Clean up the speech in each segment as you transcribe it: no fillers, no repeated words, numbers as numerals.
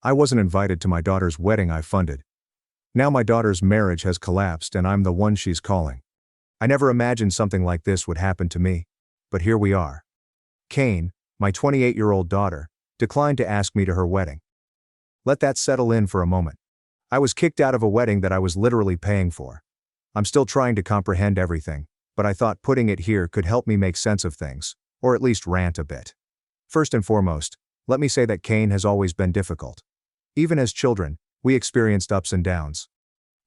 I wasn't invited to my daughter's wedding I funded. Now my daughter's marriage has collapsed and I'm the one she's calling. I never imagined something like this would happen to me. But here we are. Kane, my 28-year-old daughter, declined to ask me to her wedding. Let that settle in for a moment. I was kicked out of a wedding that I was literally paying for. I'm still trying to comprehend everything, but I thought putting it here could help me make sense of things, or at least rant a bit. First and foremost, let me say that Kane has always been difficult. Even as children, we experienced ups and downs.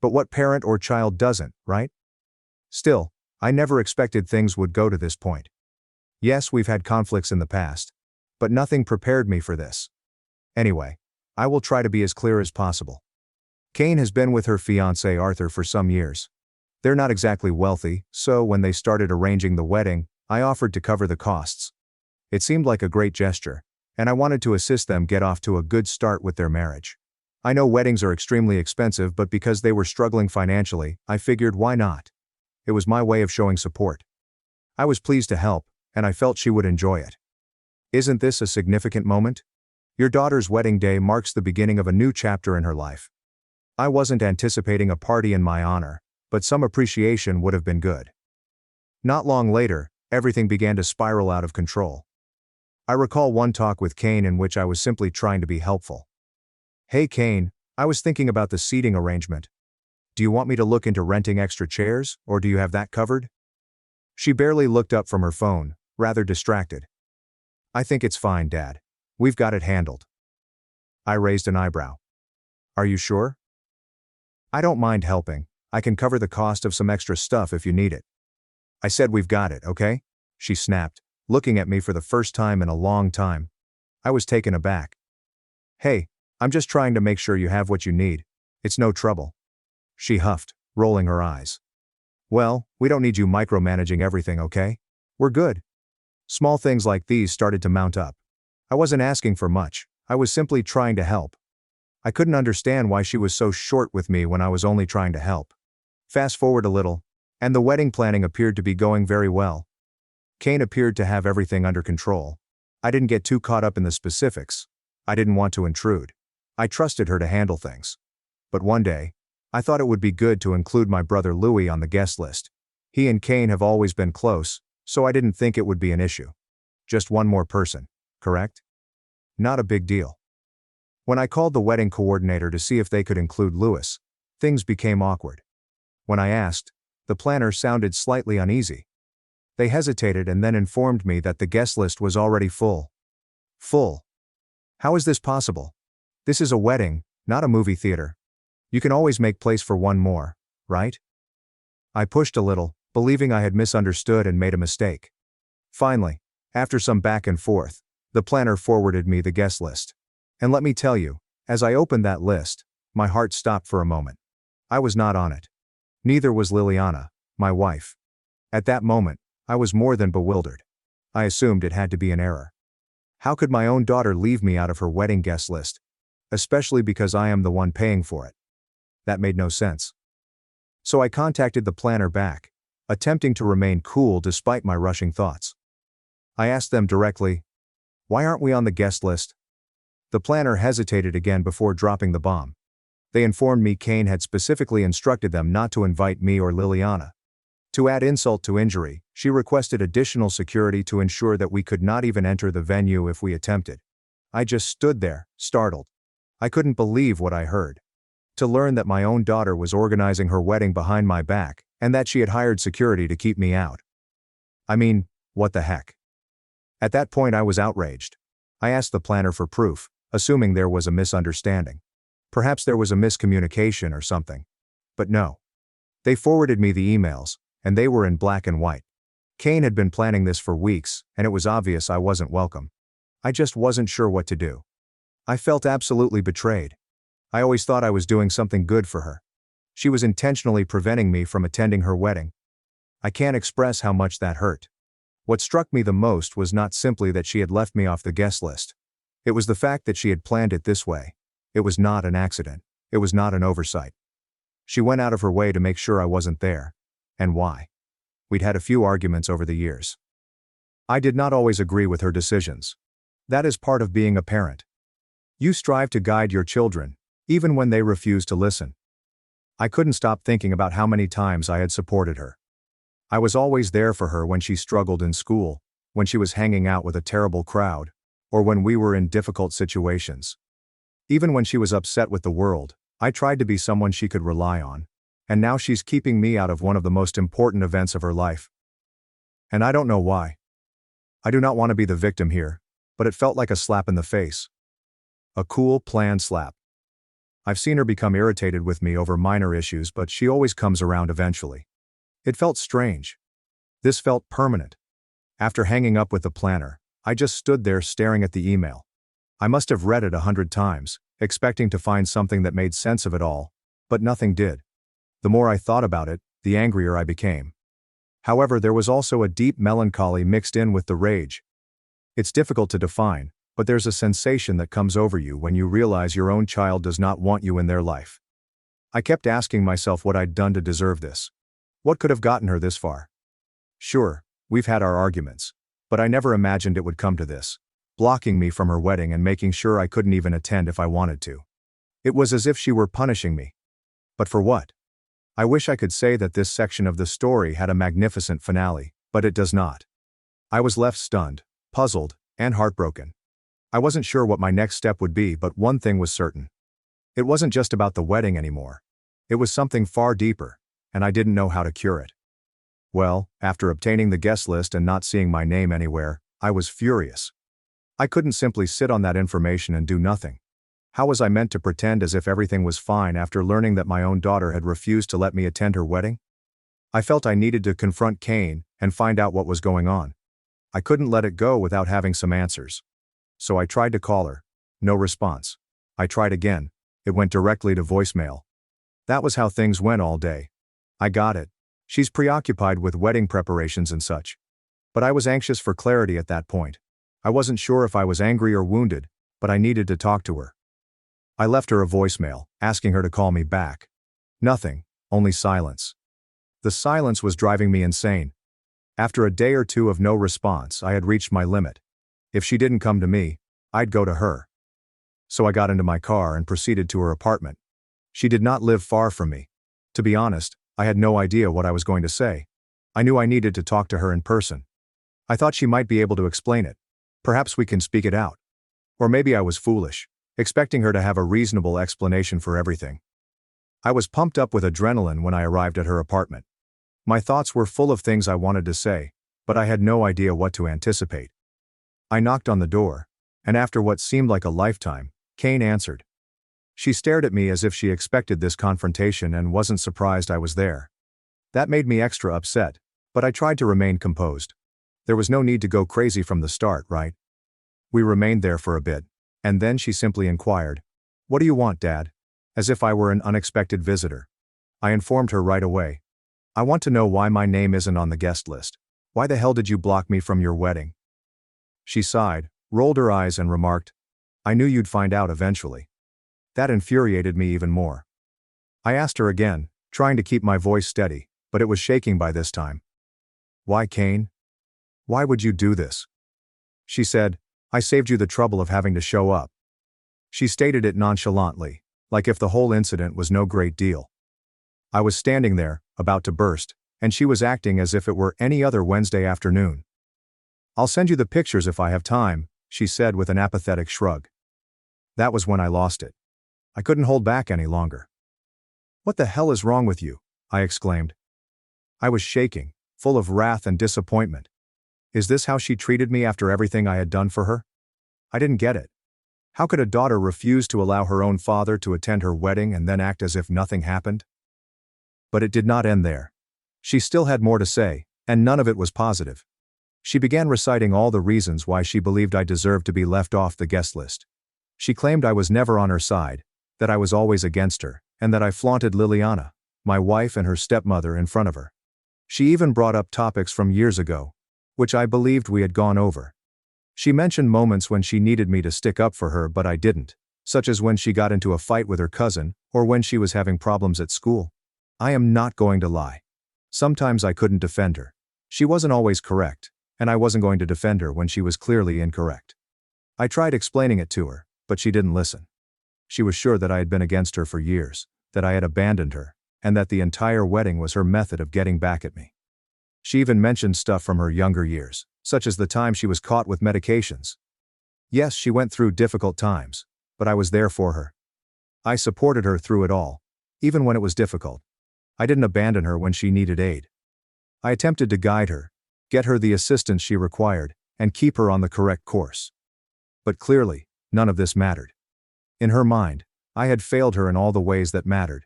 But what parent or child doesn't, right? Still, I never expected things would go to this point. Yes, we've had conflicts in the past, but nothing prepared me for this. Anyway, I will try to be as clear as possible. Kane has been with her fiancé Arthur for some years. They're not exactly wealthy, so when they started arranging the wedding, I offered to cover the costs. It seemed like a great gesture, and I wanted to assist them get off to a good start with their marriage. I know weddings are extremely expensive, but because they were struggling financially, I figured why not? It was my way of showing support. I was pleased to help, and I felt she would enjoy it. Isn't this a significant moment? Your daughter's wedding day marks the beginning of a new chapter in her life. I wasn't anticipating a party in my honor, but some appreciation would have been good. Not long later, everything began to spiral out of control. I recall one talk with Kane in which I was simply trying to be helpful. Hey Kane, I was thinking about the seating arrangement. Do you want me to look into renting extra chairs, or do you have that covered? She barely looked up from her phone, rather distracted. I think it's fine, Dad. We've got it handled. I raised an eyebrow. Are you sure? I don't mind helping. I can cover the cost of some extra stuff if you need it. I said we've got it, okay? She snapped, looking at me for the first time in a long time. I was taken aback. Hey, I'm just trying to make sure you have what you need. It's no trouble. She huffed, rolling her eyes. Well, we don't need you micromanaging everything, okay? We're good. Small things like these started to mount up. I wasn't asking for much, I was simply trying to help. I couldn't understand why she was so short with me when I was only trying to help. Fast forward a little, and the wedding planning appeared to be going very well. Kane appeared to have everything under control. I didn't get too caught up in the specifics. I didn't want to intrude. I trusted her to handle things. But one day, I thought it would be good to include my brother Louis on the guest list. He and Kane have always been close, so I didn't think it would be an issue. Just one more person, correct? Not a big deal. When I called the wedding coordinator to see if they could include Louis, things became awkward. When I asked, the planner sounded slightly uneasy. They hesitated and then informed me that the guest list was already full. Full? How is this possible? This is a wedding, not a movie theater. You can always make place for one more, right? I pushed a little, believing I had misunderstood and made a mistake. Finally, after some back and forth, the planner forwarded me the guest list. And let me tell you, as I opened that list, my heart stopped for a moment. I was not on it. Neither was Liliana, my wife. At that moment, I was more than bewildered. I assumed it had to be an error. How could my own daughter leave me out of her wedding guest list? Especially because I am the one paying for it. That made no sense. So I contacted the planner back, attempting to remain cool despite my rushing thoughts. I asked them directly, why aren't we on the guest list? The planner hesitated again before dropping the bomb. They informed me Kane had specifically instructed them not to invite me or Liliana. To add insult to injury, she requested additional security to ensure that we could not even enter the venue if we attempted. I just stood there, startled. I couldn't believe what I heard. To learn that my own daughter was organizing her wedding behind my back, and that she had hired security to keep me out. I mean, what the heck? At that point I was outraged. I asked the planner for proof, assuming there was a misunderstanding. Perhaps there was a miscommunication or something. But no. They forwarded me the emails, and they were in black and white. Kane had been planning this for weeks, and it was obvious I wasn't welcome. I just wasn't sure what to do. I felt absolutely betrayed. I always thought I was doing something good for her. She was intentionally preventing me from attending her wedding. I can't express how much that hurt. What struck me the most was not simply that she had left me off the guest list. It was the fact that she had planned it this way. It was not an accident. It was not an oversight. She went out of her way to make sure I wasn't there. And why? We'd had a few arguments over the years. I did not always agree with her decisions. That is part of being a parent. You strive to guide your children, even when they refuse to listen. I couldn't stop thinking about how many times I had supported her. I was always there for her when she struggled in school, when she was hanging out with a terrible crowd, or when we were in difficult situations. Even when she was upset with the world, I tried to be someone she could rely on, and now she's keeping me out of one of the most important events of her life. And I don't know why. I do not want to be the victim here, but it felt like a slap in the face. A cool, planned slap. I've seen her become irritated with me over minor issues, but she always comes around eventually. It felt strange. This felt permanent. After hanging up with the planner, I just stood there staring at the email. I must have read it 100 times, expecting to find something that made sense of it all, but nothing did. The more I thought about it, the angrier I became. However, there was also a deep melancholy mixed in with the rage. It's difficult to define, but there's a sensation that comes over you when you realize your own child does not want you in their life. I kept asking myself what I'd done to deserve this. What could have gotten her this far? Sure, we've had our arguments, but I never imagined it would come to this, blocking me from her wedding and making sure I couldn't even attend if I wanted to. It was as if she were punishing me. But for what? I wish I could say that this section of the story had a magnificent finale, but it does not. I was left stunned, puzzled, and heartbroken. I wasn't sure what my next step would be, but one thing was certain. It wasn't just about the wedding anymore. It was something far deeper, and I didn't know how to cure it. Well, after obtaining the guest list and not seeing my name anywhere, I was furious. I couldn't simply sit on that information and do nothing. How was I meant to pretend as if everything was fine after learning that my own daughter had refused to let me attend her wedding? I felt I needed to confront Kane and find out what was going on. I couldn't let it go without having some answers. So I tried to call her. No response. I tried again. It went directly to voicemail. That was how things went all day. I got it. She's preoccupied with wedding preparations and such. But I was anxious for clarity at that point. I wasn't sure if I was angry or wounded, but I needed to talk to her. I left her a voicemail, asking her to call me back. Nothing, only silence. The silence was driving me insane. After a day or two of no response, I had reached my limit. If she didn't come to me, I'd go to her. So I got into my car and proceeded to her apartment. She did not live far from me. To be honest, I had no idea what I was going to say. I knew I needed to talk to her in person. I thought she might be able to explain it. Perhaps we can speak it out. Or maybe I was foolish, expecting her to have a reasonable explanation for everything. I was pumped up with adrenaline when I arrived at her apartment. My thoughts were full of things I wanted to say, but I had no idea what to anticipate. I knocked on the door, and after what seemed like a lifetime, Kane answered. She stared at me as if she expected this confrontation and wasn't surprised I was there. That made me extra upset, but I tried to remain composed. There was no need to go crazy from the start, right? We remained there for a bit, and then she simply inquired, "What do you want, Dad?" As if I were an unexpected visitor. I informed her right away. "I want to know why my name isn't on the guest list. Why the hell did you block me from your wedding?" She sighed, rolled her eyes and remarked, "I knew you'd find out eventually." That infuriated me even more. I asked her again, trying to keep my voice steady, but it was shaking by this time. "Why, Kane? Why would you do this?" She said, "I saved you the trouble of having to show up." She stated it nonchalantly, like if the whole incident was no great deal. I was standing there, about to burst, and she was acting as if it were any other Wednesday afternoon. "I'll send you the pictures if I have time," she said with an apathetic shrug. That was when I lost it. I couldn't hold back any longer. "What the hell is wrong with you?" I exclaimed. I was shaking, full of wrath and disappointment. Is this how she treated me after everything I had done for her? I didn't get it. How could a daughter refuse to allow her own father to attend her wedding and then act as if nothing happened? But it did not end there. She still had more to say, and none of it was positive. She began reciting all the reasons why she believed I deserved to be left off the guest list. She claimed I was never on her side, that I was always against her, and that I flaunted Liliana, my wife and her stepmother, in front of her. She even brought up topics from years ago, which I believed we had gone over. She mentioned moments when she needed me to stick up for her but I didn't, such as when she got into a fight with her cousin, or when she was having problems at school. I am not going to lie. Sometimes I couldn't defend her. She wasn't always correct, and I wasn't going to defend her when she was clearly incorrect. I tried explaining it to her, But she didn't listen. She was sure that I had been against her for years, that I had abandoned her, and that the entire wedding was her method of getting back at me. She even mentioned stuff from her younger years, such as the time she was caught with medications. Yes, she went through difficult times, but I was there for her. I supported her through it all, even when it was difficult. I didn't abandon her when she needed aid. I attempted to guide her, get her the assistance she required, and keep her on the correct course. But clearly, none of this mattered. In her mind, I had failed her in all the ways that mattered.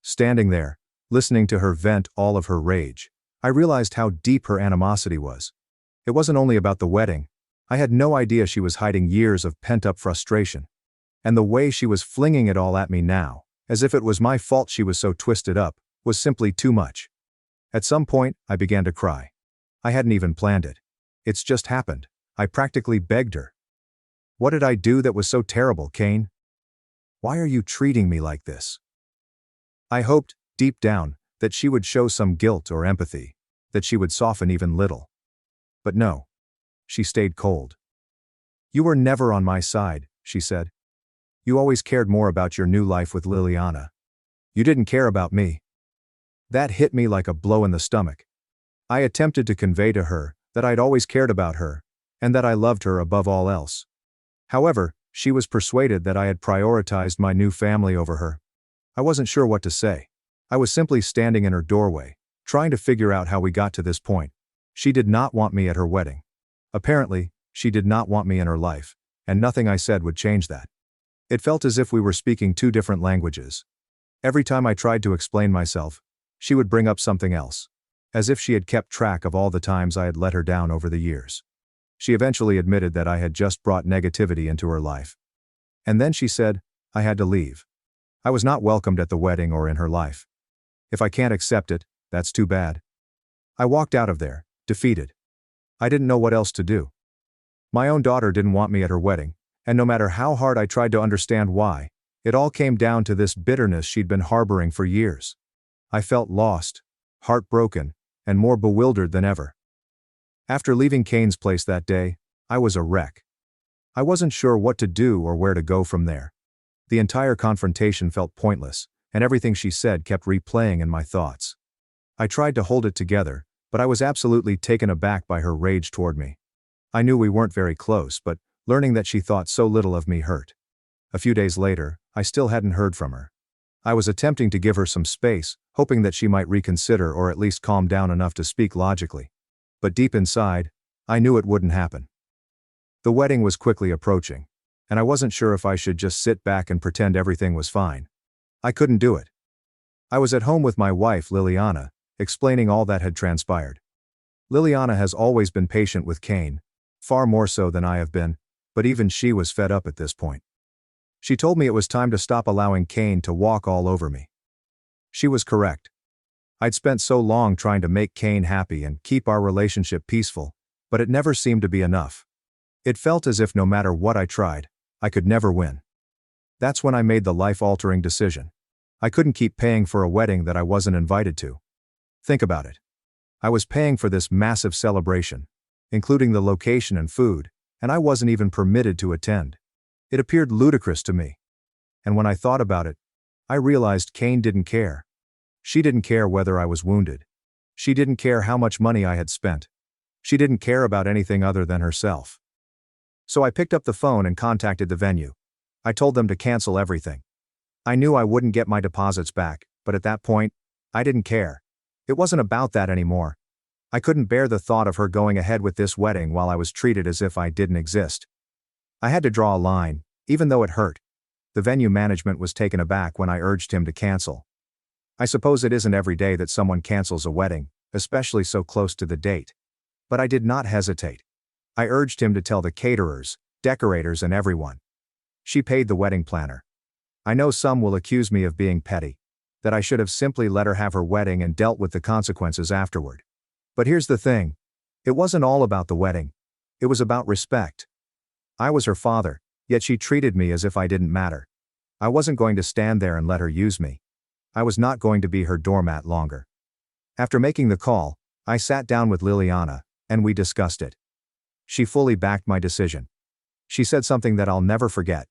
Standing there, listening to her vent all of her rage, I realized how deep her animosity was. It wasn't only about the wedding. I had no idea she was hiding years of pent-up frustration. And the way she was flinging it all at me now, as if it was my fault she was so twisted up, was simply too much. At some point, I began to cry. I hadn't even planned it. It's just happened. I practically begged her. What did I do that was so terrible, Kane? Why are you treating me like this? I hoped, deep down, that she would show some guilt or empathy, that she would soften even little. But no. She stayed cold. You were never on my side, she said. You always cared more about your new life with Liliana. You didn't care about me. That hit me like a blow in the stomach. I attempted to convey to her that I'd always cared about her, and that I loved her above all else. However, she was persuaded that I had prioritized my new family over her. I wasn't sure what to say. I was simply standing in her doorway, trying to figure out how we got to this point. She did not want me at her wedding. Apparently, she did not want me in her life, and nothing I said would change that. It felt as if we were speaking two different languages. Every time I tried to explain myself, she would bring up something else, as if she had kept track of all the times I had let her down over the years. She eventually admitted that I had just brought negativity into her life. And then she said, I had to leave. I was not welcomed at the wedding or in her life. If I can't accept it, that's too bad. I walked out of there, defeated. I didn't know what else to do. My own daughter didn't want me at her wedding, and no matter how hard I tried to understand why, it all came down to this bitterness she'd been harboring for years. I felt lost, heartbroken, and more bewildered than ever. After leaving Kane's place that day, I was a wreck. I wasn't sure what to do or where to go from there. The entire confrontation felt pointless, and everything she said kept replaying in my thoughts. I tried to hold it together, but I was absolutely taken aback by her rage toward me. I knew we weren't very close, but learning that she thought so little of me hurt. A few days later, I still hadn't heard from her. I was attempting to give her some space, hoping that she might reconsider or at least calm down enough to speak logically. But deep inside, I knew it wouldn't happen. The wedding was quickly approaching, and I wasn't sure if I should just sit back and pretend everything was fine. I couldn't do it. I was at home with my wife, Liliana, explaining all that had transpired. Liliana has always been patient with Kane, far more so than I have been, but even she was fed up at this point. She told me it was time to stop allowing Kane to walk all over me. She was correct. I'd spent so long trying to make Kane happy and keep our relationship peaceful, but it never seemed to be enough. It felt as if no matter what I tried, I could never win. That's when I made the life-altering decision. I couldn't keep paying for a wedding that I wasn't invited to. Think about it. I was paying for this massive celebration, including the location and food, and I wasn't even permitted to attend. It appeared ludicrous to me. And when I thought about it, I realized Kane didn't care. She didn't care whether I was wounded. She didn't care how much money I had spent. She didn't care about anything other than herself. So I picked up the phone and contacted the venue. I told them to cancel everything. I knew I wouldn't get my deposits back, but at that point, I didn't care. It wasn't about that anymore. I couldn't bear the thought of her going ahead with this wedding while I was treated as if I didn't exist. I had to draw a line, even though it hurt. The venue management was taken aback when I urged him to cancel. I suppose it isn't every day that someone cancels a wedding, especially so close to the date. But I did not hesitate. I urged him to tell the caterers, decorators, and everyone. She paid the wedding planner. I know some will accuse me of being petty, that I should have simply let her have her wedding and dealt with the consequences afterward. But here's the thing. It wasn't all about the wedding. It was about respect. I was her father, yet she treated me as if I didn't matter. I wasn't going to stand there and let her use me. I was not going to be her doormat longer. After making the call, I sat down with Liliana, and we discussed it. She fully backed my decision. She said something that I'll never forget.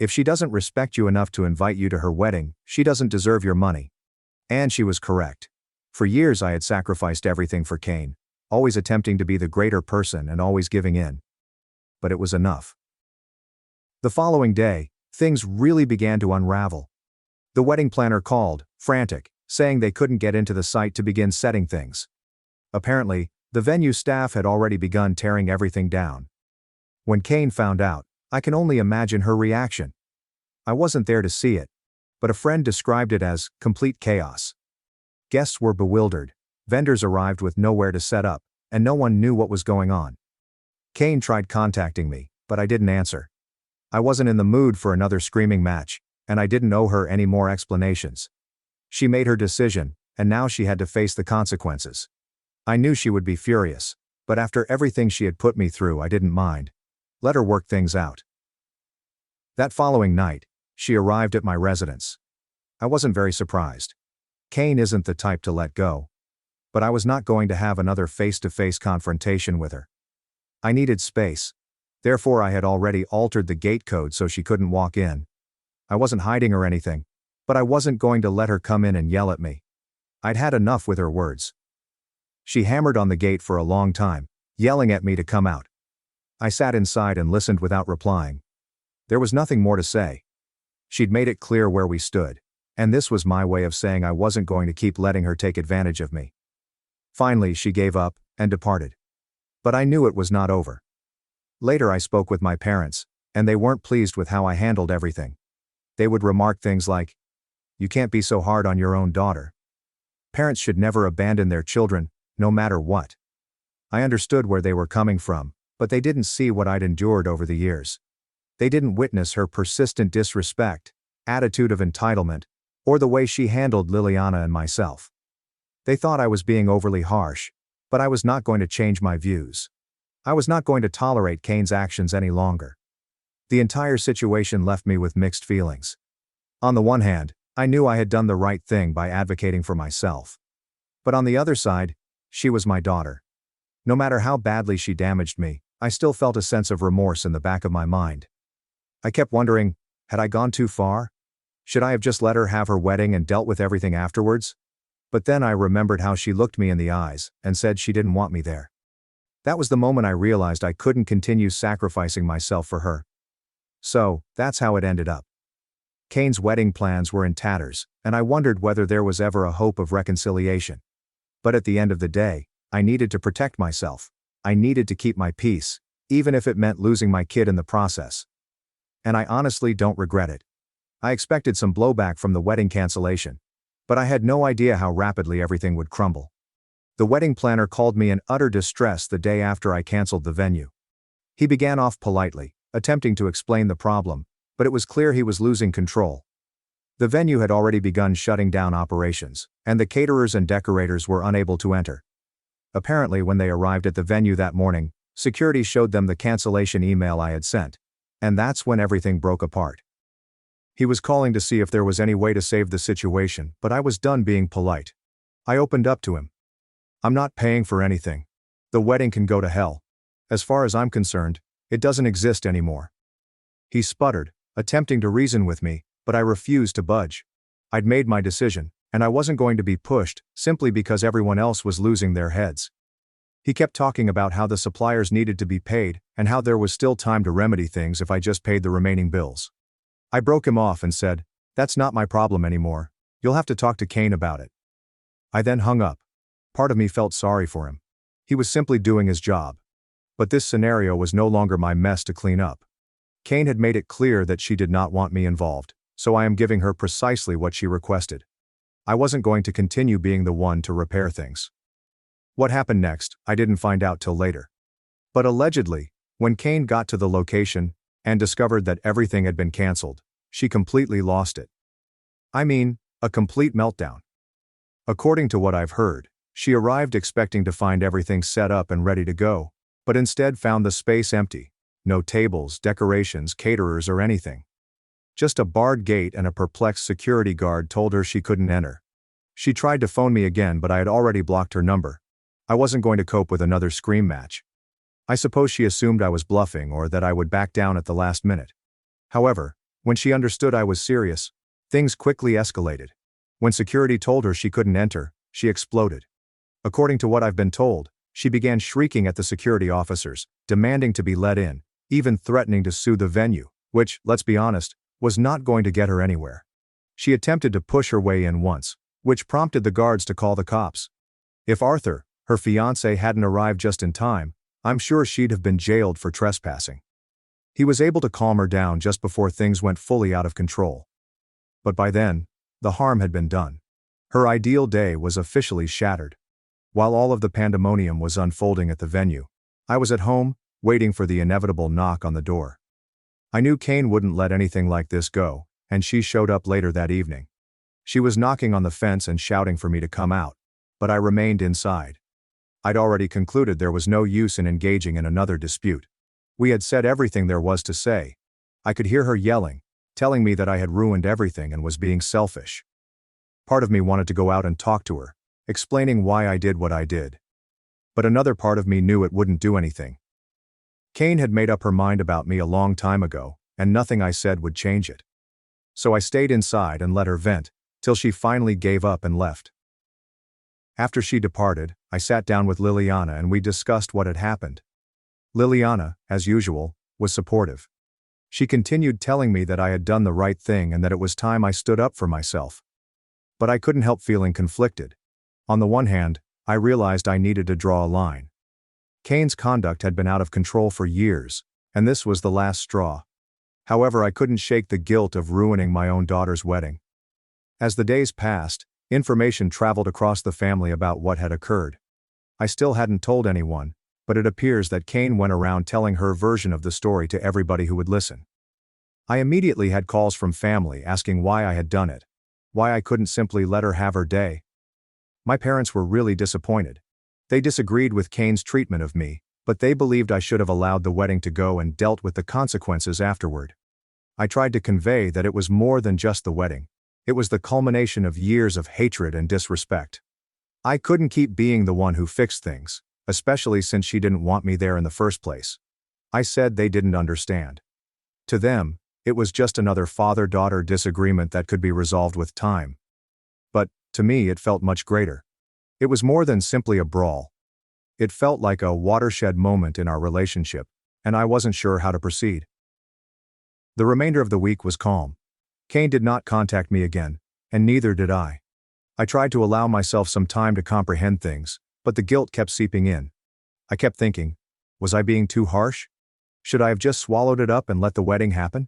If she doesn't respect you enough to invite you to her wedding, she doesn't deserve your money. And she was correct. For years I had sacrificed everything for Kane, always attempting to be the greater person and always giving in. But it was enough. The following day, things really began to unravel. The wedding planner called, frantic, saying they couldn't get into the site to begin setting things. Apparently, the venue staff had already begun tearing everything down. When Kane found out, I can only imagine her reaction. I wasn't there to see it, but a friend described it as complete chaos. Guests were bewildered, vendors arrived with nowhere to set up, and no one knew what was going on. Kane tried contacting me, but I didn't answer. I wasn't in the mood for another screaming match, and I didn't owe her any more explanations. She made her decision, and now she had to face the consequences. I knew she would be furious, but after everything she had put me through, I didn't mind. Let her work things out. That following night, she arrived at my residence. I wasn't very surprised. Kane isn't the type to let go. But I was not going to have another face-to-face confrontation with her. I needed space. Therefore I had already altered the gate code so she couldn't walk in. I wasn't hiding or anything, but I wasn't going to let her come in and yell at me. I'd had enough with her words. She hammered on the gate for a long time, yelling at me to come out. I sat inside and listened without replying. There was nothing more to say. She'd made it clear where we stood, and this was my way of saying I wasn't going to keep letting her take advantage of me. Finally, she gave up and departed. But I knew it was not over. Later I spoke with my parents, and they weren't pleased with how I handled everything. They would remark things like, "You can't be so hard on your own daughter. Parents should never abandon their children, no matter what." I understood where they were coming from, but they didn't see what I'd endured over the years. They didn't witness her persistent disrespect, attitude of entitlement, or the way she handled Liliana and myself. They thought I was being overly harsh, but I was not going to change my views. I was not going to tolerate Kane's actions any longer. The entire situation left me with mixed feelings. On the one hand, I knew I had done the right thing by advocating for myself. But on the other side, she was my daughter. No matter how badly she damaged me, I still felt a sense of remorse in the back of my mind. I kept wondering, had I gone too far? Should I have just let her have her wedding and dealt with everything afterwards? But then I remembered how she looked me in the eyes and said she didn't want me there. That was the moment I realized I couldn't continue sacrificing myself for her. So, that's how it ended up. Kane's wedding plans were in tatters, and I wondered whether there was ever a hope of reconciliation. But at the end of the day, I needed to protect myself. I needed to keep my peace, even if it meant losing my kid in the process. And I honestly don't regret it. I expected some blowback from the wedding cancellation, but I had no idea how rapidly everything would crumble. The wedding planner called me in utter distress the day after I canceled the venue. He began off politely, attempting to explain the problem, but it was clear he was losing control. The venue had already begun shutting down operations, and the caterers and decorators were unable to enter. Apparently, when they arrived at the venue that morning, security showed them the cancellation email I had sent, and that's when everything broke apart. He was calling to see if there was any way to save the situation, but I was done being polite. I opened up to him. "I'm not paying for anything. The wedding can go to hell. As far as I'm concerned, it doesn't exist anymore." He sputtered, attempting to reason with me, but I refused to budge. I'd made my decision, and I wasn't going to be pushed, simply because everyone else was losing their heads. He kept talking about how the suppliers needed to be paid, and how there was still time to remedy things if I just paid the remaining bills. I broke him off and said, "That's not my problem anymore. You'll have to talk to Kane about it." I then hung up. Part of me felt sorry for him. He was simply doing his job. But this scenario was no longer my mess to clean up. Kane had made it clear that she did not want me involved, so I am giving her precisely what she requested. I wasn't going to continue being the one to repair things. What happened next, I didn't find out till later. But allegedly, when Kane got to the location and discovered that everything had been canceled, she completely lost it. I mean, a complete meltdown. According to what I've heard, she arrived expecting to find everything set up and ready to go, but instead found the space empty. No tables, decorations, caterers, or anything. Just a barred gate, and a perplexed security guard told her she couldn't enter. She tried to phone me again, but I had already blocked her number. I wasn't going to cope with another scream match. I suppose she assumed I was bluffing or that I would back down at the last minute. However, When she understood I was serious, things quickly escalated. When security told her she couldn't enter, she exploded. According to what I've been told, she began shrieking at the security officers, demanding to be let in, even threatening to sue the venue, which, let's be honest, was not going to get her anywhere. She attempted to push her way in once, which prompted the guards to call the cops. If Arthur, her fiancé, hadn't arrived just in time, I'm sure she'd have been jailed for trespassing. He was able to calm her down just before things went fully out of control. But by then, the harm had been done. Her ideal day was officially shattered. While all of the pandemonium was unfolding at the venue, I was at home, waiting for the inevitable knock on the door. I knew Kane wouldn't let anything like this go, and she showed up later that evening. She was knocking on the fence and shouting for me to come out, but I remained inside. I'd already concluded there was no use in engaging in another dispute. We had said everything there was to say. I could hear her yelling, telling me that I had ruined everything and was being selfish. Part of me wanted to go out and talk to her, explaining why I did what I did. But another part of me knew it wouldn't do anything. Kane had made up her mind about me a long time ago, and nothing I said would change it. So I stayed inside and let her vent, till she finally gave up and left. After she departed, I sat down with Liliana and we discussed what had happened. Liliana, as usual, was supportive. She continued telling me that I had done the right thing and that it was time I stood up for myself. But I couldn't help feeling conflicted. On the one hand, I realized I needed to draw a line. Kane's conduct had been out of control for years, and this was the last straw. However, I couldn't shake the guilt of ruining my own daughter's wedding. As the days passed, information traveled across the family about what had occurred. I still hadn't told anyone, but it appears that Kane went around telling her version of the story to everybody who would listen. I immediately had calls from family asking why I had done it, why I couldn't simply let her have her day. My parents were really disappointed. They disagreed with Kane's treatment of me, but they believed I should have allowed the wedding to go and dealt with the consequences afterward. I tried to convey that it was more than just the wedding. It was the culmination of years of hatred and disrespect. I couldn't keep being the one who fixed things, especially since she didn't want me there in the first place. I said they didn't understand. To them, it was just another father-daughter disagreement that could be resolved with time. But, to me, it felt much greater. It was more than simply a brawl. It felt like a watershed moment in our relationship, and I wasn't sure how to proceed. The remainder of the week was calm. Kane did not contact me again, and neither did I. I tried to allow myself some time to comprehend things, but the guilt kept seeping in. I kept thinking, was I being too harsh? Should I have just swallowed it up and let the wedding happen?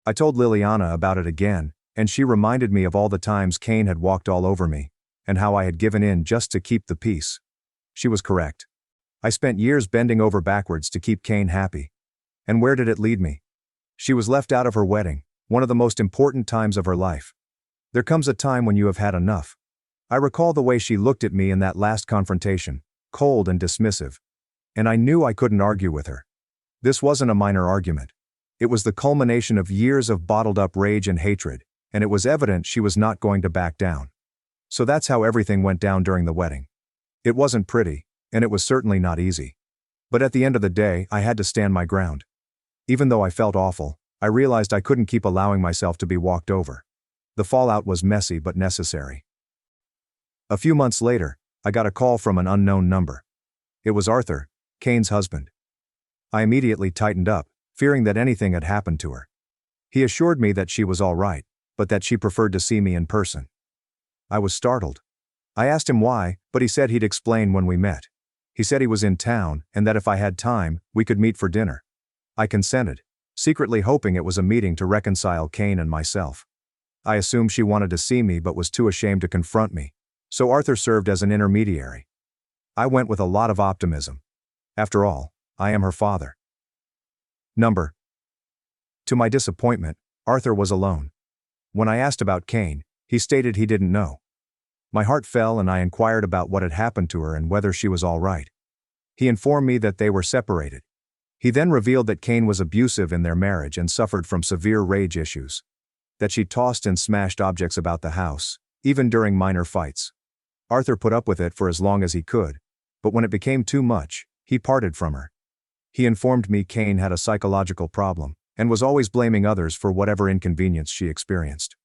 I told Liliana about it again, and she reminded me of all the times Kane had walked all over me, and how I had given in just to keep the peace. She was correct. I spent years bending over backwards to keep Kane happy. And where did it lead me? She was left out of her wedding, one of the most important times of her life. There comes a time when you have had enough. I recall the way she looked at me in that last confrontation, cold and dismissive. And I knew I couldn't argue with her. This wasn't a minor argument. It was the culmination of years of bottled-up rage and hatred, and it was evident she was not going to back down. So that's how everything went down during the wedding. It wasn't pretty, and it was certainly not easy. But at the end of the day, I had to stand my ground. Even though I felt awful, I realized I couldn't keep allowing myself to be walked over. The fallout was messy but necessary. A few months later, I got a call from an unknown number. It was Arthur, Kane's husband. I immediately tightened up, fearing that anything had happened to her. He assured me that she was all right, but that she preferred to see me in person. I was startled. I asked him why, but he said he'd explain when we met. He said he was in town, and that if I had time, we could meet for dinner. I consented, secretly hoping it was a meeting to reconcile Kane and myself. I assumed she wanted to see me but was too ashamed to confront me, so Arthur served as an intermediary. I went with a lot of optimism. After all, I am her father. To my disappointment, Arthur was alone. When I asked about Kane, he stated he didn't know. My heart fell and I inquired about what had happened to her and whether she was all right. He informed me that they were separated. He then revealed that Kane was abusive in their marriage and suffered from severe rage issues. That she tossed and smashed objects about the house, even during minor fights. Arthur put up with it for as long as he could, but when it became too much, he parted from her. He informed me Kane had a psychological problem, and was always blaming others for whatever inconvenience she experienced.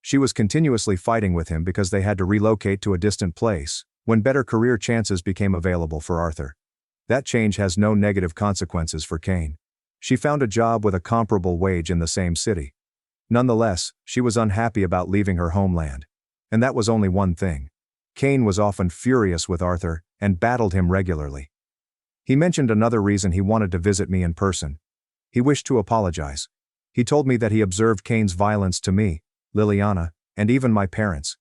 She was continuously fighting with him because they had to relocate to a distant place, when better career chances became available for Arthur. That change has no negative consequences for Cain. She found a job with a comparable wage in the same city. Nonetheless, she was unhappy about leaving her homeland. And that was only one thing. Cain was often furious with Arthur, and battled him regularly. He mentioned another reason he wanted to visit me in person. He wished to apologize. He told me that he observed Cain's violence to me, Liliana, and even my parents,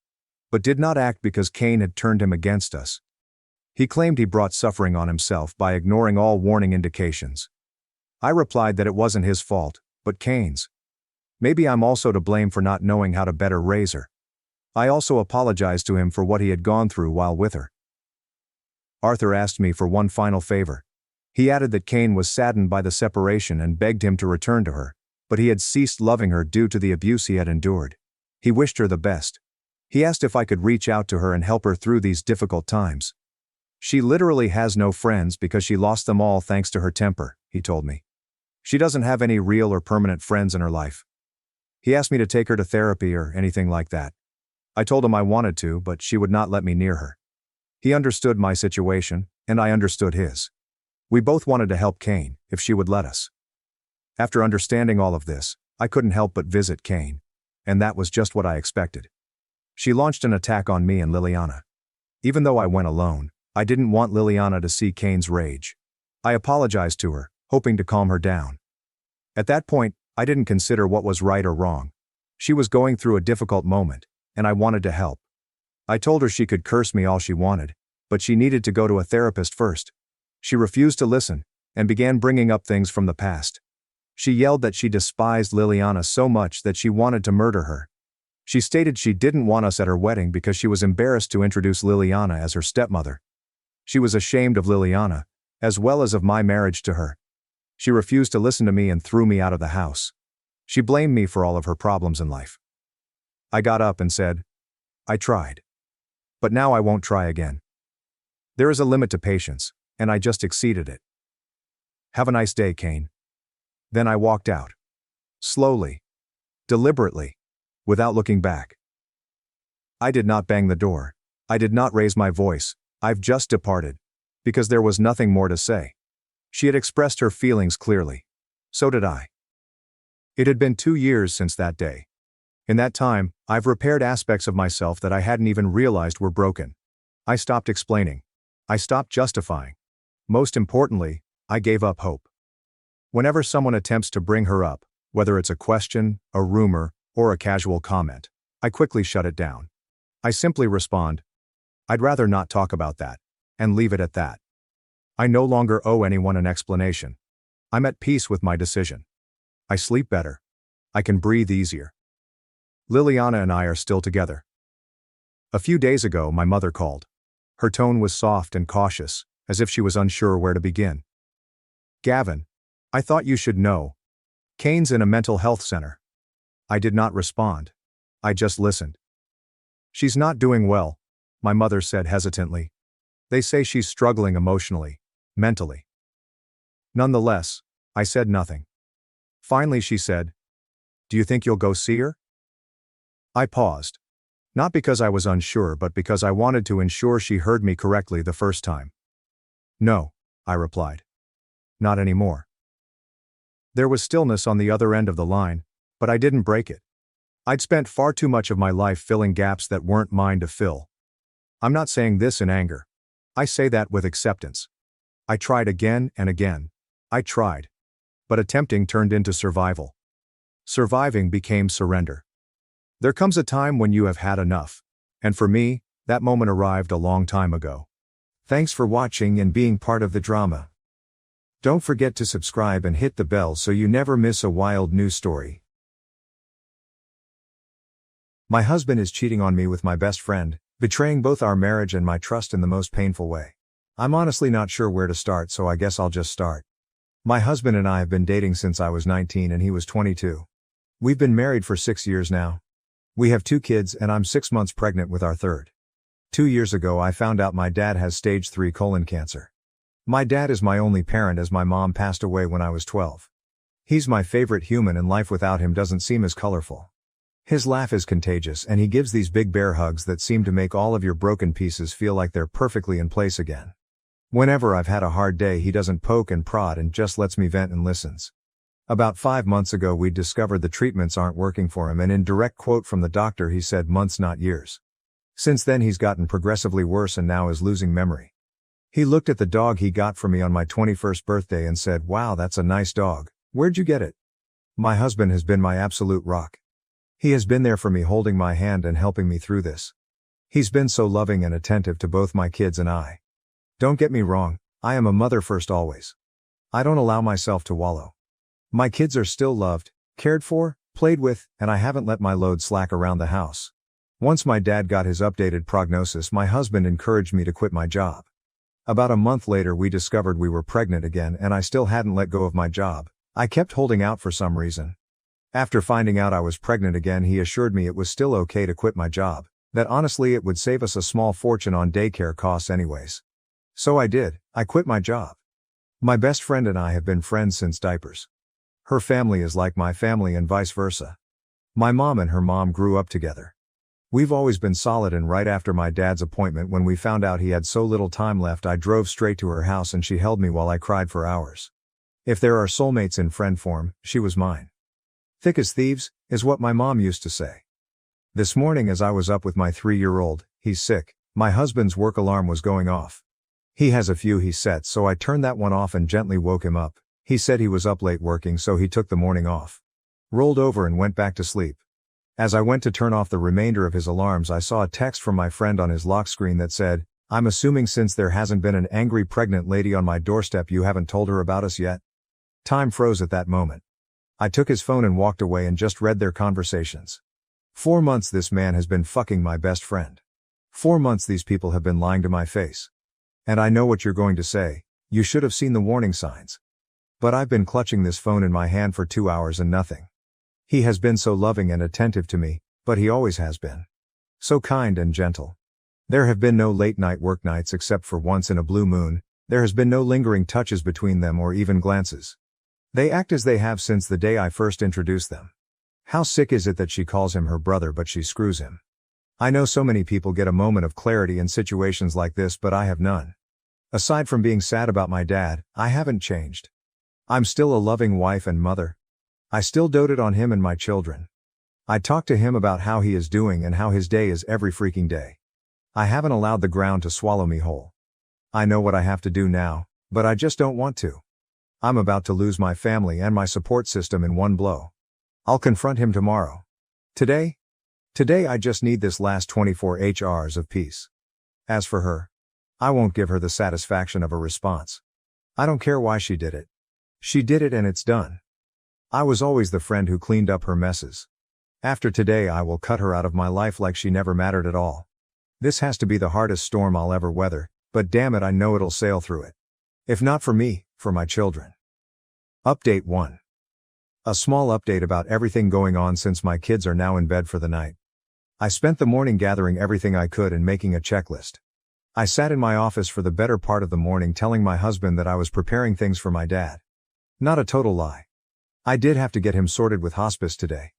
but did not act because Cain had turned him against us. He claimed he brought suffering on himself by ignoring all warning indications. I replied that it wasn't his fault, but Cain's. Maybe I'm also to blame for not knowing how to better raise her. I also apologized to him for what he had gone through while with her. Arthur asked me for one final favor. He added that Cain was saddened by the separation and begged him to return to her, but he had ceased loving her due to the abuse he had endured. He wished her the best. He asked if I could reach out to her and help her through these difficult times. She literally has no friends because she lost them all thanks to her temper, he told me. She doesn't have any real or permanent friends in her life. He asked me to take her to therapy or anything like that. I told him I wanted to, but she would not let me near her. He understood my situation, and I understood his. We both wanted to help Cain, if she would let us. After understanding all of this, I couldn't help but visit Cain. And that was just what I expected. She launched an attack on me and Liliana. Even though I went alone, I didn't want Liliana to see Cain's rage. I apologized to her, hoping to calm her down. At that point, I didn't consider what was right or wrong. She was going through a difficult moment, and I wanted to help. I told her she could curse me all she wanted, but she needed to go to a therapist first. She refused to listen, and began bringing up things from the past. She yelled that she despised Liliana so much that she wanted to murder her. She stated she didn't want us at her wedding because she was embarrassed to introduce Liliana as her stepmother. She was ashamed of Liliana, as well as of my marriage to her. She refused to listen to me and threw me out of the house. She blamed me for all of her problems in life. I got up and said, I tried. But now I won't try again. There is a limit to patience, and I just exceeded it. Have a nice day, Cain. Then I walked out. Slowly. Deliberately. Without looking back. I did not bang the door. I did not raise my voice. I've just departed. Because there was nothing more to say. She had expressed her feelings clearly. So did I. It had been 2 years since that day. In that time, I've repaired aspects of myself that I hadn't even realized were broken. I stopped explaining. I stopped justifying. Most importantly, I gave up hope. Whenever someone attempts to bring her up, whether it's a question, a rumor, or a casual comment, I quickly shut it down. I simply respond, I'd rather not talk about that, and leave it at that. I no longer owe anyone an explanation. I'm at peace with my decision. I sleep better. I can breathe easier. Liliana and I are still together. A few days ago, my mother called. Her tone was soft and cautious, as if she was unsure where to begin. Gavin, I thought you should know. Cain's in a mental health center. I did not respond. I just listened. She's not doing well, my mother said hesitantly. They say she's struggling emotionally, mentally. Nonetheless, I said nothing. Finally she said, Do you think you'll go see her? I paused. Not because I was unsure but because I wanted to ensure she heard me correctly the first time. No, I replied. Not anymore. There was stillness on the other end of the line, but I didn't break it. I'd spent far too much of my life filling gaps that weren't mine to fill. I'm not saying this in anger. I say that with acceptance. I tried again and again. I tried. But attempting turned into survival. Surviving became surrender. There comes a time when you have had enough. And for me, that moment arrived a long time ago. Thanks for watching and being part of the drama. Don't forget to subscribe and hit the bell so you never miss a wild news story. My husband is cheating on me with my best friend, betraying both our marriage and my trust in the most painful way. I'm honestly not sure where to start, so I guess I'll just start. My husband and I have been dating since I was 19 and he was 22. We've been married for 6 years now. We have 2 kids and I'm 6 months pregnant with our third. 2 years ago I found out my dad has stage 3 colon cancer. My dad is my only parent as my mom passed away when I was 12. He's my favorite human and life without him doesn't seem as colorful. His laugh is contagious and he gives these big bear hugs that seem to make all of your broken pieces feel like they're perfectly in place again. Whenever I've had a hard day he doesn't poke and prod and just lets me vent and listens. About 5 months ago we discovered the treatments aren't working for him and in direct quote from the doctor he said months not years. Since then he's gotten progressively worse and now is losing memory. He looked at the dog he got for me on my 21st birthday and said, "Wow, that's a nice dog. Where'd you get it?" My husband has been my absolute rock. He has been there for me holding my hand and helping me through this. He's been so loving and attentive to both my kids and I. Don't get me wrong, I am a mother first always. I don't allow myself to wallow. My kids are still loved, cared for, played with, and I haven't let my load slack around the house. Once my dad got his updated prognosis, my husband encouraged me to quit my job. About a month later we discovered we were pregnant again and I still hadn't let go of my job. I kept holding out for some reason. After finding out I was pregnant again he assured me it was still okay to quit my job, that honestly it would save us a small fortune on daycare costs anyways. So I did, I quit my job. My best friend and I have been friends since diapers. Her family is like my family and vice versa. My mom and her mom grew up together. We've always been solid and right after my dad's appointment when we found out he had so little time left I drove straight to her house and she held me while I cried for hours. If there are soulmates in friend form, she was mine. Thick as thieves, is what my mom used to say. This morning as I was up with my 3-year-old, he's sick, my husband's work alarm was going off. He has a few he sets so I turned that one off and gently woke him up. He said he was up late working so he took the morning off. Rolled over and went back to sleep. As I went to turn off the remainder of his alarms I saw a text from my friend on his lock screen that said, "I'm assuming since there hasn't been an angry pregnant lady on my doorstep you haven't told her about us yet?" Time froze at that moment. I took his phone and walked away and just read their conversations. 4 months this man has been fucking my best friend. 4 months these people have been lying to my face. And I know what you're going to say, you should have seen the warning signs. But I've been clutching this phone in my hand for 2 hours and nothing. He has been so loving and attentive to me, but he always has been. So kind and gentle. There have been no late night work nights except for once in a blue moon, there has been no lingering touches between them or even glances. They act as they have since the day I first introduced them. How sick is it that she calls him her brother but she screws him? I know so many people get a moment of clarity in situations like this but I have none. Aside from being sad about my dad, I haven't changed. I'm still a loving wife and mother. I still doted on him and my children. I talk to him about how he is doing and how his day is every freaking day. I haven't allowed the ground to swallow me whole. I know what I have to do now, but I just don't want to. I'm about to lose my family and my support system in one blow. I'll confront him tomorrow. Today I just need this last 24 hours of peace. As for her, I won't give her the satisfaction of a response. I don't care why she did it. She did it and it's done. I was always the friend who cleaned up her messes. After today I will cut her out of my life like she never mattered at all. This has to be the hardest storm I'll ever weather, but damn it I know it'll sail through it. If not for me, for my children. Update 1. A small update about everything going on since my kids are now in bed for the night. I spent the morning gathering everything I could and making a checklist. I sat in my office for the better part of the morning telling my husband that I was preparing things for my dad. Not a total lie. I did have to get him sorted with hospice today.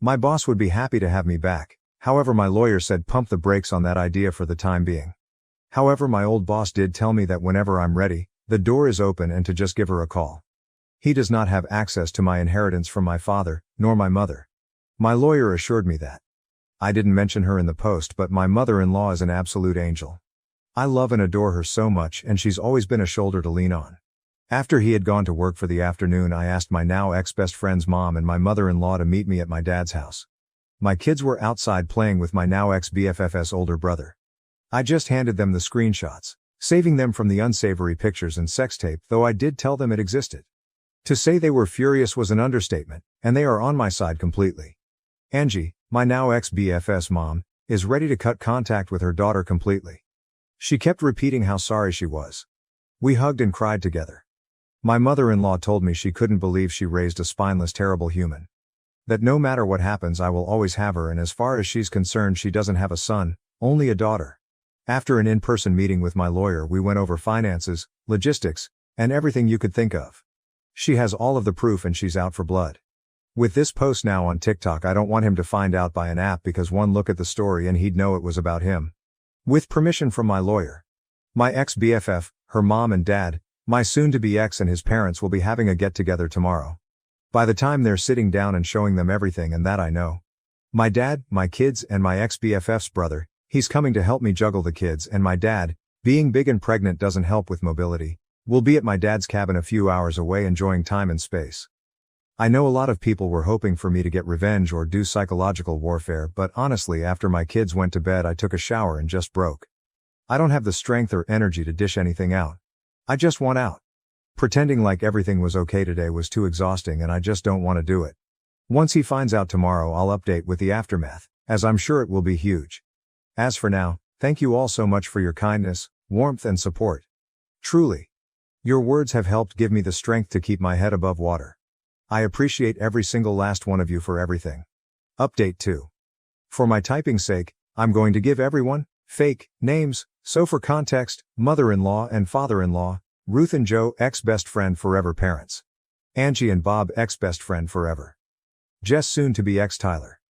My boss would be happy to have me back, however my lawyer said pump the brakes on that idea for the time being. However my old boss did tell me that whenever I'm ready, the door is open and to just give her a call. He does not have access to my inheritance from my father, nor my mother. My lawyer assured me that. I didn't mention her in the post but my mother-in-law is an absolute angel. I love and adore her so much and she's always been a shoulder to lean on. After he had gone to work for the afternoon I asked my now ex-best friend's mom and my mother-in-law to meet me at my dad's house. My kids were outside playing with my now ex-BFF's older brother. I just handed them the screenshots, saving them from the unsavory pictures and sex tape though I did tell them it existed. To say they were furious was an understatement, and they are on my side completely. Angie, my now ex-BFF's mom, is ready to cut contact with her daughter completely. She kept repeating how sorry she was. We hugged and cried together. My mother-in-law told me she couldn't believe she raised a spineless terrible human. That no matter what happens I will always have her and as far as she's concerned she doesn't have a son, only a daughter. After an in-person meeting with my lawyer we went over finances, logistics, and everything you could think of. She has all of the proof and she's out for blood. With this post now on TikTok, I don't want him to find out by an app because one look at the story and he'd know it was about him. With permission from my lawyer. My ex-BFF, her mom and dad, my soon-to-be ex and his parents will be having a get-together tomorrow. By the time they're sitting down and showing them everything and that I know. My dad, my kids and my ex-BFF's brother, he's coming to help me juggle the kids, and my dad, being big and pregnant doesn't help with mobility, will be at my dad's cabin a few hours away enjoying time and space. I know a lot of people were hoping for me to get revenge or do psychological warfare, but honestly after my kids went to bed I took a shower and just broke. I don't have the strength or energy to dish anything out. I just want out. Pretending like everything was okay today was too exhausting and I just don't want to do it. Once he finds out tomorrow I'll update with the aftermath, as I'm sure it will be huge. As for now, thank you all so much for your kindness, warmth and support. Truly. Your words have helped give me the strength to keep my head above water. I appreciate every single last one of you for everything. Update 2. For my typing's sake, I'm going to give everyone fake names, so for context, mother-in-law and father-in-law, Ruth and Joe ex-best friend forever parents. Angie and Bob ex-best friend forever. Jess soon-to-be ex-Tyler.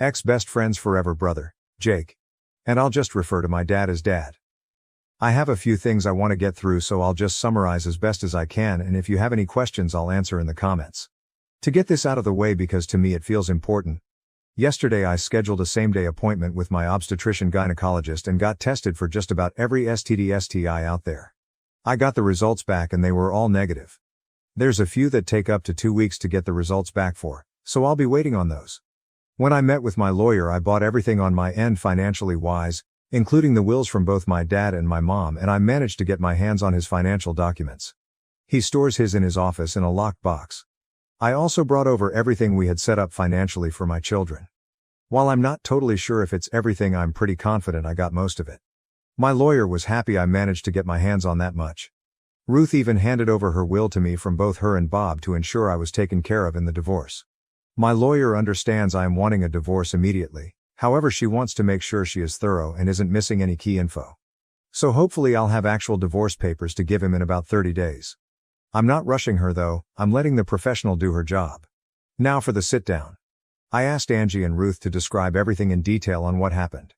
Ex-best friends forever brother, Jake. And I'll just refer to my dad as Dad. I have a few things I want to get through, so I'll just summarize as best as I can, and if you have any questions I'll answer in the comments. To get this out of the way because to me it feels important. Yesterday I scheduled a same-day appointment with my obstetrician gynecologist and got tested for just about every STD/STI out there. I got the results back and they were all negative. There's a few that take up to 2 weeks to get the results back for, so I'll be waiting on those. When I met with my lawyer I bought everything on my end financially wise, including the wills from both my dad and my mom, and I managed to get my hands on his financial documents. He stores his in his office in a locked box. I also brought over everything we had set up financially for my children. While I'm not totally sure if it's everything, I'm pretty confident I got most of it. My lawyer was happy I managed to get my hands on that much. Ruth even handed over her will to me from both her and Bob to ensure I was taken care of in the divorce. My lawyer understands I am wanting a divorce immediately. However, she wants to make sure she is thorough and isn't missing any key info. So hopefully I'll have actual divorce papers to give him in about 30 days. I'm not rushing her though, I'm letting the professional do her job. Now for the sit down. I asked Angie and Ruth to describe everything in detail on what happened.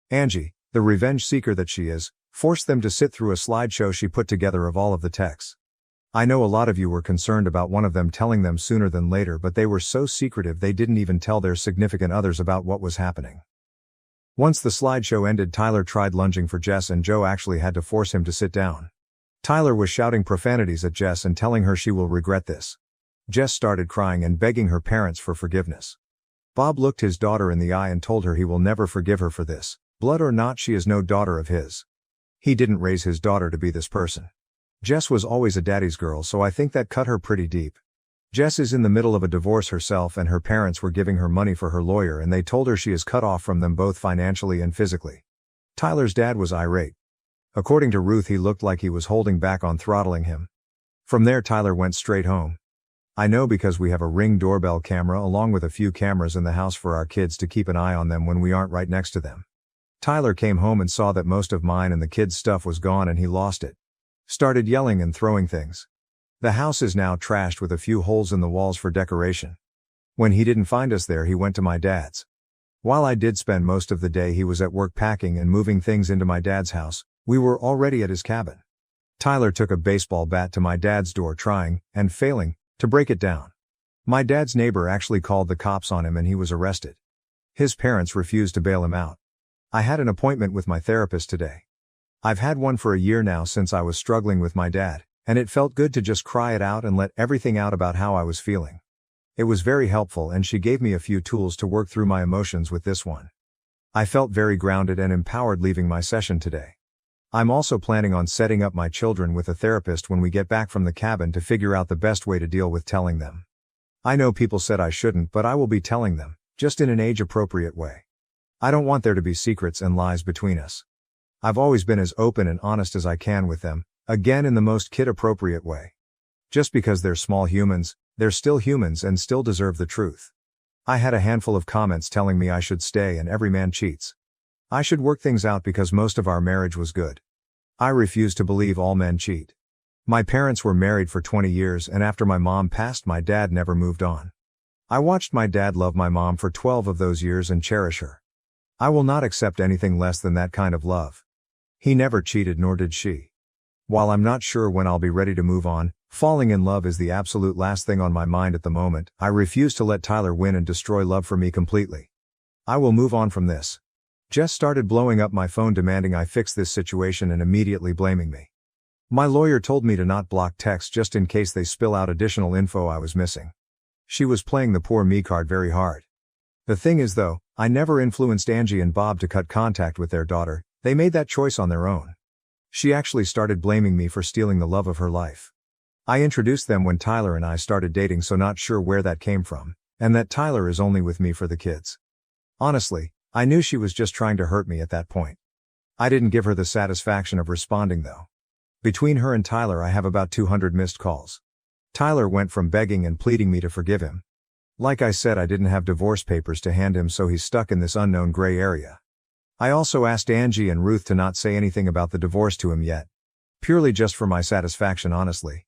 Angie, the revenge seeker that she is, forced them to sit through a slideshow she put together of all of the texts. I know a lot of you were concerned about one of them telling them sooner than later, but they were so secretive they didn't even tell their significant others about what was happening. Once the slideshow ended, Tyler tried lunging for Jess and Joe actually had to force him to sit down. Tyler was shouting profanities at Jess and telling her she will regret this. Jess started crying and begging her parents for forgiveness. Bob looked his daughter in the eye and told her he will never forgive her for this. Blood or not, she is no daughter of his. He didn't raise his daughter to be this person. Jess was always a daddy's girl, so I think that cut her pretty deep. Jess is in the middle of a divorce herself and her parents were giving her money for her lawyer and they told her she is cut off from them both financially and physically. Tyler's dad was irate. According to Ruth, he looked like he was holding back on throttling him. From there Tyler went straight home. I know because we have a Ring doorbell camera along with a few cameras in the house for our kids to keep an eye on them when we aren't right next to them. Tyler came home and saw that most of mine and the kids' stuff was gone and he lost it. Started yelling and throwing things. The house is now trashed with a few holes in the walls for decoration. When he didn't find us there, he went to my dad's. While I did spend most of the day, he was at work packing and moving things into my dad's house. We were already at his cabin. Tyler took a baseball bat to my dad's door trying, and failing, to break it down. My dad's neighbor actually called the cops on him and he was arrested. His parents refused to bail him out. I had an appointment with my therapist today. I've had one for a year now since I was struggling with my dad, and it felt good to just cry it out and let everything out about how I was feeling. It was very helpful and she gave me a few tools to work through my emotions with this one. I felt very grounded and empowered leaving my session today. I'm also planning on setting up my children with a therapist when we get back from the cabin to figure out the best way to deal with telling them. I know people said I shouldn't, but I will be telling them, just in an age-appropriate way. I don't want there to be secrets and lies between us. I've always been as open and honest as I can with them, again in the most kid-appropriate way. Just because they're small humans, they're still humans and still deserve the truth. I had a handful of comments telling me I should stay and every man cheats. I should work things out because most of our marriage was good. I refuse to believe all men cheat. My parents were married for 20 years, and after my mom passed, my dad never moved on. I watched my dad love my mom for 12 of those years and cherish her. I will not accept anything less than that kind of love. He never cheated, nor did she. While I'm not sure when I'll be ready to move on, falling in love is the absolute last thing on my mind at the moment. I refuse to let Tyler win and destroy love for me completely. I will move on from this. Jess started blowing up my phone demanding I fix this situation and immediately blaming me. My lawyer told me to not block texts just in case they spill out additional info I was missing. She was playing the poor me card very hard. The thing is though, I never influenced Angie and Bob to cut contact with their daughter. They made that choice on their own. She actually started blaming me for stealing the love of her life. I introduced them when Tyler and I started dating, so not sure where that came from, and that Tyler is only with me for the kids. Honestly, I knew she was just trying to hurt me at that point. I didn't give her the satisfaction of responding though. Between her and Tyler I have about 200 missed calls. Tyler went from begging and pleading me to forgive him. Like I said, I didn't have divorce papers to hand him, so he's stuck in this unknown gray area. I also asked Angie and Ruth to not say anything about the divorce to him yet. Purely just for my satisfaction, honestly.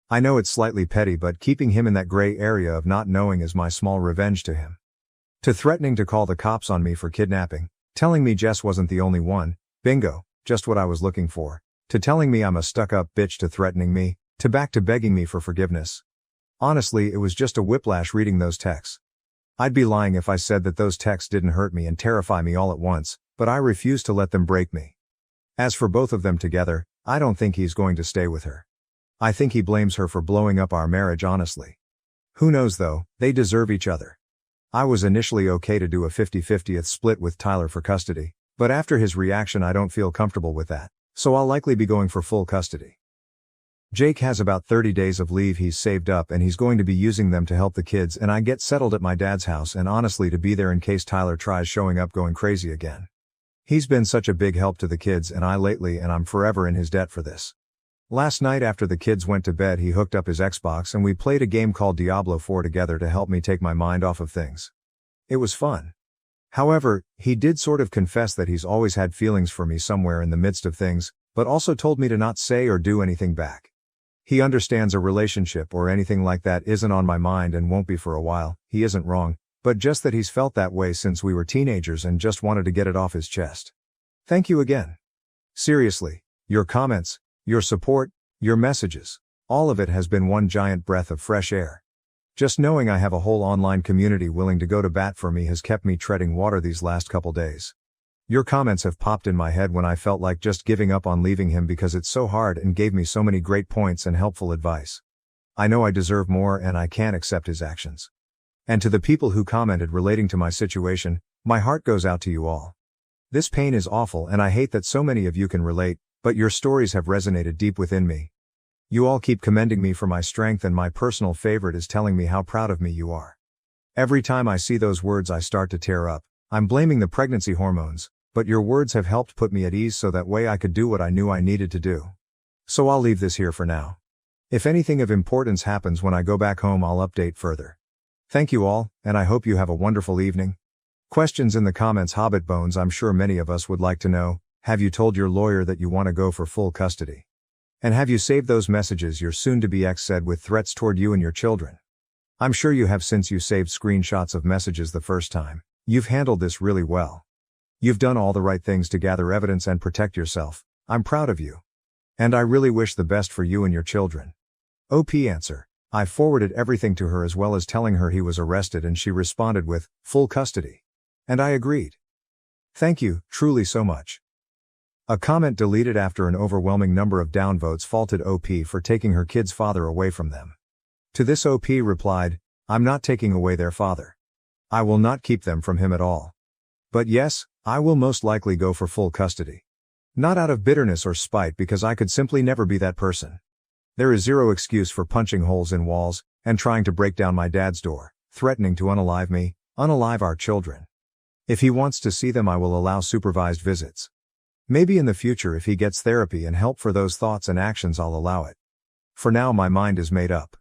I know it's slightly petty, but keeping him in that gray area of not knowing is my small revenge to him. To threatening to call the cops on me for kidnapping, telling me Jess wasn't the only one, bingo, just what I was looking for, to telling me I'm a stuck-up bitch, to threatening me, to back to begging me for forgiveness. Honestly, it was just a whiplash reading those texts. I'd be lying if I said that those texts didn't hurt me and terrify me all at once, but I refuse to let them break me. As for both of them together, I don't think he's going to stay with her. I think he blames her for blowing up our marriage, honestly. Who knows though, they deserve each other. I was initially okay to do a 50-50th split with Tyler for custody, but after his reaction I don't feel comfortable with that, so I'll likely be going for full custody. Jake has about 30 days of leave he's saved up, and he's going to be using them to help the kids and I get settled at my dad's house, and honestly to be there in case Tyler tries showing up going crazy again. He's been such a big help to the kids and I lately, and I'm forever in his debt for this. Last night after the kids went to bed, he hooked up his Xbox and we played a game called Diablo 4 together to help me take my mind off of things. It was fun. However, he did sort of confess that he's always had feelings for me somewhere in the midst of things, but also told me to not say or do anything back. He understands a relationship or anything like that isn't on my mind and won't be for a while. He isn't wrong, but just that he's felt that way since we were teenagers and just wanted to get it off his chest. Thank you again. Seriously, your comments, your support, your messages, all of it has been one giant breath of fresh air. Just knowing I have a whole online community willing to go to bat for me has kept me treading water these last couple days. Your comments have popped in my head when I felt like just giving up on leaving him because it's so hard, and gave me so many great points and helpful advice. I know I deserve more and I can't accept his actions. And to the people who commented relating to my situation, my heart goes out to you all. This pain is awful and I hate that so many of you can relate, but your stories have resonated deep within me. You all keep commending me for my strength, and my personal favorite is telling me how proud of me you are. Every time I see those words I start to tear up. I'm blaming the pregnancy hormones, but your words have helped put me at ease so that way I could do what I knew I needed to do. So I'll leave this here for now. If anything of importance happens when I go back home, I'll update further. Thank you all, and I hope you have a wonderful evening. Questions in the comments. Hobbit Bones. I'm sure many of us would like to know, have you told your lawyer that you want to go for full custody? And have you saved those messages your soon-to-be ex said with threats toward you and your children? I'm sure you have, since you saved screenshots of messages the first time. You've handled this really well. You've done all the right things to gather evidence and protect yourself. I'm proud of you. And I really wish the best for you and your children. OP answer. I forwarded everything to her as well as telling her he was arrested, and she responded with, full custody. And I agreed. Thank you, truly so much. A comment deleted after an overwhelming number of downvotes faulted OP for taking her kid's father away from them. To this, OP replied, I'm not taking away their father. I will not keep them from him at all. But yes, I will most likely go for full custody. Not out of bitterness or spite, because I could simply never be that person. There is zero excuse for punching holes in walls, and trying to break down my dad's door, threatening to unalive me, unalive our children. If he wants to see them, I will allow supervised visits. Maybe in the future, if he gets therapy and help for those thoughts and actions, I'll allow it. For now, my mind is made up.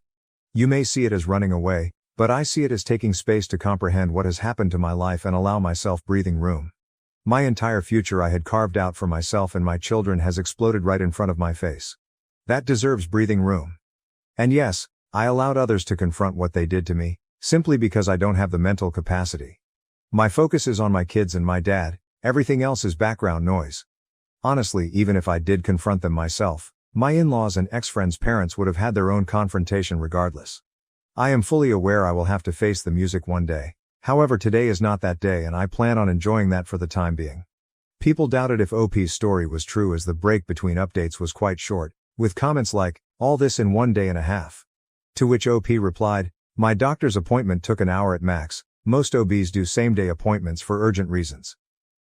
You may see it as running away, but I see it as taking space to comprehend what has happened to my life and allow myself breathing room. My entire future I had carved out for myself and my children has exploded right in front of my face. That deserves breathing room. And yes, I allowed others to confront what they did to me, simply because I don't have the mental capacity. My focus is on my kids and my dad, everything else is background noise. Honestly, even if I did confront them myself, my in-laws and ex-friends' parents would have had their own confrontation regardless. I am fully aware I will have to face the music one day. However, today is not that day and I plan on enjoying that for the time being. People doubted if OP's story was true as the break between updates was quite short, with comments like, "All this in 1.5 days." To which OP replied, "My doctor's appointment took an hour at max, most OBs do same-day appointments for urgent reasons.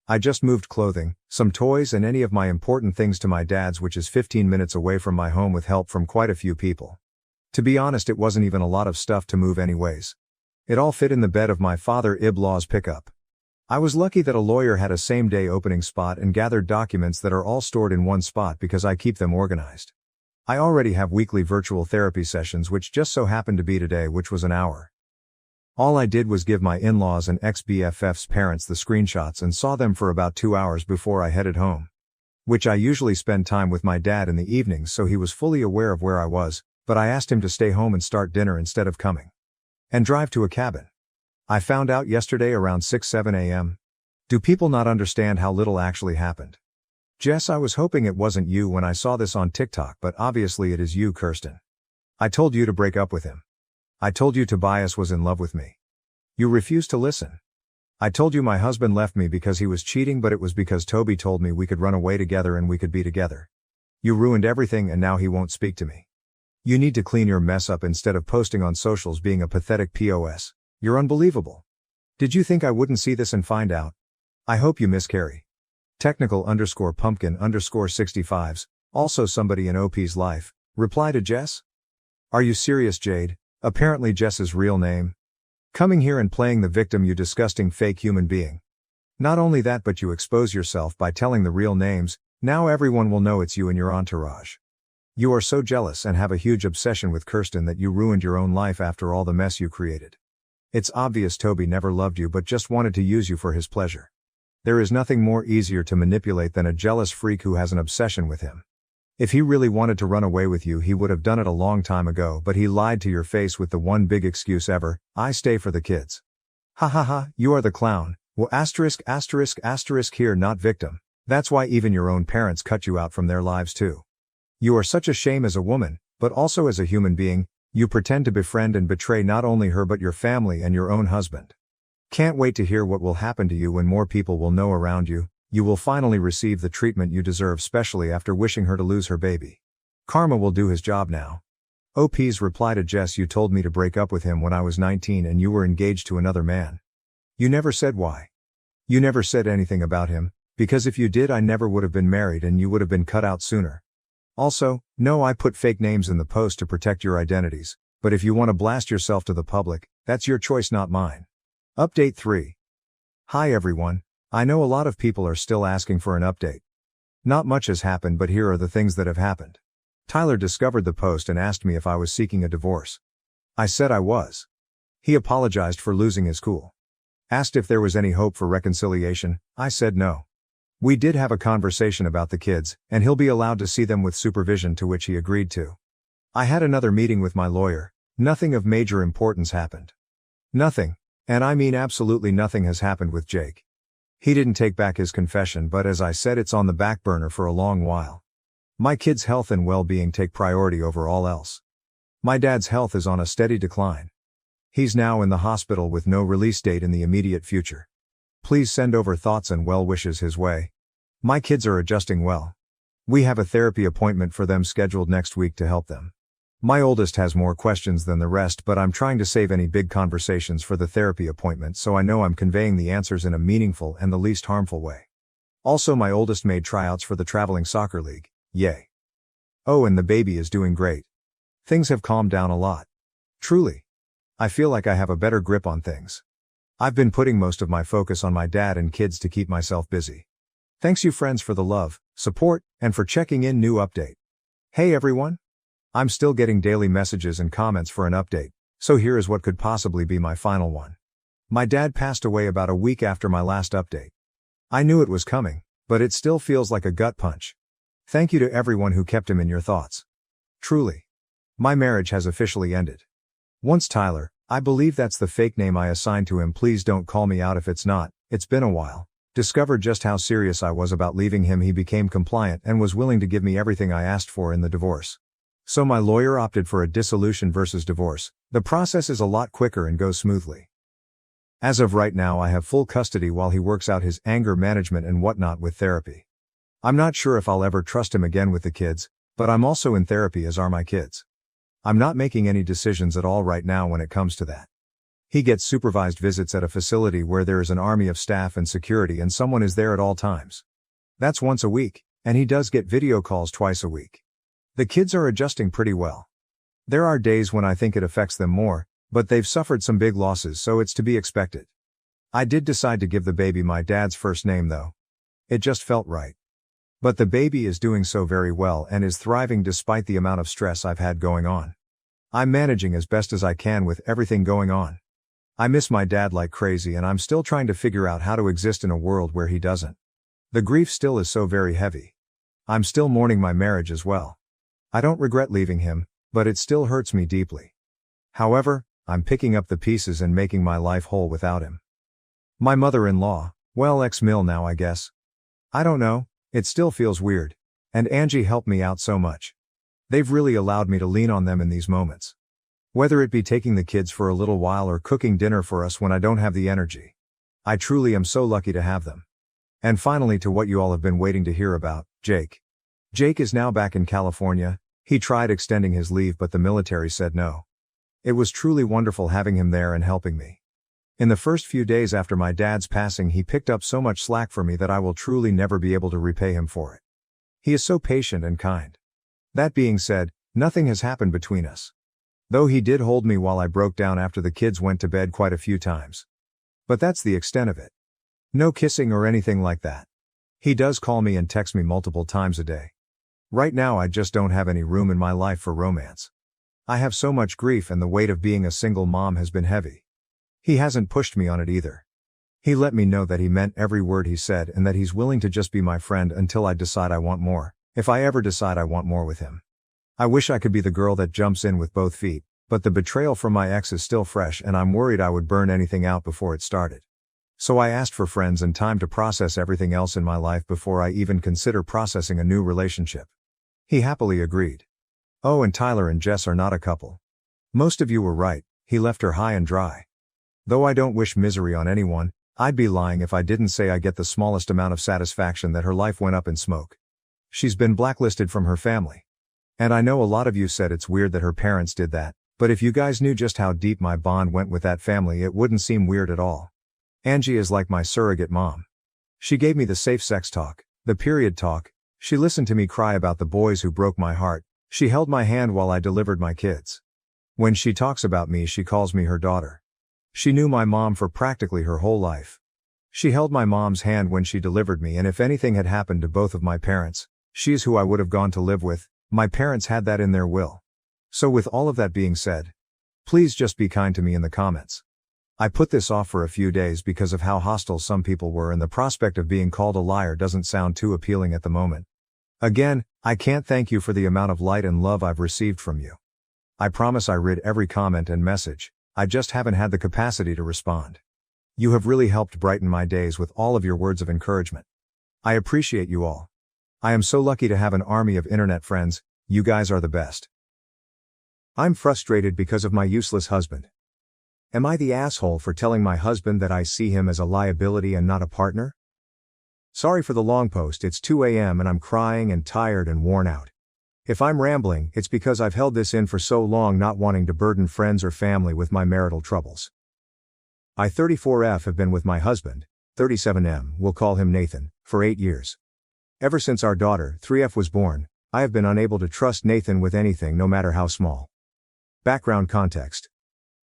I just moved clothing, some toys and any of my important things to my dad's, which is 15 minutes away from my home with help from quite a few people. To be honest, it wasn't even a lot of stuff to move anyways. It all fit in the bed of my father-in-law's pickup. I was lucky that a lawyer had a same-day opening spot and gathered documents that are all stored in one spot because I keep them organized. I already have weekly virtual therapy sessions, which just so happened to be today, which was an hour. All I did was give my in-laws and ex-BFF's parents the screenshots and saw them for about 2 hours before I headed home. Which I usually spend time with my dad in the evenings, so he was fully aware of where I was, but I asked him to stay home and start dinner instead of coming and drive to a cabin. I found out yesterday around 6-7 a.m. Do people not understand how little actually happened? Jess, I was hoping it wasn't you when I saw this on TikTok, but obviously it is you, Kirsten. I told you to break up with him. I told you Tobias was in love with me. You refused to listen. I told you my husband left me because he was cheating, but it was because Toby told me we could run away together and we could be together. You ruined everything and now he won't speak to me. You need to clean your mess up instead of posting on socials being a pathetic POS. You're unbelievable. Did you think I wouldn't see this and find out? I hope you miscarry. Technical_pumpkin_65s, also somebody in OP's life, reply to Jess? Are you serious, Jade? Apparently Jess's real name. Coming here and playing the victim, you disgusting fake human being. Not only that, but you expose yourself by telling the real names. Now everyone will know it's you and your entourage. You are so jealous and have a huge obsession with Kirsten that you ruined your own life after all the mess you created. It's obvious Toby never loved you but just wanted to use you for his pleasure. There is nothing more easier to manipulate than a jealous freak who has an obsession with him. If he really wanted to run away with you, he would have done it a long time ago, but he lied to your face with the one big excuse ever, "I stay for the kids." Ha ha ha, you are the clown. Well, **** here, not victim. That's why even your own parents cut you out from their lives too. You are such a shame as a woman, but also as a human being. You pretend to befriend and betray not only her but your family and your own husband. Can't wait to hear what will happen to you when more people will know around you. You will finally receive the treatment you deserve, especially after wishing her to lose her baby. Karma will do his job now. OP's reply to Jess: you told me to break up with him when I was 19 and you were engaged to another man. You never said why. You never said anything about him, because if you did I never would have been married and you would have been cut out sooner. Also, no, I put fake names in the post to protect your identities, but if you want to blast yourself to the public, that's your choice, not mine. Update 3. Hi everyone. I know a lot of people are still asking for an update. Not much has happened, but here are the things that have happened. Tyler discovered the post and asked me if I was seeking a divorce. I said I was. He apologized for losing his cool. Asked if there was any hope for reconciliation. I said no. We did have a conversation about the kids, and he'll be allowed to see them with supervision, to which he agreed to. I had another meeting with my lawyer. Nothing of major importance happened. Nothing, and I mean absolutely nothing, has happened with Jake. He didn't take back his confession, but as I said, it's on the back burner for a long while. My kids' health and well-being take priority over all else. My dad's health is on a steady decline. He's now in the hospital with no release date in the immediate future. Please send over thoughts and well wishes his way. My kids are adjusting well. We have a therapy appointment for them scheduled next week to help them. My oldest has more questions than the rest, but I'm trying to save any big conversations for the therapy appointment, so I know I'm conveying the answers in a meaningful and the least harmful way. Also, my oldest made tryouts for the traveling soccer league. Yay. Oh, and the baby is doing great. Things have calmed down a lot. Truly. I feel like I have a better grip on things. I've been putting most of my focus on my dad and kids to keep myself busy. Thanks you friends for the love, support, and for checking in. New update. Hey everyone. I'm still getting daily messages and comments for an update, so here is what could possibly be my final one. My dad passed away about a week after my last update. I knew it was coming, but it still feels like a gut punch. Thank you to everyone who kept him in your thoughts. Truly. My marriage has officially ended. Once Tyler, I believe that's the fake name I assigned to him, please don't call me out if it's not, it's been a while. Discovered just how serious I was about leaving him, he became compliant and was willing to give me everything I asked for in the divorce. So my lawyer opted for a dissolution versus divorce. The process is a lot quicker and goes smoothly. As of right now I have full custody while he works out his anger management and whatnot with therapy. I'm not sure if I'll ever trust him again with the kids, but I'm also in therapy, as are my kids. I'm not making any decisions at all right now when it comes to that. He gets supervised visits at a facility where there is an army of staff and security and someone is there at all times. That's once a week, and he does get video calls twice a week. The kids are adjusting pretty well. There are days when I think it affects them more, but they've suffered some big losses, so it's to be expected. I did decide to give the baby my dad's first name though. It just felt right. But the baby is doing so very well and is thriving despite the amount of stress I've had going on. I'm managing as best as I can with everything going on. I miss my dad like crazy and I'm still trying to figure out how to exist in a world where he doesn't. The grief still is so very heavy. I'm still mourning my marriage as well. I don't regret leaving him, but it still hurts me deeply. However, I'm picking up the pieces and making my life whole without him. My mother-in-law, well, ex-mill now I guess. I don't know, it still feels weird. And Angie helped me out so much. They've really allowed me to lean on them in these moments. Whether it be taking the kids for a little while or cooking dinner for us when I don't have the energy. I truly am so lucky to have them. And finally, to what you all have been waiting to hear about, Jake. Jake is now back in California. He tried extending his leave but the military said no. It was truly wonderful having him there and helping me. In the first few days after my dad's passing, he picked up so much slack for me that I will truly never be able to repay him for it. He is so patient and kind. That being said, nothing has happened between us. Though he did hold me while I broke down after the kids went to bed quite a few times. But that's the extent of it. No kissing or anything like that. He does call me and text me multiple times a day. Right now I just don't have any room in my life for romance. I have so much grief and the weight of being a single mom has been heavy. He hasn't pushed me on it either. He let me know that he meant every word he said and that he's willing to just be my friend until I decide I want more, if I ever decide I want more with him. I wish I could be the girl that jumps in with both feet, but the betrayal from my ex is still fresh and I'm worried I would burn anything out before it started. So I asked for friends and time to process everything else in my life before I even consider processing a new relationship. He happily agreed. Oh, and Tyler and Jess are not a couple. Most of you were right, he left her high and dry. Though I don't wish misery on anyone, I'd be lying if I didn't say I get the smallest amount of satisfaction that her life went up in smoke. She's been blacklisted from her family. And I know a lot of you said it's weird that her parents did that, but if you guys knew just how deep my bond went with that family, it wouldn't seem weird at all. Angie is like my surrogate mom. She gave me the safe sex talk, the period talk, she listened to me cry about the boys who broke my heart, she held my hand while I delivered my kids. When she talks about me, she calls me her daughter. She knew my mom for practically her whole life. She held my mom's hand when she delivered me, and if anything had happened to both of my parents, she's who I would have gone to live with. My parents had that in their will. So with all of that being said, please just be kind to me in the comments. I put this off for a few days because of how hostile some people were and the prospect of being called a liar doesn't sound too appealing at the moment. Again, I can't thank you for the amount of light and love I've received from you. I promise I read every comment and message, I just haven't had the capacity to respond. You have really helped brighten my days with all of your words of encouragement. I appreciate you all. I am so lucky to have an army of internet friends, you guys are the best. I'm frustrated because of my useless husband. Am I the asshole for telling my husband that I see him as a liability and not a partner? Sorry for the long post, it's 2 a.m. and I'm crying and tired and worn out. If I'm rambling, it's because I've held this in for so long, not wanting to burden friends or family with my marital troubles. I 34F have been with my husband, 37M, we'll call him Nathan, for 8 years. Ever since our daughter, 3F, was born, I have been unable to trust Nathan with anything, no matter how small. Background context.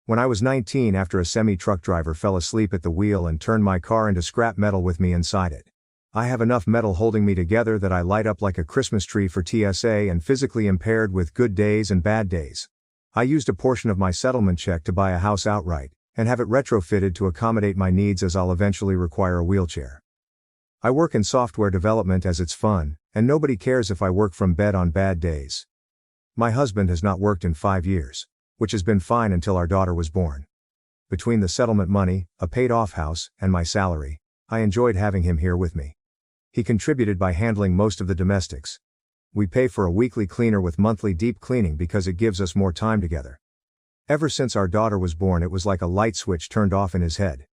When I was 19, after a semi-truck driver fell asleep at the wheel and turned my car into scrap metal with me inside it. I have enough metal holding me together that I light up like a Christmas tree for TSA and physically impaired with good days and bad days. I used a portion of my settlement check to buy a house outright, and have it retrofitted to accommodate my needs as I'll eventually require a wheelchair. I work in software development as it's fun, and nobody cares if I work from bed on bad days. My husband has not worked in 5 years, which has been fine until our daughter was born. Between the settlement money, a paid-off house, and my salary, I enjoyed having him here with me. He contributed by handling most of the domestics. We pay for a weekly cleaner with monthly deep cleaning because it gives us more time together. Ever since our daughter was born, it was like a light switch turned off in his head.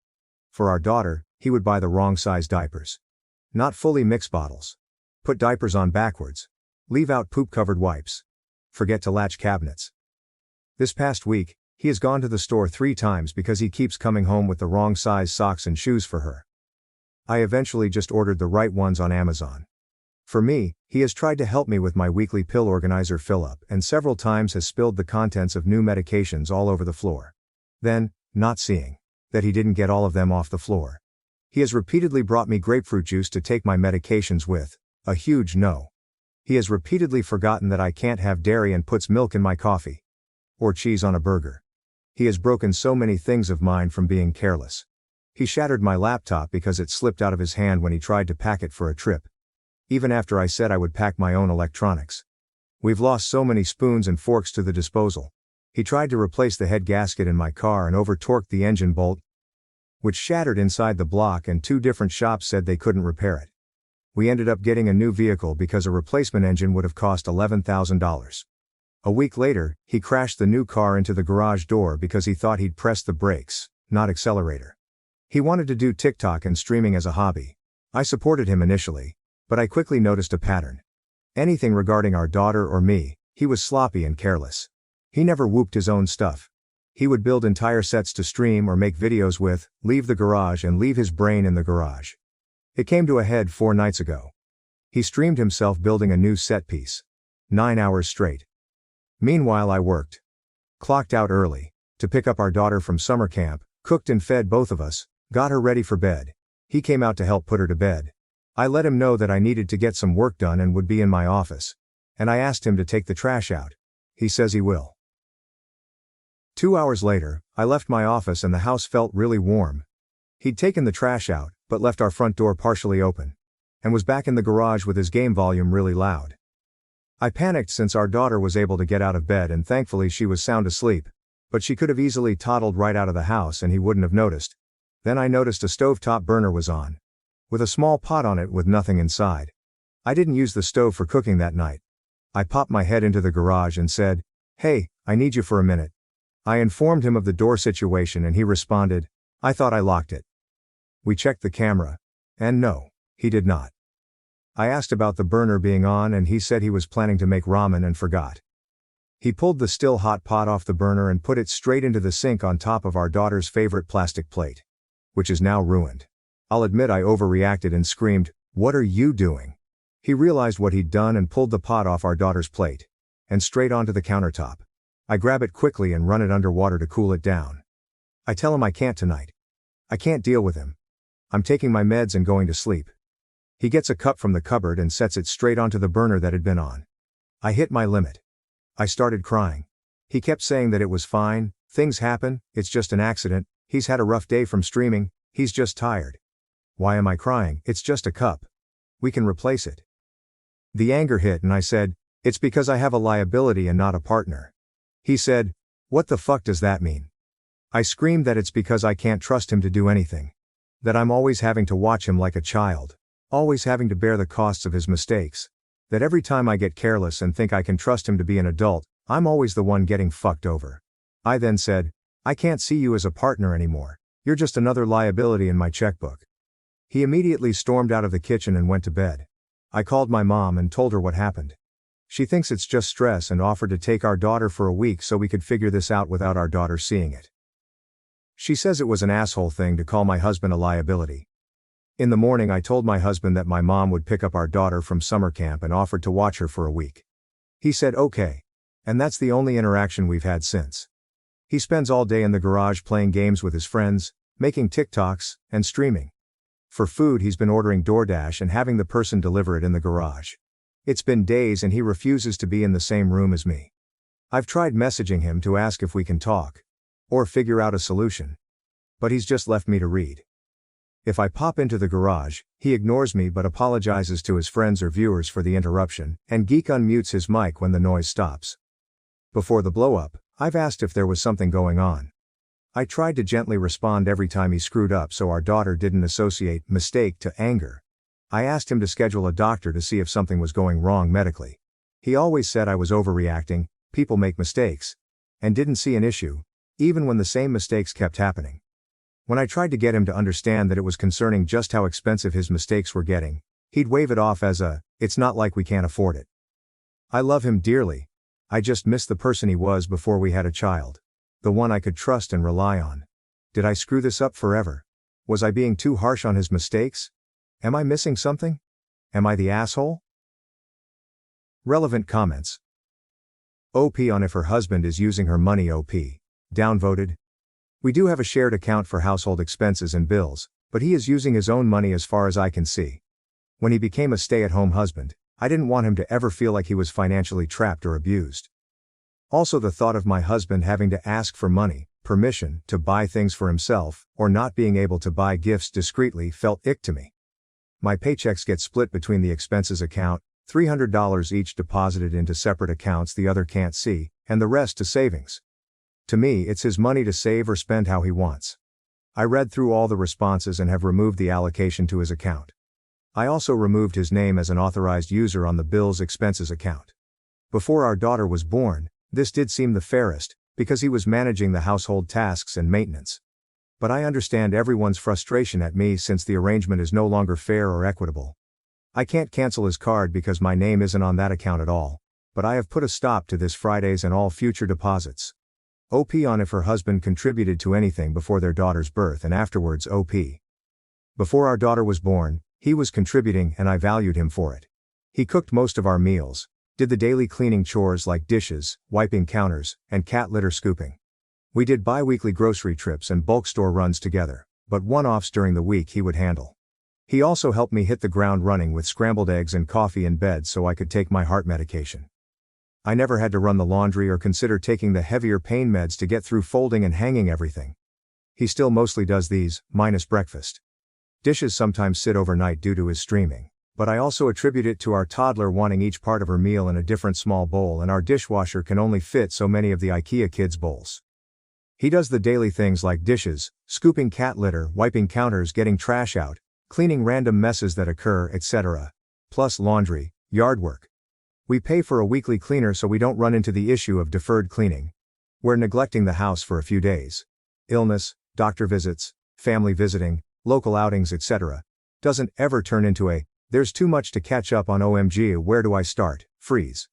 For our daughter, he would buy the wrong size diapers. Not fully mixed bottles. Put diapers on backwards. Leave out poop-covered wipes. Forget to latch cabinets. This past week, he has gone to the store 3 times because he keeps coming home with the wrong size socks and shoes for her. I eventually just ordered the right ones on Amazon. For me, he has tried to help me with my weekly pill organizer fill-up and several times has spilled the contents of new medications all over the floor. Then, not seeing that he didn't get all of them off the floor, he has repeatedly brought me grapefruit juice to take my medications with, a huge no. He has repeatedly forgotten that I can't have dairy and puts milk in my coffee. Or cheese on a burger. He has broken so many things of mine from being careless. He shattered my laptop because it slipped out of his hand when he tried to pack it for a trip. Even after I said I would pack my own electronics. We've lost so many spoons and forks to the disposal. He tried to replace the head gasket in my car and over-torqued the engine bolt, which shattered inside the block, and 2 different shops said they couldn't repair it. We ended up getting a new vehicle because a replacement engine would have cost $11,000. A week later, he crashed the new car into the garage door because he thought he'd pressed the brakes, not accelerator. He wanted to do TikTok and streaming as a hobby. I supported him initially, but I quickly noticed a pattern. Anything regarding our daughter or me, he was sloppy and careless. He never whooped his own stuff. He would build entire sets to stream or make videos with, leave the garage and leave his brain in the garage. It came to a head 4 nights ago. He streamed himself building a new set piece. 9 hours straight. Meanwhile I worked. Clocked out early, to pick up our daughter from summer camp, cooked and fed both of us, got her ready for bed. He came out to help put her to bed. I let him know that I needed to get some work done and would be in my office. And I asked him to take the trash out. He says he will. 2 hours later, I left my office and the house felt really warm. He'd taken the trash out, but left our front door partially open. And was back in the garage with his game volume really loud. I panicked since our daughter was able to get out of bed and thankfully she was sound asleep. But she could have easily toddled right out of the house and he wouldn't have noticed. Then I noticed a stovetop burner was on. With a small pot on it with nothing inside. I didn't use the stove for cooking that night. I popped my head into the garage and said, "Hey, I need you for a minute." I informed him of the door situation and he responded, "I thought I locked it." We checked the camera. And no, he did not. I asked about the burner being on and he said he was planning to make ramen and forgot. He pulled the still hot pot off the burner and put it straight into the sink on top of our daughter's favorite plastic plate. Which is now ruined. I'll admit I overreacted and screamed, "What are you doing?" He realized what he'd done and pulled the pot off our daughter's plate. And straight onto the countertop. I grab it quickly and run it under water to cool it down. I tell him I can't tonight. I can't deal with him. I'm taking my meds and going to sleep. He gets a cup from the cupboard and sets it straight onto the burner that had been on. I hit my limit. I started crying. He kept saying that it was fine, things happen, it's just an accident, he's had a rough day from streaming, he's just tired. Why am I crying? It's just a cup. We can replace it. The anger hit and I said, "It's because I have a liability and not a partner." He said, "What the fuck does that mean?" I screamed that it's because I can't trust him to do anything. That I'm always having to watch him like a child. Always having to bear the costs of his mistakes. That every time I get careless and think I can trust him to be an adult, I'm always the one getting fucked over. I then said, "I can't see you as a partner anymore. You're just another liability in my checkbook." He immediately stormed out of the kitchen and went to bed. I called my mom and told her what happened. She thinks it's just stress and offered to take our daughter for a week so we could figure this out without our daughter seeing it. She says it was an asshole thing to call my husband a liability. In the morning I told my husband that my mom would pick up our daughter from summer camp and offered to watch her for a week. He said okay. And that's the only interaction we've had since. He spends all day in the garage playing games with his friends, making TikToks, and streaming. For food he's been ordering DoorDash and having the person deliver it in the garage. It's been days and he refuses to be in the same room as me. I've tried messaging him to ask if we can talk. Or figure out a solution. But he's just left me to read. If I pop into the garage, he ignores me but apologizes to his friends or viewers for the interruption, and Geek unmutes his mic when the noise stops. Before the blow-up, I've asked if there was something going on. I tried to gently respond every time he screwed up so our daughter didn't associate mistake to anger. I asked him to schedule a doctor to see if something was going wrong medically. He always said I was overreacting, people make mistakes, and didn't see an issue, even when the same mistakes kept happening. When I tried to get him to understand that it was concerning just how expensive his mistakes were getting, he'd wave it off as it's not like we can't afford it. I love him dearly. I just miss the person he was before we had a child. The one I could trust and rely on. Did I screw this up forever? Was I being too harsh on his mistakes? Am I missing something? Am I the asshole? Relevant comments. OP on if her husband is using her money. OP. Downvoted. We do have a shared account for household expenses and bills, but he is using his own money as far as I can see. When he became a stay-at-home husband, I didn't want him to ever feel like he was financially trapped or abused. Also, the thought of my husband having to ask for money, permission to buy things for himself, or not being able to buy gifts discreetly felt ick to me. My paychecks get split between the expenses account, $300 each deposited into separate accounts the other can't see, and the rest to savings. To me, it's his money to save or spend how he wants. I read through all the responses and have removed the allocation to his account. I also removed his name as an authorized user on the bills expenses account. Before our daughter was born, this did seem the fairest, because he was managing the household tasks and maintenance. But I understand everyone's frustration at me since the arrangement is no longer fair or equitable. I can't cancel his card because my name isn't on that account at all, but I have put a stop to this Fridays and all future deposits. OP on if her husband contributed to anything before their daughter's birth and afterwards. OP. Before our daughter was born, he was contributing and I valued him for it. He cooked most of our meals, did the daily cleaning chores like dishes, wiping counters, and cat litter scooping. We did bi-weekly grocery trips and bulk store runs together, but one-offs during the week he would handle. He also helped me hit the ground running with scrambled eggs and coffee in bed so I could take my heart medication. I never had to run the laundry or consider taking the heavier pain meds to get through folding and hanging everything. He still mostly does these, minus breakfast. Dishes sometimes sit overnight due to his streaming, but I also attribute it to our toddler wanting each part of her meal in a different small bowl and our dishwasher can only fit so many of the IKEA kids' bowls. He does the daily things like dishes, scooping cat litter, wiping counters, getting trash out, cleaning random messes that occur, etc., plus laundry, yard work. We pay for a weekly cleaner so we don't run into the issue of deferred cleaning. We're neglecting the house for a few days. Illness, doctor visits, family visiting, local outings, etc. doesn't ever turn into a, there's too much to catch up on, OMG, where do I start, freeze.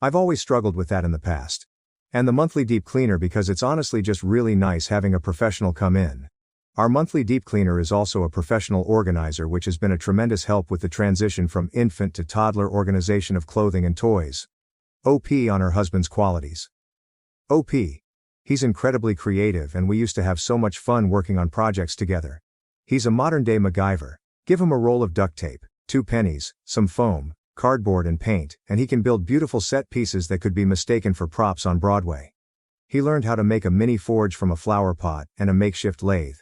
I've always struggled with that in the past. And the monthly deep cleaner because it's honestly just really nice having a professional come in. Our monthly deep cleaner is also a professional organizer, which has been a tremendous help with the transition from infant to toddler organization of clothing and toys. OP on her husband's qualities. OP. He's incredibly creative and we used to have so much fun working on projects together. He's a modern-day MacGyver. Give him a roll of duct tape, 2 pennies, some foam, cardboard and paint, and he can build beautiful set pieces that could be mistaken for props on Broadway. He learned how to make a mini forge from a flower pot and a makeshift lathe.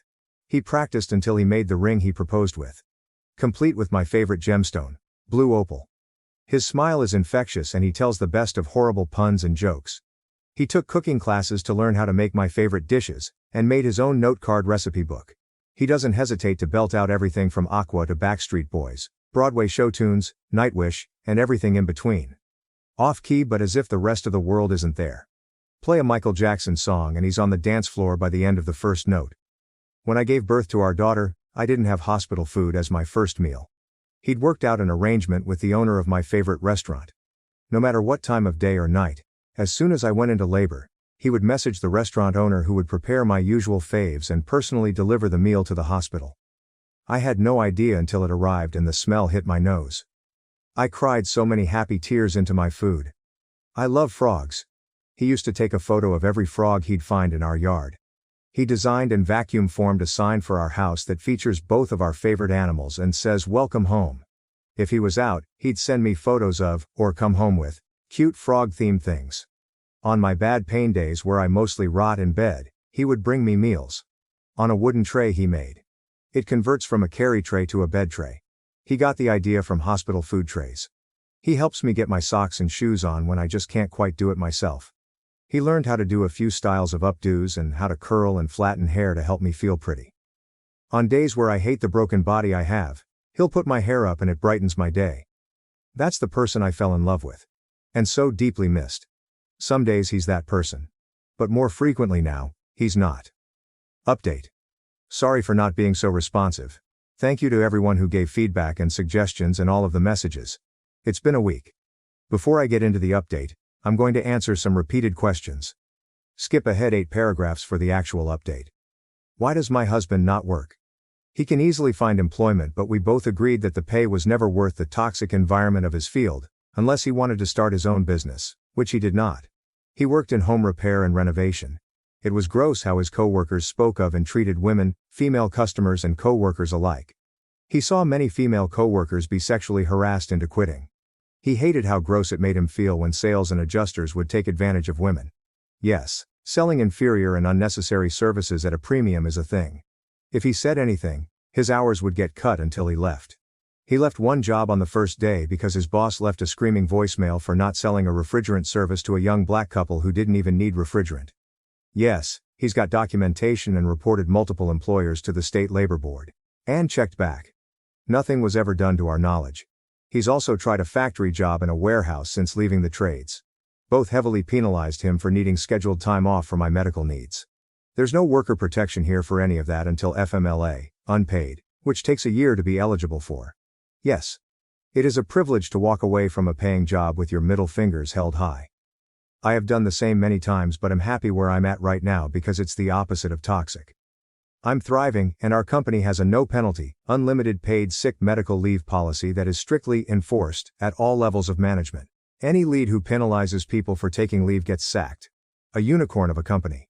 He practiced until he made the ring he proposed with. Complete with my favorite gemstone, blue opal. His smile is infectious and he tells the best of horrible puns and jokes. He took cooking classes to learn how to make my favorite dishes, and made his own note card recipe book. He doesn't hesitate to belt out everything from Aqua to Backstreet Boys, Broadway show tunes, Nightwish, and everything in between. Off-key but as if the rest of the world isn't there. Play a Michael Jackson song and he's on the dance floor by the end of the first note. When I gave birth to our daughter, I didn't have hospital food as my first meal. He'd worked out an arrangement with the owner of my favorite restaurant. No matter what time of day or night, as soon as I went into labor, he would message the restaurant owner who would prepare my usual faves and personally deliver the meal to the hospital. I had no idea until it arrived and the smell hit my nose. I cried so many happy tears into my food. I love frogs. He used to take a photo of every frog he'd find in our yard. He designed and vacuum formed a sign for our house that features both of our favorite animals and says "Welcome home." If he was out, he'd send me photos of, or come home with, cute frog-themed things. On my bad pain days where I mostly rot in bed, he would bring me meals. On a wooden tray he made. It converts from a carry tray to a bed tray. He got the idea from hospital food trays. He helps me get my socks and shoes on when I just can't quite do it myself. He learned how to do a few styles of updos and how to curl and flatten hair to help me feel pretty. On days where I hate the broken body I have, he'll put my hair up and it brightens my day. That's the person I fell in love with. And so deeply missed. Some days he's that person. But more frequently now, he's not. Update. Sorry for not being so responsive. Thank you to everyone who gave feedback and suggestions and all of the messages. It's been a week. Before I get into the update, I'm going to answer some repeated questions. Skip ahead 8 paragraphs for the actual update. Why does my husband not work? He can easily find employment, but we both agreed that the pay was never worth the toxic environment of his field, unless he wanted to start his own business, which he did not. He worked in home repair and renovation. It was gross how his co-workers spoke of and treated women, female customers and co-workers alike. He saw many female co-workers be sexually harassed into quitting. He hated how gross it made him feel when sales and adjusters would take advantage of women. Yes, selling inferior and unnecessary services at a premium is a thing. If he said anything, his hours would get cut until he left. He left one job on the first day because his boss left a screaming voicemail for not selling a refrigerant service to a young black couple who didn't even need refrigerant. Yes, he's got documentation and reported multiple employers to the state labor board. And checked back. Nothing was ever done to our knowledge. He's also tried a factory job in a warehouse since leaving the trades. Both heavily penalized him for needing scheduled time off for my medical needs. There's no worker protection here for any of that until FMLA, unpaid, which takes a year to be eligible for. Yes. It is a privilege to walk away from a paying job with your middle fingers held high. I have done the same many times, but I'm happy where I'm at right now because it's the opposite of toxic. I'm thriving, and our company has a no penalty, unlimited paid sick medical leave policy that is strictly enforced at all levels of management. Any lead who penalizes people for taking leave gets sacked. A unicorn of a company.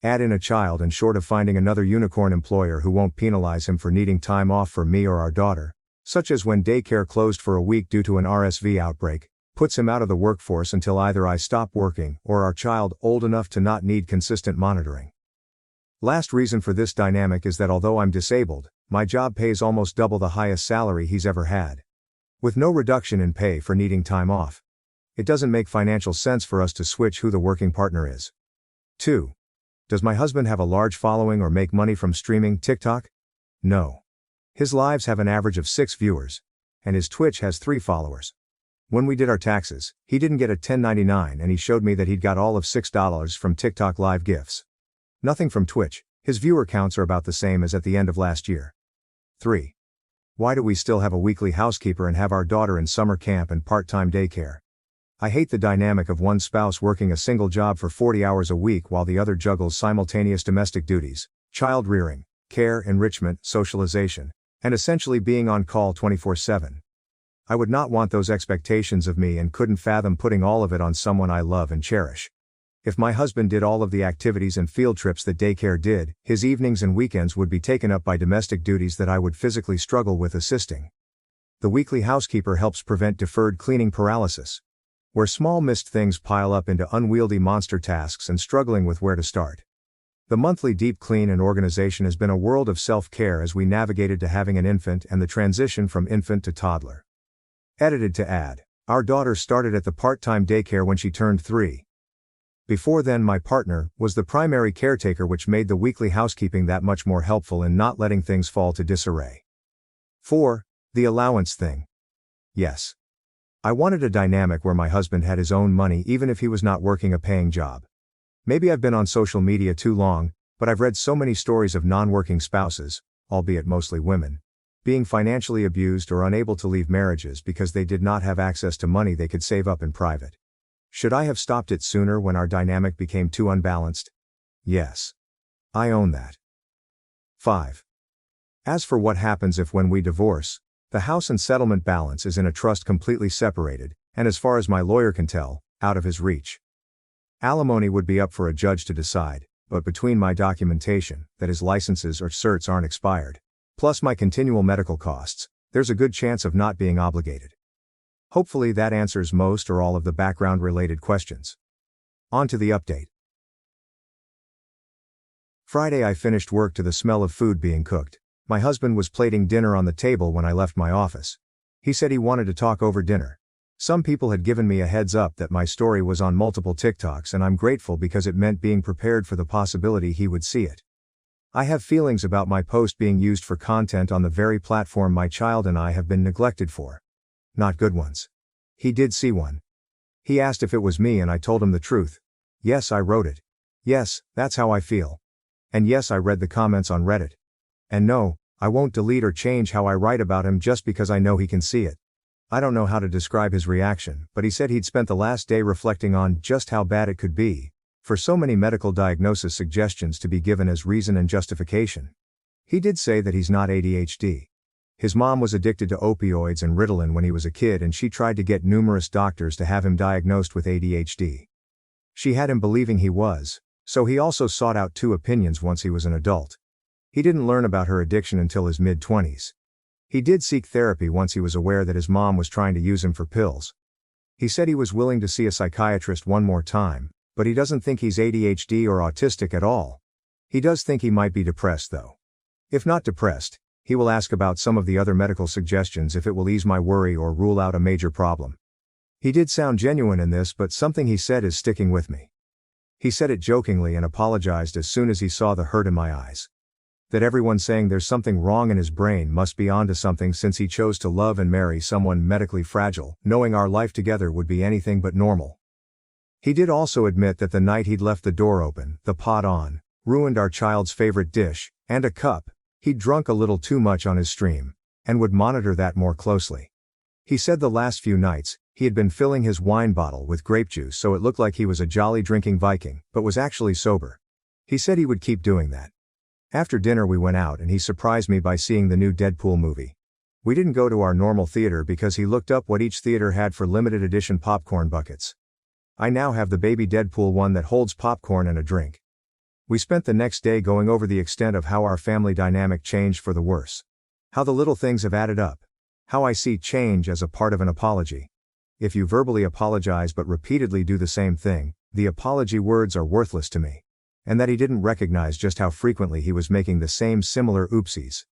Add in a child and short of finding another unicorn employer who won't penalize him for needing time off for me or our daughter, such as when daycare closed for a week due to an RSV outbreak, puts him out of the workforce until either I stop working or our child old enough to not need consistent monitoring. Last reason for this dynamic is that although I'm disabled, my job pays almost double the highest salary he's ever had. With no reduction in pay for needing time off. It doesn't make financial sense for us to switch who the working partner is. 2. Does my husband have a large following or make money from streaming TikTok? No. His lives have an average of 6 viewers. And his Twitch has 3 followers. When we did our taxes, he didn't get a 1099 and he showed me that he'd got all of $6 from TikTok live gifts. Nothing from Twitch. His viewer counts are about the same as at the end of last year. 3. Why do we still have a weekly housekeeper and have our daughter in summer camp and part-time daycare? I hate the dynamic of one spouse working a single job for 40 hours a week while the other juggles simultaneous domestic duties, child rearing, care, enrichment, socialization, and essentially being on call 24/7. I would not want those expectations of me and couldn't fathom putting all of it on someone I love and cherish. If my husband did all of the activities and field trips that daycare did, his evenings and weekends would be taken up by domestic duties that I would physically struggle with assisting. The weekly housekeeper helps prevent deferred cleaning paralysis, where small missed things pile up into unwieldy monster tasks and struggling with where to start. The monthly deep clean and organization has been a world of self-care as we navigated to having an infant and the transition from infant to toddler. Edited to add, our daughter started at the part-time daycare when she turned 3. Before then my partner was the primary caretaker, which made the weekly housekeeping that much more helpful in not letting things fall to disarray. 4. The allowance thing. Yes. I wanted a dynamic where my husband had his own money even if he was not working a paying job. Maybe I've been on social media too long, but I've read so many stories of non-working spouses, albeit mostly women, being financially abused or unable to leave marriages because they did not have access to money they could save up in private. Should I have stopped it sooner when our dynamic became too unbalanced? Yes. I own that. 5. As for what happens if when we divorce, the house and settlement balance is in a trust completely separated, and as far as my lawyer can tell, out of his reach. Alimony would be up for a judge to decide, but between my documentation, that his licenses or certs aren't expired, plus my continual medical costs, there's a good chance of not being obligated. Hopefully that answers most or all of the background-related questions. On to the update. Friday I finished work to the smell of food being cooked. My husband was plating dinner on the table when I left my office. He said he wanted to talk over dinner. Some people had given me a heads up that my story was on multiple TikToks, and I'm grateful because it meant being prepared for the possibility he would see it. I have feelings about my post being used for content on the very platform my child and I have been neglected for. Not good ones. He did see one. He asked if it was me and I told him the truth. Yes, I wrote it. Yes, that's how I feel. And yes, I read the comments on Reddit. And no, I won't delete or change how I write about him just because I know he can see it. I don't know how to describe his reaction, but he said he'd spent the last day reflecting on just how bad it could be, for so many medical diagnosis suggestions to be given as reason and justification. He did say that he's not ADHD. His mom was addicted to opioids and Ritalin when he was a kid, and she tried to get numerous doctors to have him diagnosed with ADHD. She had him believing he was, so he also sought out 2 opinions once he was an adult. He didn't learn about her addiction until his mid-20s. He did seek therapy once he was aware that his mom was trying to use him for pills. He said he was willing to see a psychiatrist one more time, but he doesn't think he's ADHD or autistic at all. He does think he might be depressed though. If not depressed, he will ask about some of the other medical suggestions if it will ease my worry or rule out a major problem. He did sound genuine in this, but something he said is sticking with me. He said it jokingly and apologized as soon as he saw the hurt in my eyes. That everyone saying there's something wrong in his brain must be onto something, since he chose to love and marry someone medically fragile, knowing our life together would be anything but normal. He did also admit that the night he'd left the door open, the pot on, ruined our child's favorite dish, and a cup, he'd drunk a little too much on his stream, and would monitor that more closely. He said the last few nights, he had been filling his wine bottle with grape juice so it looked like he was a jolly drinking Viking, but was actually sober. He said he would keep doing that. After dinner we went out and he surprised me by seeing the new Deadpool movie. We didn't go to our normal theater because he looked up what each theater had for limited edition popcorn buckets. I now have the baby Deadpool one that holds popcorn and a drink. We spent the next day going over the extent of how our family dynamic changed for the worse. How the little things have added up. How I see change as a part of an apology. If you verbally apologize but repeatedly do the same thing, the apology words are worthless to me. And that he didn't recognize just how frequently he was making the same similar oopsies.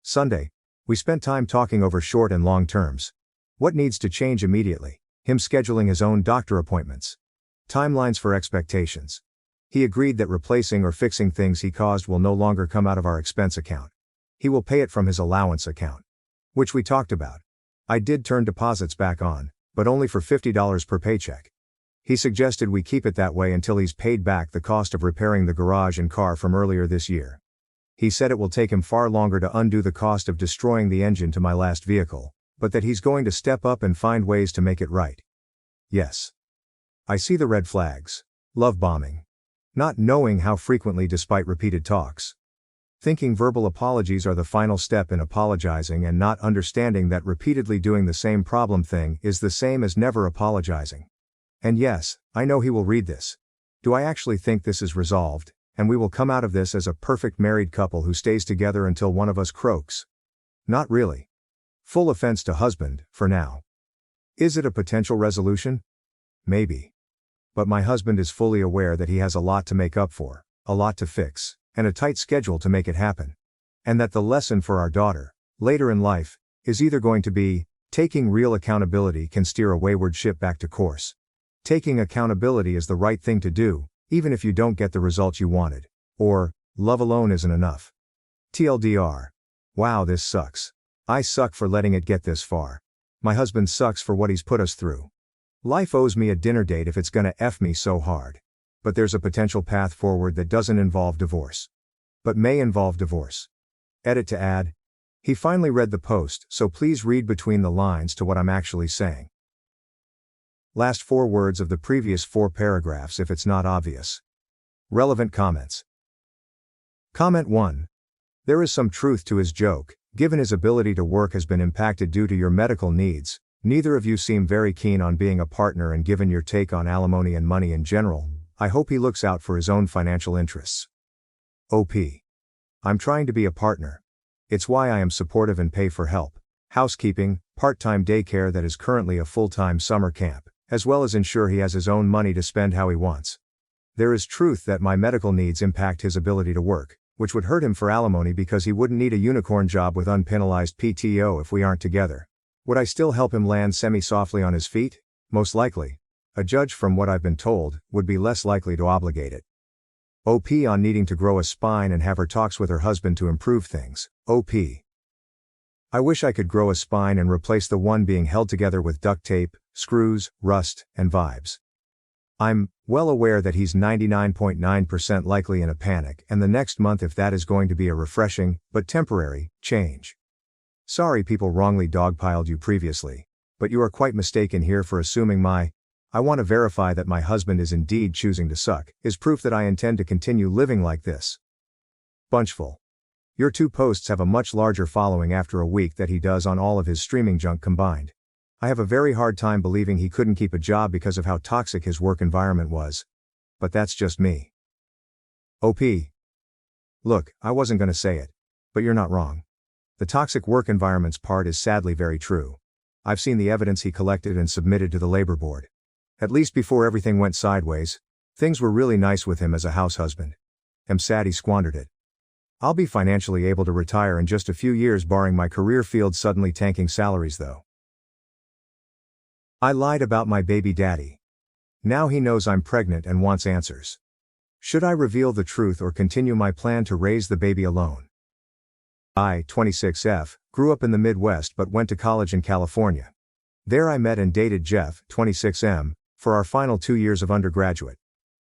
Sunday. We spent time talking over short and long terms. What needs to change immediately? Him scheduling his own doctor appointments. Timelines for expectations. He agreed that replacing or fixing things he caused will no longer come out of our expense account. He will pay it from his allowance account. Which we talked about. I did turn deposits back on, but only for $50 per paycheck. He suggested we keep it that way until he's paid back the cost of repairing the garage and car from earlier this year. He said it will take him far longer to undo the cost of destroying the engine to my last vehicle, but that he's going to step up and find ways to make it right. Yes. I see the red flags. Love bombing. Not knowing how frequently despite repeated talks. Thinking verbal apologies are the final step in apologizing, and not understanding that repeatedly doing the same problem thing is the same as never apologizing. And yes, I know he will read this. Do I actually think this is resolved, and we will come out of this as a perfect married couple who stays together until one of us croaks? Not really. Full offense to husband, for now. Is it a potential resolution? Maybe. But my husband is fully aware that he has a lot to make up for, a lot to fix, and a tight schedule to make it happen. And that the lesson for our daughter, later in life, is either going to be, taking real accountability can steer a wayward ship back to course. Taking accountability is the right thing to do, even if you don't get the results you wanted. Or, love alone isn't enough. TLDR. Wow, this sucks. I suck for letting it get this far. My husband sucks for what he's put us through. Life owes me a dinner date if it's gonna F me so hard. But there's a potential path forward that doesn't involve divorce. But may involve divorce. Edit to add. He finally read the post, so please read between the lines to what I'm actually saying. Last 4 words of the previous 4 paragraphs if it's not obvious. Relevant comments. Comment 1. There is some truth to his joke. Given his ability to work has been impacted due to your medical needs, neither of you seem very keen on being a partner, and given your take on alimony and money in general, I hope he looks out for his own financial interests. OP. I'm trying to be a partner. It's why I am supportive and pay for help, housekeeping, part-time daycare that is currently a full-time summer camp, as well as ensure he has his own money to spend how he wants. There is truth that my medical needs impact his ability to work, which would hurt him for alimony because he wouldn't need a unicorn job with unpenalized PTO if we aren't together. Would I still help him land semi-softly on his feet? Most likely. A judge, from what I've been told, would be less likely to obligate it. OP on needing to grow a spine and have her talks with her husband to improve things. OP. I wish I could grow a spine and replace the one being held together with duct tape, screws, rust, and vibes. I'm well aware that he's 99.9% likely in a panic, and the next month if that is going to be a refreshing, but temporary, change. Sorry people wrongly dogpiled you previously, but you are quite mistaken here for assuming I want to verify that my husband is indeed choosing to suck, is proof that I intend to continue living like this. Bunchful. Your 2 posts have a much larger following after a week that he does on all of his streaming junk combined. I have a very hard time believing he couldn't keep a job because of how toxic his work environment was. But that's just me. OP. Look, I wasn't gonna say it. But you're not wrong. The toxic work environments part is sadly very true. I've seen the evidence he collected and submitted to the labor board. At least before everything went sideways, things were really nice with him as a house husband. I'm sad he squandered it. I'll be financially able to retire in just a few years barring my career field suddenly tanking salaries though. I lied about my baby daddy. Now he knows I'm pregnant and wants answers. Should I reveal the truth or continue my plan to raise the baby alone? I, 26F, grew up in the Midwest but went to college in California. There I met and dated Jeff, 26M, for our final 2 years of undergraduate.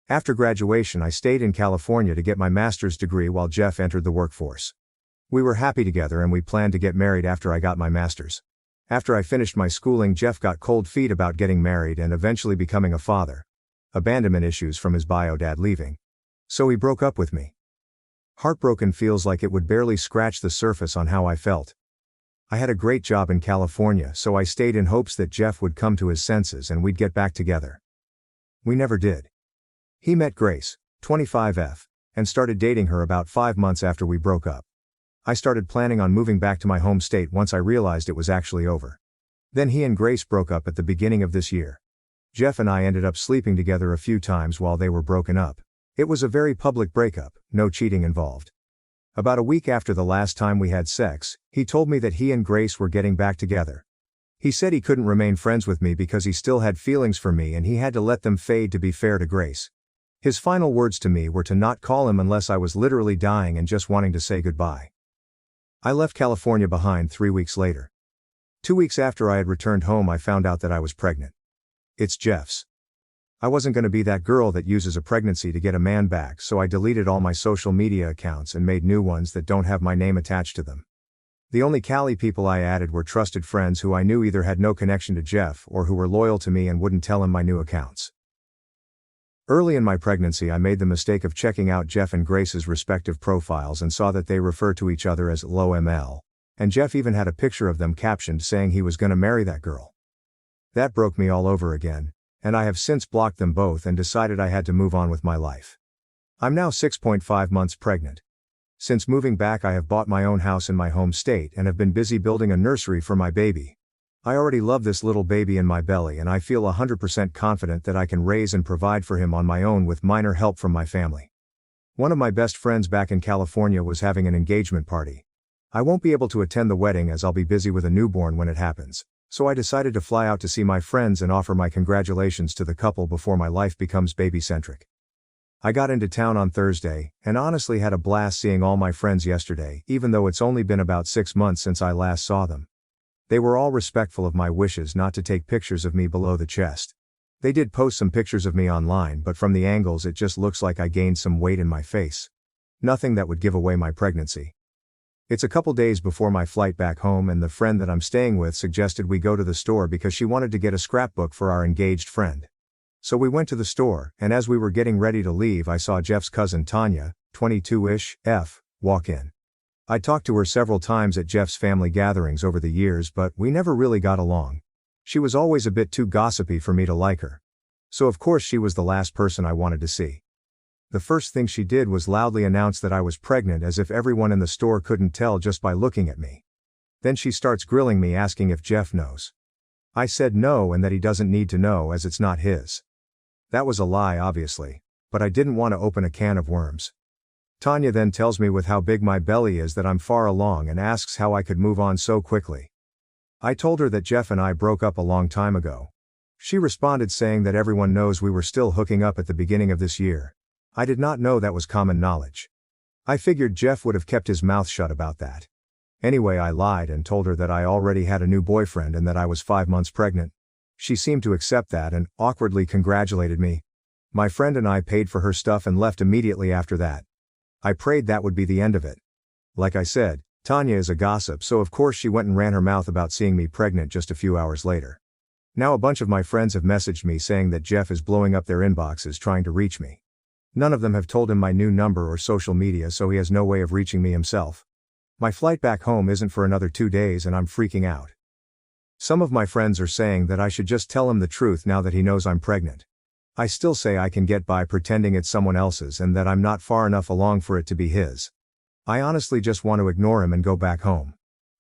After graduation I stayed in California to get my master's degree while Jeff entered the workforce. We were happy together and we planned to get married after I got my master's. After I finished my schooling, Jeff got cold feet about getting married and eventually becoming a father. Abandonment issues from his bio dad leaving. So he broke up with me. Heartbroken feels like it would barely scratch the surface on how I felt. I had a great job in California, so I stayed in hopes that Jeff would come to his senses and we'd get back together. We never did. He met Grace, 25F, and started dating her about 5 months after we broke up. I started planning on moving back to my home state once I realized it was actually over. Then he and Grace broke up at the beginning of this year. Jeff and I ended up sleeping together a few times while they were broken up. It was a very public breakup, no cheating involved. About a week after the last time we had sex, he told me that he and Grace were getting back together. He said he couldn't remain friends with me because he still had feelings for me and he had to let them fade to be fair to Grace. His final words to me were to not call him unless I was literally dying and just wanting to say goodbye. I left California behind 3 weeks later. 2 weeks after I had returned home I found out that I was pregnant. It's Jeff's. I wasn't going to be that girl that uses a pregnancy to get a man back, so I deleted all my social media accounts and made new ones that don't have my name attached to them. The only Cali people I added were trusted friends who I knew either had no connection to Jeff or who were loyal to me and wouldn't tell him my new accounts. Early in my pregnancy I made the mistake of checking out Jeff and Grace's respective profiles and saw that they refer to each other as LOML, and Jeff even had a picture of them captioned saying he was gonna marry that girl. That broke me all over again, and I have since blocked them both and decided I had to move on with my life. I'm now 6.5 months pregnant. Since moving back I have bought my own house in my home state and have been busy building a nursery for my baby. I already love this little baby in my belly and I feel 100% confident that I can raise and provide for him on my own with minor help from my family. One of my best friends back in California was having an engagement party. I won't be able to attend the wedding as I'll be busy with a newborn when it happens, so I decided to fly out to see my friends and offer my congratulations to the couple before my life becomes baby-centric. I got into town on Thursday, and honestly had a blast seeing all my friends yesterday, even though it's only been about 6 months since I last saw them. They were all respectful of my wishes not to take pictures of me below the chest. They did post some pictures of me online, but from the angles it just looks like I gained some weight in my face. Nothing that would give away my pregnancy. It's a couple days before my flight back home and the friend that I'm staying with suggested we go to the store because she wanted to get a scrapbook for our engaged friend. So we went to the store, and as we were getting ready to leave I saw Jeff's cousin Tanya, 22-ish, walk in. I talked to her several times at Jeff's family gatherings over the years, but we never really got along. She was always a bit too gossipy for me to like her. So of course she was the last person I wanted to see. The first thing she did was loudly announce that I was pregnant as if everyone in the store couldn't tell just by looking at me. Then she starts grilling me asking if Jeff knows. I said no and that he doesn't need to know as it's not his. That was a lie obviously, but I didn't want to open a can of worms. Tanya then tells me with how big my belly is that I'm far along and asks how I could move on so quickly. I told her that Jeff and I broke up a long time ago. She responded saying that everyone knows we were still hooking up at the beginning of this year. I did not know that was common knowledge. I figured Jeff would have kept his mouth shut about that. Anyway, I lied and told her that I already had a new boyfriend and that I was 5 months pregnant. She seemed to accept that and awkwardly congratulated me. My friend and I paid for her stuff and left immediately after that. I prayed that would be the end of it. Like I said, Tanya is a gossip, so of course she went and ran her mouth about seeing me pregnant just a few hours later. Now a bunch of my friends have messaged me saying that Jeff is blowing up their inboxes trying to reach me. None of them have told him my new number or social media, so he has no way of reaching me himself. My flight back home isn't for another 2 days and I'm freaking out. Some of my friends are saying that I should just tell him the truth now that he knows I'm pregnant. I still say I can get by pretending it's someone else's and that I'm not far enough along for it to be his. I honestly just want to ignore him and go back home.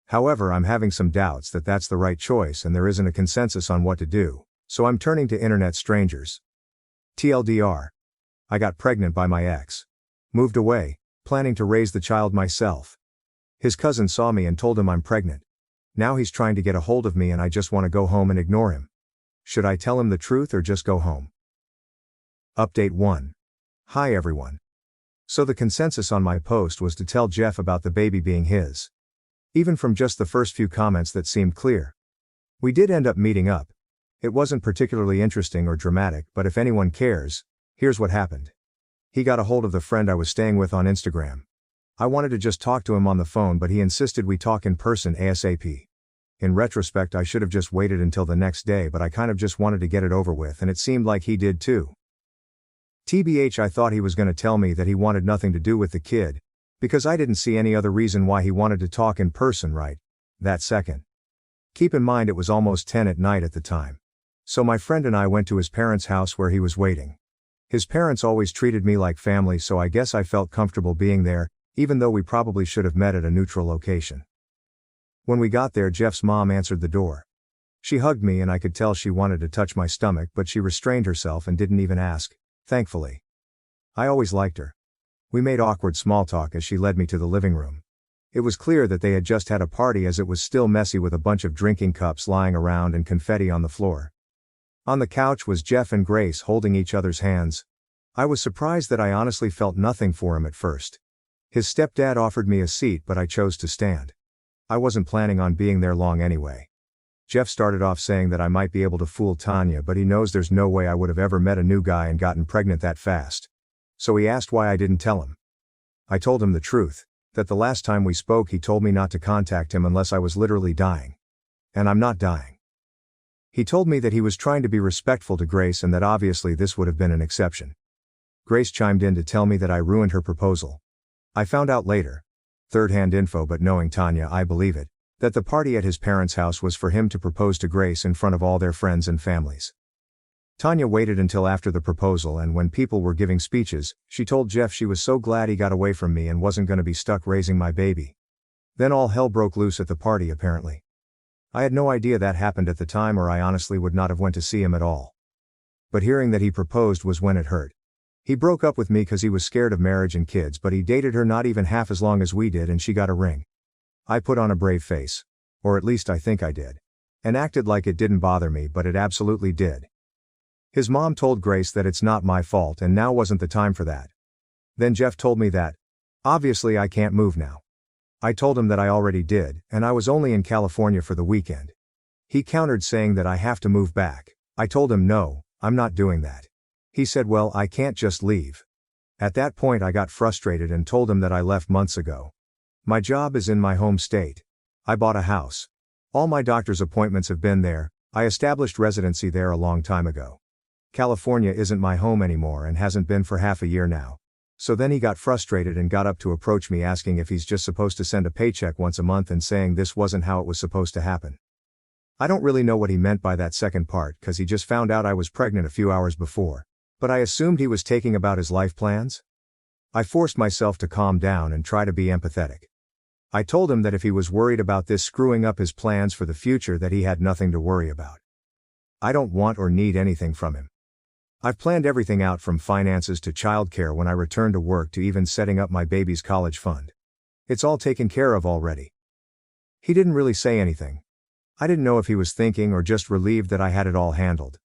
However, I'm having some doubts that that's the right choice and there isn't a consensus on what to do, so I'm turning to internet strangers. TLDR. I got pregnant by my ex. Moved away, planning to raise the child myself. His cousin saw me and told him I'm pregnant. Now he's trying to get a hold of me and I just want to go home and ignore him. Should I tell him the truth or just go home? Update 1. Hi everyone. So the consensus on my post was to tell Jeff about the baby being his. Even from just the first few comments that seemed clear. We did end up meeting up. It wasn't particularly interesting or dramatic, but if anyone cares, here's what happened. He got a hold of the friend I was staying with on Instagram. I wanted to just talk to him on the phone, but he insisted we talk in person ASAP. In retrospect, I should have just waited until the next day, but I kind of just wanted to get it over with, and it seemed like he did too. TBH, I thought he was going to tell me that he wanted nothing to do with the kid, because I didn't see any other reason why he wanted to talk in person right that second. Keep in mind it was almost 10 at night at the time. So my friend and I went to his parents' house where he was waiting. His parents always treated me like family, so I guess I felt comfortable being there, even though we probably should have met at a neutral location. When we got there, Jeff's mom answered the door. She hugged me and I could tell she wanted to touch my stomach, but she restrained herself and didn't even ask, thankfully. I always liked her. We made awkward small talk as she led me to the living room. It was clear that they had just had a party, as it was still messy with a bunch of drinking cups lying around and confetti on the floor. On the couch was Jeff and Grace holding each other's hands. I was surprised that I honestly felt nothing for him at first. His stepdad offered me a seat, but I chose to stand. I wasn't planning on being there long anyway. Jeff started off saying that I might be able to fool Tanya, but he knows there's no way I would have ever met a new guy and gotten pregnant that fast. So he asked why I didn't tell him. I told him the truth, that the last time we spoke he told me not to contact him unless I was literally dying. And I'm not dying. He told me that he was trying to be respectful to Grace and that obviously this would have been an exception. Grace chimed in to tell me that I ruined her proposal. I found out later, third-hand info, but knowing Tanya I believe it, that the party at his parents' house was for him to propose to Grace in front of all their friends and families. Tanya waited until after the proposal, and when people were giving speeches, she told Jeff she was so glad he got away from me and wasn't going to be stuck raising my baby. Then all hell broke loose at the party apparently. I had no idea that happened at the time, or I honestly would not have went to see him at all. But hearing that he proposed was when it hurt. He broke up with me because he was scared of marriage and kids, but he dated her not even half as long as we did and she got a ring. I put on a brave face. Or at least I think I did. And acted like it didn't bother me, but it absolutely did. His mom told Grace that it's not my fault and now wasn't the time for that. Then Jeff told me that, obviously I can't move now. I told him that I already did, and I was only in California for the weekend. He countered saying that I have to move back. I told him no, I'm not doing that. He said, well, I can't just leave. At that point I got frustrated and told him that I left months ago. My job is in my home state. I bought a house. All my doctor's appointments have been there. I established residency there a long time ago. California isn't my home anymore and hasn't been for half a year now. So then he got frustrated and got up to approach me asking if he's just supposed to send a paycheck once a month and saying this wasn't how it was supposed to happen. I don't really know what he meant by that second part, because he just found out I was pregnant a few hours before, but I assumed he was taking about his life plans. I forced myself to calm down and try to be empathetic. I told him that if he was worried about this screwing up his plans for the future, that he had nothing to worry about. I don't want or need anything from him. I've planned everything out, from finances to childcare when I return to work to even setting up my baby's college fund. It's all taken care of already. He didn't really say anything. I didn't know if he was thinking or just relieved that I had it all handled.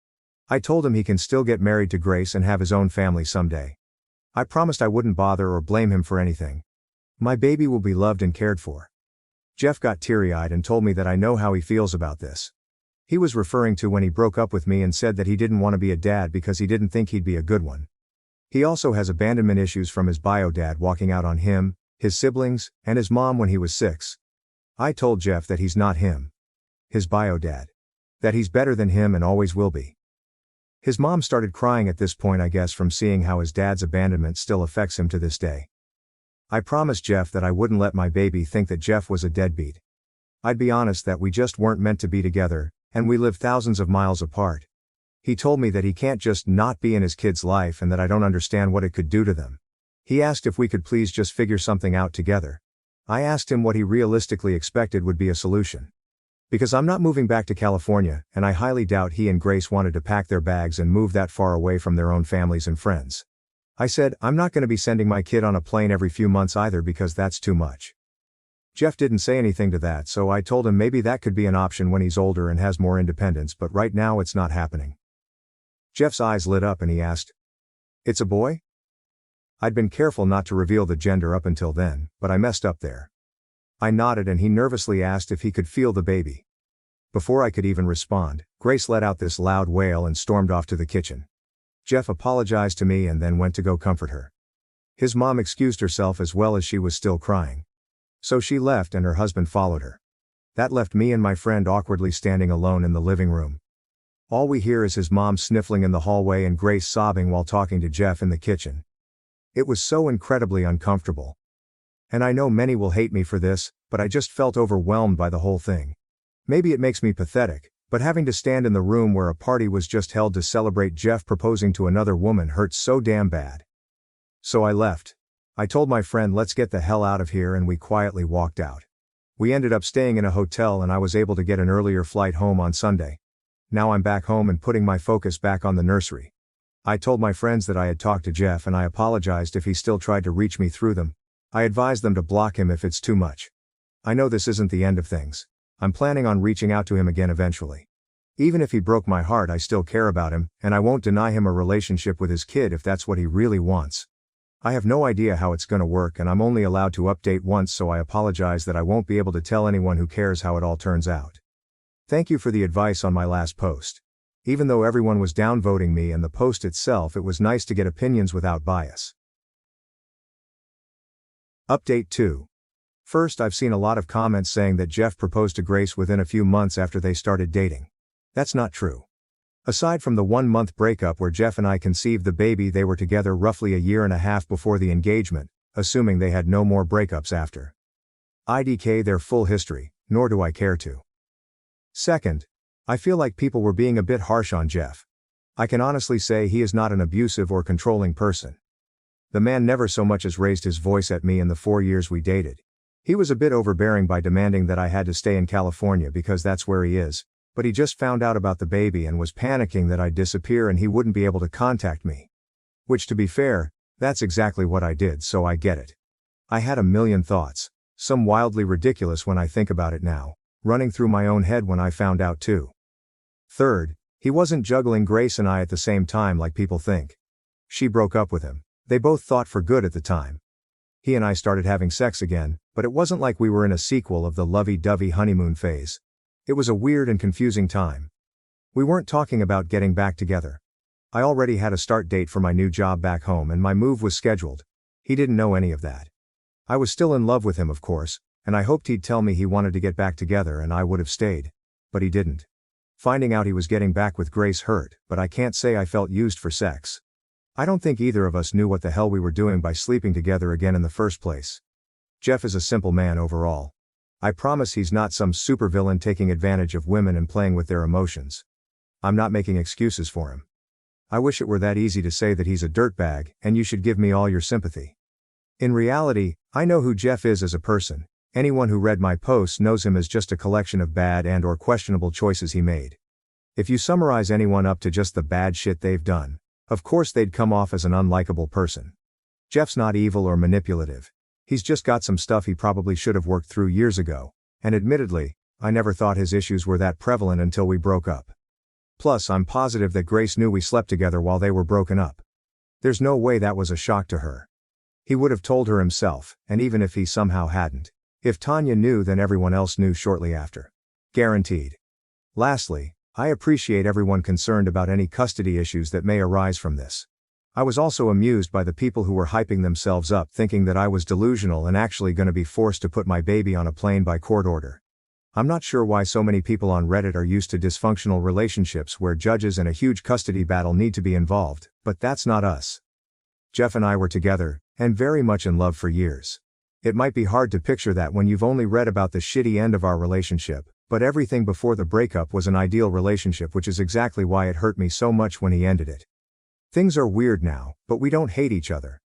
I told him he can still get married to Grace and have his own family someday. I promised I wouldn't bother or blame him for anything. My baby will be loved and cared for. Jeff got teary-eyed and told me that I know how he feels about this. He was referring to when he broke up with me and said that he didn't want to be a dad because he didn't think he'd be a good one. He also has abandonment issues from his bio dad walking out on him, his siblings, and his mom when he was 6. I told Jeff that he's not him. His bio dad. That he's better than him and always will be. His mom started crying at this point, I guess from seeing how his dad's abandonment still affects him to this day. I promised Jeff that I wouldn't let my baby think that Jeff was a deadbeat. I'd be honest that we just weren't meant to be together, and we live thousands of miles apart. He told me that he can't just not be in his kid's life and that I don't understand what it could do to them. He asked if we could please just figure something out together. I asked him what he realistically expected would be a solution. Because I'm not moving back to California, and I highly doubt he and Grace wanted to pack their bags and move that far away from their own families and friends. I said, I'm not going to be sending my kid on a plane every few months either because that's too much. Jeff didn't say anything to that, so I told him maybe that could be an option when he's older and has more independence, but right now it's not happening. Jeff's eyes lit up and he asked, "It's a boy?" I'd been careful not to reveal the gender up until then, but I messed up there. I nodded and he nervously asked if he could feel the baby. Before I could even respond, Grace let out this loud wail and stormed off to the kitchen. Jeff apologized to me and then went to go comfort her. His mom excused herself as well as she was still crying. So she left and her husband followed her. That left me and my friend awkwardly standing alone in the living room. All we hear is his mom sniffling in the hallway and Grace sobbing while talking to Jeff in the kitchen. It was so incredibly uncomfortable. And I know many will hate me for this, but I just felt overwhelmed by the whole thing. Maybe it makes me pathetic, but having to stand in the room where a party was just held to celebrate Jeff proposing to another woman hurts so damn bad. So I left. I told my friend let's get the hell out of here and we quietly walked out. We ended up staying in a hotel and I was able to get an earlier flight home on Sunday. Now I'm back home and putting my focus back on the nursery. I told my friends that I had talked to Jeff and I apologized if he still tried to reach me through them. I advised them to block him if it's too much. I know this isn't the end of things. I'm planning on reaching out to him again eventually. Even if he broke my heart, I still care about him, and I won't deny him a relationship with his kid if that's what he really wants. I have no idea how it's gonna work and I'm only allowed to update once, so I apologize that I won't be able to tell anyone who cares how it all turns out. Thank you for the advice on my last post. Even though everyone was downvoting me and the post itself, it was nice to get opinions without bias. Update 2. First, I've seen a lot of comments saying that Jeff proposed to Grace within a few months after they started dating. That's not true. Aside from the 1-month breakup where Jeff and I conceived the baby, they were together roughly a year and a half before the engagement, assuming they had no more breakups after. IDK their full history, nor do I care to. Second, I feel like people were being a bit harsh on Jeff. I can honestly say he is not an abusive or controlling person. The man never so much as raised his voice at me in the 4 years we dated. He was a bit overbearing by demanding that I had to stay in California because that's where he is, but he just found out about the baby and was panicking that I'd disappear and he wouldn't be able to contact me. Which, to be fair, that's exactly what I did, so I get it. I had a million thoughts, some wildly ridiculous when I think about it now, running through my own head when I found out too. Third, he wasn't juggling Grace and I at the same time like people think. She broke up with him. They both thought for good at the time. He and I started having sex again, but it wasn't like we were in a sequel of the lovey-dovey honeymoon phase. It was a weird and confusing time. We weren't talking about getting back together. I already had a start date for my new job back home and my move was scheduled. He didn't know any of that. I was still in love with him, of course, and I hoped he'd tell me he wanted to get back together and I would have stayed. But he didn't. Finding out he was getting back with Grace hurt, but I can't say I felt used for sex. I don't think either of us knew what the hell we were doing by sleeping together again in the first place. Jeff is a simple man overall. I promise he's not some supervillain taking advantage of women and playing with their emotions. I'm not making excuses for him. I wish it were that easy to say that he's a dirtbag, and you should give me all your sympathy. In reality, I know who Jeff is as a person. Anyone who read my posts knows him as just a collection of bad and/or questionable choices he made. If you summarize anyone up to just the bad shit they've done, of course they'd come off as an unlikable person. Jeff's not evil or manipulative. He's just got some stuff he probably should have worked through years ago, and admittedly, I never thought his issues were that prevalent until we broke up. Plus, I'm positive that Grace knew we slept together while they were broken up. There's no way that was a shock to her. He would have told her himself, and even if he somehow hadn't. If Tanya knew, then everyone else knew shortly after. Guaranteed. Lastly, I appreciate everyone concerned about any custody issues that may arise from this. I was also amused by the people who were hyping themselves up thinking that I was delusional and actually going to be forced to put my baby on a plane by court order. I'm not sure why so many people on Reddit are used to dysfunctional relationships where judges and a huge custody battle need to be involved, but that's not us. Jeff and I were together, and very much in love for years. It might be hard to picture that when you've only read about the shitty end of our relationship, but everything before the breakup was an ideal relationship, which is exactly why it hurt me so much when he ended it. Things are weird now, but we don't hate each other.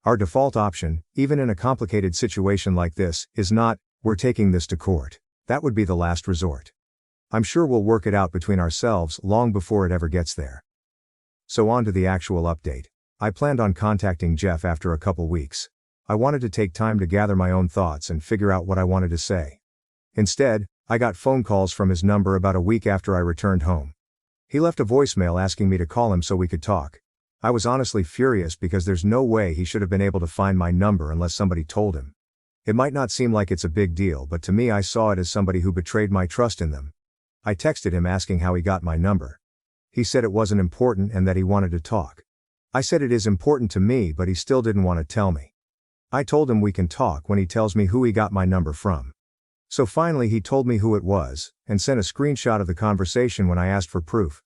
Our default option, even in a complicated situation like this, is not, we're taking this to court. That would be the last resort. I'm sure we'll work it out between ourselves long before it ever gets there. So on to the actual update. I planned on contacting Jeff after a couple weeks. I wanted to take time to gather my own thoughts and figure out what I wanted to say. Instead, I got phone calls from his number about a week after I returned home. He left a voicemail asking me to call him so we could talk. I was honestly furious because there's no way he should have been able to find my number unless somebody told him. It might not seem like it's a big deal, but to me I saw it as somebody who betrayed my trust in them. I texted him asking how he got my number. He said it wasn't important and that he wanted to talk. I said it is important to me, but he still didn't want to tell me. I told him we can talk when he tells me who he got my number from. So finally he told me who it was, and sent a screenshot of the conversation when I asked for proof.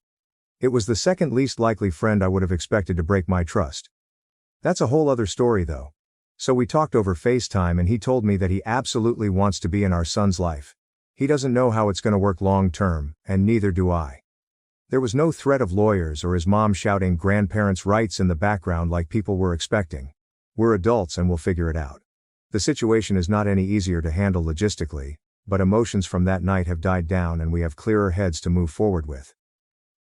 It was the second least likely friend I would have expected to break my trust. That's a whole other story though. So we talked over FaceTime and he told me that he absolutely wants to be in our son's life. He doesn't know how it's going to work long term, and neither do I. There was no threat of lawyers or his mom shouting grandparents' rights in the background like people were expecting. We're adults and we'll figure it out. The situation is not any easier to handle logistically, but emotions from that night have died down and we have clearer heads to move forward with.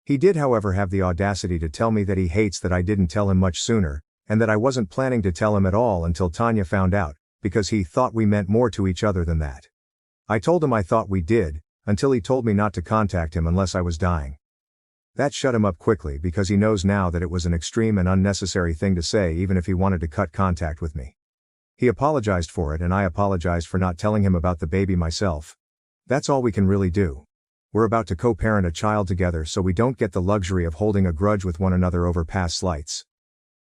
He did, however, have the audacity to tell me that he hates that I didn't tell him much sooner, and that I wasn't planning to tell him at all until Tanya found out, because he thought we meant more to each other than that. I told him I thought we did, until he told me not to contact him unless I was dying. That shut him up quickly because he knows now that it was an extreme and unnecessary thing to say even if he wanted to cut contact with me. He apologized for it and I apologized for not telling him about the baby myself. That's all we can really do. We're about to co-parent a child together so we don't get the luxury of holding a grudge with one another over past slights.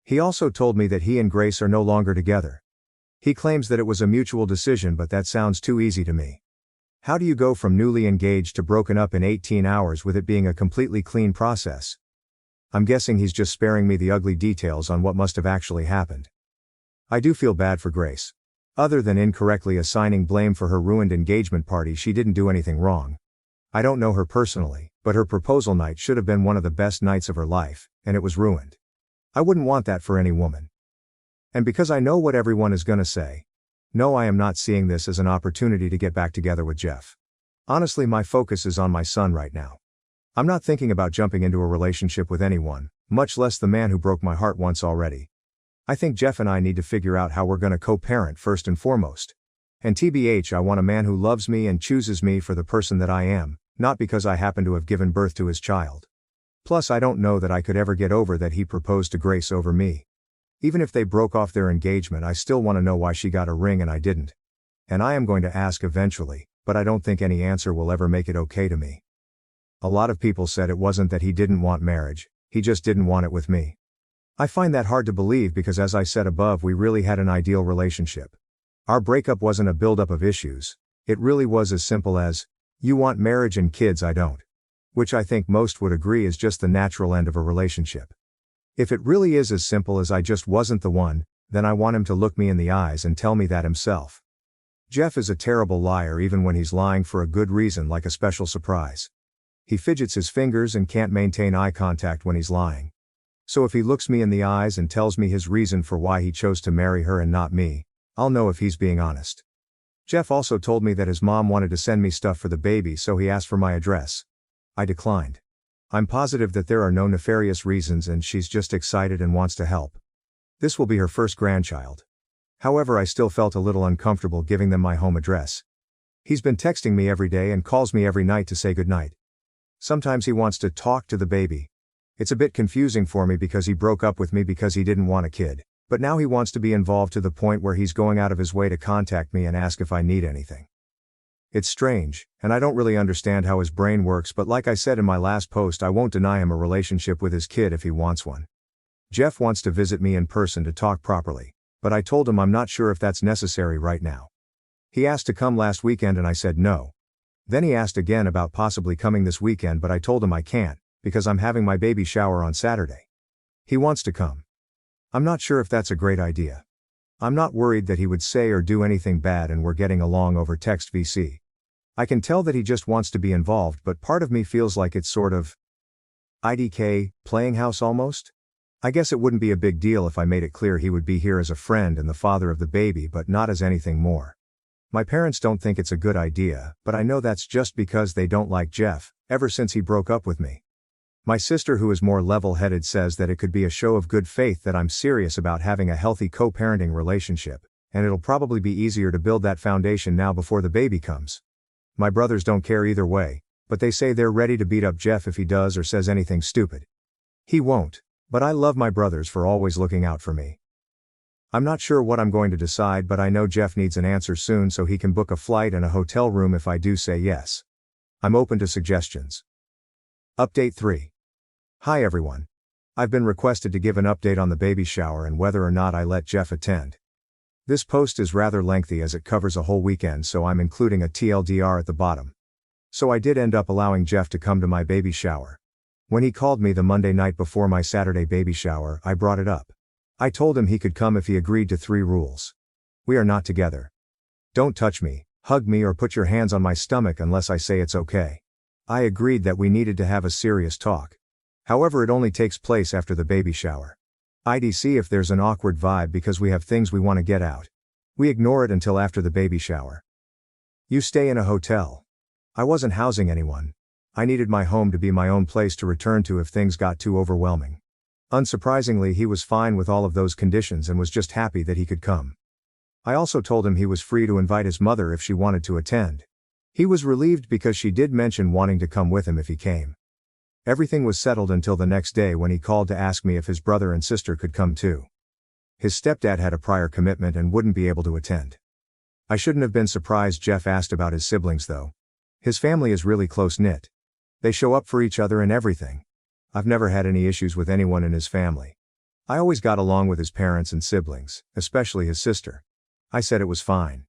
He also told me that he and Grace are no longer together. He claims that it was a mutual decision, but that sounds too easy to me. How do you go from newly engaged to broken up in 18 hours with it being a completely clean process? I'm guessing he's just sparing me the ugly details on what must have actually happened. I do feel bad for Grace. Other than incorrectly assigning blame for her ruined engagement party, she didn't do anything wrong. I don't know her personally, but her proposal night should have been one of the best nights of her life, and it was ruined. I wouldn't want that for any woman. And because I know what everyone is gonna say, no, I am not seeing this as an opportunity to get back together with Jeff. Honestly, my focus is on my son right now. I'm not thinking about jumping into a relationship with anyone, much less the man who broke my heart once already. I think Jeff and I need to figure out how we're gonna co-parent first and foremost. And TBH, I want a man who loves me and chooses me for the person that I am, not because I happen to have given birth to his child. Plus, I don't know that I could ever get over that he proposed to Grace over me. Even if they broke off their engagement, I still want to know why she got a ring and I didn't. And I am going to ask eventually, but I don't think any answer will ever make it okay to me. A lot of people said it wasn't that he didn't want marriage, he just didn't want it with me. I find that hard to believe because, as I said above, we really had an ideal relationship. Our breakup wasn't a buildup of issues, it really was as simple as, you want marriage and kids, I don't. Which I think most would agree is just the natural end of a relationship. If it really is as simple as I just wasn't the one, then I want him to look me in the eyes and tell me that himself. Jeff is a terrible liar even when he's lying for a good reason, like a special surprise. He fidgets his fingers and can't maintain eye contact when he's lying. So if he looks me in the eyes and tells me his reason for why he chose to marry her and not me, I'll know if he's being honest. Jeff also told me that his mom wanted to send me stuff for the baby, so he asked for my address. I declined. I'm positive that there are no nefarious reasons and she's just excited and wants to help. This will be her first grandchild. However, I still felt a little uncomfortable giving them my home address. He's been texting me every day and calls me every night to say goodnight. Sometimes he wants to talk to the baby. It's a bit confusing for me because he broke up with me because he didn't want a kid, but now he wants to be involved to the point where he's going out of his way to contact me and ask if I need anything. It's strange, and I don't really understand how his brain works, but like I said in my last post, I won't deny him a relationship with his kid if he wants one. Jeff wants to visit me in person to talk properly, but I told him I'm not sure if that's necessary right now. He asked to come last weekend and I said no. Then he asked again about possibly coming this weekend, but I told him I can't, because I'm having my baby shower on Saturday. He wants to come. I'm not sure if that's a great idea. I'm not worried that he would say or do anything bad, and we're getting along over text VC. I can tell that he just wants to be involved, but part of me feels like it's sort of IDK, playing house almost? I guess it wouldn't be a big deal if I made it clear he would be here as a friend and the father of the baby, but not as anything more. My parents don't think it's a good idea, but I know that's just because they don't like Jeff, ever since he broke up with me. My sister, who is more level-headed, says that it could be a show of good faith that I'm serious about having a healthy co-parenting relationship, and it'll probably be easier to build that foundation now before the baby comes. My brothers don't care either way, but they say they're ready to beat up Jeff if he does or says anything stupid. He won't, but I love my brothers for always looking out for me. I'm not sure what I'm going to decide, but I know Jeff needs an answer soon so he can book a flight and a hotel room if I do say yes. I'm open to suggestions. Update 3. Hi everyone. I've been requested to give an update on the baby shower and whether or not I let Jeff attend. This post is rather lengthy as it covers a whole weekend, so I'm including a TLDR at the bottom. So I did end up allowing Jeff to come to my baby shower. When he called me the Monday night before my Saturday baby shower, I brought it up. I told him he could come if he agreed to 3 rules. We are not together. Don't touch me, hug me, or put your hands on my stomach unless I say it's okay. I agreed that we needed to have a serious talk. However, it only takes place after the baby shower. I'd see if there's an awkward vibe because we have things we want to get out. We ignore it until after the baby shower. You stay in a hotel. I wasn't housing anyone. I needed my home to be my own place to return to if things got too overwhelming. Unsurprisingly, he was fine with all of those conditions and was just happy that he could come. I also told him he was free to invite his mother if she wanted to attend. He was relieved because she did mention wanting to come with him if he came. Everything was settled until the next day when he called to ask me if his brother and sister could come too. His stepdad had a prior commitment and wouldn't be able to attend. I shouldn't have been surprised Jeff asked about his siblings though. His family is really close-knit. They show up for each other and everything. I've never had any issues with anyone in his family. I always got along with his parents and siblings, especially his sister. I said it was fine.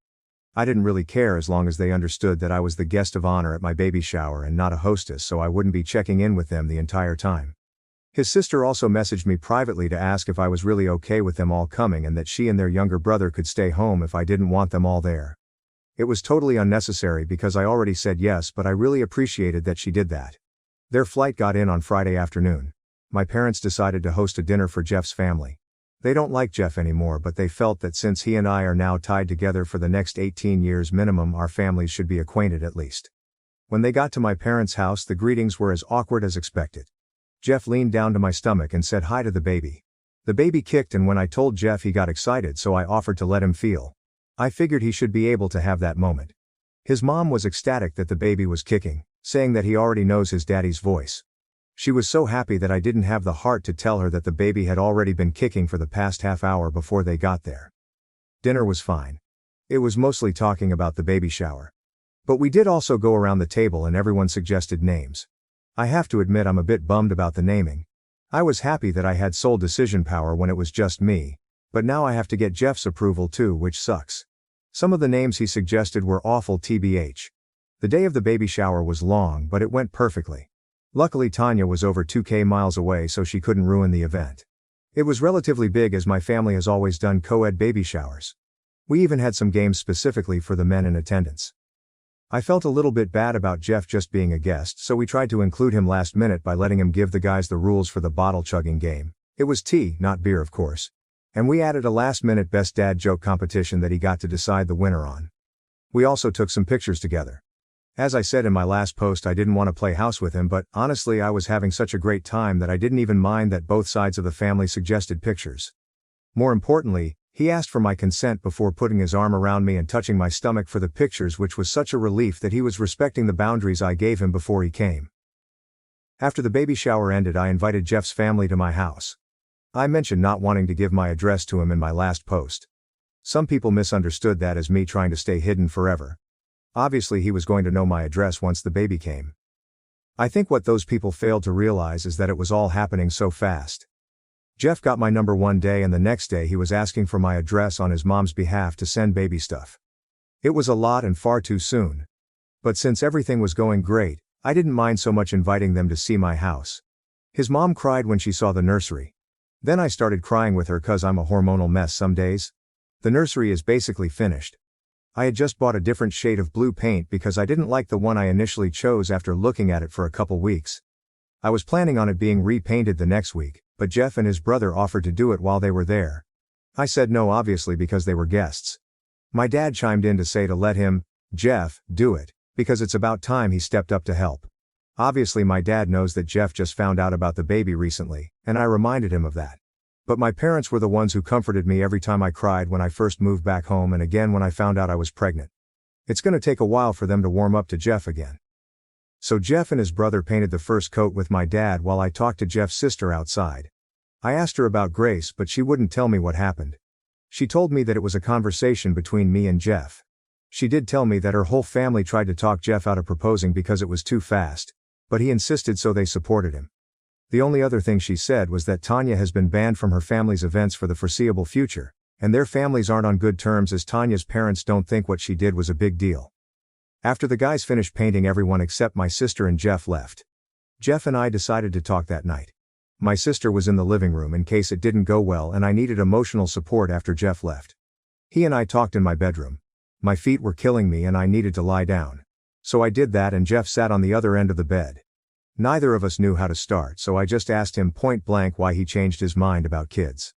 I didn't really care as long as they understood that I was the guest of honor at my baby shower and not a hostess, so I wouldn't be checking in with them the entire time. His sister also messaged me privately to ask if I was really okay with them all coming and that she and their younger brother could stay home if I didn't want them all there. It was totally unnecessary because I already said yes, but I really appreciated that she did that. Their flight got in on Friday afternoon. My parents decided to host a dinner for Jeff's family. They don't like Jeff anymore, but they felt that since he and I are now tied together for the next 18 years minimum, our families should be acquainted at least. When they got to my parents' house, the greetings were as awkward as expected. Jeff leaned down to my stomach and said hi to the baby. The baby kicked, and when I told Jeff, he got excited, so I offered to let him feel. I figured he should be able to have that moment. His mom was ecstatic that the baby was kicking, saying that he already knows his daddy's voice. She was so happy that I didn't have the heart to tell her that the baby had already been kicking for the past half hour before they got there. Dinner was fine. It was mostly talking about the baby shower. But we did also go around the table and everyone suggested names. I have to admit I'm a bit bummed about the naming. I was happy that I had sole decision power when it was just me, but now I have to get Jeff's approval too, which sucks. Some of the names he suggested were awful tbh. The day of the baby shower was long, but it went perfectly. Luckily Tanya was over 2,000 miles away, so she couldn't ruin the event. It was relatively big as my family has always done co-ed baby showers. We even had some games specifically for the men in attendance. I felt a little bit bad about Jeff just being a guest, so we tried to include him last minute by letting him give the guys the rules for the bottle chugging game. It was tea, not beer of course. And we added a last-minute best dad joke competition that he got to decide the winner on. We also took some pictures together. As I said in my last post, I didn't want to play house with him, but honestly I was having such a great time that I didn't even mind that both sides of the family suggested pictures. More importantly, He asked for my consent before putting his arm around me and touching my stomach for the pictures, which was such a relief that he was respecting the boundaries I gave him before he came. After the baby shower ended, I invited Jeff's family to my house. I mentioned not wanting to give my address to him in my last post. Some people misunderstood that as me trying to stay hidden forever. Obviously he was going to know my address once the baby came. I think what those people failed to realize is that it was all happening so fast. Jeff got my number one day, and the next day he was asking for my address on his mom's behalf to send baby stuff. It was a lot and far too soon. But since everything was going great, I didn't mind so much inviting them to see my house. His mom cried when she saw the nursery. Then I started crying with her cause I'm a hormonal mess some days. The nursery is basically finished. I had just bought a different shade of blue paint because I didn't like the one I initially chose after looking at it for a couple weeks. I was planning on it being repainted the next week, but Jeff and his brother offered to do it while they were there. I said no, obviously, because they were guests. My dad chimed in to say to let him, Jeff, do it, because it's about time he stepped up to help. Obviously my dad knows that Jeff just found out about the baby recently, and I reminded him of that. But my parents were the ones who comforted me every time I cried when I first moved back home, and again when I found out I was pregnant. It's gonna take a while for them to warm up to Jeff again. So Jeff and his brother painted the first coat with my dad while I talked to Jeff's sister outside. I asked her about Grace, but she wouldn't tell me what happened. She told me that it was a conversation between me and Jeff. She did tell me that her whole family tried to talk Jeff out of proposing because it was too fast, but he insisted, so they supported him. The only other thing she said was that Tanya has been banned from her family's events for the foreseeable future, and their families aren't on good terms as Tanya's parents don't think what she did was a big deal. After the guys finished painting, everyone except my sister and Jeff left. Jeff and I decided to talk that night. My sister was in the living room in case it didn't go well, and I needed emotional support after Jeff left. He and I talked in my bedroom. My feet were killing me and I needed to lie down. So I did that, and Jeff sat on the other end of the bed. Neither of us knew how to start, so I just asked him point blank why he changed his mind about kids.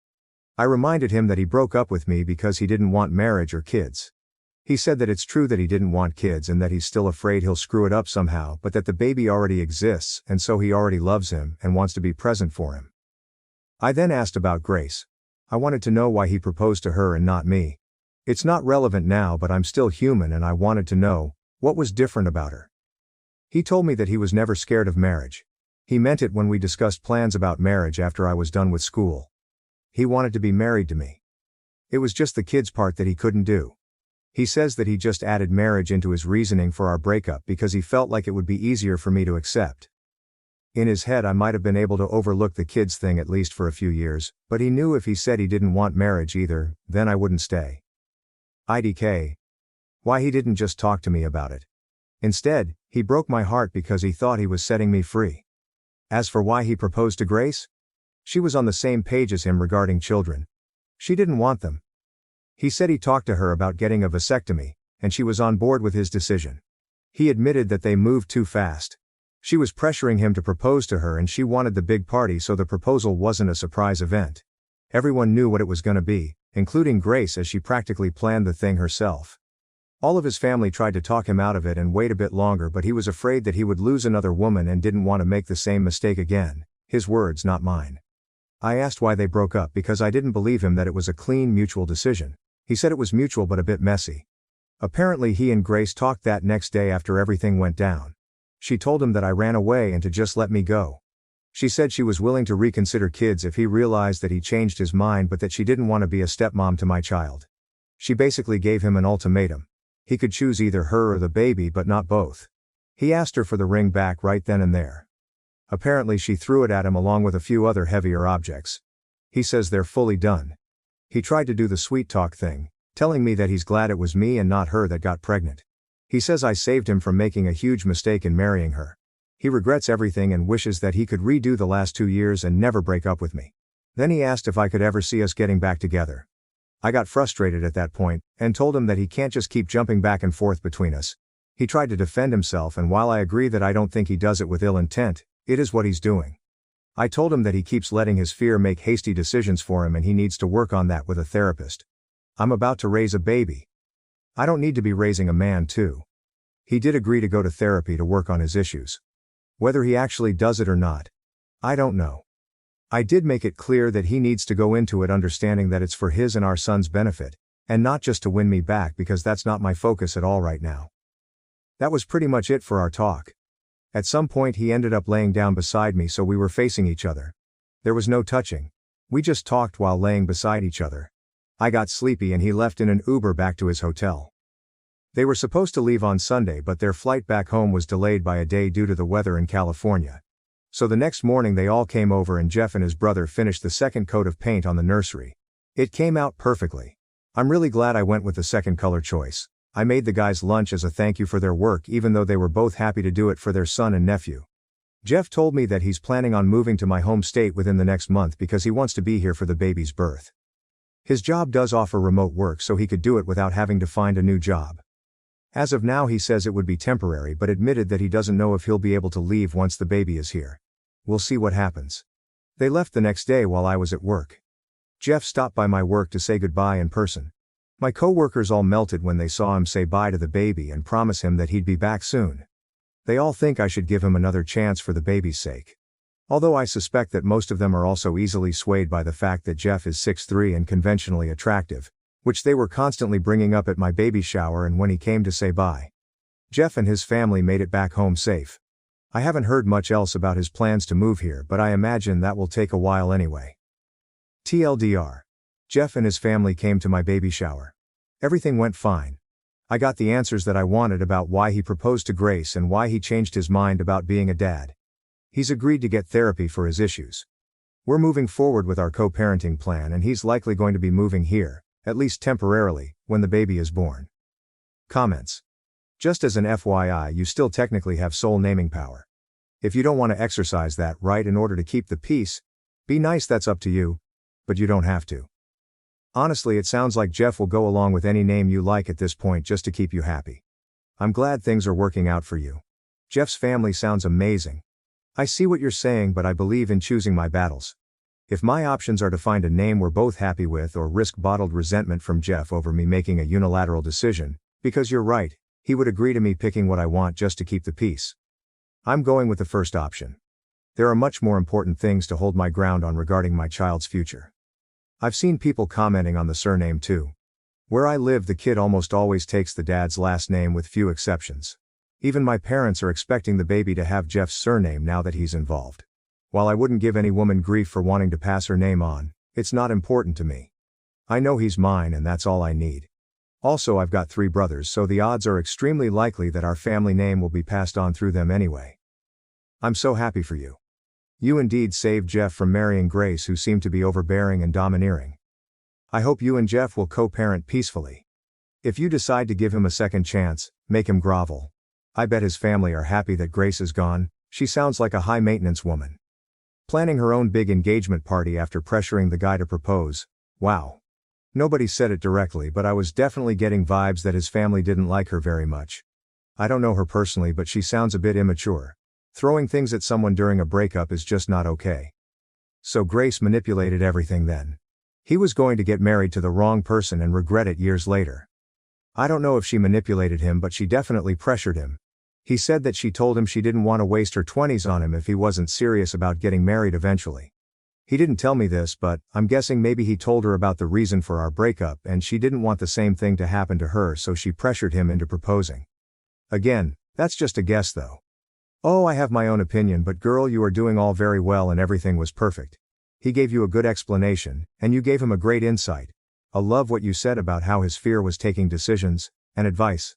I reminded him that he broke up with me because he didn't want marriage or kids. He said that it's true that he didn't want kids and that he's still afraid he'll screw it up somehow, but that the baby already exists and so he already loves him and wants to be present for him. I then asked about Grace. I wanted to know why he proposed to her and not me. It's not relevant now, but I'm still human and I wanted to know what was different about her. He told me that he was never scared of marriage. He meant it when we discussed plans about marriage after I was done with school. He wanted to be married to me. It was just the kids part that he couldn't do. He says that he just added marriage into his reasoning for our breakup because he felt like it would be easier for me to accept. In his head I might have been able to overlook the kids thing at least for a few years, but he knew if he said he didn't want marriage either, then I wouldn't stay. IDK. Why he didn't just talk to me about it. Instead, he broke my heart because he thought he was setting me free. As for why he proposed to Grace, she was on the same page as him regarding children. She didn't want them. He said he talked to her about getting a vasectomy, and she was on board with his decision. He admitted that they moved too fast. She was pressuring him to propose to her and she wanted the big party, so the proposal wasn't a surprise event. Everyone knew what it was gonna be, including Grace, as she practically planned the thing herself. All of his family tried to talk him out of it and wait a bit longer, but he was afraid that he would lose another woman and didn't want to make the same mistake again. His words, not mine. I asked why they broke up because I didn't believe him that it was a clean mutual decision. He said it was mutual but a bit messy. Apparently he and Grace talked that next day after everything went down. She told him that I ran away and to just let me go. She said she was willing to reconsider kids if he realized that he changed his mind, but that she didn't want to be a stepmom to my child. She basically gave him an ultimatum. He could choose either her or the baby, but not both. He asked her for the ring back right then and there. Apparently she threw it at him along with a few other heavier objects. He says they're fully done. He tried to do the sweet talk thing, telling me that he's glad it was me and not her that got pregnant. He says I saved him from making a huge mistake in marrying her. He regrets everything and wishes that he could redo the last 2 years and never break up with me. Then he asked if I could ever see us getting back together. I got frustrated at that point, and told him that he can't just keep jumping back and forth between us. He tried to defend himself, and while I agree that I don't think he does it with ill intent, it is what he's doing. I told him that he keeps letting his fear make hasty decisions for him and he needs to work on that with a therapist. I'm about to raise a baby. I don't need to be raising a man too. He did agree to go to therapy to work on his issues. Whether he actually does it or not, I don't know. I did make it clear that he needs to go into it understanding that it's for his and our son's benefit, and not just to win me back because that's not my focus at all right now. That was pretty much it for our talk. At some point he ended up laying down beside me so we were facing each other. There was no touching. We just talked while laying beside each other. I got sleepy and he left in an Uber back to his hotel. They were supposed to leave on Sunday but their flight back home was delayed by a day due to the weather in California. So the next morning they all came over and Jeff and his brother finished the second coat of paint on the nursery. It came out perfectly. I'm really glad I went with the second color choice. I made the guys lunch as a thank you for their work even though they were both happy to do it for their son and nephew. Jeff told me that he's planning on moving to my home state within the next month because he wants to be here for the baby's birth. His job does offer remote work so he could do it without having to find a new job. As of now he says it would be temporary but admitted that he doesn't know if he'll be able to leave once the baby is here. We'll see what happens. They left the next day while I was at work. Jeff stopped by my work to say goodbye in person. My coworkers all melted when they saw him say bye to the baby and promise him that he'd be back soon. They all think I should give him another chance for the baby's sake. Although I suspect that most of them are also easily swayed by the fact that Jeff is 6'3" and conventionally attractive, which they were constantly bringing up at my baby shower and when he came to say bye. Jeff and his family made it back home safe. I haven't heard much else about his plans to move here but I imagine that will take a while anyway. TLDR. Jeff and his family came to my baby shower. Everything went fine. I got the answers that I wanted about why he proposed to Grace and why he changed his mind about being a dad. He's agreed to get therapy for his issues. We're moving forward with our co-parenting plan and he's likely going to be moving here, at least temporarily, when the baby is born. Comments. Just as an FYI, you still technically have sole naming power. If you don't want to exercise that right in order to keep the peace, be nice, that's up to you, but you don't have to. Honestly, it sounds like Jeff will go along with any name you like at this point just to keep you happy. I'm glad things are working out for you. Jeff's family sounds amazing. I see what you're saying, but I believe in choosing my battles. If my options are to find a name we're both happy with or risk bottled resentment from Jeff over me making a unilateral decision, because you're right, he would agree to me picking what I want just to keep the peace. I'm going with the first option. There are much more important things to hold my ground on regarding my child's future. I've seen people commenting on the surname too. Where I live, the kid almost always takes the dad's last name with few exceptions. Even my parents are expecting the baby to have Jeff's surname now that he's involved. While I wouldn't give any woman grief for wanting to pass her name on, it's not important to me. I know he's mine and that's all I need. Also, I've got 3 brothers, so the odds are extremely likely that our family name will be passed on through them anyway. I'm so happy for you. You indeed saved Jeff from marrying Grace, who seemed to be overbearing and domineering. I hope you and Jeff will co-parent peacefully. If you decide to give him a second chance, make him grovel. I bet his family are happy that Grace is gone. She sounds like a high-maintenance woman. Planning her own big engagement party after pressuring the guy to propose. Wow. Nobody said it directly, but I was definitely getting vibes that his family didn't like her very much. I don't know her personally, but she sounds a bit immature. Throwing things at someone during a breakup is just not okay. So Grace manipulated everything then. He was going to get married to the wrong person and regret it years later. I don't know if she manipulated him, but she definitely pressured him. He said that she told him she didn't want to waste her 20s on him if he wasn't serious about getting married eventually. He didn't tell me this, but I'm guessing maybe he told her about the reason for our breakup and she didn't want the same thing to happen to her, so she pressured him into proposing. Again, that's just a guess though. Oh, I have my own opinion, but girl, you are doing all very well and everything was perfect. He gave you a good explanation, and you gave him a great insight. I love what you said about how his fear was taking decisions, and advice.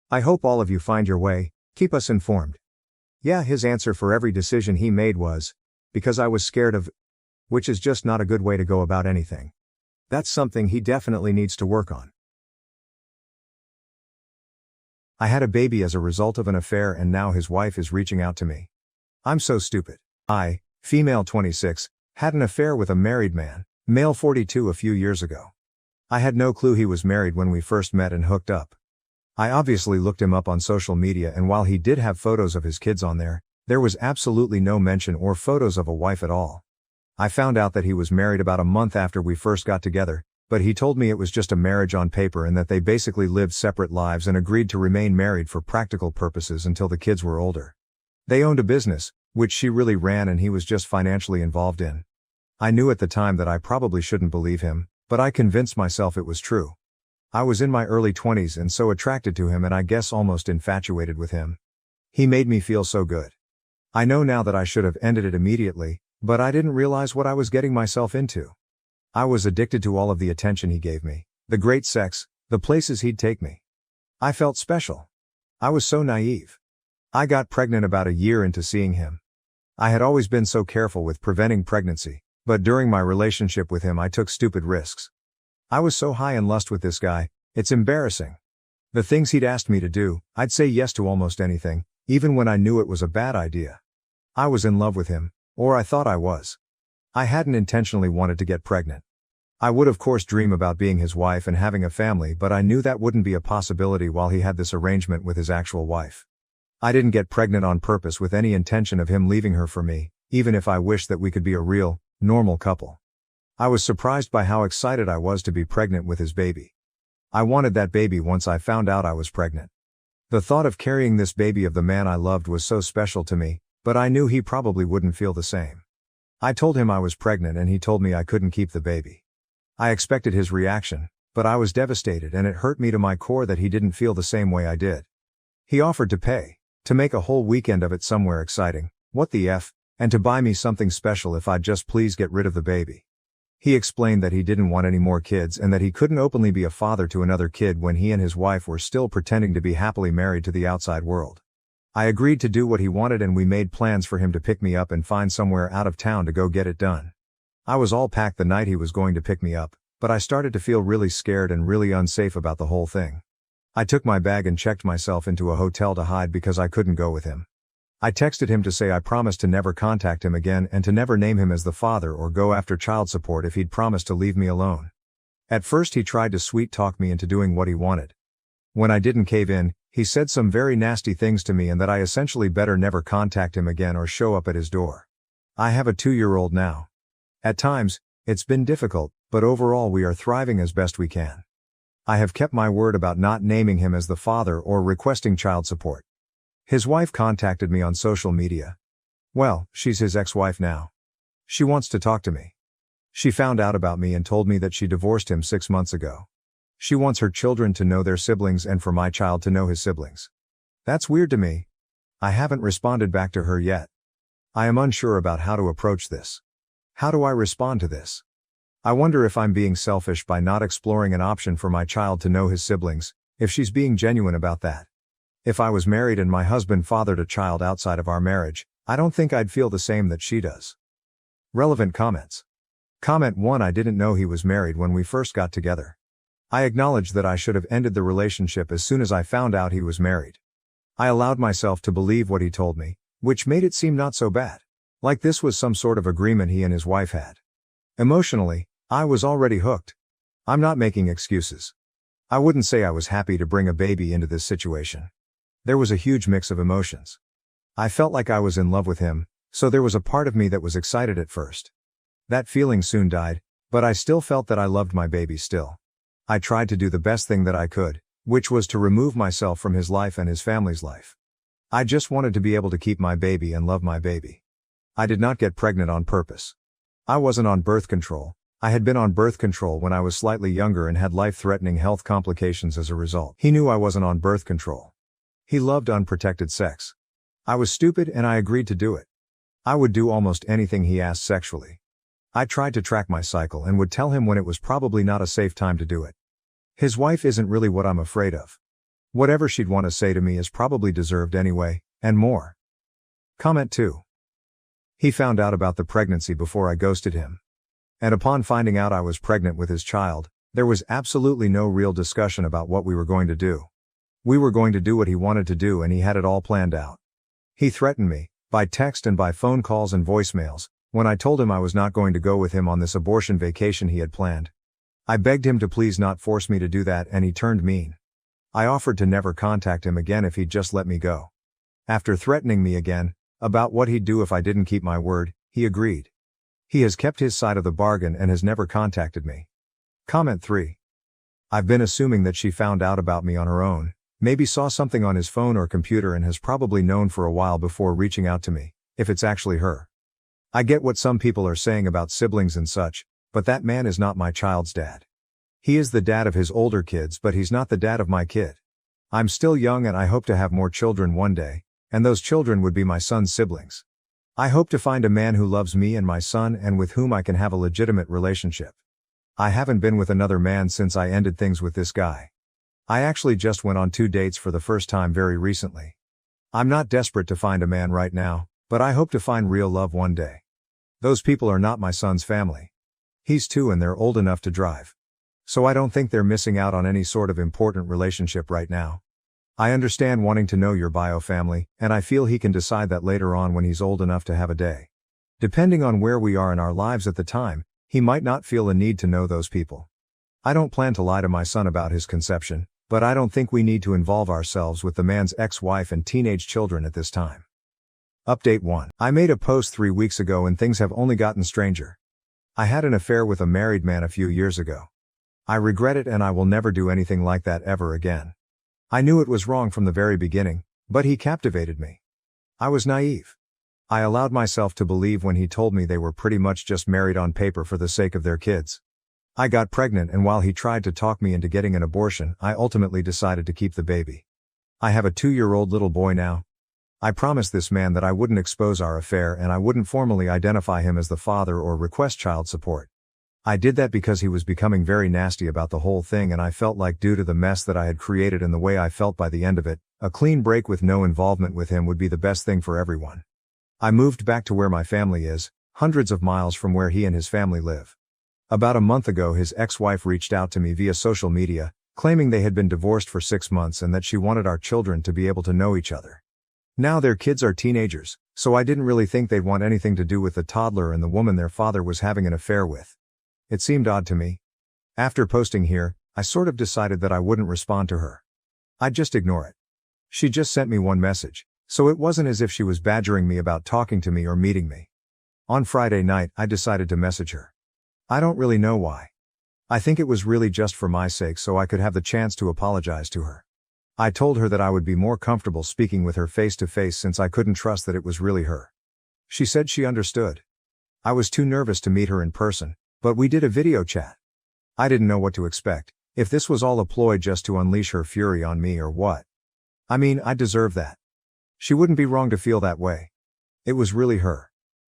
I hope all of you find your way, keep us informed. Yeah, his answer for every decision he made was, because I was scared of, which is just not a good way to go about anything. That's something he definitely needs to work on. I had a baby as a result of an affair and now his wife is reaching out to me. I'm so stupid. I, female 26, had an affair with a married man, male 42 a few years ago. I had no clue he was married when we first met and hooked up. I obviously looked him up on social media, and while he did have photos of his kids on there was absolutely no mention or photos of a wife at all. I found out that he was married about a month after we first got together, but he told me it was just a marriage on paper and that they basically lived separate lives and agreed to remain married for practical purposes until the kids were older. They owned a business, which she really ran and he was just financially involved in. I knew at the time that I probably shouldn't believe him, but I convinced myself it was true. I was in my early 20s and so attracted to him and I guess almost infatuated with him. He made me feel so good. I know now that I should have ended it immediately, but I didn't realize what I was getting myself into. I was addicted to all of the attention he gave me, the great sex, the places he'd take me. I felt special. I was so naive. I got pregnant about a year into seeing him. I had always been so careful with preventing pregnancy, but during my relationship with him I took stupid risks. I was so high in lust with this guy, it's embarrassing. The things he'd asked me to do, I'd say yes to almost anything, even when I knew it was a bad idea. I was in love with him, or I thought I was. I hadn't intentionally wanted to get pregnant. I would of course dream about being his wife and having a family, but I knew that wouldn't be a possibility while he had this arrangement with his actual wife. I didn't get pregnant on purpose with any intention of him leaving her for me, even if I wished that we could be a real, normal couple. I was surprised by how excited I was to be pregnant with his baby. I wanted that baby once I found out I was pregnant. The thought of carrying this baby of the man I loved was so special to me, but I knew he probably wouldn't feel the same. I told him I was pregnant and he told me I couldn't keep the baby. I expected his reaction, but I was devastated and it hurt me to my core that he didn't feel the same way I did. He offered to pay, to make a whole weekend of it somewhere exciting, what the F, and to buy me something special if I'd just please get rid of the baby. He explained that he didn't want any more kids and that he couldn't openly be a father to another kid when he and his wife were still pretending to be happily married to the outside world. I agreed to do what he wanted and we made plans for him to pick me up and find somewhere out of town to go get it done. I was all packed the night he was going to pick me up, but I started to feel really scared and really unsafe about the whole thing. I took my bag and checked myself into a hotel to hide because I couldn't go with him. I texted him to say I promised to never contact him again and to never name him as the father or go after child support if he'd promised to leave me alone. At first he tried to sweet talk me into doing what he wanted. When I didn't cave in, he said some very nasty things to me and that I essentially better never contact him again or show up at his door. I have a 2-year-old now. At times, it's been difficult, but overall we are thriving as best we can. I have kept my word about not naming him as the father or requesting child support. His wife contacted me on social media. Well, she's his ex-wife now. She wants to talk to me. She found out about me and told me that she divorced him 6 months ago. She wants her children to know their siblings and for my child to know his siblings. That's weird to me. I haven't responded back to her yet. I am unsure about how to approach this. How do I respond to this? I wonder if I'm being selfish by not exploring an option for my child to know his siblings, if she's being genuine about that. If I was married and my husband fathered a child outside of our marriage, I don't think I'd feel the same that she does. Relevant comments. Comment 1: I didn't know he was married when we first got together. I acknowledge that I should have ended the relationship as soon as I found out he was married. I allowed myself to believe what he told me, which made it seem not so bad. Like this was some sort of agreement he and his wife had. Emotionally, I was already hooked. I'm not making excuses. I wouldn't say I was happy to bring a baby into this situation. There was a huge mix of emotions. I felt like I was in love with him, so there was a part of me that was excited at first. That feeling soon died, but I still felt that I loved my baby still. I tried to do the best thing that I could, which was to remove myself from his life and his family's life. I just wanted to be able to keep my baby and love my baby. I did not get pregnant on purpose. I wasn't on birth control. I had been on birth control when I was slightly younger and had life-threatening health complications as a result. He knew I wasn't on birth control. He loved unprotected sex. I was stupid and I agreed to do it. I would do almost anything he asked sexually. I tried to track my cycle and would tell him when it was probably not a safe time to do it. His wife isn't really what I'm afraid of. Whatever she'd want to say to me is probably deserved anyway, and more. Comment 2. He found out about the pregnancy before I ghosted him. And upon finding out I was pregnant with his child, there was absolutely no real discussion about what we were going to do. We were going to do what he wanted to do and he had it all planned out. He threatened me, by text and by phone calls and voicemails, when I told him I was not going to go with him on this abortion vacation he had planned. I begged him to please not force me to do that and he turned mean. I offered to never contact him again if he'd just let me go. After threatening me again, about what he'd do if I didn't keep my word, he agreed. He has kept his side of the bargain and has never contacted me. Comment 3. I've been assuming that she found out about me on her own, maybe saw something on his phone or computer and has probably known for a while before reaching out to me, if it's actually her. I get what some people are saying about siblings and such, but that man is not my child's dad. He is the dad of his older kids, but he's not the dad of my kid. I'm still young and I hope to have more children one day, and those children would be my son's siblings. I hope to find a man who loves me and my son and with whom I can have a legitimate relationship. I haven't been with another man since I ended things with this guy. I actually just went on 2 dates for the first time very recently. I'm not desperate to find a man right now, but I hope to find real love one day. Those people are not my son's family. He's 2 and they're old enough to drive. So I don't think they're missing out on any sort of important relationship right now. I understand wanting to know your bio family, and I feel he can decide that later on when he's old enough to have a day. Depending on where we are in our lives at the time, he might not feel a need to know those people. I don't plan to lie to my son about his conception, but I don't think we need to involve ourselves with the man's ex-wife and teenage children at this time. Update 1. I made a post 3 weeks ago and things have only gotten stranger. I had an affair with a married man a few years ago. I regret it and I will never do anything like that ever again. I knew it was wrong from the very beginning, but he captivated me. I was naive. I allowed myself to believe when he told me they were pretty much just married on paper for the sake of their kids. I got pregnant and while he tried to talk me into getting an abortion, I ultimately decided to keep the baby. I have a 2-year-old little boy now. I promised this man that I wouldn't expose our affair and I wouldn't formally identify him as the father or request child support. I did that because he was becoming very nasty about the whole thing and I felt like due to the mess that I had created and the way I felt by the end of it, a clean break with no involvement with him would be the best thing for everyone. I moved back to where my family is, hundreds of miles from where he and his family live. About a month ago his ex-wife reached out to me via social media, claiming they had been divorced for 6 months and that she wanted our children to be able to know each other. Now their kids are teenagers, so I didn't really think they'd want anything to do with the toddler and the woman their father was having an affair with. It seemed odd to me. After posting here, I sort of decided that I wouldn't respond to her. I'd just ignore it. She just sent me one message, so it wasn't as if she was badgering me about talking to me or meeting me. On Friday night, I decided to message her. I don't really know why. I think it was really just for my sake so I could have the chance to apologize to her. I told her that I would be more comfortable speaking with her face to face since I couldn't trust that it was really her. She said she understood. I was too nervous to meet her in person, but we did a video chat. I didn't know what to expect, if this was all a ploy just to unleash her fury on me or what. I mean, I deserve that. She wouldn't be wrong to feel that way. It was really her.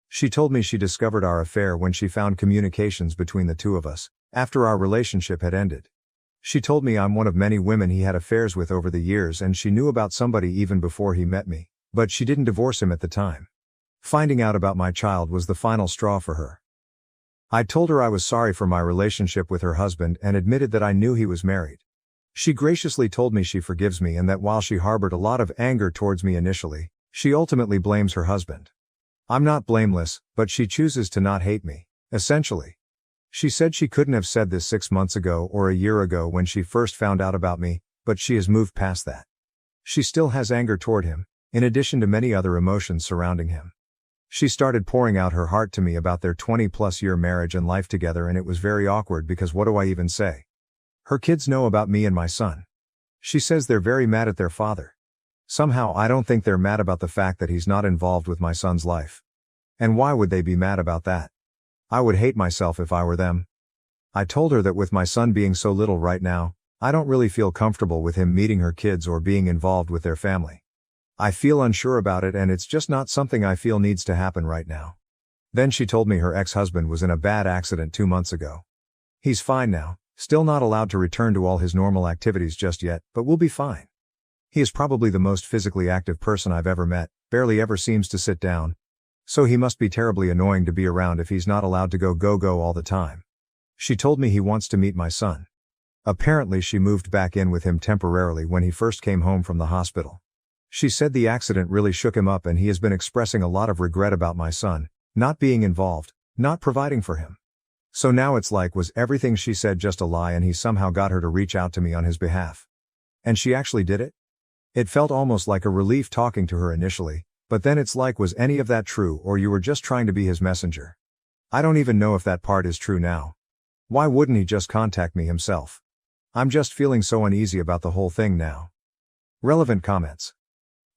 She told me she discovered our affair when she found communications between the two of us, after our relationship had ended. She told me I'm one of many women he had affairs with over the years and she knew about somebody even before he met me, but she didn't divorce him at the time. Finding out about my child was the final straw for her. I told her I was sorry for my relationship with her husband and admitted that I knew he was married. She graciously told me she forgives me and that while she harbored a lot of anger towards me initially, she ultimately blames her husband. I'm not blameless, but she chooses to not hate me, essentially. She said she couldn't have said this 6 months ago or a year ago when she first found out about me, but she has moved past that. She still has anger toward him, in addition to many other emotions surrounding him. She started pouring out her heart to me about their 20-plus year marriage and life together and it was very awkward because what do I even say? Her kids know about me and my son. She says they're very mad at their father. Somehow I don't think they're mad about the fact that he's not involved with my son's life. And why would they be mad about that? I would hate myself if I were them. I told her that with my son being so little right now, I don't really feel comfortable with him meeting her kids or being involved with their family. I feel unsure about it and it's just not something I feel needs to happen right now. Then she told me her ex-husband was in a bad accident 2 months ago. He's fine now, still not allowed to return to all his normal activities just yet, but will be fine. He is probably the most physically active person I've ever met, barely ever seems to sit down. So he must be terribly annoying to be around if he's not allowed to go all the time. She told me he wants to meet my son. Apparently she moved back in with him temporarily when he first came home from the hospital. She said the accident really shook him up and he has been expressing a lot of regret about my son, not being involved, not providing for him. So now it's like was everything she said just a lie and he somehow got her to reach out to me on his behalf. And she actually did it? It felt almost like a relief talking to her initially, but then it's like was any of that true or you were just trying to be his messenger? I don't even know if that part is true now. Why wouldn't he just contact me himself? I'm just feeling so uneasy about the whole thing now. Relevant comments.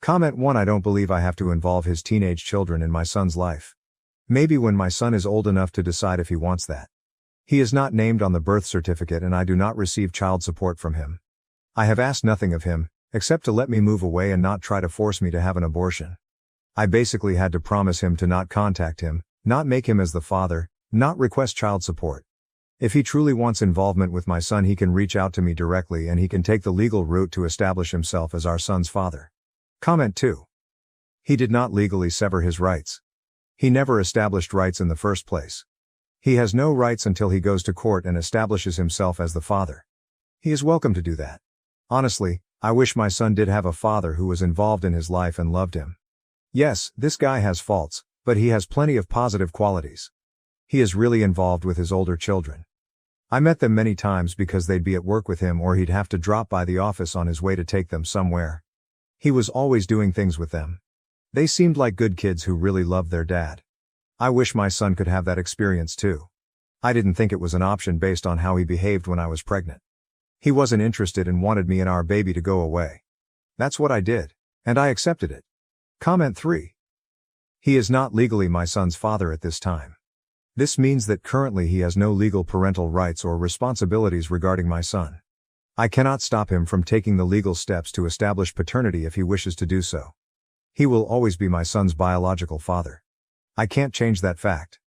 Comment 1 I don't believe I have to involve his teenage children in my son's life. Maybe when my son is old enough to decide if he wants that. He is not named on the birth certificate and I do not receive child support from him. I have asked nothing of him, except to let me move away and not try to force me to have an abortion. I basically had to promise him to not contact him, not make him as the father, not request child support. If he truly wants involvement with my son, he can reach out to me directly and he can take the legal route to establish himself as our son's father. Comment 2. He did not legally sever his rights. He never established rights in the first place. He has no rights until he goes to court and establishes himself as the father. He is welcome to do that. Honestly, I wish my son did have a father who was involved in his life and loved him. Yes, this guy has faults, but he has plenty of positive qualities. He is really involved with his older children. I met them many times because they'd be at work with him or he'd have to drop by the office on his way to take them somewhere. He was always doing things with them. They seemed like good kids who really loved their dad. I wish my son could have that experience too. I didn't think it was an option based on how he behaved when I was pregnant. He wasn't interested and wanted me and our baby to go away. That's what I did, and I accepted it. Comment 3. He is not legally my son's father at this time. This means that currently he has no legal parental rights or responsibilities regarding my son. I cannot stop him from taking the legal steps to establish paternity if he wishes to do so. He will always be my son's biological father. I can't change that fact.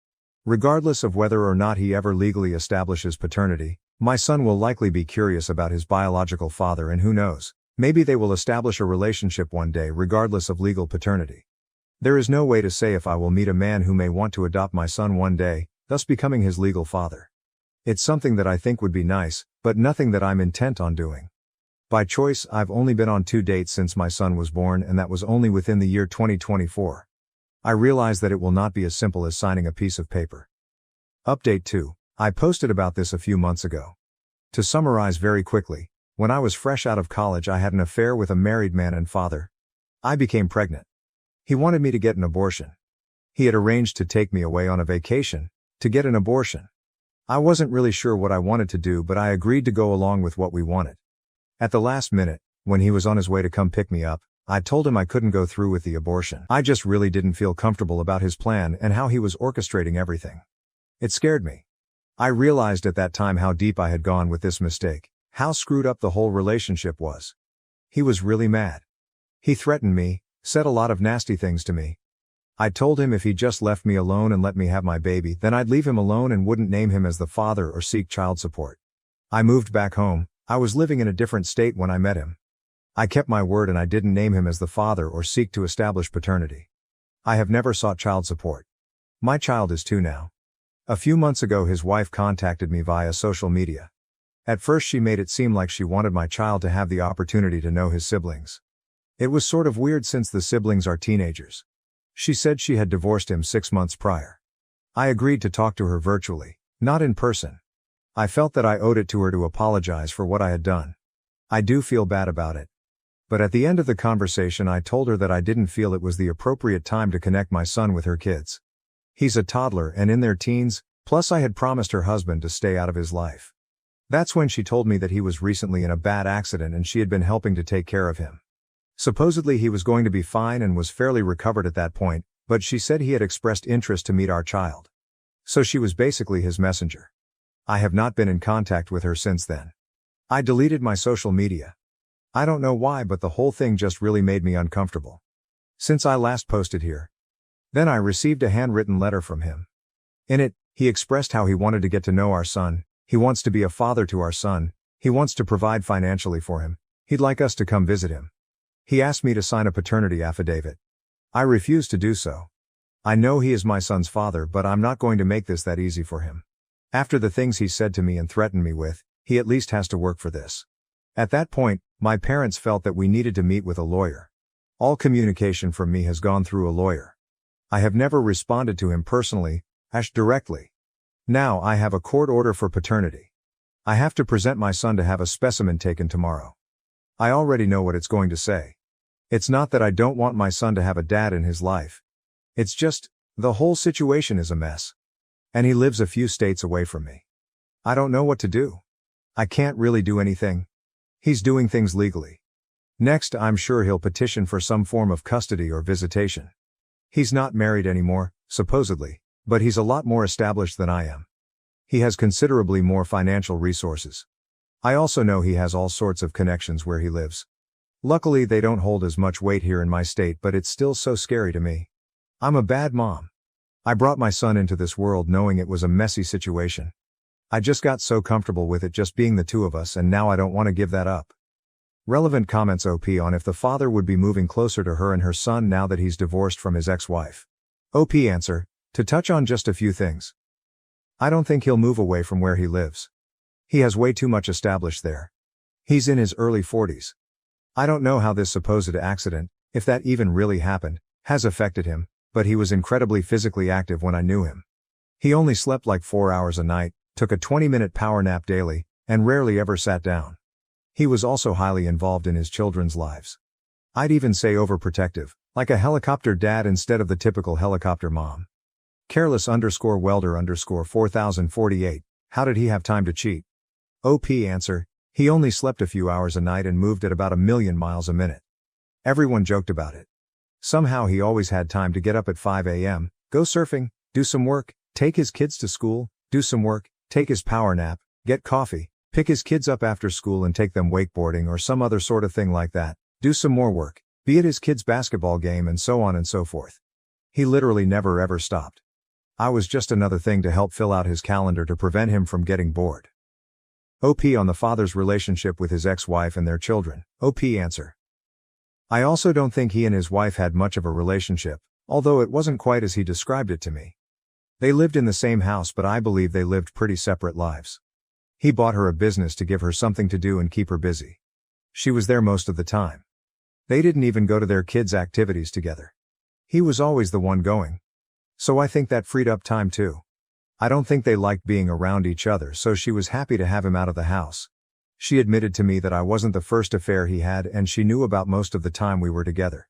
Regardless of whether or not he ever legally establishes paternity, my son will likely be curious about his biological father and who knows, maybe they will establish a relationship one day regardless of legal paternity. There is no way to say if I will meet a man who may want to adopt my son one day, thus becoming his legal father. It's something that I think would be nice, but nothing that I'm intent on doing. By choice, I've only been on 2 dates since my son was born, and that was only within the year 2024. I realize that it will not be as simple as signing a piece of paper. Update 2. I posted about this a few months ago. To summarize very quickly, when I was fresh out of college I had an affair with a married man and father. I became pregnant. He wanted me to get an abortion. He had arranged to take me away on a vacation, to get an abortion. I wasn't really sure what I wanted to do, but I agreed to go along with what we wanted. At the last minute, when he was on his way to come pick me up, I told him I couldn't go through with the abortion. I just really didn't feel comfortable about his plan and how he was orchestrating everything. It scared me. I realized at that time how deep I had gone with this mistake, how screwed up the whole relationship was. He was really mad. He threatened me, said a lot of nasty things to me. I told him if he just left me alone and let me have my baby, then I'd leave him alone and wouldn't name him as the father or seek child support. I moved back home. I was living in a different state when I met him. I kept my word and I didn't name him as the father or seek to establish paternity. I have never sought child support. My child is 2 now. A few months ago his wife contacted me via social media. At first she made it seem like she wanted my child to have the opportunity to know his siblings. It was sort of weird since the siblings are teenagers. She said she had divorced him 6 months prior. I agreed to talk to her virtually, not in person. I felt that I owed it to her to apologize for what I had done. I do feel bad about it. But at the end of the conversation I told her that I didn't feel it was the appropriate time to connect my son with her kids. He's a toddler and in their teens, plus I had promised her husband to stay out of his life. That's when she told me that he was recently in a bad accident and she had been helping to take care of him. Supposedly he was going to be fine and was fairly recovered at that point, but she said he had expressed interest to meet our child. So she was basically his messenger. I have not been in contact with her since then. I deleted my social media. I don't know why, but the whole thing just really made me uncomfortable. Since I last posted here. Then I received a handwritten letter from him. In it, he expressed how he wanted to get to know our son, he wants to be a father to our son, he wants to provide financially for him, he'd like us to come visit him. He asked me to sign a paternity affidavit. I refused to do so. I know he is my son's father, but I'm not going to make this that easy for him. After the things he said to me and threatened me with, he at least has to work for this. At that point, my parents felt that we needed to meet with a lawyer. All communication from me has gone through a lawyer. I have never responded to him personally, directly. Now I have a court order for paternity. I have to present my son to have a specimen taken tomorrow. I already know what it's going to say. It's not that I don't want my son to have a dad in his life. It's just, the whole situation is a mess. And he lives a few states away from me. I don't know what to do. I can't really do anything. He's doing things legally. Next, I'm sure he'll petition for some form of custody or visitation. He's not married anymore, supposedly. But he's a lot more established than I am. He has considerably more financial resources. I also know he has all sorts of connections where he lives. Luckily they don't hold as much weight here in my state, but it's still so scary to me. I'm a bad mom. I brought my son into this world knowing it was a messy situation. I just got so comfortable with it just being the two of us, and now I don't want to give that up. Relevant comments OP on if the father would be moving closer to her and her son now that he's divorced from his ex-wife. OP answer, to touch on just a few things. I don't think he'll move away from where he lives. He has way too much established there. He's in his early 40s. I don't know how this supposed accident, if that even really happened, has affected him, but he was incredibly physically active when I knew him. He only slept like 4 hours a night, took a 20-minute power nap daily, and rarely ever sat down. He was also highly involved in his children's lives. I'd even say overprotective, like a helicopter dad instead of the typical helicopter mom. Careless_welder_4048, how did he have time to cheat? OP answer, he only slept a few hours a night and moved at about 1,000,000 miles a minute. Everyone joked about it. Somehow he always had time to get up at 5 a.m., go surfing, do some work, take his kids to school, do some work, take his power nap, get coffee, pick his kids up after school and take them wakeboarding or some other sort of thing like that, do some more work, be at his kids' basketball game and so on and so forth. He literally never ever stopped. I was just another thing to help fill out his calendar to prevent him from getting bored. OP on the father's relationship with his ex-wife and their children. OP answer. I also don't think he and his wife had much of a relationship, although it wasn't quite as he described it to me. They lived in the same house, but I believe they lived pretty separate lives. He bought her a business to give her something to do and keep her busy. She was there most of the time. They didn't even go to their kids' activities together. He was always the one going. So I think that freed up time too. I don't think they liked being around each other, so she was happy to have him out of the house. She admitted to me that I wasn't the first affair he had, and she knew about most of the time we were together.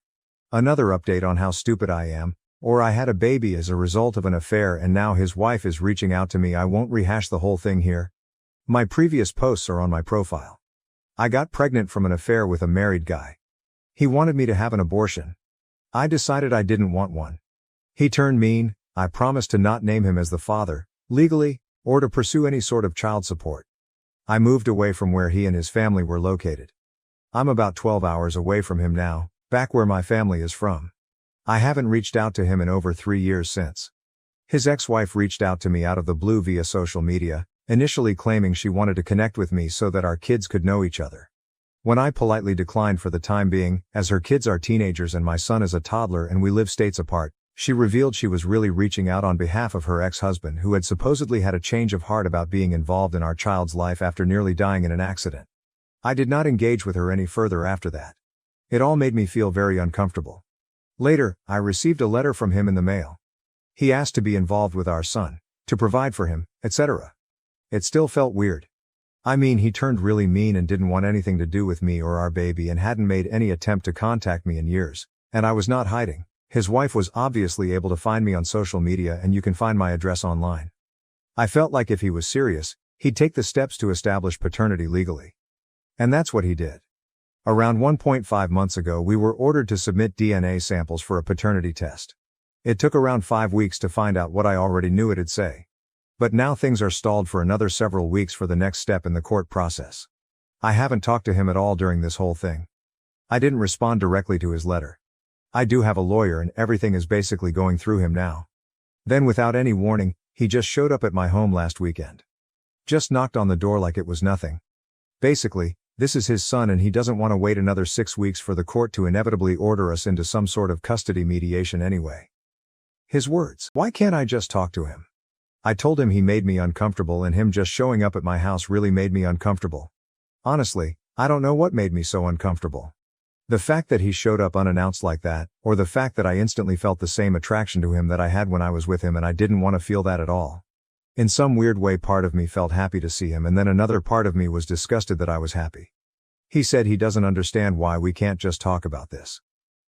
Another update on how stupid I am, or I had a baby as a result of an affair and now his wife is reaching out to me. I won't rehash the whole thing here. My previous posts are on my profile. I got pregnant from an affair with a married guy. He wanted me to have an abortion. I decided I didn't want one. He turned mean. I promised to not name him as the father, legally, or to pursue any sort of child support. I moved away from where he and his family were located. I'm about 12 hours away from him now, back where my family is from. I haven't reached out to him in over 3 years since. His ex-wife reached out to me out of the blue via social media, initially claiming she wanted to connect with me so that our kids could know each other. When I politely declined for the time being, as her kids are teenagers and my son is a toddler and we live states apart, she revealed she was really reaching out on behalf of her ex-husband, who had supposedly had a change of heart about being involved in our child's life after nearly dying in an accident. I did not engage with her any further after that. It all made me feel very uncomfortable. Later, I received a letter from him in the mail. He asked to be involved with our son, to provide for him, etc. It still felt weird. I mean, he turned really mean and didn't want anything to do with me or our baby and hadn't made any attempt to contact me in years, and I was not hiding. His wife was obviously able to find me on social media, and you can find my address online. I felt like if he was serious, he'd take the steps to establish paternity legally. And that's what he did. Around 1.5 months ago we were ordered to submit DNA samples for a paternity test. It took around 5 weeks to find out what I already knew it'd say. But now things are stalled for another several weeks for the next step in the court process. I haven't talked to him at all during this whole thing. I didn't respond directly to his letter. I do have a lawyer and everything is basically going through him now. Then without any warning, he just showed up at my home last weekend. Just knocked on the door like it was nothing. Basically, this is his son and he doesn't want to wait another 6 weeks for the court to inevitably order us into some sort of custody mediation anyway. His words, "Why can't I just talk to him?" I told him he made me uncomfortable and him just showing up at my house really made me uncomfortable. Honestly, I don't know what made me so uncomfortable. The fact that he showed up unannounced like that, or the fact that I instantly felt the same attraction to him that I had when I was with him and I didn't want to feel that at all. In some weird way part of me felt happy to see him and then another part of me was disgusted that I was happy. He said he doesn't understand why we can't just talk about this.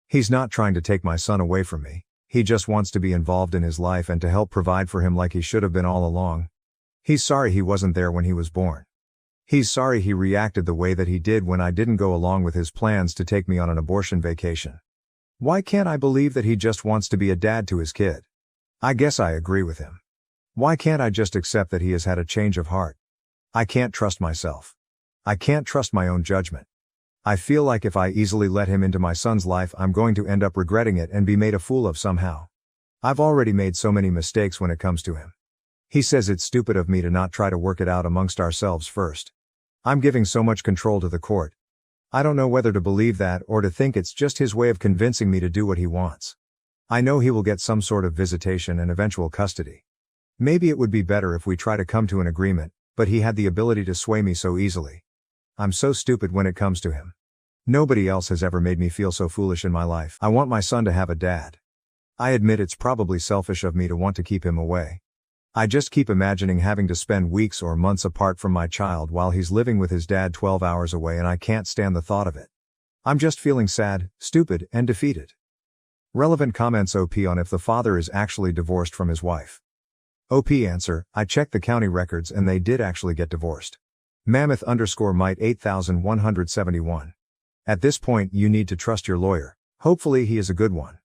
He's not trying to take my son away from me. He just wants to be involved in his life and to help provide for him like he should have been all along. He's sorry he wasn't there when he was born. He's sorry he reacted the way that he did when I didn't go along with his plans to take me on an abortion vacation. Why can't I believe that he just wants to be a dad to his kid? I guess I agree with him. Why can't I just accept that he has had a change of heart? I can't trust myself. I can't trust my own judgment. I feel like if I easily let him into my son's life, I'm going to end up regretting it and be made a fool of somehow. I've already made so many mistakes when it comes to him. He says it's stupid of me to not try to work it out amongst ourselves first. I'm giving so much control to the court. I don't know whether to believe that or to think it's just his way of convincing me to do what he wants. I know he will get some sort of visitation and eventual custody. Maybe it would be better if we try to come to an agreement, but he had the ability to sway me so easily. I'm so stupid when it comes to him. Nobody else has ever made me feel so foolish in my life. I want my son to have a dad. I admit it's probably selfish of me to want to keep him away. I just keep imagining having to spend weeks or months apart from my child while he's living with his dad 12 hours away, and I can't stand the thought of it. I'm just feeling sad, stupid, and defeated. Relevant comments. OP on if the father is actually divorced from his wife. OP answer, I checked the county records and they did actually get divorced. Mammoth_Might 8171. At this point you need to trust your lawyer. Hopefully he is a good one.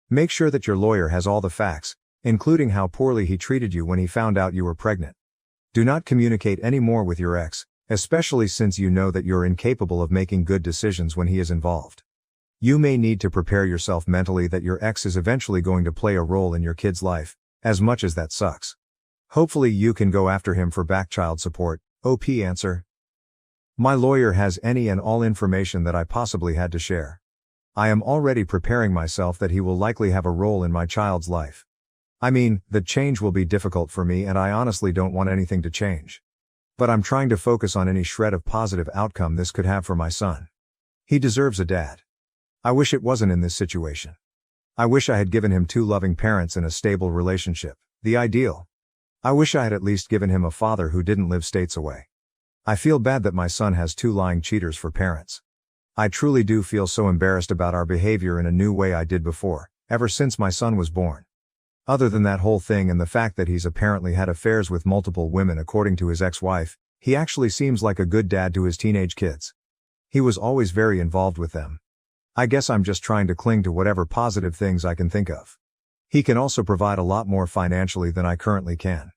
Make sure that your lawyer has all the facts, including how poorly he treated you when he found out you were pregnant. Do not communicate any more with your ex, especially since you know that you're incapable of making good decisions when he is involved. You may need to prepare yourself mentally that your ex is eventually going to play a role in your kid's life, as much as that sucks. Hopefully you can go after him for back child support. OP answer. My lawyer has any and all information that I possibly had to share. I am already preparing myself that he will likely have a role in my child's life. I mean, the change will be difficult for me and I honestly don't want anything to change. But I'm trying to focus on any shred of positive outcome this could have for my son. He deserves a dad. I wish it wasn't in this situation. I wish I had given him 2 loving parents in a stable relationship, the ideal. I wish I had at least given him a father who didn't live states away. I feel bad that my son has 2 lying cheaters for parents. I truly do feel so embarrassed about our behavior in a new way I did before, ever since my son was born. Other than that whole thing and the fact that he's apparently had affairs with multiple women according to his ex-wife, he actually seems like a good dad to his teenage kids. He was always very involved with them. I guess I'm just trying to cling to whatever positive things I can think of. He can also provide a lot more financially than I currently can.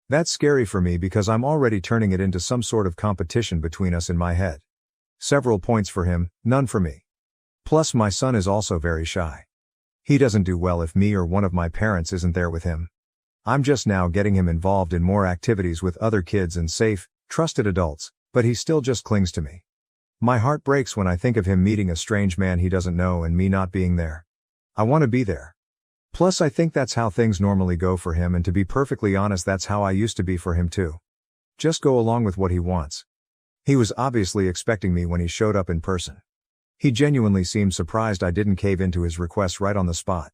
That's scary for me because I'm already turning it into some sort of competition between us in my head. Several points for him, none for me. Plus my son is also very shy. He doesn't do well if me or one of my parents isn't there with him. I'm just now getting him involved in more activities with other kids and safe, trusted adults, but he still just clings to me. My heart breaks when I think of him meeting a strange man he doesn't know and me not being there. I want to be there. Plus I think that's how things normally go for him, and to be perfectly honest that's how I used to be for him too. Just go along with what he wants. He was obviously expecting me when he showed up in person. He genuinely seemed surprised I didn't cave into his request right on the spot.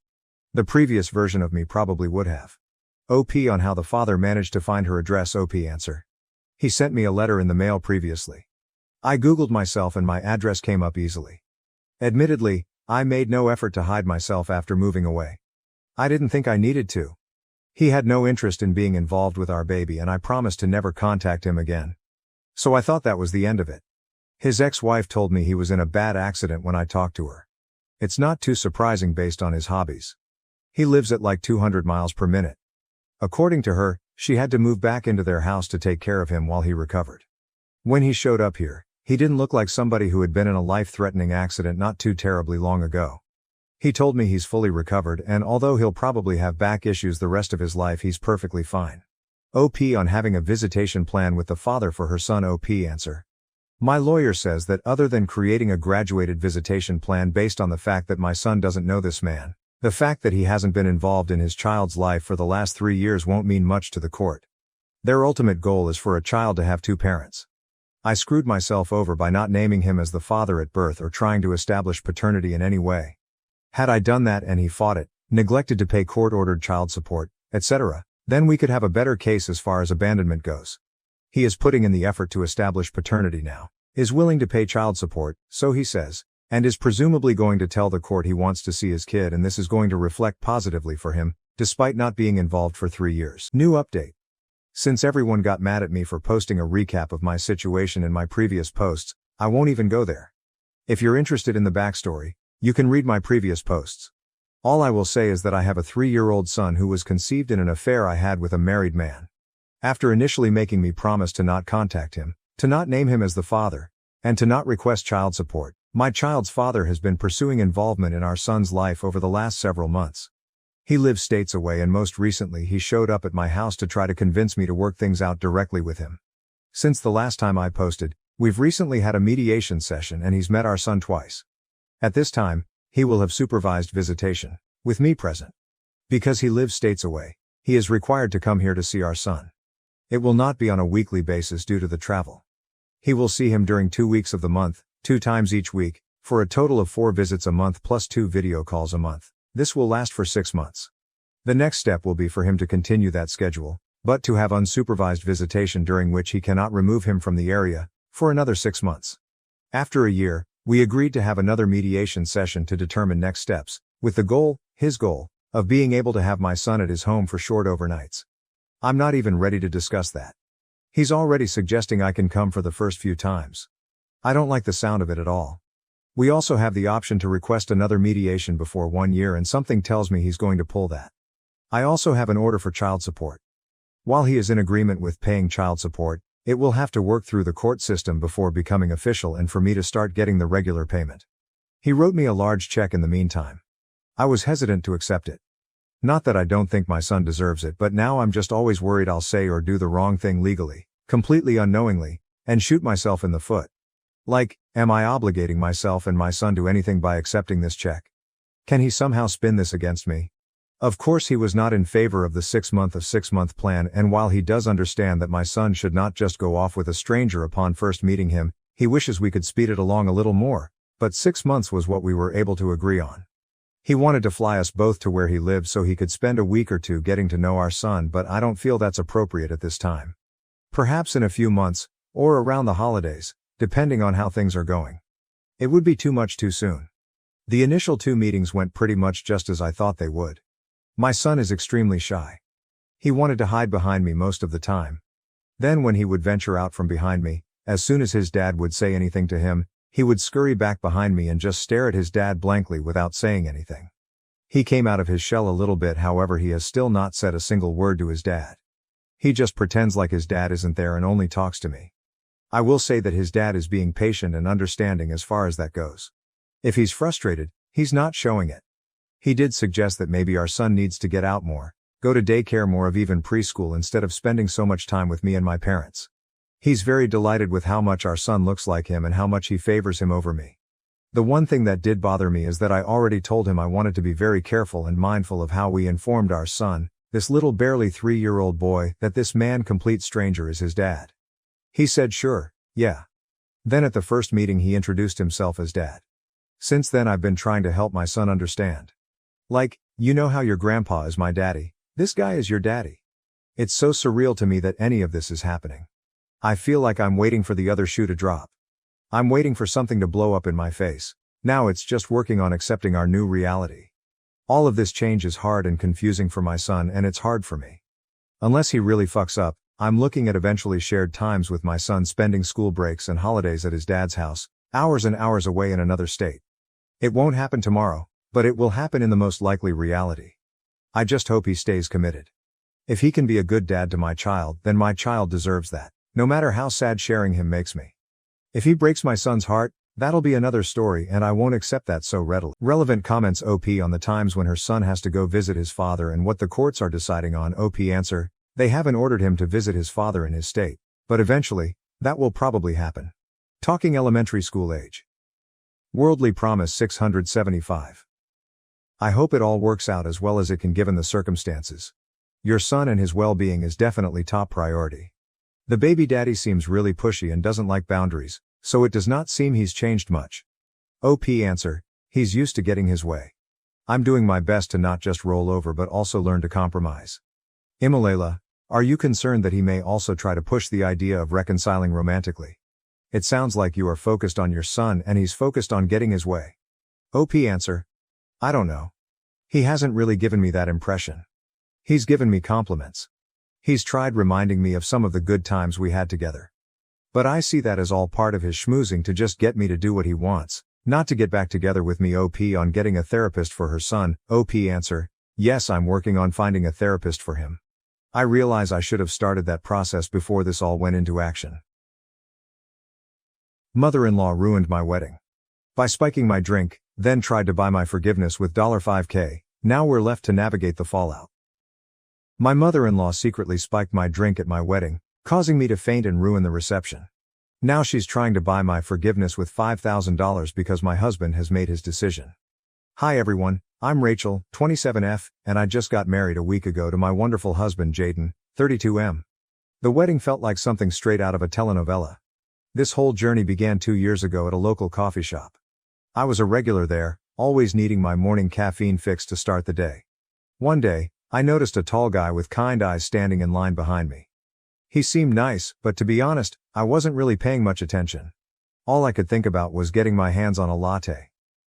The previous version of me probably would have. OP on how the father managed to find her address. OP answer. He sent me a letter in the mail previously. I googled myself and my address came up easily. Admittedly, I made no effort to hide myself after moving away. I didn't think I needed to. He had no interest in being involved with our baby and I promised to never contact him again. So I thought that was the end of it. His ex-wife told me he was in a bad accident when I talked to her. It's not too surprising based on his hobbies. He lives at like 200 miles per minute. According to her, she had to move back into their house to take care of him while he recovered. When he showed up here, he didn't look like somebody who had been in a life-threatening accident not too terribly long ago. He told me he's fully recovered and although he'll probably have back issues the rest of his life, he's perfectly fine. OP on having a visitation plan with the father for her son. OP answer. My lawyer says that other than creating a graduated visitation plan based on the fact that my son doesn't know this man, the fact that he hasn't been involved in his child's life for the last 3 years won't mean much to the court. Their ultimate goal is for a child to have 2 parents. I screwed myself over by not naming him as the father at birth or trying to establish paternity in any way. Had I done that and he fought it, neglected to pay court-ordered child support, etc., then we could have a better case as far as abandonment goes. He is putting in the effort to establish paternity now, is willing to pay child support, so he says, and is presumably going to tell the court he wants to see his kid, and this is going to reflect positively for him, despite not being involved for 3 years. New update. Since everyone got mad at me for posting a recap of my situation in my previous posts, I won't even go there. If you're interested in the backstory, you can read my previous posts. All I will say is that I have a 3-year-old son who was conceived in an affair I had with a married man. After initially making me promise to not contact him, to not name him as the father, and to not request child support, my child's father has been pursuing involvement in our son's life over the last several months. He lives states away, and most recently he showed up at my house to try to convince me to work things out directly with him. Since the last time I posted, we've recently had a mediation session and he's met our son twice. At this time, he will have supervised visitation, with me present. Because he lives states away, he is required to come here to see our son. It will not be on a weekly basis due to the travel. He will see him during 2 weeks of the month, 2 times each week, for a total of 4 visits a month plus 2 video calls a month. This will last for 6 months. The next step will be for him to continue that schedule, but to have unsupervised visitation during which he cannot remove him from the area, for another 6 months. After a year, we agreed to have another mediation session to determine next steps, with the goal, his goal, of being able to have my son at his home for short overnights. I'm not even ready to discuss that. He's already suggesting I can come for the first few times. I don't like the sound of it at all. We also have the option to request another mediation before 1 year, and something tells me he's going to pull that. I also have an order for child support. While he is in agreement with paying child support, it will have to work through the court system before becoming official and for me to start getting the regular payment. He wrote me a large check in the meantime. I was hesitant to accept it. Not that I don't think my son deserves it, but now I'm just always worried I'll say or do the wrong thing legally, completely unknowingly, and shoot myself in the foot. Like, am I obligating myself and my son to anything by accepting this check? Can he somehow spin this against me? Of course he was not in favor of the 6-month plan, and while he does understand that my son should not just go off with a stranger upon first meeting him, he wishes we could speed it along a little more, but 6 months was what we were able to agree on. He wanted to fly us both to where he lives so he could spend a week or 2 getting to know our son, but I don't feel that's appropriate at this time. Perhaps in a few months, or around the holidays, depending on how things are going. It would be too much too soon. The initial 2 meetings went pretty much just as I thought they would. My son is extremely shy. He wanted to hide behind me most of the time. Then when he would venture out from behind me, as soon as his dad would say anything to him, he would scurry back behind me and just stare at his dad blankly without saying anything. He came out of his shell a little bit, however he has still not said a single word to his dad. He just pretends like his dad isn't there and only talks to me. I will say that his dad is being patient and understanding as far as that goes. If he's frustrated, he's not showing it. He did suggest that maybe our son needs to get out more, go to daycare more of even preschool instead of spending so much time with me and my parents. He's very delighted with how much our son looks like him and how much he favors him over me. The one thing that did bother me is that I already told him I wanted to be very careful and mindful of how we informed our son, this little barely 3-year-old boy, that this man complete stranger is his dad. He said sure, yeah. Then at the first meeting he introduced himself as dad. Since then I've been trying to help my son understand. Like, you know how your grandpa is my daddy, this guy is your daddy. It's so surreal to me that any of this is happening. I feel like I'm waiting for the other shoe to drop. I'm waiting for something to blow up in my face. Now it's just working on accepting our new reality. All of this change is hard and confusing for my son, and it's hard for me. Unless he really fucks up, I'm looking at eventually shared times with my son, spending school breaks and holidays at his dad's house, hours and hours away in another state. It won't happen tomorrow, but it will happen in the most likely reality. I just hope he stays committed. If he can be a good dad to my child, then my child deserves that, no matter how sad sharing him makes me. If he breaks my son's heart, that'll be another story, and I won't accept that so readily. Relevant comments. OP on the times when her son has to go visit his father and what the courts are deciding on. OP answer, they haven't ordered him to visit his father in his state, but eventually, that will probably happen. Talking elementary school age. Worldly Promise 675. I hope it all works out as well as it can given the circumstances. Your son and his well-being is definitely top priority. The baby daddy seems really pushy and doesn't like boundaries, so it does not seem he's changed much. OP answer, he's used to getting his way. I'm doing my best to not just roll over but also learn to compromise. Imalela, are you concerned that he may also try to push the idea of reconciling romantically? It sounds like you are focused on your son and he's focused on getting his way. OP answer, I don't know. He hasn't really given me that impression. He's given me compliments. He's tried reminding me of some of the good times we had together. But I see that as all part of his schmoozing to just get me to do what he wants, Not to get back together with me OP on getting a therapist for her son. OP answer, yes, I'm working on finding a therapist for him. I realize I should have started that process before this all went into action. Mother-in-law ruined my wedding. By spiking my drink, then tried to buy my forgiveness with $5K, now we're left to navigate the fallout. My mother-in-law secretly spiked my drink at my wedding, causing me to faint and ruin the reception. Now she's trying to buy my forgiveness with $5,000 because my husband has made his decision. Hi everyone, I'm Rachel, 27F, and I just got married a week ago to my wonderful husband Jaden, 32M. The wedding felt like something straight out of a telenovela. This whole journey began 2 years ago at a local coffee shop. I was a regular there, always needing my morning caffeine fix to start the day. One day, I noticed a tall guy with kind eyes standing in line behind me. He seemed nice, but to be honest, I wasn't really paying much attention. All I could think about was getting my hands on a latte.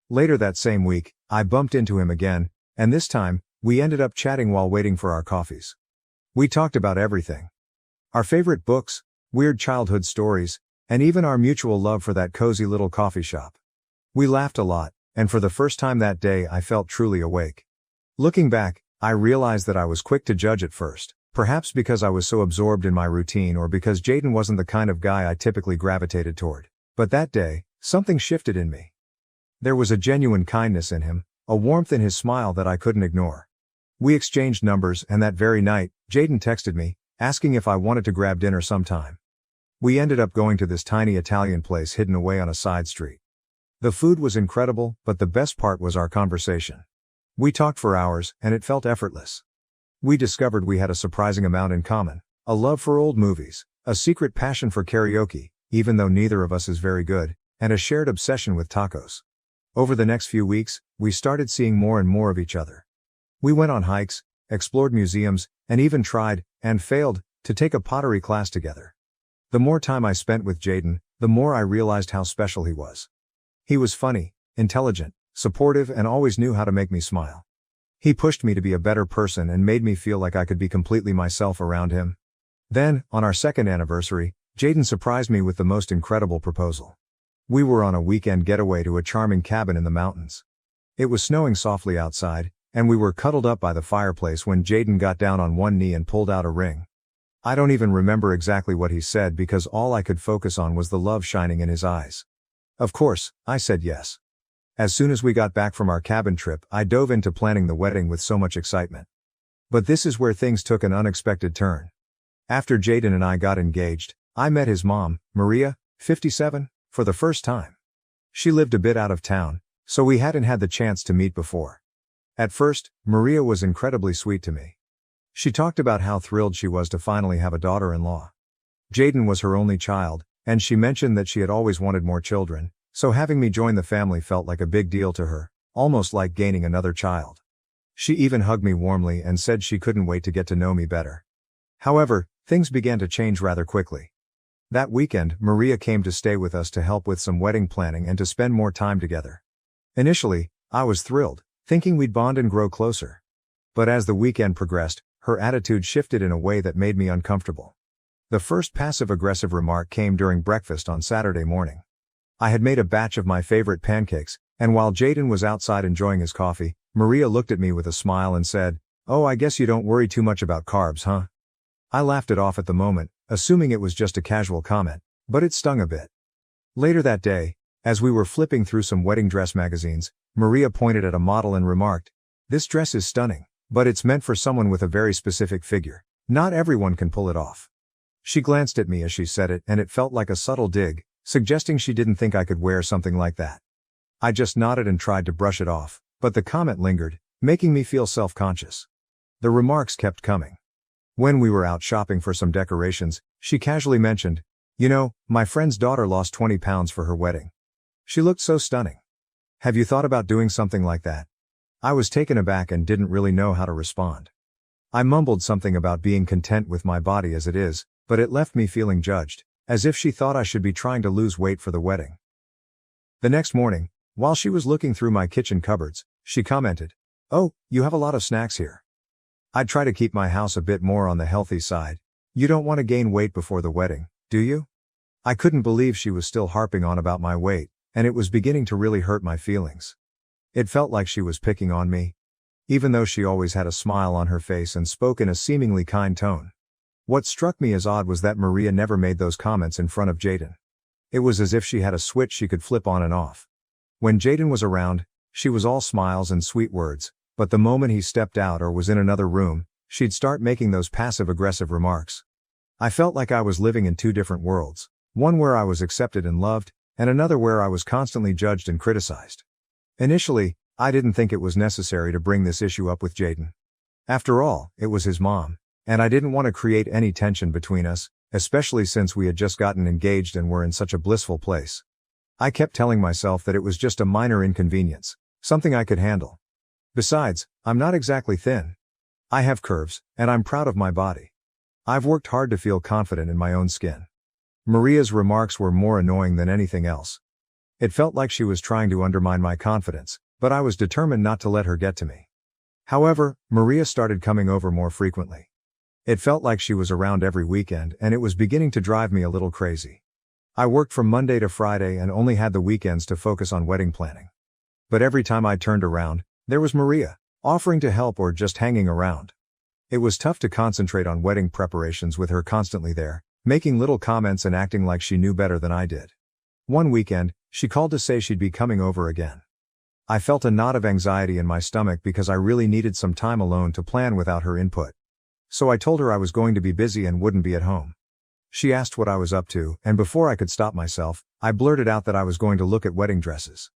Later that same week, I bumped into him again, and this time, we ended up chatting while waiting for our coffees. We talked about everything. Our favorite books, weird childhood stories, and even our mutual love for that cozy little coffee shop. We laughed a lot, and for the first time that day I felt truly awake. Looking back, I realized that I was quick to judge at first. Perhaps because I was so absorbed in my routine or because Jaden wasn't the kind of guy I typically gravitated toward. But that day, something shifted in me. There was a genuine kindness in him, a warmth in his smile that I couldn't ignore. We exchanged numbers, and that very night, Jaden texted me, asking if I wanted to grab dinner sometime. We ended up going to this tiny Italian place hidden away on a side street. The food was incredible, but the best part was our conversation. We talked for hours, and it felt effortless. We discovered we had a surprising amount in common, a love for old movies, a secret passion for karaoke, even though neither of us is very good, and a shared obsession with tacos. Over the next few weeks, we started seeing more and more of each other. We went on hikes, explored museums, and even tried, and failed, to take a pottery class together. The more time I spent with Jaden, the more I realized how special he was. He was funny, intelligent, supportive, and always knew how to make me smile. He pushed me to be a better person and made me feel like I could be completely myself around him. Then, on our second anniversary, Jaden surprised me with the most incredible proposal. We were on a weekend getaway to a charming cabin in the mountains. It was snowing softly outside, and we were cuddled up by the fireplace when Jaden got down on one knee and pulled out a ring. I don't even remember exactly what he said because all I could focus on was the love shining in his eyes. Of course, I said yes. As soon as we got back from our cabin trip, I dove into planning the wedding with so much excitement. But this is where things took an unexpected turn. After Jaden and I got engaged, I met his mom, Maria, 57, for the first time. She lived a bit out of town, so we hadn't had the chance to meet before. At first, Maria was incredibly sweet to me. She talked about how thrilled she was to finally have a daughter-in-law. Jaden was her only child, and she mentioned that she had always wanted more children. So having me join the family felt like a big deal to her, almost like gaining another child. She even hugged me warmly and said she couldn't wait to get to know me better. However, things began to change rather quickly. That weekend, Maria came to stay with us to help with some wedding planning and to spend more time together. Initially, I was thrilled, thinking we'd bond and grow closer. But as the weekend progressed, her attitude shifted in a way that made me uncomfortable. The first passive-aggressive remark came during breakfast on Saturday morning. I had made a batch of my favorite pancakes, and while Jaden was outside enjoying his coffee, Maria looked at me with a smile and said, "Oh, I guess you don't worry too much about carbs, huh?" I laughed it off at the moment, assuming it was just a casual comment, but it stung a bit. Later that day, as we were flipping through some wedding dress magazines, Maria pointed at a model and remarked, "This dress is stunning, but it's meant for someone with a very specific figure. Not everyone can pull it off." She glanced at me as she said it, and it felt like a subtle dig, suggesting she didn't think I could wear something like that. I just nodded and tried to brush it off, but the comment lingered, making me feel self-conscious. The remarks kept coming. When we were out shopping for some decorations, she casually mentioned, "You know, my friend's daughter lost 20 pounds for her wedding. She looked so stunning. Have you thought about doing something like that?" I was taken aback and didn't really know how to respond. I mumbled something about being content with my body as it is, but it left me feeling judged, as if she thought I should be trying to lose weight for the wedding. The next morning, while she was looking through my kitchen cupboards, she commented, "Oh, you have a lot of snacks here. I'd try to keep my house a bit more on the healthy side. You don't want to gain weight before the wedding, do you?" I couldn't believe she was still harping on about my weight, and it was beginning to really hurt my feelings. It felt like she was picking on me, even though she always had a smile on her face and spoke in a seemingly kind tone. What struck me as odd was that Maria never made those comments in front of Jaden. It was as if she had a switch she could flip on and off. When Jaden was around, she was all smiles and sweet words, but the moment he stepped out or was in another room, she'd start making those passive-aggressive remarks. I felt like I was living in two different worlds, one where I was accepted and loved, and another where I was constantly judged and criticized. Initially, I didn't think it was necessary to bring this issue up with Jaden. After all, it was his mom, and I didn't want to create any tension between us, especially since we had just gotten engaged and were in such a blissful place. I kept telling myself that it was just a minor inconvenience, something I could handle. Besides, I'm not exactly thin. I have curves, and I'm proud of my body. I've worked hard to feel confident in my own skin. Maria's remarks were more annoying than anything else. It felt like she was trying to undermine my confidence, but I was determined not to let her get to me. However, Maria started coming over more frequently. It felt like she was around every weekend, and it was beginning to drive me a little crazy. I worked from Monday to Friday and only had the weekends to focus on wedding planning. But every time I turned around, there was Maria, offering to help or just hanging around. It was tough to concentrate on wedding preparations with her constantly there, making little comments and acting like she knew better than I did. One weekend, she called to say she'd be coming over again. I felt a knot of anxiety in my stomach because I really needed some time alone to plan without her input. So I told her I was going to be busy and wouldn't be at home. She asked what I was up to, and before I could stop myself, I blurted out that I was going to look at wedding dresses.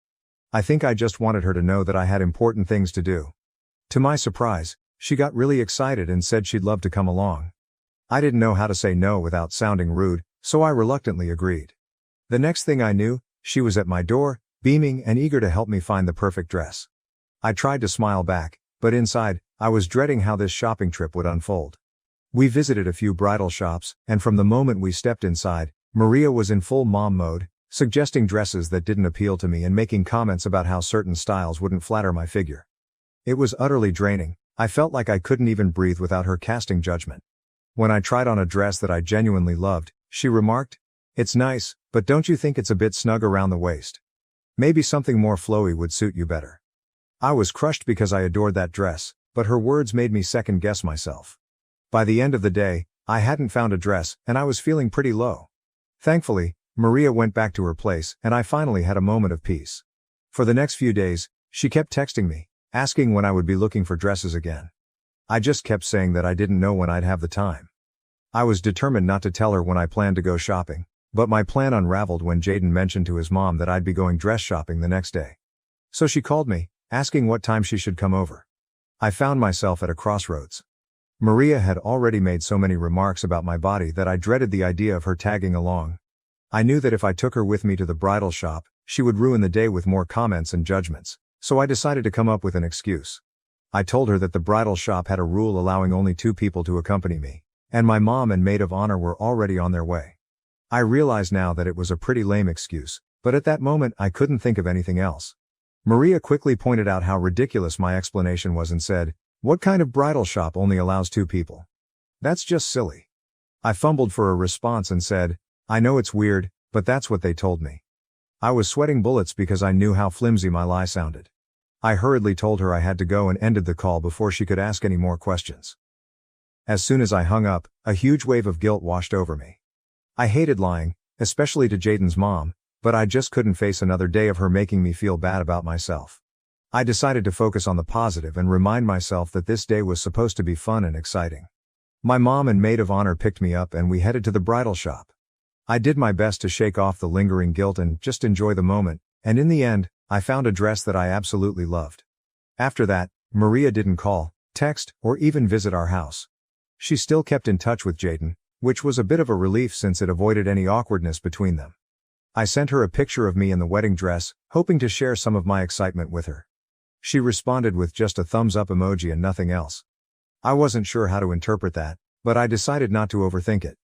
I think I just wanted her to know that I had important things to do. To my surprise, she got really excited and said she'd love to come along. I didn't know how to say no without sounding rude, so I reluctantly agreed. The next thing I knew, she was at my door, beaming and eager to help me find the perfect dress. I tried to smile back, but inside, I was dreading how this shopping trip would unfold. We visited a few bridal shops, and from the moment we stepped inside, Maria was in full mom mode, suggesting dresses that didn't appeal to me and making comments about how certain styles wouldn't flatter my figure. It was utterly draining. I felt like I couldn't even breathe without her casting judgment. When I tried on a dress that I genuinely loved, she remarked, "It's nice, but don't you think it's a bit snug around the waist? Maybe something more flowy would suit you better." I was crushed because I adored that dress, but her words made me second-guess myself. By the end of the day, I hadn't found a dress, and I was feeling pretty low. Thankfully, Maria went back to her place, and I finally had a moment of peace. For the next few days, she kept texting me, asking when I would be looking for dresses again. I just kept saying that I didn't know when I'd have the time. I was determined not to tell her when I planned to go shopping, but my plan unraveled when Jaden mentioned to his mom that I'd be going dress shopping the next day. So she called me, asking what time she should come over. I found myself at a crossroads. Maria had already made so many remarks about my body that I dreaded the idea of her tagging along. I knew that if I took her with me to the bridal shop, she would ruin the day with more comments and judgments, so I decided to come up with an excuse. I told her that the bridal shop had a rule allowing only 2 people to accompany me, and my mom and maid of honor were already on their way. I realize now that it was a pretty lame excuse, but at that moment I couldn't think of anything else. Maria quickly pointed out how ridiculous my explanation was and said, "What kind of bridal shop only allows 2 people? That's just silly." I fumbled for a response and said, "I know it's weird, but that's what they told me." I was sweating bullets because I knew how flimsy my lie sounded. I hurriedly told her I had to go and ended the call before she could ask any more questions. As soon as I hung up, a huge wave of guilt washed over me. I hated lying, especially to Jaden's mom, but I just couldn't face another day of her making me feel bad about myself. I decided to focus on the positive and remind myself that this day was supposed to be fun and exciting. My mom and maid of honor picked me up and we headed to the bridal shop. I did my best to shake off the lingering guilt and just enjoy the moment, and in the end, I found a dress that I absolutely loved. After that, Maria didn't call, text, or even visit our house. She still kept in touch with Jaden, which was a bit of a relief since it avoided any awkwardness between them. I sent her a picture of me in the wedding dress, hoping to share some of my excitement with her. She responded with just a thumbs up emoji and nothing else. I wasn't sure how to interpret that, but I decided not to overthink it.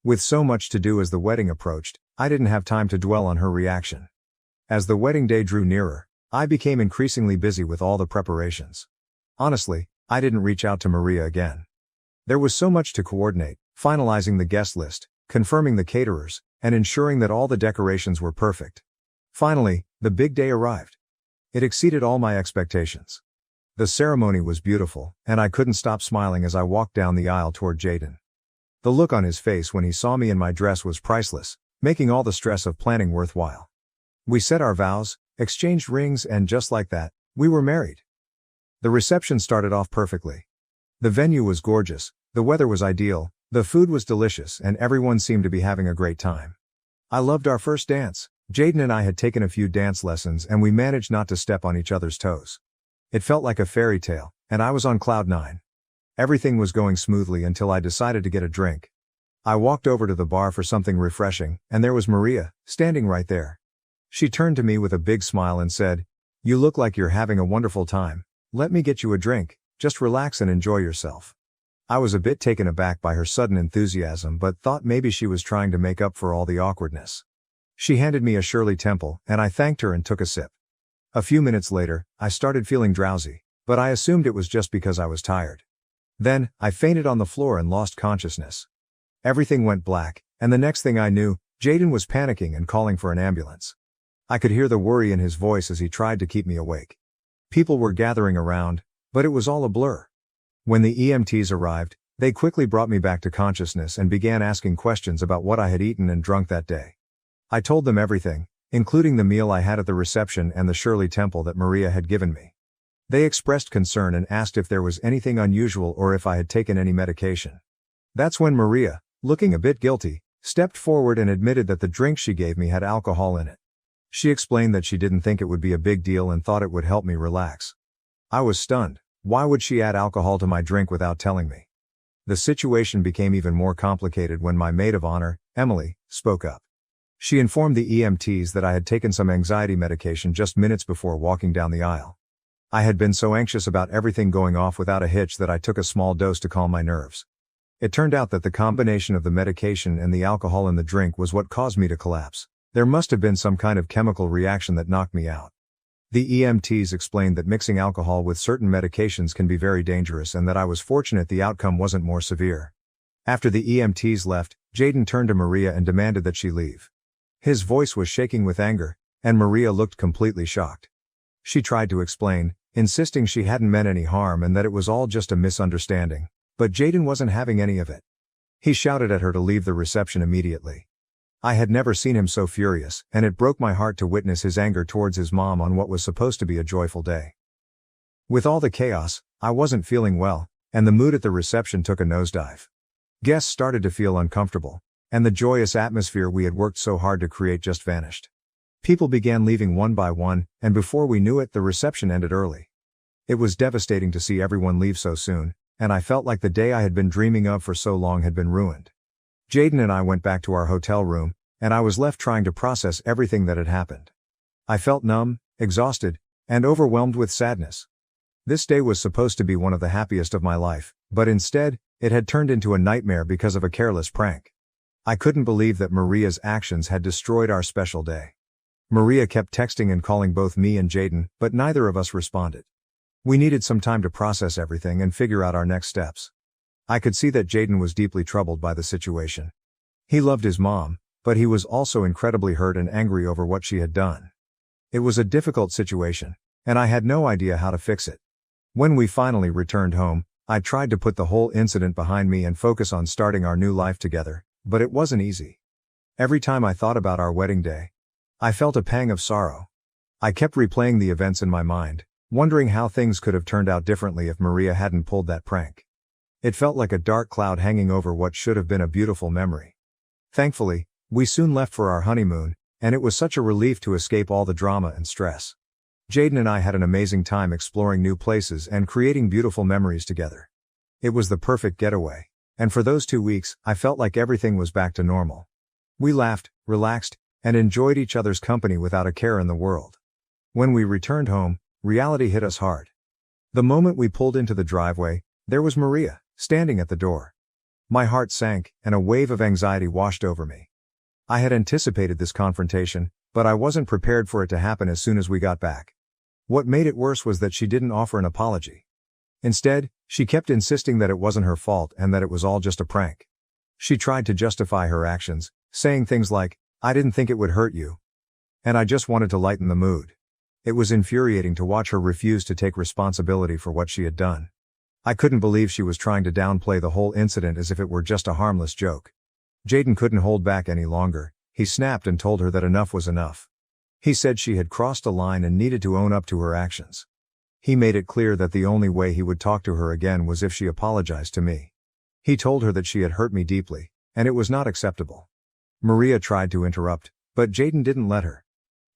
With so much to do as the wedding approached, I didn't have time to dwell on her reaction. As the wedding day drew nearer, I became increasingly busy with all the preparations. Honestly, I didn't reach out to Maria again. There was so much to coordinate, finalizing the guest list, confirming the caterers, and ensuring that all the decorations were perfect. Finally, the big day arrived. It exceeded all my expectations. The ceremony was beautiful, and I couldn't stop smiling as I walked down the aisle toward Jaden. The look on his face when he saw me in my dress was priceless, making all the stress of planning worthwhile. We said our vows, exchanged rings, and just like that, we were married. The reception started off perfectly. The venue was gorgeous, the weather was ideal, the food was delicious, and everyone seemed to be having a great time. I loved our first dance. Jaden and I had taken a few dance lessons and we managed not to step on each other's toes. It felt like a fairy tale, and I was on cloud 9. Everything was going smoothly until I decided to get a drink. I walked over to the bar for something refreshing, and there was Maria, standing right there. She turned to me with a big smile and said, "You look like you're having a wonderful time. Let me get you a drink, just relax and enjoy yourself." I was a bit taken aback by her sudden enthusiasm but thought maybe she was trying to make up for all the awkwardness. She handed me a Shirley Temple, and I thanked her and took a sip. A few minutes later, I started feeling drowsy, but I assumed it was just because I was tired. Then, I fainted on the floor and lost consciousness. Everything went black, and the next thing I knew, Jaden was panicking and calling for an ambulance. I could hear the worry in his voice as he tried to keep me awake. People were gathering around, but it was all a blur. When the EMTs arrived, they quickly brought me back to consciousness and began asking questions about what I had eaten and drunk that day. I told them everything, including the meal I had at the reception and the Shirley Temple that Maria had given me. They expressed concern and asked if there was anything unusual or if I had taken any medication. That's when Maria, looking a bit guilty, stepped forward and admitted that the drink she gave me had alcohol in it. She explained that she didn't think it would be a big deal and thought it would help me relax. I was stunned. Why would she add alcohol to my drink without telling me? The situation became even more complicated when my maid of honor, Emily, spoke up. She informed the EMTs that I had taken some anxiety medication just minutes before walking down the aisle. I had been so anxious about everything going off without a hitch that I took a small dose to calm my nerves. It turned out that the combination of the medication and the alcohol in the drink was what caused me to collapse. There must have been some kind of chemical reaction that knocked me out. The EMTs explained that mixing alcohol with certain medications can be very dangerous and that I was fortunate the outcome wasn't more severe. After the EMTs left, Jaden turned to Maria and demanded that she leave. His voice was shaking with anger, and Maria looked completely shocked. She tried to explain, insisting she hadn't meant any harm and that it was all just a misunderstanding, but Jaden wasn't having any of it. He shouted at her to leave the reception immediately. I had never seen him so furious, and it broke my heart to witness his anger towards his mom on what was supposed to be a joyful day. With all the chaos, I wasn't feeling well, and the mood at the reception took a nosedive. Guests started to feel uncomfortable, and the joyous atmosphere we had worked so hard to create just vanished. People began leaving one by one, and before we knew it, the reception ended early. It was devastating to see everyone leave so soon, and I felt like the day I had been dreaming of for so long had been ruined. Jaden and I went back to our hotel room, and I was left trying to process everything that had happened. I felt numb, exhausted, and overwhelmed with sadness. This day was supposed to be one of the happiest of my life, but instead, it had turned into a nightmare because of a careless prank. I couldn't believe that Maria's actions had destroyed our special day. Maria kept texting and calling both me and Jaden, but neither of us responded. We needed some time to process everything and figure out our next steps. I could see that Jaden was deeply troubled by the situation. He loved his mom, but he was also incredibly hurt and angry over what she had done. It was a difficult situation, and I had no idea how to fix it. When we finally returned home, I tried to put the whole incident behind me and focus on starting our new life together, but it wasn't easy. Every time I thought about our wedding day, I felt a pang of sorrow. I kept replaying the events in my mind, wondering how things could have turned out differently if Maria hadn't pulled that prank. It felt like a dark cloud hanging over what should have been a beautiful memory. Thankfully, we soon left for our honeymoon, and it was such a relief to escape all the drama and stress. Jaden and I had an amazing time exploring new places and creating beautiful memories together. It was the perfect getaway, and for those 2 weeks, I felt like everything was back to normal. We laughed, relaxed, and enjoyed each other's company without a care in the world. When we returned home, reality hit us hard. The moment we pulled into the driveway, there was Maria, standing at the door. My heart sank, and a wave of anxiety washed over me. I had anticipated this confrontation, but I wasn't prepared for it to happen as soon as we got back. What made it worse was that she didn't offer an apology. Instead, she kept insisting that it wasn't her fault and that it was all just a prank. She tried to justify her actions, saying things like, "I didn't think it would hurt you." and I just wanted to lighten the mood. It was infuriating to watch her refuse to take responsibility for what she had done. I couldn't believe she was trying to downplay the whole incident as if it were just a harmless joke. Jaden couldn't hold back any longer. He snapped and told her that enough was enough. He said she had crossed a line and needed to own up to her actions. He made it clear that the only way he would talk to her again was if she apologized to me. He told her that she had hurt me deeply, and it was not acceptable. Maria tried to interrupt, but Jaden didn't let her.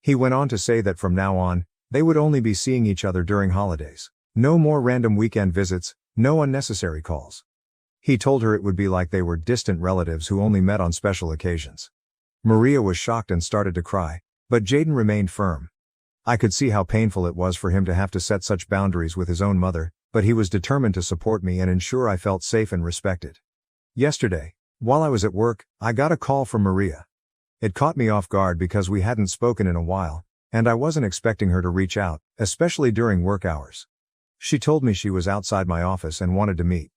He went on to say that from now on, they would only be seeing each other during holidays. No more random weekend visits, no unnecessary calls. He told her it would be like they were distant relatives who only met on special occasions. Maria was shocked and started to cry, but Jaden remained firm. I could see how painful it was for him to have to set such boundaries with his own mother, but he was determined to support me and ensure I felt safe and respected. Yesterday, while I was at work, I got a call from Maria. It caught me off guard because we hadn't spoken in a while, and I wasn't expecting her to reach out, especially during work hours. She told me she was outside my office and wanted to meet.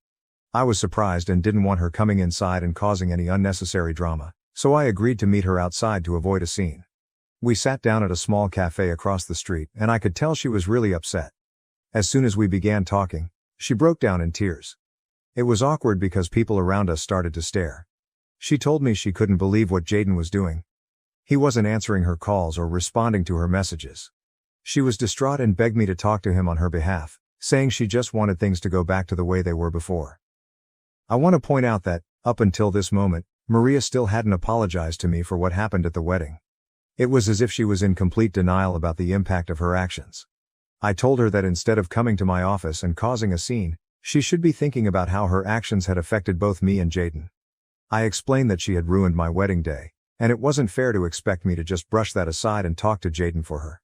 I was surprised and didn't want her coming inside and causing any unnecessary drama, so I agreed to meet her outside to avoid a scene. We sat down at a small cafe across the street, and I could tell she was really upset. As soon as we began talking, she broke down in tears. It was awkward because people around us started to stare. She told me she couldn't believe what Jaden was doing. He wasn't answering her calls or responding to her messages. She was distraught and begged me to talk to him on her behalf, saying she just wanted things to go back to the way they were before. I want to point out that, up until this moment, Maria still hadn't apologized to me for what happened at the wedding. It was as if she was in complete denial about the impact of her actions. I told her that instead of coming to my office and causing a scene, she should be thinking about how her actions had affected both me and Jaden. I explained that she had ruined my wedding day, and it wasn't fair to expect me to just brush that aside and talk to Jaden for her.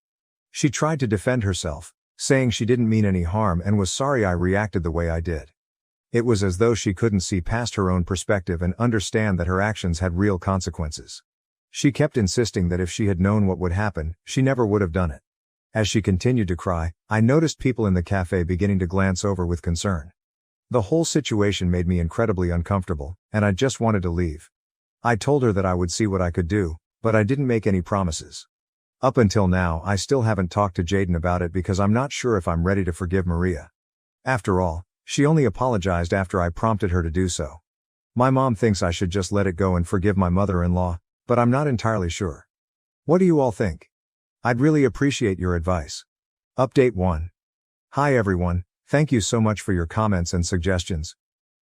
She tried to defend herself, saying she didn't mean any harm and was sorry I reacted the way I did. It was as though she couldn't see past her own perspective and understand that her actions had real consequences. She kept insisting that if she had known what would happen, she never would have done it. As she continued to cry, I noticed people in the cafe beginning to glance over with concern. The whole situation made me incredibly uncomfortable, and I just wanted to leave. I told her that I would see what I could do, but I didn't make any promises. Up until now, I still haven't talked to Jaden about it because I'm not sure if I'm ready to forgive Maria. After all, she only apologized after I prompted her to do so. My mom thinks I should just let it go and forgive my mother-in-law, but I'm not entirely sure. What do you all think? I'd really appreciate your advice. Update 1. Hi everyone, thank you so much for your comments and suggestions.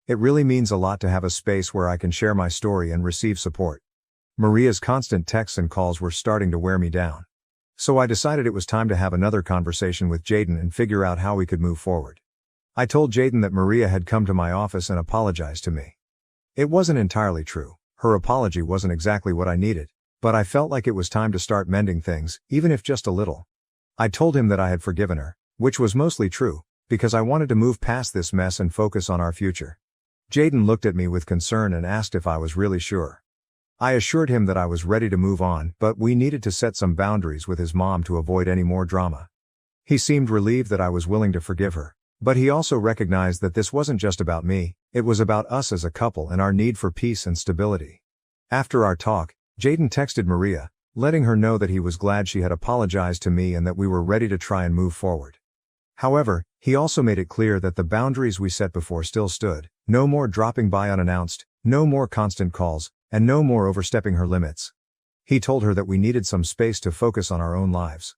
It really means a lot to have a space where I can share my story and receive support. Maria's constant texts and calls were starting to wear me down. So I decided it was time to have another conversation with Jaden and figure out how we could move forward. I told Jaden that Maria had come to my office and apologized to me. It wasn't entirely true. Her apology wasn't exactly what I needed, but I felt like it was time to start mending things, even if just a little. I told him that I had forgiven her, which was mostly true, because I wanted to move past this mess and focus on our future. Jaden looked at me with concern and asked if I was really sure. I assured him that I was ready to move on, but we needed to set some boundaries with his mom to avoid any more drama. He seemed relieved that I was willing to forgive her, but he also recognized that this wasn't just about me, it was about us as a couple and our need for peace and stability. After our talk, Jaden texted Maria, letting her know that he was glad she had apologized to me and that we were ready to try and move forward. However, he also made it clear that the boundaries we set before still stood: no more dropping by unannounced, no more constant calls, and no more overstepping her limits. He told her that we needed some space to focus on our own lives.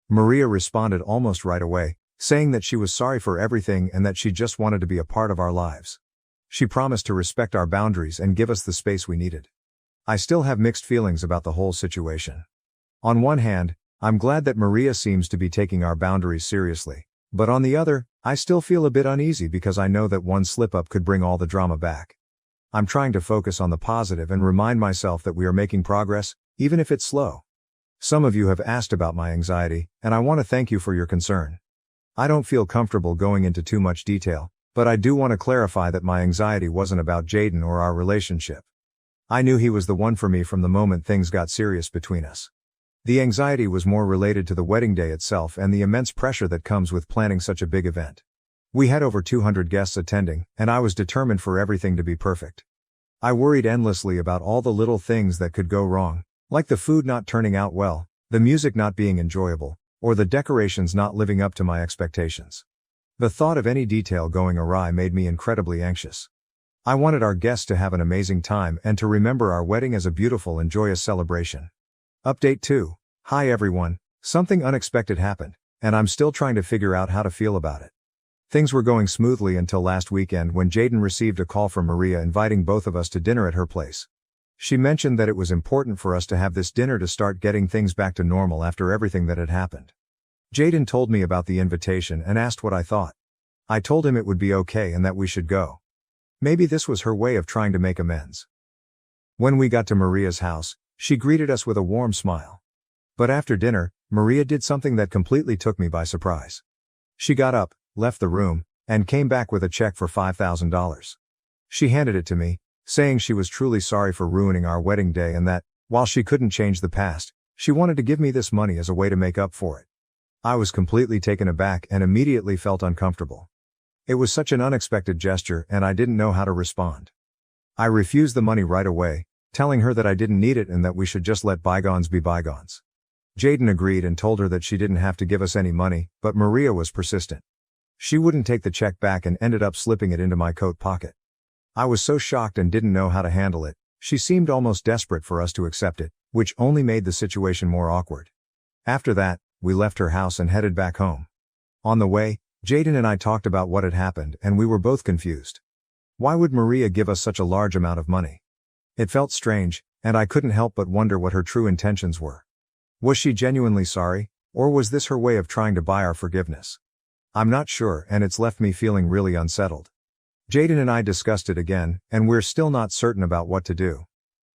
Maria responded almost right away, saying that she was sorry for everything and that she just wanted to be a part of our lives. She promised to respect our boundaries and give us the space we needed. I still have mixed feelings about the whole situation. On one hand, I'm glad that Maria seems to be taking our boundaries seriously, but on the other, I still feel a bit uneasy because I know that one slip-up could bring all the drama back. I'm trying to focus on the positive and remind myself that we are making progress, even if it's slow. Some of you have asked about my anxiety, and I want to thank you for your concern. I don't feel comfortable going into too much detail, but I do want to clarify that my anxiety wasn't about Jaden or our relationship. I knew he was the one for me from the moment things got serious between us. The anxiety was more related to the wedding day itself and the immense pressure that comes with planning such a big event. We had over 200 guests attending, and I was determined for everything to be perfect. I worried endlessly about all the little things that could go wrong, like the food not turning out well, the music not being enjoyable, or the decorations not living up to my expectations. The thought of any detail going awry made me incredibly anxious. I wanted our guests to have an amazing time and to remember our wedding as a beautiful and joyous celebration. Update 2. Hi everyone, something unexpected happened, and I'm still trying to figure out how to feel about it. Things were going smoothly until last weekend when Jaden received a call from Maria inviting both of us to dinner at her place. She mentioned that it was important for us to have this dinner to start getting things back to normal after everything that had happened. Jaden told me about the invitation and asked what I thought. I told him it would be okay and that we should go. Maybe this was her way of trying to make amends. When we got to Maria's house, she greeted us with a warm smile. But after dinner, Maria did something that completely took me by surprise. She got up, left the room, and came back with a check for $5,000. She handed it to me, saying she was truly sorry for ruining our wedding day and that, while she couldn't change the past, she wanted to give me this money as a way to make up for it. I was completely taken aback and immediately felt uncomfortable. It was such an unexpected gesture and I didn't know how to respond. I refused the money right away, telling her that I didn't need it and that we should just let bygones be bygones. Jaden agreed and told her that she didn't have to give us any money, but Maria was persistent. She wouldn't take the check back and ended up slipping it into my coat pocket. I was so shocked and didn't know how to handle it. She seemed almost desperate for us to accept it, which only made the situation more awkward. After that, we left her house and headed back home. On the way, Jaden and I talked about what had happened and we were both confused. Why would Maria give us such a large amount of money? It felt strange, and I couldn't help but wonder what her true intentions were. Was she genuinely sorry, or was this her way of trying to buy our forgiveness? I'm not sure and it's left me feeling really unsettled. Jaden and I discussed it again, and we're still not certain about what to do.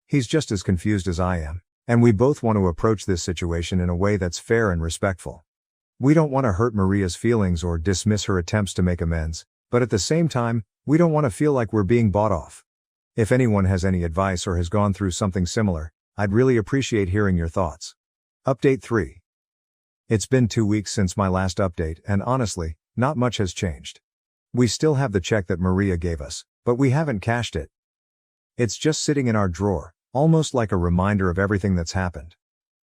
He's just as confused as I am, and we both want to approach this situation in a way that's fair and respectful. We don't want to hurt Maria's feelings or dismiss her attempts to make amends, but at the same time, we don't want to feel like we're being bought off. If anyone has any advice or has gone through something similar, I'd really appreciate hearing your thoughts. Update 3. It's been 2 weeks since my last update and honestly, not much has changed. We still have the check that Maria gave us, but we haven't cashed it. It's just sitting in our drawer, almost like a reminder of everything that's happened.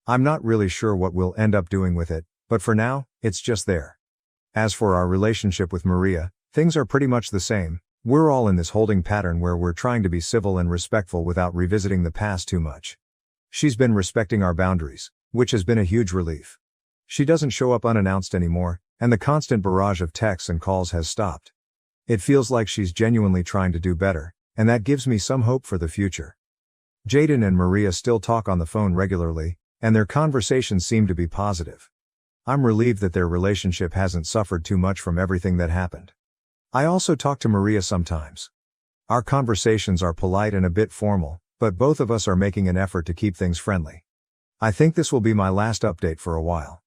I'm not really sure what we'll end up doing with it, but for now, it's just there. As for our relationship with Maria, things are pretty much the same. We're all in this holding pattern where we're trying to be civil and respectful without revisiting the past too much. She's been respecting our boundaries, which has been a huge relief. She doesn't show up unannounced anymore, and the constant barrage of texts and calls has stopped. It feels like she's genuinely trying to do better, and that gives me some hope for the future. Jaden and Maria still talk on the phone regularly, and their conversations seem to be positive. I'm relieved that their relationship hasn't suffered too much from everything that happened. I also talk to Maria sometimes. Our conversations are polite and a bit formal, but both of us are making an effort to keep things friendly. I think this will be my last update for a while.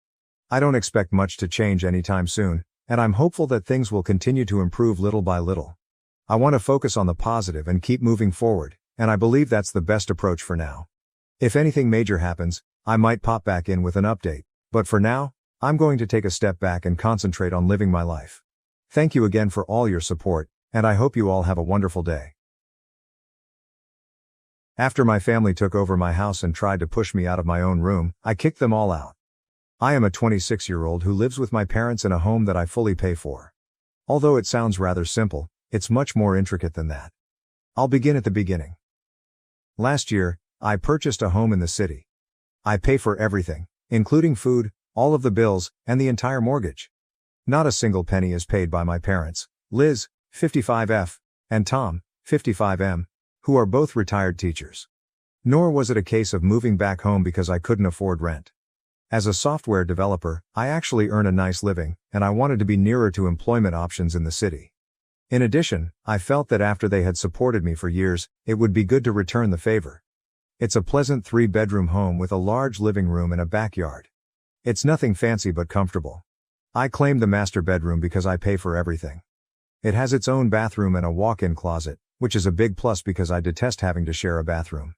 I don't expect much to change anytime soon, and I'm hopeful that things will continue to improve little by little. I want to focus on the positive and keep moving forward, and I believe that's the best approach for now. If anything major happens, I might pop back in with an update, but for now, I'm going to take a step back and concentrate on living my life. Thank you again for all your support, and I hope you all have a wonderful day. After my family took over my house and tried to push me out of my own room, I kicked them all out. I am a 26-year-old who lives with my parents in a home that I fully pay for. Although it sounds rather simple, it's much more intricate than that. I'll begin at the beginning. Last year, I purchased a home in the city. I pay for everything, including food, all of the bills, and the entire mortgage. Not a single penny is paid by my parents, Liz, 55F, and Tom, 55M, who are both retired teachers. Nor was it a case of moving back home because I couldn't afford rent. As a software developer, I actually earn a nice living, and I wanted to be nearer to employment options in the city. In addition, I felt that after they had supported me for years, it would be good to return the favor. It's a pleasant 3-bedroom home with a large living room and a backyard. It's nothing fancy but comfortable. I claimed the master bedroom because I pay for everything. It has its own bathroom and a walk-in closet, which is a big plus because I detest having to share a bathroom.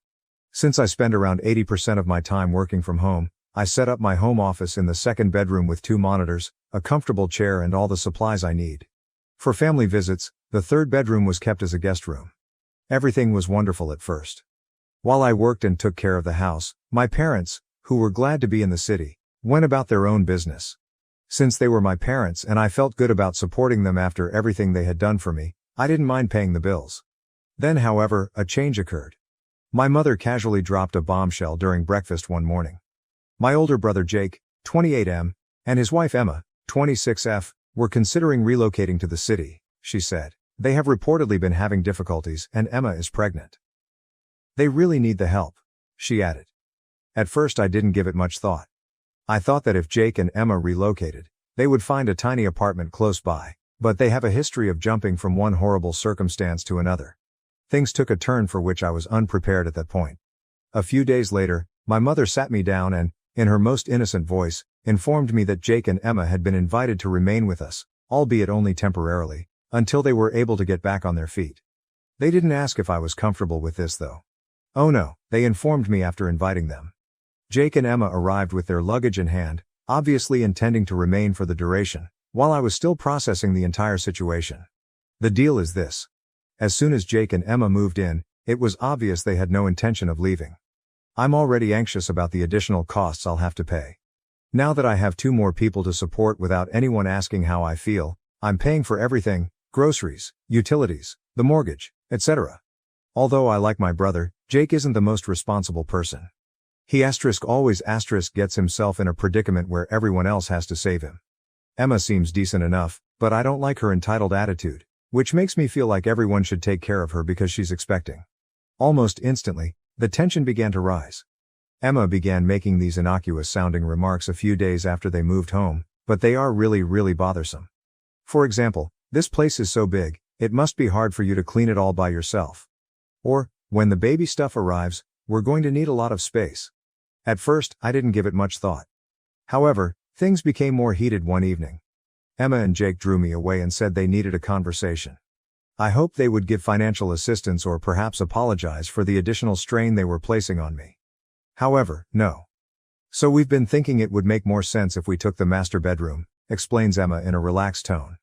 Since I spend around 80% of my time working from home, I set up my home office in the second bedroom with 2 monitors, a comfortable chair and all the supplies I need. For family visits, the third bedroom was kept as a guest room. Everything was wonderful at first. While I worked and took care of the house, my parents, who were glad to be in the city, went about their own business. Since they were my parents and I felt good about supporting them after everything they had done for me, I didn't mind paying the bills. Then, however, a change occurred. My mother casually dropped a bombshell during breakfast one morning. My older brother Jake, 28M, and his wife Emma, 26F, were considering relocating to the city, she said. They have reportedly been having difficulties and Emma is pregnant. They really need the help, she added. At first I didn't give it much thought. I thought that if Jake and Emma relocated, they would find a tiny apartment close by, but they have a history of jumping from one horrible circumstance to another. Things took a turn for which I was unprepared at that point. A few days later, my mother sat me down and, in her most innocent voice, informed me that Jake and Emma had been invited to remain with us, albeit only temporarily, until they were able to get back on their feet. They didn't ask if I was comfortable with this though. Oh no, they informed me after inviting them. Jake and Emma arrived with their luggage in hand, obviously intending to remain for the duration, while I was still processing the entire situation. The deal is this. As soon as Jake and Emma moved in, it was obvious they had no intention of leaving. I'm already anxious about the additional costs I'll have to pay. Now that I have 2 more people to support without anyone asking how I feel, I'm paying for everything, groceries, utilities, the mortgage, etc. Although I like my brother, Jake isn't the most responsible person. He always gets himself in a predicament where everyone else has to save him. Emma seems decent enough, but I don't like her entitled attitude, which makes me feel like everyone should take care of her because she's expecting. Almost instantly, the tension began to rise. Emma began making these innocuous-sounding remarks a few days after they moved home, but they are really bothersome. For example, "This place is so big, it must be hard for you to clean it all by yourself." Or, "When the baby stuff arrives, we're going to need a lot of space." At first, I didn't give it much thought. However, things became more heated one evening. Emma and Jake drew me away and said they needed a conversation. I hoped they would give financial assistance or perhaps apologize for the additional strain they were placing on me. However, no. "So we've been thinking it would make more sense if we took the master bedroom," explains Emma in a relaxed tone.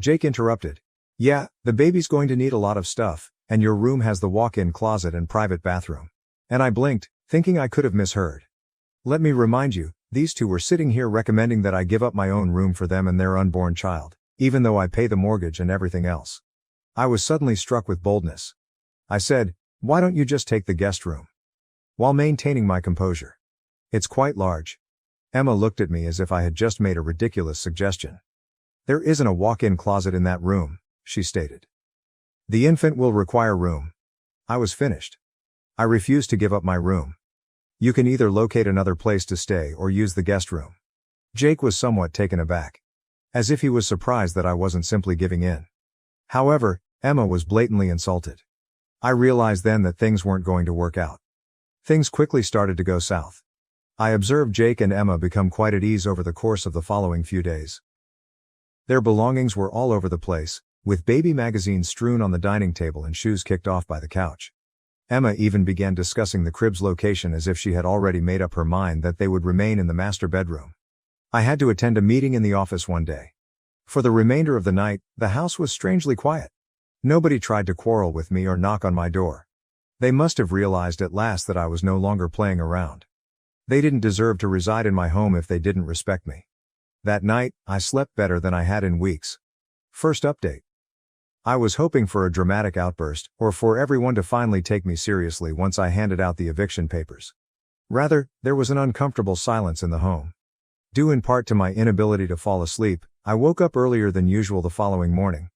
Jake interrupted. "Yeah, the baby's going to need a lot of stuff, and your room has the walk-in closet and private bathroom." And I blinked, thinking I could have misheard. Let me remind you, these 2 were sitting here recommending that I give up my own room for them and their unborn child, even though I pay the mortgage and everything else. I was suddenly struck with boldness. I said, "Why don't you just take the guest room?" While maintaining my composure. "It's quite large." Emma looked at me as if I had just made a ridiculous suggestion. "There isn't a walk-in closet in that room," she stated. "The infant will require room." I was finished. I refused to give up my room. "You can either locate another place to stay or use the guest room." Jake was somewhat taken aback. As if he was surprised that I wasn't simply giving in. However, Emma was blatantly insulted. I realized then that things weren't going to work out. Things quickly started to go south. I observed Jake and Emma become quite at ease over the course of the following few days. Their belongings were all over the place, with baby magazines strewn on the dining table and shoes kicked off by the couch. Emma even began discussing the crib's location as if she had already made up her mind that they would remain in the master bedroom. I had to attend a meeting in the office one day. For the remainder of the night, the house was strangely quiet. Nobody tried to quarrel with me or knock on my door. They must have realized at last that I was no longer playing around. They didn't deserve to reside in my home if they didn't respect me. That night, I slept better than I had in weeks. First update. I was hoping for a dramatic outburst, or for everyone to finally take me seriously once I handed out the eviction papers. Rather, there was an uncomfortable silence in the home. Due in part to my inability to fall asleep, I woke up earlier than usual the following morning.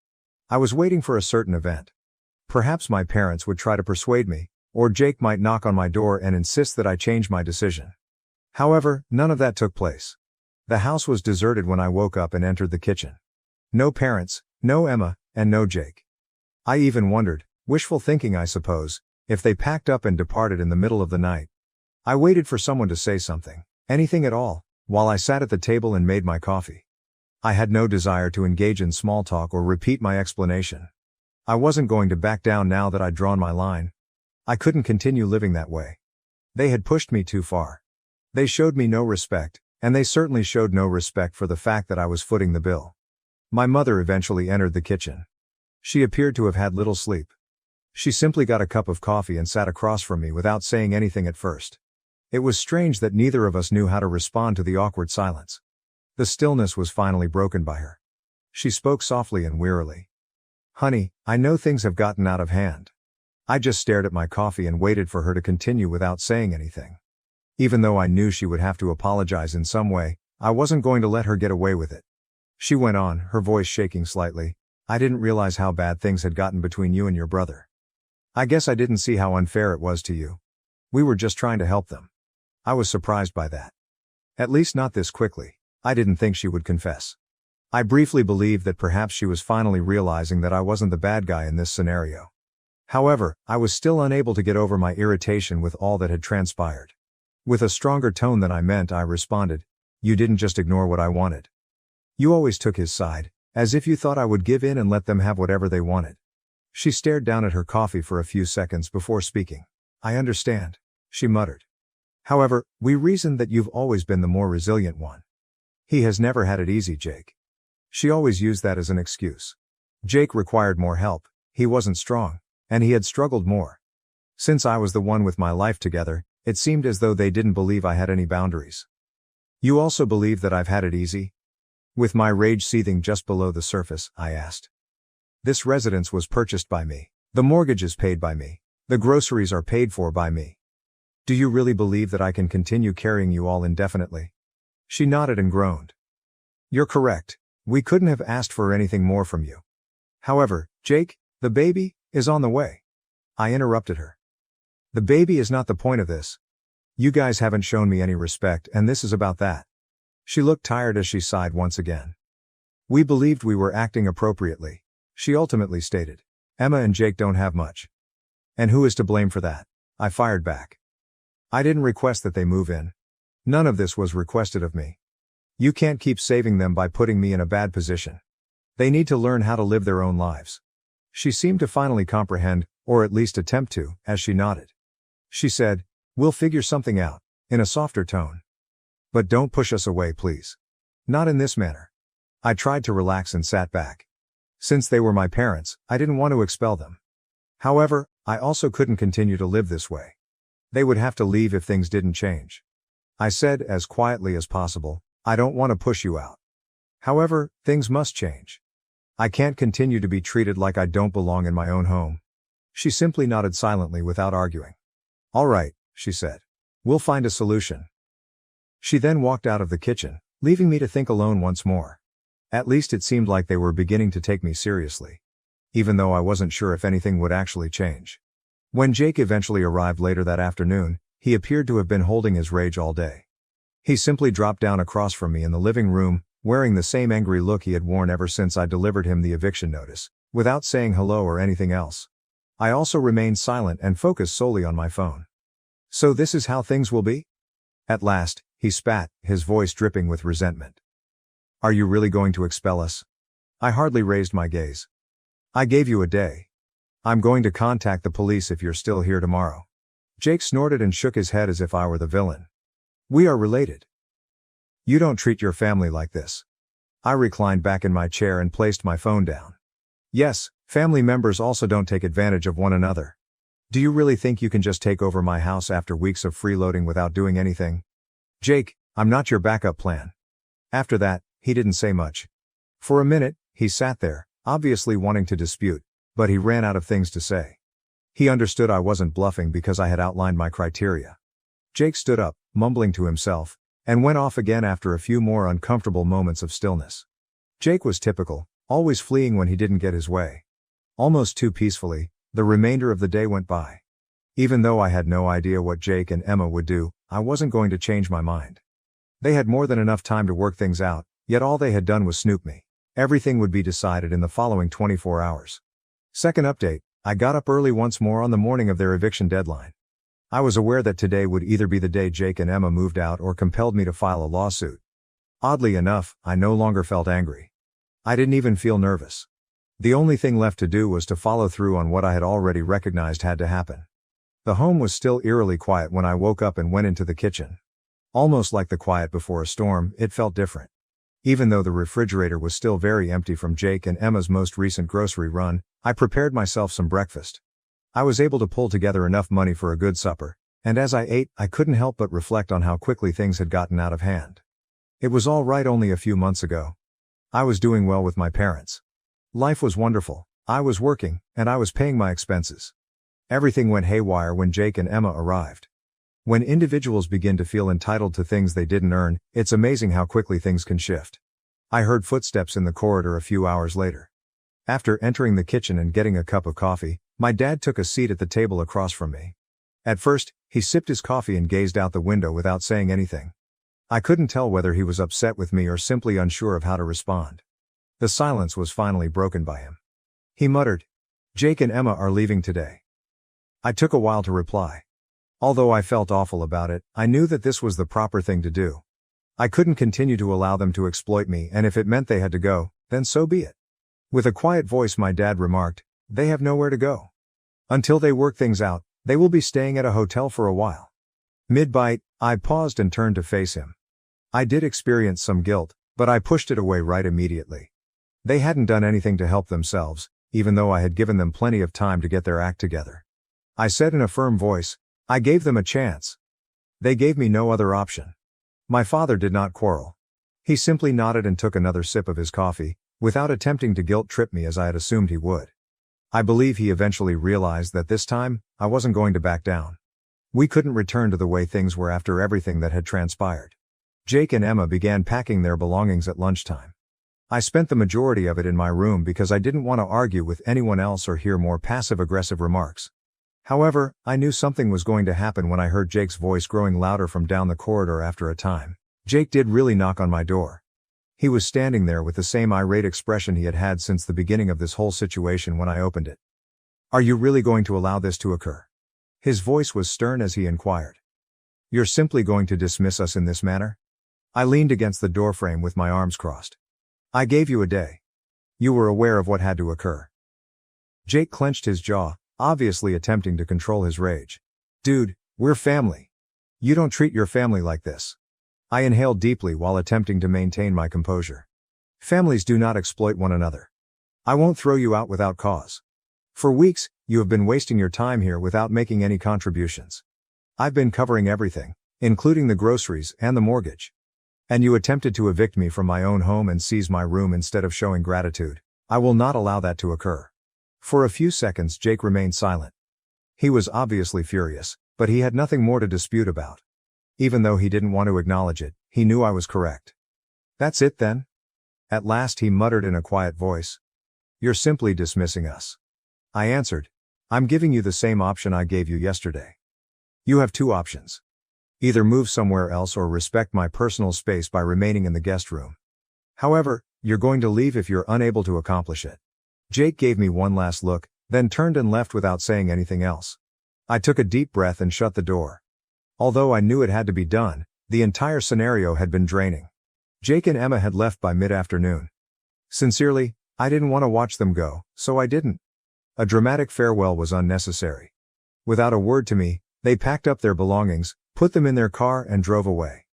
I was waiting for a certain event. Perhaps my parents would try to persuade me, or Jake might knock on my door and insist that I change my decision. However, none of that took place. The house was deserted when I woke up and entered the kitchen. No parents, no Emma, and no Jake. I even wondered, wishful thinking I suppose, if they packed up and departed in the middle of the night. I waited for someone to say something, anything at all, while I sat at the table and made my coffee. I had no desire to engage in small talk or repeat my explanation. I wasn't going to back down now that I'd drawn my line. I couldn't continue living that way. They had pushed me too far. They showed me no respect, and they certainly showed no respect for the fact that I was footing the bill. My mother eventually entered the kitchen. She appeared to have had little sleep. She simply got a cup of coffee and sat across from me without saying anything at first. It was strange that neither of us knew how to respond to the awkward silence. The stillness was finally broken by her. She spoke softly and wearily. "Honey, I know things have gotten out of hand." I just stared at my coffee and waited for her to continue without saying anything. Even though I knew she would have to apologize in some way, I wasn't going to let her get away with it. She went on, her voice shaking slightly. "I didn't realize how bad things had gotten between you and your brother. I guess I didn't see how unfair it was to you. We were just trying to help them." I was surprised by that. At least not this quickly. I didn't think she would confess. I briefly believed that perhaps she was finally realizing that I wasn't the bad guy in this scenario. However, I was still unable to get over my irritation with all that had transpired. With a stronger tone than I meant, I responded, "You didn't just ignore what I wanted. You always took his side, as if you thought I would give in and let them have whatever they wanted." She stared down at her coffee for a few seconds before speaking. "I understand," she muttered. "However, we reasoned that you've always been the more resilient one. He has never had it easy, Jake." She always used that as an excuse. Jake required more help, he wasn't strong, and he had struggled more. Since I was the one with my life together, it seemed as though they didn't believe I had any boundaries. "You also believe that I've had it easy?" With my rage seething just below the surface, I asked. "This residence was purchased by me. The mortgage is paid by me. The groceries are paid for by me. Do you really believe that I can continue carrying you all indefinitely?" She nodded and groaned. "You're correct. We couldn't have asked for anything more from you. However, Jake, the baby, is on the way." I interrupted her. "The baby is not the point of this. You guys haven't shown me any respect, and this is about that." She looked tired as she sighed once again. "We believed we were acting appropriately," she ultimately stated. "Emma and Jake don't have much. And who is to blame for that?" I fired back. "I didn't request that they move in. None of this was requested of me. You can't keep saving them by putting me in a bad position. They need to learn how to live their own lives." She seemed to finally comprehend, or at least attempt to, as she nodded. She said, "We'll figure something out," in a softer tone. "But don't push us away, please. Not in this manner." I tried to relax and sat back. Since they were my parents, I didn't want to expel them. However, I also couldn't continue to live this way. They would have to leave if things didn't change. I said, as quietly as possible, "I don't want to push you out. However, things must change. I can't continue to be treated like I don't belong in my own home." She simply nodded silently without arguing. "All right," she said. "We'll find a solution." She then walked out of the kitchen, leaving me to think alone once more. At least it seemed like they were beginning to take me seriously. Even though I wasn't sure if anything would actually change. When Jake eventually arrived later that afternoon, he appeared to have been holding his rage all day. He simply dropped down across from me in the living room, wearing the same angry look he had worn ever since I delivered him the eviction notice, without saying hello or anything else. I also remained silent and focused solely on my phone. "So this is how things will be?" At last, he spat, his voice dripping with resentment. "Are you really going to expel us?" I hardly raised my gaze. "I gave you a day. I'm going to contact the police if you're still here tomorrow." Jake snorted and shook his head as if I were the villain. "We are related. You don't treat your family like this." I reclined back in my chair and placed my phone down. "Yes, family members also don't take advantage of one another. Do you really think you can just take over my house after weeks of freeloading without doing anything?" "Jake, I'm not your backup plan." After that, he didn't say much. For a minute, he sat there, obviously wanting to dispute, but he ran out of things to say. He understood I wasn't bluffing because I had outlined my criteria. Jake stood up, mumbling to himself, and went off again after a few more uncomfortable moments of stillness. Jake was typical, always fleeing when he didn't get his way. Almost too peacefully, the remainder of the day went by. Even though I had no idea what Jake and Emma would do, I wasn't going to change my mind. They had more than enough time to work things out, yet all they had done was snoop me. Everything would be decided in the following 24 hours. Second update, I got up early once more on the morning of their eviction deadline. I was aware that today would either be the day Jake and Emma moved out or compelled me to file a lawsuit. Oddly enough, I no longer felt angry. I didn't even feel nervous. The only thing left to do was to follow through on what I had already recognized had to happen. The home was still eerily quiet when I woke up and went into the kitchen. Almost like the quiet before a storm, it felt different. Even though the refrigerator was still very empty from Jake and Emma's most recent grocery run, I prepared myself some breakfast. I was able to pull together enough money for a good supper, And as I ate, I couldn't help but reflect on how quickly things had gotten out of hand. It was all right only a few months ago. I was doing well with my parents. Life was wonderful, I was working, and I was paying my expenses. Everything went haywire when Jake and Emma arrived. When individuals begin to feel entitled to things they didn't earn, it's amazing how quickly things can shift. I heard footsteps in the corridor a few hours later. After entering the kitchen and getting a cup of coffee, my dad took a seat at the table across from me. At first, he sipped his coffee and gazed out the window without saying anything. I couldn't tell whether he was upset with me or simply unsure of how to respond. The silence was finally broken by him. He muttered, "Jake and Emma are leaving today." I took a while to reply. Although I felt awful about it, I knew that this was the proper thing to do. I couldn't continue to allow them to exploit me, and if it meant they had to go, then so be it. With a quiet voice, my dad remarked, "They have nowhere to go. Until they work things out, they will be staying at a hotel for a while." Mid-bite, I paused and turned to face him. I did experience some guilt, but I pushed it away right immediately. They hadn't done anything to help themselves, even though I had given them plenty of time to get their act together. I said in a firm voice, "I gave them a chance. They gave me no other option." My father did not quarrel. He simply nodded and took another sip of his coffee, without attempting to guilt-trip me as I had assumed he would. I believe he eventually realized that this time, I wasn't going to back down. We couldn't return to the way things were after everything that had transpired. Jake and Emma began packing their belongings at lunchtime. I spent the majority of it in my room because I didn't want to argue with anyone else or hear more passive-aggressive remarks. However, I knew something was going to happen when I heard Jake's voice growing louder from down the corridor after a time. Jake did really knock on my door. He was standing there with the same irate expression he had had since the beginning of this whole situation when I opened it. "Are you really going to allow this to occur?" His voice was stern as he inquired. "You're simply going to dismiss us in this manner?" I leaned against the doorframe with my arms crossed. "I gave you a day. You were aware of what had to occur." Jake clenched his jaw, obviously attempting to control his rage. "Dude, we're family. You don't treat your family like this." I inhaled deeply while attempting to maintain my composure. "Families do not exploit one another. I won't throw you out without cause. For weeks, you have been wasting your time here without making any contributions. I've been covering everything, including the groceries and the mortgage. And you attempted to evict me from my own home and seize my room instead of showing gratitude. I will not allow that to occur." For a few seconds Jake remained silent. He was obviously furious, but he had nothing more to dispute about. Even though he didn't want to acknowledge it, he knew I was correct. "That's it then?" At last he muttered in a quiet voice. "You're simply dismissing us." I answered, "I'm giving you the same option I gave you yesterday. You have two options. Either move somewhere else or respect my personal space by remaining in the guest room. However, you're going to leave if you're unable to accomplish it." Jake gave me one last look, then turned and left without saying anything else. I took a deep breath and shut the door. Although I knew it had to be done, the entire scenario had been draining. Jake and Emma had left by mid-afternoon. Sincerely, I didn't want to watch them go, so I didn't. A dramatic farewell was unnecessary. Without a word to me, they packed up their belongings, put them in their car and drove away.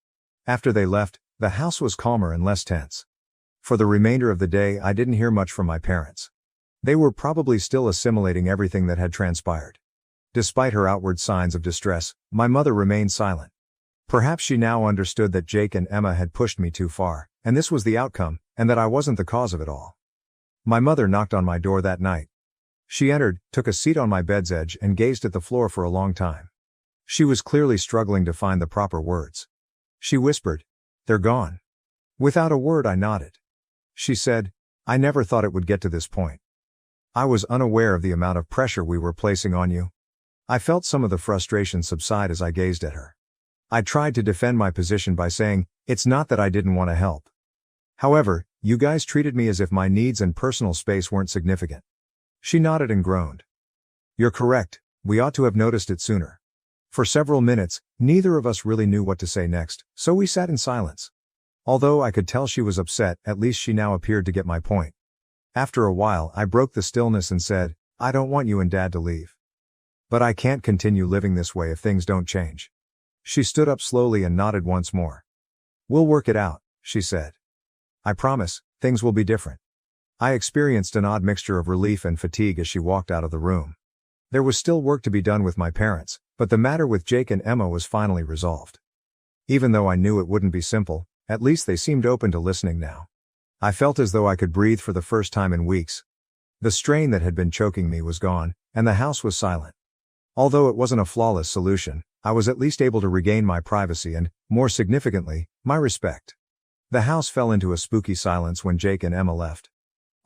After they left, the house was calmer and less tense. For the remainder of the day I didn't hear much from my parents. They were probably still assimilating everything that had transpired. Despite her outward signs of distress, my mother remained silent. Perhaps she now understood that Jake and Emma had pushed me too far, and this was the outcome, and that I wasn't the cause of it all. My mother knocked on my door that night. She entered, took a seat on my bed's edge and gazed at the floor for a long time. She was clearly struggling to find the proper words. She whispered, "They're gone." Without a word I nodded. She said, "I never thought it would get to this point. I was unaware of the amount of pressure we were placing on you." I felt some of the frustration subside as I gazed at her. I tried to defend my position by saying, "It's not that I didn't want to help. However, you guys treated me as if my needs and personal space weren't significant." She nodded and groaned. "You're correct, we ought to have noticed it sooner." For several minutes, neither of us really knew what to say next, so we sat in silence. Although I could tell she was upset, at least she now appeared to get my point. After a while I broke the stillness and said, "I don't want you and Dad to leave. But I can't continue living this way if things don't change." She stood up slowly and nodded once more. "We'll work it out," she said. "I promise, things will be different." I experienced an odd mixture of relief and fatigue as she walked out of the room. There was still work to be done with my parents, But the matter with Jake and Emma was finally resolved. Even though I knew it wouldn't be simple, at least they seemed open to listening now. I felt as though I could breathe for the first time in weeks. The strain that had been choking me was gone, and the house was silent. Although it wasn't a flawless solution, I was at least able to regain my privacy and, more significantly, my respect. The house fell into a spooky silence when Jake and Emma left.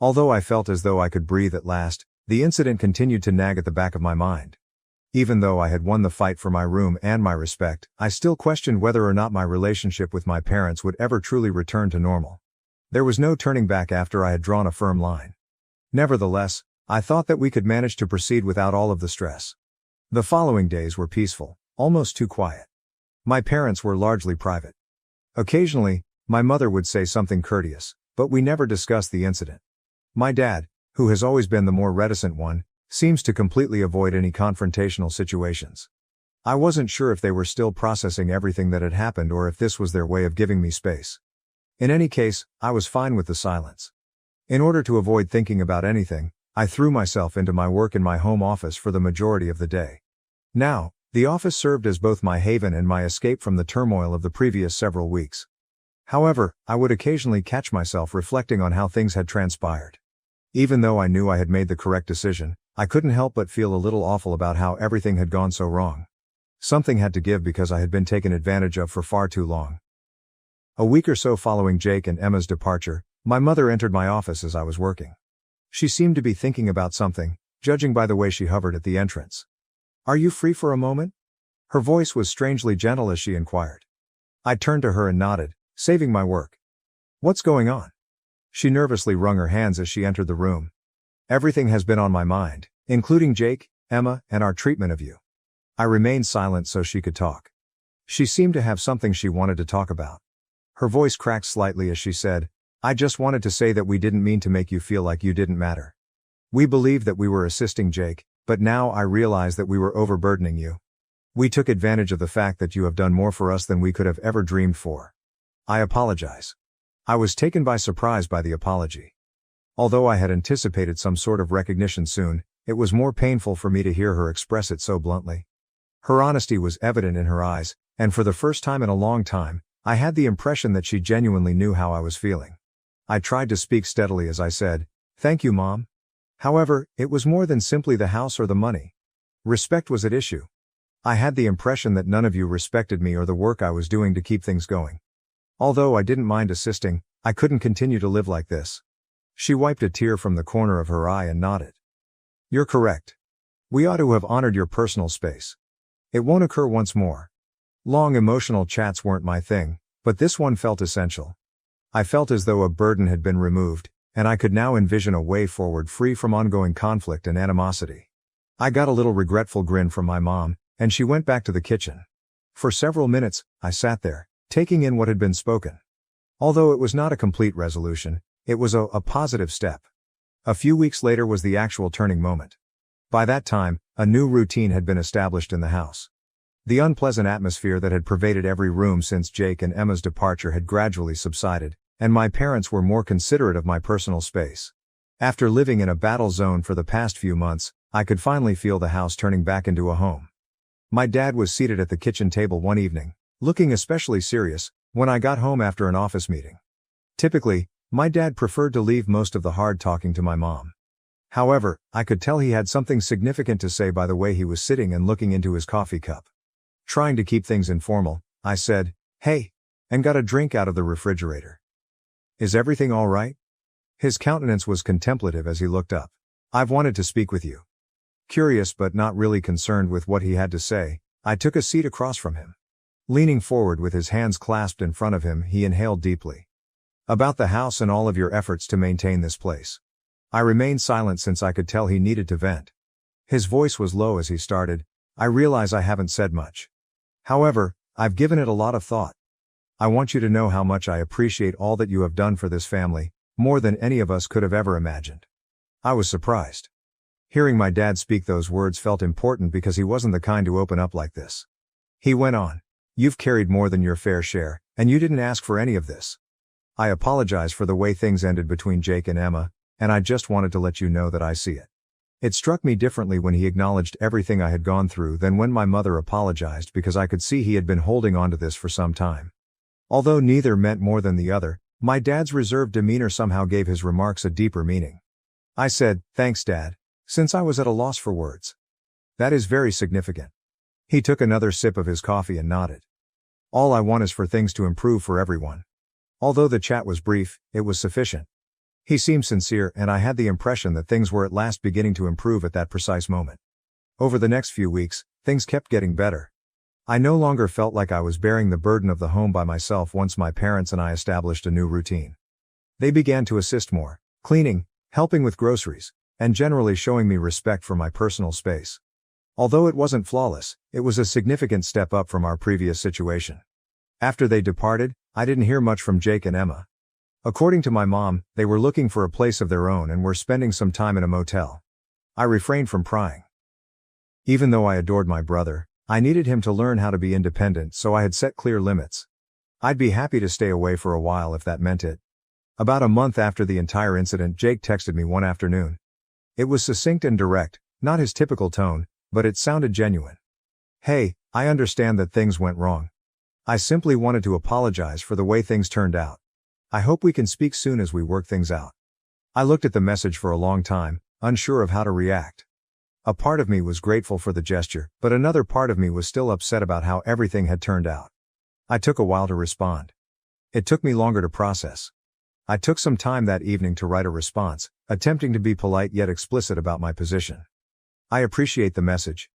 Although I felt as though I could breathe at last, the incident continued to nag at the back of my mind. Even though I had won the fight for my room and my respect, I still questioned whether or not my relationship with my parents would ever truly return to normal. There was no turning back after I had drawn a firm line. Nevertheless, I thought that we could manage to proceed without all of the stress. The following days were peaceful, almost too quiet. My parents were largely private. Occasionally, my mother would say something courteous, but we never discussed the incident. My dad, who has always been the more reticent one, seems to completely avoid any confrontational situations. I wasn't sure if they were still processing everything that had happened or if this was their way of giving me space. In any case, I was fine with the silence. In order to avoid thinking about anything, I threw myself into my work in my home office for the majority of the day. Now, the office served as both my haven and my escape from the turmoil of the previous several weeks. However, I would occasionally catch myself reflecting on how things had transpired. Even though I knew I had made the correct decision, I couldn't help but feel a little awful about how everything had gone so wrong. Something had to give because I had been taken advantage of for far too long. A week or so following Jake and Emma's departure, my mother entered my office as I was working. She seemed to be thinking about something, judging by the way she hovered at the entrance. "Are you free for a moment?" Her voice was strangely gentle as she inquired. I turned to her and nodded, saving my work. "What's going on?" She nervously wrung her hands as she entered the room. "Everything has been on my mind, including Jake, Emma, and our treatment of you." I remained silent so she could talk. She seemed to have something she wanted to talk about. Her voice cracked slightly as she said, "I just wanted to say that we didn't mean to make you feel like you didn't matter. We believed that we were assisting Jake, but now I realize that we were overburdening you. We took advantage of the fact that you have done more for us than we could have ever dreamed for. I apologize." I was taken by surprise by the apology. Although I had anticipated some sort of recognition soon, it was more painful for me to hear her express it so bluntly. Her honesty was evident in her eyes, and for the first time in a long time, I had the impression that she genuinely knew how I was feeling. I tried to speak steadily as I said, "Thank you, Mom." However, it was more than simply the house or the money. Respect was at issue. I had the impression that none of you respected me or the work I was doing to keep things going. Although I didn't mind assisting, I couldn't continue to live like this. She wiped a tear from the corner of her eye and nodded. "You're correct. We ought to have honored your personal space. It won't occur once more." Long emotional chats weren't my thing, but this one felt essential. I felt as though a burden had been removed, and I could now envision a way forward free from ongoing conflict and animosity. I got a little regretful grin from my mom, and she went back to the kitchen. For several minutes, I sat there, taking in what had been spoken. Although it was not a complete resolution, it was a positive step. A few weeks later was the actual turning moment. By that time, a new routine had been established in the house. The unpleasant atmosphere that had pervaded every room since Jake and Emma's departure had gradually subsided, and my parents were more considerate of my personal space. After living in a battle zone for the past few months, I could finally feel the house turning back into a home. My dad was seated at the kitchen table one evening, looking especially serious, when I got home after an office meeting. Typically, my dad preferred to leave most of the hard talking to my mom. However, I could tell he had something significant to say by the way he was sitting and looking into his coffee cup. Trying to keep things informal, I said, "Hey," and got a drink out of the refrigerator. "Is everything all right?" His countenance was contemplative as he looked up. "I've wanted to speak with you." Curious but not really concerned with what he had to say, I took a seat across from him. Leaning forward with his hands clasped in front of him, he inhaled deeply. "About the house and all of your efforts to maintain this place." I remained silent since I could tell he needed to vent. His voice was low as he started, "I realize I haven't said much. However, I've given it a lot of thought. I want you to know how much I appreciate all that you have done for this family, more than any of us could have ever imagined." I was surprised. Hearing my dad speak those words felt important because he wasn't the kind to open up like this. He went on, "You've carried more than your fair share, and you didn't ask for any of this. I apologize for the way things ended between Jake and Emma, and I just wanted to let you know that I see it. It struck me differently when he acknowledged everything I had gone through than when my mother apologized, because I could see he had been holding on to this for some time. Although neither meant more than the other, my dad's reserved demeanor somehow gave his remarks a deeper meaning. I said, "Thanks, Dad," since I was at a loss for words. "That is very significant." He took another sip of his coffee and nodded. "All I want is for things to improve for everyone." Although the chat was brief, it was sufficient. He seemed sincere, and I had the impression that things were at last beginning to improve at that precise moment. Over the next few weeks, things kept getting better. I no longer felt like I was bearing the burden of the home by myself once my parents and I established a new routine. They began to assist more, cleaning, helping with groceries, and generally showing me respect for my personal space. Although it wasn't flawless, it was a significant step up from our previous situation. After they departed, I didn't hear much from Jake and Emma. According to my mom, they were looking for a place of their own and were spending some time in a motel. I refrained from prying. Even though I adored my brother, I needed him to learn how to be independent, so I had set clear limits. I'd be happy to stay away for a while if that meant it. About a month after the entire incident, Jake texted me one afternoon. It was succinct and direct, not his typical tone, but it sounded genuine. "Hey, I understand that things went wrong. I simply wanted to apologize for the way things turned out. I hope we can speak soon as we work things out." I looked at the message for a long time, unsure of how to react. A part of me was grateful for the gesture, but another part of me was still upset about how everything had turned out. I took a while to respond. It took me longer to process. I took some time that evening to write a response, attempting to be polite yet explicit about my position. "I appreciate the message.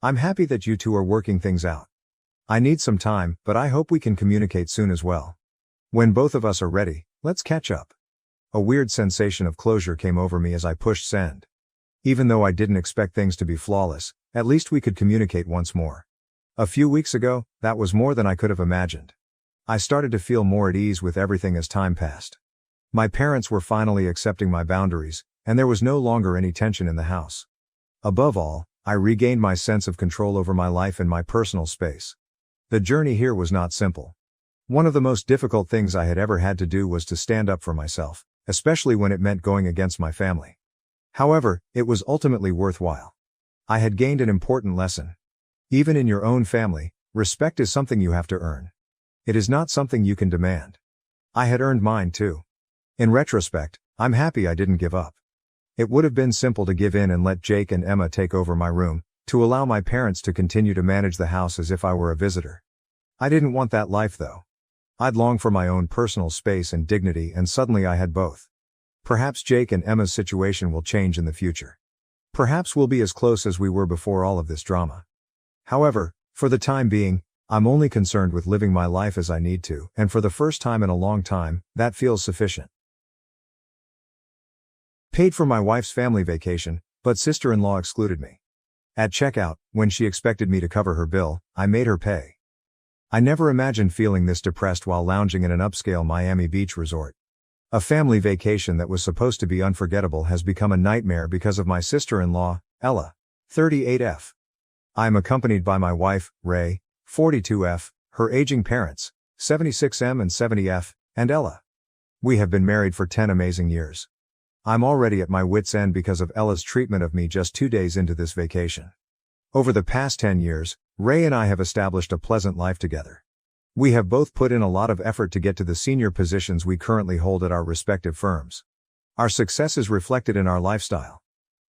I'm happy that you two are working things out. I need some time, but I hope we can communicate soon as well. When both of us are ready, let's catch up." A weird sensation of closure came over me as I pushed send. Even though I didn't expect things to be flawless, at least we could communicate once more. A few weeks ago, that was more than I could have imagined. I started to feel more at ease with everything as time passed. My parents were finally accepting my boundaries, and there was no longer any tension in the house. Above all, I regained my sense of control over my life and my personal space. The journey here was not simple. One of the most difficult things I had ever had to do was to stand up for myself, especially when it meant going against my family. However, it was ultimately worthwhile. I had gained an important lesson. Even in your own family, respect is something you have to earn. It is not something you can demand. I had earned mine too. In retrospect, I'm happy I didn't give up. It would have been simple to give in and let Jake and Emma take over my room, to allow my parents to continue to manage the house as if I were a visitor. I didn't want that life though. I'd longed for my own personal space and dignity, and suddenly I had both. Perhaps Jake and Emma's situation will change in the future. Perhaps we'll be as close as we were before all of this drama. However, for the time being, I'm only concerned with living my life as I need to, and for the first time in a long time, that feels sufficient. Paid for my wife's family vacation, but sister-in-law excluded me. At checkout, when she expected me to cover her bill, I made her pay. I never imagined feeling this depressed while lounging in an upscale Miami Beach resort. A family vacation that was supposed to be unforgettable has become a nightmare because of my sister-in-law, Ella, 38F. I am accompanied by my wife, Ray, 42F, her aging parents, 76M and 70F, and Ella. We have been married for 10 amazing years. I'm already at my wit's end because of Ella's treatment of me just 2 days into this vacation. Over the past 10 years, Ray and I have established a pleasant life together. We have both put in a lot of effort to get to the senior positions we currently hold at our respective firms. Our success is reflected in our lifestyle.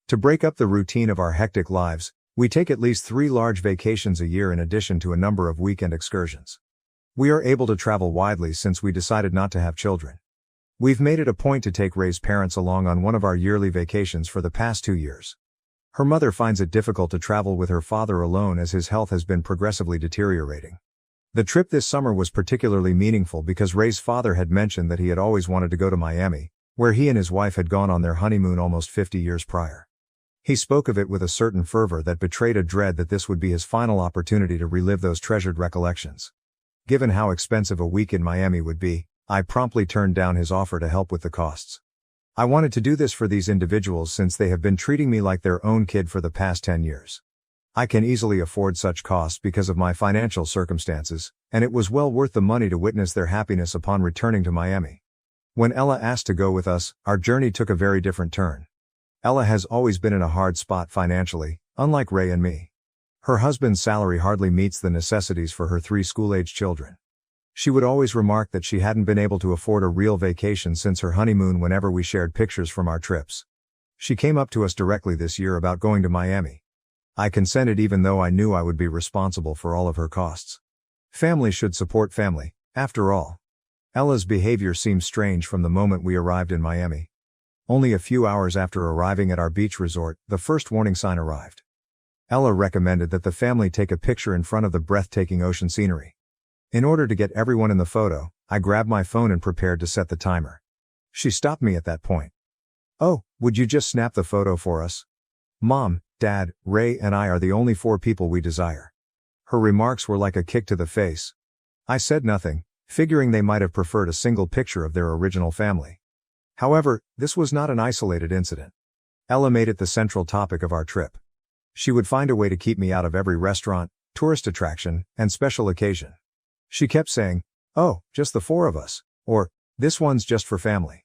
To break up the routine of our hectic lives, we take at least 3 large vacations a year in addition to a number of weekend excursions. We are able to travel widely since we decided not to have children. We've made it a point to take Ray's parents along on one of our yearly vacations for the past 2 years. Her mother finds it difficult to travel with her father alone as his health has been progressively deteriorating. The trip this summer was particularly meaningful because Ray's father had mentioned that he had always wanted to go to Miami, where he and his wife had gone on their honeymoon almost 50 years prior. He spoke of it with a certain fervor that betrayed a dread that this would be his final opportunity to relive those treasured recollections. Given how expensive a week in Miami would be, I promptly turned down his offer to help with the costs. I wanted to do this for these individuals since they have been treating me like their own kid for the past 10 years. I can easily afford such costs because of my financial circumstances, and it was well worth the money to witness their happiness upon returning to Miami. When Ella asked to go with us, our journey took a very different turn. Ella has always been in a hard spot financially, unlike Ray and me. Her husband's salary hardly meets the necessities for her 3 school-age children. She would always remark that she hadn't been able to afford a real vacation since her honeymoon whenever we shared pictures from our trips. She came up to us directly this year about going to Miami. I consented even though I knew I would be responsible for all of her costs. Family should support family, after all. Ella's behavior seemed strange from the moment we arrived in Miami. Only a few hours after arriving at our beach resort, the first warning sign arrived. Ella recommended that the family take a picture in front of the breathtaking ocean scenery. In order to get everyone in the photo, I grabbed my phone and prepared to set the timer. She stopped me at that point. "Oh, would you just snap the photo for us? Mom, Dad, Ray and I are the only 4 people we desire." Her remarks were like a kick to the face. I said nothing, figuring they might have preferred a single picture of their original family. However, this was not an isolated incident. Ella made it the central topic of our trip. She would find a way to keep me out of every restaurant, tourist attraction, and special occasion. She kept saying, "Oh, just the 4 of us," or, "This one's just for family."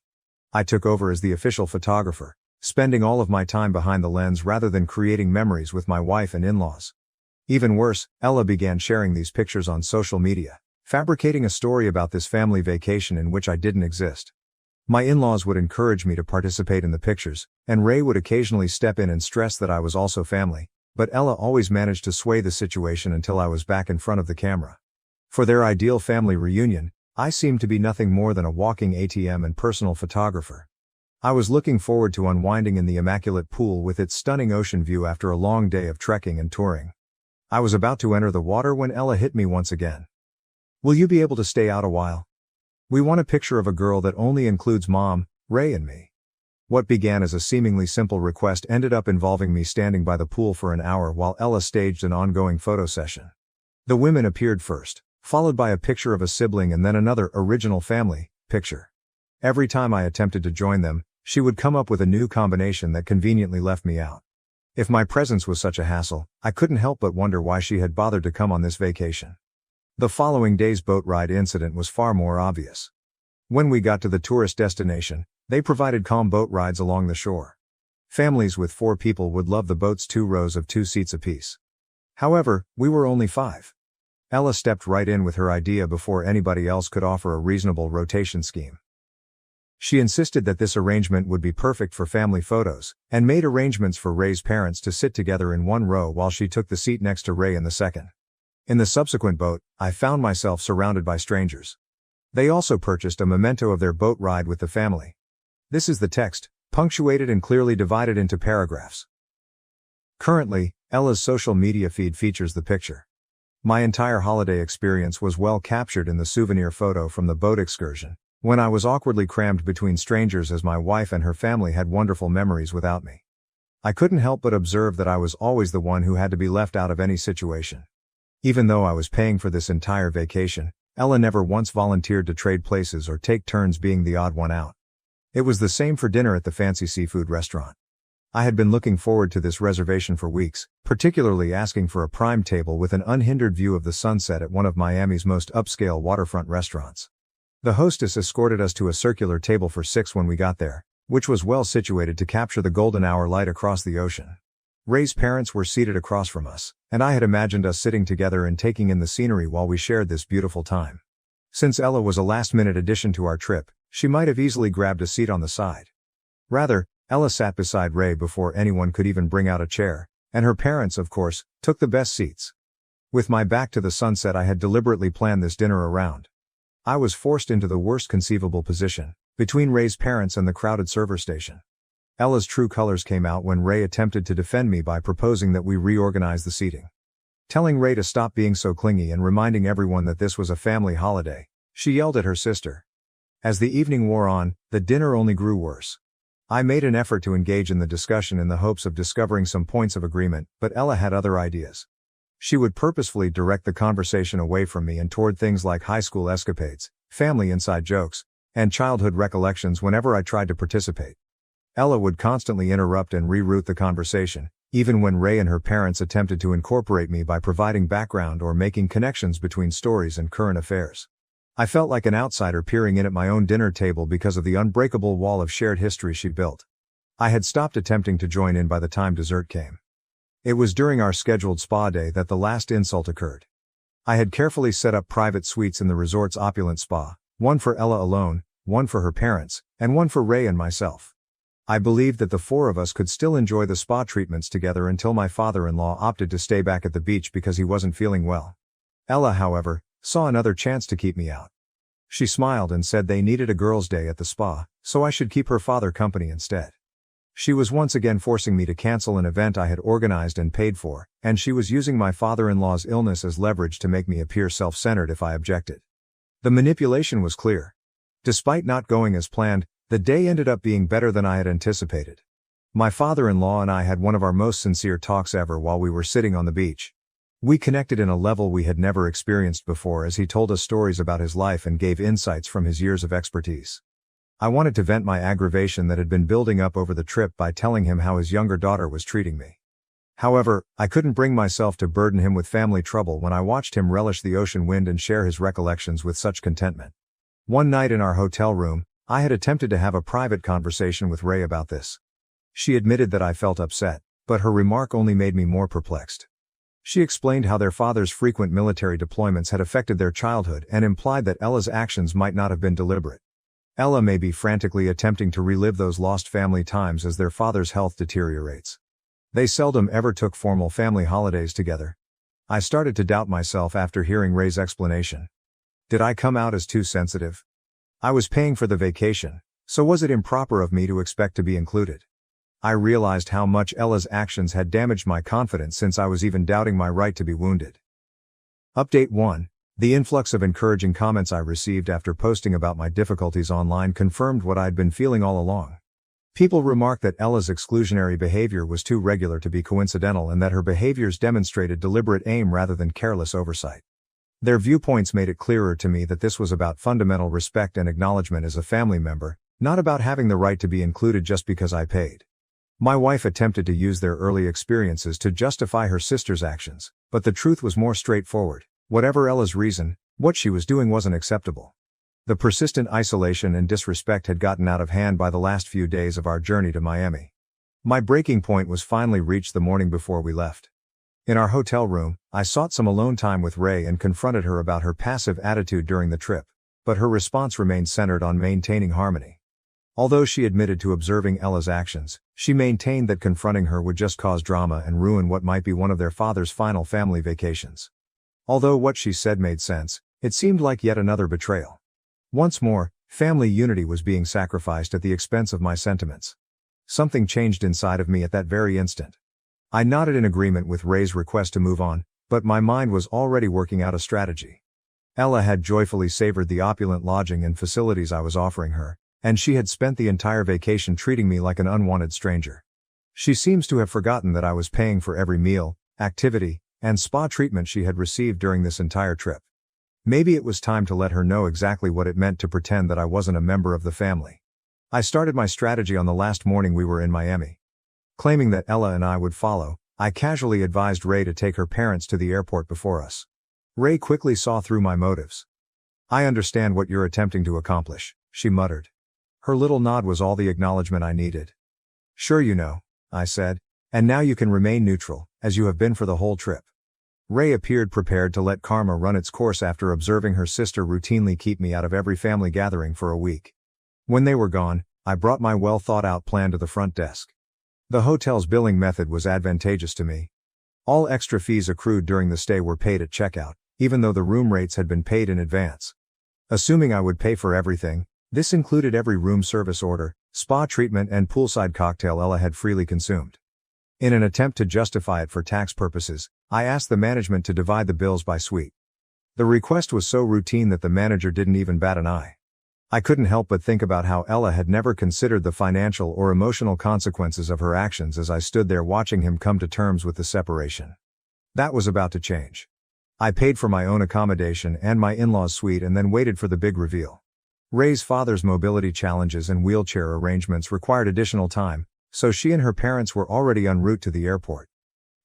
I took over as the official photographer, spending all of my time behind the lens rather than creating memories with my wife and in-laws. Even worse, Ella began sharing these pictures on social media, fabricating a story about this family vacation in which I didn't exist. My in-laws would encourage me to participate in the pictures, and Ray would occasionally step in and stress that I was also family, but Ella always managed to sway the situation until I was back in front of the camera. For their ideal family reunion, I seemed to be nothing more than a walking ATM and personal photographer. I was looking forward to unwinding in the immaculate pool with its stunning ocean view after a long day of trekking and touring. I was about to enter the water when Ella hit me once again. "Will you be able to stay out a while? We want a picture of a girl that only includes Mom, Ray and me." What began as a seemingly simple request ended up involving me standing by the pool for an hour while Ella staged an ongoing photo session. The women appeared first, followed by a picture of a sibling and then another original family picture. Every time I attempted to join them, she would come up with a new combination that conveniently left me out. If my presence was such a hassle, I couldn't help but wonder why she had bothered to come on this vacation. The following day's boat ride incident was far more obvious. When we got to the tourist destination, they provided calm boat rides along the shore. Families with 4 people would love the boat's 2 rows of 2 seats apiece. However, we were only 5. Ella stepped right in with her idea before anybody else could offer a reasonable rotation scheme. She insisted that this arrangement would be perfect for family photos, and made arrangements for Ray's parents to sit together in 1 row while she took the seat next to Ray in the second. In the subsequent boat, I found myself surrounded by strangers. They also purchased a memento of their boat ride with the family. This is the text, punctuated and clearly divided into paragraphs. Currently, Ella's social media feed features the picture. My entire holiday experience was well captured in the souvenir photo from the boat excursion, when I was awkwardly crammed between strangers as my wife and her family had wonderful memories without me. I couldn't help but observe that I was always the one who had to be left out of any situation. Even though I was paying for this entire vacation, Ella never once volunteered to trade places or take turns being the odd one out. It was the same for dinner at the fancy seafood restaurant. I had been looking forward to this reservation for weeks, particularly asking for a prime table with an unhindered view of the sunset at one of Miami's most upscale waterfront restaurants. The hostess escorted us to a circular table for 6 when we got there, which was well situated to capture the golden hour light across the ocean. Ray's parents were seated across from us, and I had imagined us sitting together and taking in the scenery while we shared this beautiful time. Since Ella was a last-minute addition to our trip, she might have easily grabbed a seat on the side. Rather, Ella sat beside Ray before anyone could even bring out a chair, and her parents, of course, took the best seats. With my back to the sunset, I had deliberately planned this dinner around. I was forced into the worst conceivable position, between Ray's parents and the crowded server station. Ella's true colors came out when Ray attempted to defend me by proposing that we reorganize the seating. Telling Ray to stop being so clingy and reminding everyone that this was a family holiday, she yelled at her sister. As the evening wore on, the dinner only grew worse. I made an effort to engage in the discussion in the hopes of discovering some points of agreement, but Ella had other ideas. She would purposefully direct the conversation away from me and toward things like high school escapades, family inside jokes, and childhood recollections whenever I tried to participate. Ella would constantly interrupt and reroute the conversation, even when Ray and her parents attempted to incorporate me by providing background or making connections between stories and current affairs. I felt like an outsider peering in at my own dinner table because of the unbreakable wall of shared history she built. I had stopped attempting to join in by the time dessert came. It was during our scheduled spa day that the last insult occurred. I had carefully set up private suites in the resort's opulent spa, one for Ella alone, one for her parents, and one for Ray and myself. I believed that the four of us could still enjoy the spa treatments together until my father-in-law opted to stay back at the beach because he wasn't feeling well. Ella, however, saw another chance to keep me out. She smiled and said they needed a girls' day at the spa, so I should keep her father company instead. She was once again forcing me to cancel an event I had organized and paid for, and she was using my father-in-law's illness as leverage to make me appear self-centered if I objected. The manipulation was clear. Despite not going as planned, the day ended up being better than I had anticipated. My father-in-law and I had one of our most sincere talks ever while we were sitting on the beach. We connected in a level we had never experienced before as he told us stories about his life and gave insights from his years of expertise. I wanted to vent my aggravation that had been building up over the trip by telling him how his younger daughter was treating me. However, I couldn't bring myself to burden him with family trouble when I watched him relish the ocean wind and share his recollections with such contentment. One night in our hotel room, I had attempted to have a private conversation with Ray about this. She admitted that I felt upset, but her remark only made me more perplexed. She explained how their father's frequent military deployments had affected their childhood and implied that Ella's actions might not have been deliberate. Ella may be frantically attempting to relive those lost family times as their father's health deteriorates. They seldom ever took formal family holidays together. I started to doubt myself after hearing Ray's explanation. Did I come out as too sensitive? I was paying for the vacation, so was it improper of me to expect to be included? I realized how much Ella's actions had damaged my confidence since I was even doubting my right to be wounded. Update 1. The influx of encouraging comments I received after posting about my difficulties online confirmed what I'd been feeling all along. People remarked that Ella's exclusionary behavior was too regular to be coincidental and that her behaviors demonstrated deliberate aim rather than careless oversight. Their viewpoints made it clearer to me that this was about fundamental respect and acknowledgement as a family member, not about having the right to be included just because I paid. My wife attempted to use their early experiences to justify her sister's actions, but the truth was more straightforward. Whatever Ella's reason, what she was doing wasn't acceptable. The persistent isolation and disrespect had gotten out of hand by the last few days of our journey to Miami. My breaking point was finally reached the morning before we left. In our hotel room, I sought some alone time with Ray and confronted her about her passive attitude during the trip, but her response remained centered on maintaining harmony. Although she admitted to observing Ella's actions, she maintained that confronting her would just cause drama and ruin what might be one of their father's final family vacations. Although what she said made sense, it seemed like yet another betrayal. Once more, family unity was being sacrificed at the expense of my sentiments. Something changed inside of me at that very instant. I nodded in agreement with Ray's request to move on, but my mind was already working out a strategy. Ella had joyfully savored the opulent lodging and facilities I was offering her, and she had spent the entire vacation treating me like an unwanted stranger. She seems to have forgotten that I was paying for every meal, activity, and spa treatment she had received during this entire trip. Maybe it was time to let her know exactly what it meant to pretend that I wasn't a member of the family. I started my strategy on the last morning we were in Miami. Claiming that Ella and I would follow, I casually advised Ray to take her parents to the airport before us. Ray quickly saw through my motives. "I understand what you're attempting to accomplish," she muttered. Her little nod was all the acknowledgement I needed. "Sure you know," I said, "and now you can remain neutral, as you have been for the whole trip." Ray appeared prepared to let karma run its course after observing her sister routinely keep me out of every family gathering for a week. When they were gone, I brought my well-thought-out plan to the front desk. The hotel's billing method was advantageous to me. All extra fees accrued during the stay were paid at checkout, even though the room rates had been paid in advance. Assuming I would pay for everything, this included every room service order, spa treatment and poolside cocktail Ella had freely consumed. In an attempt to justify it for tax purposes, I asked the management to divide the bills by suite. The request was so routine that the manager didn't even bat an eye. I couldn't help but think about how Ella had never considered the financial or emotional consequences of her actions as I stood there watching him come to terms with the separation. That was about to change. I paid for my own accommodation and my in-laws' suite and then waited for the big reveal. Ray's father's mobility challenges and wheelchair arrangements required additional time, so she and her parents were already en route to the airport.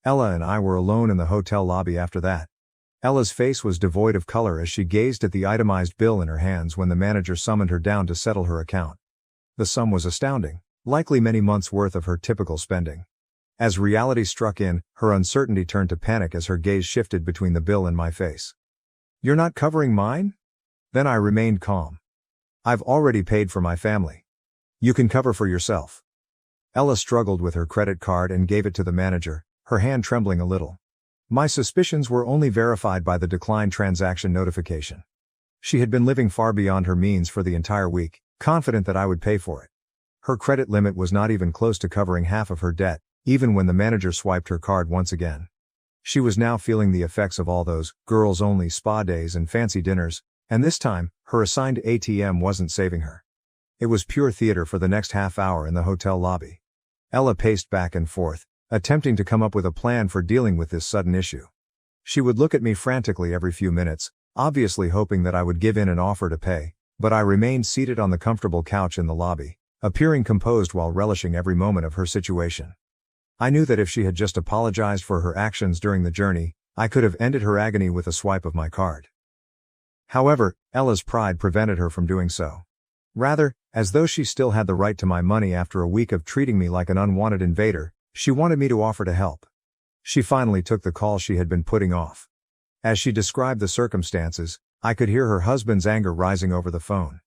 Ella and I were alone in the hotel lobby after that. Ella's face was devoid of color as she gazed at the itemized bill in her hands when the manager summoned her down to settle her account. The sum was astounding, Likely many months' worth of her typical spending. As reality struck in, her uncertainty turned to panic as her gaze shifted between the bill and my face. "You're not covering mine?" Then I remained calm. "I've already paid for my family. You can cover for yourself." Ella struggled with her credit card and gave it to the manager, her hand trembling a little. My suspicions were only verified by the declined transaction notification. She had been living far beyond her means for the entire week, confident that I would pay for it. Her credit limit was not even close to covering half of her debt, even when the manager swiped her card once again. She was now feeling the effects of all those girls-only spa days and fancy dinners, and this time, her assigned ATM wasn't saving her. It was pure theater for the next half hour in the hotel lobby. Ella paced back and forth, attempting to come up with a plan for dealing with this sudden issue. She would look at me frantically every few minutes, obviously hoping that I would give in and offer to pay, but I remained seated on the comfortable couch in the lobby, appearing composed while relishing every moment of her situation. I knew that if she had just apologized for her actions during the journey, I could have ended her agony with a swipe of my card. However, Ella's pride prevented her from doing so. Rather, as though she still had the right to my money after a week of treating me like an unwanted invader, she wanted me to offer to help. She finally took the call she had been putting off. As she described the circumstances, I could hear her husband's anger rising over the phone.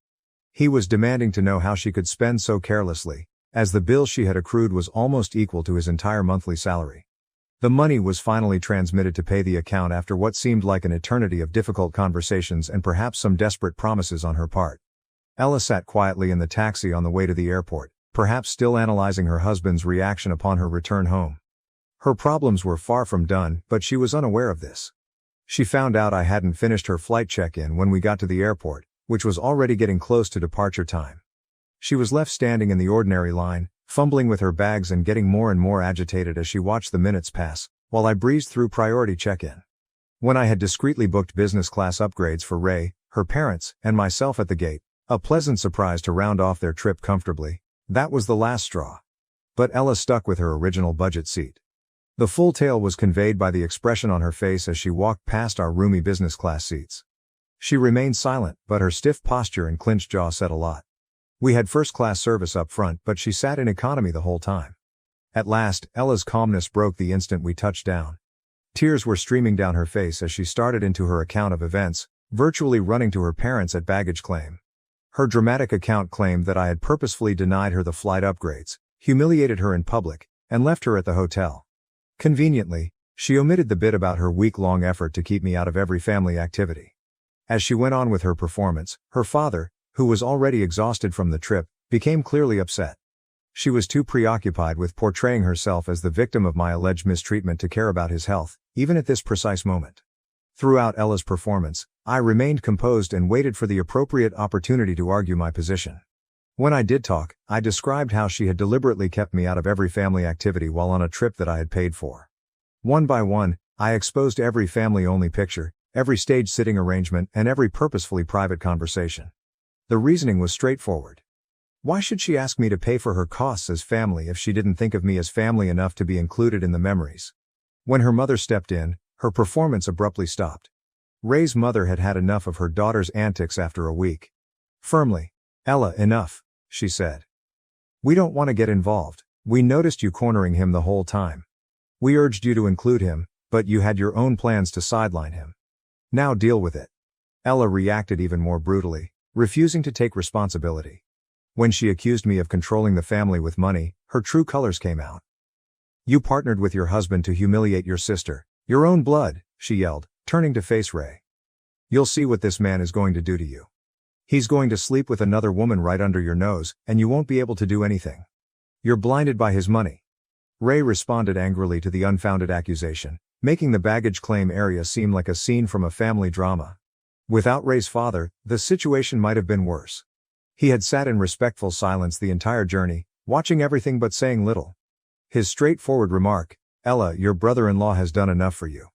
He was demanding to know how she could spend so carelessly, as the bill she had accrued was almost equal to his entire monthly salary. The money was finally transmitted to pay the account after what seemed like an eternity of difficult conversations and perhaps some desperate promises on her part. Ella sat quietly in the taxi on the way to the airport, perhaps still analyzing her husband's reaction upon her return home. Her problems were far from done, but she was unaware of this. She found out I hadn't finished her flight check-in when we got to the airport, which was already getting close to departure time. She was left standing in the ordinary line, fumbling with her bags and getting more and more agitated as she watched the minutes pass, while I breezed through priority check-in. When I had discreetly booked business class upgrades for Ray, her parents, and myself at the gate, a pleasant surprise to round off their trip comfortably, that was the last straw. But Ella stuck with her original budget seat. The full tale was conveyed by the expression on her face as she walked past our roomy business class seats. She remained silent, but her stiff posture and clenched jaw said a lot. We had first-class service up front, but she sat in economy the whole time. At last, Ella's calmness broke the instant we touched down. Tears were streaming down her face as she started into her account of events, virtually running to her parents at baggage claim. Her dramatic account claimed that I had purposefully denied her the flight upgrades, humiliated her in public, and left her at the hotel. Conveniently, she omitted the bit about her week-long effort to keep me out of every family activity. As she went on with her performance, her father, who was already exhausted from the trip, became clearly upset. She was too preoccupied with portraying herself as the victim of my alleged mistreatment to care about his health, even at this precise moment. Throughout Ella's performance, I remained composed and waited for the appropriate opportunity to argue my position. When I did talk, I described how she had deliberately kept me out of every family activity while on a trip that I had paid for. One by one, I exposed every family-only picture, every stage sitting arrangement, and every purposefully private conversation. The reasoning was straightforward. Why should she ask me to pay for her costs as family if she didn't think of me as family enough to be included in the memories? When her mother stepped in, her performance abruptly stopped. Ray's mother had had enough of her daughter's antics after a week. Firmly, "Ella, enough," she said. "We don't want to get involved. We noticed you cornering him the whole time. We urged you to include him, but you had your own plans to sideline him. Now deal with it." Ella reacted even more brutally, refusing to take responsibility. When she accused me of controlling the family with money, her true colors came out. "You partnered with your husband to humiliate your sister, your own blood," she yelled, turning to face Ray. "You'll see what this man is going to do to you. He's going to sleep with another woman right under your nose, and you won't be able to do anything. You're blinded by his money." Ray responded angrily to the unfounded accusation, making the baggage claim area seem like a scene from a family drama. Without Ray's father, the situation might have been worse. He had sat in respectful silence the entire journey, watching everything but saying little. His straightforward remark, "Ella, your brother-in-law has done enough for you.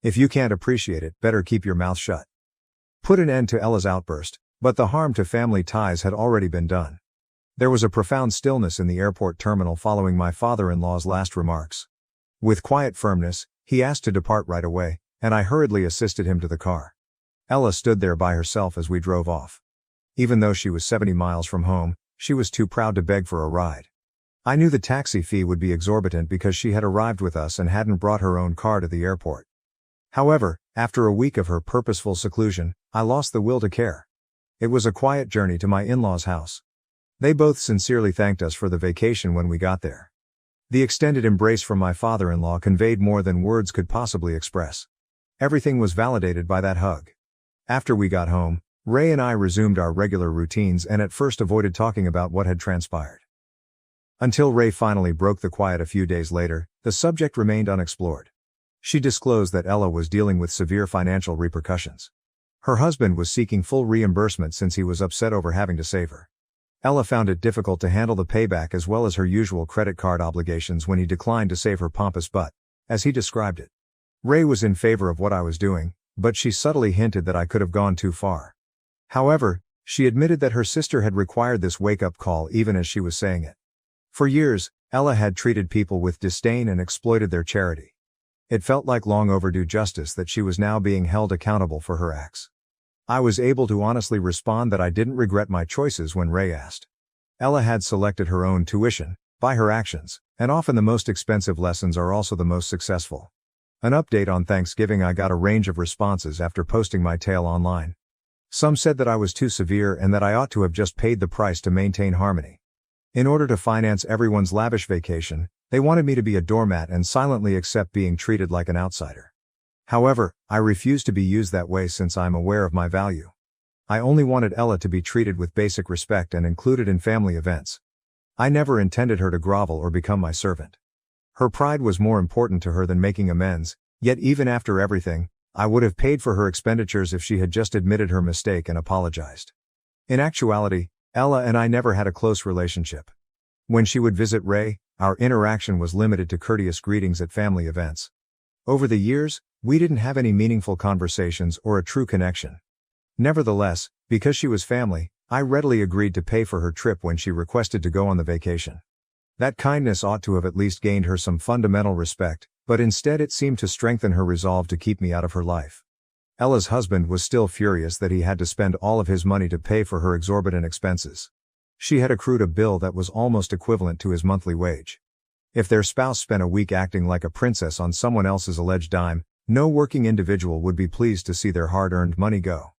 If you can't appreciate it, better keep your mouth shut," put an end to Ella's outburst, but the harm to family ties had already been done. There was a profound stillness in the airport terminal following my father-in-law's last remarks. With quiet firmness, he asked to depart right away, and I hurriedly assisted him to the car. Ella stood there by herself as we drove off. Even though she was 70 miles from home, she was too proud to beg for a ride. I knew the taxi fee would be exorbitant because she had arrived with us and hadn't brought her own car to the airport. However, after a week of her purposeful seclusion, I lost the will to care. It was a quiet journey to my in-laws' house. They both sincerely thanked us for the vacation when we got there. The extended embrace from my father-in-law conveyed more than words could possibly express. Everything was validated by that hug. After we got home, Ray and I resumed our regular routines and at first avoided talking about what had transpired. Until Ray finally broke the quiet a few days later, the subject remained unexplored. She disclosed that Ella was dealing with severe financial repercussions. Her husband was seeking full reimbursement since he was upset over having to save her. Ella found it difficult to handle the payback as well as her usual credit card obligations when he declined to save her pompous butt, as he described it. Ray was in favor of what I was doing, but she subtly hinted that I could have gone too far. However, she admitted that her sister had required this wake-up call even as she was saying it. For years, Ella had treated people with disdain and exploited their charity. It felt like long overdue justice that she was now being held accountable for her acts. I was able to honestly respond that I didn't regret my choices when Ray asked. Ella had selected her own tuition, by her actions, and often the most expensive lessons are also the most successful. An update on Thanksgiving: I got a range of responses after posting my tale online. Some said that I was too severe and that I ought to have just paid the price to maintain harmony. In order to finance everyone's lavish vacation, they wanted me to be a doormat and silently accept being treated like an outsider. However, I refuse to be used that way since I'm aware of my value. I only wanted Ella to be treated with basic respect and included in family events. I never intended her to grovel or become my servant. Her pride was more important to her than making amends, yet even after everything, I would have paid for her expenditures if she had just admitted her mistake and apologized. In actuality, Ella and I never had a close relationship. When she would visit Ray, our interaction was limited to courteous greetings at family events. Over the years, we didn't have any meaningful conversations or a true connection. Nevertheless, because she was family, I readily agreed to pay for her trip when she requested to go on the vacation. That kindness ought to have at least gained her some fundamental respect, but instead it seemed to strengthen her resolve to keep me out of her life. Ella's husband was still furious that he had to spend all of his money to pay for her exorbitant expenses. She had accrued a bill that was almost equivalent to his monthly wage. If their spouse spent a week acting like a princess on someone else's alleged dime, no working individual would be pleased to see their hard-earned money go.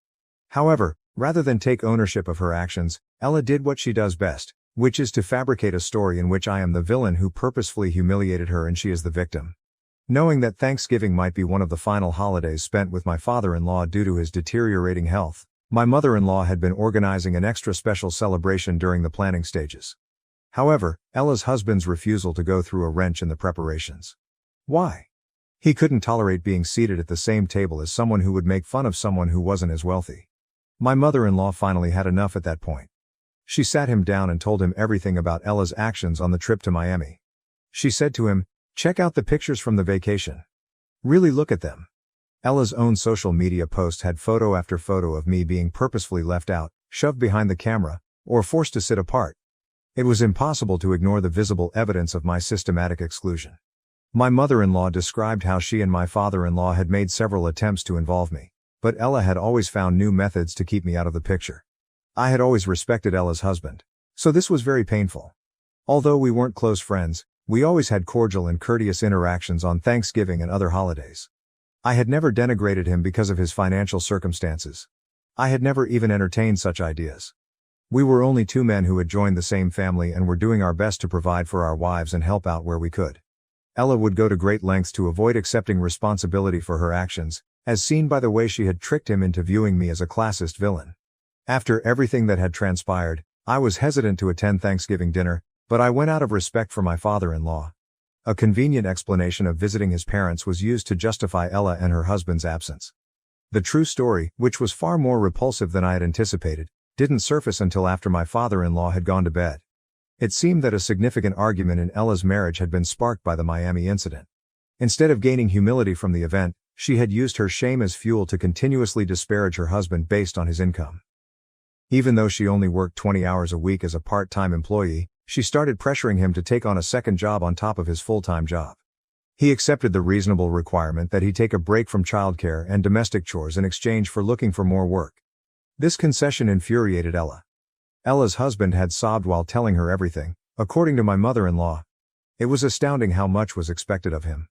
However, rather than take ownership of her actions, Ella did what she does best, which is to fabricate a story in which I am the villain who purposefully humiliated her and she is the victim. Knowing that Thanksgiving might be one of the final holidays spent with my father-in-law due to his deteriorating health, my mother-in-law had been organizing an extra special celebration during the planning stages. However, Ella's husband's refusal to go threw a wrench in the preparations. Why? He couldn't tolerate being seated at the same table as someone who would make fun of someone who wasn't as wealthy. My mother-in-law finally had enough at that point. She sat him down and told him everything about Ella's actions on the trip to Miami. She said to him, "Check out the pictures from the vacation. Really look at them." Ella's own social media post had photo after photo of me being purposefully left out, shoved behind the camera, or forced to sit apart. It was impossible to ignore the visible evidence of my systematic exclusion. My mother-in-law described how she and my father-in-law had made several attempts to involve me, but Ella had always found new methods to keep me out of the picture. I had always respected Ella's husband, so this was very painful. Although we weren't close friends, we always had cordial and courteous interactions on Thanksgiving and other holidays. I had never denigrated him because of his financial circumstances. I had never even entertained such ideas. We were only two men who had joined the same family and were doing our best to provide for our wives and help out where we could. Ella would go to great lengths to avoid accepting responsibility for her actions, as seen by the way she had tricked him into viewing me as a classist villain. After everything that had transpired, I was hesitant to attend Thanksgiving dinner, but I went out of respect for my father-in-law. A convenient explanation of visiting his parents was used to justify Ella and her husband's absence. The true story, which was far more repulsive than I had anticipated, didn't surface until after my father-in-law had gone to bed. It seemed that a significant argument in Ella's marriage had been sparked by the Miami incident. Instead of gaining humility from the event, she had used her shame as fuel to continuously disparage her husband based on his income. Even though she only worked 20 hours a week as a part-time employee, she started pressuring him to take on a second job on top of his full-time job. He accepted the reasonable requirement that he take a break from childcare and domestic chores in exchange for looking for more work. This concession infuriated Ella. Ella's husband had sobbed while telling her everything, according to my mother-in-law. It was astounding how much was expected of him.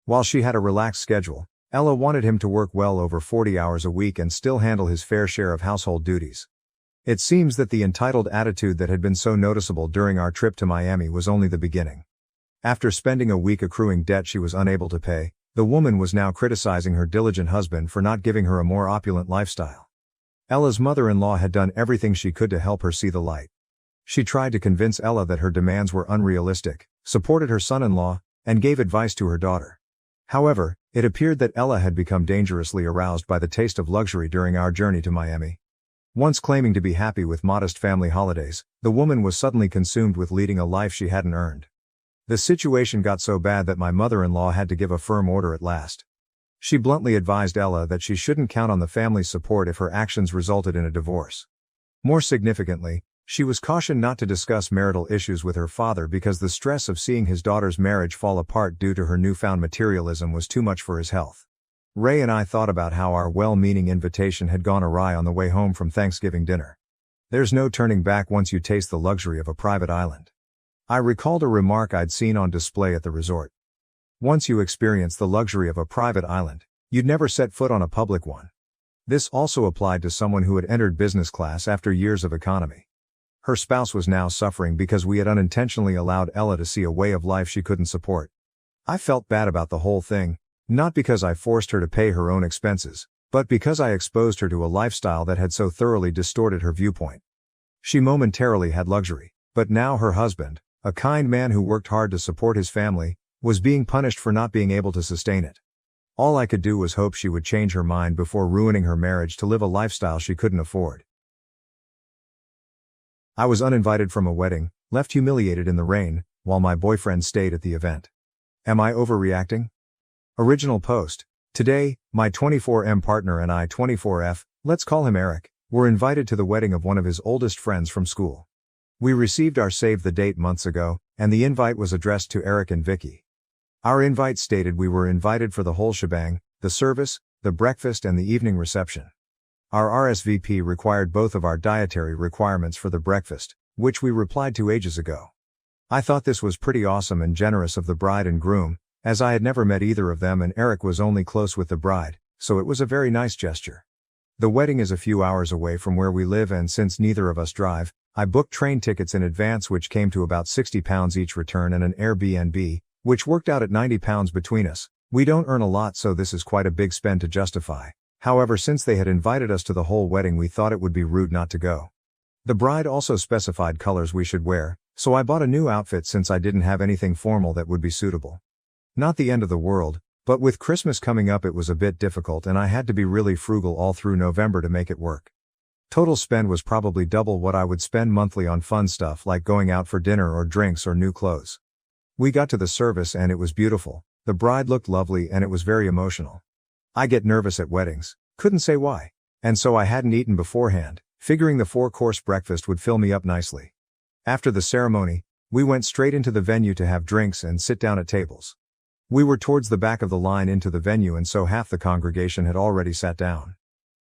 While she had a relaxed schedule, Ella wanted him to work well over 40 hours a week and still handle his fair share of household duties. It seems that the entitled attitude that had been so noticeable during our trip to Miami was only the beginning. After spending a week accruing debt she was unable to pay, the woman was now criticizing her diligent husband for not giving her a more opulent lifestyle. Ella's mother-in-law had done everything she could to help her see the light. She tried to convince Ella that her demands were unrealistic, supported her son-in-law, and gave advice to her daughter. However, it appeared that Ella had become dangerously aroused by the taste of luxury during our journey to Miami. Once claiming to be happy with modest family holidays, the woman was suddenly consumed with leading a life she hadn't earned. The situation got so bad that my mother-in-law had to give a firm order at last. She bluntly advised Ella that she shouldn't count on the family's support if her actions resulted in a divorce. More significantly, she was cautioned not to discuss marital issues with her father because the stress of seeing his daughter's marriage fall apart due to her newfound materialism was too much for his health. Ray and I thought about how our well-meaning invitation had gone awry on the way home from Thanksgiving dinner. There's no turning back once you taste the luxury of a private island. I recalled a remark I'd seen on display at the resort. Once you experience the luxury of a private island, you'd never set foot on a public one. This also applied to someone who had entered business class after years of economy. Her spouse was now suffering because we had unintentionally allowed Ella to see a way of life she couldn't support. I felt bad about the whole thing, not because I forced her to pay her own expenses, but because I exposed her to a lifestyle that had so thoroughly distorted her viewpoint. She momentarily had luxury, but now her husband, a kind man who worked hard to support his family, was being punished for not being able to sustain it. All I could do was hope she would change her mind before ruining her marriage to live a lifestyle she couldn't afford. I was uninvited from a wedding, left humiliated in the rain, while my boyfriend stayed at the event. Am I overreacting? Original post. Today, my 24M partner and I, 24F, let's call him Eric, were invited to the wedding of one of his oldest friends from school. We received our save the date months ago, and the invite was addressed to Eric and Vicky. Our invite stated we were invited for the whole shebang, the service, the breakfast and the evening reception. Our RSVP required both of our dietary requirements for the breakfast, which we replied to ages ago. I thought this was pretty awesome and generous of the bride and groom, as I had never met either of them and Eric was only close with the bride, so it was a very nice gesture. The wedding is a few hours away from where we live and since neither of us drive, I booked train tickets in advance which came to about £60 each return and an Airbnb, which worked out at £90 between us. We don't earn a lot so this is quite a big spend to justify. However, since they had invited us to the whole wedding we thought it would be rude not to go. The bride also specified colors we should wear, so I bought a new outfit since I didn't have anything formal that would be suitable. Not the end of the world, but with Christmas coming up it was a bit difficult and I had to be really frugal all through November to make it work. Total spend was probably double what I would spend monthly on fun stuff like going out for dinner or drinks or new clothes. We got to the service and it was beautiful, the bride looked lovely and it was very emotional. I get nervous at weddings, couldn't say why, and so I hadn't eaten beforehand, figuring the 4-course breakfast would fill me up nicely. After the ceremony, we went straight into the venue to have drinks and sit down at tables. We were towards the back of the line into the venue and so half the congregation had already sat down.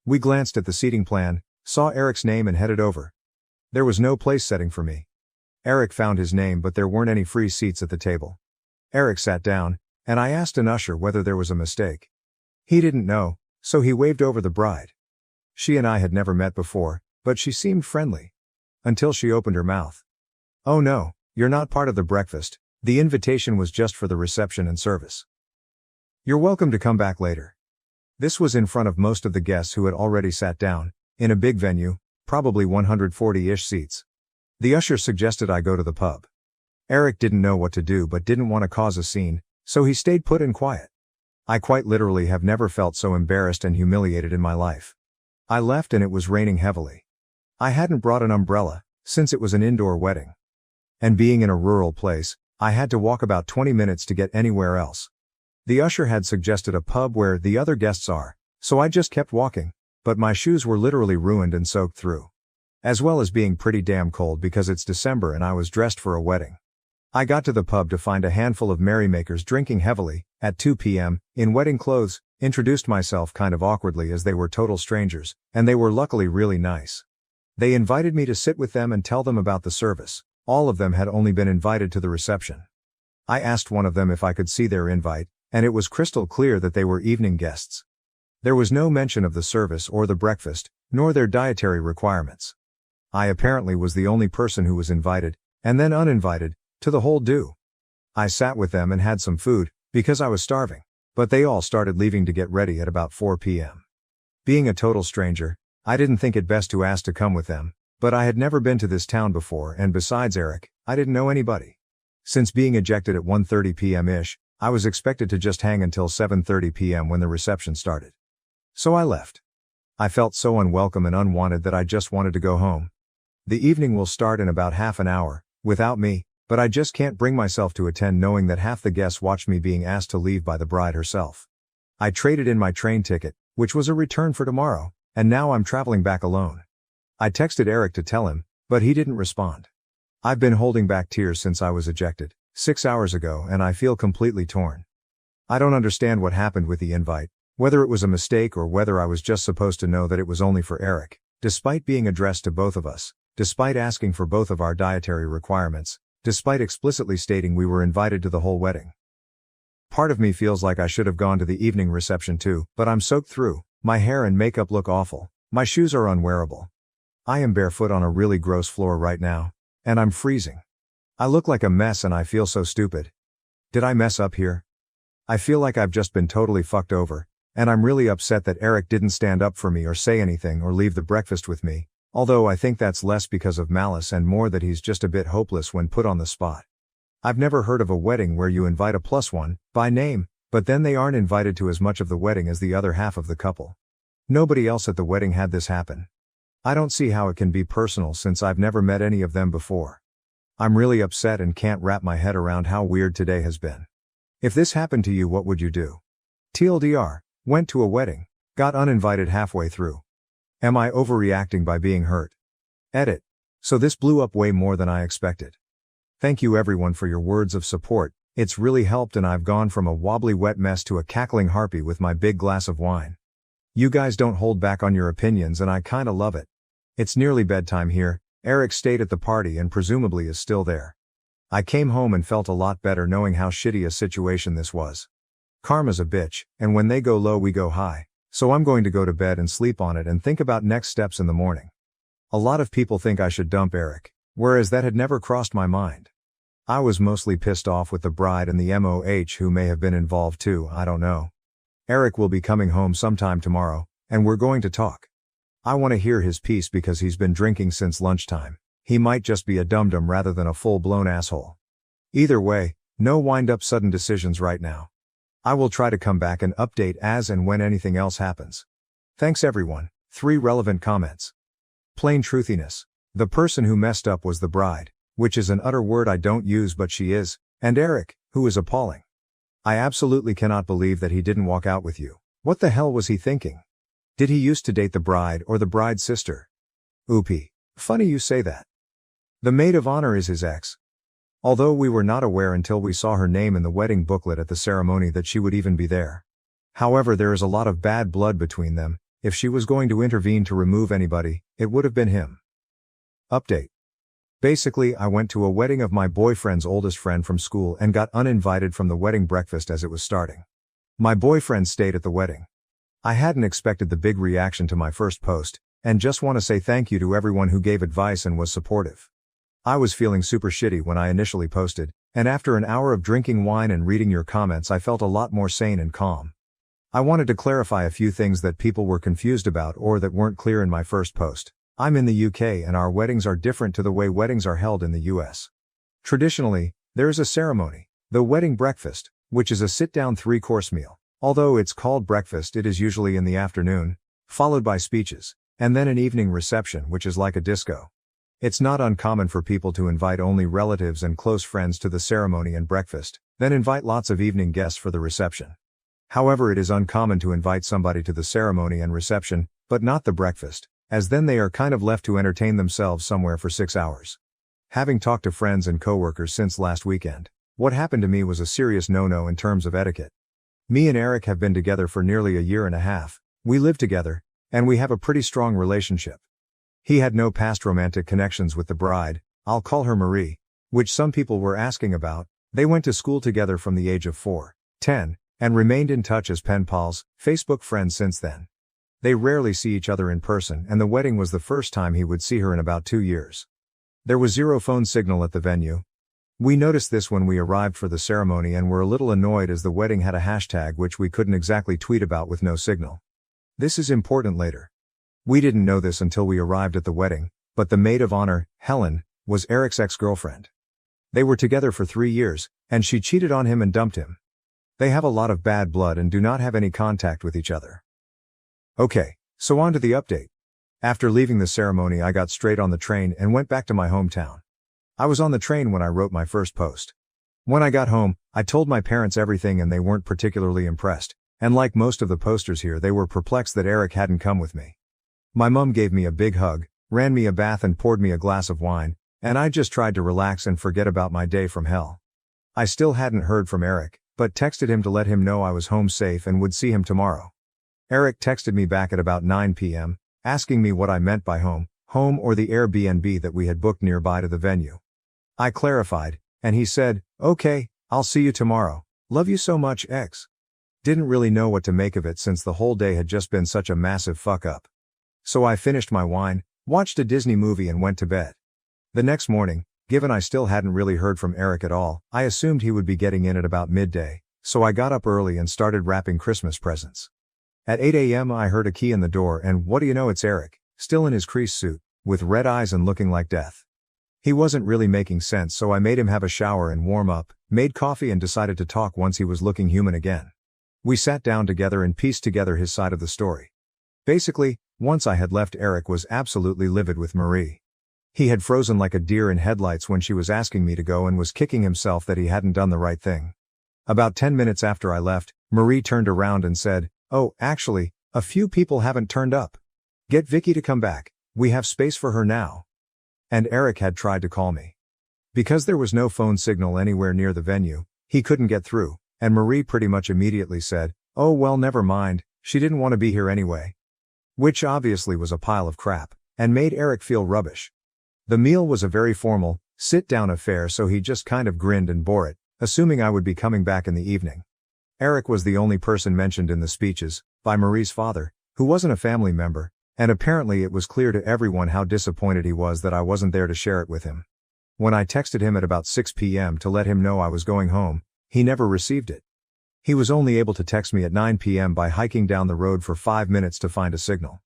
We glanced at the seating plan, saw Eric's name and headed over. There was no place setting for me. Eric found his name but there weren't any free seats at the table. Eric sat down, and I asked an usher whether there was a mistake. He didn't know, so he waved over the bride. She and I had never met before, but she seemed friendly. Until she opened her mouth. Oh no, you're not part of the breakfast, the invitation was just for the reception and service. You're welcome to come back later. This was in front of most of the guests who had already sat down, in a big venue, probably 140-ish seats. The usher suggested I go to the pub. Eric didn't know what to do but didn't want to cause a scene, so he stayed put and quiet. I quite literally have never felt so embarrassed and humiliated in my life. I left and it was raining heavily. I hadn't brought an umbrella, since it was an indoor wedding. And being in a rural place, I had to walk about 20 minutes to get anywhere else. The usher had suggested a pub where the other guests are, so I just kept walking. But my shoes were literally ruined and soaked through. As well as being pretty damn cold because it's December and I was dressed for a wedding. I got to the pub to find a handful of merrymakers drinking heavily, at 2 p.m., in wedding clothes, introduced myself kind of awkwardly as they were total strangers, and they were luckily really nice. They invited me to sit with them and tell them about the service, All of them had only been invited to the reception. I asked one of them if I could see their invite, and it was crystal clear that they were evening guests. There was no mention of the service or the breakfast, nor their dietary requirements. I apparently was the only person who was invited, and then uninvited, to the whole do. I sat with them and had some food, because I was starving, but they all started leaving to get ready at about 4 p.m. Being a total stranger, I didn't think it best to ask to come with them, but I had never been to this town before, and besides Eric, I didn't know anybody. Since being ejected at 1:30 p.m.-ish, I was expected to just hang until 7:30 p.m. when the reception started. So I left. I felt so unwelcome and unwanted that I just wanted to go home. The evening will start in about half an hour, without me, but I just can't bring myself to attend knowing that half the guests watched me being asked to leave by the bride herself. I traded in my train ticket, which was a return for tomorrow, and now I'm traveling back alone. I texted Eric to tell him, but he didn't respond. I've been holding back tears since I was ejected, 6 hours ago, and I feel completely torn. I don't understand what happened with the invite, whether it was a mistake or whether I was just supposed to know that it was only for Eric, despite being addressed to both of us, despite asking for both of our dietary requirements, despite explicitly stating we were invited to the whole wedding. Part of me feels like I should have gone to the evening reception too, but I'm soaked through, my hair and makeup look awful, my shoes are unwearable. I am barefoot on a really gross floor right now, and I'm freezing. I look like a mess and I feel so stupid. Did I mess up here? I feel like I've just been totally fucked over, and I'm really upset that Eric didn't stand up for me or say anything or leave the breakfast with me, although I think that's less because of malice and more that he's just a bit hopeless when put on the spot. I've never heard of a wedding where you invite a plus one, by name, but then they aren't invited to as much of the wedding as the other half of the couple. Nobody else at the wedding had this happen. I don't see how it can be personal since I've never met any of them before. I'm really upset and can't wrap my head around how weird today has been. If this happened to you, what would you do? TLDR, went to a wedding, got uninvited halfway through. Am I overreacting by being hurt? Edit. So this blew up way more than I expected. Thank you everyone for your words of support, it's really helped and I've gone from a wobbly wet mess to a cackling harpy with my big glass of wine. You guys don't hold back on your opinions and I kinda love it. It's nearly bedtime here, Eric stayed at the party and presumably is still there. I came home and felt a lot better knowing how shitty a situation this was. Karma's a bitch, and when they go low we go high, so I'm going to go to bed and sleep on it and think about next steps in the morning. A lot of people think I should dump Eric, whereas that had never crossed my mind. I was mostly pissed off with the bride and the MOH who may have been involved too, I don't know. Eric will be coming home sometime tomorrow, and we're going to talk. I want to hear his piece because he's been drinking since lunchtime. He might just be a dum-dum rather than a full-blown asshole. Either way, no wind-up sudden decisions right now. I will try to come back and update as and when anything else happens. Thanks everyone. 3 relevant comments. Plain truthiness. The person who messed up was the bride, which is an utter word I don't use but she is, and Eric, who is appalling. I absolutely cannot believe that he didn't walk out with you. What the hell was he thinking? Did he used to date the bride or the bride's sister? Oopie. Funny you say that. The maid of honor is his ex. Although we were not aware until we saw her name in the wedding booklet at the ceremony that she would even be there. However, there is a lot of bad blood between them. If she was going to intervene to remove anybody, it would have been him. Update. Basically, I went to a wedding of my boyfriend's oldest friend from school and got uninvited from the wedding breakfast as it was starting. My boyfriend stayed at the wedding. I hadn't expected the big reaction to my first post, and just want to say thank you to everyone who gave advice and was supportive. I was feeling super shitty when I initially posted, and after an hour of drinking wine and reading your comments I felt a lot more sane and calm. I wanted to clarify a few things that people were confused about or that weren't clear in my first post. I'm in the UK and our weddings are different to the way weddings are held in the US. Traditionally, there is a ceremony, the wedding breakfast, which is a sit-down 3-course meal. Although it's called breakfast, it is usually in the afternoon, followed by speeches, and then an evening reception which is like a disco. It's not uncommon for people to invite only relatives and close friends to the ceremony and breakfast, then invite lots of evening guests for the reception. However, it is uncommon to invite somebody to the ceremony and reception, but not the breakfast, as then they are kind of left to entertain themselves somewhere for 6 hours. Having talked to friends and coworkers since last weekend, what happened to me was a serious no-no in terms of etiquette. Me and Eric have been together for nearly a year and a half, we live together, and we have a pretty strong relationship. He had no past romantic connections with the bride, I'll call her Marie, which some people were asking about. They went to school together from the age of 4, 10, and remained in touch as pen pals, Facebook friends since then. They rarely see each other in person, and the wedding was the first time he would see her in about 2 years. There was zero phone signal at the venue. We noticed this when we arrived for the ceremony and were a little annoyed as the wedding had a hashtag which we couldn't exactly tweet about with no signal. This is important later. We didn't know this until we arrived at the wedding, but the maid of honor, Helen, was Eric's ex-girlfriend. They were together for 3 years, and she cheated on him and dumped him. They have a lot of bad blood and do not have any contact with each other. Okay, so on to the update. After leaving the ceremony, I got straight on the train and went back to my hometown. I was on the train when I wrote my first post. When I got home, I told my parents everything and they weren't particularly impressed, and like most of the posters here, they were perplexed that Eric hadn't come with me. My mum gave me a big hug, ran me a bath and poured me a glass of wine, and I just tried to relax and forget about my day from hell. I still hadn't heard from Eric, but texted him to let him know I was home safe and would see him tomorrow. Eric texted me back at about 9 p.m., asking me what I meant by home or the Airbnb that we had booked nearby to the venue. I clarified, and he said, "Okay, I'll see you tomorrow. Love you so much, X." Didn't really know what to make of it since the whole day had just been such a massive fuck up. So I finished my wine, watched a Disney movie and went to bed. The next morning, given I still hadn't really heard from Eric at all, I assumed he would be getting in at about midday, so I got up early and started wrapping Christmas presents. At 8 a.m. I heard a key in the door and what do you know, it's Eric, still in his crease suit, with red eyes and looking like death. He wasn't really making sense, so I made him have a shower and warm up, made coffee and decided to talk once he was looking human again. We sat down together and pieced together his side of the story. Basically, once I had left, Eric was absolutely livid with Marie. He had frozen like a deer in headlights when she was asking me to go and was kicking himself that he hadn't done the right thing. About 10 minutes after I left, Marie turned around and said, "Oh, actually, a few people haven't turned up. Get Vicky to come back, we have space for her now." And Eric had tried to call me. Because there was no phone signal anywhere near the venue, he couldn't get through, and Marie pretty much immediately said, "Oh well, never mind, she didn't want to be here anyway." Which obviously was a pile of crap, and made Eric feel rubbish. The meal was a very formal, sit-down affair, so he just kind of grinned and bore it, assuming I would be coming back in the evening. Eric was the only person mentioned in the speeches, by Marie's father, who wasn't a family member, and apparently it was clear to everyone how disappointed he was that I wasn't there to share it with him. When I texted him at about 6 p.m. to let him know I was going home, he never received it. He was only able to text me at 9 p.m. by hiking down the road for 5 minutes to find a signal.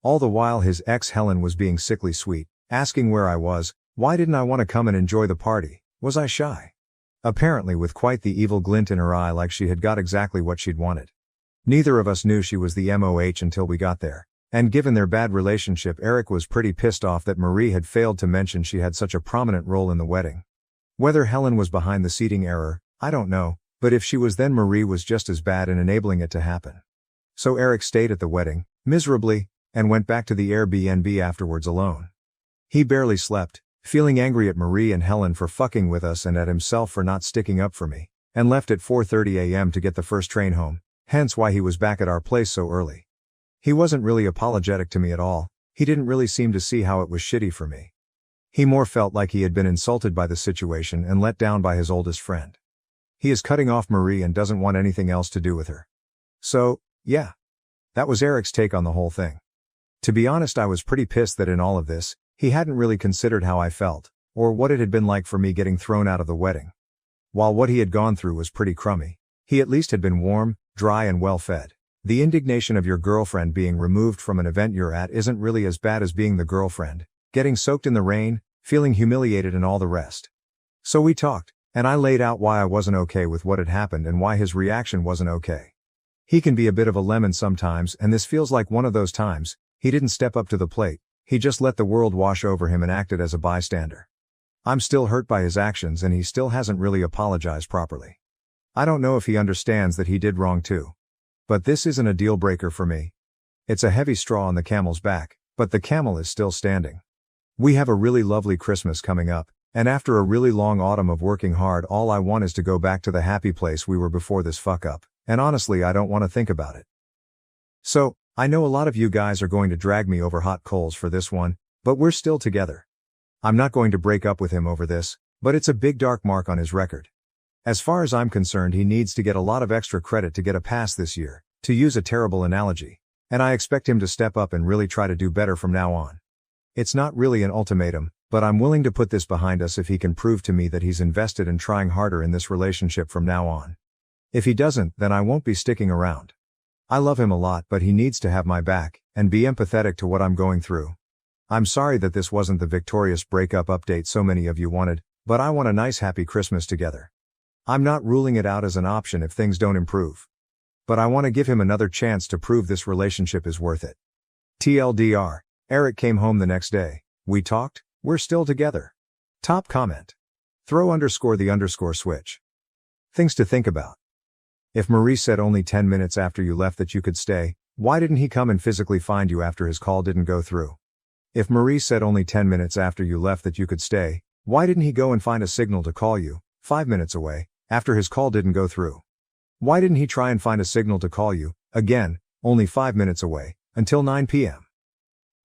All the while his ex Helen was being sickly sweet, asking where I was, why didn't I want to come and enjoy the party, was I shy? Apparently with quite the evil glint in her eye, like she had got exactly what she'd wanted. Neither of us knew she was the MOH until we got there, and given their bad relationship, Eric was pretty pissed off that Marie had failed to mention she had such a prominent role in the wedding. Whether Helen was behind the seating error, I don't know, but if she was, then Marie was just as bad in enabling it to happen. So Eric stayed at the wedding, miserably, and went back to the Airbnb afterwards alone. He barely slept, feeling angry at Marie and Helen for fucking with us and at himself for not sticking up for me, and left at 4:30 a.m. to get the first train home, hence why he was back at our place so early. He wasn't really apologetic to me at all, he didn't really seem to see how it was shitty for me. He more felt like he had been insulted by the situation and let down by his oldest friend. He is cutting off Marie and doesn't want anything else to do with her. So, yeah. That was Eric's take on the whole thing. To be honest, I was pretty pissed that in all of this, he hadn't really considered how I felt, or what it had been like for me getting thrown out of the wedding. While what he had gone through was pretty crummy, he at least had been warm, dry and well fed. The indignation of your girlfriend being removed from an event you're at isn't really as bad as being the girlfriend, getting soaked in the rain, feeling humiliated and all the rest. So we talked, and I laid out why I wasn't okay with what had happened and why his reaction wasn't okay. He can be a bit of a lemon sometimes, and this feels like one of those times. He didn't step up to the plate, he just let the world wash over him and acted as a bystander. I'm still hurt by his actions and he still hasn't really apologized properly. I don't know if he understands that he did wrong too. But this isn't a deal breaker for me. It's a heavy straw on the camel's back, but the camel is still standing. We have a really lovely Christmas coming up, and after a really long autumn of working hard, all I want is to go back to the happy place we were before this fuck up, and honestly I don't want to think about it. So, I know a lot of you guys are going to drag me over hot coals for this one, but we're still together. I'm not going to break up with him over this, but it's a big dark mark on his record. As far as I'm concerned, he needs to get a lot of extra credit to get a pass this year, to use a terrible analogy. And I expect him to step up and really try to do better from now on. It's not really an ultimatum, but I'm willing to put this behind us if he can prove to me that he's invested in trying harder in this relationship from now on. If he doesn't, then I won't be sticking around. I love him a lot, but he needs to have my back, and be empathetic to what I'm going through. I'm sorry that this wasn't the victorious breakup update so many of you wanted, but I want a nice happy Christmas together. I'm not ruling it out as an option if things don't improve. But I want to give him another chance to prove this relationship is worth it. TLDR, Eric came home the next day. We talked, we're still together. Top comment. Throw _ the switch. Things to think about. If Marie said only 10 minutes after you left that you could stay, why didn't he come and physically find you after his call didn't go through? If Marie said only 10 minutes after you left that you could stay, why didn't he go and find a signal to call you, 5 minutes away, after his call didn't go through? Why didn't he try and find a signal to call you, again, only 5 minutes away, until 9 p.m.?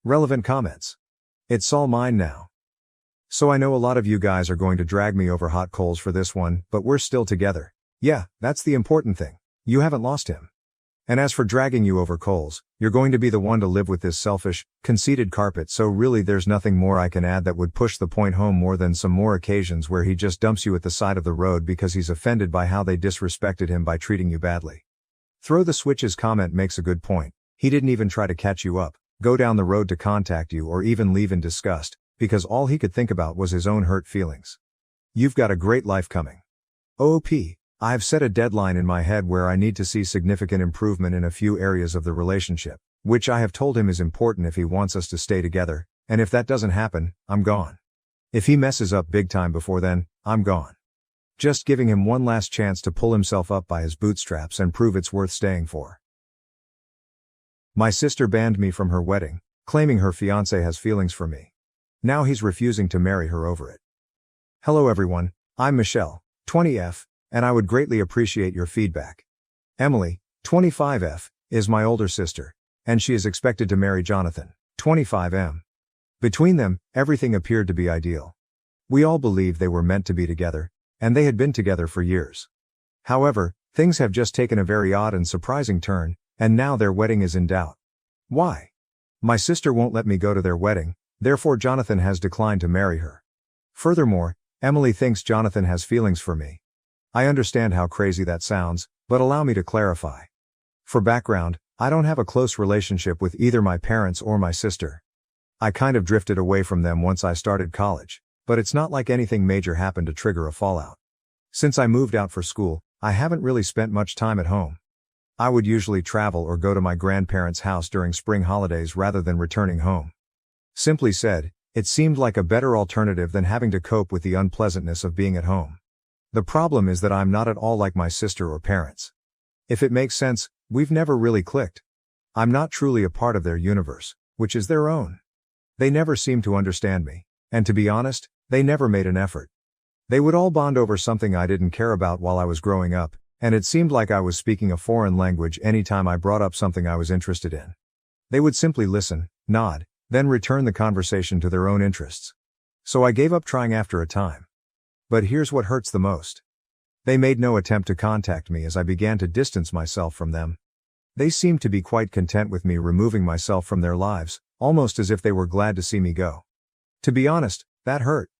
Relevant comments. It's all mine now. So I know a lot of you guys are going to drag me over hot coals for this one, but we're still together. Yeah, that's the important thing. You haven't lost him. And as for dragging you over coals, you're going to be the one to live with this selfish, conceited carpet, so really there's nothing more I can add that would push the point home more than some more occasions where he just dumps you at the side of the road because he's offended by how they disrespected him by treating you badly. Throw the switches comment makes a good point. He didn't even try to catch you up, go down the road to contact you, or even leave in disgust, because all he could think about was his own hurt feelings. You've got a great life coming. OP. I've set a deadline in my head where I need to see significant improvement in a few areas of the relationship, which I have told him is important if he wants us to stay together, and if that doesn't happen, I'm gone. If he messes up big time before then, I'm gone. Just giving him one last chance to pull himself up by his bootstraps and prove it's worth staying for. My sister banned me from her wedding, claiming her fiancé has feelings for me. Now he's refusing to marry her over it. Hello everyone, I'm Michelle, 20F, and I would greatly appreciate your feedback. Emily, 25F, is my older sister, and she is expected to marry Jonathan, 25M. Between them, everything appeared to be ideal. We all believed they were meant to be together, and they had been together for years. However, things have just taken a very odd and surprising turn, and now their wedding is in doubt. Why? My sister won't let me go to their wedding, therefore Jonathan has declined to marry her. Furthermore, Emily thinks Jonathan has feelings for me. I understand how crazy that sounds, but allow me to clarify. For background, I don't have a close relationship with either my parents or my sister. I kind of drifted away from them once I started college, but it's not like anything major happened to trigger a fallout. Since I moved out for school, I haven't really spent much time at home. I would usually travel or go to my grandparents' house during spring holidays rather than returning home. Simply said, it seemed like a better alternative than having to cope with the unpleasantness of being at home. The problem is that I'm not at all like my sister or parents. If it makes sense, we've never really clicked. I'm not truly a part of their universe, which is their own. They never seemed to understand me, and to be honest, they never made an effort. They would all bond over something I didn't care about while I was growing up, and it seemed like I was speaking a foreign language anytime I brought up something I was interested in. They would simply listen, nod, then return the conversation to their own interests. So I gave up trying after a time. But here's what hurts the most. They made no attempt to contact me as I began to distance myself from them. They seemed to be quite content with me removing myself from their lives, almost as if they were glad to see me go. To be honest, that hurt.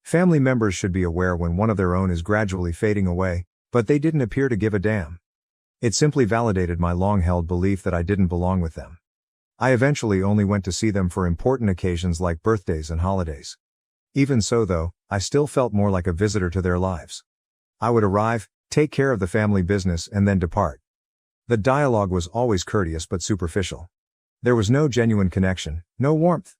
Family members should be aware when one of their own is gradually fading away, but they didn't appear to give a damn. It simply validated my long-held belief that I didn't belong with them. I eventually only went to see them for important occasions like birthdays and holidays. Even so though, I still felt more like a visitor to their lives. I would arrive, take care of the family business and then depart. The dialogue was always courteous but superficial. There was no genuine connection, no warmth.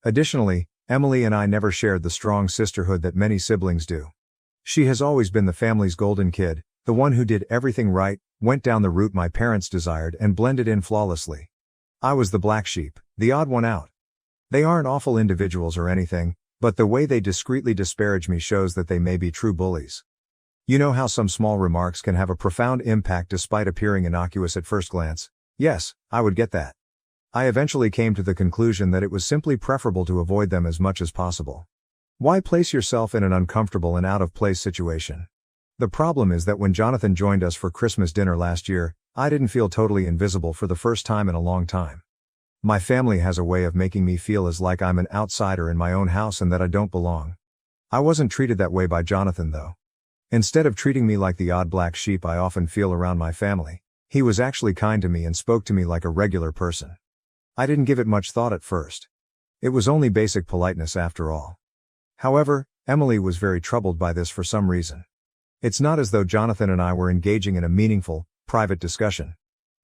Additionally, Emily and I never shared the strong sisterhood that many siblings do. She has always been the family's golden kid, the one who did everything right, went down the route my parents desired and blended in flawlessly. I was the black sheep, the odd one out. They aren't awful individuals or anything, but the way they discreetly disparage me shows that they may be true bullies. You know how some small remarks can have a profound impact despite appearing innocuous at first glance? Yes, I would get that. I eventually came to the conclusion that it was simply preferable to avoid them as much as possible. Why place yourself in an uncomfortable and out-of-place situation? The problem is that when Jonathan joined us for Christmas dinner last year, I didn't feel totally invisible for the first time in a long time. My family has a way of making me feel as like I'm an outsider in my own house and that I don't belong. I wasn't treated that way by Jonathan though. Instead of treating me like the odd black sheep I often feel around my family, he was actually kind to me and spoke to me like a regular person. I didn't give it much thought at first. It was only basic politeness after all. However, Emily was very troubled by this for some reason. It's not as though Jonathan and I were engaging in a meaningful, private discussion.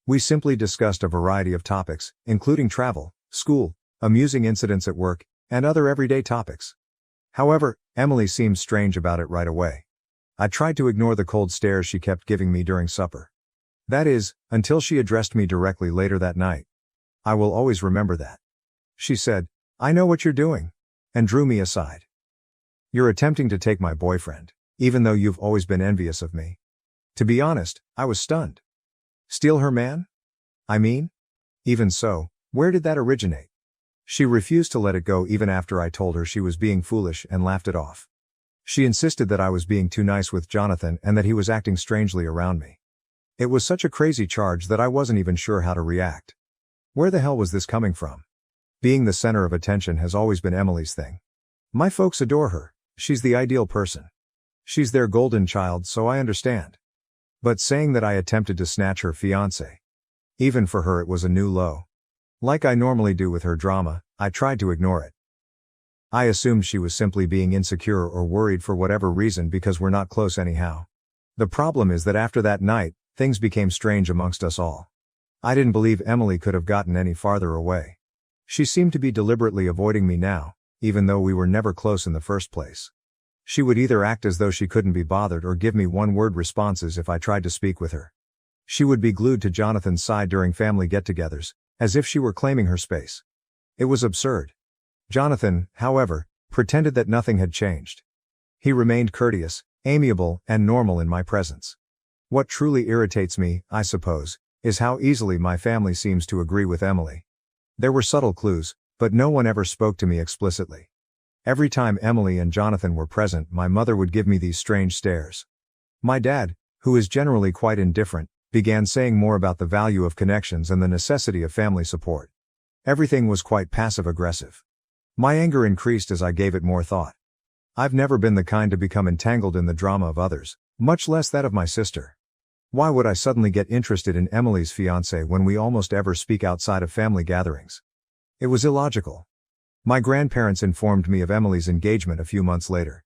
We simply discussed a variety of topics, including travel, school, amusing incidents at work, and other everyday topics. However, Emily seemed strange about it right away. I tried to ignore the cold stares she kept giving me during supper. That is, until she addressed me directly later that night. I will always remember that. She said, "I know what you're doing," and drew me aside. "You're attempting to take my boyfriend, even though you've always been envious of me." To be honest, I was stunned. Steal her man? I mean? Even so, where did that originate? She refused to let it go even after I told her she was being foolish and laughed it off. She insisted that I was being too nice with Jonathan and that he was acting strangely around me. It was such a crazy charge that I wasn't even sure how to react. Where the hell was this coming from? Being the center of attention has always been Emily's thing. My folks adore her. She's the ideal person. She's their golden child, so I understand. But saying that I attempted to snatch her fiancé. Even for her it was a new low. Like I normally do with her drama, I tried to ignore it. I assumed she was simply being insecure or worried for whatever reason because we're not close anyhow. The problem is that after that night, things became strange amongst us all. I didn't believe Emily could have gotten any farther away. She seemed to be deliberately avoiding me now, even though we were never close in the first place. She would either act as though she couldn't be bothered or give me one-word responses if I tried to speak with her. She would be glued to Jonathan's side during family get-togethers, as if she were claiming her space. It was absurd. Jonathan, however, pretended that nothing had changed. He remained courteous, amiable, and normal in my presence. What truly irritates me, I suppose, is how easily my family seems to agree with Emily. There were subtle clues, but no one ever spoke to me explicitly. Every time Emily and Jonathan were present, my mother would give me these strange stares. My dad, who is generally quite indifferent, began saying more about the value of connections and the necessity of family support. Everything was quite passive-aggressive. My anger increased as I gave it more thought. I've never been the kind to become entangled in the drama of others, much less that of my sister. Why would I suddenly get interested in Emily's fiancé when we almost ever speak outside of family gatherings? It was illogical. My grandparents informed me of Emily's engagement a few months later.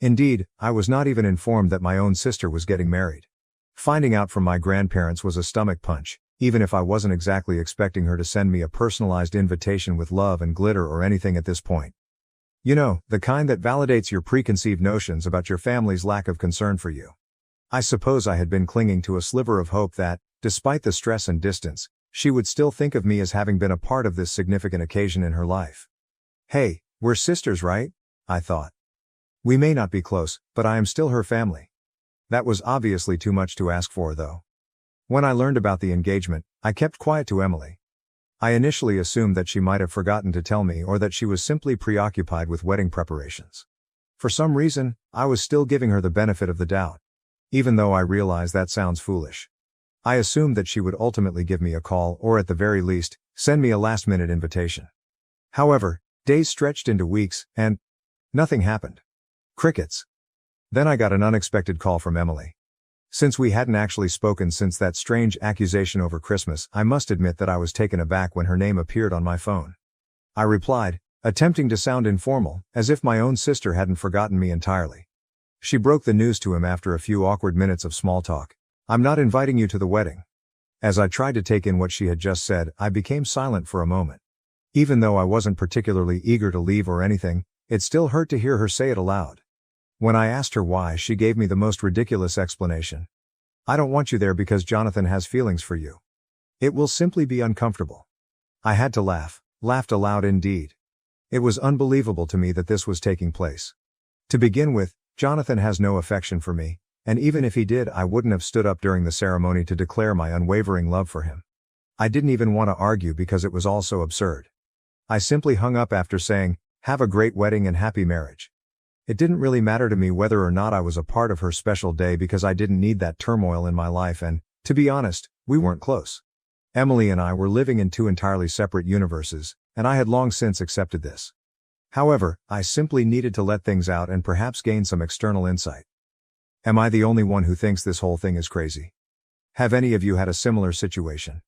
Indeed, I was not even informed that my own sister was getting married. Finding out from my grandparents was a stomach punch, even if I wasn't exactly expecting her to send me a personalized invitation with love and glitter or anything at this point. You know, the kind that validates your preconceived notions about your family's lack of concern for you. I suppose I had been clinging to a sliver of hope that, despite the stress and distance, she would still think of me as having been a part of this significant occasion in her life. Hey, we're sisters, right? I thought. We may not be close, but I am still her family. That was obviously too much to ask for, though. When I learned about the engagement, I kept quiet to Emily. I initially assumed that she might have forgotten to tell me or that she was simply preoccupied with wedding preparations. For some reason, I was still giving her the benefit of the doubt. Even though I realized that sounds foolish. I assumed that she would ultimately give me a call or at the very least, send me a last-minute invitation. However, days stretched into weeks, and nothing happened. Crickets. Then I got an unexpected call from Emily. Since we hadn't actually spoken since that strange accusation over Christmas, I must admit that I was taken aback when her name appeared on my phone. I replied, attempting to sound informal, as if my own sister hadn't forgotten me entirely. She broke the news to him after a few awkward minutes of small talk. "I'm not inviting you to the wedding." As I tried to take in what she had just said, I became silent for a moment. Even though I wasn't particularly eager to leave or anything, it still hurt to hear her say it aloud. When I asked her why, she gave me the most ridiculous explanation. "I don't want you there because Jonathan has feelings for you. It will simply be uncomfortable." I had to laugh, laughed aloud indeed. It was unbelievable to me that this was taking place. To begin with, Jonathan has no affection for me, and even if he did, I wouldn't have stood up during the ceremony to declare my unwavering love for him. I didn't even want to argue because it was all so absurd. I simply hung up after saying, "Have a great wedding and happy marriage." It didn't really matter to me whether or not I was a part of her special day because I didn't need that turmoil in my life and, to be honest, we weren't close. Emily and I were living in two entirely separate universes, and I had long since accepted this. However, I simply needed to let things out and perhaps gain some external insight. Am I the only one who thinks this whole thing is crazy? Have any of you had a similar situation?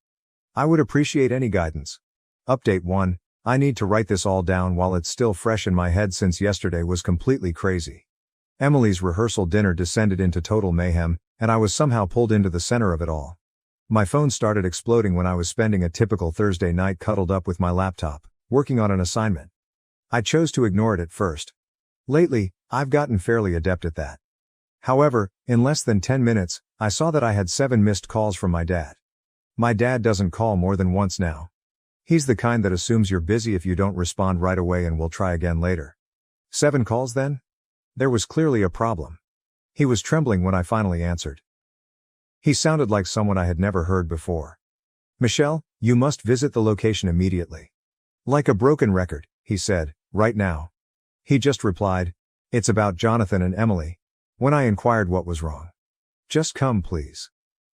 I would appreciate any guidance. Update 1. I need to write this all down while it's still fresh in my head since yesterday was completely crazy. Emily's rehearsal dinner descended into total mayhem, and I was somehow pulled into the center of it all. My phone started exploding when I was spending a typical Thursday night cuddled up with my laptop, working on an assignment. I chose to ignore it at first. Lately, I've gotten fairly adept at that. However, in less than 10 minutes, I saw that I had 7 missed calls from my dad. My dad doesn't call more than once now. He's the kind that assumes you're busy if you don't respond right away and will try again later. 7 calls then? There was clearly a problem. He was trembling when I finally answered. He sounded like someone I had never heard before. "Michelle, you must visit the location immediately." Like a broken record, he said, "Right now." He just replied, "It's about Jonathan and Emily," when I inquired what was wrong. "Just come, please."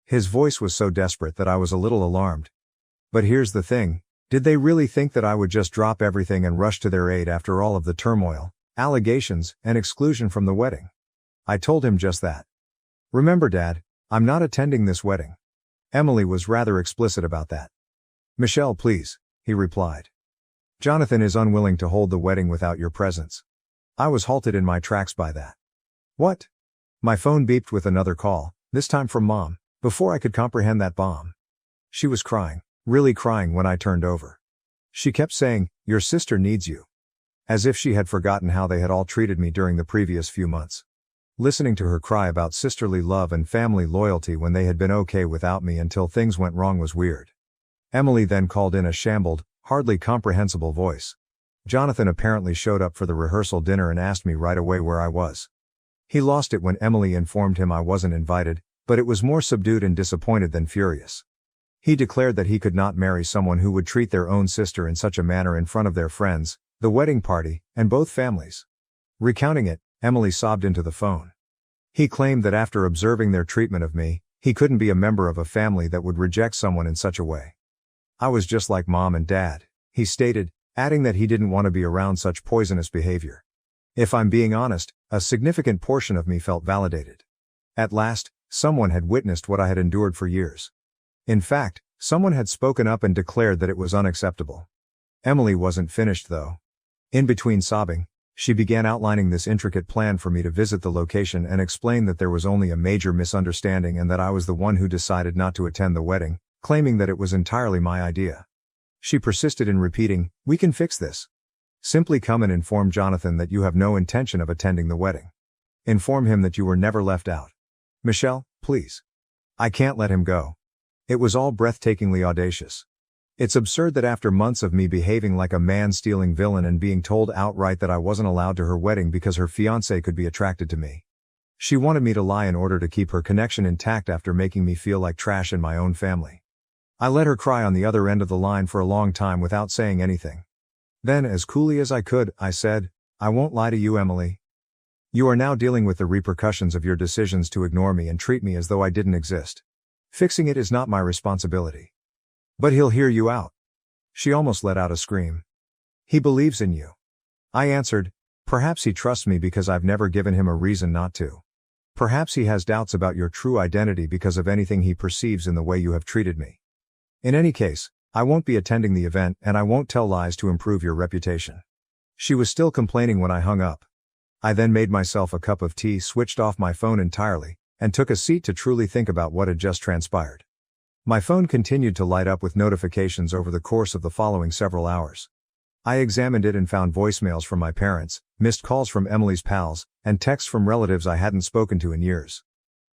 His voice was so desperate that I was a little alarmed. But here's the thing. Did they really think that I would just drop everything and rush to their aid after all of the turmoil, allegations, and exclusion from the wedding? I told him just that. "Remember, Dad, I'm not attending this wedding." Emily was rather explicit about that. "Michelle, please," he replied. "Jonathan is unwilling to hold the wedding without your presence." I was halted in my tracks by that. What? My phone beeped with another call, this time from Mom, before I could comprehend that bomb. She was crying. Really crying when I turned over. She kept saying, "Your sister needs you." As if she had forgotten how they had all treated me during the previous few months. Listening to her cry about sisterly love and family loyalty when they had been okay without me until things went wrong was weird. Emily then called in a shambled, hardly comprehensible voice. Jonathan apparently showed up for the rehearsal dinner and asked me right away where I was. He lost it when Emily informed him I wasn't invited, but it was more subdued and disappointed than furious. He declared that he could not marry someone who would treat their own sister in such a manner in front of their friends, the wedding party, and both families. Recounting it, Emily sobbed into the phone. He claimed that after observing their treatment of me, he couldn't be a member of a family that would reject someone in such a way. "I was just like Mom and Dad," he stated, adding that he didn't want to be around such poisonous behavior. If I'm being honest, a significant portion of me felt validated. At last, someone had witnessed what I had endured for years. In fact, someone had spoken up and declared that it was unacceptable. Emily wasn't finished though. In between sobbing, she began outlining this intricate plan for me to visit the location and explain that there was only a major misunderstanding and that I was the one who decided not to attend the wedding, claiming that it was entirely my idea. She persisted in repeating, "We can fix this. Simply come and inform Jonathan that you have no intention of attending the wedding. Inform him that you were never left out. Michelle, please. I can't let him go." It was all breathtakingly audacious. It's absurd that after months of me behaving like a man-stealing villain and being told outright that I wasn't allowed to her wedding because her fiancé could be attracted to me. She wanted me to lie in order to keep her connection intact after making me feel like trash in my own family. I let her cry on the other end of the line for a long time without saying anything. Then, as coolly as I could, I said, "I won't lie to you, Emily. You are now dealing with the repercussions of your decisions to ignore me and treat me as though I didn't exist. Fixing it is not my responsibility." "But he'll hear you out." She almost let out a scream. "He believes in you." I answered, "Perhaps he trusts me because I've never given him a reason not to. Perhaps he has doubts about your true identity because of anything he perceives in the way you have treated me. In any case, I won't be attending the event and I won't tell lies to improve your reputation." She was still complaining when I hung up. I then made myself a cup of tea, switched off my phone entirely, and took a seat to truly think about what had just transpired. My phone continued to light up with notifications over the course of the following several hours. I examined it and found voicemails from my parents, missed calls from Emily's pals, and texts from relatives I hadn't spoken to in years.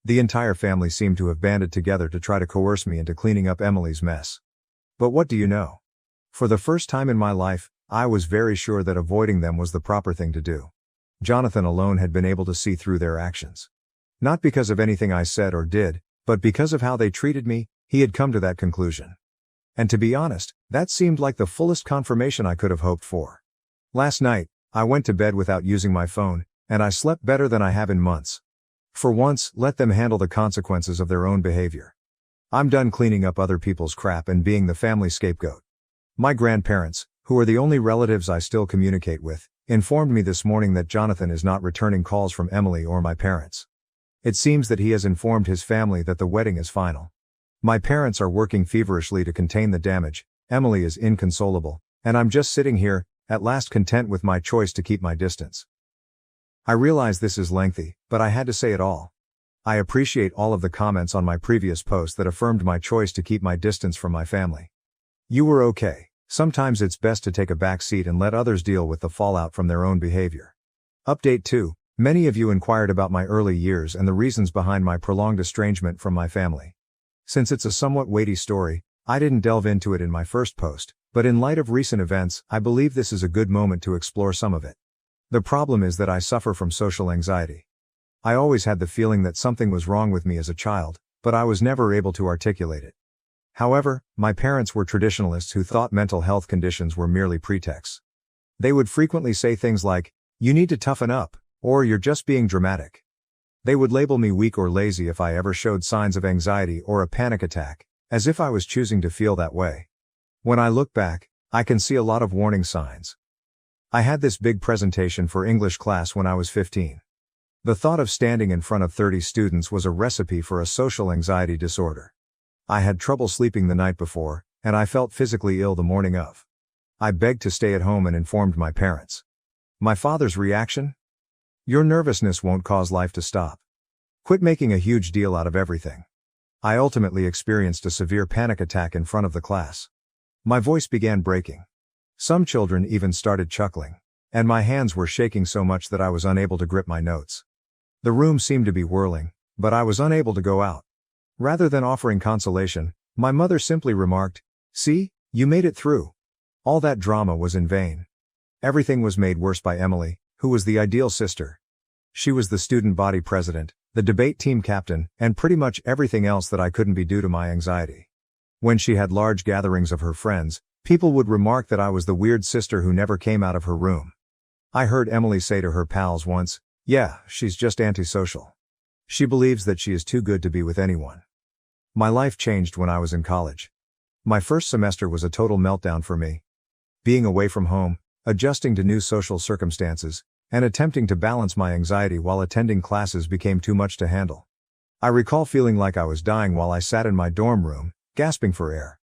The entire family seemed to have banded together to try to coerce me into cleaning up Emily's mess. But what do you know? For the first time in my life, I was very sure that avoiding them was the proper thing to do. Jonathan alone had been able to see through their actions. Not because of anything I said or did, but because of how they treated me, he had come to that conclusion. And to be honest, that seemed like the fullest confirmation I could have hoped for. Last night, I went to bed without using my phone, and I slept better than I have in months. For once, let them handle the consequences of their own behavior. I'm done cleaning up other people's crap and being the family scapegoat. My grandparents, who are the only relatives I still communicate with, informed me this morning that Jonathan is not returning calls from Emily or my parents. It seems that he has informed his family that the wedding is final. My parents are working feverishly to contain the damage, Emily is inconsolable, and I'm just sitting here, at last content with my choice to keep my distance. I realize this is lengthy, but I had to say it all. I appreciate all of the comments on my previous post that affirmed my choice to keep my distance from my family. You were okay. Sometimes it's best to take a back seat and let others deal with the fallout from their own behavior. Update 2. Many of you inquired about my early years and the reasons behind my prolonged estrangement from my family. Since it's a somewhat weighty story, I didn't delve into it in my first post, but in light of recent events, I believe this is a good moment to explore some of it. The problem is that I suffer from social anxiety. I always had the feeling that something was wrong with me as a child, but I was never able to articulate it. However, my parents were traditionalists who thought mental health conditions were merely pretexts. They would frequently say things like, "You need to toughen up," or "You're just being dramatic." They would label me weak or lazy if I ever showed signs of anxiety or a panic attack, as if I was choosing to feel that way. When I look back, I can see a lot of warning signs. I had this big presentation for English class when I was 15. The thought of standing in front of 30 students was a recipe for a social anxiety disorder. I had trouble sleeping the night before, and I felt physically ill the morning of. I begged to stay at home and informed my parents. My father's reaction? "Your nervousness won't cause life to stop. Quit making a huge deal out of everything." I ultimately experienced a severe panic attack in front of the class. My voice began breaking. Some children even started chuckling, and my hands were shaking so much that I was unable to grip my notes. The room seemed to be whirling, but I was unable to go out. Rather than offering consolation, my mother simply remarked, "See, you made it through." All that drama was in vain. Everything was made worse by Emily, who was the ideal sister. She was the student body president, the debate team captain, and pretty much everything else that I couldn't be due to my anxiety. When she had large gatherings of her friends, people would remark that I was the weird sister who never came out of her room. I heard Emily say to her pals once, "Yeah, she's just antisocial. She believes that she is too good to be with anyone." My life changed when I was in college. My first semester was a total meltdown for me. Being away from home, adjusting to new social circumstances, and attempting to balance my anxiety while attending classes became too much to handle. I recall feeling like I was dying while I sat in my dorm room, gasping for air.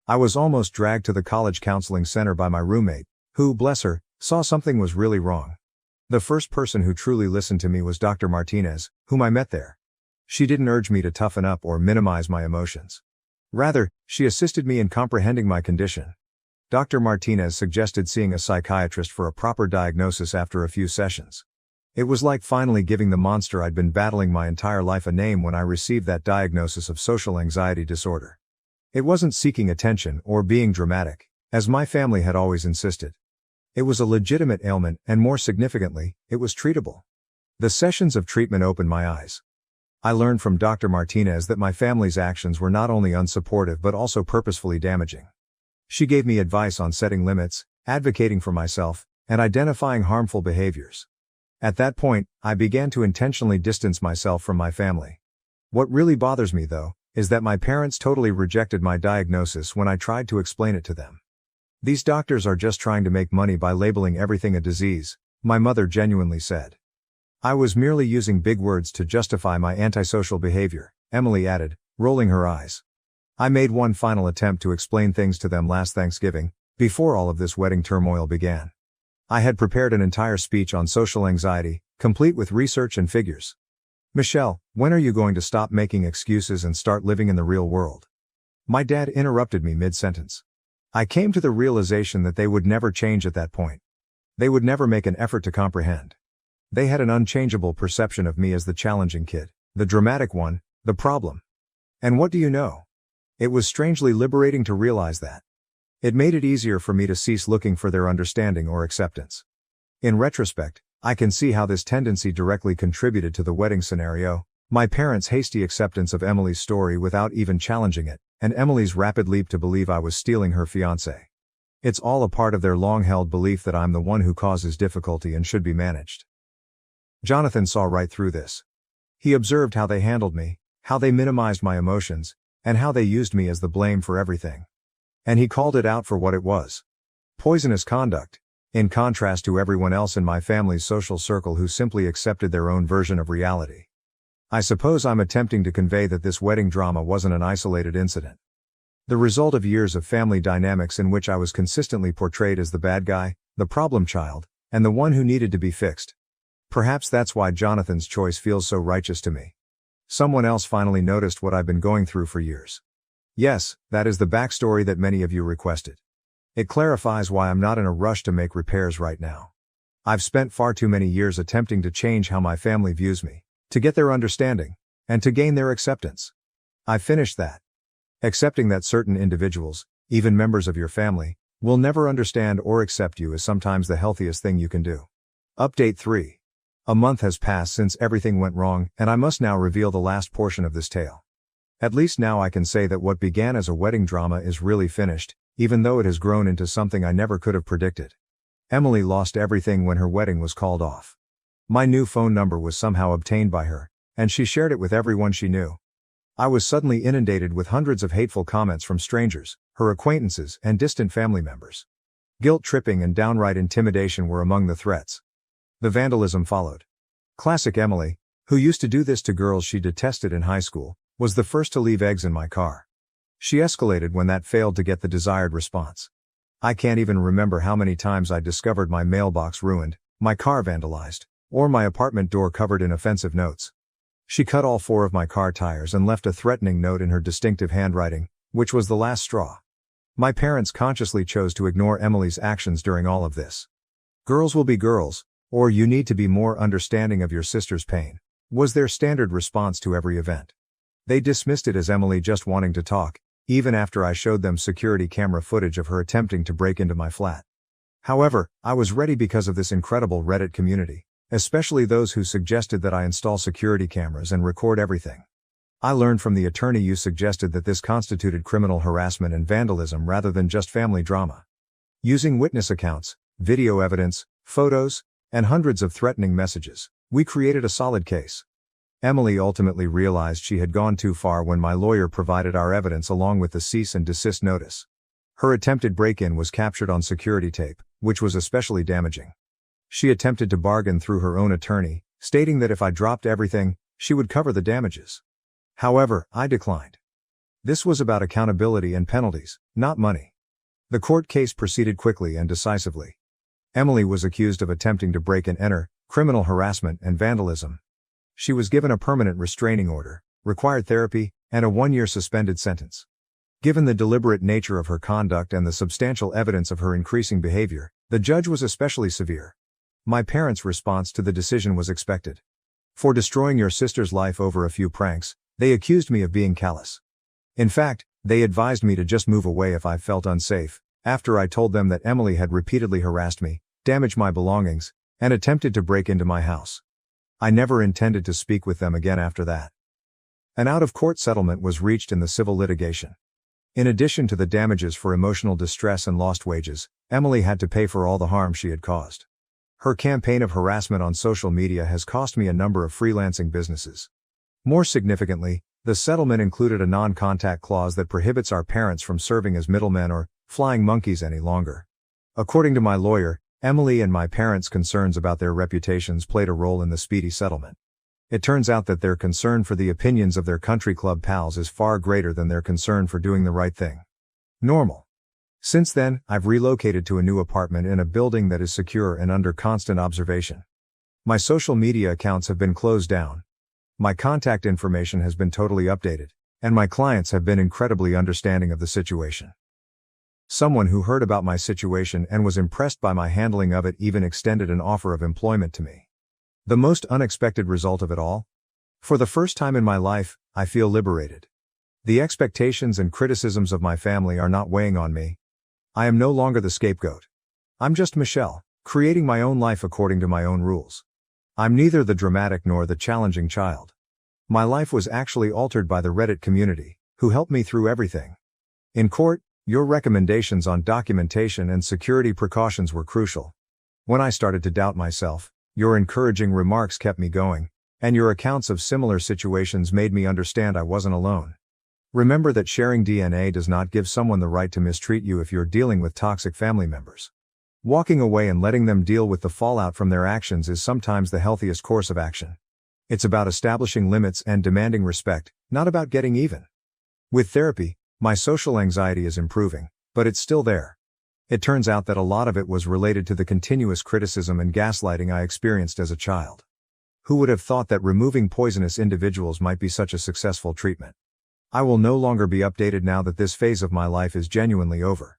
I was almost dragged to the college counseling center by my roommate, who, bless her, saw something was really wrong. The first person who truly listened to me was Dr. Martinez, whom I met there. She didn't urge me to toughen up or minimize my emotions. Rather, she assisted me in comprehending my condition. Dr. Martinez suggested seeing a psychiatrist for a proper diagnosis after a few sessions. It was like finally giving the monster I'd been battling my entire life a name when I received that diagnosis of social anxiety disorder. It wasn't seeking attention or being dramatic, as my family had always insisted. It was a legitimate ailment, and more significantly, it was treatable. The sessions of treatment opened my eyes. I learned from Dr. Martinez that my family's actions were not only unsupportive but also purposefully damaging. She gave me advice on setting limits, advocating for myself, and identifying harmful behaviors. At that point, I began to intentionally distance myself from my family. What really bothers me, though, is that my parents totally rejected my diagnosis when I tried to explain it to them. "These doctors are just trying to make money by labeling everything a disease," my mother genuinely said. "I was merely using big words to justify my antisocial behavior," Emily added, rolling her eyes. I made one final attempt to explain things to them last Thanksgiving, before all of this wedding turmoil began. I had prepared an entire speech on social anxiety, complete with research and figures. "Michelle, when are you going to stop making excuses and start living in the real world?" My dad interrupted me mid-sentence. I came to the realization that they would never change at that point. They would never make an effort to comprehend. They had an unchangeable perception of me as the challenging kid, the dramatic one, the problem. And what do you know? It was strangely liberating to realize that. It made it easier for me to cease looking for their understanding or acceptance. In retrospect, I can see how this tendency directly contributed to the wedding scenario, my parents' hasty acceptance of Emily's story without even challenging it, and Emily's rapid leap to believe I was stealing her fiancé. It's all a part of their long-held belief that I'm the one who causes difficulty and should be managed. Jonathan saw right through this. He observed how they handled me, how they minimized my emotions, and how they used me as the blame for everything. And he called it out for what it was. Poisonous conduct, in contrast to everyone else in my family's social circle who simply accepted their own version of reality. I suppose I'm attempting to convey that this wedding drama wasn't an isolated incident. The result of years of family dynamics in which I was consistently portrayed as the bad guy, the problem child, and the one who needed to be fixed. Perhaps that's why Jonathan's choice feels so righteous to me. Someone else finally noticed what I've been going through for years. Yes, that is the backstory that many of you requested. It clarifies why I'm not in a rush to make repairs right now. I've spent far too many years attempting to change how my family views me, to get their understanding, and to gain their acceptance. I finished that. Accepting that certain individuals, even members of your family, will never understand or accept you is sometimes the healthiest thing you can do. Update 3. A month has passed since everything went wrong, and I must now reveal the last portion of this tale. At least now I can say that what began as a wedding drama is really finished, even though it has grown into something I never could have predicted. Emily lost everything when her wedding was called off. My new phone number was somehow obtained by her, and she shared it with everyone she knew. I was suddenly inundated with hundreds of hateful comments from strangers, her acquaintances, and distant family members. Guilt-tripping and downright intimidation were among the threats. The vandalism followed. Classic Emily, who used to do this to girls she detested in high school, was the first to leave eggs in my car. She escalated when that failed to get the desired response. I can't even remember how many times I discovered my mailbox ruined, my car vandalized, or my apartment door covered in offensive notes. She cut all 4 of my car tires and left a threatening note in her distinctive handwriting, which was the last straw. My parents consciously chose to ignore Emily's actions during all of this. Girls will be girls, or you need to be more understanding of your sister's pain, was their standard response to every event. They dismissed it as Emily just wanting to talk, even after I showed them security camera footage of her attempting to break into my flat. However, I was ready because of this incredible Reddit community, especially those who suggested that I install security cameras and record everything. I learned from the attorney you suggested that this constituted criminal harassment and vandalism rather than just family drama. Using witness accounts, video evidence, photos, and hundreds of threatening messages, we created a solid case. Emily ultimately realized she had gone too far when my lawyer provided our evidence along with the cease and desist notice. Her attempted break-in was captured on security tape, which was especially damaging. She attempted to bargain through her own attorney, stating that if I dropped everything, she would cover the damages. However, I declined. This was about accountability and penalties, not money. The court case proceeded quickly and decisively. Emily was accused of attempting to break and enter, criminal harassment and vandalism. She was given a permanent restraining order, required therapy, and a 1-year suspended sentence. Given the deliberate nature of her conduct and the substantial evidence of her increasing behavior, the judge was especially severe. My parents' response to the decision was expected. For destroying your sister's life over a few pranks, they accused me of being callous. In fact, they advised me to just move away if I felt unsafe, after I told them that Emily had repeatedly harassed me, damaged my belongings, and attempted to break into my house. I never intended to speak with them again after that. An out-of-court settlement was reached in the civil litigation. In addition to the damages for emotional distress and lost wages, Emily had to pay for all the harm she had caused. Her campaign of harassment on social media has cost me a number of freelancing businesses. More significantly, the settlement included a non-contact clause that prohibits our parents from serving as middlemen or flying monkeys any longer. According to my lawyer, Emily and my parents' concerns about their reputations played a role in the speedy settlement. It turns out that their concern for the opinions of their country club pals is far greater than their concern for doing the right thing. Normal. Since then, I've relocated to a new apartment in a building that is secure and under constant observation. My social media accounts have been closed down. My contact information has been totally updated, and my clients have been incredibly understanding of the situation. Someone who heard about my situation and was impressed by my handling of it even extended an offer of employment to me. The most unexpected result of it all? For the first time in my life, I feel liberated. The expectations and criticisms of my family are not weighing on me. I am no longer the scapegoat. I'm just Michelle, creating my own life according to my own rules. I'm neither the dramatic nor the challenging child. My life was actually altered by the Reddit community, who helped me through everything. In court, your recommendations on documentation and security precautions were crucial. When I started to doubt myself, Your encouraging remarks kept me going, and your accounts of similar situations made me understand I wasn't alone. Remember that sharing DNA does not give someone the right to mistreat you if you're dealing with toxic family members. Walking away and letting them deal with the fallout from their actions is sometimes the healthiest course of action. It's about establishing limits and demanding respect, not about getting even. With therapy, my social anxiety is improving, but it's still there. It turns out that a lot of it was related to the continuous criticism and gaslighting I experienced as a child. Who would have thought that removing poisonous individuals might be such a successful treatment? I will no longer be updated now that this phase of my life is genuinely over.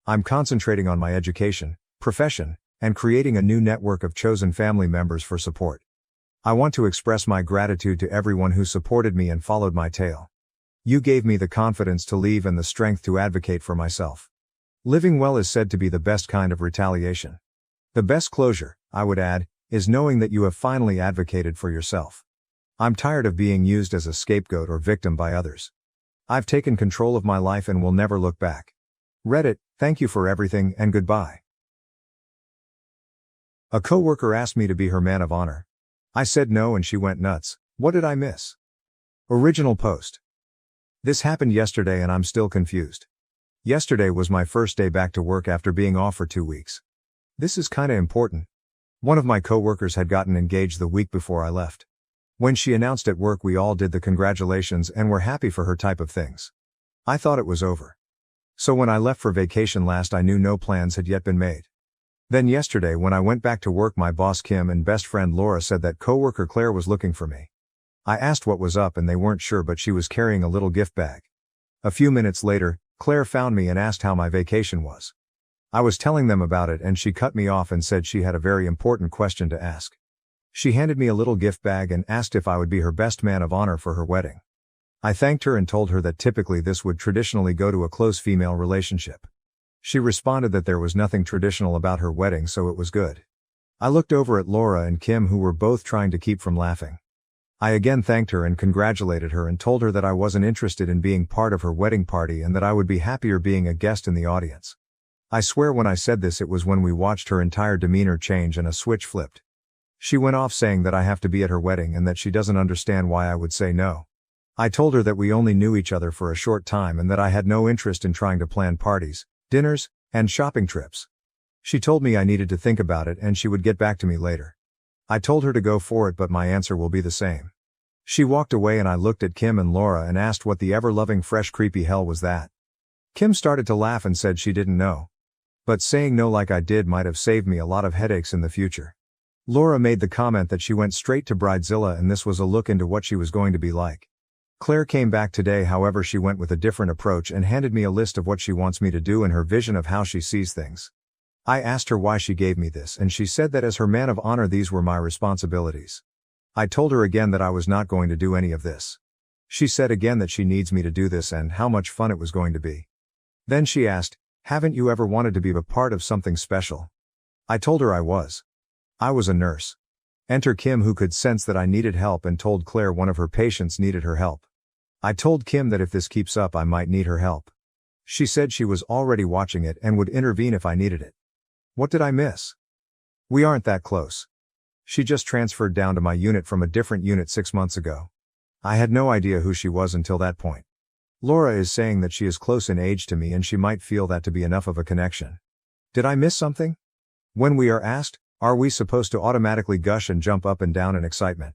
I'm concentrating on my education, profession, and creating a new network of chosen family members for support. I want to express my gratitude to everyone who supported me and followed my tale. You gave me the confidence to leave and the strength to advocate for myself. Living well is said to be the best kind of retaliation. The best closure, I would add, is knowing that you have finally advocated for yourself. I'm tired of being used as a scapegoat or victim by others. I've taken control of my life and will never look back. Reddit, thank you for everything and goodbye. A coworker asked me to be her man of honor. I said no and she went nuts. What did I miss? Original post. This happened yesterday and I'm still confused. Yesterday was my first day back to work after being off for 2 weeks. This is kinda important. One of my coworkers had gotten engaged the week before I left. When she announced at work, we all did the congratulations and were happy for her type of things. I thought it was over. So when I left for vacation last, I knew no plans had yet been made. Then yesterday when I went back to work, my boss Kim and best friend Laura said that coworker Claire was looking for me. I asked what was up and they weren't sure, but she was carrying a little gift bag. A few minutes later, Claire found me and asked how my vacation was. I was telling them about it and she cut me off and said she had a very important question to ask. She handed me a little gift bag and asked if I would be her best man of honor for her wedding. I thanked her and told her that typically this would traditionally go to a close female relationship. She responded that there was nothing traditional about her wedding, so it was good. I looked over at Laura and Kim, who were both trying to keep from laughing. I again thanked her and congratulated her and told her that I wasn't interested in being part of her wedding party and that I would be happier being a guest in the audience. I swear when I said this, it was when we watched her entire demeanor change and a switch flipped. She went off saying that I have to be at her wedding and that she doesn't understand why I would say no. I told her that we only knew each other for a short time and that I had no interest in trying to plan parties, dinners, and shopping trips. She told me I needed to think about it and she would get back to me later. I told her to go for it, but my answer will be the same. She walked away and I looked at Kim and Laura and asked what the ever-loving fresh creepy hell was that. Kim started to laugh and said she didn't know. But saying no like I did might have saved me a lot of headaches in the future. Laura made the comment that she went straight to Bridezilla and this was a look into what she was going to be like. Claire came back today, however she went with a different approach and handed me a list of what she wants me to do and her vision of how she sees things. I asked her why she gave me this and she said that as her man of honor these were my responsibilities. I told her again that I was not going to do any of this. She said again that she needs me to do this and how much fun it was going to be. Then she asked, "Haven't you ever wanted to be a part of something special?" I told her I was. I was a nurse. Enter Kim, who could sense that I needed help and told Claire one of her patients needed her help. I told Kim that if this keeps up I might need her help. She said she was already watching it and would intervene if I needed it. What did I miss? We aren't that close. She just transferred down to my unit from a different unit 6 months ago. I had no idea who she was until that point. Laura is saying that she is close in age to me and she might feel that to be enough of a connection. Did I miss something? When we are asked, are we supposed to automatically gush and jump up and down in excitement?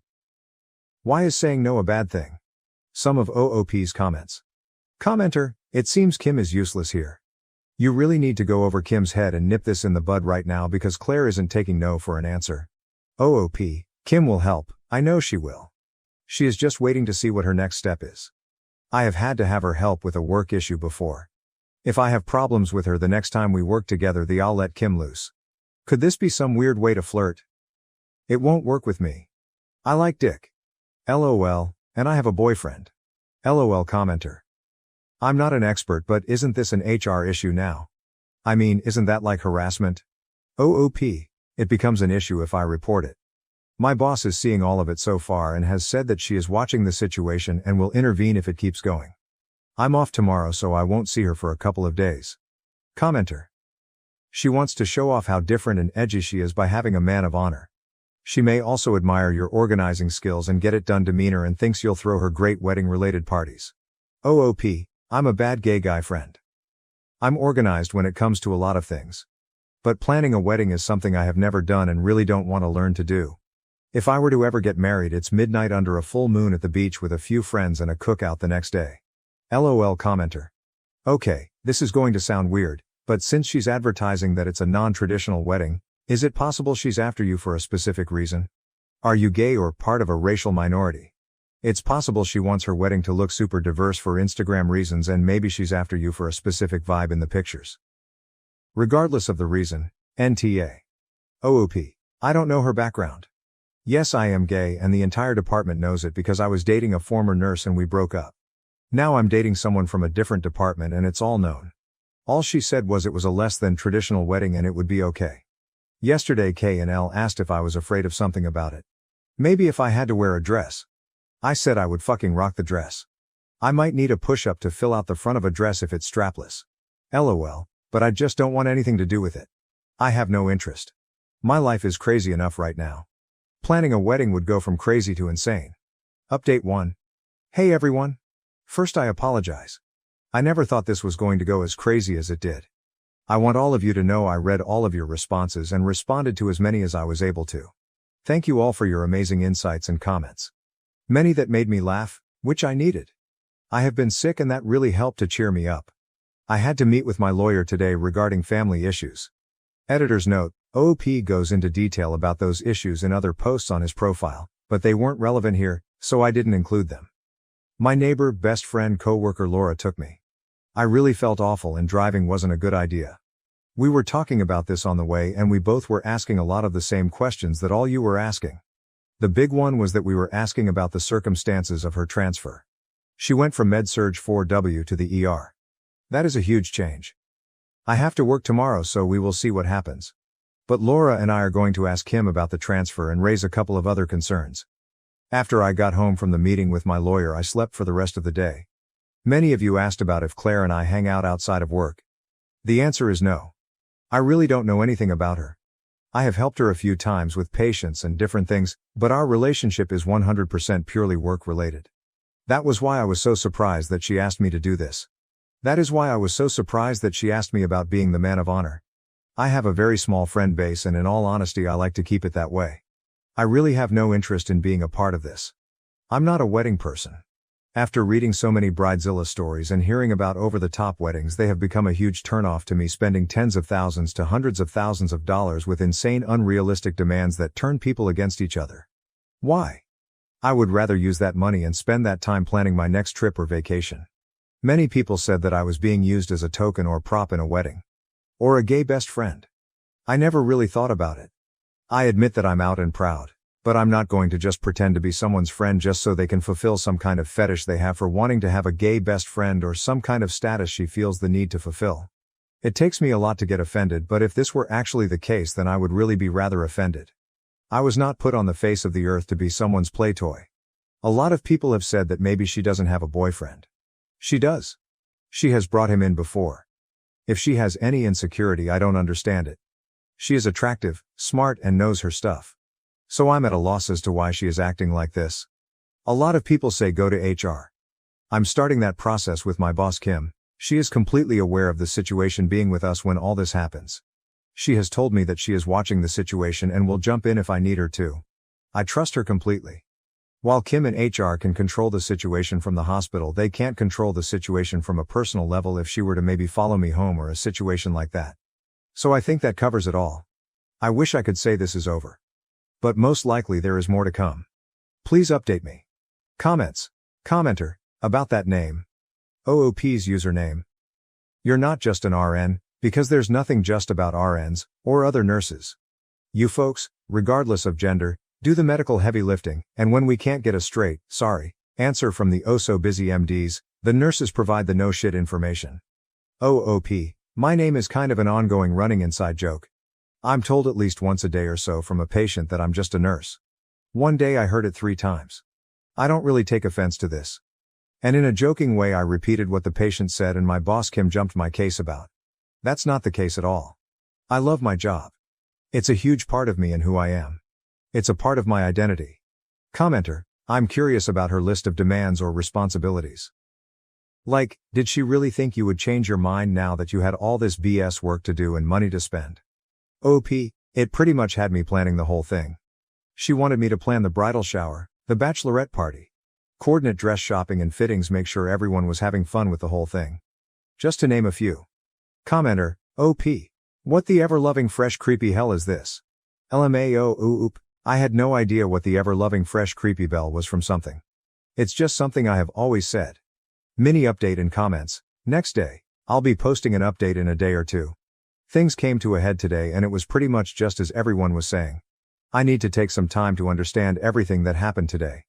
Why is saying no a bad thing? Some of OOP's comments. Commenter, it seems Kim is useless here. You really need to go over Kim's head and nip this in the bud right now because Claire isn't taking no for an answer. OOP, Kim will help, I know she will. She is just waiting to see what her next step is. I have had to have her help with a work issue before. If I have problems with her the next time we work together, I'll let Kim loose. Could this be some weird way to flirt? It won't work with me. I like dick. LOL, and I have a boyfriend. LOL commenter. I'm not an expert, but isn't this an HR issue now? I mean, isn't that like harassment? OOP, it becomes an issue if I report it. My boss is seeing all of it so far and has said that she is watching the situation and will intervene if it keeps going. I'm off tomorrow, so I won't see her for a couple of days. Commenter. She wants to show off how different and edgy she is by having a man of honor. She may also admire your organizing skills and get it done demeanor and thinks you'll throw her great wedding-related parties. OOP, I'm a bad gay guy friend. I'm organized when it comes to a lot of things. But planning a wedding is something I have never done and really don't want to learn to do. If I were to ever get married, it's midnight under a full moon at the beach with a few friends and a cookout the next day. LOL commenter. Okay, this is going to sound weird, but since she's advertising that it's a non-traditional wedding, is it possible she's after you for a specific reason? Are you gay or part of a racial minority? It's possible she wants her wedding to look super diverse for Instagram reasons, and maybe she's after you for a specific vibe in the pictures. Regardless of the reason, NTA. OOP. I don't know her background. Yes, I am gay and the entire department knows it because I was dating a former nurse and we broke up. Now I'm dating someone from a different department and it's all known. All she said was it was a less than traditional wedding and it would be okay. Yesterday K&L asked if I was afraid of something about it. Maybe if I had to wear a dress. I said I would fucking rock the dress. I might need a push-up to fill out the front of a dress if it's strapless. LOL, but I just don't want anything to do with it. I have no interest. My life is crazy enough right now. Planning a wedding would go from crazy to insane. Update 1. Hey everyone. First I apologize. I never thought this was going to go as crazy as it did. I want all of you to know I read all of your responses and responded to as many as I was able to. Thank you all for your amazing insights and comments. Many that made me laugh, which I needed. I have been sick and that really helped to cheer me up. I had to meet with my lawyer today regarding family issues. Editor's note, OOP goes into detail about those issues in other posts on his profile, but they weren't relevant here, so I didn't include them. My neighbor, best friend, coworker Laura took me. I really felt awful and driving wasn't a good idea. We were talking about this on the way and we both were asking a lot of the same questions that all you were asking. The big one was that we were asking about the circumstances of her transfer. She went from Med-Surg 4W to the ER. That is a huge change. I have to work tomorrow so we will see what happens. But Laura and I are going to ask him about the transfer and raise a couple of other concerns. After I got home from the meeting with my lawyer, I slept for the rest of the day. Many of you asked about if Claire and I hang out outside of work. The answer is no. I really don't know anything about her. I have helped her a few times with patients and different things, but our relationship is 100% purely work-related. That was why I was so surprised that she asked me to do this. That is why I was so surprised that she asked me about being the man of honor. I have a very small friend base and in all honesty I like to keep it that way. I really have no interest in being a part of this. I'm not a wedding person. After reading so many Bridezilla stories and hearing about over-the-top weddings, they have become a huge turnoff to me, spending tens of thousands to hundreds of thousands of dollars with insane unrealistic demands that turn people against each other. Why? I would rather use that money and spend that time planning my next trip or vacation. Many people said that I was being used as a token or prop in a wedding. Or a gay best friend. I never really thought about it. I admit that I'm out and proud, but I'm not going to just pretend to be someone's friend just so they can fulfill some kind of fetish they have for wanting to have a gay best friend or some kind of status she feels the need to fulfill. It takes me a lot to get offended, but if this were actually the case then I would really be rather offended. I was not put on the face of the earth to be someone's play toy. A lot of people have said that maybe she doesn't have a boyfriend. She does. She has brought him in before. If she has any insecurity, I don't understand it. She is attractive, smart, and knows her stuff. So I'm at a loss as to why she is acting like this. A lot of people say go to HR. I'm starting that process with my boss Kim. She is completely aware of the situation being with us when all this happens. She has told me that she is watching the situation and will jump in if I need her to. I trust her completely. While Kim and HR can control the situation from the hospital, they can't control the situation from a personal level if she were to maybe follow me home or a situation like that. So I think that covers it all. I wish I could say this is over. But most likely there is more to come. Please update me. Comments. Commenter. About that name. OOP's username. You're not just an RN, because there's nothing just about RNs, or other nurses. You folks, regardless of gender, do the medical heavy lifting, and when we can't get a straight, sorry, answer from the oh-so-busy MDs, the nurses provide the no-shit information. OOP, my name is kind of an ongoing running inside joke. I'm told at least once a day or so from a patient that I'm just a nurse. One day I heard it 3 times. I don't really take offense to this. And in a joking way I repeated what the patient said and my boss Kim jumped my case about. That's not the case at all. I love my job. It's a huge part of me and who I am. It's a part of my identity. Commenter, I'm curious about her list of demands or responsibilities. Like, did she really think you would change your mind now that you had all this BS work to do and money to spend? OP, it pretty much had me planning the whole thing. She wanted me to plan the bridal shower, the bachelorette party, coordinate dress shopping and fittings, make sure everyone was having fun with the whole thing. Just to name a few. Commenter, OP. What the ever-loving fresh creepy hell is this? LMAO oop. I had no idea what the ever-loving fresh creepy bell was from something. It's just something I have always said. Mini update in comments. Next day. I'll be posting an update in a day or two. Things came to a head today and it was pretty much just as everyone was saying. I need to take some time to understand everything that happened today.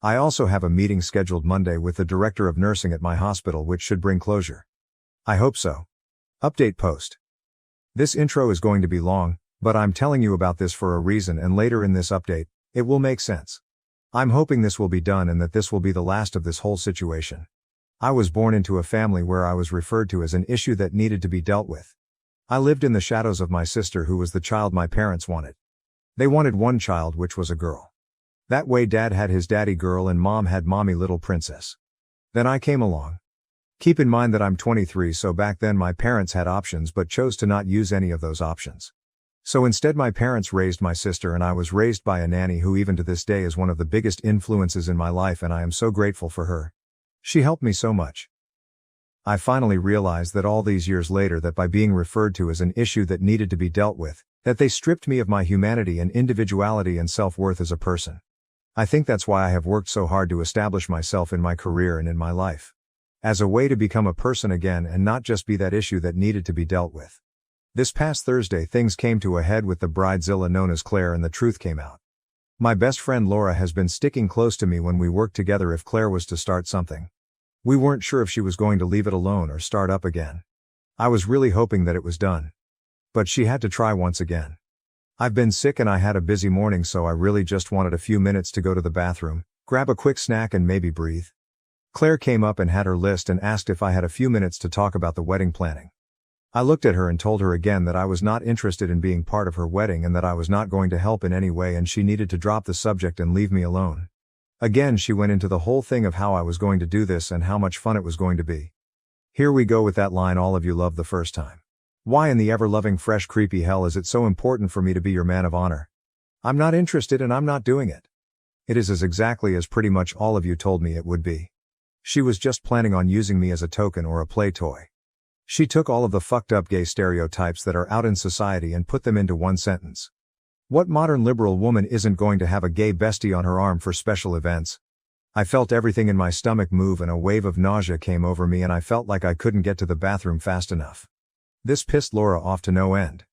I also have a meeting scheduled Monday with the director of nursing at my hospital, which should bring closure. I hope so. Update post. This intro is going to be long, but I'm telling you about this for a reason, and later in this update, it will make sense. I'm hoping this will be done and that this will be the last of this whole situation. I was born into a family where I was referred to as an issue that needed to be dealt with. I lived in the shadows of my sister, who was the child my parents wanted. They wanted one child, which was a girl. That way dad had his daddy girl and mom had mommy little princess. Then I came along. Keep in mind that I'm 23, so back then my parents had options but chose to not use any of those options. So instead my parents raised my sister and I was raised by a nanny who even to this day is one of the biggest influences in my life, and I am so grateful for her. She helped me so much. I finally realized that all these years later that by being referred to as an issue that needed to be dealt with, that they stripped me of my humanity and individuality and self-worth as a person. I think that's why I have worked so hard to establish myself in my career and in my life. As a way to become a person again and not just be that issue that needed to be dealt with. This past Thursday things came to a head with the bridezilla known as Claire, and the truth came out. My best friend Laura has been sticking close to me when we worked together if Claire was to start something. We weren't sure if she was going to leave it alone or start up again. I was really hoping that it was done. But she had to try once again. I've been sick and I had a busy morning, so I really just wanted a few minutes to go to the bathroom, grab a quick snack and maybe breathe. Claire came up and had her list and asked if I had a few minutes to talk about the wedding planning. I looked at her and told her again that I was not interested in being part of her wedding and that I was not going to help in any way, and she needed to drop the subject and leave me alone. Again she went into the whole thing of how I was going to do this and how much fun it was going to be. Here we go with that line all of you loved the first time. Why in the ever-loving fresh creepy hell is it so important for me to be your man of honor? I'm not interested and I'm not doing it. It is as exactly as pretty much all of you told me it would be. She was just planning on using me as a token or a play toy. She took all of the fucked up gay stereotypes that are out in society and put them into one sentence. What modern liberal woman isn't going to have a gay bestie on her arm for special events? I felt everything in my stomach move and a wave of nausea came over me and I felt like I couldn't get to the bathroom fast enough. This pissed Laura off to no end.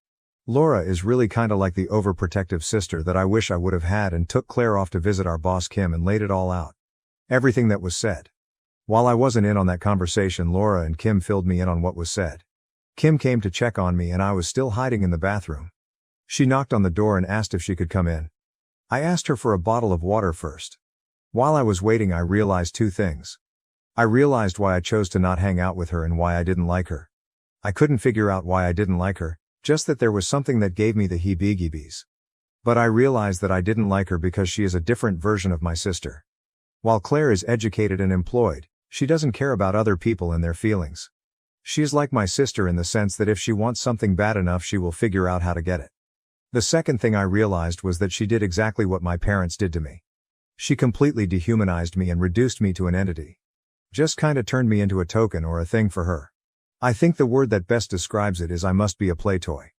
Laura is really kinda like the overprotective sister that I wish I would have had, and took Claire off to visit our boss Kim and laid it all out. Everything that was said. While I wasn't in on that conversation, Laura and Kim filled me in on what was said. Kim came to check on me and I was still hiding in the bathroom. She knocked on the door and asked if she could come in. I asked her for a bottle of water first. While I was waiting, I realized two things. I realized why I chose to not hang out with her and why I didn't like her. I couldn't figure out why I didn't like her, just that there was something that gave me the heebie-jeebies. But I realized that I didn't like her because she is a different version of my sister. While Claire is educated and employed, she doesn't care about other people and their feelings. She is like my sister in the sense that if she wants something bad enough, she will figure out how to get it. The second thing I realized was that she did exactly what my parents did to me. She completely dehumanized me and reduced me to an entity. Just kinda turned me into a token or a thing for her. I think the word that best describes it is I must be a play toy.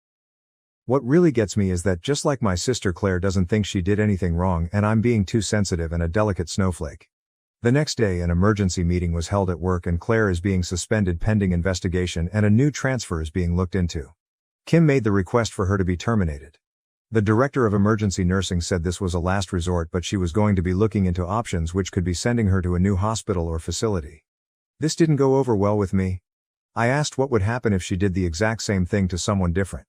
What really gets me is that just like my sister, Claire doesn't think she did anything wrong and I'm being too sensitive and a delicate snowflake. The next day an emergency meeting was held at work and Claire is being suspended pending investigation and a new transfer is being looked into. Kim made the request for her to be terminated. The director of emergency nursing said this was a last resort, but she was going to be looking into options which could be sending her to a new hospital or facility. This didn't go over well with me. I asked what would happen if she did the exact same thing to someone different.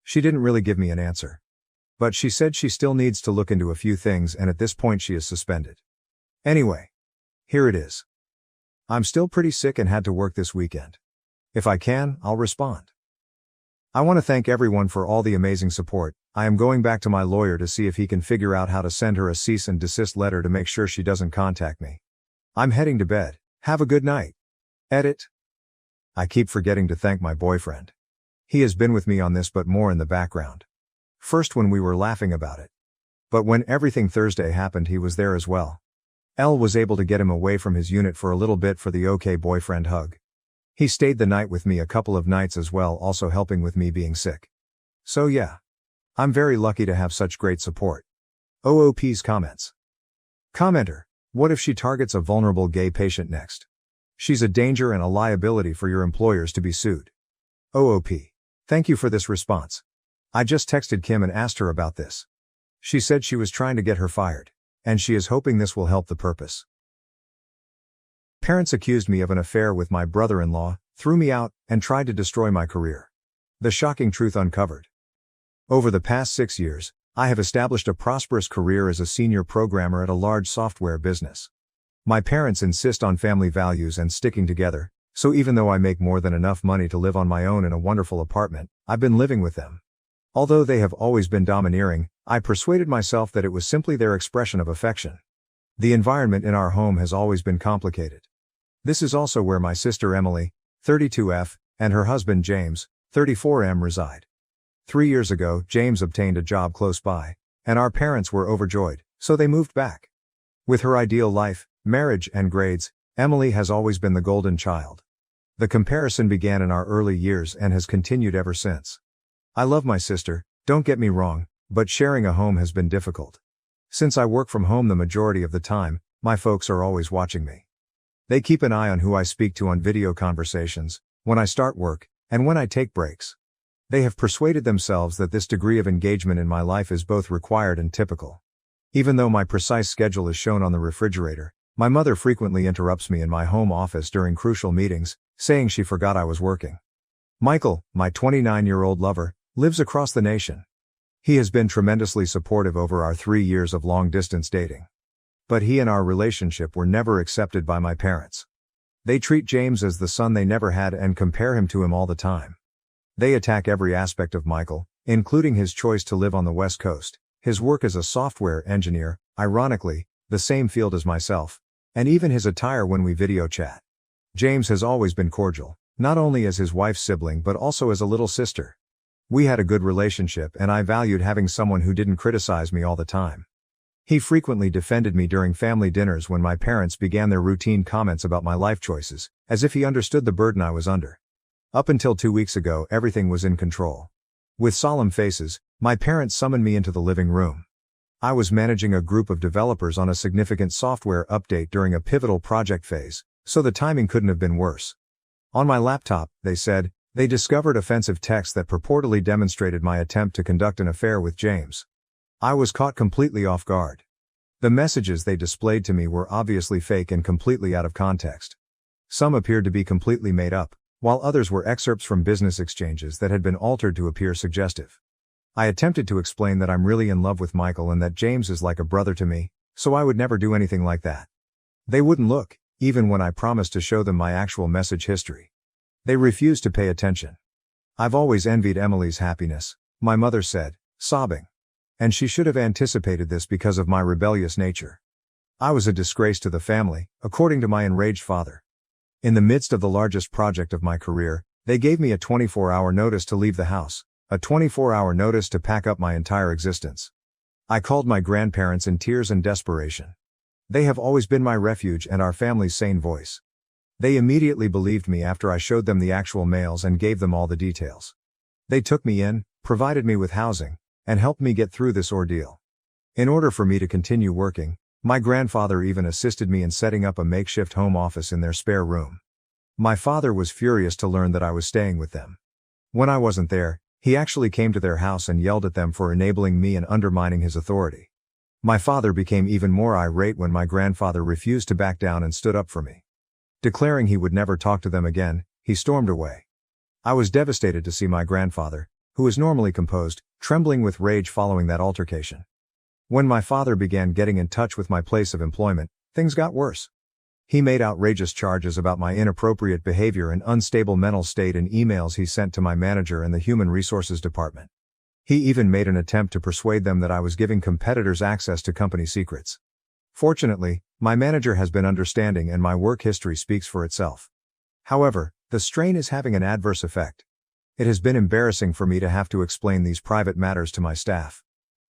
She didn't really give me an answer. But she said she still needs to look into a few things and at this point she is suspended. Anyway. Here it is. I'm still pretty sick and had to work this weekend. If I can, I'll respond. I want to thank everyone for all the amazing support. I am going back to my lawyer to see if he can figure out how to send her a cease and desist letter to make sure she doesn't contact me. I'm heading to bed. Have a good night. Edit. I keep forgetting to thank my boyfriend. He has been with me on this but more in the background. First when we were laughing about it. But when everything Thursday happened he was there as well. Elle was able to get him away from his unit for a little bit for the OK boyfriend hug. He stayed the night with me a couple of nights as well, also helping with me being sick. So yeah. I'm very lucky to have such great support. OOP's comments. Commenter. What if she targets a vulnerable gay patient next? She's a danger and a liability for your employers to be sued. OOP. Thank you for this response. I just texted Kim and asked her about this. She said she was trying to get her fired. And she is hoping this will help the purpose. Parents accused me of an affair with my brother-in-law, threw me out, and tried to destroy my career. The shocking truth uncovered. Over the past 6 years, I have established a prosperous career as a senior programmer at a large software business. My parents insist on family values and sticking together, so even though I make more than enough money to live on my own in a wonderful apartment, I've been living with them. Although they have always been domineering, I persuaded myself that it was simply their expression of affection. The environment in our home has always been complicated. This is also where my sister Emily, 32F, and her husband James, 34M reside. 3 years ago, James obtained a job close by, and our parents were overjoyed, so they moved back. With her ideal life, marriage, and grades, Emily has always been the golden child. The comparison began in our early years and has continued ever since. I love my sister, don't get me wrong, but sharing a home has been difficult. Since I work from home the majority of the time, my folks are always watching me. They keep an eye on who I speak to on video conversations, when I start work, and when I take breaks. They have persuaded themselves that this degree of engagement in my life is both required and typical. Even though my precise schedule is shown on the refrigerator, my mother frequently interrupts me in my home office during crucial meetings, saying she forgot I was working. Michael, my 29-year-old lover, lives across the nation. He has been tremendously supportive over our 3 years of long-distance dating. But he and our relationship were never accepted by my parents. They treat James as the son they never had and compare him to him all the time. They attack every aspect of Michael, including his choice to live on the West Coast, his work as a software engineer, ironically, the same field as myself, and even his attire when we video chat. James has always been cordial, not only as his wife's sibling but also as a little sister. We had a good relationship and I valued having someone who didn't criticize me all the time. He frequently defended me during family dinners when my parents began their routine comments about my life choices, as if he understood the burden I was under. Up until 2 weeks ago, everything was in control. With solemn faces, my parents summoned me into the living room. I was managing a group of developers on a significant software update during a pivotal project phase, so the timing couldn't have been worse. On my laptop, they said, they discovered offensive text that purportedly demonstrated my attempt to conduct an affair with James. I was caught completely off guard. The messages they displayed to me were obviously fake and completely out of context. Some appeared to be completely made up, while others were excerpts from business exchanges that had been altered to appear suggestive. I attempted to explain that I'm really in love with Michael and that James is like a brother to me, so I would never do anything like that. They wouldn't look, even when I promised to show them my actual message history. They refused to pay attention. I've always envied Emily's happiness, my mother said, sobbing. And she should have anticipated this because of my rebellious nature. I was a disgrace to the family, according to my enraged father. In the midst of the largest project of my career, they gave me a 24-hour notice to leave the house, a 24-hour notice to pack up my entire existence. I called my grandparents in tears and desperation. They have always been my refuge and our family's sane voice. They immediately believed me after I showed them the actual mails and gave them all the details. They took me in, provided me with housing, and helped me get through this ordeal. In order for me to continue working, my grandfather even assisted me in setting up a makeshift home office in their spare room. My father was furious to learn that I was staying with them. When I wasn't there, he actually came to their house and yelled at them for enabling me and undermining his authority. My father became even more irate when my grandfather refused to back down and stood up for me. Declaring he would never talk to them again, he stormed away. I was devastated to see my grandfather, who is normally composed, trembling with rage following that altercation. When my father began getting in touch with my place of employment, things got worse. He made outrageous charges about my inappropriate behavior and unstable mental state in emails he sent to my manager and the Human Resources Department. He even made an attempt to persuade them that I was giving competitors access to company secrets. Fortunately, my manager has been understanding and my work history speaks for itself. However, the strain is having an adverse effect. It has been embarrassing for me to have to explain these private matters to my staff.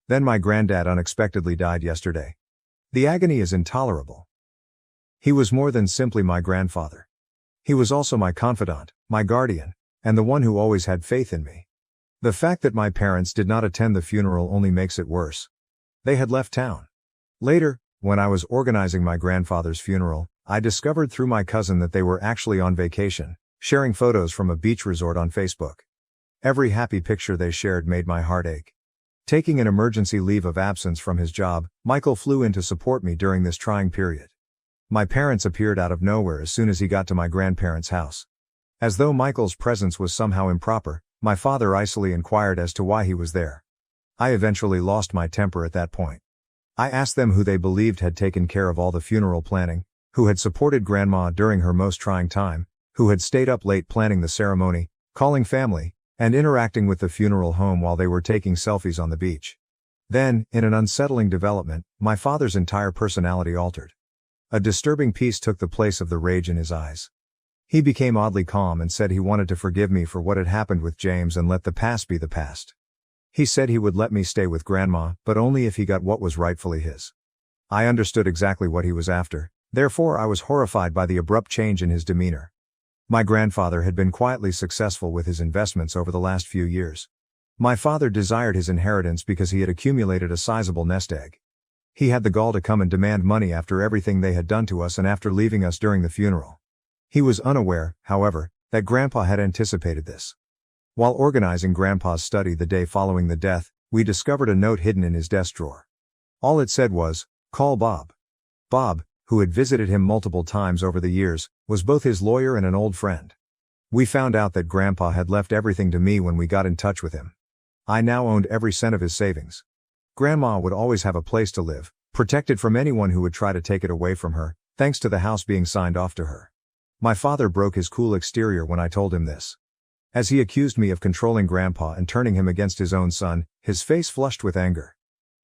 Then my granddad unexpectedly died yesterday. The agony is intolerable. He was more than simply my grandfather. He was also my confidant, my guardian, and the one who always had faith in me. The fact that my parents did not attend the funeral only makes it worse. They had left town. Later, when I was organizing my grandfather's funeral, I discovered through my cousin that they were actually on vacation, sharing photos from a beach resort on Facebook. Every happy picture they shared made my heart ache. Taking an emergency leave of absence from his job, Michael flew in to support me during this trying period. My parents appeared out of nowhere as soon as he got to my grandparents' house. As though Michael's presence was somehow improper, my father icily inquired as to why he was there. I eventually lost my temper at that point. I asked them who they believed had taken care of all the funeral planning, who had supported Grandma during her most trying time, who had stayed up late planning the ceremony, calling family, and interacting with the funeral home while they were taking selfies on the beach. Then, in an unsettling development, my father's entire personality altered. A disturbing peace took the place of the rage in his eyes. He became oddly calm and said he wanted to forgive me for what had happened with James and let the past be the past. He said he would let me stay with Grandma, but only if he got what was rightfully his. I understood exactly what he was after, therefore I was horrified by the abrupt change in his demeanor. My grandfather had been quietly successful with his investments over the last few years. My father desired his inheritance because he had accumulated a sizable nest egg. He had the gall to come and demand money after everything they had done to us and after leaving us during the funeral. He was unaware, however, that Grandpa had anticipated this. While organizing Grandpa's study the day following the death, we discovered a note hidden in his desk drawer. All it said was, "Call Bob." Bob, who had visited him multiple times over the years, was both his lawyer and an old friend. We found out that Grandpa had left everything to me when we got in touch with him. I now owned every cent of his savings. Grandma would always have a place to live, protected from anyone who would try to take it away from her, thanks to the house being signed off to her. My father broke his cool exterior when I told him this. As he accused me of controlling Grandpa and turning him against his own son, his face flushed with anger.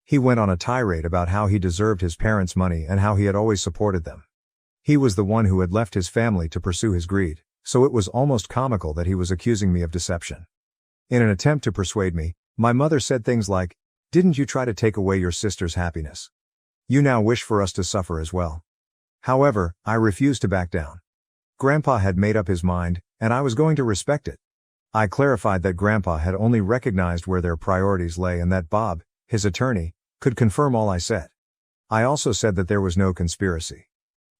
He went on a tirade about how he deserved his parents' money and how he had always supported them. He was the one who had left his family to pursue his greed, so it was almost comical that he was accusing me of deception. In an attempt to persuade me, my mother said things like, "Didn't you try to take away your sister's happiness? You now wish for us to suffer as well." However, I refused to back down. Grandpa had made up his mind, and I was going to respect it. I clarified that Grandpa had only recognized where their priorities lay and that Bob, his attorney, could confirm all I said. I also said that there was no conspiracy.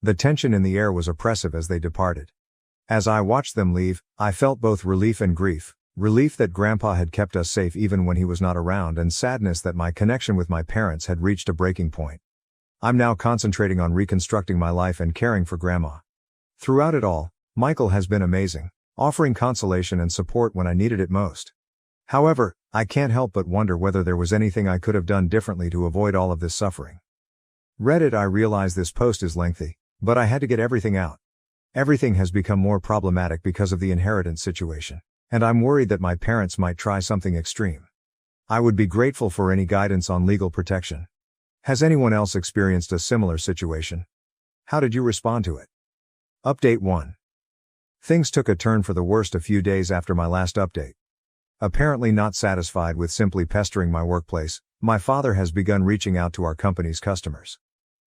The tension in the air was oppressive as they departed. As I watched them leave, I felt both relief and grief. Relief that Grandpa had kept us safe even when he was not around, and sadness that my connection with my parents had reached a breaking point. I'm now concentrating on reconstructing my life and caring for Grandma. Throughout it all, Michael has been amazing, offering consolation and support when I needed it most. However, I can't help but wonder whether there was anything I could have done differently to avoid all of this suffering. Reddit, I realize this post is lengthy, but I had to get everything out. Everything has become more problematic because of the inheritance situation, and I'm worried that my parents might try something extreme. I would be grateful for any guidance on legal protection. Has anyone else experienced a similar situation? How did you respond to it? Update 1. Things took a turn for the worst a few days after my last update. Apparently not satisfied with simply pestering my workplace, my father has begun reaching out to our company's customers.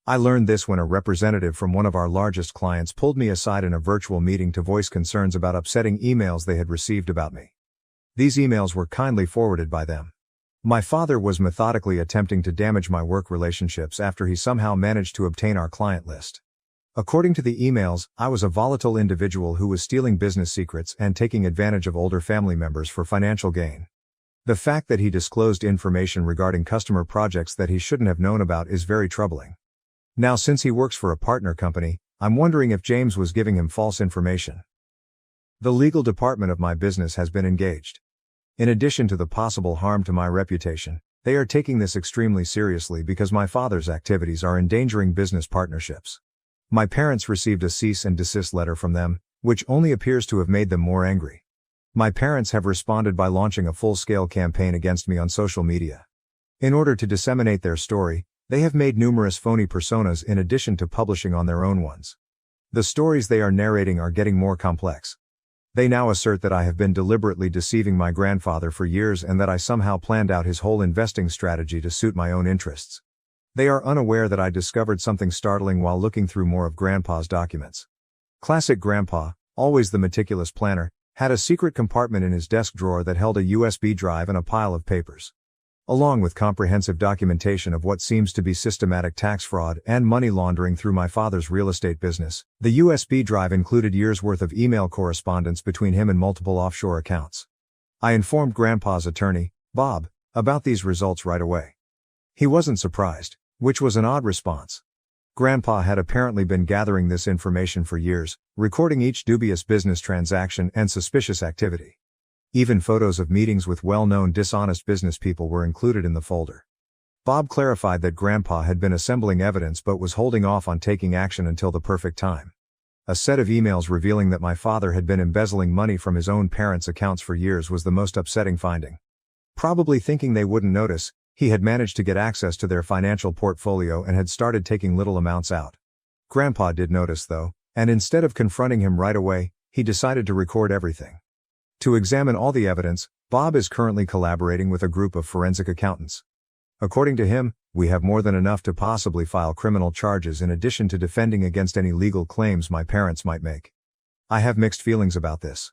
I learned this when a representative from one of our largest clients pulled me aside in a virtual meeting to voice concerns about upsetting emails they had received about me. These emails were kindly forwarded by them. My father was methodically attempting to damage my work relationships after he somehow managed to obtain our client list. According to the emails, I was a volatile individual who was stealing business secrets and taking advantage of older family members for financial gain. The fact that he disclosed information regarding customer projects that he shouldn't have known about is very troubling. Now, since he works for a partner company, I'm wondering if James was giving him false information. The legal department of my business has been engaged. In addition to the possible harm to my reputation, they are taking this extremely seriously because my father's activities are endangering business partnerships. My parents received a cease and desist letter from them, which only appears to have made them more angry. My parents have responded by launching a full-scale campaign against me on social media. In order to disseminate their story, they have made numerous phony personas in addition to publishing on their own ones. The stories they are narrating are getting more complex. They now assert that I have been deliberately deceiving my grandfather for years and that I somehow planned out his whole investing strategy to suit my own interests. They are unaware that I discovered something startling while looking through more of Grandpa's documents. Classic Grandpa, always the meticulous planner, had a secret compartment in his desk drawer that held a USB drive and a pile of papers. Along with comprehensive documentation of what seems to be systematic tax fraud and money laundering through my father's real estate business, the USB drive included years' worth of email correspondence between him and multiple offshore accounts. I informed Grandpa's attorney, Bob, about these results right away. He wasn't surprised, which was an odd response. Grandpa had apparently been gathering this information for years, recording each dubious business transaction and suspicious activity. Even photos of meetings with well-known dishonest business people were included in the folder. Bob clarified that Grandpa had been assembling evidence but was holding off on taking action until the perfect time. A set of emails revealing that my father had been embezzling money from his own parents' accounts for years was the most upsetting finding. Probably thinking they wouldn't notice, he had managed to get access to their financial portfolio and had started taking little amounts out. Grandpa did notice though, and instead of confronting him right away, he decided to record everything. To examine all the evidence, Bob is currently collaborating with a group of forensic accountants. According to him, we have more than enough to possibly file criminal charges in addition to defending against any legal claims my parents might make. I have mixed feelings about this.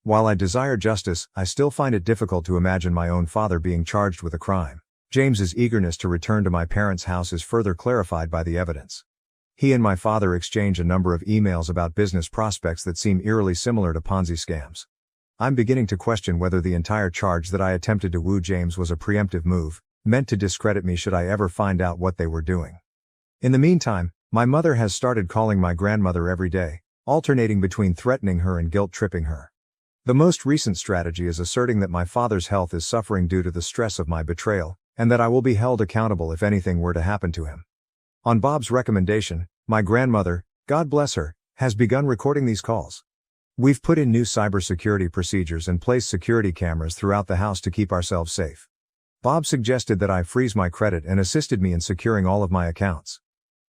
While I desire justice, I still find it difficult to imagine my own father being charged with a crime. James's eagerness to return to my parents' house is further clarified by the evidence. He and my father exchange a number of emails about business prospects that seem eerily similar to Ponzi scams. I'm beginning to question whether the entire charge that I attempted to woo James was a preemptive move, meant to discredit me should I ever find out what they were doing. In the meantime, my mother has started calling my grandmother every day, alternating between threatening her and guilt-tripping her. The most recent strategy is asserting that my father's health is suffering due to the stress of my betrayal, and that I will be held accountable if anything were to happen to him. On Bob's recommendation, my grandmother, God bless her, has begun recording these calls. We've put in new cybersecurity procedures and placed security cameras throughout the house to keep ourselves safe. Bob suggested that I freeze my credit and assisted me in securing all of my accounts.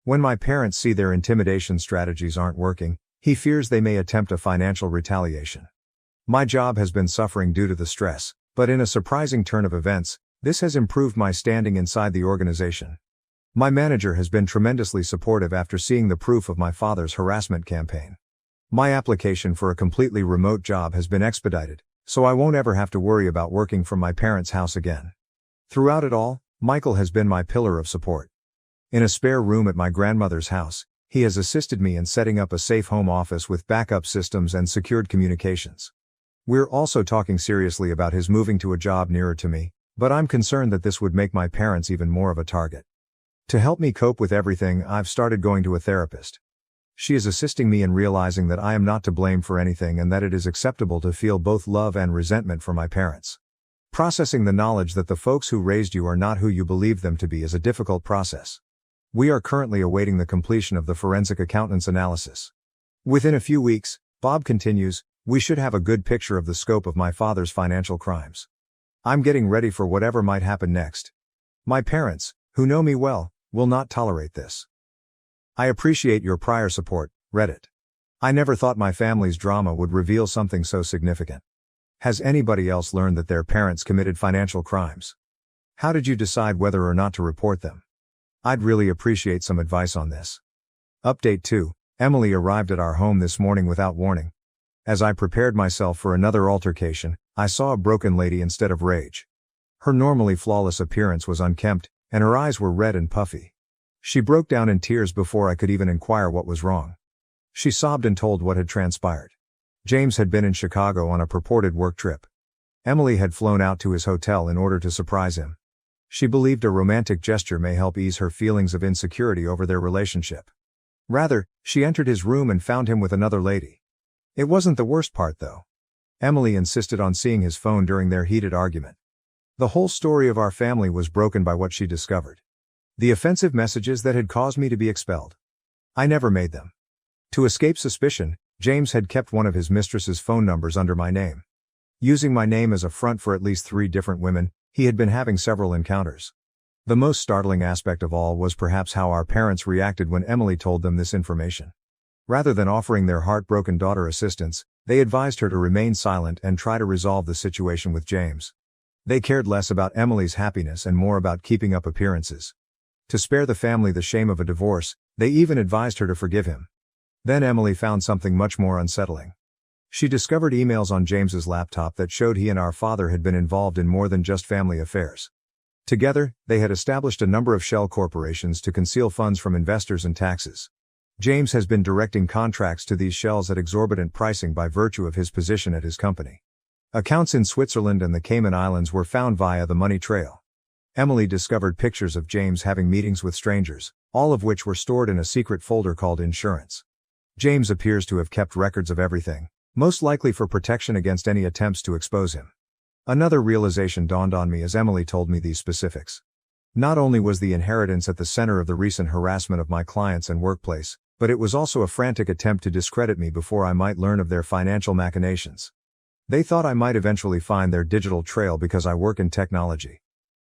When my parents see their intimidation strategies aren't working, he fears they may attempt a financial retaliation. My job has been suffering due to the stress, but in a surprising turn of events, this has improved my standing inside the organization. My manager has been tremendously supportive after seeing the proof of my father's harassment campaign. My application for a completely remote job has been expedited, so I won't ever have to worry about working from my parents' house again. Throughout it all, Michael has been my pillar of support. In a spare room at my grandmother's house, he has assisted me in setting up a safe home office with backup systems and secured communications. We're also talking seriously about his moving to a job nearer to me, but I'm concerned that this would make my parents even more of a target. To help me cope with everything, I've started going to a therapist. She is assisting me in realizing that I am not to blame for anything and that it is acceptable to feel both love and resentment for my parents. Processing the knowledge that the folks who raised you are not who you believe them to be is a difficult process. We are currently awaiting the completion of the forensic accountant's analysis. Within a few weeks, Bob continues, we should have a good picture of the scope of my father's financial crimes. I'm getting ready for whatever might happen next. My parents, who know me well, will not tolerate this. I appreciate your prior support, Reddit. I never thought my family's drama would reveal something so significant. Has anybody else learned that their parents committed financial crimes? How did you decide whether or not to report them? I'd really appreciate some advice on this. Update 2. Emily arrived at our home this morning without warning. As I prepared myself for another altercation, I saw a broken lady instead of rage. Her normally flawless appearance was unkempt, and her eyes were red and puffy. She broke down in tears before I could even inquire what was wrong. She sobbed and told what had transpired. James had been in Chicago on a purported work trip. Emily had flown out to his hotel in order to surprise him. She believed a romantic gesture may help ease her feelings of insecurity over their relationship. Rather, she entered his room and found him with another lady. It wasn't the worst part though. Emily insisted on seeing his phone during their heated argument. The whole story of our family was broken by what she discovered. The offensive messages that had caused me to be expelled. I never made them. To escape suspicion, James had kept one of his mistress's phone numbers under my name. Using my name as a front for at least 3 different women, he had been having several encounters. The most startling aspect of all was perhaps how our parents reacted when Emily told them this information. Rather than offering their heartbroken daughter assistance, they advised her to remain silent and try to resolve the situation with James. They cared less about Emily's happiness and more about keeping up appearances. To spare the family the shame of a divorce, they even advised her to forgive him. Then Emily found something much more unsettling. She discovered emails on James's laptop that showed he and our father had been involved in more than just family affairs. Together, they had established a number of shell corporations to conceal funds from investors and taxes. James has been directing contracts to these shells at exorbitant pricing by virtue of his position at his company. Accounts in Switzerland and the Cayman Islands were found via the money trail. Emily discovered pictures of James having meetings with strangers, all of which were stored in a secret folder called insurance. James appears to have kept records of everything, most likely for protection against any attempts to expose him. Another realization dawned on me as Emily told me these specifics. Not only was the inheritance at the center of the recent harassment of my clients and workplace, but it was also a frantic attempt to discredit me before I might learn of their financial machinations. They thought I might eventually find their digital trail because I work in technology.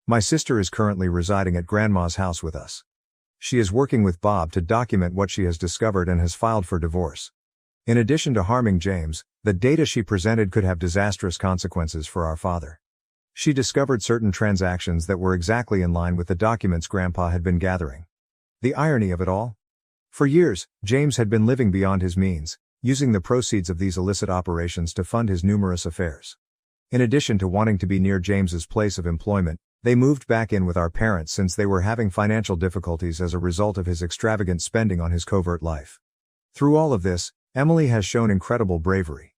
My sister is currently residing at Grandma's house with us. She is working with Bob to document what she has discovered and has filed for divorce. In addition to harming James, the data she presented could have disastrous consequences for our father. She discovered certain transactions that were exactly in line with the documents Grandpa had been gathering. The irony of it all? For years, James had been living beyond his means, using the proceeds of these illicit operations to fund his numerous affairs. In addition to wanting to be near James's place of employment, they moved back in with our parents since they were having financial difficulties as a result of his extravagant spending on his covert life. Through all of this, Emily has shown incredible bravery.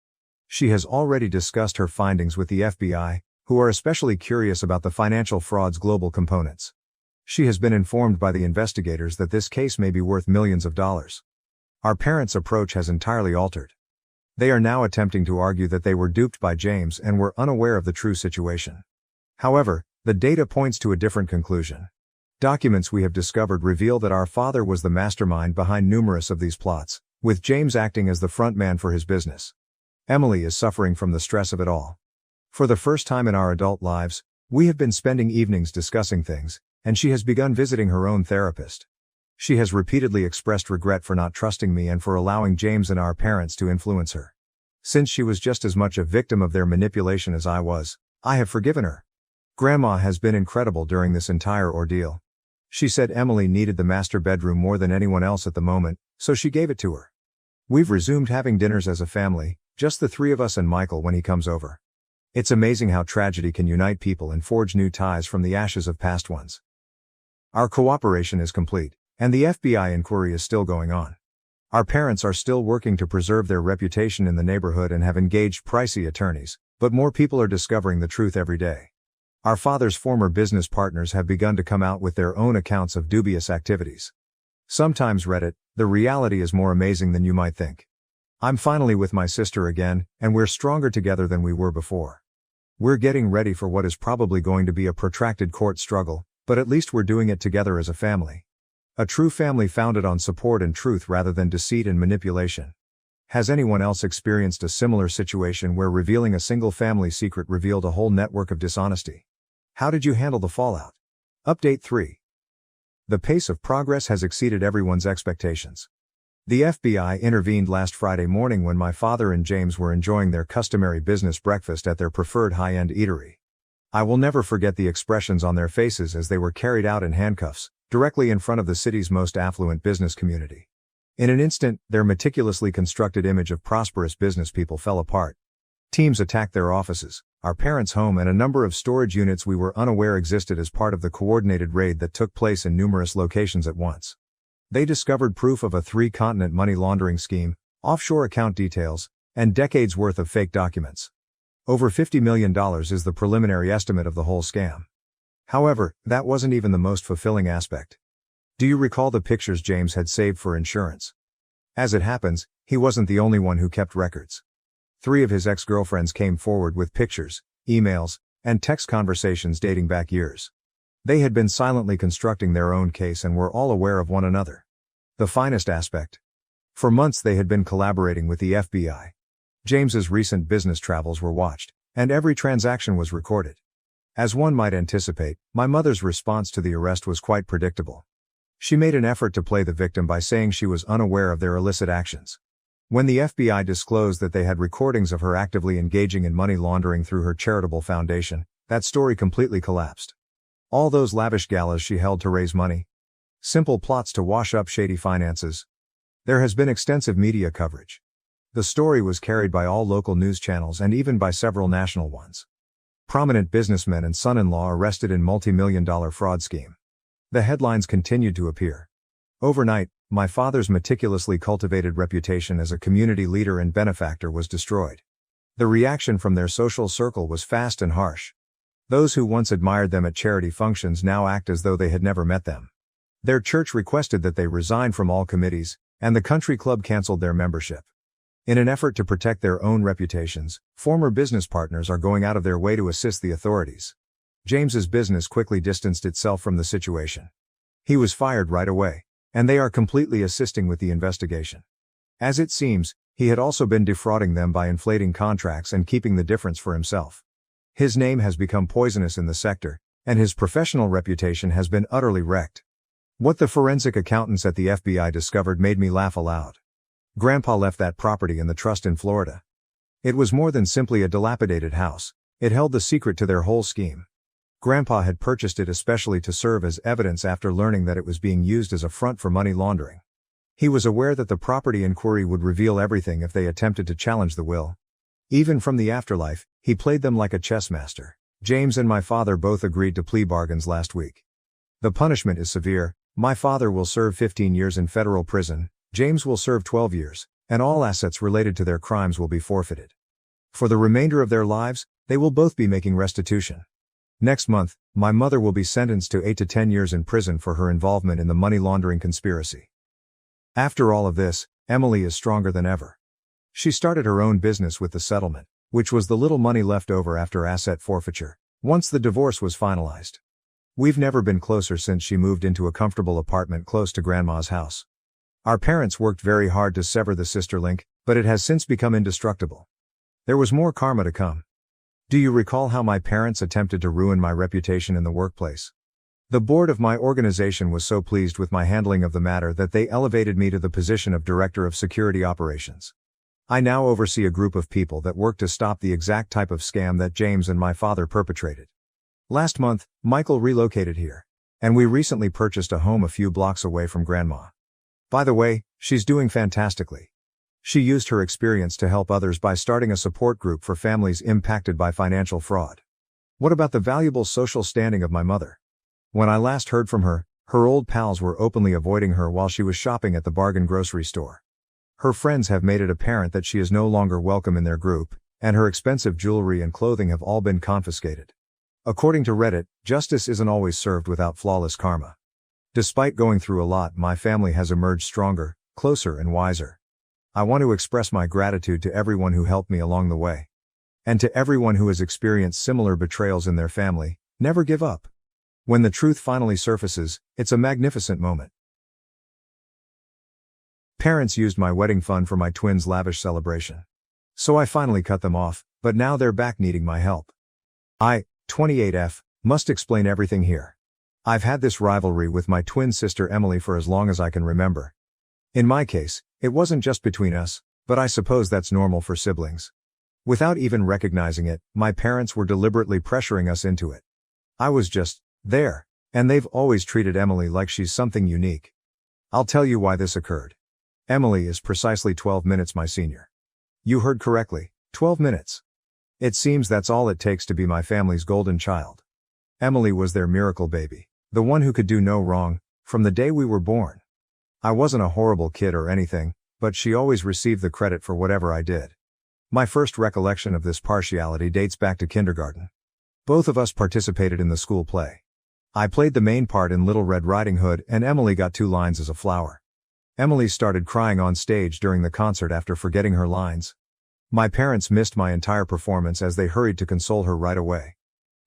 She has already discussed her findings with the FBI, who are especially curious about the financial fraud's global components. She has been informed by the investigators that this case may be worth millions of dollars. Our parents' approach has entirely altered. They are now attempting to argue that they were duped by James and were unaware of the true situation. However, the data points to a different conclusion. Documents we have discovered reveal that our father was the mastermind behind numerous of these plots, with James acting as the front man for his business. Emily is suffering from the stress of it all. For the first time in our adult lives, we have been spending evenings discussing things, and she has begun visiting her own therapist. She has repeatedly expressed regret for not trusting me and for allowing James and our parents to influence her. Since she was just as much a victim of their manipulation as I was, I have forgiven her. Grandma has been incredible during this entire ordeal. She said Emily needed the master bedroom more than anyone else at the moment, so she gave it to her. We've resumed having dinners as a family, just the 3 of us and Michael when he comes over. It's amazing how tragedy can unite people and forge new ties from the ashes of past ones. Our cooperation is complete, and the FBI inquiry is still going on. Our parents are still working to preserve their reputation in the neighborhood and have engaged pricey attorneys, but more people are discovering the truth every day. Our father's former business partners have begun to come out with their own accounts of dubious activities. Sometimes Reddit, the reality is more amazing than you might think. I'm finally with my sister again, and we're stronger together than we were before. We're getting ready for what is probably going to be a protracted court struggle, but at least we're doing it together as a family. A true family founded on support and truth rather than deceit and manipulation. Has anyone else experienced a similar situation where revealing a single family secret revealed a whole network of dishonesty? How did you handle the fallout? Update 3. The pace of progress has exceeded everyone's expectations. The FBI intervened last Friday morning when my father and James were enjoying their customary business breakfast at their preferred high-end eatery. I will never forget the expressions on their faces as they were carried out in handcuffs, directly in front of the city's most affluent business community. In an instant, their meticulously constructed image of prosperous business people fell apart. Teams attacked their offices, our parents' home, and a number of storage units we were unaware existed as part of the coordinated raid that took place in numerous locations at once. They discovered proof of a 3-continent money laundering scheme, offshore account details, and decades worth of fake documents. Over $50 million is the preliminary estimate of the whole scam. However, that wasn't even the most fulfilling aspect. Do you recall the pictures James had saved for insurance? As it happens, he wasn't the only one who kept records. 3 of his ex-girlfriends came forward with pictures, emails, and text conversations dating back years. They had been silently constructing their own case and were all aware of one another. The finest aspect. For months they had been collaborating with the FBI. James's recent business travels were watched, and every transaction was recorded. As one might anticipate, my mother's response to the arrest was quite predictable. She made an effort to play the victim by saying she was unaware of their illicit actions. When the FBI disclosed that they had recordings of her actively engaging in money laundering through her charitable foundation, that story completely collapsed. All those lavish galas she held to raise money. Simple plots to wash up shady finances. There has been extensive media coverage. The story was carried by all local news channels and even by several national ones. Prominent businessmen and son-in-law arrested in multi-million-dollar fraud scheme. The headlines continued to appear. Overnight, my father's meticulously cultivated reputation as a community leader and benefactor was destroyed. The reaction from their social circle was fast and harsh. Those who once admired them at charity functions now act as though they had never met them. Their church requested that they resign from all committees, and the country club canceled their membership. In an effort to protect their own reputations, former business partners are going out of their way to assist the authorities. James's business quickly distanced itself from the situation. He was fired right away, and they are completely assisting with the investigation. As it seems, he had also been defrauding them by inflating contracts and keeping the difference for himself. His name has become poisonous in the sector, and his professional reputation has been utterly wrecked. What the forensic accountants at the FBI discovered made me laugh aloud. Grandpa left that property in the trust in Florida. It was more than simply a dilapidated house. It held the secret to their whole scheme. Grandpa had purchased it especially to serve as evidence after learning that it was being used as a front for money laundering. He was aware that the property inquiry would reveal everything if they attempted to challenge the will. Even from the afterlife, he played them like a chess master. James and my father both agreed to plea bargains last week. The punishment is severe. My father will serve 15 years in federal prison, James will serve 12 years, and all assets related to their crimes will be forfeited. For the remainder of their lives, they will both be making restitution. Next month, my mother will be sentenced to 8 to 10 years in prison for her involvement in the money laundering conspiracy. After all of this, Emily is stronger than ever. She started her own business with the settlement, which was the little money left over after asset forfeiture, once the divorce was finalized. We've never been closer since she moved into a comfortable apartment close to Grandma's house. Our parents worked very hard to sever the sister link, but it has since become indestructible. There was more karma to come. Do you recall how my parents attempted to ruin my reputation in the workplace? The board of my organization was so pleased with my handling of the matter that they elevated me to the position of Director of Security Operations. I now oversee a group of people that work to stop the exact type of scam that James and my father perpetrated. Last month, Michael relocated here, and we recently purchased a home a few blocks away from Grandma. By the way, she's doing fantastically. She used her experience to help others by starting a support group for families impacted by financial fraud. What about the valuable social standing of my mother? When I last heard from her, her old pals were openly avoiding her while she was shopping at the bargain grocery store. Her friends have made it apparent that she is no longer welcome in their group, and her expensive jewelry and clothing have all been confiscated. According to Reddit, justice isn't always served without flawless karma. Despite going through a lot, my family has emerged stronger, closer and wiser. I want to express my gratitude to everyone who helped me along the way. And to everyone who has experienced similar betrayals in their family, never give up. When the truth finally surfaces, it's a magnificent moment. Parents used my wedding fund for my twins' lavish celebration. So I finally cut them off, but now they're back needing my help. I, 28F, must explain everything here. I've had this rivalry with my twin sister Emily for as long as I can remember. In my case, it wasn't just between us, but I suppose that's normal for siblings. Without even recognizing it, my parents were deliberately pressuring us into it. I was just there, and they've always treated Emily like she's something unique. I'll tell you why this occurred. Emily is precisely 12 minutes my senior. You heard correctly, 12 minutes. It seems that's all it takes to be my family's golden child. Emily was their miracle baby, the one who could do no wrong, from the day we were born. I wasn't a horrible kid or anything, but she always received the credit for whatever I did. My first recollection of this partiality dates back to kindergarten. Both of us participated in the school play. I played the main part in Little Red Riding Hood and Emily got 2 lines as a flower. Emily started crying on stage during the concert after forgetting her lines. My parents missed my entire performance as they hurried to console her right away.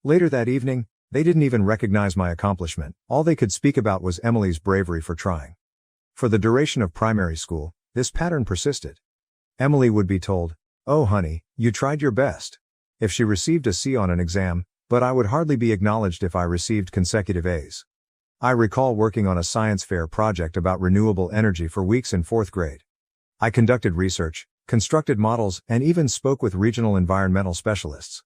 Later that evening, they didn't even recognize my accomplishment. All they could speak about was Emily's bravery for trying. For the duration of primary school, this pattern persisted. Emily would be told, "Oh honey, you tried your best," if she received a C on an exam, but I would hardly be acknowledged if I received consecutive A's. I recall working on a science fair project about renewable energy for weeks in 4th grade. I conducted research, constructed models, and even spoke with regional environmental specialists.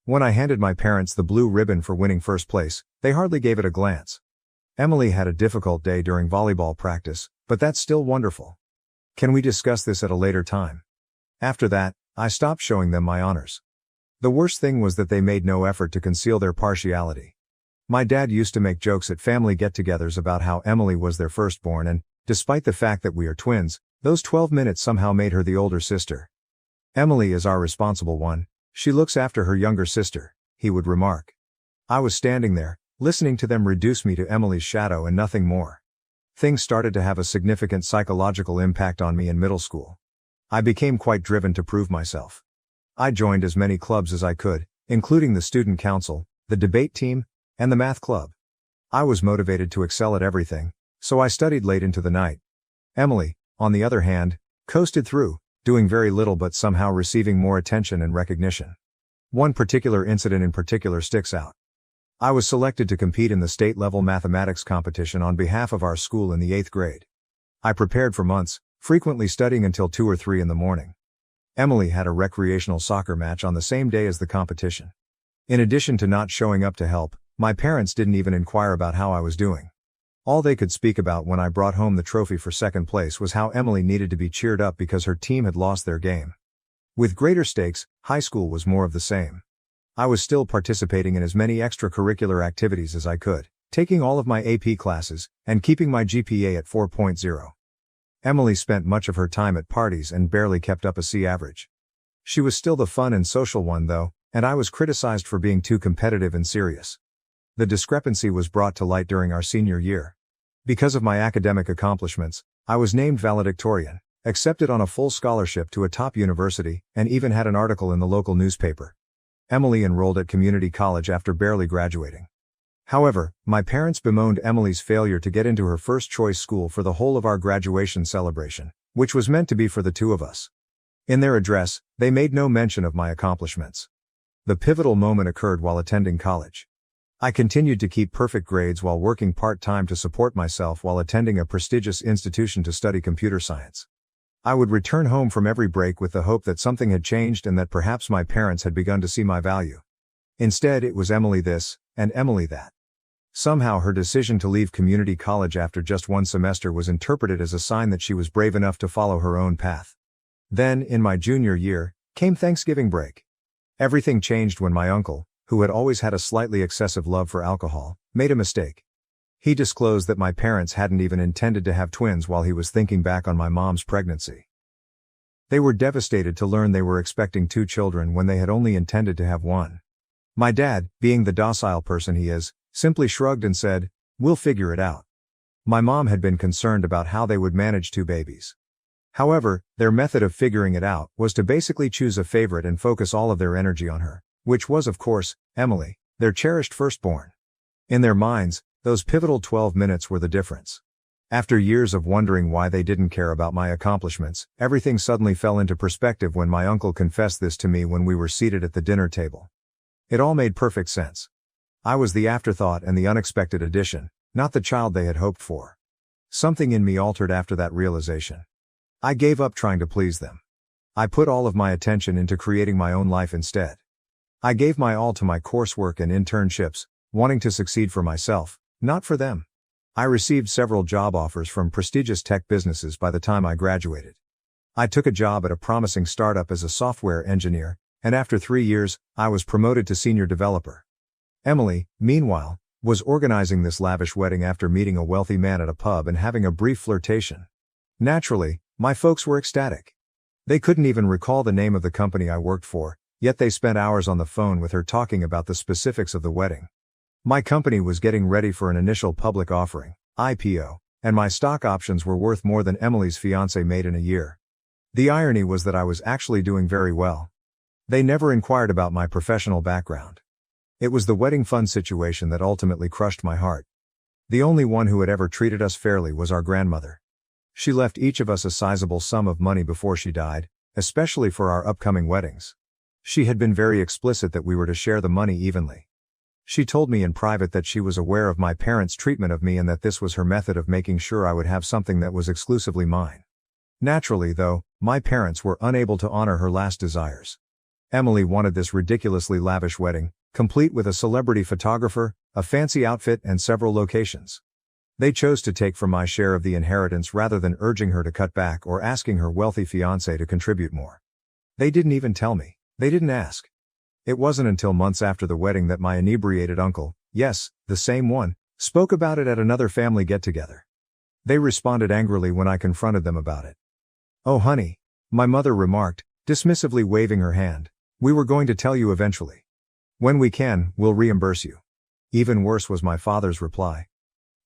When I handed my parents the blue ribbon for winning first place, they hardly gave it a glance. Emily had a difficult day during volleyball practice, but that's still wonderful. Can we discuss this at a later time? After that, I stopped showing them my honors. The worst thing was that they made no effort to conceal their partiality. My dad used to make jokes at family get-togethers about how Emily was their firstborn and, despite the fact that we are twins, those 12 minutes somehow made her the older sister. "Emily is our responsible one, she looks after her younger sister," he would remark. I was standing there, listening to them reduce me to Emily's shadow and nothing more. Things started to have a significant psychological impact on me in middle school. I became quite driven to prove myself. I joined as many clubs as I could, including the student council, the debate team, and the math club. I was motivated to excel at everything, so I studied late into the night. Emily, on the other hand, coasted through, doing very little but somehow receiving more attention and recognition. One particular incident in particular sticks out. I was selected to compete in the state-level mathematics competition on behalf of our school in the 8th grade. I prepared for months, frequently studying until 2 or 3 in the morning. Emily had a recreational soccer match on the same day as the competition. In addition to not showing up to help, my parents didn't even inquire about how I was doing. All they could speak about when I brought home the trophy for second place was how Emily needed to be cheered up because her team had lost their game. With greater stakes, high school was more of the same. I was still participating in as many extracurricular activities as I could, taking all of my AP classes, and keeping my GPA at 4.0. Emily spent much of her time at parties and barely kept up a C average. She was still the fun and social one though, and I was criticized for being too competitive and serious. The discrepancy was brought to light during our senior year. Because of my academic accomplishments, I was named valedictorian, accepted on a full scholarship to a top university, and even had an article in the local newspaper. Emily enrolled at community college after barely graduating. However, my parents bemoaned Emily's failure to get into her first choice school for the whole of our graduation celebration, which was meant to be for the two of us. In their address, they made no mention of my accomplishments. The pivotal moment occurred while attending college. I continued to keep perfect grades while working part-time to support myself while attending a prestigious institution to study computer science. I would return home from every break with the hope that something had changed and that perhaps my parents had begun to see my value. Instead, it was Emily this, and Emily that. Somehow her decision to leave community college after just one semester was interpreted as a sign that she was brave enough to follow her own path. Then, in my junior year, came Thanksgiving break. Everything changed when my uncle, who had always had a slightly excessive love for alcohol, made a mistake. He disclosed that my parents hadn't even intended to have twins while he was thinking back on my mom's pregnancy. They were devastated to learn they were expecting 2 children when they had only intended to have 1. My dad, being the docile person he is, simply shrugged and said, "We'll figure it out." My mom had been concerned about how they would manage 2 babies. However, their method of figuring it out was to basically choose a favorite and focus all of their energy on her, which was of course, Emily, their cherished firstborn. In their minds, those pivotal 12 minutes were the difference. After years of wondering why they didn't care about my accomplishments, everything suddenly fell into perspective when my uncle confessed this to me when we were seated at the dinner table. It all made perfect sense. I was the afterthought and the unexpected addition, not the child they had hoped for. Something in me altered after that realization. I gave up trying to please them. I put all of my attention into creating my own life instead. I gave my all to my coursework and internships, wanting to succeed for myself, not for them. I received several job offers from prestigious tech businesses by the time I graduated. I took a job at a promising startup as a software engineer, and after 3 years, I was promoted to senior developer. Emily, meanwhile, was organizing this lavish wedding after meeting a wealthy man at a pub and having a brief flirtation. Naturally, my folks were ecstatic. They couldn't even recall the name of the company I worked for, yet they spent hours on the phone with her talking about the specifics of the wedding. My company was getting ready for an initial public offering, IPO, and my stock options were worth more than Emily's fiancé made in a year. The irony was that I was actually doing very well. They never inquired about my professional background. It was the wedding fund situation that ultimately crushed my heart. The only one who had ever treated us fairly was our grandmother. She left each of us a sizable sum of money before she died, especially for our upcoming weddings. She had been very explicit that we were to share the money evenly. She told me in private that she was aware of my parents' treatment of me and that this was her method of making sure I would have something that was exclusively mine. Naturally, though, my parents were unable to honor her last desires. Emily wanted this ridiculously lavish wedding, complete with a celebrity photographer, a fancy outfit, and several locations. They chose to take from my share of the inheritance rather than urging her to cut back or asking her wealthy fiancé to contribute more. They didn't even tell me. They didn't ask. It wasn't until months after the wedding that my inebriated uncle, yes, the same one, spoke about it at another family get-together. They responded angrily when I confronted them about it. "Oh honey," my mother remarked, dismissively waving her hand. "We were going to tell you eventually. When we can, we'll reimburse you." Even worse was my father's reply.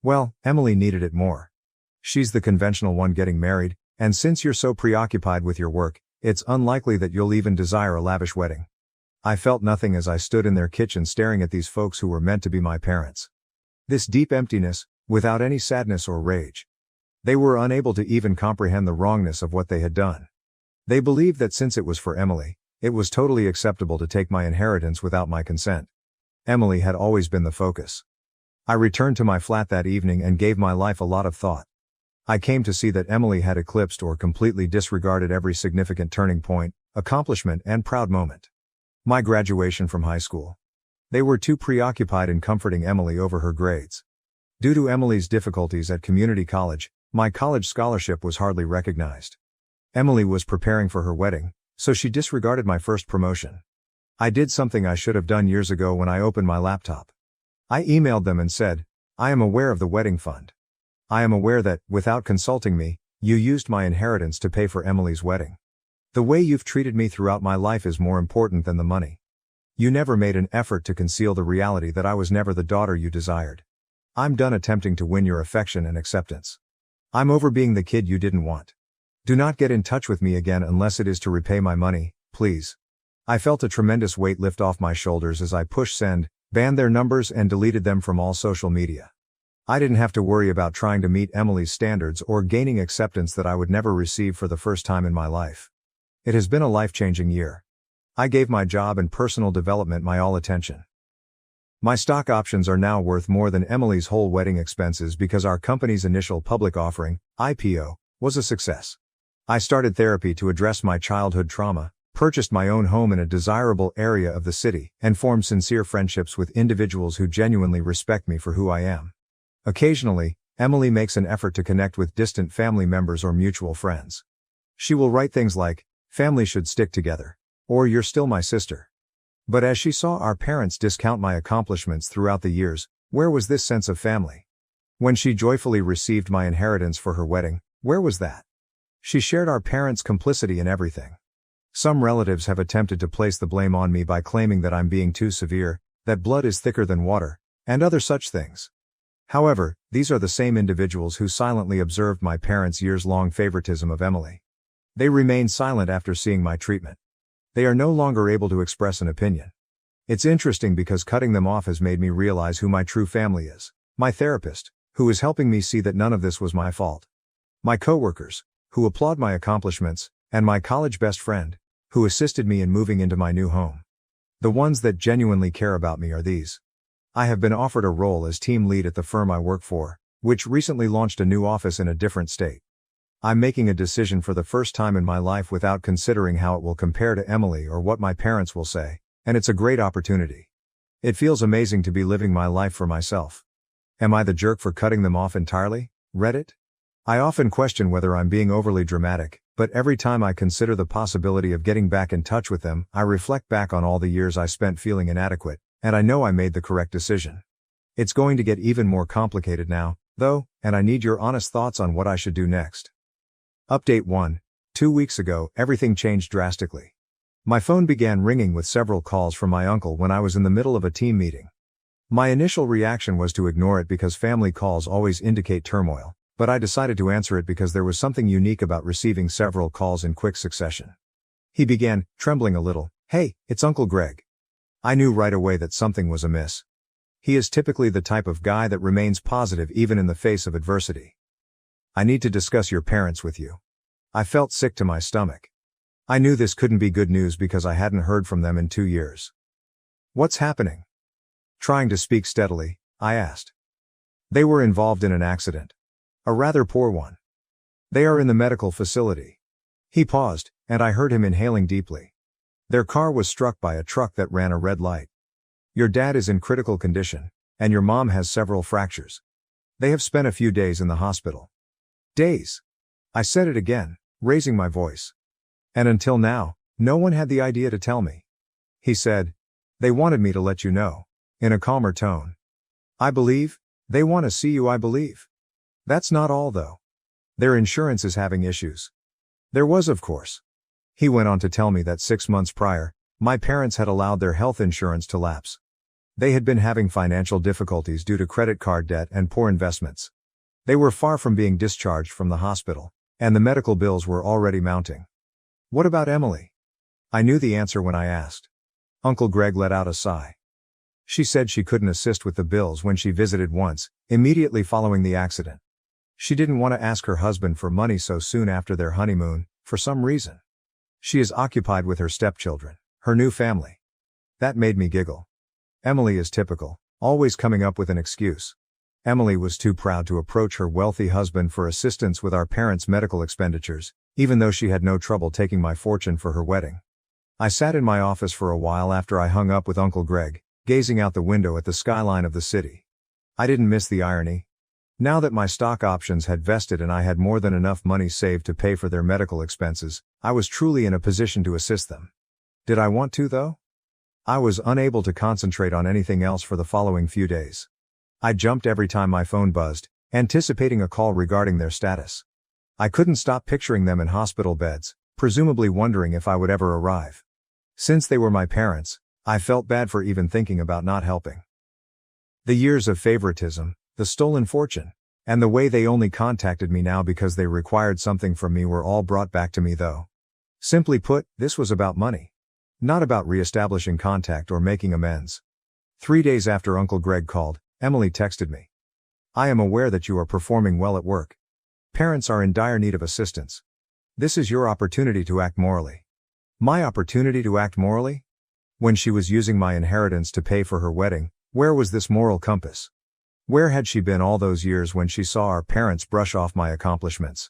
"Well, Emily needed it more. She's the conventional one getting married, and since you're so preoccupied with your work, it's unlikely that you'll even desire a lavish wedding." I felt nothing as I stood in their kitchen staring at these folks who were meant to be my parents. This deep emptiness, without any sadness or rage. They were unable to even comprehend the wrongness of what they had done. They believed that since it was for Emily, it was totally acceptable to take my inheritance without my consent. Emily had always been the focus. I returned to my flat that evening and gave my life a lot of thought. I came to see that Emily had eclipsed or completely disregarded every significant turning point, accomplishment, and proud moment. My graduation from high school. They were too preoccupied in comforting Emily over her grades. Due to Emily's difficulties at community college, my college scholarship was hardly recognized. Emily was preparing for her wedding, so she disregarded my first promotion. I did something I should have done years ago when I opened my laptop. I emailed them and said, "I am aware of the wedding fund. I am aware that, without consulting me, you used my inheritance to pay for Emily's wedding. The way you've treated me throughout my life is more important than the money. You never made an effort to conceal the reality that I was never the daughter you desired. I'm done attempting to win your affection and acceptance. I'm over being the kid you didn't want. Do not get in touch with me again unless it is to repay my money, please." I felt a tremendous weight lift off my shoulders as I pushed send, banned their numbers, and deleted them from all social media. I didn't have to worry about trying to meet Emily's standards or gaining acceptance that I would never receive for the first time in my life. It has been a life-changing year. I gave my job and personal development my all attention. My stock options are now worth more than Emily's whole wedding expenses because our company's initial public offering, IPO, was a success. I started therapy to address my childhood trauma, purchased my own home in a desirable area of the city, and formed sincere friendships with individuals who genuinely respect me for who I am. Occasionally, Emily makes an effort to connect with distant family members or mutual friends. She will write things like, "Family should stick together," or "You're still my sister." But as she saw our parents discount my accomplishments throughout the years, where was this sense of family? When she joyfully received my inheritance for her wedding, where was that? She shared our parents' complicity in everything. Some relatives have attempted to place the blame on me by claiming that I'm being too severe, that blood is thicker than water, and other such things. However, these are the same individuals who silently observed my parents' years-long favoritism of Emily. They remained silent after seeing my treatment. They are no longer able to express an opinion. It's interesting because cutting them off has made me realize who my true family is. My therapist, who is helping me see that none of this was my fault. My coworkers, who applaud my accomplishments, and my college best friend, who assisted me in moving into my new home. The ones that genuinely care about me are these. I have been offered a role as team lead at the firm I work for, which recently launched a new office in a different state. I'm making a decision for the first time in my life without considering how it will compare to Emily or what my parents will say, and it's a great opportunity. It feels amazing to be living my life for myself. Am I the jerk for cutting them off entirely? Reddit? I often question whether I'm being overly dramatic, but every time I consider the possibility of getting back in touch with them, I reflect back on all the years I spent feeling inadequate, and I know I made the correct decision. It's going to get even more complicated now, though, and I need your honest thoughts on what I should do next. Update 1. 2 weeks ago, everything changed drastically. My phone began ringing with several calls from my uncle when I was in the middle of a team meeting. My initial reaction was to ignore it because family calls always indicate turmoil, but I decided to answer it because there was something unique about receiving several calls in quick succession. He began, trembling a little, "Hey, it's Uncle Greg." I knew right away that something was amiss. He is typically the type of guy that remains positive even in the face of adversity. I need to discuss your parents with you. I felt sick to my stomach. I knew this couldn't be good news because I hadn't heard from them in 2 years. What's happening? Trying to speak steadily, I asked. They were involved in an accident. A rather poor one. They are in the medical facility. He paused, and I heard him inhaling deeply. Their car was struck by a truck that ran a red light. Your dad is in critical condition, and your mom has several fractures. They have spent a few days in the hospital. Days. I said it again, raising my voice. And until now, no one had the idea to tell me. He said, they wanted me to let you know, in a calmer tone. I believe, they want to see you, I believe. That's not all though. Their insurance is having issues. There was, of course. He went on to tell me that 6 months prior, my parents had allowed their health insurance to lapse. They had been having financial difficulties due to credit card debt and poor investments. They were far from being discharged from the hospital, and the medical bills were already mounting. What about Emily? I knew the answer when I asked. Uncle Greg let out a sigh. She said she couldn't assist with the bills when she visited once, immediately following the accident. She didn't want to ask her husband for money so soon after their honeymoon, for some reason. She is occupied with her stepchildren, her new family. That made me giggle. Emily is typical, always coming up with an excuse. Emily was too proud to approach her wealthy husband for assistance with our parents' medical expenditures, even though she had no trouble taking my fortune for her wedding. I sat in my office for a while after I hung up with Uncle Greg, gazing out the window at the skyline of the city. I didn't miss the irony. Now that my stock options had vested and I had more than enough money saved to pay for their medical expenses, I was truly in a position to assist them. Did I want to, though? I was unable to concentrate on anything else for the following few days. I jumped every time my phone buzzed, anticipating a call regarding their status. I couldn't stop picturing them in hospital beds, presumably wondering if I would ever arrive. Since they were my parents, I felt bad for even thinking about not helping. The years of favoritism, the stolen fortune, and the way they only contacted me now because they required something from me were all brought back to me though. Simply put, this was about money. Not about re-establishing contact or making amends. 3 days after Uncle Greg called, Emily texted me. I am aware that you are performing well at work. Parents are in dire need of assistance. This is your opportunity to act morally. My opportunity to act morally? When she was using my inheritance to pay for her wedding, where was this moral compass? Where had she been all those years when she saw our parents brush off my accomplishments?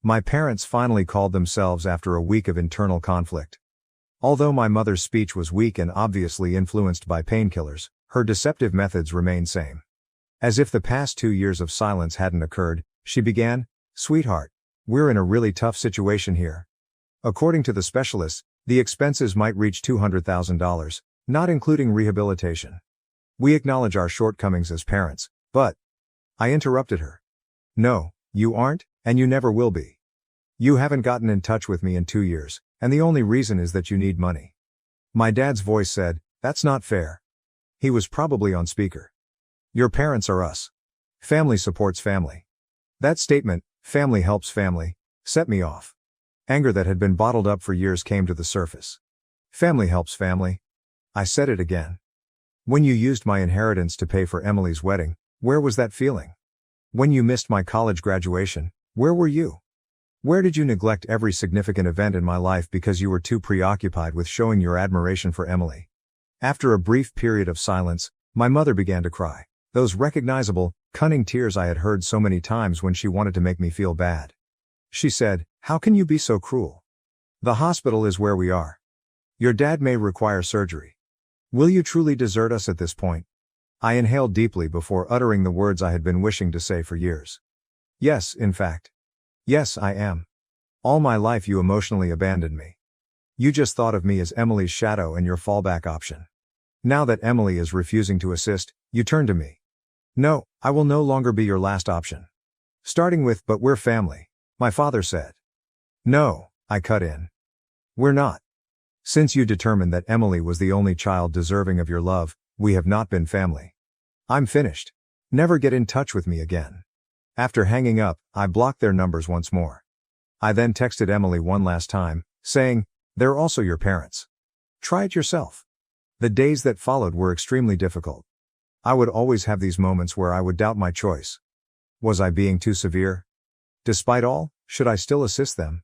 My parents finally called themselves after a week of internal conflict. Although my mother's speech was weak and obviously influenced by painkillers, her deceptive methods remained same. As if the past 2 years of silence hadn't occurred, she began, "Sweetheart, we're in a really tough situation here. According to the specialists, the expenses might reach $200,000, not including rehabilitation. We acknowledge our shortcomings as parents, but..." I interrupted her. "No, you aren't, and you never will be. You haven't gotten in touch with me in 2 years, and the only reason is that you need money." My dad's voice said, "That's not fair." He was probably on speaker. "Your parents are us. Family supports family." That statement, "family helps family," set me off. Anger that had been bottled up for years came to the surface. "Family helps family." I said it again. When you used my inheritance to pay for Emily's wedding, where was that feeling? When you missed my college graduation, where were you? Where did you neglect every significant event in my life because you were too preoccupied with showing your admiration for Emily? After a brief period of silence, my mother began to cry. Those recognizable, cunning tears I had heard so many times when she wanted to make me feel bad. She said, "How can you be so cruel? The hospital is where we are. Your dad may require surgery. Will you truly desert us at this point?" I inhaled deeply before uttering the words I had been wishing to say for years. "Yes, in fact. Yes, I am. All my life you emotionally abandoned me. You just thought of me as Emily's shadow and your fallback option. Now that Emily is refusing to assist, you turn to me. No, I will no longer be your last option. Starting with, 'But we're family,' my father said." "No," I cut in. "We're not. Since you determined that Emily was the only child deserving of your love, we have not been family. I'm finished. Never get in touch with me again." After hanging up, I blocked their numbers once more. I then texted Emily one last time, saying, "They're also your parents. Try it yourself." The days that followed were extremely difficult. I would always have these moments where I would doubt my choice. Was I being too severe? Despite all, should I still assist them?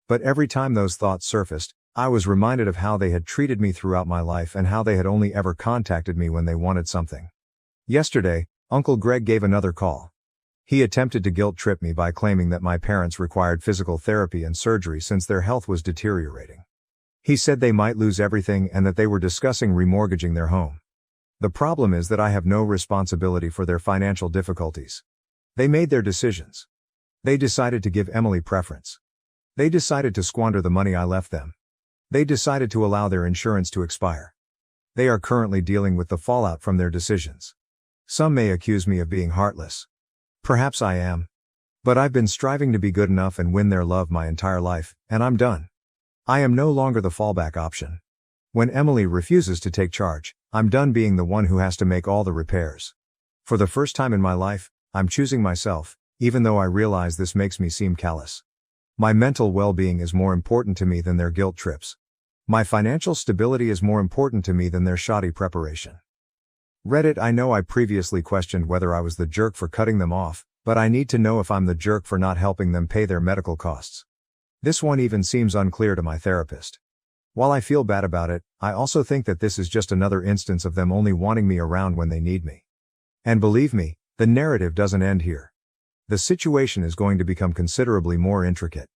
But every time those thoughts surfaced, I was reminded of how they had treated me throughout my life and how they had only ever contacted me when they wanted something. Yesterday, Uncle Greg gave another call. He attempted to guilt trip me by claiming that my parents required physical therapy and surgery since their health was deteriorating. He said they might lose everything and that they were discussing remortgaging their home. The problem is that I have no responsibility for their financial difficulties. They made their decisions. They decided to give Emily preference. They decided to squander the money I left them. They decided to allow their insurance to expire. They are currently dealing with the fallout from their decisions. Some may accuse me of being heartless. Perhaps I am. But I've been striving to be good enough and win their love my entire life, and I'm done. I am no longer the fallback option. When Emily refuses to take charge, I'm done being the one who has to make all the repairs. For the first time in my life, I'm choosing myself, even though I realize this makes me seem callous. My mental well-being is more important to me than their guilt trips. My financial stability is more important to me than their shoddy preparation. Reddit, I know I previously questioned whether I was the jerk for cutting them off, but I need to know if I'm the jerk for not helping them pay their medical costs. This one even seems unclear to my therapist. While I feel bad about it, I also think that this is just another instance of them only wanting me around when they need me. And believe me, the narrative doesn't end here. The situation is going to become considerably more intricate.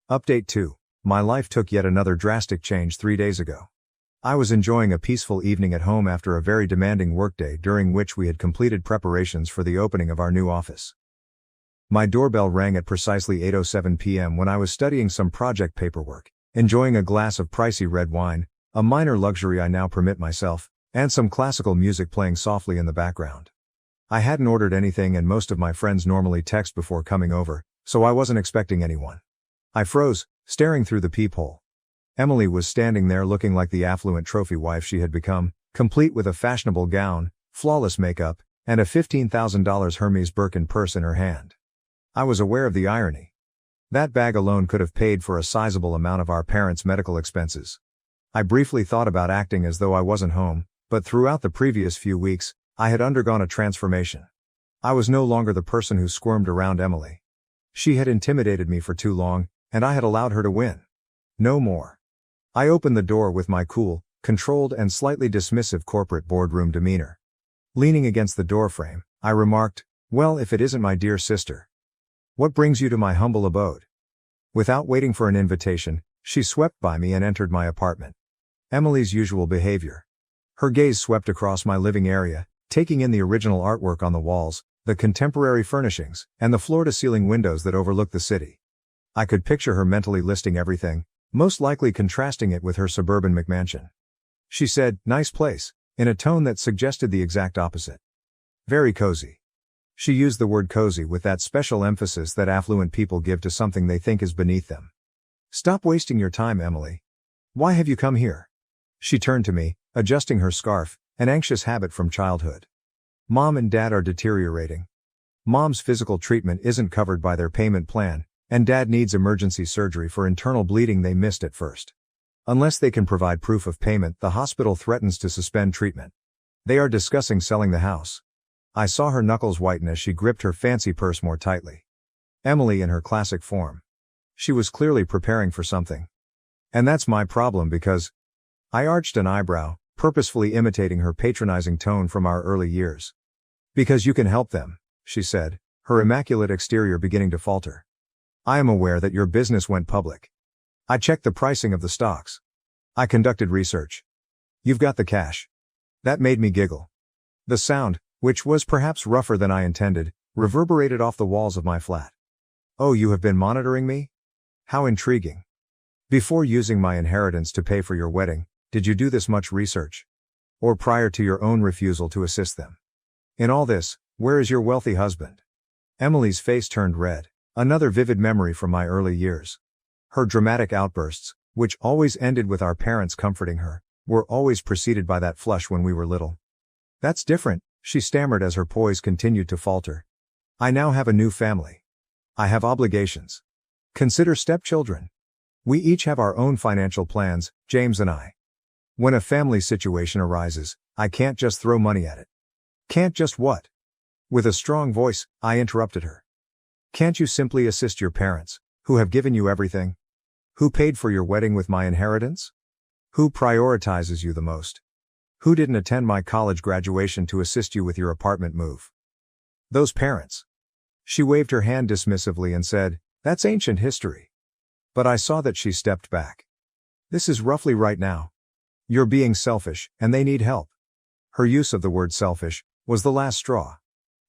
Update 2. My life took yet another drastic change 3 days ago. I was enjoying a peaceful evening at home after a very demanding workday during which we had completed preparations for the opening of our new office. My doorbell rang at precisely 8:07 p.m. when I was studying some project paperwork, enjoying a glass of pricey red wine, a minor luxury I now permit myself, and some classical music playing softly in the background. I hadn't ordered anything and most of my friends normally text before coming over, so I wasn't expecting anyone. I froze, staring through the peephole. Emily was standing there looking like the affluent trophy wife she had become, complete with a fashionable gown, flawless makeup, and a $15,000 Hermes Birkin purse in her hand. I was aware of the irony. That bag alone could have paid for a sizable amount of our parents' medical expenses. I briefly thought about acting as though I wasn't home, but throughout the previous few weeks, I had undergone a transformation. I was no longer the person who squirmed around Emily. She had intimidated me for too long, and I had allowed her to win. No more. I opened the door with my cool, controlled and slightly dismissive corporate boardroom demeanor. Leaning against the doorframe, I remarked, "Well, if it isn't my dear sister. What brings you to my humble abode?" Without waiting for an invitation, she swept by me and entered my apartment. Emily's usual behavior. Her gaze swept across my living area, taking in the original artwork on the walls, the contemporary furnishings, and the floor-to-ceiling windows that overlook the city. I could picture her mentally listing everything, most likely contrasting it with her suburban McMansion. She said, "Nice place," in a tone that suggested the exact opposite. Very cozy. She used the word cozy with that special emphasis that affluent people give to something they think is beneath them. "Stop wasting your time, Emily. Why have you come here?" She turned to me, adjusting her scarf, an anxious habit from childhood. "Mom and Dad are deteriorating. Mom's physical treatment isn't covered by their payment plan, and Dad needs emergency surgery for internal bleeding they missed at first. Unless they can provide proof of payment, the hospital threatens to suspend treatment. They are discussing selling the house." I saw her knuckles whiten as she gripped her fancy purse more tightly. Emily in her classic form. She was clearly preparing for something. And that's my problem because... I arched an eyebrow, purposefully imitating her patronizing tone from our early years. "Because you can help them," she said, her immaculate exterior beginning to falter. "I am aware that your business went public. I checked the pricing of the stocks. I conducted research. You've got the cash." That made me giggle. The sound, which was perhaps rougher than I intended, reverberated off the walls of my flat. "Oh, you have been monitoring me? How intriguing. Before using my inheritance to pay for your wedding, did you do this much research? Or prior to your own refusal to assist them? In all this, where is your wealthy husband?" Emily's face turned red, another vivid memory from my early years. Her dramatic outbursts, which always ended with our parents comforting her, were always preceded by that flush when we were little. "That's different," she stammered as her poise continued to falter. "I now have a new family. I have obligations. Consider stepchildren. We each have our own financial plans, James and I. When a family situation arises, I can't just throw money at it." "Can't just what?" With a strong voice, I interrupted her. Can't you simply assist your parents, who have given you everything? Who paid for your wedding with my inheritance? Who prioritizes you the most? Who didn't attend my college graduation to assist you with your apartment move? Those parents. She waved her hand dismissively and said, "That's ancient history." But I saw that she stepped back. "This is roughly right now. You're being selfish, and they need help." Her use of the word selfish was the last straw.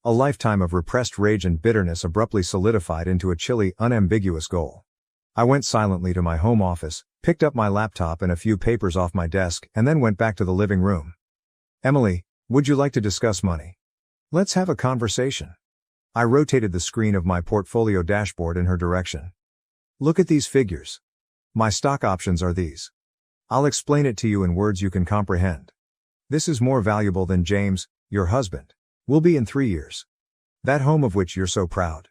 A lifetime of repressed rage and bitterness abruptly solidified into a chilly, unambiguous goal. I went silently to my home office, picked up my laptop and a few papers off my desk, and then went back to the living room. "Emily, would you like to discuss money? Let's have a conversation." I rotated the screen of my portfolio dashboard in her direction. "Look at these figures. My stock options are these. I'll explain it to you in words you can comprehend. This is more valuable than James, your husband, will be in 3 years. That home of which you're so proud.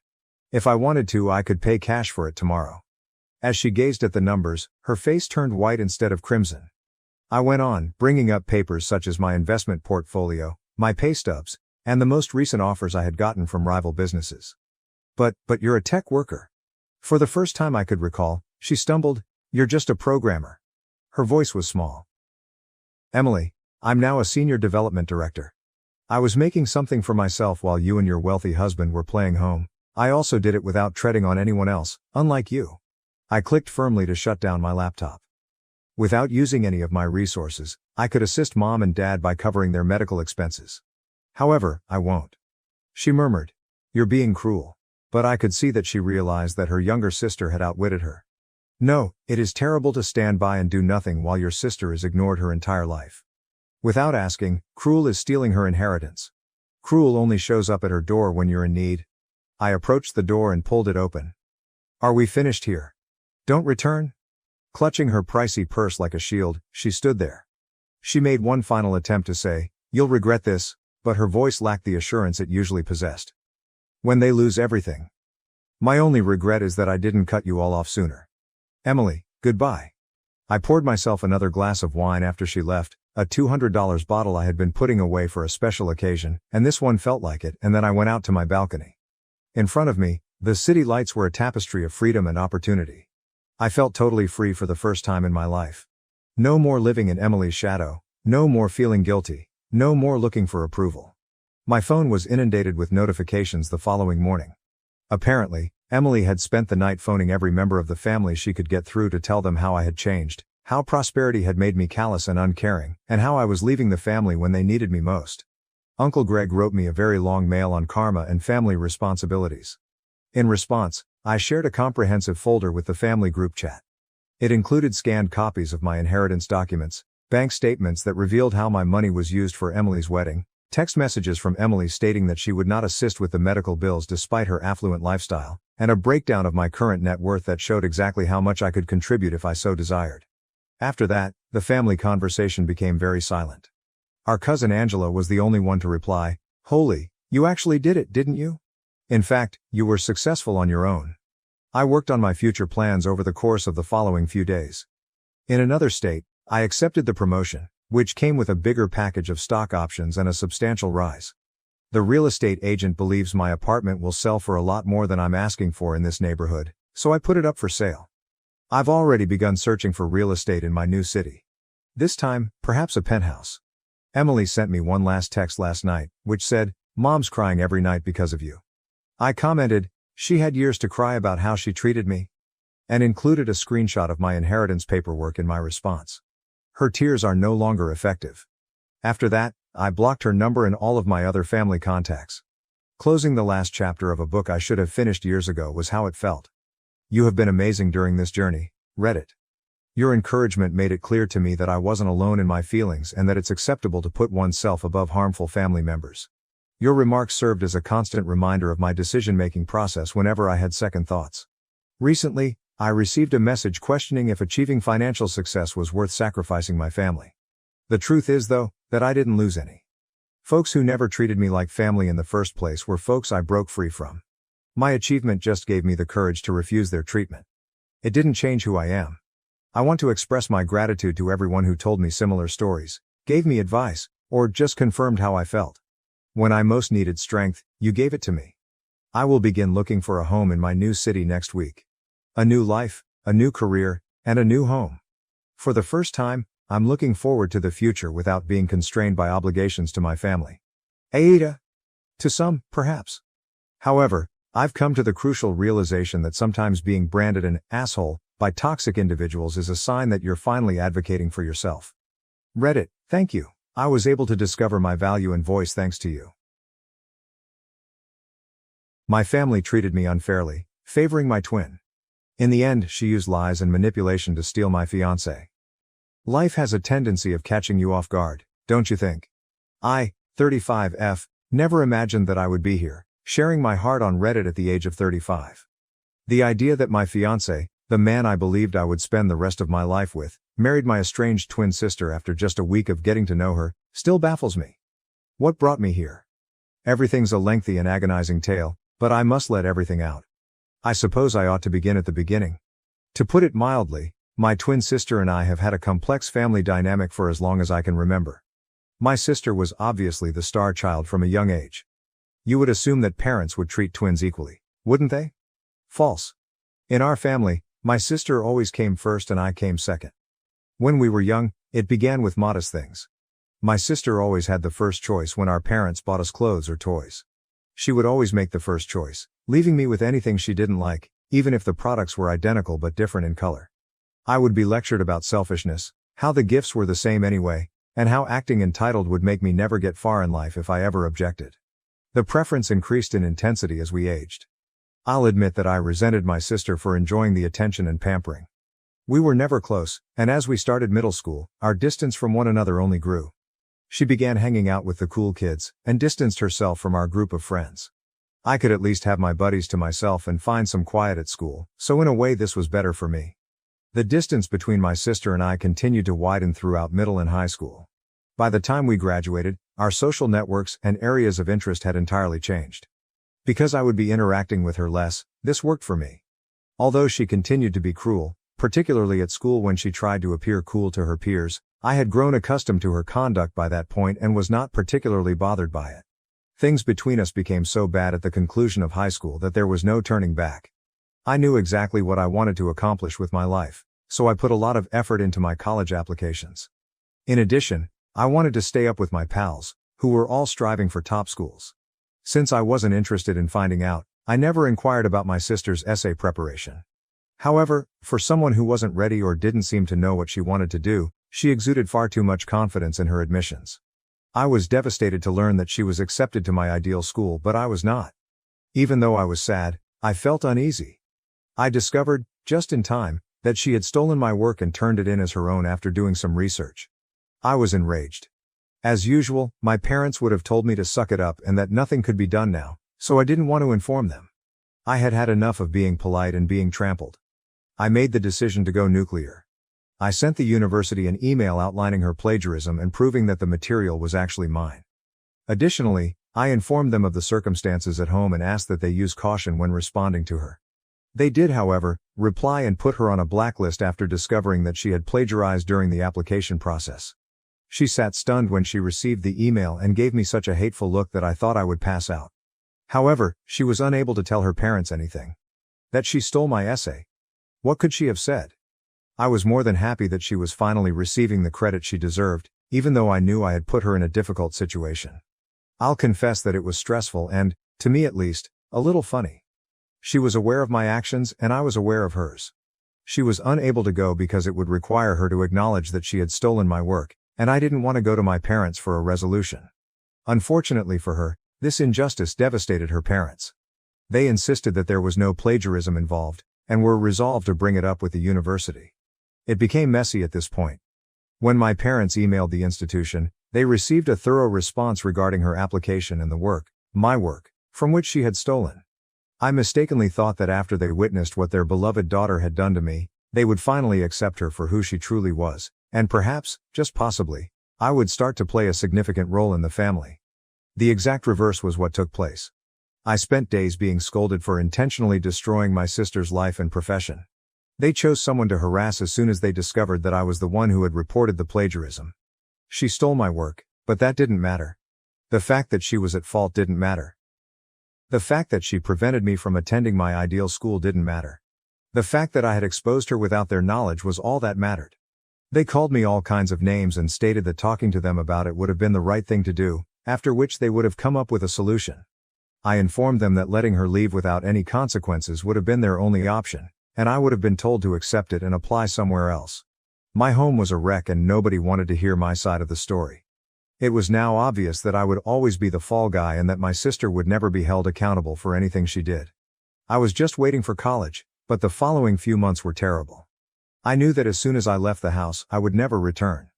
If I wanted to, I could pay cash for it tomorrow." As she gazed at the numbers, her face turned white instead of crimson. I went on, bringing up papers such as my investment portfolio, my pay stubs, and the most recent offers I had gotten from rival businesses. But you're a tech worker." For the first time I could recall, she stumbled, "You're just a programmer." Her voice was small. "Emily, I'm now a senior development director. I was making something for myself while you and your wealthy husband were playing home. I also did it without treading on anyone else, unlike you." I clicked firmly to shut down my laptop. Without using any of my resources, I could assist mom and dad by covering their medical expenses. "However, I won't." She murmured, "You're being cruel." But I could see that she realized that her younger sister had outwitted her. "No, it is terrible to stand by and do nothing while your sister is ignored her entire life. Without asking, cruel is stealing her inheritance. Cruel only shows up at her door when you're in need." I approached the door and pulled it open. "Are we finished here? Don't return?" Clutching her pricey purse like a shield, she stood there. She made one final attempt to say, "You'll regret this," but her voice lacked the assurance it usually possessed. "When they lose everything. My only regret is that I didn't cut you all off sooner. Emily, goodbye." I poured myself another glass of wine after she left, a $200 bottle I had been putting away for a special occasion, and this one felt like it, and then I went out to my balcony. In front of me, the city lights were a tapestry of freedom and opportunity. I felt totally free for the first time in my life. No more living in Emily's shadow, no more feeling guilty, no more looking for approval. My phone was inundated with notifications the following morning. Apparently, Emily had spent the night phoning every member of the family she could get through to tell them how I had changed, how prosperity had made me callous and uncaring, and how I was leaving the family when they needed me most. Uncle Greg wrote me a very long mail on karma and family responsibilities. In response, I shared a comprehensive folder with the family group chat. It included scanned copies of my inheritance documents, bank statements that revealed how my money was used for Emily's wedding, text messages from Emily stating that she would not assist with the medical bills despite her affluent lifestyle, and a breakdown of my current net worth that showed exactly how much I could contribute if I so desired. After that, the family conversation became very silent. Our cousin Angela was the only one to reply, "Holy, you actually did it, didn't you? In fact, you were successful on your own." I worked on my future plans over the course of the following few days. In another state, I accepted the promotion, which came with a bigger package of stock options and a substantial rise. The real estate agent believes my apartment will sell for a lot more than I'm asking for in this neighborhood, so I put it up for sale. I've already begun searching for real estate in my new city. This time, perhaps a penthouse. Emily sent me one last text last night, which said, "Mom's crying every night because of you." I commented, "She had years to cry about how she treated me," and included a screenshot of my inheritance paperwork in my response. Her tears are no longer effective. After that, I blocked her number and all of my other family contacts. Closing the last chapter of a book I should have finished years ago was how it felt. You have been amazing during this journey, Reddit. Your encouragement made it clear to me that I wasn't alone in my feelings and that it's acceptable to put oneself above harmful family members. Your remarks served as a constant reminder of my decision-making process whenever I had second thoughts. Recently, I received a message questioning if achieving financial success was worth sacrificing my family. The truth is, though, that I didn't lose any. Folks who never treated me like family in the first place were folks I broke free from. My achievement just gave me the courage to refuse their treatment. It didn't change who I am. I want to express my gratitude to everyone who told me similar stories, gave me advice, or just confirmed how I felt. When I most needed strength, you gave it to me. I will begin looking for a home in my new city next week. A new life, a new career, and a new home. For the first time, I'm looking forward to the future without being constrained by obligations to my family. Aita? To some, perhaps. However, I've come to the crucial realization that sometimes being branded an asshole by toxic individuals is a sign that you're finally advocating for yourself. Reddit, thank you. I was able to discover my value and voice thanks to you. My family treated me unfairly, favoring my twin. In the end, she used lies and manipulation to steal my fiancé. Life has a tendency of catching you off guard, don't you think? I, 35F, never imagined that I would be here, sharing my heart on Reddit at the age of 35. The idea that my fiancé, the man I believed I would spend the rest of my life with, married my estranged twin sister after just a week of getting to know her, still baffles me. What brought me here? Everything's a lengthy and agonizing tale, but I must let everything out. I suppose I ought to begin at the beginning. To put it mildly, my twin sister and I have had a complex family dynamic for as long as I can remember. My sister was obviously the star child from a young age. You would assume that parents would treat twins equally, wouldn't they? False. In our family, my sister always came first and I came second. When we were young, it began with modest things. My sister always had the first choice when our parents bought us clothes or toys. She would always make the first choice, leaving me with anything she didn't like, even if the products were identical but different in color. I would be lectured about selfishness, how the gifts were the same anyway, and how acting entitled would make me never get far in life if I ever objected. The preference increased in intensity as we aged. I'll admit that I resented my sister for enjoying the attention and pampering. We were never close, and as we started middle school, our distance from one another only grew. She began hanging out with the cool kids, and distanced herself from our group of friends. I could at least have my buddies to myself and find some quiet at school, so in a way this was better for me. The distance between my sister and I continued to widen throughout middle and high school. By the time we graduated, our social networks and areas of interest had entirely changed. Because I would be interacting with her less, this worked for me. Although she continued to be cruel, particularly at school when she tried to appear cool to her peers, I had grown accustomed to her conduct by that point and was not particularly bothered by it. Things between us became so bad at the conclusion of high school that there was no turning back. I knew exactly what I wanted to accomplish with my life, so I put a lot of effort into my college applications. In addition, I wanted to stay up with my pals, who were all striving for top schools. Since I wasn't interested in finding out, I never inquired about my sister's essay preparation. However, for someone who wasn't ready or didn't seem to know what she wanted to do, she exuded far too much confidence in her admissions. I was devastated to learn that she was accepted to my ideal school, but I was not. Even though I was sad, I felt uneasy. I discovered, just in time, that she had stolen my work and turned it in as her own after doing some research. I was enraged. As usual, my parents would have told me to suck it up and that nothing could be done now, so I didn't want to inform them. I had had enough of being polite and being trampled. I made the decision to go nuclear. I sent the university an email outlining her plagiarism and proving that the material was actually mine. Additionally, I informed them of the circumstances at home and asked that they use caution when responding to her. They did, however, reply and put her on a blacklist after discovering that she had plagiarized during the application process. She sat stunned when she received the email and gave me such a hateful look that I thought I would pass out. However, she was unable to tell her parents anything. That she stole my essay. What could she have said? I was more than happy that she was finally receiving the credit she deserved, even though I knew I had put her in a difficult situation. I'll confess that it was stressful and, to me at least, a little funny. She was aware of my actions and I was aware of hers. She was unable to go because it would require her to acknowledge that she had stolen my work, and I didn't want to go to my parents for a resolution. Unfortunately for her, this injustice devastated her parents. They insisted that there was no plagiarism involved, and were resolved to bring it up with the university. It became messy at this point. When my parents emailed the institution, they received a thorough response regarding her application and the work, my work, from which she had stolen. I mistakenly thought that after they witnessed what their beloved daughter had done to me, they would finally accept her for who she truly was, and perhaps, just possibly, I would start to play a significant role in the family. The exact reverse was what took place. I spent days being scolded for intentionally destroying my sister's life and profession. They chose someone to harass as soon as they discovered that I was the one who had reported the plagiarism. She stole my work, but that didn't matter. The fact that she was at fault didn't matter. The fact that she prevented me from attending my ideal school didn't matter. The fact that I had exposed her without their knowledge was all that mattered. They called me all kinds of names and stated that talking to them about it would have been the right thing to do, after which they would have come up with a solution. I informed them that letting her leave without any consequences would have been their only option, and I would have been told to accept it and apply somewhere else. My home was a wreck and nobody wanted to hear my side of the story. It was now obvious that I would always be the fall guy and that my sister would never be held accountable for anything she did. I was just waiting for college, but the following few months were terrible. I knew that as soon as I left the house, I would never return.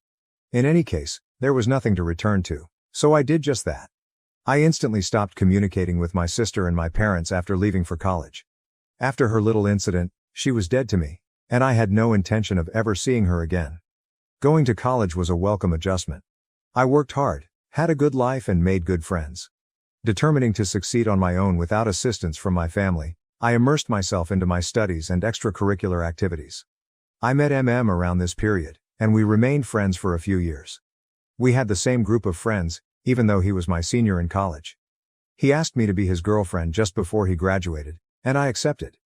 In any case, there was nothing to return to, so I did just that. I instantly stopped communicating with my sister and my parents after leaving for college. After her little incident, she was dead to me, and I had no intention of ever seeing her again. Going to college was a welcome adjustment. I worked hard, had a good life and made good friends. Determining to succeed on my own without assistance from my family, I immersed myself into my studies and extracurricular activities. I met around this period, and we remained friends for a few years. We had the same group of friends, even though he was my senior in college. He asked me to be his girlfriend just before he graduated, and I accepted.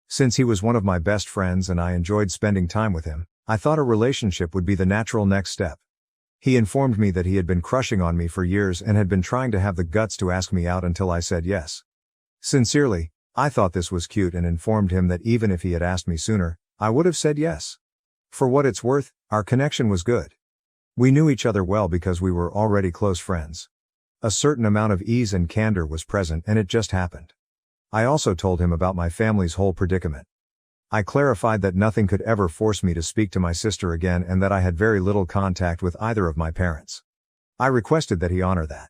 Since he was one of my best friends and I enjoyed spending time with him, I thought a relationship would be the natural next step. He informed me that he had been crushing on me for years and had been trying to have the guts to ask me out until I said yes. Sincerely, I thought this was cute and informed him that even if he had asked me sooner, I would have said yes. For what it's worth, our connection was good. We knew each other well because we were already close friends. A certain amount of ease and candor was present and it just happened. I also told him about my family's whole predicament. I clarified that nothing could ever force me to speak to my sister again and that I had very little contact with either of my parents. I requested that he honor that.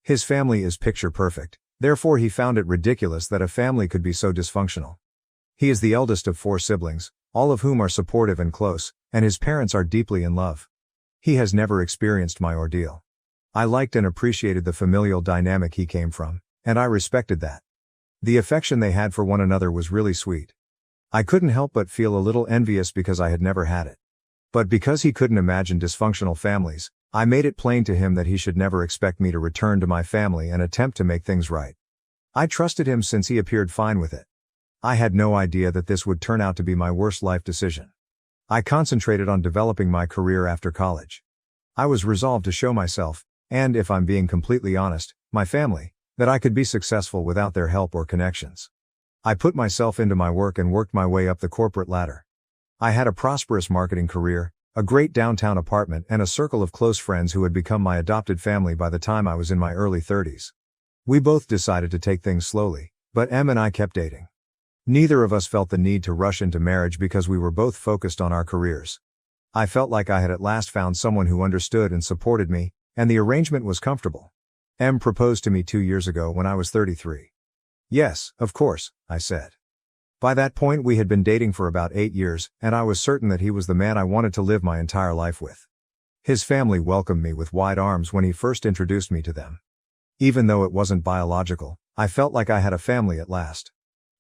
His family is picture perfect, therefore he found it ridiculous that a family could be so dysfunctional. He is the eldest of 4 siblings, all of whom are supportive and close, and his parents are deeply in love. He has never experienced my ordeal. I liked and appreciated the familial dynamic he came from, and I respected that. The affection they had for one another was really sweet. I couldn't help but feel a little envious because I had never had it. But because he couldn't imagine dysfunctional families, I made it plain to him that he should never expect me to return to my family and attempt to make things right. I trusted him since he appeared fine with it. I had no idea that this would turn out to be my worst life decision. I concentrated on developing my career after college. I was resolved to show myself, and if I'm being completely honest, my family, that I could be successful without their help or connections. I put myself into my work and worked my way up the corporate ladder. I had a prosperous marketing career, a great downtown apartment and a circle of close friends who had become my adopted family by the time I was in my early 30s. We both decided to take things slowly, but Em and I kept dating. Neither of us felt the need to rush into marriage because we were both focused on our careers. I felt like I had at last found someone who understood and supported me, and the arrangement was comfortable. Em proposed to me 2 years ago when I was 33. Yes, of course, I said. By that point we had been dating for about 8 years, and I was certain that he was the man I wanted to live my entire life with. His family welcomed me with wide arms when he first introduced me to them. Even though it wasn't biological, I felt like I had a family at last.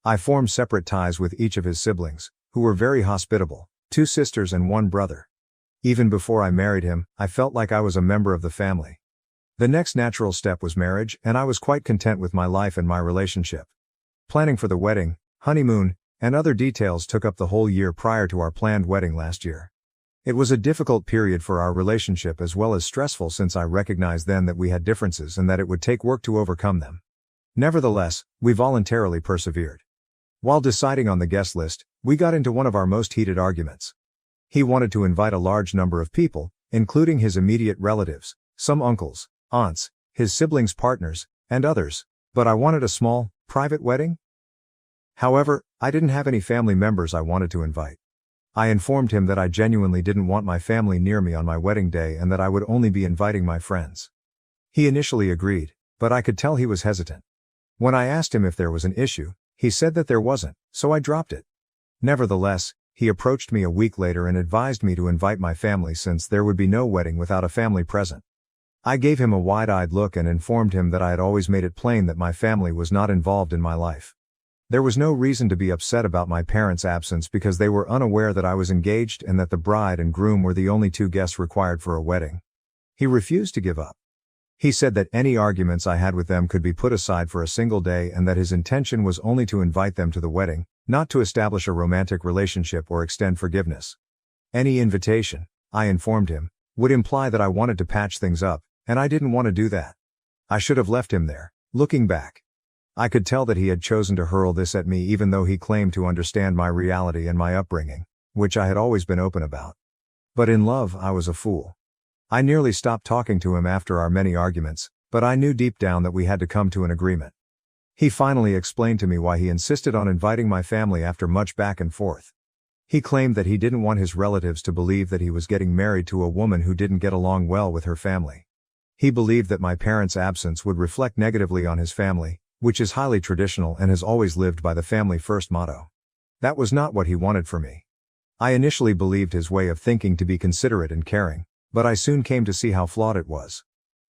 I formed separate ties with each of his siblings, who were very hospitable, 2 sisters and 1 brother. Even before I married him, I felt like I was a member of the family. The next natural step was marriage, and I was quite content with my life and my relationship. Planning for the wedding, honeymoon, and other details took up the whole year prior to our planned wedding last year. It was a difficult period for our relationship as well as stressful since I recognized then that we had differences and that it would take work to overcome them. Nevertheless, we voluntarily persevered. While deciding on the guest list, we got into one of our most heated arguments. He wanted to invite a large number of people, including his immediate relatives, some uncles, aunts, his siblings' partners, and others, but I wanted a small, private wedding. However, I didn't have any family members I wanted to invite. I informed him that I genuinely didn't want my family near me on my wedding day and that I would only be inviting my friends. He initially agreed, but I could tell he was hesitant. When I asked him if there was an issue, he said that there wasn't, so I dropped it. Nevertheless, he approached me a week later and advised me to invite my family since there would be no wedding without a family present. I gave him a wide-eyed look and informed him that I had always made it plain that my family was not involved in my life. There was no reason to be upset about my parents' absence because they were unaware that I was engaged and that the bride and groom were the only 2 guests required for a wedding. He refused to give up. He said that any arguments I had with them could be put aside for a single day and that his intention was only to invite them to the wedding, not to establish a romantic relationship or extend forgiveness. Any invitation, I informed him, would imply that I wanted to patch things up, and I didn't want to do that. I should have left him there. Looking back, I could tell that he had chosen to hurl this at me even though he claimed to understand my reality and my upbringing, which I had always been open about. But in love, I was a fool. I nearly stopped talking to him after our many arguments, but I knew deep down that we had to come to an agreement. He finally explained to me why he insisted on inviting my family after much back and forth. He claimed that he didn't want his relatives to believe that he was getting married to a woman who didn't get along well with her family. He believed that my parents' absence would reflect negatively on his family, which is highly traditional and has always lived by the family first motto. That was not what he wanted for me. I initially believed his way of thinking to be considerate and caring, but I soon came to see how flawed it was.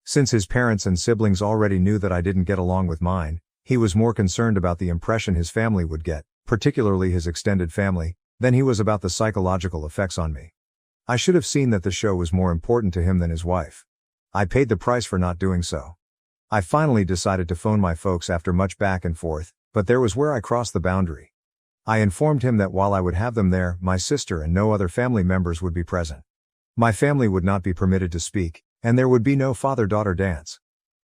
Since his parents and siblings already knew that I didn't get along with mine, he was more concerned about the impression his family would get, particularly his extended family, than he was about the psychological effects on me. I should have seen that the show was more important to him than his wife. I paid the price for not doing so. I finally decided to phone my folks after much back and forth, but there was where I crossed the boundary. I informed him that while I would have them there, my sister and no other family members would be present. My family would not be permitted to speak, and there would be no father-daughter dance.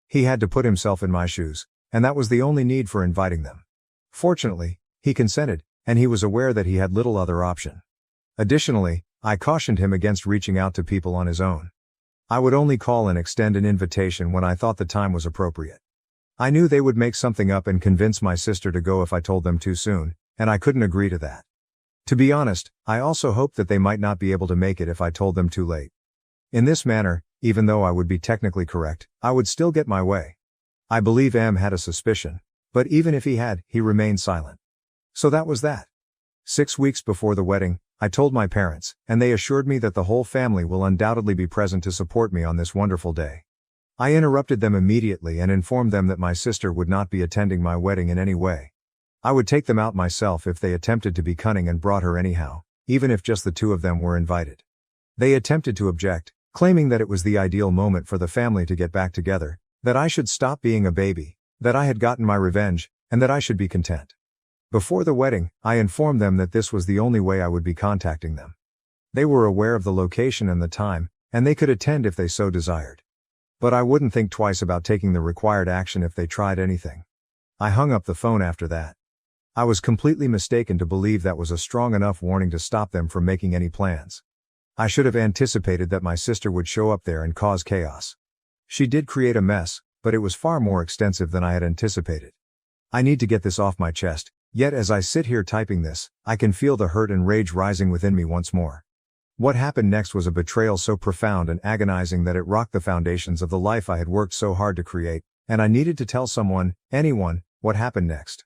He had to put himself in my shoes, and that was the only need for inviting them. Fortunately, he consented, and he was aware that he had little other option. Additionally, I cautioned him against reaching out to people on his own. I would only call and extend an invitation when I thought the time was appropriate. I knew they would make something up and convince my sister to go if I told them too soon, and I couldn't agree to that. To be honest, I also hoped that they might not be able to make it if I told them too late. In this manner, even though I would be technically correct, I would still get my way. I believe M had a suspicion, but even if he had, he remained silent. So that was that. 6 weeks before the wedding, I told my parents, and they assured me that the whole family will undoubtedly be present to support me on this wonderful day. I interrupted them immediately and informed them that my sister would not be attending my wedding in any way. I would take them out myself if they attempted to be cunning and brought her anyhow, even if just the two of them were invited. They attempted to object, claiming that it was the ideal moment for the family to get back together, that I should stop being a baby, that I had gotten my revenge, and that I should be content. Before the wedding, I informed them that this was the only way I would be contacting them. They were aware of the location and the time, and they could attend if they so desired. But I wouldn't think twice about taking the required action if they tried anything. I hung up the phone after that. I was completely mistaken to believe that was a strong enough warning to stop them from making any plans. I should have anticipated that my sister would show up there and cause chaos. She did create a mess, but it was far more extensive than I had anticipated. I need to get this off my chest, yet as I sit here typing this, I can feel the hurt and rage rising within me once more. What happened next was a betrayal so profound and agonizing that it rocked the foundations of the life I had worked so hard to create, and I needed to tell someone, anyone, what happened next.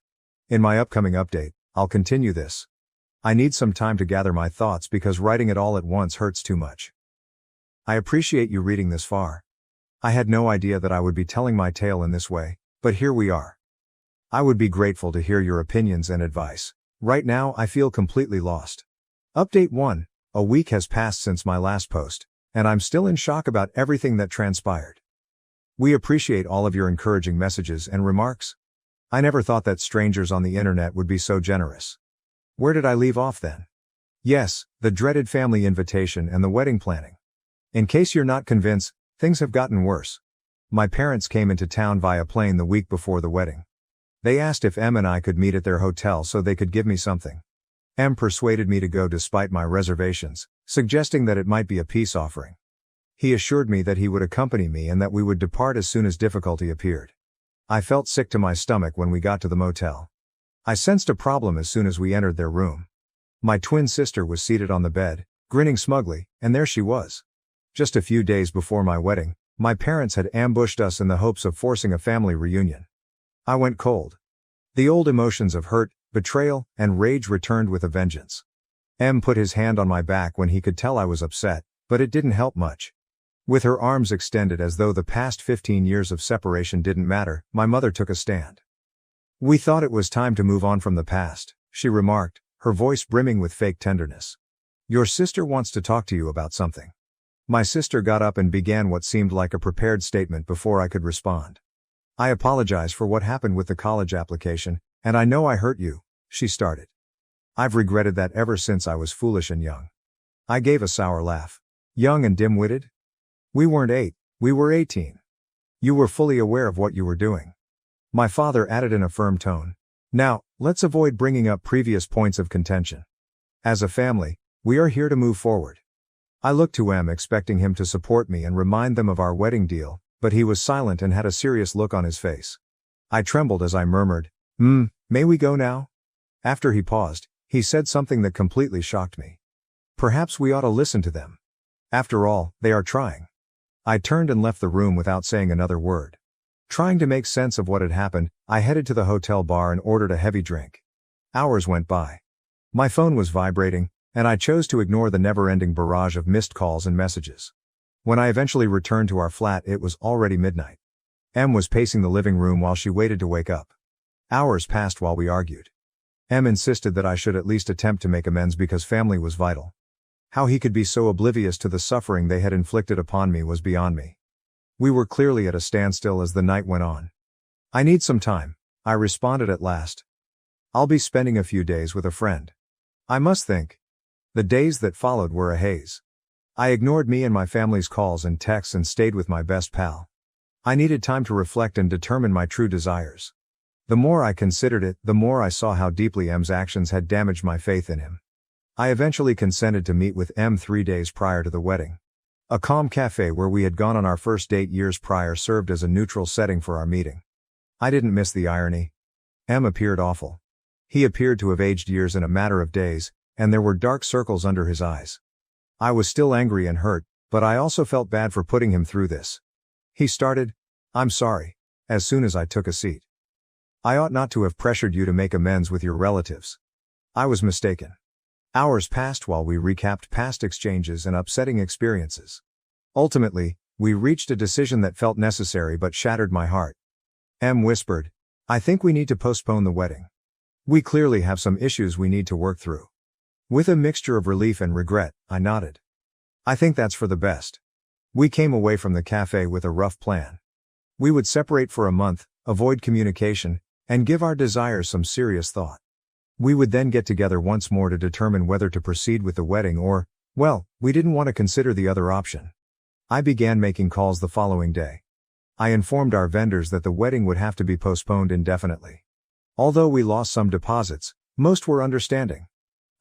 In my upcoming update, I'll continue this. I need some time to gather my thoughts because writing it all at once hurts too much. I appreciate you reading this far. I had no idea that I would be telling my tale in this way, but here we are. I would be grateful to hear your opinions and advice. Right now I feel completely lost. Update 1. A week has passed since my last post, and I'm still in shock about everything that transpired. We appreciate all of your encouraging messages and remarks. I never thought that strangers on the internet would be so generous. Where did I leave off then? Yes, the dreaded family invitation and the wedding planning. In case you're not convinced, things have gotten worse. My parents came into town via plane the week before the wedding. They asked if M and I could meet at their hotel so they could give me something. M persuaded me to go despite my reservations, suggesting that it might be a peace offering. He assured me that he would accompany me and that we would depart as soon as difficulty appeared. I felt sick to my stomach when we got to the motel. I sensed a problem as soon as we entered their room. My twin sister was seated on the bed, grinning smugly, and there she was. Just a few days before my wedding, my parents had ambushed us in the hopes of forcing a family reunion. I went cold. The old emotions of hurt, betrayal, and rage returned with a vengeance. M put his hand on my back when he could tell I was upset, but it didn't help much. With her arms extended as though the past 15 years of separation didn't matter, my mother took a stand. We thought it was time to move on from the past, she remarked, her voice brimming with fake tenderness. Your sister wants to talk to you about something. My sister got up and began what seemed like a prepared statement before I could respond. "I apologize for what happened with the college application, and I know I hurt you," she started. "I've regretted that ever since I was foolish and young." I gave a sour laugh. "Young and dim-witted? We weren't 8, we were 18. You were fully aware of what you were doing." My father added in a firm tone. "Now, let's avoid bringing up previous points of contention. As a family, we are here to move forward." I looked to M, expecting him to support me and remind them of our wedding deal, but he was silent and had a serious look on his face. I trembled as I murmured, "May we go now?" After he paused, he said something that completely shocked me. "Perhaps we ought to listen to them. After all, they are trying." I turned and left the room without saying another word. Trying to make sense of what had happened, I headed to the hotel bar and ordered a heavy drink. Hours went by. My phone was vibrating, and I chose to ignore the never-ending barrage of missed calls and messages. When I eventually returned to our flat, it was already midnight. M was pacing the living room while she waited to wake up. Hours passed while we argued. M insisted that I should at least attempt to make amends because family was vital. How he could be so oblivious to the suffering they had inflicted upon me was beyond me. We were clearly at a standstill as the night went on. "I need some time," I responded at last. "I'll be spending a few days with a friend. I must think." The days that followed were a haze. I ignored me and my family's calls and texts and stayed with my best pal. I needed time to reflect and determine my true desires. The more I considered it, the more I saw how deeply M's actions had damaged my faith in him. I eventually consented to meet with M 3 days prior to the wedding. A calm cafe where we had gone on our first date years prior served as a neutral setting for our meeting. I didn't miss the irony. M appeared awful. He appeared to have aged years in a matter of days, and there were dark circles under his eyes. I was still angry and hurt, but I also felt bad for putting him through this. He started, "I'm sorry," as soon as I took a seat. "I ought not to have pressured you to make amends with your relatives. I was mistaken." Hours passed while we recapped past exchanges and upsetting experiences. Ultimately, we reached a decision that felt necessary but shattered my heart. M whispered, "I think we need to postpone the wedding. We clearly have some issues we need to work through." With a mixture of relief and regret, I nodded. "I think that's for the best." We came away from the cafe with a rough plan. We would separate for a month, avoid communication, and give our desires some serious thought. We would then get together once more to determine whether to proceed with the wedding or, well, we didn't want to consider the other option. I began making calls the following day. I informed our vendors that the wedding would have to be postponed indefinitely. Although we lost some deposits, most were understanding.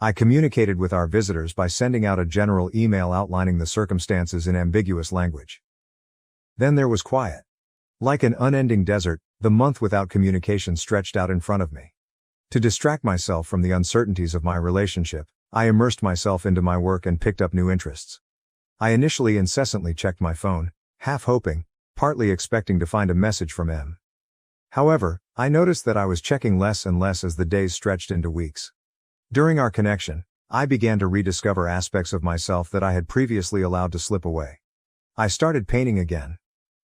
I communicated with our visitors by sending out a general email outlining the circumstances in ambiguous language. Then there was quiet. Like an unending desert, the month without communication stretched out in front of me. To distract myself from the uncertainties of my relationship, I immersed myself into my work and picked up new interests. I initially incessantly checked my phone, half hoping, partly expecting to find a message from M. However, I noticed that I was checking less and less as the days stretched into weeks. During our connection, I began to rediscover aspects of myself that I had previously allowed to slip away. I started painting again,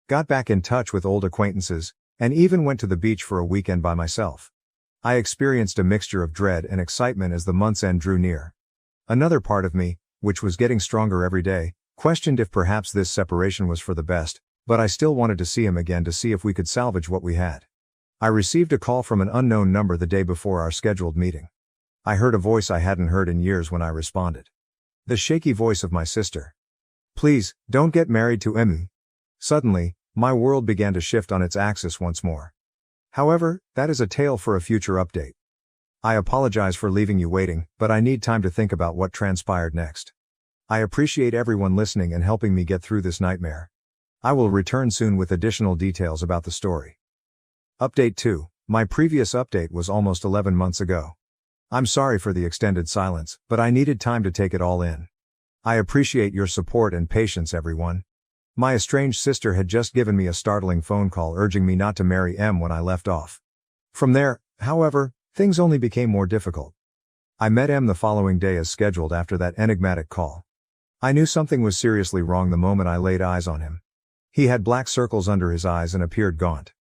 got back in touch with old acquaintances, and even went to the beach for a weekend by myself. I experienced a mixture of dread and excitement as the month's end drew near. Another part of me, which was getting stronger every day, questioned if perhaps this separation was for the best, but I still wanted to see him again to see if we could salvage what we had. I received a call from an unknown number the day before our scheduled meeting. I heard a voice I hadn't heard in years when I responded. The shaky voice of my sister. "Please, don't get married to Emu." Suddenly, my world began to shift on its axis once more. However, that is a tale for a future update. I apologize for leaving you waiting, but I need time to think about what transpired next. I appreciate everyone listening and helping me get through this nightmare. I will return soon with additional details about the story. Update 2. My previous update was almost 11 months ago. I'm sorry for the extended silence, but I needed time to take it all in. I appreciate your support and patience, everyone. My estranged sister had just given me a startling phone call urging me not to marry M when I left off. From there, however, things only became more difficult. I met M the following day as scheduled after that enigmatic call. I knew something was seriously wrong the moment I laid eyes on him. He had black circles under his eyes and appeared gaunt.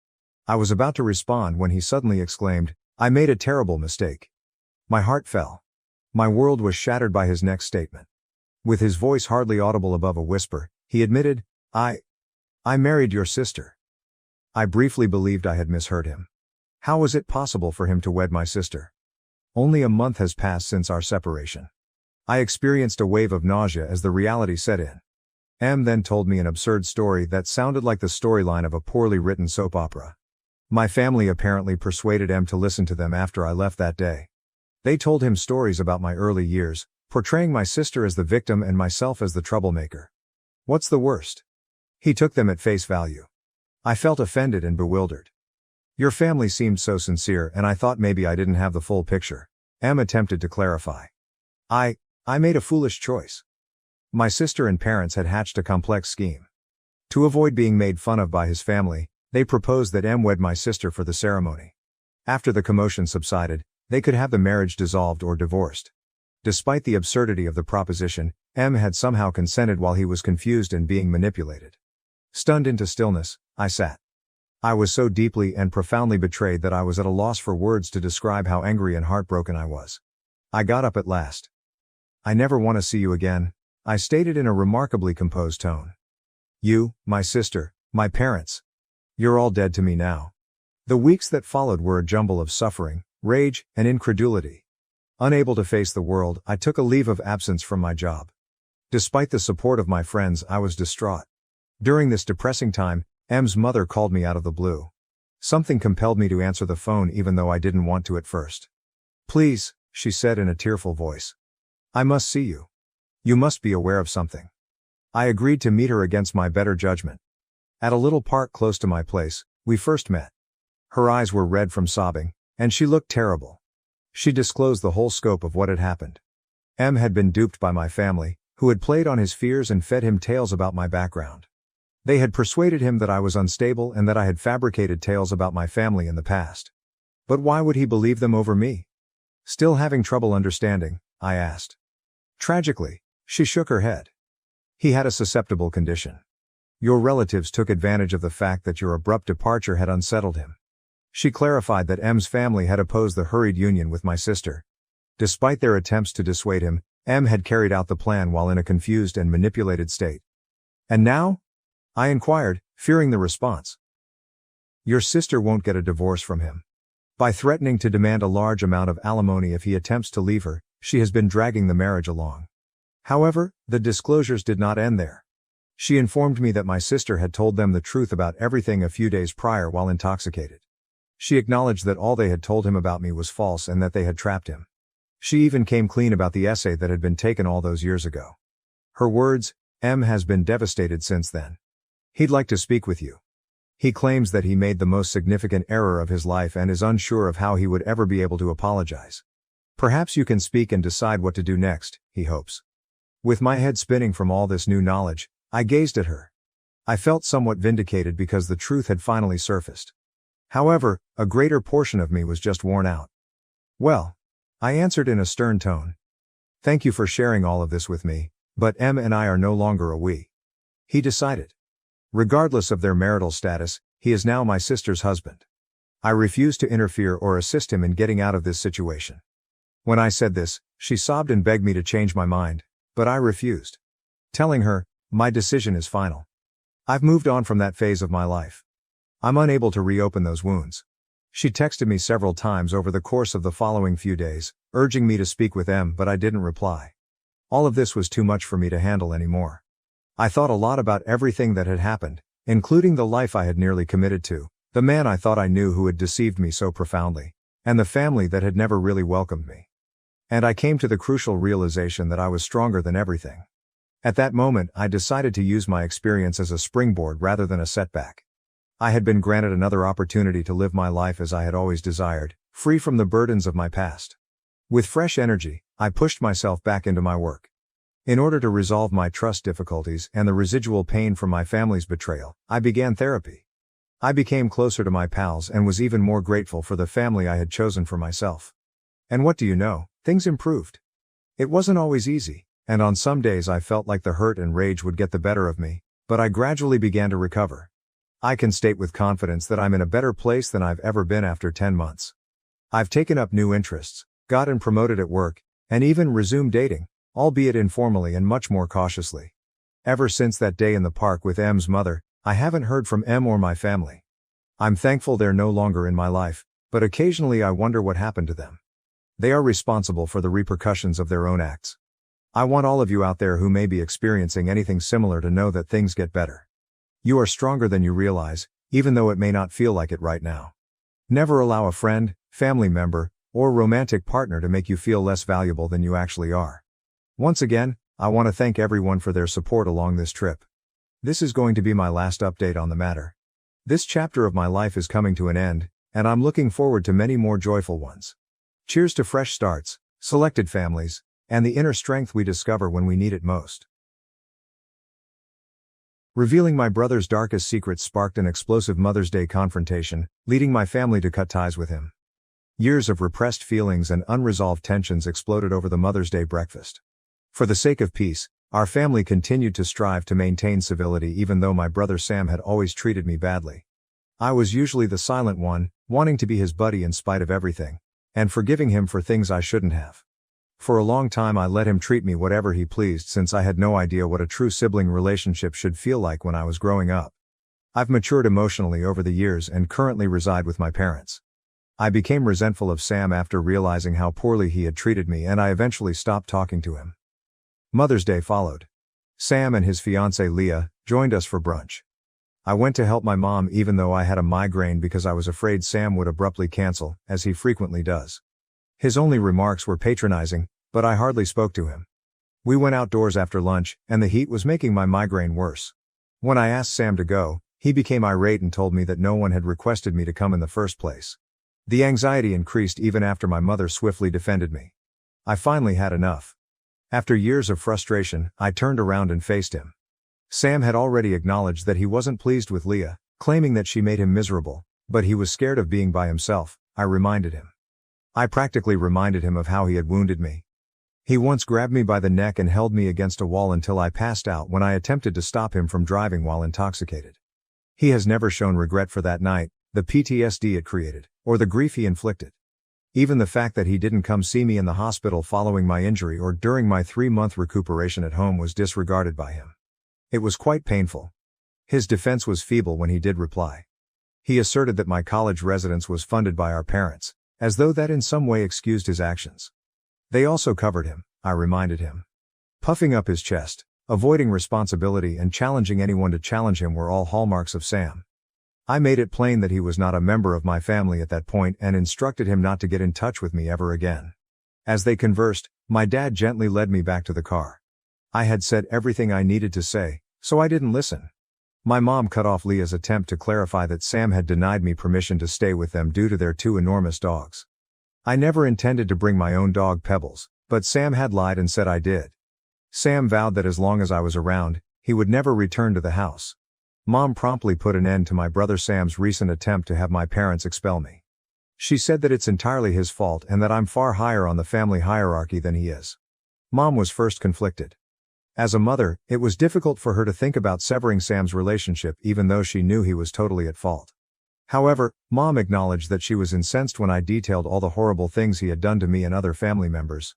I was about to respond when he suddenly exclaimed, "I made a terrible mistake." My heart fell. My world was shattered by his next statement. With his voice hardly audible above a whisper, he admitted, I married your sister. I briefly believed I had misheard him. How was it possible for him to wed my sister? Only a month has passed since our separation. I experienced a wave of nausea as the reality set in. M then told me an absurd story that sounded like the storyline of a poorly written soap opera. My family apparently persuaded M to listen to them after I left that day. They told him stories about my early years, portraying my sister as the victim and myself as the troublemaker. What's the worst? He took them at face value. I felt offended and bewildered. Your family seemed so sincere, and I thought maybe I didn't have the full picture. M attempted to clarify. I made a foolish choice. My sister and parents had hatched a complex scheme. To avoid being made fun of by his family, they proposed that M wed my sister for the ceremony. After the commotion subsided, they could have the marriage dissolved or divorced. Despite the absurdity of the proposition, M had somehow consented while he was confused and being manipulated. Stunned into stillness, I sat. I was so deeply and profoundly betrayed that I was at a loss for words to describe how angry and heartbroken I was. I got up at last. I never want to see you again, I stated in a remarkably composed tone. You, my sister, my parents. You're all dead to me now. The weeks that followed were a jumble of suffering, rage, and incredulity. Unable to face the world, I took a leave of absence from my job. Despite the support of my friends, I was distraught. During this depressing time, M's mother called me out of the blue. Something compelled me to answer the phone even though I didn't want to at first. Please, she said in a tearful voice. I must see you. You must be aware of something. I agreed to meet her against my better judgment. At a little park close to my place, we first met. Her eyes were red from sobbing, and she looked terrible. She disclosed the whole scope of what had happened. M had been duped by my family, who had played on his fears and fed him tales about my background. They had persuaded him that I was unstable and that I had fabricated tales about my family in the past. But why would he believe them over me? Still having trouble understanding, I asked. Tragically, she shook her head. He had a susceptible condition. Your relatives took advantage of the fact that your abrupt departure had unsettled him. She clarified that M's family had opposed the hurried union with my sister. Despite their attempts to dissuade him, M had carried out the plan while in a confused and manipulated state. And now? I inquired, fearing the response. Your sister won't get a divorce from him. By threatening to demand a large amount of alimony if he attempts to leave her, she has been dragging the marriage along. However, the disclosures did not end there. She informed me that my sister had told them the truth about everything a few days prior while intoxicated. She acknowledged that all they had told him about me was false and that they had trapped him. She even came clean about the essay that had been taken all those years ago. Her words, M has been devastated since then. He'd like to speak with you. He claims that he made the most significant error of his life and is unsure of how he would ever be able to apologize. Perhaps you can speak and decide what to do next, he hopes. With my head spinning from all this new knowledge, I gazed at her. I felt somewhat vindicated because the truth had finally surfaced. However, a greater portion of me was just worn out. Well, I answered in a stern tone. Thank you for sharing all of this with me, but M and I are no longer a we. He decided. Regardless of their marital status, he is now my sister's husband. I refuse to interfere or assist him in getting out of this situation. When I said this, she sobbed and begged me to change my mind, but I refused. Telling her, my decision is final. I've moved on from that phase of my life. I'm unable to reopen those wounds. She texted me several times over the course of the following few days, urging me to speak with M, but I didn't reply. All of this was too much for me to handle anymore. I thought a lot about everything that had happened, including the life I had nearly committed to, the man I thought I knew who had deceived me so profoundly, and the family that had never really welcomed me. And I came to the crucial realization that I was stronger than everything. At that moment, I decided to use my experience as a springboard rather than a setback. I had been granted another opportunity to live my life as I had always desired, free from the burdens of my past. With fresh energy, I pushed myself back into my work. In order to resolve my trust difficulties and the residual pain from my family's betrayal, I began therapy. I became closer to my pals and was even more grateful for the family I had chosen for myself. And what do you know, things improved. It wasn't always easy, and on some days I felt like the hurt and rage would get the better of me, but I gradually began to recover. I can state with confidence that I'm in a better place than I've ever been after 10 months. I've taken up new interests, gotten promoted at work, and even resumed dating, albeit informally and much more cautiously. Ever since that day in the park with M's mother, I haven't heard from M or my family. I'm thankful they're no longer in my life, but occasionally I wonder what happened to them. They are responsible for the repercussions of their own acts. I want all of you out there who may be experiencing anything similar to know that things get better. You are stronger than you realize, even though it may not feel like it right now. Never allow a friend, family member, or romantic partner to make you feel less valuable than you actually are. Once again, I want to thank everyone for their support along this trip. This is going to be my last update on the matter. This chapter of my life is coming to an end, and I'm looking forward to many more joyful ones. Cheers to fresh starts, selected families, and the inner strength we discover when we need it most. Revealing my brother's darkest secrets sparked an explosive Mother's Day confrontation, leading my family to cut ties with him. Years of repressed feelings and unresolved tensions exploded over the Mother's Day breakfast. For the sake of peace, our family continued to strive to maintain civility even though my brother Sam had always treated me badly. I was usually the silent one, wanting to be his buddy in spite of everything, and forgiving him for things I shouldn't have. For a long time I let him treat me whatever he pleased since I had no idea what a true sibling relationship should feel like when I was growing up. I've matured emotionally over the years and currently reside with my parents. I became resentful of Sam after realizing how poorly he had treated me, and I eventually stopped talking to him. Mother's Day followed. Sam and his fiancée Leah joined us for brunch. I went to help my mom even though I had a migraine because I was afraid Sam would abruptly cancel, as he frequently does. His only remarks were patronizing, but I hardly spoke to him. We went outdoors after lunch, and the heat was making my migraine worse. When I asked Sam to go, he became irate and told me that no one had requested me to come in the first place. The anxiety increased even after my mother swiftly defended me. I finally had enough. After years of frustration, I turned around and faced him. Sam had already acknowledged that he wasn't pleased with Leah, claiming that she made him miserable, but he was scared of being by himself, I reminded him. I practically reminded him of how he had wounded me. He once grabbed me by the neck and held me against a wall until I passed out when I attempted to stop him from driving while intoxicated. He has never shown regret for that night, the PTSD it created, or the grief he inflicted. Even the fact that he didn't come see me in the hospital following my injury or during my 3-month recuperation at home was disregarded by him. It was quite painful. His defense was feeble when he did reply. He asserted that my college residence was funded by our parents, as though that in some way excused his actions. They also covered him, I reminded him. Puffing up his chest, avoiding responsibility and challenging anyone to challenge him were all hallmarks of Sam. I made it plain that he was not a member of my family at that point and instructed him not to get in touch with me ever again. As they conversed, my dad gently led me back to the car. I had said everything I needed to say, so I didn't listen. My mom cut off Leah's attempt to clarify that Sam had denied me permission to stay with them due to their 2 enormous dogs. I never intended to bring my own dog Pebbles, but Sam had lied and said I did. Sam vowed that as long as I was around, he would never return to the house. Mom promptly put an end to my brother Sam's recent attempt to have my parents expel me. She said that it's entirely his fault and that I'm far higher on the family hierarchy than he is. Mom was first conflicted. As a mother, it was difficult for her to think about severing Sam's relationship even though she knew he was totally at fault. However, Mom acknowledged that she was incensed when I detailed all the horrible things he had done to me and other family members.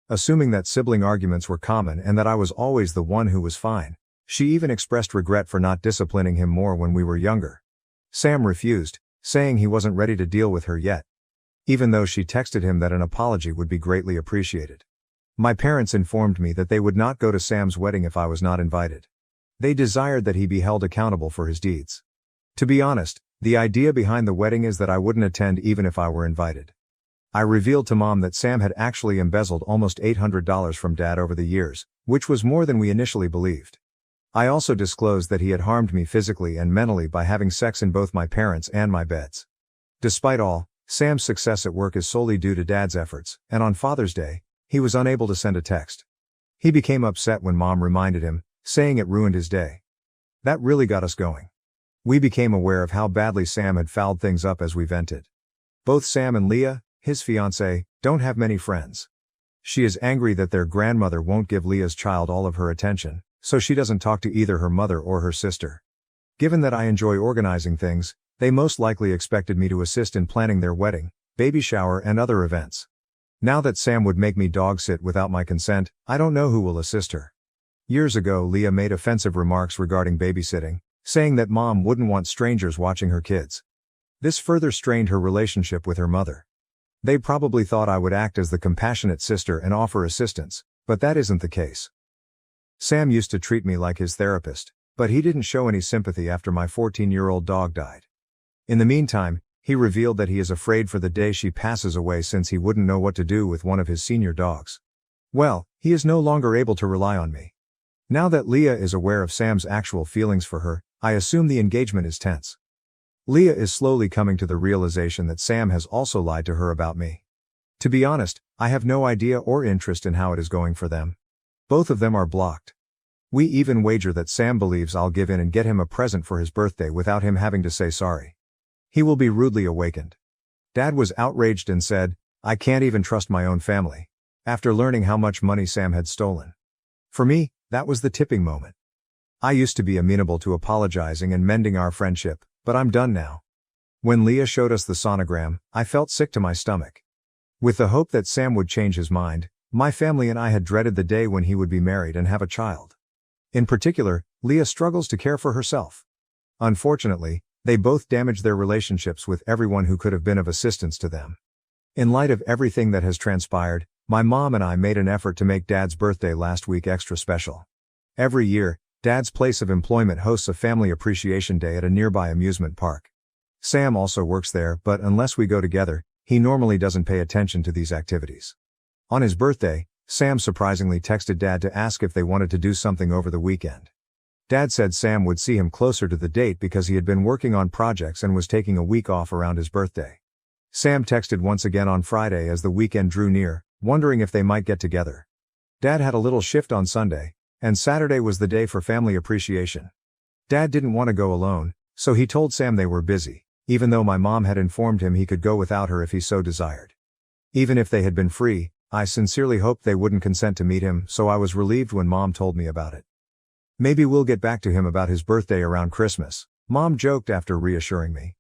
Assuming that sibling arguments were common and that I was always the one who was fine, she even expressed regret for not disciplining him more when we were younger. Sam refused, saying he wasn't ready to deal with her yet. Even though she texted him that an apology would be greatly appreciated. My parents informed me that they would not go to Sam's wedding if I was not invited. They desired that he be held accountable for his deeds. To be honest, the idea behind the wedding is that I wouldn't attend even if I were invited. I revealed to Mom that Sam had actually embezzled almost $800 from Dad over the years, which was more than we initially believed. I also disclosed that he had harmed me physically and mentally by having sex in both my parents' and my beds. Despite all, Sam's success at work is solely due to Dad's efforts, and on Father's Day, he was unable to send a text. He became upset when Mom reminded him, saying it ruined his day. That really got us going. We became aware of how badly Sam had fouled things up as we vented. Both Sam and Leah, his fiancée, don't have many friends. She is angry that their grandmother won't give Leah's child all of her attention, so she doesn't talk to either her mother or her sister. Given that I enjoy organizing things, they most likely expected me to assist in planning their wedding, baby shower and other events. Now that Sam would make me dog sit without my consent, I don't know who will assist her. Years ago, Leah made offensive remarks regarding babysitting, saying that mom wouldn't want strangers watching her kids. This further strained her relationship with her mother. They probably thought I would act as the compassionate sister and offer assistance, but that isn't the case. Sam used to treat me like his therapist, but he didn't show any sympathy after my 14-year-old dog died. In the meantime, he revealed that he is afraid for the day she passes away since he wouldn't know what to do with one of his senior dogs. Well, he is no longer able to rely on me. Now that Leah is aware of Sam's actual feelings for her, I assume the engagement is tense. Leah is slowly coming to the realization that Sam has also lied to her about me. To be honest, I have no idea or interest in how it is going for them. Both of them are blocked. We even wager that Sam believes I'll give in and get him a present for his birthday without him having to say sorry. He will be rudely awakened. Dad was outraged and said, "I can't even trust my own family," after learning how much money Sam had stolen. For me, that was the tipping moment. I used to be amenable to apologizing and mending our friendship, but I'm done now. When Leah showed us the sonogram, I felt sick to my stomach. With the hope that Sam would change his mind, my family and I had dreaded the day when he would be married and have a child. In particular, Leah struggles to care for herself. Unfortunately, they both damaged their relationships with everyone who could have been of assistance to them. In light of everything that has transpired, my mom and I made an effort to make Dad's birthday last week extra special. Every year, Dad's place of employment hosts a family appreciation day at a nearby amusement park. Sam also works there, but unless we go together, he normally doesn't pay attention to these activities. On his birthday, Sam surprisingly texted Dad to ask if they wanted to do something over the weekend. Dad said Sam would see him closer to the date because he had been working on projects and was taking a week off around his birthday. Sam texted once again on Friday as the weekend drew near, wondering if they might get together. Dad had a little shift on Sunday, and Saturday was the day for family appreciation. Dad didn't want to go alone, so he told Sam they were busy, even though my mom had informed him he could go without her if he so desired. Even if they had been free, I sincerely hoped they wouldn't consent to meet him, so I was relieved when Mom told me about it. "Maybe we'll get back to him about his birthday around Christmas," Mom joked after reassuring me.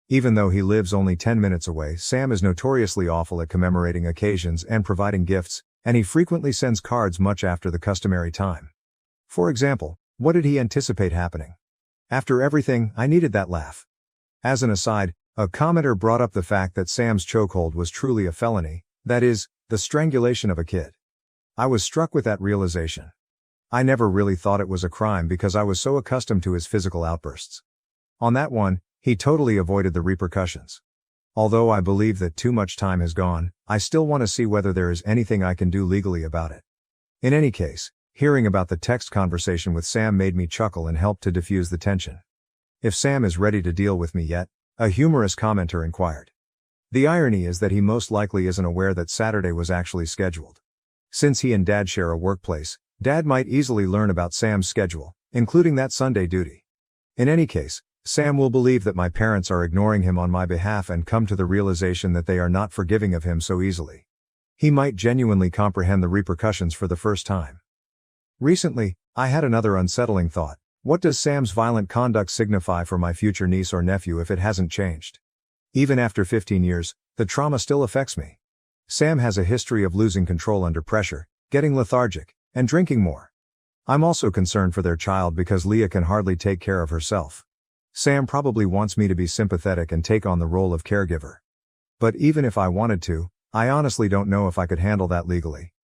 Even though he lives only 10 minutes away, Sam is notoriously awful at commemorating occasions and providing gifts, and he frequently sends cards much after the customary time. For example, what did he anticipate happening? "After everything, I needed that laugh." As an aside, a commenter brought up the fact that Sam's chokehold was truly a felony, that is, the strangulation of a kid. I was struck with that realization. I never really thought it was a crime because I was so accustomed to his physical outbursts. On that one, he totally avoided the repercussions. Although I believe that too much time has gone, I still want to see whether there is anything I can do legally about it. In any case, hearing about the text conversation with Sam made me chuckle and helped to diffuse the tension. "If Sam is ready to deal with me yet?" a humorous commenter inquired. The irony is that he most likely isn't aware that Saturday was actually scheduled. Since he and Dad share a workplace, Dad might easily learn about Sam's schedule, including that Sunday duty. In any case, Sam will believe that my parents are ignoring him on my behalf and come to the realization that they are not forgiving of him so easily. He might genuinely comprehend the repercussions for the first time. Recently, I had another unsettling thought. What does Sam's violent conduct signify for my future niece or nephew if it hasn't changed? Even after 15 years, the trauma still affects me. Sam has a history of losing control under pressure, getting lethargic, and drinking more. I'm also concerned for their child because Leah can hardly take care of herself. Sam probably wants me to be sympathetic and take on the role of caregiver. But even if I wanted to, I honestly don't know if I could handle that legally.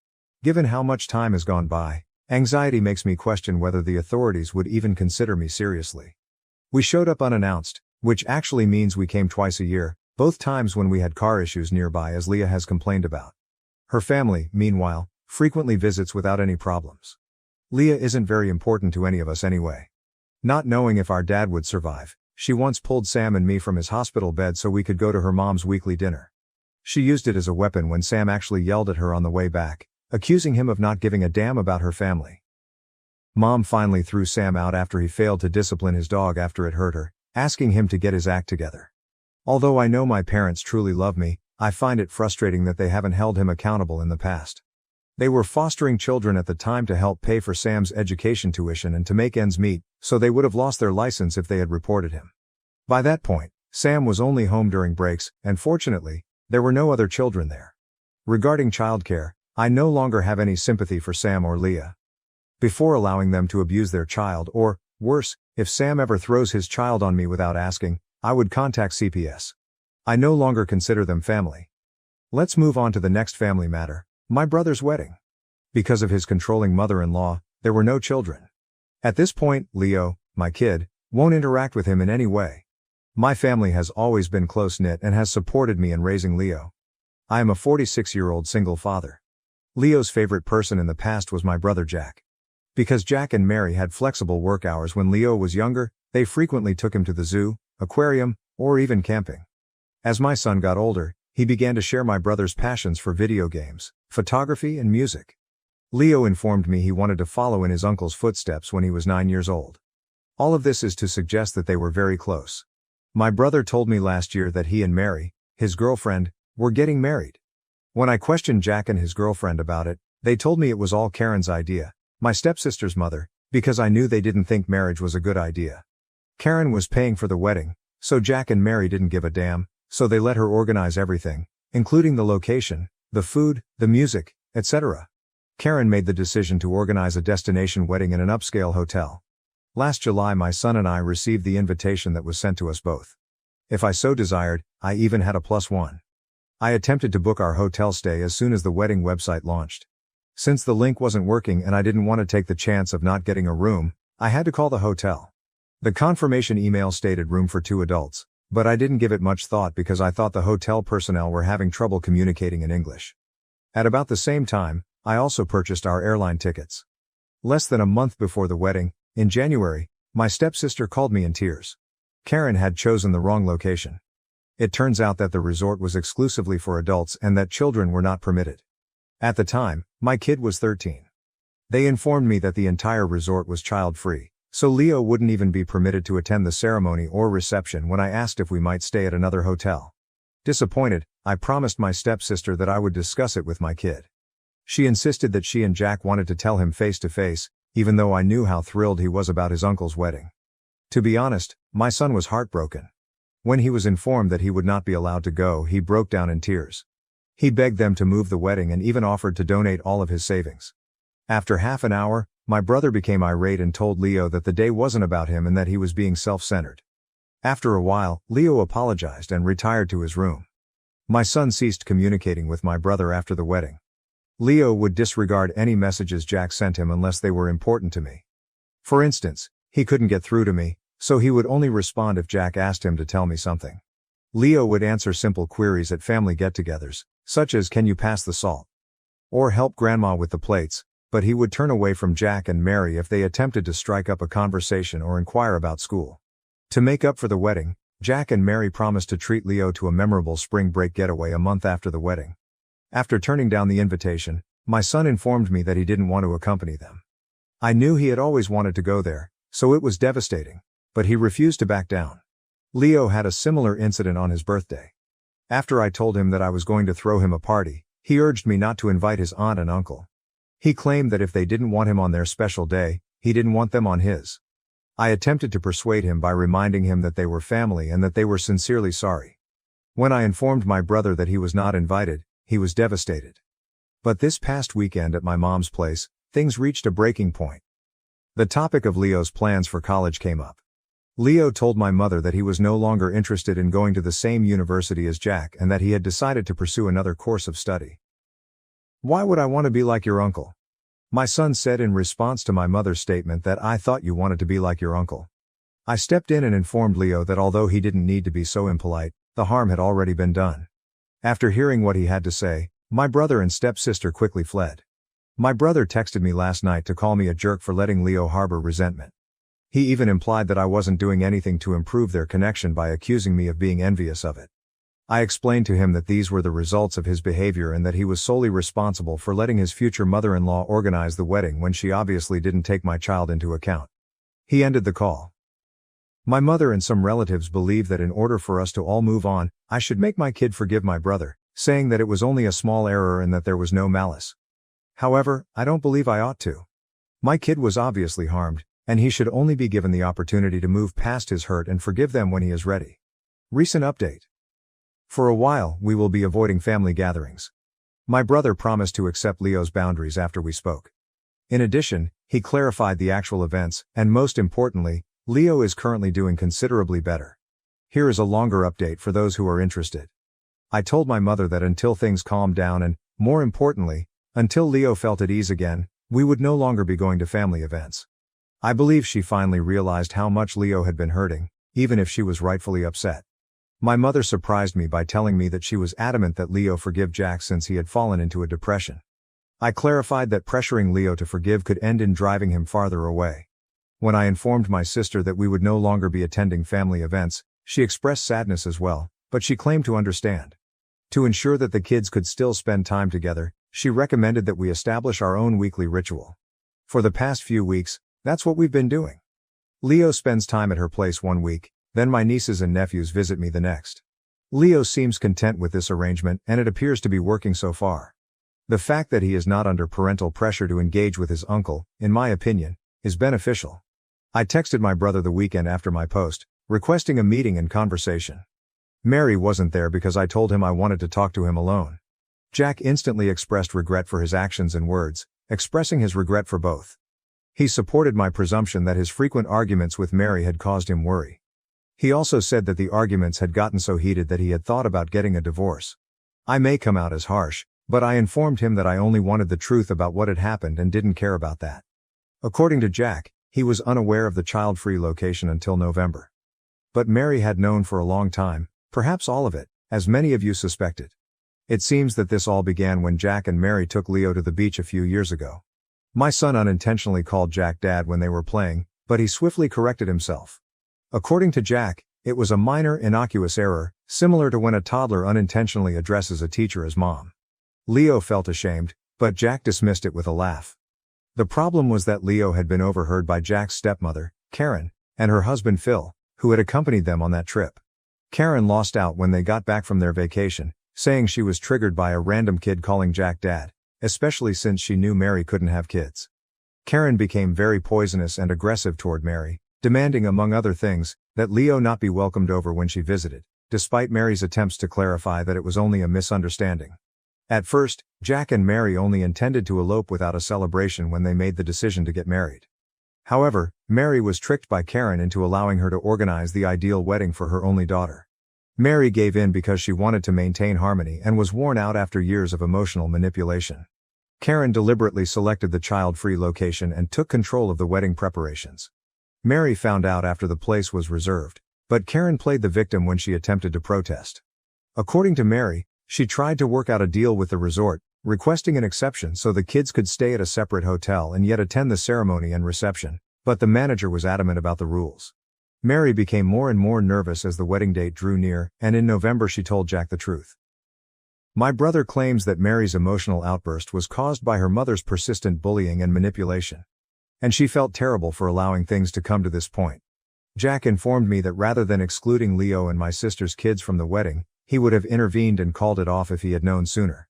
Given how much time has gone by, anxiety makes me question whether the authorities would even consider me seriously. We showed up unannounced, which actually means we came twice a year, both times when we had car issues nearby, as Leah has complained about. Her family, meanwhile, frequently visits without any problems. Leah isn't very important to any of us anyway. Not knowing if our dad would survive, she once pulled Sam and me from his hospital bed so we could go to her mom's weekly dinner. She used it as a weapon when Sam actually yelled at her on the way back, accusing him of not giving a damn about her family. Mom finally threw Sam out after he failed to discipline his dog after it hurt her, asking him to get his act together. Although I know my parents truly love me, I find it frustrating that they haven't held him accountable in the past. They were fostering children at the time to help pay for Sam's education tuition and to make ends meet, so they would have lost their license if they had reported him. By that point, Sam was only home during breaks, and fortunately, there were no other children there. Regarding childcare, I no longer have any sympathy for Sam or Leah. Before allowing them to abuse their child or, worse, if Sam ever throws his child on me without asking, I would contact CPS. I no longer consider them family. Let's move on to the next family matter, my brother's wedding. Because of his controlling mother-in-law, there were no children. At this point, Leo, my kid, won't interact with him in any way. My family has always been close-knit and has supported me in raising Leo. I am a 46-year-old single father. Leo's favorite person in the past was my brother Jack. Because Jack and Mary had flexible work hours when Leo was younger, they frequently took him to the zoo, aquarium, or even camping. As my son got older, he began to share my brother's passions for video games, photography, and music. Leo informed me he wanted to follow in his uncle's footsteps when he was 9 years old. All of this is to suggest that they were very close. My brother told me last year that he and Mary, his girlfriend, were getting married. When I questioned Jack and his girlfriend about it, they told me it was all Karen's idea, my stepsister's mother, because I knew they didn't think marriage was a good idea. Karen was paying for the wedding, so Jack and Mary didn't give a damn, so they let her organize everything, including the location, the food, the music, etc. Karen made the decision to organize a destination wedding in an upscale hotel. Last July my son and I received the invitation that was sent to us both. If I so desired, I even had a +1. I attempted to book our hotel stay as soon as the wedding website launched. Since the link wasn't working and I didn't want to take the chance of not getting a room, I had to call the hotel. The confirmation email stated room for 2 adults, but I didn't give it much thought because I thought the hotel personnel were having trouble communicating in English. At about the same time, I also purchased our airline tickets. Less than a month before the wedding, in January, my stepsister called me in tears. Karen had chosen the wrong location. It turns out that the resort was exclusively for adults and that children were not permitted. At the time, my kid was 13. They informed me that the entire resort was child-free, so Leo wouldn't even be permitted to attend the ceremony or reception when I asked if we might stay at another hotel. Disappointed, I promised my stepsister that I would discuss it with my kid. She insisted that she and Jack wanted to tell him face to face, even though I knew how thrilled he was about his uncle's wedding. To be honest, my son was heartbroken. When he was informed that he would not be allowed to go, he broke down in tears. He begged them to move the wedding and even offered to donate all of his savings. After half an hour, my brother became irate and told Leo that the day wasn't about him and that he was being self-centered. After a while, Leo apologized and retired to his room. My son ceased communicating with my brother after the wedding. Leo would disregard any messages Jack sent him unless they were important to me. For instance, he couldn't get through to me, so he would only respond if Jack asked him to tell me something. Leo would answer simple queries at family get-togethers, such as "Can you pass the salt?" or "Help grandma with the plates," but he would turn away from Jack and Mary if they attempted to strike up a conversation or inquire about school. To make up for the wedding, Jack and Mary promised to treat Leo to a memorable spring break getaway a month after the wedding. After turning down the invitation, my son informed me that he didn't want to accompany them. I knew he had always wanted to go there, so it was devastating, but he refused to back down. Leo had a similar incident on his birthday. After I told him that I was going to throw him a party, he urged me not to invite his aunt and uncle. He claimed that if they didn't want him on their special day, he didn't want them on his. I attempted to persuade him by reminding him that they were family and that they were sincerely sorry. When I informed my brother that he was not invited, he was devastated. But this past weekend at my mom's place, things reached a breaking point. The topic of Leo's plans for college came up. Leo told my mother that he was no longer interested in going to the same university as Jack and that he had decided to pursue another course of study. "Why would I want to be like your uncle?" my son said in response to my mother's statement that "I thought you wanted to be like your uncle." I stepped in and informed Leo that although he didn't need to be so impolite, the harm had already been done. After hearing what he had to say, my brother and stepsister quickly fled. My brother texted me last night to call me a jerk for letting Leo harbor resentment. He even implied that I wasn't doing anything to improve their connection by accusing me of being envious of it. I explained to him that these were the results of his behavior and that he was solely responsible for letting his future mother-in-law organize the wedding when she obviously didn't take my child into account. He ended the call. My mother and some relatives believe that in order for us to all move on, I should make my kid forgive my brother, saying that it was only a small error and that there was no malice. However, I don't believe I ought to. My kid was obviously harmed, and he should only be given the opportunity to move past his hurt and forgive them when he is ready. Recent update. For a while, we will be avoiding family gatherings. My brother promised to accept Leo's boundaries after we spoke. In addition, he clarified the actual events, and most importantly, Leo is currently doing considerably better. Here is a longer update for those who are interested. I told my mother that until things calmed down and, more importantly, until Leo felt at ease again, we would no longer be going to family events. I believe she finally realized how much Leo had been hurting, even if she was rightfully upset. My mother surprised me by telling me that she was adamant that Leo forgive Jack since he had fallen into a depression. I clarified that pressuring Leo to forgive could end in driving him farther away. When I informed my sister that we would no longer be attending family events, she expressed sadness as well, but she claimed to understand. To ensure that the kids could still spend time together, she recommended that we establish our own weekly ritual. For the past few weeks, that's what we've been doing. Leo spends time at her place one week, then my nieces and nephews visit me the next. Leo seems content with this arrangement, and it appears to be working so far. The fact that he is not under parental pressure to engage with his uncle, in my opinion, is beneficial. I texted my brother the weekend after my post, requesting a meeting and conversation. Mary wasn't there because I told him I wanted to talk to him alone. Jack instantly expressed regret for his actions and words, expressing his regret for both. He supported my presumption that his frequent arguments with Mary had caused him worry. He also said that the arguments had gotten so heated that he had thought about getting a divorce. I may come out as harsh, but I informed him that I only wanted the truth about what had happened and didn't care about that. According to Jack, he was unaware of the child-free location until November. But Mary had known for a long time, perhaps all of it, as many of you suspected. It seems that this all began when Jack and Mary took Leo to the beach a few years ago. My son unintentionally called Jack Dad when they were playing, but he swiftly corrected himself. According to Jack, it was a minor innocuous error, similar to when a toddler unintentionally addresses a teacher as mom. Leo felt ashamed, but Jack dismissed it with a laugh. The problem was that Leo had been overheard by Jack's stepmother, Karen, and her husband Phil, who had accompanied them on that trip. Karen lost out when they got back from their vacation, saying she was triggered by a random kid calling Jack Dad, especially since she knew Mary couldn't have kids. Karen became very poisonous and aggressive toward Mary, demanding among other things, that Leo not be welcomed over when she visited, despite Mary's attempts to clarify that it was only a misunderstanding. At first, Jack and Mary only intended to elope without a celebration when they made the decision to get married. However, Mary was tricked by Karen into allowing her to organize the ideal wedding for her only daughter. Mary gave in because she wanted to maintain harmony and was worn out after years of emotional manipulation. Karen deliberately selected the child-free location and took control of the wedding preparations. Mary found out after the place was reserved, but Karen played the victim when she attempted to protest. According to Mary, she tried to work out a deal with the resort, requesting an exception so the kids could stay at a separate hotel and yet attend the ceremony and reception, but the manager was adamant about the rules. Mary became more and more nervous as the wedding date drew near, and in November she told Jack the truth. My brother claims that Mary's emotional outburst was caused by her mother's persistent bullying and manipulation. And she felt terrible for allowing things to come to this point. Jack informed me that rather than excluding Leo and my sister's kids from the wedding, he would have intervened and called it off if he had known sooner.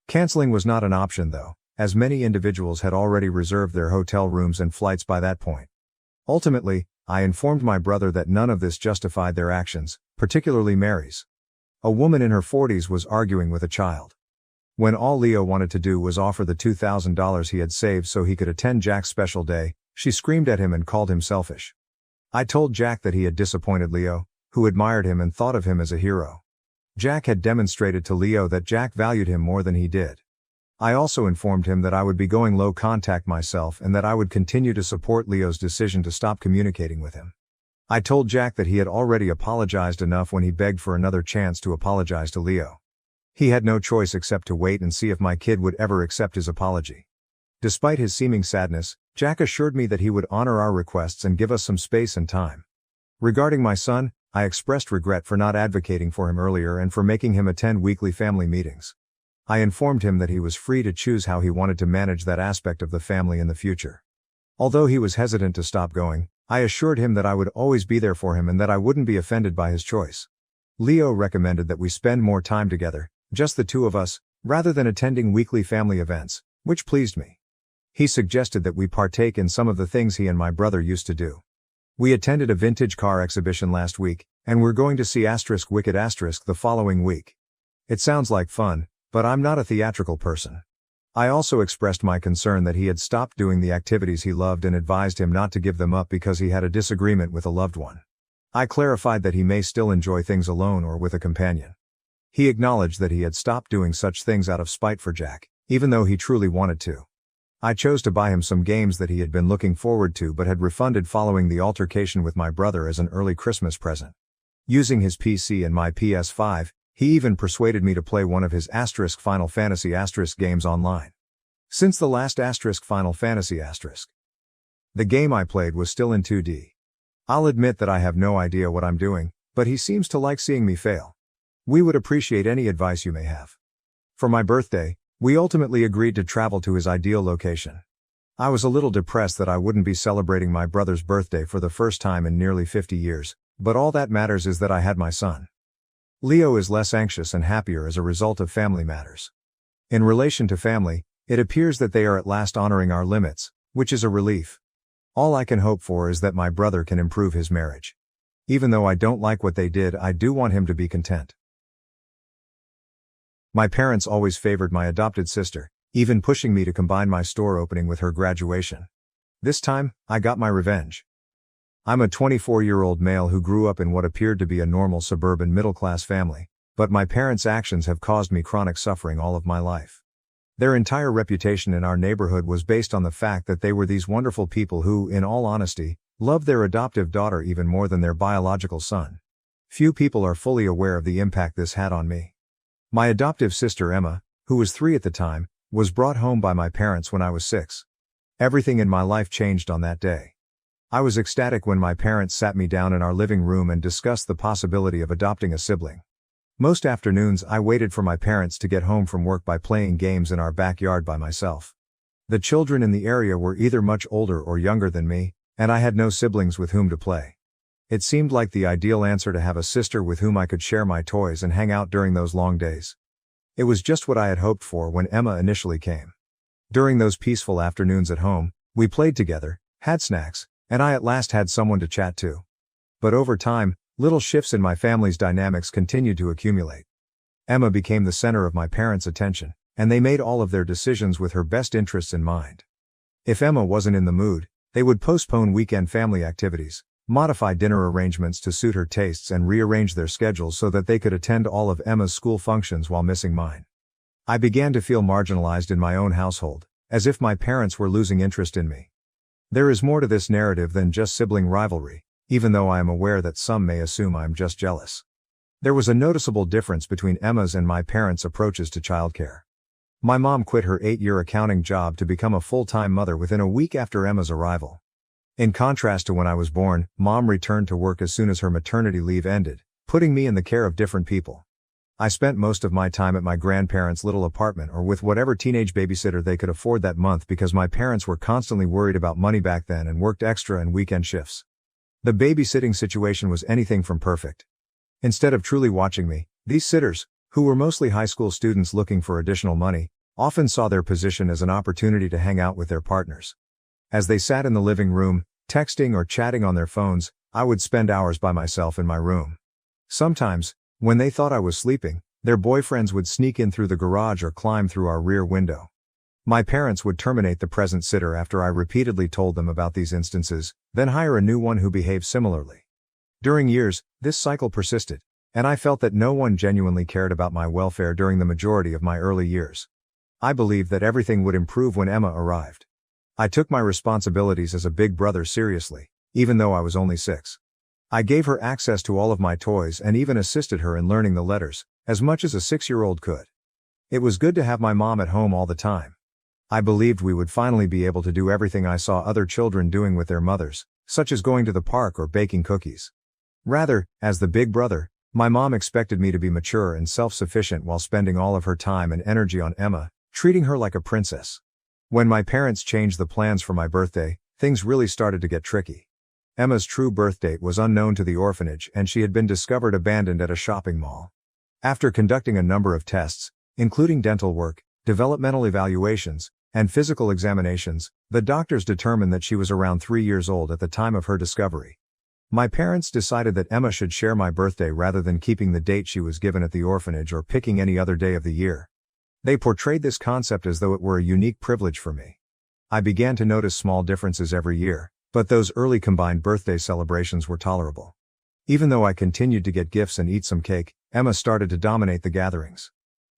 Canceling was not an option though, as many individuals had already reserved their hotel rooms and flights by that point. Ultimately, I informed my brother that none of this justified their actions, particularly Mary's. A woman in her 40s was arguing with a child. When all Leo wanted to do was offer the $2,000 he had saved so he could attend Jack's special day, she screamed at him and called him selfish. I told Jack that he had disappointed Leo, who admired him and thought of him as a hero. Jack had demonstrated to Leo that Jack valued him more than he did. I also informed him that I would be going low contact myself and that I would continue to support Leo's decision to stop communicating with him. I told Jack that he had already apologized enough when he begged for another chance to apologize to Leo. He had no choice except to wait and see if my kid would ever accept his apology. Despite his seeming sadness, Jack assured me that he would honor our requests and give us some space and time. Regarding my son, I expressed regret for not advocating for him earlier and for making him attend weekly family meetings. I informed him that he was free to choose how he wanted to manage that aspect of the family in the future. Although he was hesitant to stop going, I assured him that I would always be there for him and that I wouldn't be offended by his choice. Leo recommended that we spend more time together, just the two of us, rather than attending weekly family events, which pleased me. He suggested that we partake in some of the things he and my brother used to do. We attended a vintage car exhibition last week, and we're going to see *Wicked* the following week. It sounds like fun, But I'm not a theatrical person. I also expressed my concern that he had stopped doing the activities he loved and advised him not to give them up because he had a disagreement with a loved one. I clarified that he may still enjoy things alone or with a companion. He acknowledged that he had stopped doing such things out of spite for Jack, even though he truly wanted to. I chose to buy him some games that he had been looking forward to but had refunded following the altercation with my brother as an early Christmas present. Using his PC and my PS5, he even persuaded me to play one of his Final Fantasy games online. Since the last Final Fantasy the game I played was still in 2D. I'll admit that I have no idea what I'm doing, but he seems to like seeing me fail. We would appreciate any advice you may have. For my birthday, we ultimately agreed to travel to his ideal location. I was a little depressed that I wouldn't be celebrating my brother's birthday for the first time in nearly 50 years, but all that matters is that I had my son. Leo is less anxious and happier as a result of family matters. In relation to family, it appears that they are at last honoring our limits, which is a relief. All I can hope for is that my brother can improve his marriage. Even though I don't like what they did, I do want him to be content. My parents always favored my adopted sister, even pushing me to combine my store opening with her graduation. This time, I got my revenge. I'm a 24-year-old male who grew up in what appeared to be a normal suburban middle-class family, but my parents' actions have caused me chronic suffering all of my life. Their entire reputation in our neighborhood was based on the fact that they were these wonderful people who, in all honesty, loved their adoptive daughter even more than their biological son. Few people are fully aware of the impact this had on me. My adoptive sister Emma, who was 3 at the time, was brought home by my parents when I was 6. Everything in my life changed on that day. I was ecstatic when my parents sat me down in our living room and discussed the possibility of adopting a sibling. Most afternoons I waited for my parents to get home from work by playing games in our backyard by myself. The children in the area were either much older or younger than me, and I had no siblings with whom to play. It seemed like the ideal answer to have a sister with whom I could share my toys and hang out during those long days. It was just what I had hoped for when Emma initially came. During those peaceful afternoons at home, we played together, had snacks, and I at last had someone to chat to. But over time, little shifts in my family's dynamics continued to accumulate. Emma became the center of my parents' attention, and they made all of their decisions with her best interests in mind. If Emma wasn't in the mood, they would postpone weekend family activities, modify dinner arrangements to suit her tastes and rearrange their schedules so that they could attend all of Emma's school functions while missing mine. I began to feel marginalized in my own household, as if my parents were losing interest in me. There is more to this narrative than just sibling rivalry, even though I am aware that some may assume I'm just jealous. There was a noticeable difference between Emma's and my parents' approaches to childcare. My mom quit her 8-year accounting job to become a full-time mother within a week after Emma's arrival. In contrast to when I was born, Mom returned to work as soon as her maternity leave ended, putting me in the care of different people. I spent most of my time at my grandparents' little apartment or with whatever teenage babysitter they could afford that month because my parents were constantly worried about money back then and worked extra and weekend shifts. The babysitting situation was anything from perfect. Instead of truly watching me, these sitters, who were mostly high school students looking for additional money, often saw their position as an opportunity to hang out with their partners. As they sat in the living room, texting or chatting on their phones, I would spend hours by myself in my room. Sometimes, when they thought I was sleeping, their boyfriends would sneak in through the garage or climb through our rear window. My parents would terminate the present sitter after I repeatedly told them about these instances, then hire a new one who behaved similarly. During years, this cycle persisted, and I felt that no one genuinely cared about my welfare during the majority of my early years. I believed that everything would improve when Emma arrived. I took my responsibilities as a big brother seriously, even though I was only 6. I gave her access to all of my toys and even assisted her in learning the letters, as much as a 6-year-old could. It was good to have my mom at home all the time. I believed we would finally be able to do everything I saw other children doing with their mothers, such as going to the park or baking cookies. Rather, as the big brother, my mom expected me to be mature and self-sufficient while spending all of her time and energy on Emma, treating her like a princess. When my parents changed the plans for my birthday, things really started to get tricky. Emma's true birth date was unknown to the orphanage and she had been discovered abandoned at a shopping mall. After conducting a number of tests, including dental work, developmental evaluations, and physical examinations, the doctors determined that she was around 3 years old at the time of her discovery. My parents decided that Emma should share my birthday rather than keeping the date she was given at the orphanage or picking any other day of the year. They portrayed this concept as though it were a unique privilege for me. I began to notice small differences every year, but those early combined birthday celebrations were tolerable. Even though I continued to get gifts and eat some cake, Emma started to dominate the gatherings.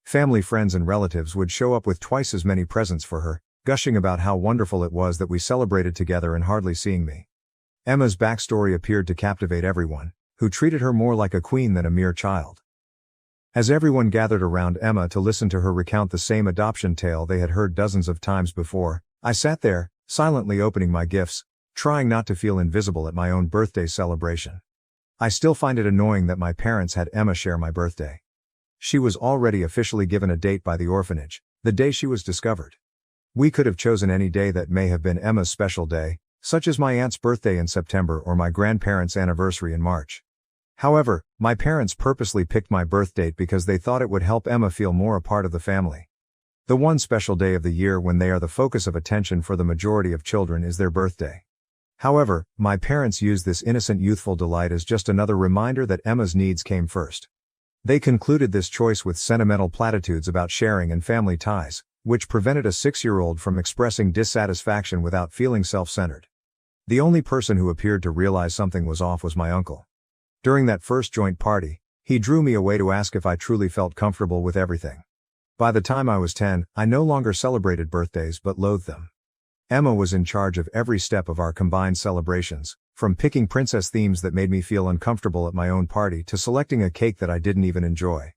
Family, friends, and relatives would show up with twice as many presents for her, gushing about how wonderful it was that we celebrated together and hardly seeing me. Emma's backstory appeared to captivate everyone, who treated her more like a queen than a mere child. As everyone gathered around Emma to listen to her recount the same adoption tale they had heard dozens of times before, I sat there, silently opening my gifts, trying not to feel invisible at my own birthday celebration. I still find it annoying that my parents had Emma share my birthday. She was already officially given a date by the orphanage, the day she was discovered. We could have chosen any day that may have been Emma's special day, such as my aunt's birthday in September or my grandparents' anniversary in March. However, my parents purposely picked my birth date because they thought it would help Emma feel more a part of the family. The one special day of the year when they are the focus of attention for the majority of children is their birthday. However, my parents used this innocent youthful delight as just another reminder that Emma's needs came first. They concluded this choice with sentimental platitudes about sharing and family ties, which prevented a 6-year-old from expressing dissatisfaction without feeling self-centered. The only person who appeared to realize something was off was my uncle. During that first joint party, he drew me away to ask if I truly felt comfortable with everything. By the time I was 10, I no longer celebrated birthdays but loathed them. Emma was in charge of every step of our combined celebrations, from picking princess themes that made me feel uncomfortable at my own party to selecting a cake that I didn't even enjoy.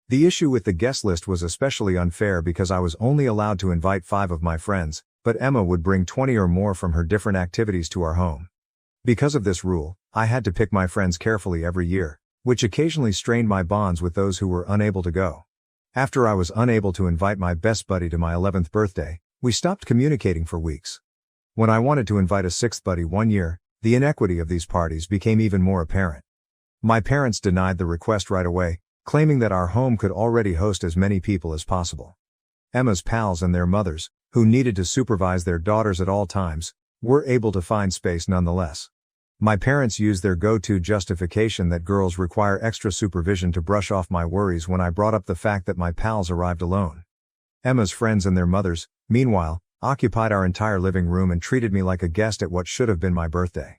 The issue with the guest list was especially unfair because I was only allowed to invite 5 of my friends, but Emma would bring 20 or more from her different activities to our home. Because of this rule, I had to pick my friends carefully every year, which occasionally strained my bonds with those who were unable to go. After I was unable to invite my best buddy to my 11th birthday, we stopped communicating for weeks. When I wanted to invite a 6th buddy one year, the inequity of these parties became even more apparent. My parents denied the request right away, claiming that our home could already host as many people as possible. Emma's pals and their mothers, who needed to supervise their daughters at all times, were able to find space nonetheless. My parents used their go-to justification that girls require extra supervision to brush off my worries when I brought up the fact that my pals arrived alone. Emma's friends and their mothers, meanwhile, occupied our entire living room and treated me like a guest at what should have been my birthday.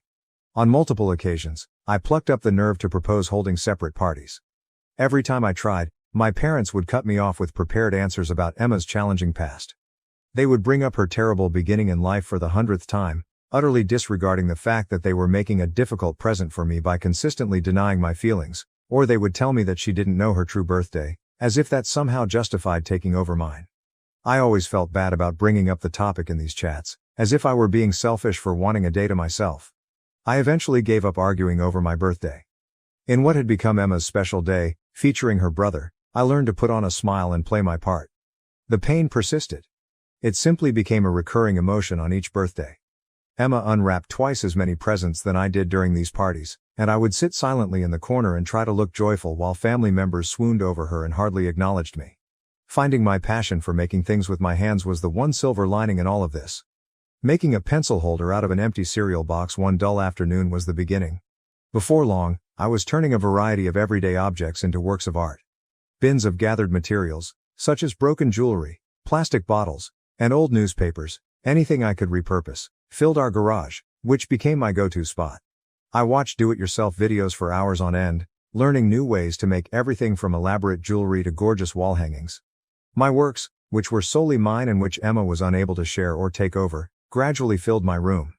On multiple occasions, I plucked up the nerve to propose holding separate parties. Every time I tried, my parents would cut me off with prepared answers about Emma's challenging past. They would bring up her terrible beginning in life for the 100th time, utterly disregarding the fact that they were making a difficult present for me by consistently denying my feelings, or they would tell me that she didn't know her true birthday, as if that somehow justified taking over mine. I always felt bad about bringing up the topic in these chats, as if I were being selfish for wanting a day to myself. I eventually gave up arguing over my birthday. In what had become Emma's special day, featuring her brother, I learned to put on a smile and play my part. The pain persisted. It simply became a recurring emotion on each birthday. Emma unwrapped twice as many presents than I did during these parties, and I would sit silently in the corner and try to look joyful while family members swooned over her and hardly acknowledged me. Finding my passion for making things with my hands was the one silver lining in all of this. Making a pencil holder out of an empty cereal box one dull afternoon was the beginning. Before long, I was turning a variety of everyday objects into works of art. Bins of gathered materials, such as broken jewelry, plastic bottles, and old newspapers, anything I could repurpose, filled our garage, which became my go-to spot. I watched do-it-yourself videos for hours on end, learning new ways to make everything from elaborate jewelry to gorgeous wall hangings. My works, which were solely mine and which Emma was unable to share or take over, gradually filled my room.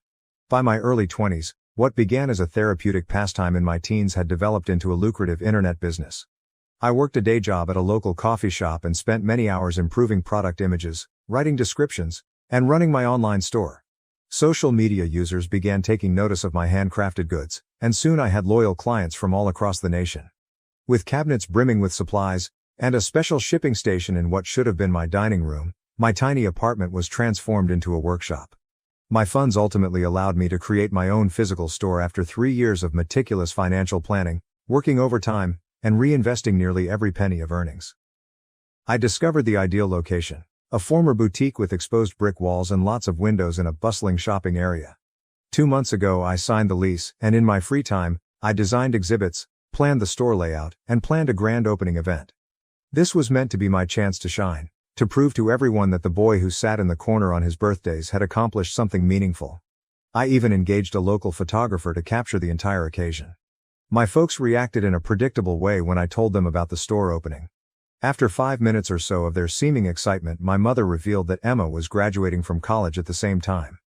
By my early 20s, what began as a therapeutic pastime in my teens had developed into a lucrative internet business. I worked a day job at a local coffee shop and spent many hours improving product images, writing descriptions, and running my online store. Social media users began taking notice of my handcrafted goods, and soon I had loyal clients from all across the nation. With cabinets brimming with supplies, and a special shipping station in what should have been my dining room, my tiny apartment was transformed into a workshop. My funds ultimately allowed me to create my own physical store after 3 years of meticulous financial planning, working overtime, and reinvesting nearly every penny of earnings. I discovered the ideal location, a former boutique with exposed brick walls and lots of windows in a bustling shopping area. 2 months ago I signed the lease, and in my free time, I designed exhibits, planned the store layout, and planned a grand opening event. This was meant to be my chance to shine, to prove to everyone that the boy who sat in the corner on his birthdays had accomplished something meaningful. I even engaged a local photographer to capture the entire occasion. My folks reacted in a predictable way when I told them about the store opening. After 5 minutes or so of their seeming excitement, my mother revealed that Emma was graduating from college at the same time.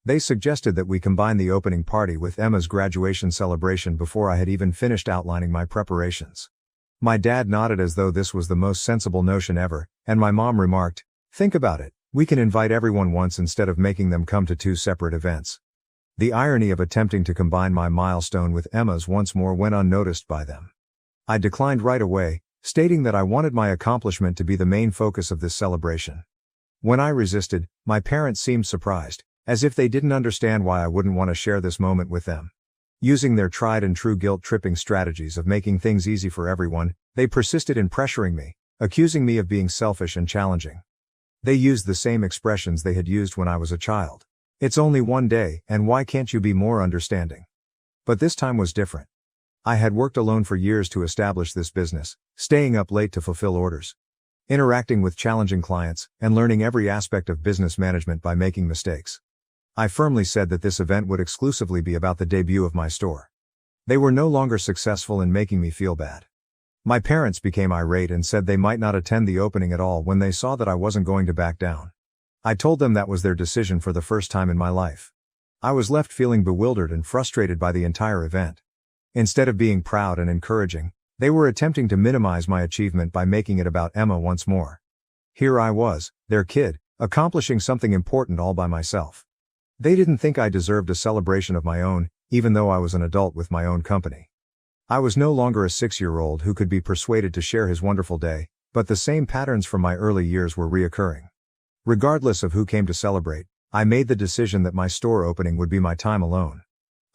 They suggested that we combine the opening party with Emma's graduation celebration before I had even finished outlining my preparations. My dad nodded as though this was the most sensible notion ever, and my mom remarked, "Think about it, we can invite everyone once instead of making them come to 2 separate events." The irony of attempting to combine my milestone with Emma's once more went unnoticed by them. I declined right away, stating that I wanted my accomplishment to be the main focus of this celebration. When I resisted, my parents seemed surprised, as if they didn't understand why I wouldn't want to share this moment with them. Using their tried and true guilt-tripping strategies of making things easy for everyone, they persisted in pressuring me, accusing me of being selfish and challenging. They used the same expressions they had used when I was a child. "It's only one day, and why can't you be more understanding?" But this time was different. I had worked alone for years to establish this business, staying up late to fulfill orders, interacting with challenging clients, and learning every aspect of business management by making mistakes. I firmly said that this event would exclusively be about the debut of my store. They were no longer successful in making me feel bad. My parents became irate and said they might not attend the opening at all when they saw that I wasn't going to back down. I told them that was their decision for the first time in my life. I was left feeling bewildered and frustrated by the entire event. Instead of being proud and encouraging, they were attempting to minimize my achievement by making it about Emma once more. Here I was, their kid, accomplishing something important all by myself. They didn't think I deserved a celebration of my own, even though I was an adult with my own company. I was no longer a 6-year-old who could be persuaded to share his wonderful day, but the same patterns from my early years were reoccurring. Regardless of who came to celebrate, I made the decision that my store opening would be my time alone.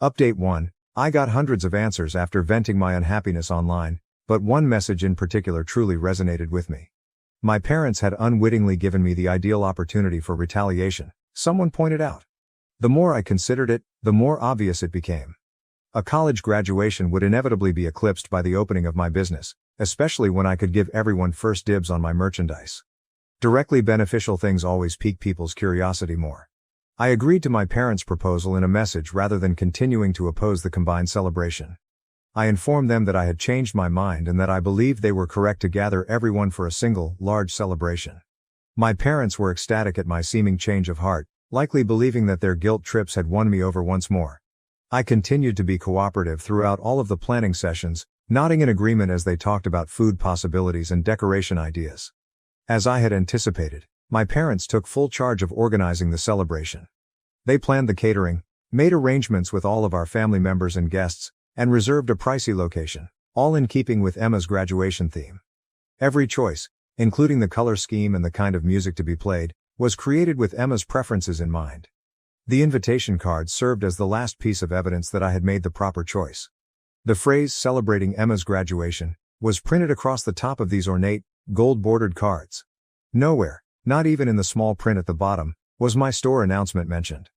Update 1. I got hundreds of answers after venting my unhappiness online, but one message in particular truly resonated with me. My parents had unwittingly given me the ideal opportunity for retaliation, someone pointed out. The more I considered it, the more obvious it became. A college graduation would inevitably be eclipsed by the opening of my business, especially when I could give everyone first dibs on my merchandise. Directly beneficial things always pique people's curiosity more. I agreed to my parents' proposal in a message rather than continuing to oppose the combined celebration. I informed them that I had changed my mind and that I believed they were correct to gather everyone for a single, large celebration. My parents were ecstatic at my seeming change of heart, likely believing that their guilt trips had won me over once more. I continued to be cooperative throughout all of the planning sessions, nodding in agreement as they talked about food possibilities and decoration ideas. As I had anticipated, my parents took full charge of organizing the celebration. They planned the catering, made arrangements with all of our family members and guests, and reserved a pricey location, all in keeping with Emma's graduation theme. Every choice, including the color scheme and the kind of music to be played, was created with Emma's preferences in mind. The invitation card served as the last piece of evidence that I had made the proper choice. The phrase "celebrating Emma's graduation" was printed across the top of these ornate, gold-bordered cards. Nowhere, not even in the small print at the bottom, was my store announcement mentioned.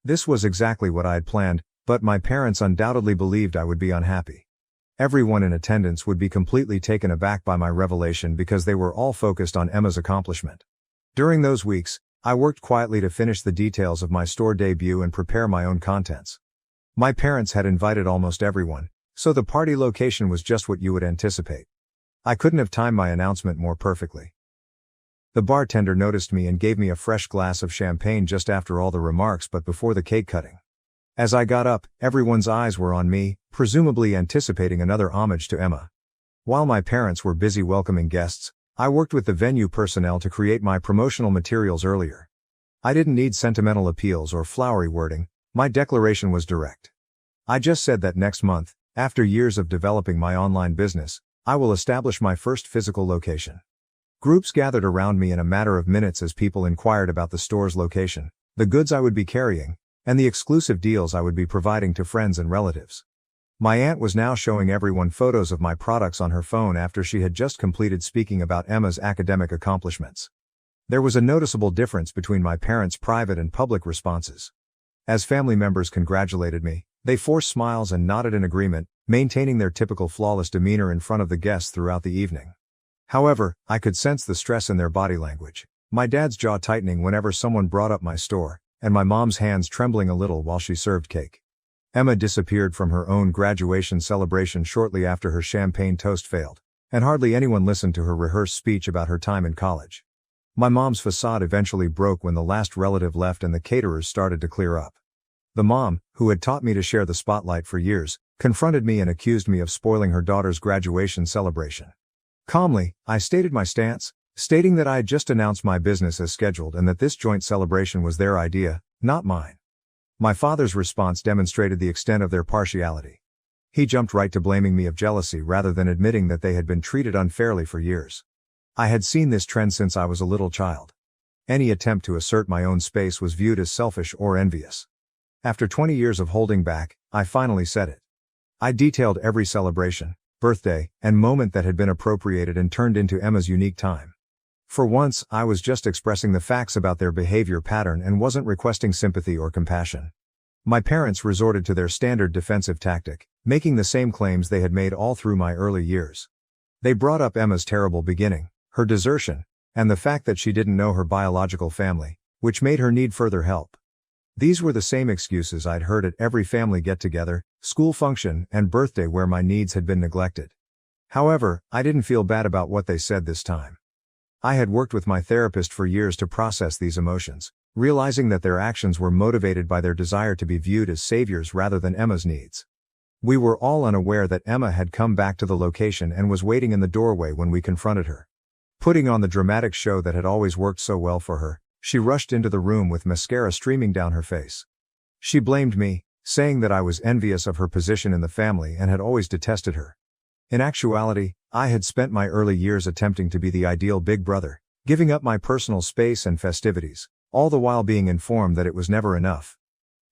This was exactly what I had planned, but my parents undoubtedly believed I would be unhappy. Everyone in attendance would be completely taken aback by my revelation because they were all focused on Emma's accomplishment. During those weeks, I worked quietly to finish the details of my store debut and prepare my own contents. My parents had invited almost everyone, so the party location was just what you would anticipate. I couldn't have timed my announcement more perfectly. The bartender noticed me and gave me a fresh glass of champagne just after all the remarks but before the cake cutting. As I got up, everyone's eyes were on me, presumably anticipating another homage to Emma. While my parents were busy welcoming guests, I worked with the venue personnel to create my promotional materials earlier. I didn't need sentimental appeals or flowery wording, my declaration was direct. I just said that next month, after years of developing my online business, I will establish my first physical location. Groups gathered around me in a matter of minutes as people inquired about the store's location, the goods I would be carrying, and the exclusive deals I would be providing to friends and relatives. My aunt was now showing everyone photos of my products on her phone after she had just completed speaking about Emma's academic accomplishments. There was a noticeable difference between my parents' private and public responses. As family members congratulated me, they forced smiles and nodded in agreement, maintaining their typical flawless demeanor in front of the guests throughout the evening. However, I could sense the stress in their body language, my dad's jaw tightening whenever someone brought up my store, and my mom's hands trembling a little while she served cake. Emma disappeared from her own graduation celebration shortly after her champagne toast failed, and hardly anyone listened to her rehearsed speech about her time in college. My mom's facade eventually broke when the last relative left and the caterers started to clear up. The mom, who had taught me to share the spotlight for years, confronted me and accused me of spoiling her daughter's graduation celebration. Calmly, I stated my stance, stating that I had just announced my business as scheduled and that this joint celebration was their idea, not mine. My father's response demonstrated the extent of their partiality. He jumped right to blaming me of jealousy rather than admitting that they had been treated unfairly for years. I had seen this trend since I was a little child. Any attempt to assert my own space was viewed as selfish or envious. After 20 years of holding back, I finally said it. I detailed every celebration, birthday, and moment that had been appropriated and turned into Emma's unique time. For once, I was just expressing the facts about their behavior pattern and wasn't requesting sympathy or compassion. My parents resorted to their standard defensive tactic, making the same claims they had made all through my early years. They brought up Emma's terrible beginning, her desertion, and the fact that she didn't know her biological family, which made her need further help. These were the same excuses I'd heard at every family get-together, school function, and birthday where my needs had been neglected. However, I didn't feel bad about what they said this time. I had worked with my therapist for years to process these emotions, realizing that their actions were motivated by their desire to be viewed as saviors rather than Emma's needs. We were all unaware that Emma had come back to the location and was waiting in the doorway when we confronted her. Putting on the dramatic show that had always worked so well for her, she rushed into the room with mascara streaming down her face. She blamed me, saying that I was envious of her position in the family and had always detested her. In actuality, I had spent my early years attempting to be the ideal big brother, giving up my personal space and festivities, all the while being informed that it was never enough.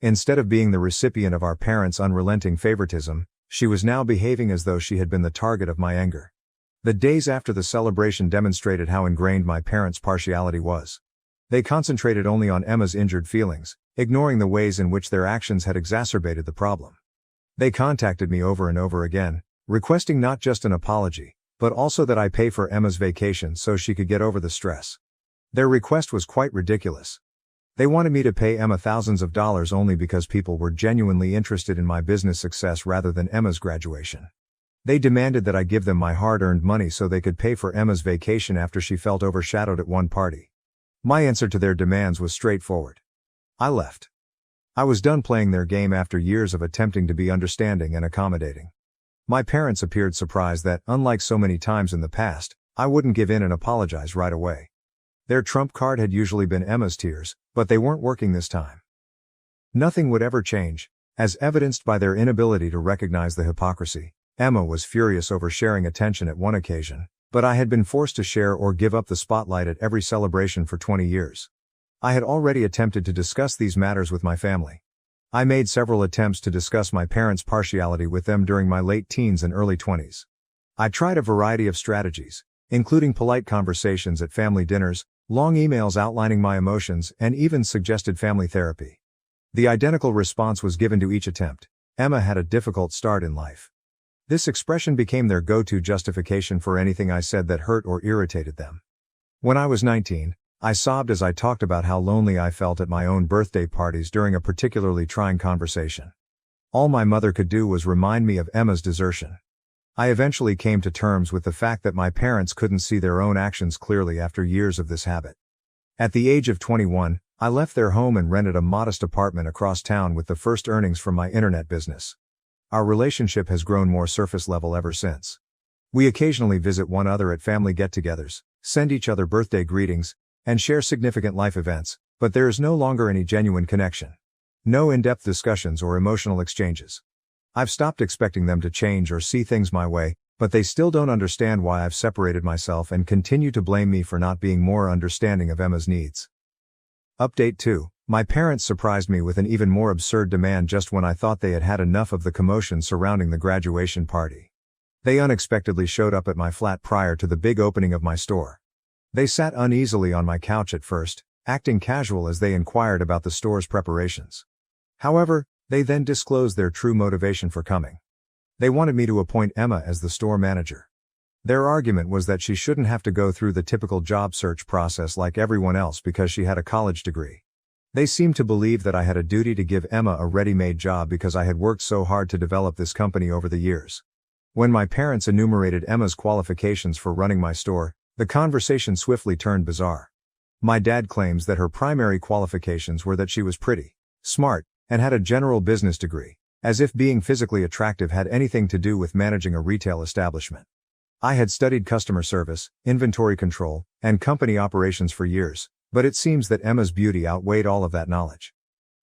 Instead of being the recipient of our parents' unrelenting favoritism, she was now behaving as though she had been the target of my anger. The days after the celebration demonstrated how ingrained my parents' partiality was. They concentrated only on Emma's injured feelings, ignoring the ways in which their actions had exacerbated the problem. They contacted me over and over again, requesting not just an apology, but also that I pay for Emma's vacation so she could get over the stress. Their request was quite ridiculous. They wanted me to pay Emma thousands of dollars only because people were genuinely interested in my business success rather than Emma's graduation. They demanded that I give them my hard-earned money so they could pay for Emma's vacation after she felt overshadowed at one party. My answer to their demands was straightforward. I left. I was done playing their game after years of attempting to be understanding and accommodating. My parents appeared surprised that, unlike so many times in the past, I wouldn't give in and apologize right away. Their trump card had usually been Emma's tears, but they weren't working this time. Nothing would ever change, as evidenced by their inability to recognize the hypocrisy. Emma was furious over sharing attention at one occasion, but I had been forced to share or give up the spotlight at every celebration for 20 years. I had already attempted to discuss these matters with my family. I made several attempts to discuss my parents' partiality with them during my late teens and early 20s. I tried a variety of strategies, including polite conversations at family dinners, long emails outlining my emotions, and even suggested family therapy. The identical response was given to each attempt. Emma had a difficult start in life. This expression became their go-to justification for anything I said that hurt or irritated them. When I was 19, I sobbed as I talked about how lonely I felt at my own birthday parties during a particularly trying conversation. All my mother could do was remind me of Emma's desertion. I eventually came to terms with the fact that my parents couldn't see their own actions clearly after years of this habit. At the age of 21, I left their home and rented a modest apartment across town with the first earnings from my internet business. Our relationship has grown more surface level ever since. We occasionally visit one another at family get-togethers, send each other birthday greetings, and share significant life events, but there is no longer any genuine connection. No in-depth discussions or emotional exchanges. I've stopped expecting them to change or see things my way, but they still don't understand why I've separated myself and continue to blame me for not being more understanding of Emma's needs. Update 2. My parents surprised me with an even more absurd demand just when I thought they had had enough of the commotion surrounding the graduation party. They unexpectedly showed up at my flat prior to the big opening of my store. They sat uneasily on my couch at first, acting casual as they inquired about the store's preparations. However, they then disclosed their true motivation for coming. They wanted me to appoint Emma as the store manager. Their argument was that she shouldn't have to go through the typical job search process like everyone else because she had a college degree. They seemed to believe that I had a duty to give Emma a ready-made job because I had worked so hard to develop this company over the years. When my parents enumerated Emma's qualifications for running my store, the conversation swiftly turned bizarre. My dad claims that her primary qualifications were that she was pretty, smart, and had a general business degree, as if being physically attractive had anything to do with managing a retail establishment. I had studied customer service, inventory control, and company operations for years, but it seems that Emma's beauty outweighed all of that knowledge.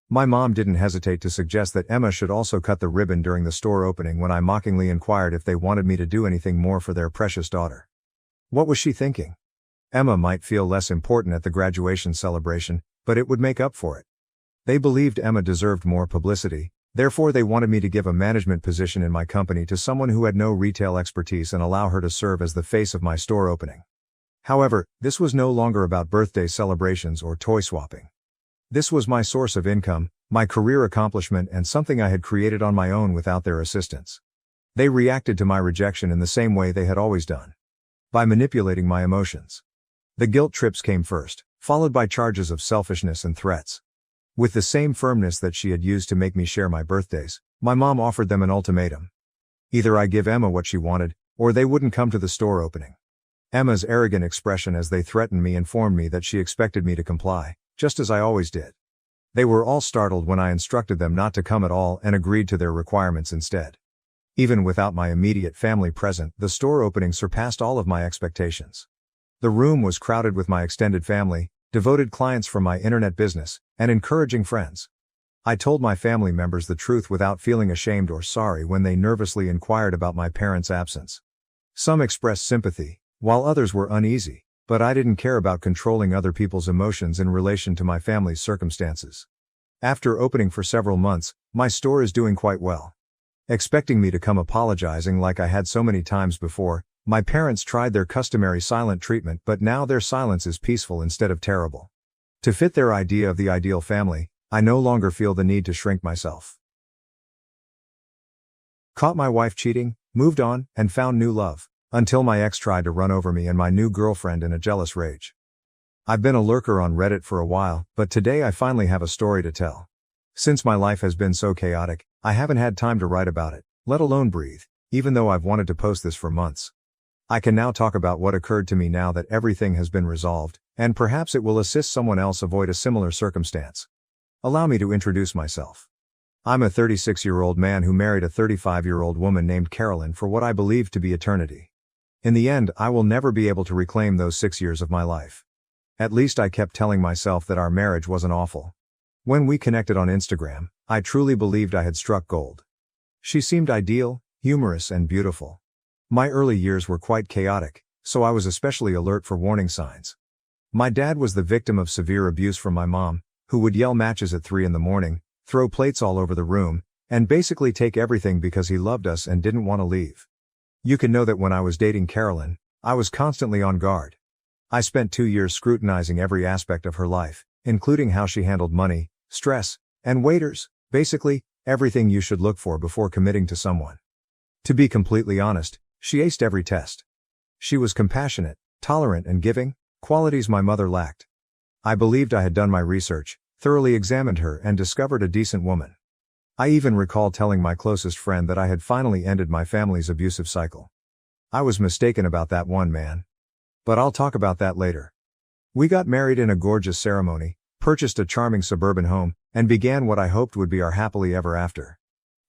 My mom didn't hesitate to suggest that Emma should also cut the ribbon during the store opening when I mockingly inquired if they wanted me to do anything more for their precious daughter. What was she thinking? Emma might feel less important at the graduation celebration, but it would make up for it. They believed Emma deserved more publicity, therefore they wanted me to give a management position in my company to someone who had no retail expertise and allow her to serve as the face of my store opening. However, this was no longer about birthday celebrations or toy swapping. This was my source of income, my career accomplishment, and something I had created on my own without their assistance. They reacted to my rejection in the same way they had always done. By manipulating my emotions. The guilt trips came first, followed by charges of selfishness and threats. With the same firmness that she had used to make me share my birthdays, my mom offered them an ultimatum. Either I give Emma what she wanted, or they wouldn't come to the store opening. Emma's arrogant expression as they threatened me informed me that she expected me to comply, just as I always did. They were all startled when I instructed them not to come at all and agreed to their requirements instead. Even without my immediate family present, the store opening surpassed all of my expectations. The room was crowded with my extended family, devoted clients from my internet business, and encouraging friends. I told my family members the truth without feeling ashamed or sorry when they nervously inquired about my parents' absence. Some expressed sympathy, while others were uneasy, but I didn't care about controlling other people's emotions in relation to my family's circumstances. After opening for several months, my store is doing quite well. Expecting me to come apologizing like I had so many times before, my parents tried their customary silent treatment, but now their silence is peaceful instead of terrible. To fit their idea of the ideal family, I no longer feel the need to shrink myself. Caught my wife cheating, moved on, and found new love. Until my ex tried to run over me and my new girlfriend in a jealous rage. I've been a lurker on Reddit for a while, but today I finally have a story to tell. Since my life has been so chaotic, I haven't had time to write about it, let alone breathe, even though I've wanted to post this for months. I can now talk about what occurred to me now that everything has been resolved, and perhaps it will assist someone else avoid a similar circumstance. Allow me to introduce myself. I'm a 36-year-old man who married a 35-year-old woman named Carolyn for what I believe to be eternity. In the end, I will never be able to reclaim those 6 years of my life. At least I kept telling myself that our marriage wasn't awful. When we connected on Instagram, I truly believed I had struck gold. She seemed ideal, humorous, and beautiful. My early years were quite chaotic, so I was especially alert for warning signs. My dad was the victim of severe abuse from my mom, who would yell matches at 3 a.m, throw plates all over the room, and basically take everything because he loved us and didn't want to leave. You can know that when I was dating Carolyn, I was constantly on guard. I spent 2 years scrutinizing every aspect of her life, including how she handled money, stress, and waiters, basically, everything you should look for before committing to someone. To be completely honest, she aced every test. She was compassionate, tolerant, and giving, qualities my mother lacked. I believed I had done my research, thoroughly examined her, and discovered a decent woman. I even recall telling my closest friend that I had finally ended my family's abusive cycle. I was mistaken about that one, man. But I'll talk about that later. We got married in a gorgeous ceremony, purchased a charming suburban home, and began what I hoped would be our happily ever after.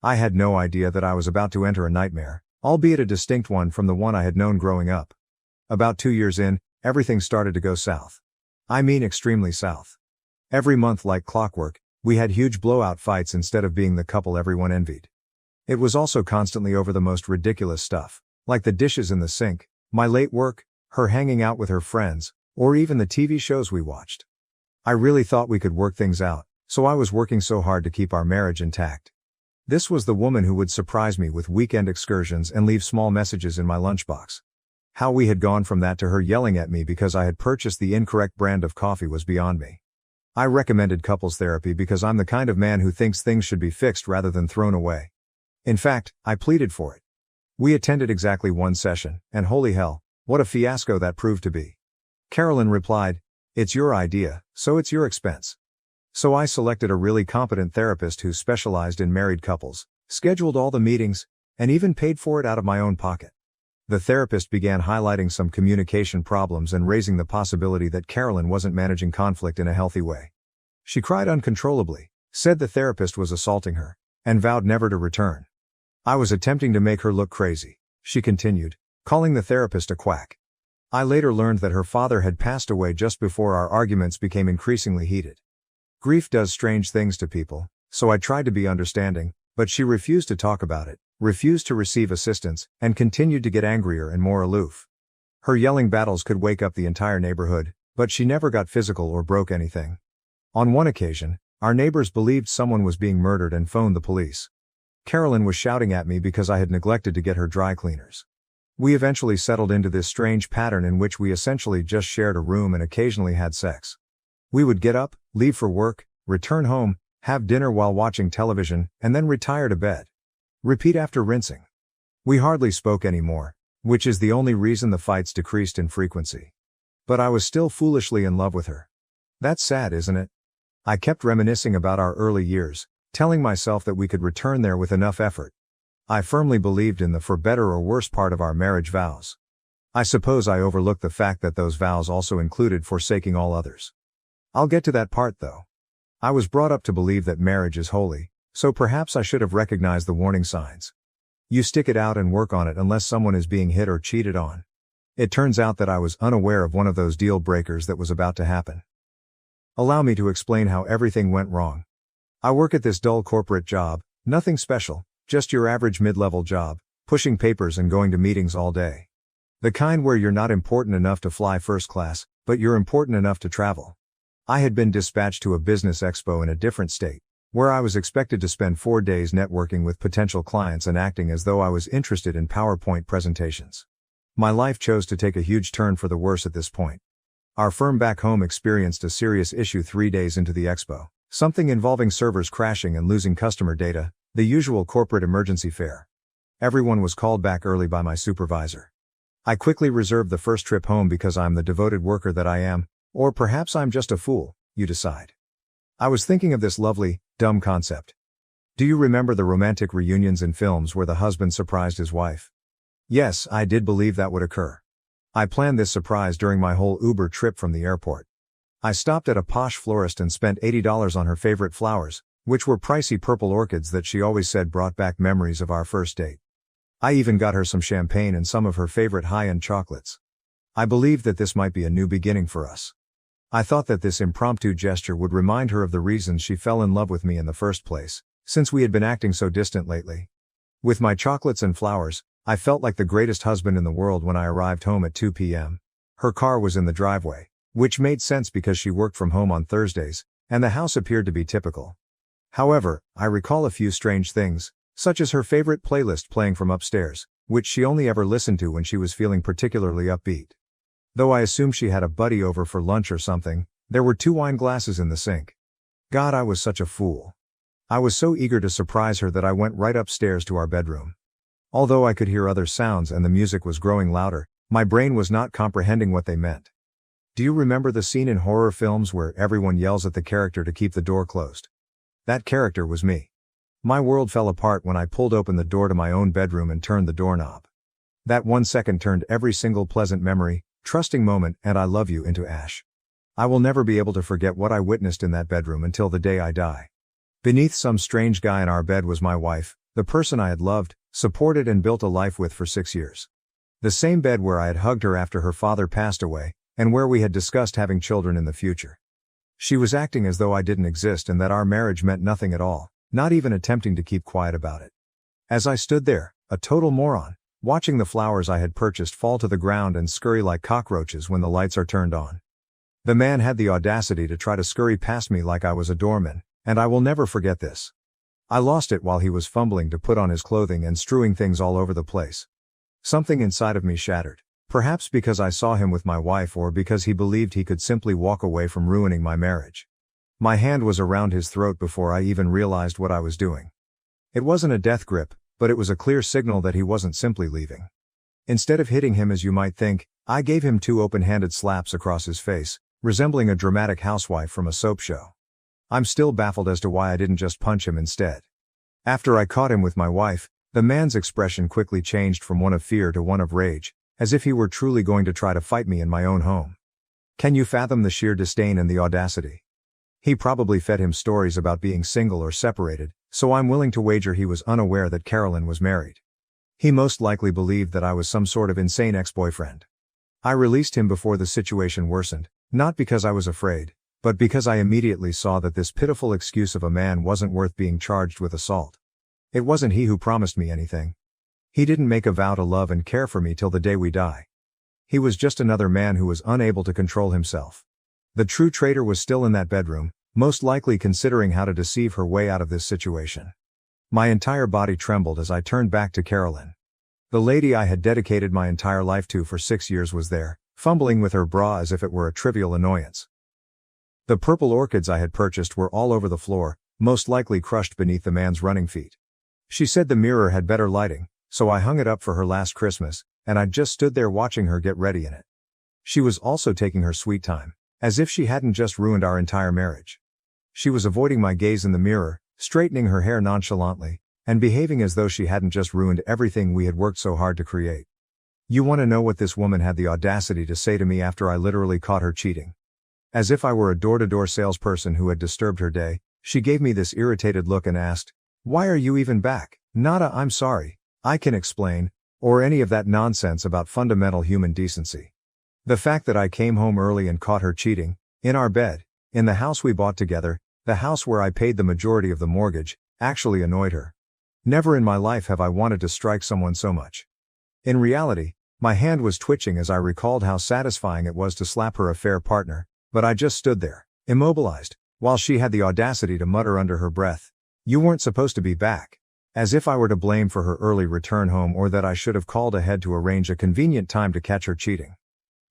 I had no idea that I was about to enter a nightmare, albeit a distinct one from the one I had known growing up. About 2 years in, everything started to go south. I mean extremely south. Every month, like clockwork, we had huge blowout fights instead of being the couple everyone envied. It was also constantly over the most ridiculous stuff, like the dishes in the sink, my late work, her hanging out with her friends, or even the TV shows we watched. I really thought we could work things out, so I was working so hard to keep our marriage intact. This was the woman who would surprise me with weekend excursions and leave small messages in my lunchbox. How we had gone from that to her yelling at me because I had purchased the incorrect brand of coffee was beyond me. I recommended couples therapy because I'm the kind of man who thinks things should be fixed rather than thrown away. In fact, I pleaded for it. We attended exactly one session, and holy hell, what a fiasco that proved to be. Carolyn replied, "It's your idea, so it's your expense." So I selected a really competent therapist who specialized in married couples, scheduled all the meetings, and even paid for it out of my own pocket. The therapist began highlighting some communication problems and raising the possibility that Carolyn wasn't managing conflict in a healthy way. She cried uncontrollably, said the therapist was assaulting her, and vowed never to return. I was attempting to make her look crazy, she continued, calling the therapist a quack. I later learned that her father had passed away just before our arguments became increasingly heated. Grief does strange things to people, so I tried to be understanding, but she refused to talk about it, refused to receive assistance, and continued to get angrier and more aloof. Her yelling battles could wake up the entire neighborhood, but she never got physical or broke anything. On one occasion, our neighbors believed someone was being murdered and phoned the police. Carolyn was shouting at me because I had neglected to get her dry cleaners. We eventually settled into this strange pattern in which we essentially just shared a room and occasionally had sex. We would get up, leave for work, return home, have dinner while watching television, and then retire to bed. Repeat after rinsing. We hardly spoke anymore, which is the only reason the fights decreased in frequency. But I was still foolishly in love with her. That's sad, isn't it? I kept reminiscing about our early years, telling myself that we could return there with enough effort. I firmly believed in the for better or worse part of our marriage vows. I suppose I overlooked the fact that those vows also included forsaking all others. I'll get to that part though. I was brought up to believe that marriage is holy, so perhaps I should have recognized the warning signs. You stick it out and work on it unless someone is being hit or cheated on. It turns out that I was unaware of one of those deal breakers that was about to happen. Allow me to explain how everything went wrong. I work at this dull corporate job, nothing special, just your average mid-level job, pushing papers and going to meetings all day. The kind where you're not important enough to fly first class, but you're important enough to travel. I had been dispatched to a business expo in a different state, where I was expected to spend 4 days networking with potential clients and acting as though I was interested in PowerPoint presentations. My life chose to take a huge turn for the worse at this point. Our firm back home experienced a serious issue 3 days into the expo, something involving servers crashing and losing customer data, the usual corporate emergency fare. Everyone was called back early by my supervisor. I quickly reserved the first trip home because I'm the devoted worker that I am, or perhaps I'm just a fool, you decide. I was thinking of this lovely, dumb concept. Do you remember the romantic reunions in films where the husband surprised his wife? Yes, I did believe that would occur. I planned this surprise during my whole Uber trip from the airport. I stopped at a posh florist and spent $80 on her favorite flowers, which were pricey purple orchids that she always said brought back memories of our first date. I even got her some champagne and some of her favorite high-end chocolates. I believed that this might be a new beginning for us. I thought that this impromptu gesture would remind her of the reasons she fell in love with me in the first place, since we had been acting so distant lately. With my chocolates and flowers, I felt like the greatest husband in the world when I arrived home at 2 p.m. Her car was in the driveway, which made sense because she worked from home on Thursdays, and the house appeared to be typical. However, I recall a few strange things, such as her favorite playlist playing from upstairs, which she only ever listened to when she was feeling particularly upbeat. Though I assume she had a buddy over for lunch or something, there were 2 wine glasses in the sink. God, I was such a fool. I was so eager to surprise her that I went right upstairs to our bedroom. Although I could hear other sounds and the music was growing louder, my brain was not comprehending what they meant. Do you remember the scene in horror films where everyone yells at the character to keep the door closed? That character was me. My world fell apart when I pulled open the door to my own bedroom and turned the doorknob. That 1 second turned every single pleasant memory, trusting moment, and I love you into ash. I will never be able to forget what I witnessed in that bedroom until the day I die. Beneath some strange guy in our bed was my wife, the person I had loved, supported and built a life with for 6 years. The same bed where I had hugged her after her father passed away, and where we had discussed having children in the future. She was acting as though I didn't exist and that our marriage meant nothing at all, not even attempting to keep quiet about it. As I stood there, a total moron, watching the flowers I had purchased fall to the ground and scurry like cockroaches when the lights are turned on. The man had the audacity to try to scurry past me like I was a doorman, and I will never forget this. I lost it while he was fumbling to put on his clothing and strewing things all over the place. Something inside of me shattered, perhaps because I saw him with my wife or because he believed he could simply walk away from ruining my marriage. My hand was around his throat before I even realized what I was doing. It wasn't a death grip, but it was a clear signal that he wasn't simply leaving. Instead of hitting him as you might think, I gave him 2 open-handed slaps across his face, resembling a dramatic housewife from a soap show. I'm still baffled as to why I didn't just punch him instead. After I caught him with my wife, the man's expression quickly changed from one of fear to one of rage, as if he were truly going to try to fight me in my own home. Can you fathom the sheer disdain and the audacity? He probably fed him stories about being single or separated, so I'm willing to wager he was unaware that Carolyn was married. He most likely believed that I was some sort of insane ex-boyfriend. I released him before the situation worsened, not because I was afraid, but because I immediately saw that this pitiful excuse of a man wasn't worth being charged with assault. It wasn't he who promised me anything. He didn't make a vow to love and care for me till the day we die. He was just another man who was unable to control himself. The true traitor was still in that bedroom, most likely considering how to deceive her way out of this situation. My entire body trembled as I turned back to Carolyn. The lady I had dedicated my entire life to for 6 years was there, fumbling with her bra as if it were a trivial annoyance. The purple orchids I had purchased were all over the floor, most likely crushed beneath the man's running feet. She said the mirror had better lighting, so I hung it up for her last Christmas, and I just stood there watching her get ready in it. She was also taking her sweet time, as if she hadn't just ruined our entire marriage. She was avoiding my gaze in the mirror, straightening her hair nonchalantly, and behaving as though she hadn't just ruined everything we had worked so hard to create. You want to know what this woman had the audacity to say to me after I literally caught her cheating? As if I were a door-to-door salesperson who had disturbed her day, she gave me this irritated look and asked, "Why are you even back?" Not a "I'm sorry, I can explain," or any of that nonsense about fundamental human decency. The fact that I came home early and caught her cheating, in our bed, in the house we bought together, the house where I paid the majority of the mortgage, actually annoyed her. Never in my life have I wanted to strike someone so much. In reality, my hand was twitching as I recalled how satisfying it was to slap her affair partner, but I just stood there, immobilized, while she had the audacity to mutter under her breath, "You weren't supposed to be back," as if I were to blame for her early return home or that I should have called ahead to arrange a convenient time to catch her cheating.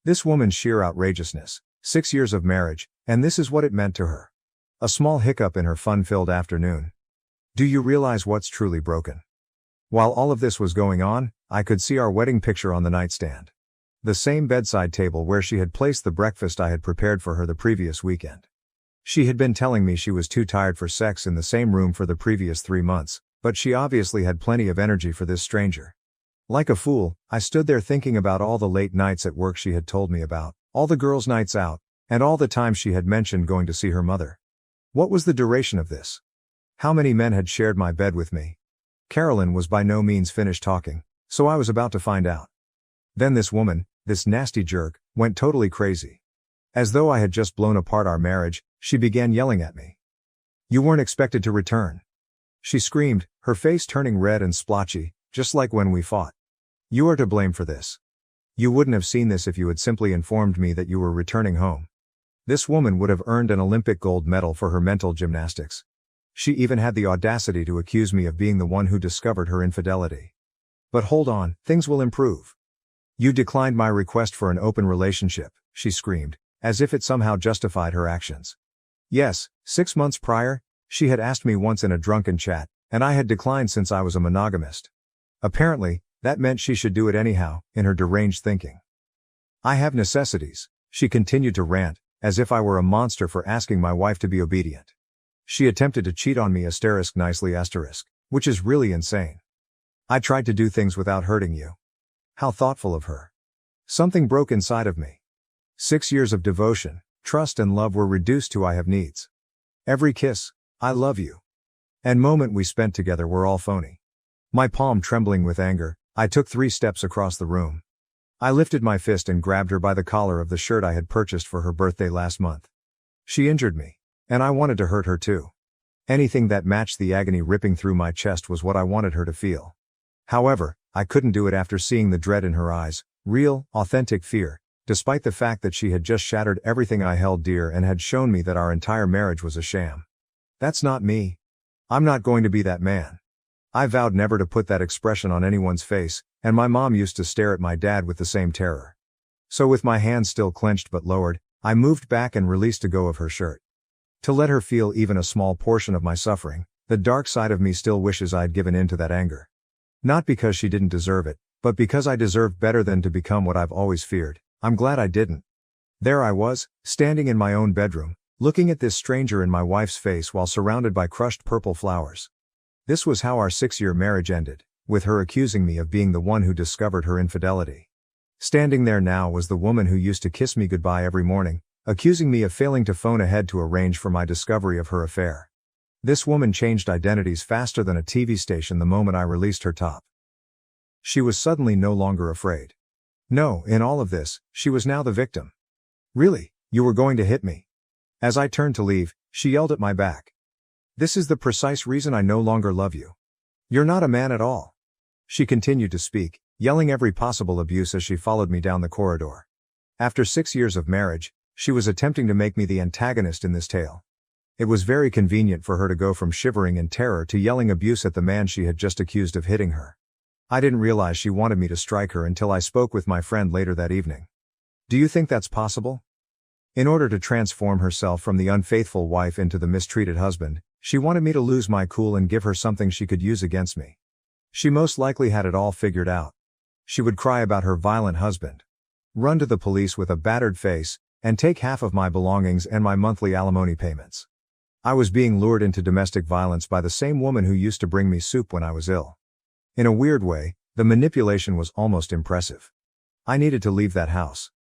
This woman's sheer outrageousness, 6 years of marriage, and this is what it meant to her. A small hiccup in her fun-filled afternoon. Do you realize what's truly broken? While all of this was going on, I could see our wedding picture on the nightstand. The same bedside table where she had placed the breakfast I had prepared for her the previous weekend. She had been telling me she was too tired for sex in the same room for the previous 3 months, but she obviously had plenty of energy for this stranger. Like a fool, I stood there thinking about all the late nights at work she had told me about, all the girls' nights out, and all the times she had mentioned going to see her mother. What was the duration of this? How many men had shared my bed with me? Carolyn was by no means finished talking, so I was about to find out. Then this woman, this nasty jerk, went totally crazy. As though I had just blown apart our marriage, she began yelling at me. "You weren't expected to return," she screamed, her face turning red and splotchy, just like when we fought. "You are to blame for this. You wouldn't have seen this if you had simply informed me that you were returning home." This woman would have earned an Olympic gold medal for her mental gymnastics. She even had the audacity to accuse me of being the one who discovered her infidelity. "But hold on, things will improve. You declined my request for an open relationship," she screamed, as if it somehow justified her actions. Yes, 6 months prior, she had asked me once in a drunken chat, and I had declined since I was a monogamist. Apparently, that meant she should do it anyhow, in her deranged thinking. "I have necessities," she continued to rant, as if I were a monster for asking my wife to be obedient. She attempted to cheat on me *nicely*, which is really insane. "I tried to do things without hurting you." How thoughtful of her. Something broke inside of me. 6 years of devotion, trust and love were reduced to "I have needs." Every kiss, "I love you," and moment we spent together were all phony. My palm trembling with anger, I took 3 steps across the room. I lifted my fist and grabbed her by the collar of the shirt I had purchased for her birthday last month. She injured me, and I wanted to hurt her too. Anything that matched the agony ripping through my chest was what I wanted her to feel. However, I couldn't do it after seeing the dread in her eyes, real, authentic fear, despite the fact that she had just shattered everything I held dear and had shown me that our entire marriage was a sham. That's not me. I'm not going to be that man. I vowed never to put that expression on anyone's face, and my mom used to stare at my dad with the same terror. So with my hands still clenched but lowered, I moved back and released a go of her shirt. To let her feel even a small portion of my suffering, the dark side of me still wishes I'd given in to that anger. Not because she didn't deserve it, but because I deserved better than to become what I've always feared. I'm glad I didn't. There I was, standing in my own bedroom, looking at this stranger in my wife's face while surrounded by crushed purple flowers. This was how our 6-year marriage ended, with her accusing me of being the one who discovered her infidelity. Standing there now was the woman who used to kiss me goodbye every morning, accusing me of failing to phone ahead to arrange for my discovery of her affair. This woman changed identities faster than a TV station the moment I released her top. She was suddenly no longer afraid. No, in all of this, she was now the victim. Really, you were going to hit me? As I turned to leave, she yelled at my back. This is the precise reason I no longer love you. You're not a man at all. She continued to speak, yelling every possible abuse as she followed me down the corridor. After 6 years of marriage, she was attempting to make me the antagonist in this tale. It was very convenient for her to go from shivering in terror to yelling abuse at the man she had just accused of hitting her. I didn't realize she wanted me to strike her until I spoke with my friend later that evening. Do you think that's possible? In order to transform herself from the unfaithful wife into the mistreated husband, she wanted me to lose my cool and give her something she could use against me. She most likely had it all figured out. She would cry about her violent husband, run to the police with a battered face, and take half of my belongings and my monthly alimony payments. I was being lured into domestic violence by the same woman who used to bring me soup when I was ill. In a weird way, the manipulation was almost impressive. I needed to leave that house.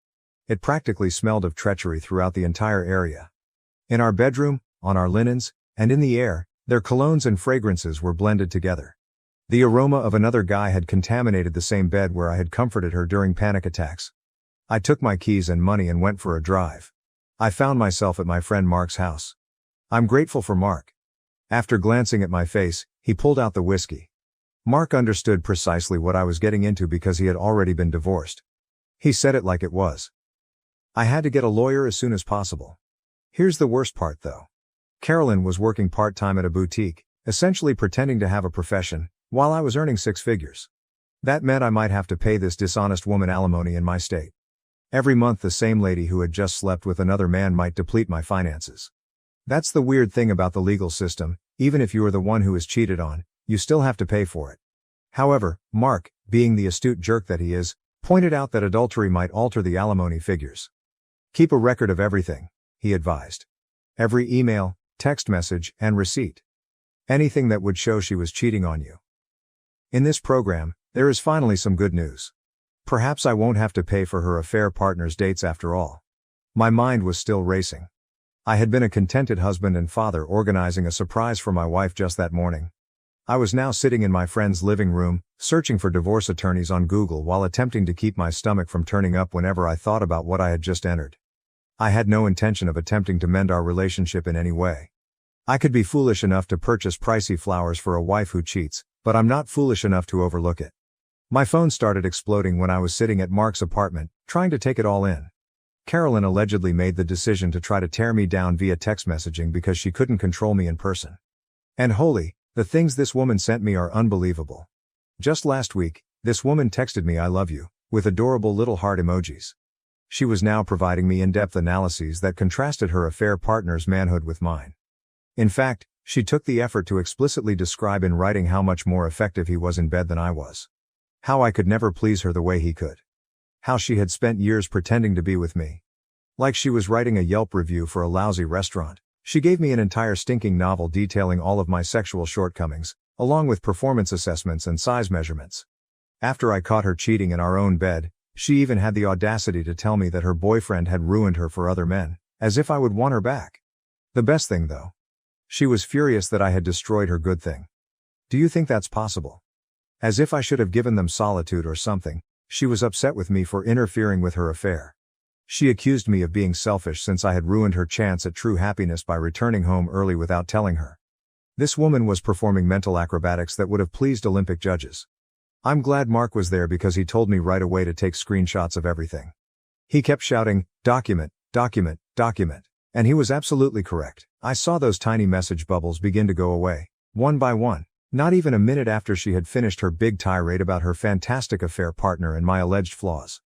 It practically smelled of treachery throughout the entire area. In our bedroom, on our linens, and in the air, their colognes and fragrances were blended together. The aroma of another guy had contaminated the same bed where I had comforted her during panic attacks. I took my keys and money and went for a drive. I found myself at my friend Mark's house. I'm grateful for Mark. After glancing at my face, he pulled out the whiskey. Mark understood precisely what I was getting into because he had already been divorced. He said it like it was. I had to get a lawyer as soon as possible. Here's the worst part though. Carolyn was working part-time at a boutique, essentially pretending to have a profession, while I was earning 6 figures. That meant I might have to pay this dishonest woman alimony in my state. Every month the same lady who had just slept with another man might deplete my finances. That's the weird thing about the legal system, even if you are the one who is cheated on, you still have to pay for it. However, Mark, being the astute jerk that he is, pointed out that adultery might alter the alimony figures. Keep a record of everything, he advised. Every email, text message, and receipt. Anything that would show she was cheating on you. In this program, there is finally some good news. Perhaps I won't have to pay for her affair partner's dates after all. My mind was still racing. I had been a contented husband and father organizing a surprise for my wife just that morning. I was now sitting in my friend's living room, searching for divorce attorneys on Google while attempting to keep my stomach from turning up whenever I thought about what I had just entered. I had no intention of attempting to mend our relationship in any way. I could be foolish enough to purchase pricey flowers for a wife who cheats, but I'm not foolish enough to overlook it. My phone started exploding when I was sitting at Mark's apartment, trying to take it all in. Carolyn allegedly made the decision to try to tear me down via text messaging because she couldn't control me in person. And holy, the things this woman sent me are unbelievable. Just last week, this woman texted me "I love you," with adorable little heart emojis. She was now providing me in-depth analyses that contrasted her affair partner's manhood with mine. In fact, she took the effort to explicitly describe in writing how much more effective he was in bed than I was. How I could never please her the way he could. How she had spent years pretending to be with me. Like she was writing a Yelp review for a lousy restaurant, she gave me an entire stinking novel detailing all of my sexual shortcomings, along with performance assessments and size measurements. After I caught her cheating in our own bed, she even had the audacity to tell me that her boyfriend had ruined her for other men, as if I would want her back. The best thing though. She was furious that I had destroyed her good thing. Do you think that's possible? As if I should have given them solitude or something, she was upset with me for interfering with her affair. She accused me of being selfish since I had ruined her chance at true happiness by returning home early without telling her. This woman was performing mental acrobatics that would have pleased Olympic judges. I'm glad Mark was there because he told me right away to take screenshots of everything. He kept shouting, "Document, document, document." And he was absolutely correct. I saw those tiny message bubbles begin to go away, one by one, not even a minute after she had finished her big tirade about her fantastic affair partner and my alleged flaws.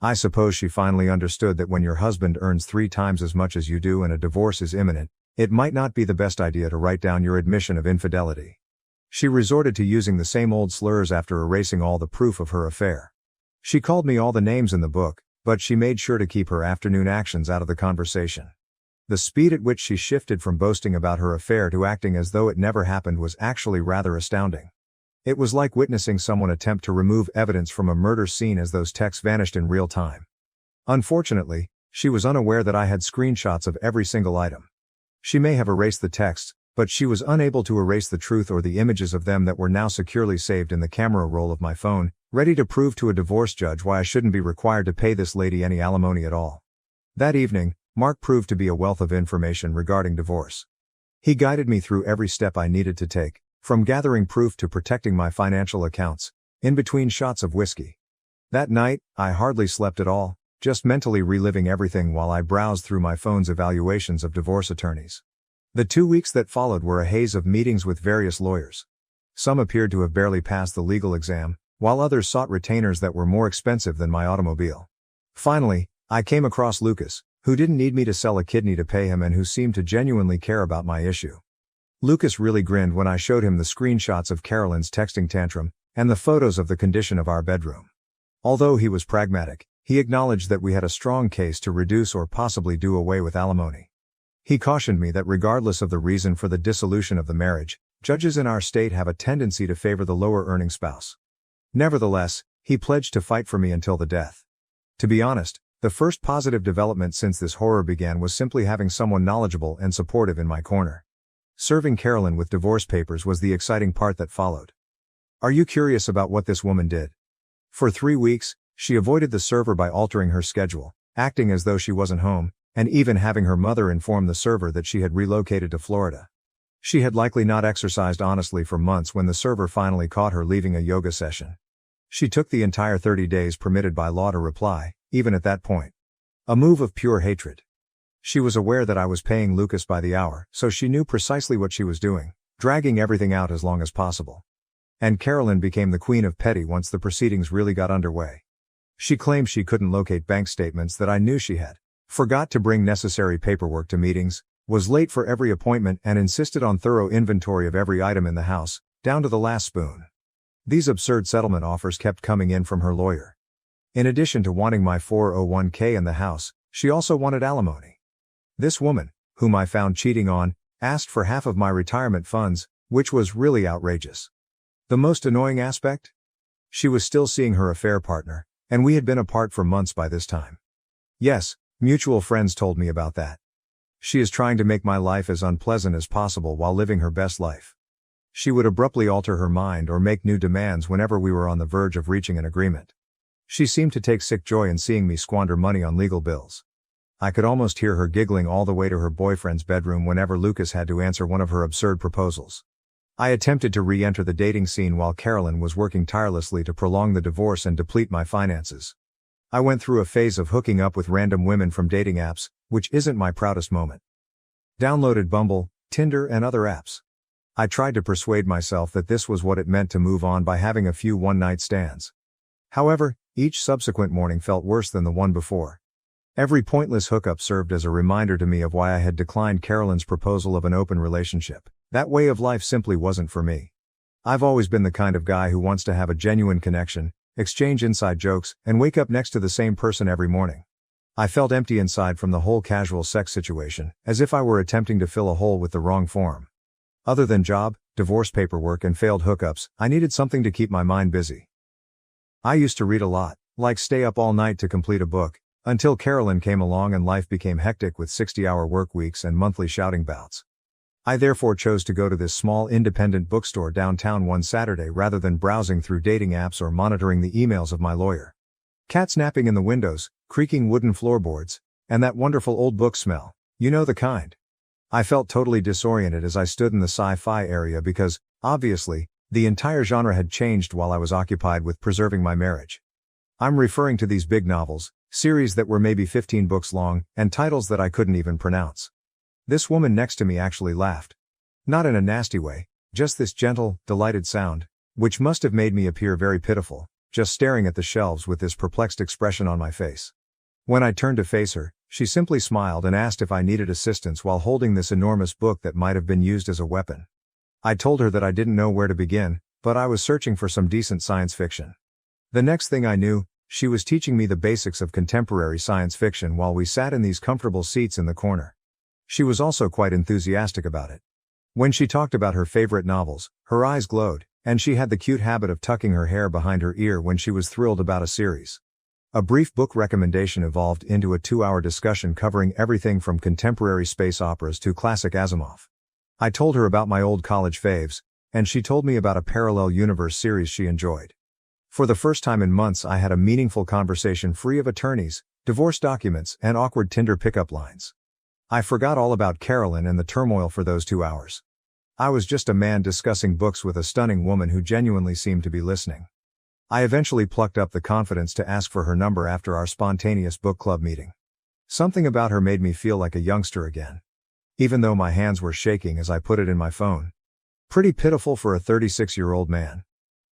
I suppose she finally understood that when your husband earns 3 times as much as you do and a divorce is imminent, it might not be the best idea to write down your admission of infidelity. She resorted to using the same old slurs after erasing all the proof of her affair. She called me all the names in the book, but she made sure to keep her afternoon actions out of the conversation. The speed at which she shifted from boasting about her affair to acting as though it never happened was actually rather astounding. It was like witnessing someone attempt to remove evidence from a murder scene as those texts vanished in real time. Unfortunately, she was unaware that I had screenshots of every single item. She may have erased the texts, but she was unable to erase the truth or the images of them that were now securely saved in the camera roll of my phone, ready to prove to a divorce judge why I shouldn't be required to pay this lady any alimony at all. That evening, Mark proved to be a wealth of information regarding divorce. He guided me through every step I needed to take, from gathering proof to protecting my financial accounts, in between shots of whiskey. That night, I hardly slept at all, just mentally reliving everything while I browsed through my phone's evaluations of divorce attorneys. The 2 weeks that followed were a haze of meetings with various lawyers. Some appeared to have barely passed the legal exam, while others sought retainers that were more expensive than my automobile. Finally, I came across Lucas, who didn't need me to sell a kidney to pay him and who seemed to genuinely care about my issue. Lucas really grinned when I showed him the screenshots of Carolyn's texting tantrum and the photos of the condition of our bedroom. Although he was pragmatic, he acknowledged that we had a strong case to reduce or possibly do away with alimony. He cautioned me that regardless of the reason for the dissolution of the marriage, judges in our state have a tendency to favor the lower-earning spouse. Nevertheless, he pledged to fight for me until the death. To be honest, the first positive development since this horror began was simply having someone knowledgeable and supportive in my corner. Serving Carolyn with divorce papers was the exciting part that followed. Are you curious about what this woman did? For 3 weeks, she avoided the server by altering her schedule, acting as though she wasn't home, and even having her mother inform the server that she had relocated to Florida. She had likely not exercised honestly for months when the server finally caught her leaving a yoga session. She took the entire 30 days permitted by law to reply, even at that point. A move of pure hatred. She was aware that I was paying Lucas by the hour, so she knew precisely what she was doing, dragging everything out as long as possible. And Carolyn became the queen of petty once the proceedings really got underway. She claimed she couldn't locate bank statements that I knew she had, forgot to bring necessary paperwork to meetings, was late for every appointment and insisted on thorough inventory of every item in the house, down to the last spoon. These absurd settlement offers kept coming in from her lawyer. In addition to wanting my 401k in the house, she also wanted alimony. This woman, whom I found cheating on, asked for half of my retirement funds, which was really outrageous. The most annoying aspect? She was still seeing her affair partner, and we had been apart for months by this time. Yes, mutual friends told me about that. She is trying to make my life as unpleasant as possible while living her best life. She would abruptly alter her mind or make new demands whenever we were on the verge of reaching an agreement. She seemed to take sick joy in seeing me squander money on legal bills. I could almost hear her giggling all the way to her boyfriend's bedroom whenever Lucas had to answer one of her absurd proposals. I attempted to re-enter the dating scene while Carolyn was working tirelessly to prolong the divorce and deplete my finances. I went through a phase of hooking up with random women from dating apps, which isn't my proudest moment. Downloaded Bumble, Tinder and other apps. I tried to persuade myself that this was what it meant to move on by having a few one-night stands. However, each subsequent morning felt worse than the one before. Every pointless hookup served as a reminder to me of why I had declined Carolyn's proposal of an open relationship. That way of life simply wasn't for me. I've always been the kind of guy who wants to have a genuine connection, exchange inside jokes, and wake up next to the same person every morning. I felt empty inside from the whole casual sex situation, as if I were attempting to fill a hole with the wrong form. Other than job, divorce paperwork and failed hookups, I needed something to keep my mind busy. I used to read a lot, like stay up all night to complete a book, until Carolyn came along and life became hectic with 60-hour work weeks and monthly shouting bouts. I therefore chose to go to this small independent bookstore downtown one Saturday rather than browsing through dating apps or monitoring the emails of my lawyer. Cats napping in the windows, creaking wooden floorboards, and that wonderful old book smell, you know the kind. I felt totally disoriented as I stood in the sci-fi area because, obviously, the entire genre had changed while I was occupied with preserving my marriage. I'm referring to these big novels, series that were maybe 15 books long, and titles that I couldn't even pronounce. This woman next to me actually laughed. Not in a nasty way, just this gentle, delighted sound, which must have made me appear very pitiful, just staring at the shelves with this perplexed expression on my face. When I turned to face her, she simply smiled and asked if I needed assistance while holding this enormous book that might have been used as a weapon. I told her that I didn't know where to begin, but I was searching for some decent science fiction. The next thing I knew, she was teaching me the basics of contemporary science fiction while we sat in these comfortable seats in the corner. She was also quite enthusiastic about it. When she talked about her favorite novels, her eyes glowed, and she had the cute habit of tucking her hair behind her ear when she was thrilled about a series. A brief book recommendation evolved into a 2-hour discussion covering everything from contemporary space operas to classic Asimov. I told her about my old college faves, and she told me about a parallel universe series she enjoyed. For the first time in months, I had a meaningful conversation free of attorneys, divorce documents, and awkward Tinder pickup lines. I forgot all about Carolyn and the turmoil for those 2 hours. I was just a man discussing books with a stunning woman who genuinely seemed to be listening. I eventually plucked up the confidence to ask for her number after our spontaneous book club meeting. Something about her made me feel like a youngster again. Even though my hands were shaking as I put it in my phone. Pretty pitiful for a 36-year-old man.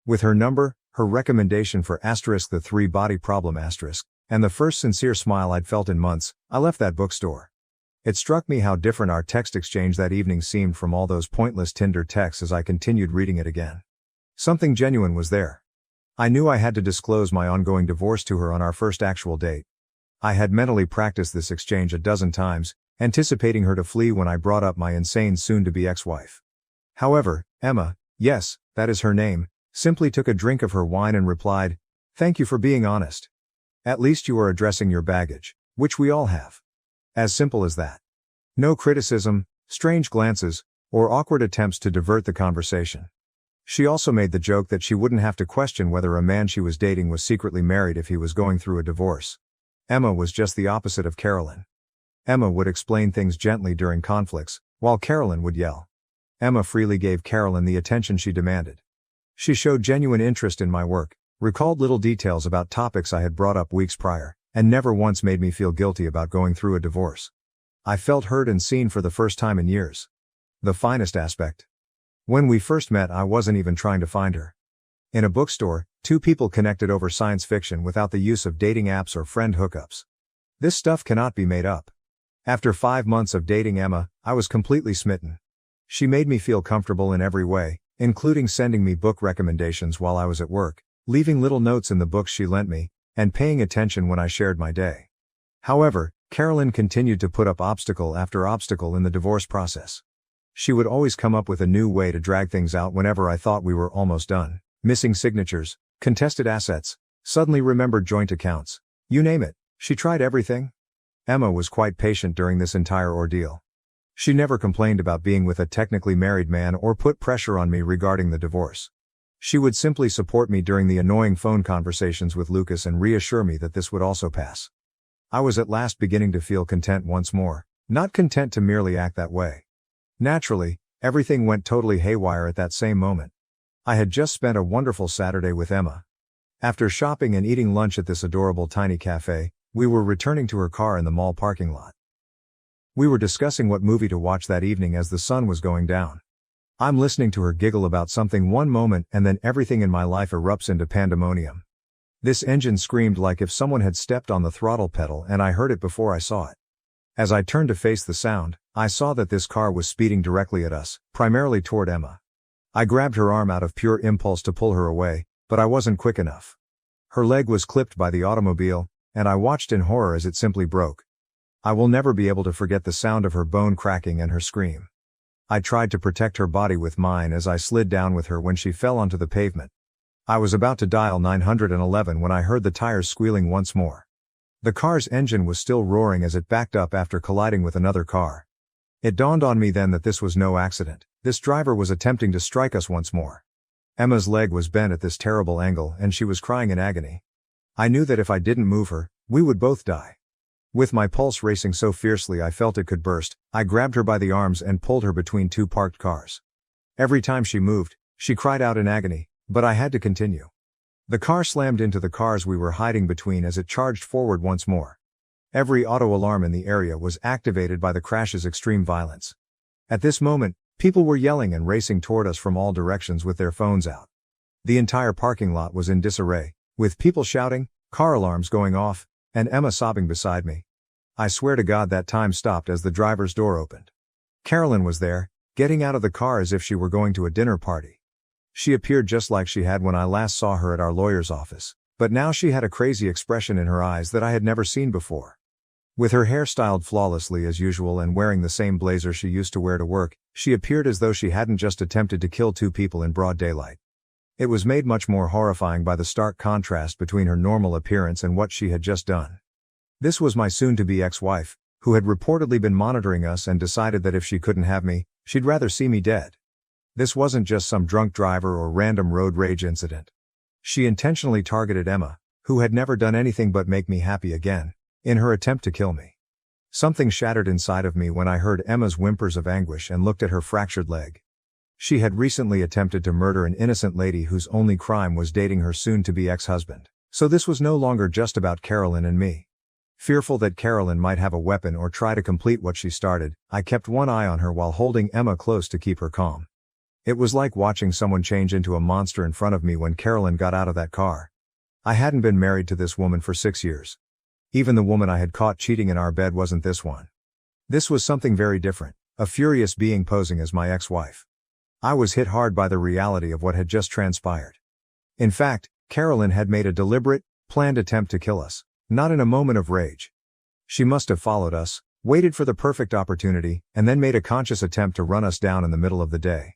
With her number, her recommendation for the 3 body problem and the first sincere smile I'd felt in months, I left that bookstore. It struck me how different our text exchange that evening seemed from all those pointless Tinder texts as I continued reading it again. Something genuine was there. I knew I had to disclose my ongoing divorce to her on our first actual date. I had mentally practiced this exchange a dozen times, anticipating her to flee when I brought up my insane soon-to-be ex-wife. However, Emma, yes, that is her name, simply took a drink of her wine and replied, "Thank you for being honest. At least you are addressing your baggage, which we all have." As simple as that. No criticism, strange glances, or awkward attempts to divert the conversation. She also made the joke that she wouldn't have to question whether a man she was dating was secretly married if he was going through a divorce. Emma was just the opposite of Carolyn. Emma would explain things gently during conflicts, while Carolyn would yell. Emma freely gave Carolyn the attention she demanded. She showed genuine interest in my work, recalled little details about topics I had brought up weeks prior, and never once made me feel guilty about going through a divorce. I felt heard and seen for the first time in years. The finest aspect. When we first met, I wasn't even trying to find her. In a bookstore, 2 people connected over science fiction without the use of dating apps or friend hookups. This stuff cannot be made up. After 5 months of dating Emma, I was completely smitten. She made me feel comfortable in every way, including sending me book recommendations while I was at work, leaving little notes in the books she lent me, and paying attention when I shared my day. However, Carolyn continued to put up obstacle after obstacle in the divorce process. She would always come up with a new way to drag things out whenever I thought we were almost done. Missing signatures, contested assets, suddenly remembered joint accounts. You name it, she tried everything. Emma was quite patient during this entire ordeal. She never complained about being with a technically married man or put pressure on me regarding the divorce. She would simply support me during the annoying phone conversations with Lucas and reassure me that this would also pass. I was at last beginning to feel content once more, not content to merely act that way. Naturally, everything went totally haywire at that same moment. I had just spent a wonderful Saturday with Emma. After shopping and eating lunch at this adorable tiny cafe, we were returning to her car in the mall parking lot. We were discussing what movie to watch that evening as the sun was going down. I'm listening to her giggle about something one moment and then everything in my life erupts into pandemonium. This engine screamed like if someone had stepped on the throttle pedal and I heard it before I saw it. As I turned to face the sound, I saw that this car was speeding directly at us, primarily toward Emma. I grabbed her arm out of pure impulse to pull her away, but I wasn't quick enough. Her leg was clipped by the automobile, and I watched in horror as it simply broke. I will never be able to forget the sound of her bone cracking and her scream. I tried to protect her body with mine as I slid down with her when she fell onto the pavement. I was about to dial 911 when I heard the tires squealing once more. The car's engine was still roaring as it backed up after colliding with another car. It dawned on me then that this was no accident. This driver was attempting to strike us once more. Emma's leg was bent at this terrible angle and she was crying in agony. I knew that if I didn't move her, we would both die. With my pulse racing so fiercely I felt it could burst, I grabbed her by the arms and pulled her between 2 parked cars. Every time she moved, she cried out in agony, but I had to continue. The car slammed into the cars we were hiding between as it charged forward once more. Every auto alarm in the area was activated by the crash's extreme violence. At this moment, people were yelling and racing toward us from all directions with their phones out. The entire parking lot was in disarray, with people shouting, car alarms going off, and Emma sobbing beside me. I swear to God that time stopped as the driver's door opened. Carolyn was there, getting out of the car as if she were going to a dinner party. She appeared just like she had when I last saw her at our lawyer's office, but now she had a crazy expression in her eyes that I had never seen before. With her hair styled flawlessly as usual and wearing the same blazer she used to wear to work, she appeared as though she hadn't just attempted to kill 2 people in broad daylight. It was made much more horrifying by the stark contrast between her normal appearance and what she had just done. This was my soon-to-be ex-wife, who had reportedly been monitoring us and decided that if she couldn't have me, she'd rather see me dead. This wasn't just some drunk driver or random road rage incident. She intentionally targeted Emma, who had never done anything but make me happy again, in her attempt to kill me. Something shattered inside of me when I heard Emma's whimpers of anguish and looked at her fractured leg. She had recently attempted to murder an innocent lady whose only crime was dating her soon-to-be ex-husband, so this was no longer just about Carolyn and me. Fearful that Carolyn might have a weapon or try to complete what she started, I kept one eye on her while holding Emma close to keep her calm. It was like watching someone change into a monster in front of me when Carolyn got out of that car. I hadn't been married to this woman for 6 years. Even the woman I had caught cheating in our bed wasn't this one. This was something very different, a furious being posing as my ex-wife. I was hit hard by the reality of what had just transpired. In fact, Carolyn had made a deliberate, planned attempt to kill us, not in a moment of rage. She must have followed us, waited for the perfect opportunity, and then made a conscious attempt to run us down in the middle of the day.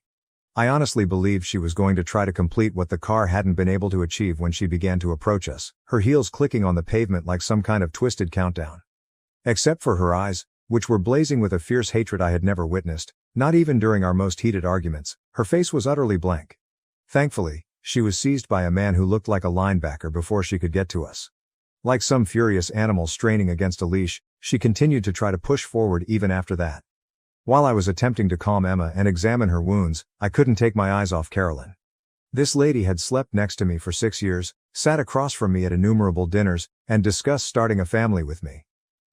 I honestly believed she was going to try to complete what the car hadn't been able to achieve when she began to approach us, her heels clicking on the pavement like some kind of twisted countdown. Except for her eyes, which were blazing with a fierce hatred I had never witnessed, not even during our most heated arguments, her face was utterly blank. Thankfully, she was seized by a man who looked like a linebacker before she could get to us. Like some furious animal straining against a leash, she continued to try to push forward even after that. While I was attempting to calm Emma and examine her wounds, I couldn't take my eyes off Carolyn. This lady had slept next to me for 6 years, sat across from me at innumerable dinners, and discussed starting a family with me.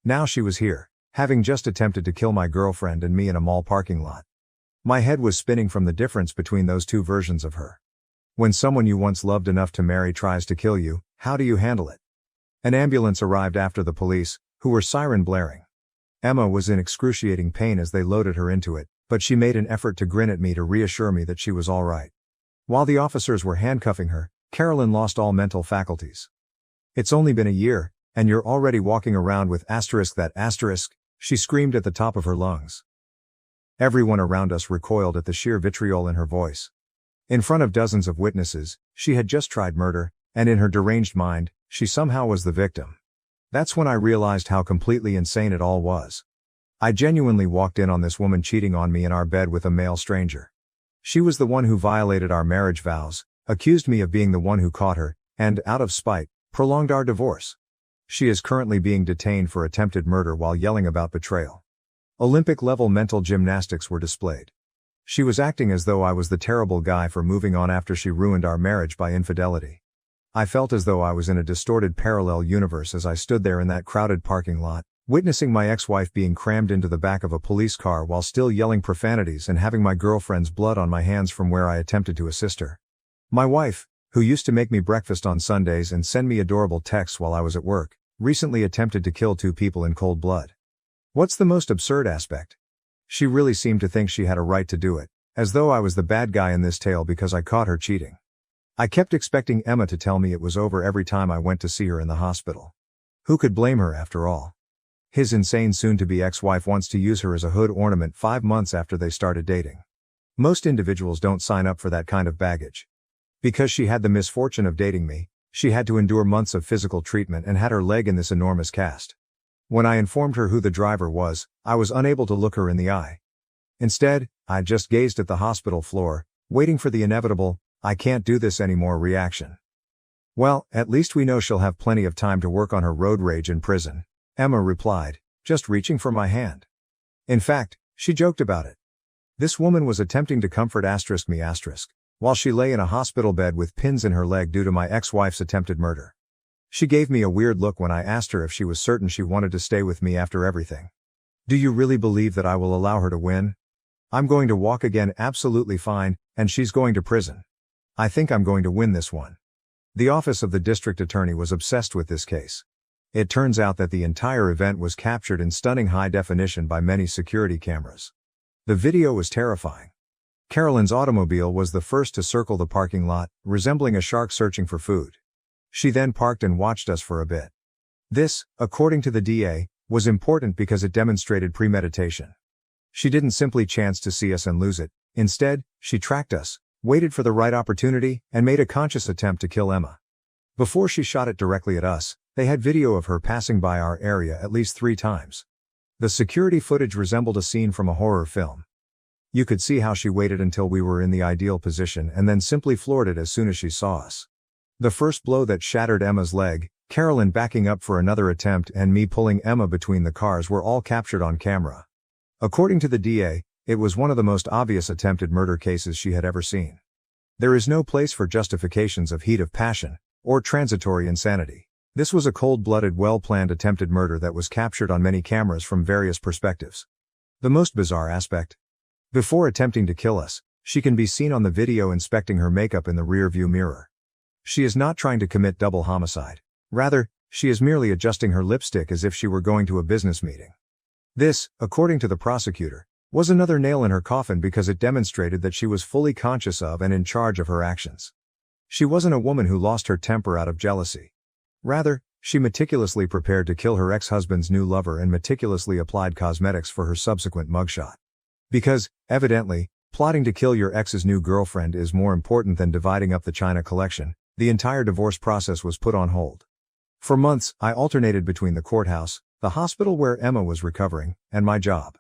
Now she was here, having just attempted to kill my girlfriend and me in a mall parking lot. My head was spinning from the difference between those two versions of her. When someone you once loved enough to marry tries to kill you, how do you handle it? An ambulance arrived after the police, who were siren blaring. Emma was in excruciating pain as they loaded her into it, but she made an effort to grin at me to reassure me that she was all right. While the officers were handcuffing her, Carolyn lost all mental faculties. "It's only been a year, and you're already walking around with *that*, she screamed at the top of her lungs. Everyone around us recoiled at the sheer vitriol in her voice. In front of dozens of witnesses, she had just tried murder, and in her deranged mind, she somehow was the victim. That's when I realized how completely insane it all was. I genuinely walked in on this woman cheating on me in our bed with a male stranger. She was the one who violated our marriage vows, accused me of being the one who caught her, and, out of spite, prolonged our divorce. She is currently being detained for attempted murder while yelling about betrayal. Olympic-level mental gymnastics were displayed. She was acting as though I was the terrible guy for moving on after she ruined our marriage by infidelity. I felt as though I was in a distorted parallel universe as I stood there in that crowded parking lot, witnessing my ex-wife being crammed into the back of a police car while still yelling profanities and having my girlfriend's blood on my hands from where I attempted to assist her. My wife, who used to make me breakfast on Sundays and send me adorable texts while I was at work, recently attempted to kill 2 people in cold blood. What's the most absurd aspect? She really seemed to think she had a right to do it, as though I was the bad guy in this tale because I caught her cheating. I kept expecting Emma to tell me it was over every time I went to see her in the hospital. Who could blame her after all? His insane soon-to-be ex-wife wants to use her as a hood ornament 5 months after they started dating. Most individuals don't sign up for that kind of baggage. Because she had the misfortune of dating me, she had to endure months of physical treatment and had her leg in this enormous cast. When I informed her who the driver was, I was unable to look her in the eye. Instead, I just gazed at the hospital floor, waiting for the inevitable, "I can't do this anymore" reaction. "Well, at least we know she'll have plenty of time to work on her road rage in prison," Emma replied, just reaching for my hand. In fact, she joked about it. This woman was attempting to comfort me while she lay in a hospital bed with pins in her leg due to my ex-wife's attempted murder. She gave me a weird look when I asked her if she was certain she wanted to stay with me after everything. "Do you really believe that I will allow her to win? I'm going to walk again absolutely fine, and she's going to prison. I think I'm going to win this one." The office of the district attorney was obsessed with this case. It turns out that the entire event was captured in stunning high definition by many security cameras. The video was terrifying. Carolyn's automobile was the first to circle the parking lot, resembling a shark searching for food. She then parked and watched us for a bit. This, according to the DA, was important because it demonstrated premeditation. She didn't simply chance to see us and lose it. Instead, she tracked us, waited for the right opportunity, and made a conscious attempt to kill Emma. Before she shot it directly at us, they had video of her passing by our area at least 3 times. The security footage resembled a scene from a horror film. You could see how she waited until we were in the ideal position and then simply floored it as soon as she saw us. The first blow that shattered Emma's leg, Carolyn backing up for another attempt, and me pulling Emma between the cars were all captured on camera. According to the DA, it was one of the most obvious attempted murder cases she had ever seen. There is no place for justifications of heat of passion or transitory insanity. This was a cold-blooded, well-planned attempted murder that was captured on many cameras from various perspectives. The most bizarre aspect? Before attempting to kill us, she can be seen on the video inspecting her makeup in the rear-view mirror. She is not trying to commit double homicide. Rather, she is merely adjusting her lipstick as if she were going to a business meeting. This, according to the prosecutor, was another nail in her coffin because it demonstrated that she was fully conscious of and in charge of her actions. She wasn't a woman who lost her temper out of jealousy. Rather, she meticulously prepared to kill her ex-husband's new lover and meticulously applied cosmetics for her subsequent mugshot. Because, evidently, plotting to kill your ex's new girlfriend is more important than dividing up the china collection, the entire divorce process was put on hold. For months, I alternated between the courthouse, the hospital where Emma was recovering, and my job.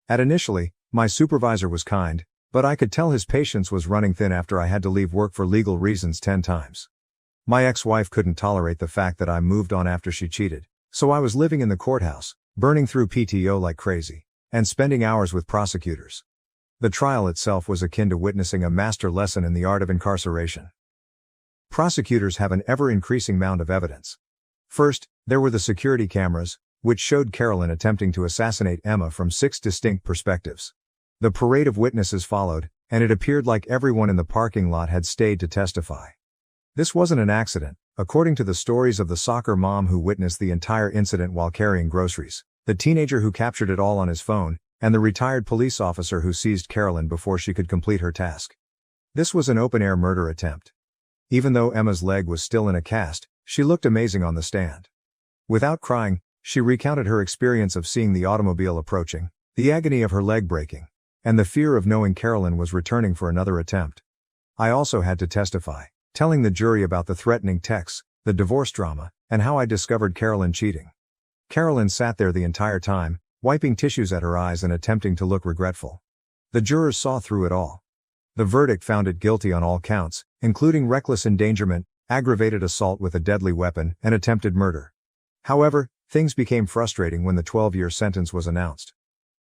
Initially, my supervisor was kind, but I could tell his patience was running thin after I had to leave work for legal reasons 10 times. My ex-wife couldn't tolerate the fact that I moved on after she cheated, so I was living in the courthouse, burning through PTO like crazy, and spending hours with prosecutors. The trial itself was akin to witnessing a master lesson in the art of incarceration. Prosecutors have an ever-increasing mound of evidence. First, there were the security cameras, which showed Carolyn attempting to assassinate Emma from 6 distinct perspectives. The parade of witnesses followed, and it appeared like everyone in the parking lot had stayed to testify. This wasn't an accident, according to the stories of the soccer mom who witnessed the entire incident while carrying groceries, the teenager who captured it all on his phone, and the retired police officer who seized Carolyn before she could complete her task. This was an open-air murder attempt. Even though Emma's leg was still in a cast, she looked amazing on the stand. Without crying, she recounted her experience of seeing the automobile approaching, the agony of her leg breaking, and the fear of knowing Carolyn was returning for another attempt. I also had to testify, telling the jury about the threatening texts, the divorce drama, and how I discovered Carolyn cheating. Carolyn sat there the entire time, wiping tissues at her eyes and attempting to look regretful. The jurors saw through it all. The verdict found it guilty on all counts, including reckless endangerment, aggravated assault with a deadly weapon, and attempted murder. However, things became frustrating when the 12-year sentence was announced.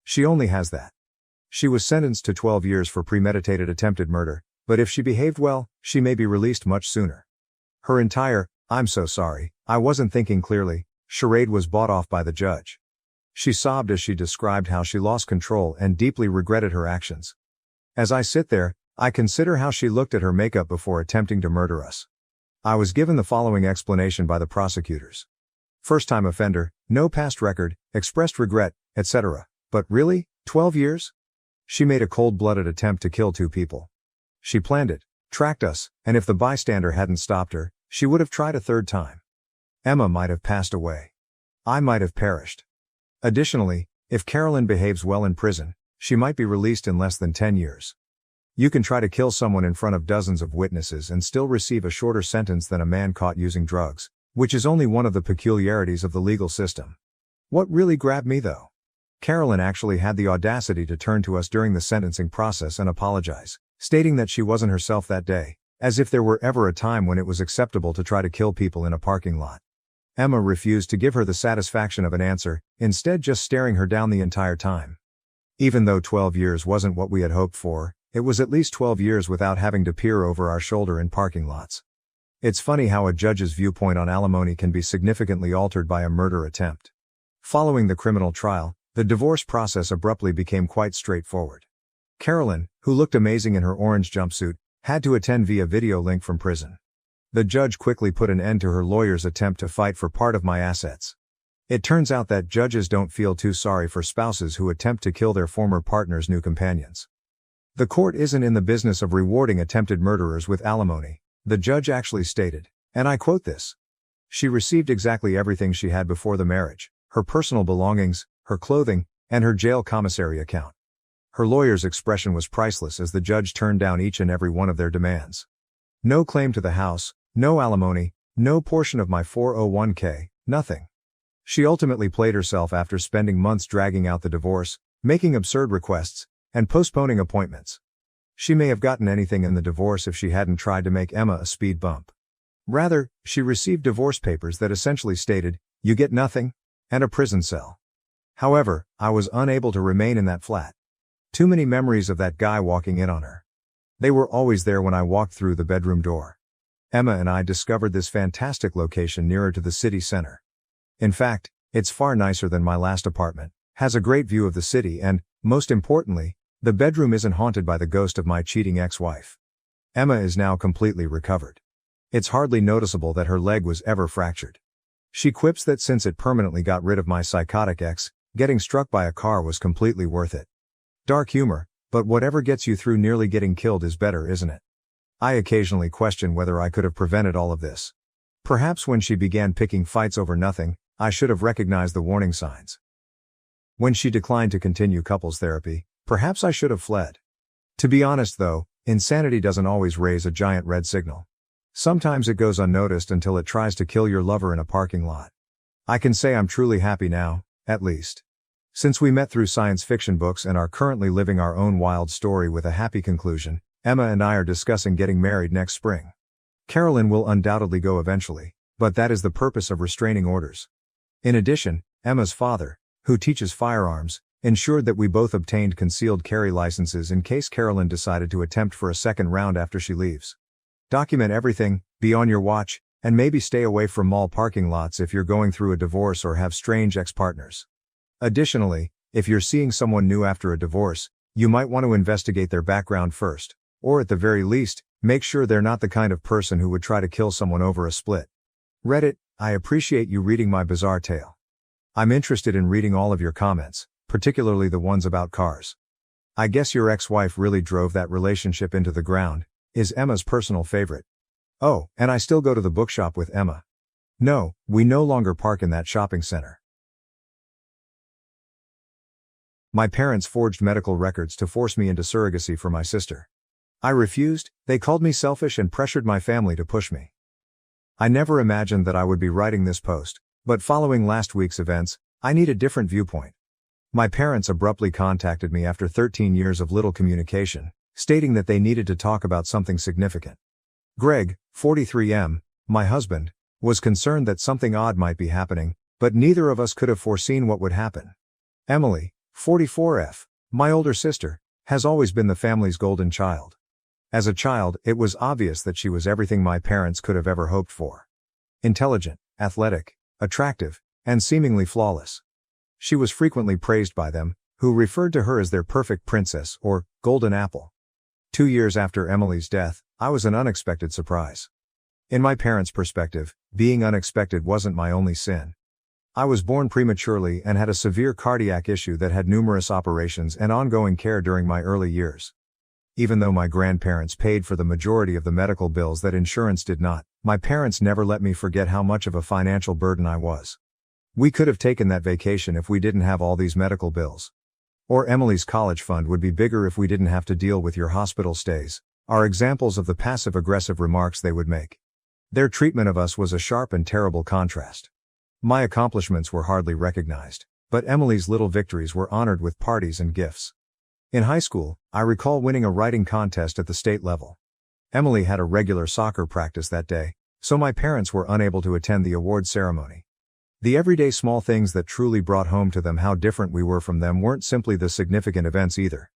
She only has that. She was sentenced to 12 years for premeditated attempted murder, but if she behaved well, she may be released much sooner. Her entire, "I'm so sorry, I wasn't thinking clearly," charade was bought off by the judge. She sobbed as she described how she lost control and deeply regretted her actions. As I sit there, I consider how she looked at her makeup before attempting to murder us. I was given the following explanation by the prosecutors. First-time offender, no past record, expressed regret, etc. But really, 12 years? She made a cold-blooded attempt to kill 2 people. She planned it, tracked us, and if the bystander hadn't stopped her, she would have tried a 3rd time. Emma might have passed away. I might have perished. Additionally, if Carolyn behaves well in prison, she might be released in less than 10 years. You can try to kill someone in front of dozens of witnesses and still receive a shorter sentence than a man caught using drugs, which is only one of the peculiarities of the legal system. What really grabbed me though? Carolyn actually had the audacity to turn to us during the sentencing process and apologize, stating that she wasn't herself that day, as if there were ever a time when it was acceptable to try to kill people in a parking lot. Emma refused to give her the satisfaction of an answer, instead just staring her down the entire time. Even though 12 years wasn't what we had hoped for, it was at least 12 years without having to peer over our shoulder in parking lots. It's funny how a judge's viewpoint on alimony can be significantly altered by a murder attempt. Following the criminal trial, the divorce process abruptly became quite straightforward. Carolyn, who looked amazing in her orange jumpsuit, had to attend via video link from prison. The judge quickly put an end to her lawyer's attempt to fight for part of my assets. It turns out that judges don't feel too sorry for spouses who attempt to kill their former partner's new companions. The court isn't in the business of rewarding attempted murderers with alimony, the judge actually stated, and I quote this. She received exactly everything she had before the marriage, her personal belongings, her clothing, and her jail commissary account. Her lawyer's expression was priceless as the judge turned down each and every one of their demands. No claim to the house, no alimony, no portion of my 401k, nothing. She ultimately played herself after spending months dragging out the divorce, making absurd requests, and postponing appointments. She may have gotten anything in the divorce if she hadn't tried to make Emma a speed bump. Rather, she received divorce papers that essentially stated, "You get nothing," and a prison cell. However, I was unable to remain in that flat. Too many memories of that guy walking in on her. They were always there when I walked through the bedroom door. Emma and I discovered this fantastic location nearer to the city center. In fact, it's far nicer than my last apartment, has a great view of the city and, most importantly, the bedroom isn't haunted by the ghost of my cheating ex-wife. Emma is now completely recovered. It's hardly noticeable that her leg was ever fractured. She quips that since it permanently got rid of my psychotic ex, getting struck by a car was completely worth it. Dark humor, but whatever gets you through nearly getting killed is better, isn't it? I occasionally question whether I could have prevented all of this. Perhaps when she began picking fights over nothing, I should have recognized the warning signs. When she declined to continue couples therapy, perhaps I should have fled. To be honest though, insanity doesn't always raise a giant red signal. Sometimes it goes unnoticed until it tries to kill your lover in a parking lot. I can say I'm truly happy now, at least. Since we met through science fiction books and are currently living our own wild story with a happy conclusion, Emma and I are discussing getting married next spring. Carolyn will undoubtedly go eventually, but that is the purpose of restraining orders. In addition, Emma's father, who teaches firearms, ensured that we both obtained concealed carry licenses in case Carolyn decided to attempt for a second round after she leaves. Document everything, be on your watch, and maybe stay away from mall parking lots if you're going through a divorce or have strange ex-partners. Additionally, if you're seeing someone new after a divorce, you might want to investigate their background first, or at the very least, make sure they're not the kind of person who would try to kill someone over a split. Reddit, I appreciate you reading my bizarre tale. I'm interested in reading all of your comments, particularly the ones about cars. I guess your ex-wife really drove that relationship into the ground, is Emma's personal favorite. Oh, and I still go to the bookshop with Emma. No, we no longer park in that shopping center. My parents forged medical records to force me into surrogacy for my sister. I refused, they called me selfish and pressured my family to push me. I never imagined that I would be writing this post, but following last week's events, I need a different viewpoint. My parents abruptly contacted me after 13 years of little communication, stating that they needed to talk about something significant. Greg, 43M, my husband, was concerned that something odd might be happening, but neither of us could have foreseen what would happen. Emily, 44F, my older sister, has always been the family's golden child. As a child, it was obvious that she was everything my parents could have ever hoped for. Intelligent, athletic, attractive, and seemingly flawless. She was frequently praised by them, who referred to her as their perfect princess or golden apple. 2 years after Emily's death, I was an unexpected surprise. In my parents' perspective, being unexpected wasn't my only sin. I was born prematurely and had a severe cardiac issue that had numerous operations and ongoing care during my early years. Even though my grandparents paid for the majority of the medical bills that insurance did not, my parents never let me forget how much of a financial burden I was. We could have taken that vacation if we didn't have all these medical bills. Or Emily's college fund would be bigger if we didn't have to deal with your hospital stays, are examples of the passive-aggressive remarks they would make. Their treatment of us was a sharp and terrible contrast. My accomplishments were hardly recognized, but Emily's little victories were honored with parties and gifts. In high school, I recall winning a writing contest at the state level. Emily had a regular soccer practice that day, so my parents were unable to attend the award ceremony. The everyday small things that truly brought home to them how different we were from them weren't simply the significant events either.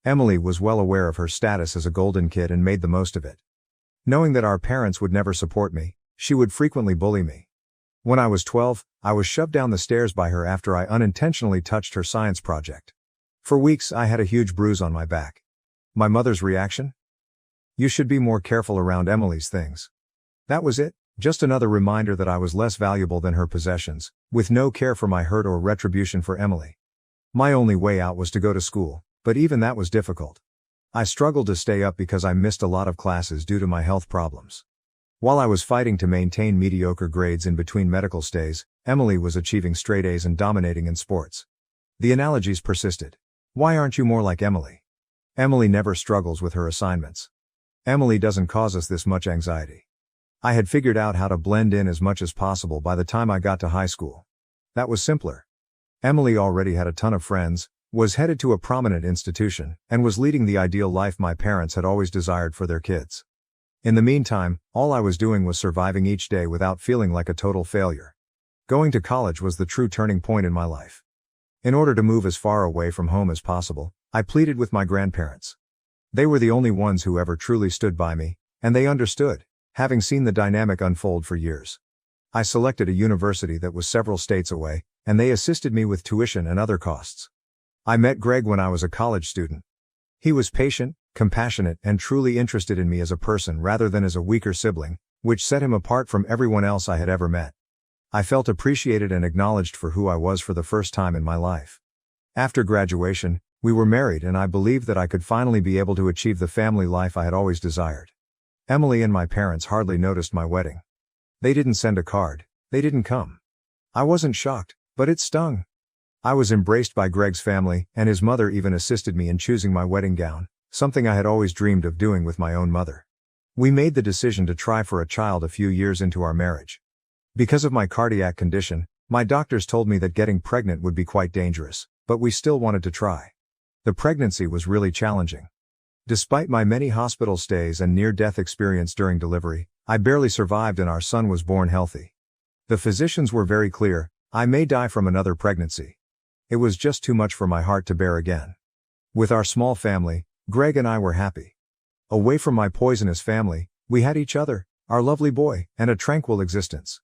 Emily was well aware of her status as a golden kid and made the most of it. Knowing that our parents would never support me, she would frequently bully me. When I was 12, I was shoved down the stairs by her after I unintentionally touched her science project. For weeks I had a huge bruise on my back. My mother's reaction? You should be more careful around Emily's things. That was it, Just another reminder that I was less valuable than her possessions, with no care for my hurt or retribution for Emily. My only way out was to go to school, but even that was difficult. I struggled to stay up because I missed a lot of classes due to my health problems. While I was fighting to maintain mediocre grades in between medical stays, Emily was achieving straight A's and dominating in sports. The analogies persisted. Why aren't you more like Emily? Emily never struggles with her assignments. Emily doesn't cause us this much anxiety. I had figured out how to blend in as much as possible by the time I got to high school. That was simpler. Emily already had a ton of friends, was headed to a prominent institution, and was leading the ideal life my parents had always desired for their kids. In the meantime, all I was doing was surviving each day without feeling like a total failure. Going to college was the true turning point in my life. In order to move as far away from home as possible, I pleaded with my grandparents. They were the only ones who ever truly stood by me, and they understood, having seen the dynamic unfold for years. I selected a university that was several states away, and they assisted me with tuition and other costs. I met Greg when I was a college student. He was patient, compassionate, and truly interested in me as a person rather than as a weaker sibling, which set him apart from everyone else I had ever met. I felt appreciated and acknowledged for who I was for the first time in my life. After graduation, we were married, and I believed that I could finally be able to achieve the family life I had always desired. Emily and my parents hardly noticed my wedding. They didn't send a card, they didn't come. I wasn't shocked, but it stung. I was embraced by Greg's family, and his mother even assisted me in choosing my wedding gown, something I had always dreamed of doing with my own mother. We made the decision to try for a child a few years into our marriage. Because of my cardiac condition, my doctors told me that getting pregnant would be quite dangerous, but we still wanted to try. The pregnancy was really challenging. Despite my many hospital stays and near-death experience during delivery, I barely survived and our son was born healthy. The physicians were very clear, I may die from another pregnancy. It was just too much for my heart to bear again. With our small family, Greg and I were happy. Away from my poisonous family, we had each other, our lovely boy, and a tranquil existence.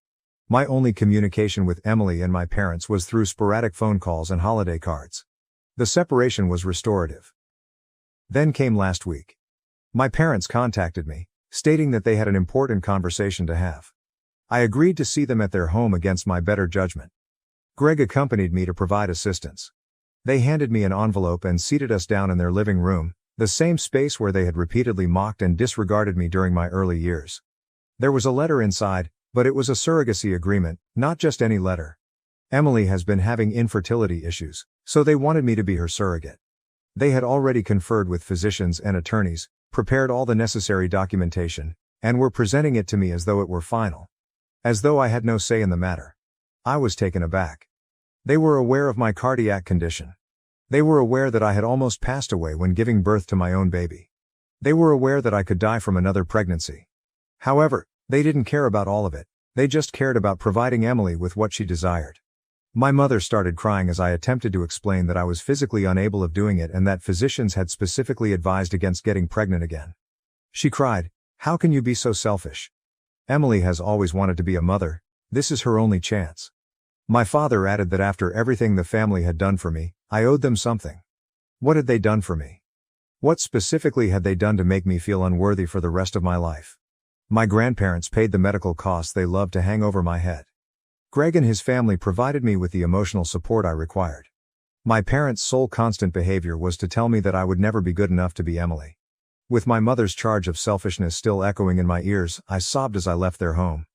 My only communication with Emily and my parents was through sporadic phone calls and holiday cards. The separation was restorative. Then came last week. My parents contacted me, stating that they had an important conversation to have. I agreed to see them at their home against my better judgment. Greg accompanied me to provide assistance. They handed me an envelope and seated us down in their living room, the same space where they had repeatedly mocked and disregarded me during my early years. There was a letter inside, but it was a surrogacy agreement, not just any letter. Emily has been having infertility issues, so they wanted me to be her surrogate. They had already conferred with physicians and attorneys, prepared all the necessary documentation, and were presenting it to me as though it were final. As though I had no say in the matter. I was taken aback. They were aware of my cardiac condition. They were aware that I had almost passed away when giving birth to my own baby. They were aware that I could die from another pregnancy. However, they didn't care about all of it, they just cared about providing Emily with what she desired. My mother started crying as I attempted to explain that I was physically unable of doing it and that physicians had specifically advised against getting pregnant again. She cried, "How can you be so selfish? Emily has always wanted to be a mother, this is her only chance." My father added that after everything the family had done for me, I owed them something. What had they done for me? What specifically had they done to make me feel unworthy for the rest of my life? My grandparents paid the medical costs they loved to hang over my head. Greg and his family provided me with the emotional support I required. My parents' sole constant behavior was to tell me that I would never be good enough to be Emily. With my mother's charge of selfishness still echoing in my ears, I sobbed as I left their home.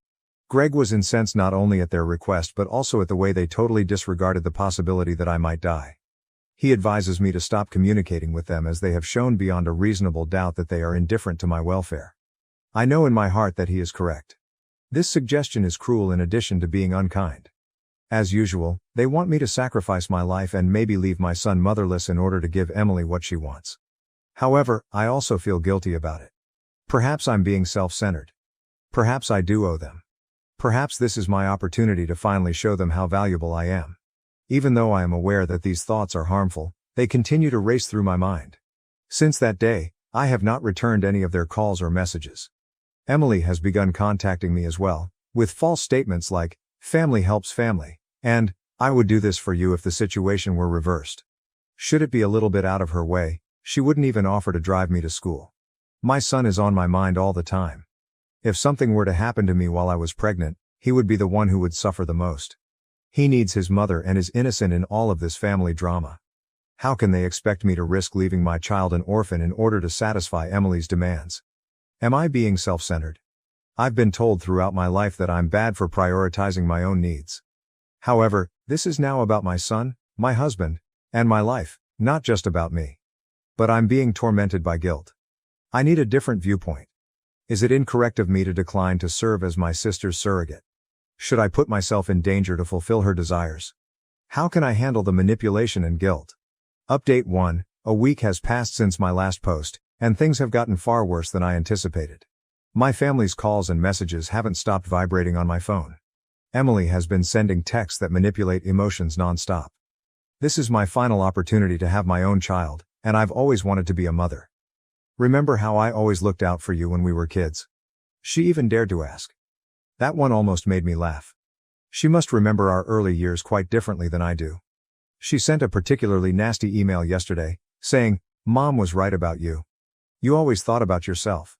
Greg was incensed not only at their request but also at the way they totally disregarded the possibility that I might die. He advises me to stop communicating with them as they have shown beyond a reasonable doubt that they are indifferent to my welfare. I know in my heart that he is correct. This suggestion is cruel in addition to being unkind. As usual, they want me to sacrifice my life and maybe leave my son motherless in order to give Emily what she wants. However, I also feel guilty about it. Perhaps I'm being self-centered. Perhaps I do owe them. Perhaps this is my opportunity to finally show them how valuable I am. Even though I am aware that these thoughts are harmful, they continue to race through my mind. Since that day, I have not returned any of their calls or messages. Emily has begun contacting me as well, with false statements like, "Family helps family," and, "I would do this for you if the situation were reversed." Should it be a little bit out of her way, she wouldn't even offer to drive me to school. My son is on my mind all the time. If something were to happen to me while I was pregnant, he would be the one who would suffer the most. He needs his mother and is innocent in all of this family drama. How can they expect me to risk leaving my child an orphan in order to satisfy Emily's demands? Am I being self-centered? I've been told throughout my life that I'm bad for prioritizing my own needs. However, this is now about my son, my husband, and my life, not just about me. But I'm being tormented by guilt. I need a different viewpoint. Is it incorrect of me to decline to serve as my sister's surrogate? Should I put myself in danger to fulfill her desires? How can I handle the manipulation and guilt? Update 1. A week has passed since my last post, and things have gotten far worse than I anticipated. My family's calls and messages haven't stopped vibrating on my phone. Emily has been sending texts that manipulate emotions non-stop. This is my final opportunity to have my own child, and I've always wanted to be a mother. Remember how I always looked out for you when we were kids? She even dared to ask. That one almost made me laugh. She must remember our early years quite differently than I do. She sent a particularly nasty email yesterday, saying, "Mom was right about you. You always thought about yourself."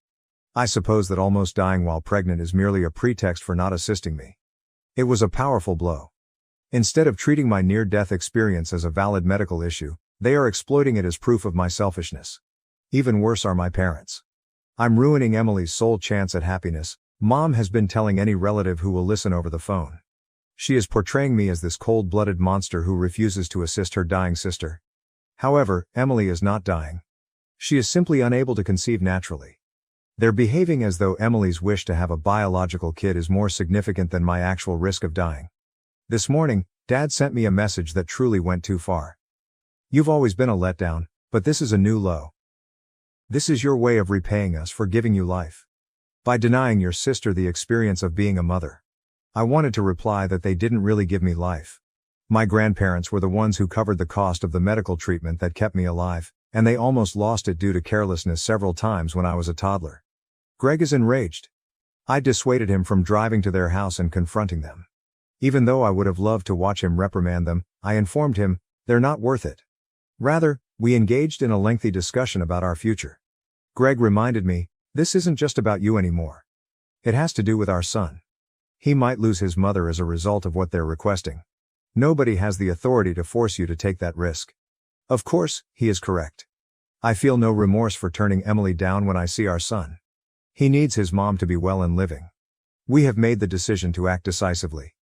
I suppose that almost dying while pregnant is merely a pretext for not assisting me. It was a powerful blow. Instead of treating my near-death experience as a valid medical issue, they are exploiting it as proof of my selfishness. Even worse are my parents. I'm ruining Emily's sole chance at happiness. Mom has been telling any relative who will listen over the phone. She is portraying me as this cold-blooded monster who refuses to assist her dying sister. However, Emily is not dying. She is simply unable to conceive naturally. They're behaving as though Emily's wish to have a biological kid is more significant than my actual risk of dying. This morning, Dad sent me a message that truly went too far. "You've always been a letdown, but this is a new low. This is your way of repaying us for giving you life. By denying your sister the experience of being a mother." I wanted to reply that they didn't really give me life. My grandparents were the ones who covered the cost of the medical treatment that kept me alive, and they almost lost it due to carelessness several times when I was a toddler. Greg is enraged. I dissuaded him from driving to their house and confronting them. Even though I would have loved to watch him reprimand them, I informed him, they're not worth it. Rather, we engaged in a lengthy discussion about our future. Greg reminded me, this isn't just about you anymore. It has to do with our son. He might lose his mother as a result of what they're requesting. Nobody has the authority to force you to take that risk. Of course, he is correct. I feel no remorse for turning Emily down when I see our son. He needs his mom to be well and living. We have made the decision to act decisively.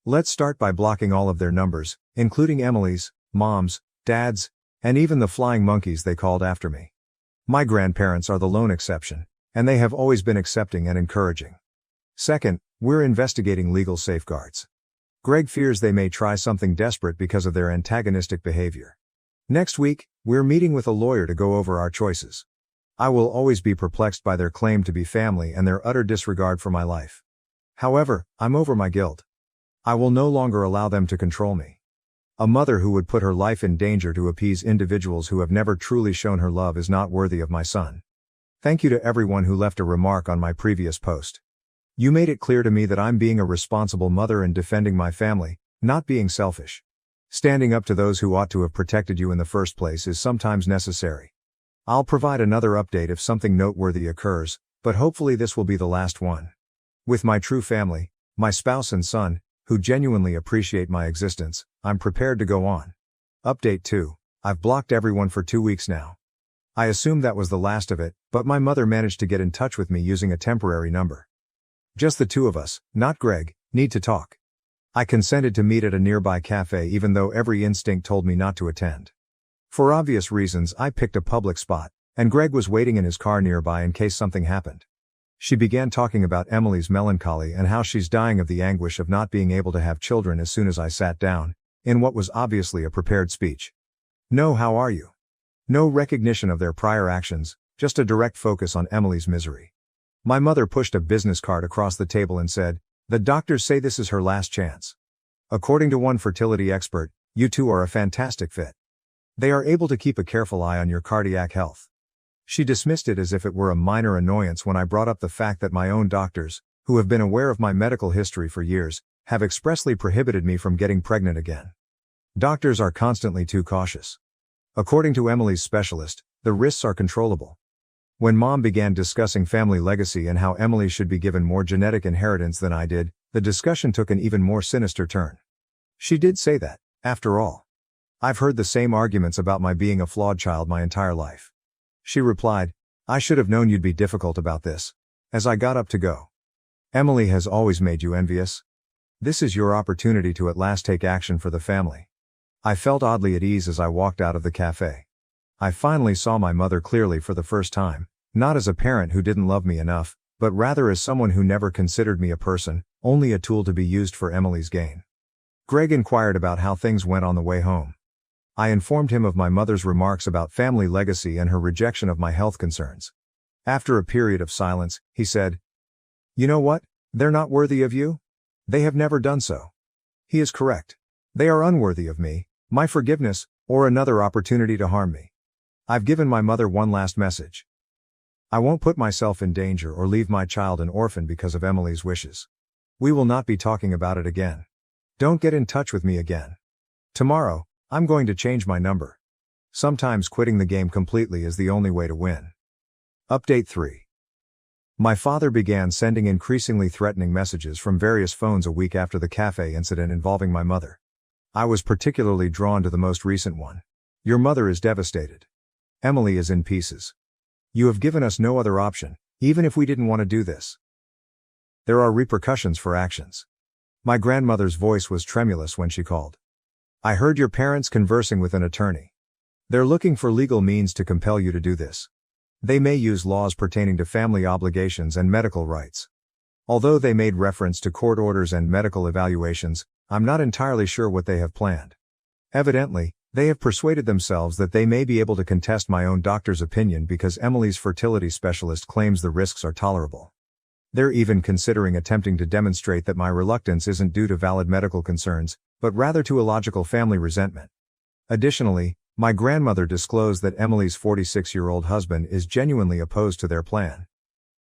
Let's start by blocking all of their numbers, including Emily's, Mom's, Dad's, and even the flying monkeys they called after me. My grandparents are the lone exception, and they have always been accepting and encouraging. Second, we're investigating legal safeguards. Greg fears they may try something desperate because of their antagonistic behavior. Next week, we're meeting with a lawyer to go over our choices. I will always be perplexed by their claim to be family and their utter disregard for my life. However, I'm over my guilt. I will no longer allow them to control me. A mother who would put her life in danger to appease individuals who have never truly shown her love is not worthy of my son. Thank you to everyone who left a remark on my previous post. You made it clear to me that I'm being a responsible mother and defending my family, not being selfish. Standing up to those who ought to have protected you in the first place is sometimes necessary. I'll provide another update if something noteworthy occurs, but hopefully this will be the last one. With my true family, my spouse and son, who genuinely appreciate my existence, I'm prepared to go on. Update 2. I've blocked everyone for 2 weeks now. I assumed that was the last of it, but my mother managed to get in touch with me using a temporary number. Just the two of us, not Greg, need to talk. I consented to meet at a nearby cafe even though every instinct told me not to attend. For obvious reasons, I picked a public spot, and Greg was waiting in his car nearby in case something happened. She began talking about Emily's melancholy and how she's dying of the anguish of not being able to have children as soon as I sat down, in what was obviously a prepared speech. No, how are you? No recognition of their prior actions, just a direct focus on Emily's misery. My mother pushed a business card across the table and said, "The doctors say this is her last chance. According to one fertility expert, you two are a fantastic fit. They are able to keep a careful eye on your cardiac health." She dismissed it as if it were a minor annoyance when I brought up the fact that my own doctors, who have been aware of my medical history for years, have expressly prohibited me from getting pregnant again. Doctors are constantly too cautious. According to Emily's specialist, the risks are controllable. When Mom began discussing family legacy and how Emily should be given more genetic inheritance than I did, the discussion took an even more sinister turn. She did say that, after all, I've heard the same arguments about my being a flawed child my entire life. She replied, I should have known you'd be difficult about this. As I got up to go. Emily has always made you envious. This is your opportunity to at last take action for the family. I felt oddly at ease as I walked out of the cafe. I finally saw my mother clearly for the first time, not as a parent who didn't love me enough, but rather as someone who never considered me a person, only a tool to be used for Emily's gain. Greg inquired about how things went on the way home. I informed him of my mother's remarks about family legacy and her rejection of my health concerns. After a period of silence, he said, You know what? They're not worthy of you? They have never done so. He is correct. They are unworthy of me, my forgiveness, or another opportunity to harm me. I've given my mother one last message. I won't put myself in danger or leave my child an orphan because of Emily's wishes. We will not be talking about it again. Don't get in touch with me again. Tomorrow, I'm going to change my number. Sometimes quitting the game completely is the only way to win. Update 3. My father began sending increasingly threatening messages from various phones a week after the cafe incident involving my mother. I was particularly drawn to the most recent one. Your mother is devastated. Emily is in pieces. You have given us no other option, even if we didn't want to do this. There are repercussions for actions. My grandmother's voice was tremulous when she called. I heard your parents conversing with an attorney. They're looking for legal means to compel you to do this. They may use laws pertaining to family obligations and medical rights. Although they made reference to court orders and medical evaluations, I'm not entirely sure what they have planned. Evidently, they have persuaded themselves that they may be able to contest my own doctor's opinion because Emily's fertility specialist claims the risks are tolerable. They're even considering attempting to demonstrate that my reluctance isn't due to valid medical concerns, but rather to illogical family resentment. Additionally, my grandmother disclosed that Emily's 46-year-old husband is genuinely opposed to their plan.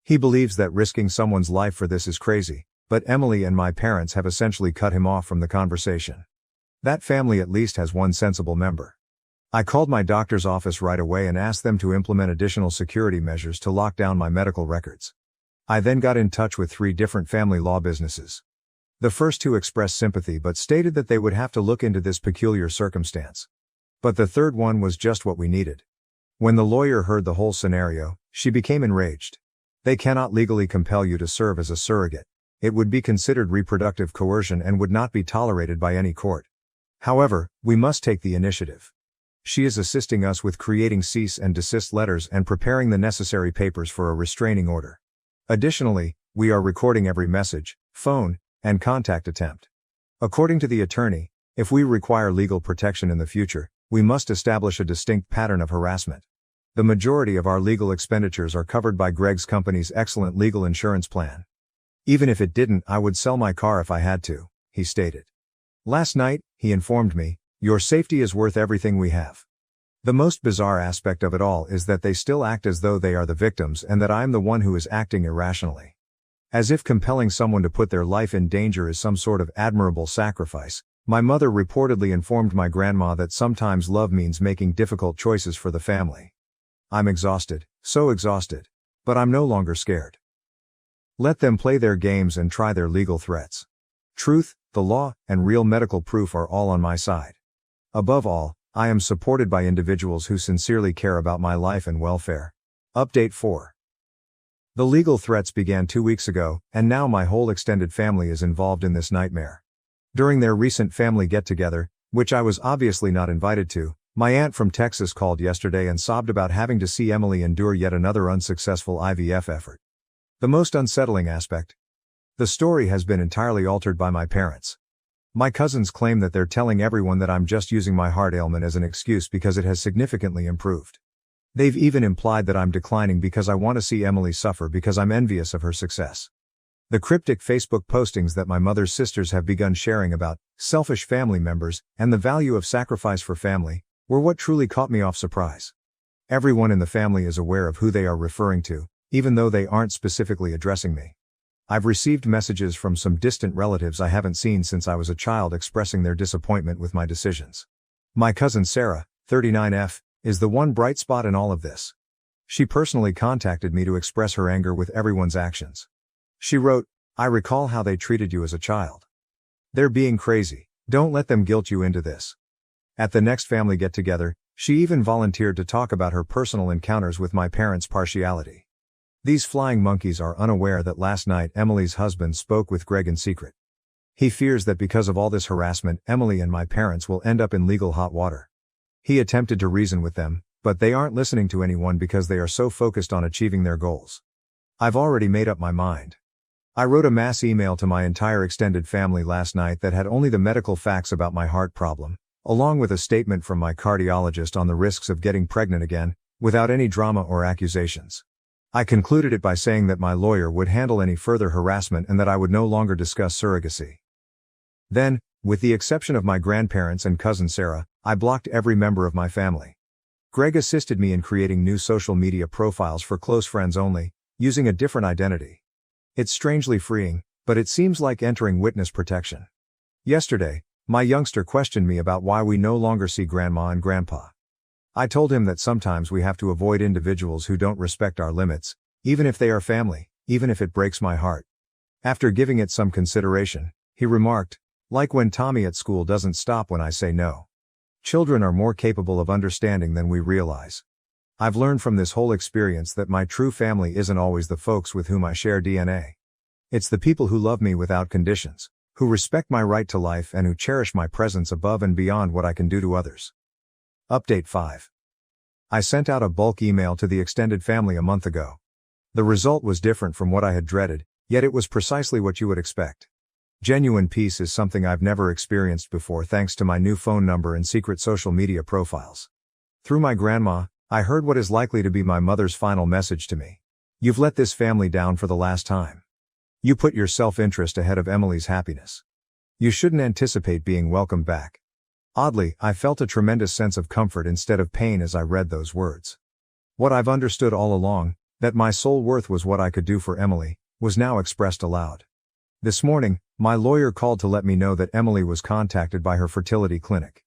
He believes that risking someone's life for this is crazy, but Emily and my parents have essentially cut him off from the conversation. That family at least has one sensible member. I called my doctor's office right away and asked them to implement additional security measures to lock down my medical records. I then got in touch with 3 different family law businesses. The first 2 expressed sympathy but stated that they would have to look into this peculiar circumstance. But the third one was just what we needed. When the lawyer heard the whole scenario, she became enraged. They cannot legally compel you to serve as a surrogate. It would be considered reproductive coercion and would not be tolerated by any court. However, we must take the initiative. She is assisting us with creating cease and desist letters and preparing the necessary papers for a restraining order. Additionally, we are recording every message, phone, and contact attempt. According to the attorney, if we require legal protection in the future, we must establish a distinct pattern of harassment. The majority of our legal expenditures are covered by Greg's company's excellent legal insurance plan. Even if it didn't, I would sell my car if I had to, he stated. Last night, he informed me, your safety is worth everything we have. The most bizarre aspect of it all is that they still act as though they are the victims and that I am the one who is acting irrationally. As if compelling someone to put their life in danger is some sort of admirable sacrifice, my mother reportedly informed my grandma that sometimes love means making difficult choices for the family. I'm exhausted, so exhausted. But I'm no longer scared. Let them play their games and try their legal threats. Truth, the law, and real medical proof are all on my side. Above all, I am supported by individuals who sincerely care about my life and welfare. Update 4. The legal threats began 2 weeks ago, and now my whole extended family is involved in this nightmare. During their recent family get-together, which I was obviously not invited to, my aunt from Texas called yesterday and sobbed about having to see Emily endure yet another unsuccessful IVF effort. The most unsettling aspect? The story has been entirely altered by my parents. My cousins claim that they're telling everyone that I'm just using my heart ailment as an excuse because it has significantly improved. They've even implied that I'm declining because I want to see Emily suffer because I'm envious of her success. The cryptic Facebook postings that my mother's sisters have begun sharing about selfish family members and the value of sacrifice for family were what truly caught me off surprise. Everyone in the family is aware of who they are referring to, even though they aren't specifically addressing me. I've received messages from some distant relatives I haven't seen since I was a child expressing their disappointment with my decisions. My cousin Sarah, 39F, is the one bright spot in all of this. She personally contacted me to express her anger with everyone's actions. She wrote, "I recall how they treated you as a child. They're being crazy. Don't let them guilt you into this." At the next family get-together, she even volunteered to talk about her personal encounters with my parents' partiality. These flying monkeys are unaware that last night Emily's husband spoke with Greg in secret. He fears that because of all this harassment, Emily and my parents will end up in legal hot water. He attempted to reason with them, but they aren't listening to anyone because they are so focused on achieving their goals. I've already made up my mind. I wrote a mass email to my entire extended family last night that had only the medical facts about my heart problem, along with a statement from my cardiologist on the risks of getting pregnant again, without any drama or accusations. I concluded it by saying that my lawyer would handle any further harassment and that I would no longer discuss surrogacy. Then, with the exception of my grandparents and cousin Sarah, I blocked every member of my family. Greg assisted me in creating new social media profiles for close friends only, using a different identity. It's strangely freeing, but it seems like entering witness protection. Yesterday, my youngster questioned me about why we no longer see Grandma and Grandpa. I told him that sometimes we have to avoid individuals who don't respect our limits, even if they are family, even if it breaks my heart. After giving it some consideration, he remarked, "Like when Tommy at school doesn't stop when I say no." Children are more capable of understanding than we realize. I've learned from this whole experience that my true family isn't always the folks with whom I share DNA. It's the people who love me without conditions, who respect my right to life and who cherish my presence above and beyond what I can do to others. Update 5. I sent out a bulk email to the extended family a month ago. The result was different from what I had dreaded, yet it was precisely what you would expect. Genuine peace is something I've never experienced before thanks to my new phone number and secret social media profiles. Through my grandma, I heard what is likely to be my mother's final message to me. "You've let this family down for the last time. You put your self-interest ahead of Emily's happiness. You shouldn't anticipate being welcomed back." Oddly, I felt a tremendous sense of comfort instead of pain as I read those words. What I've understood all along, that my sole worth was what I could do for Emily, was now expressed aloud. This morning, my lawyer called to let me know that Emily was contacted by her fertility clinic.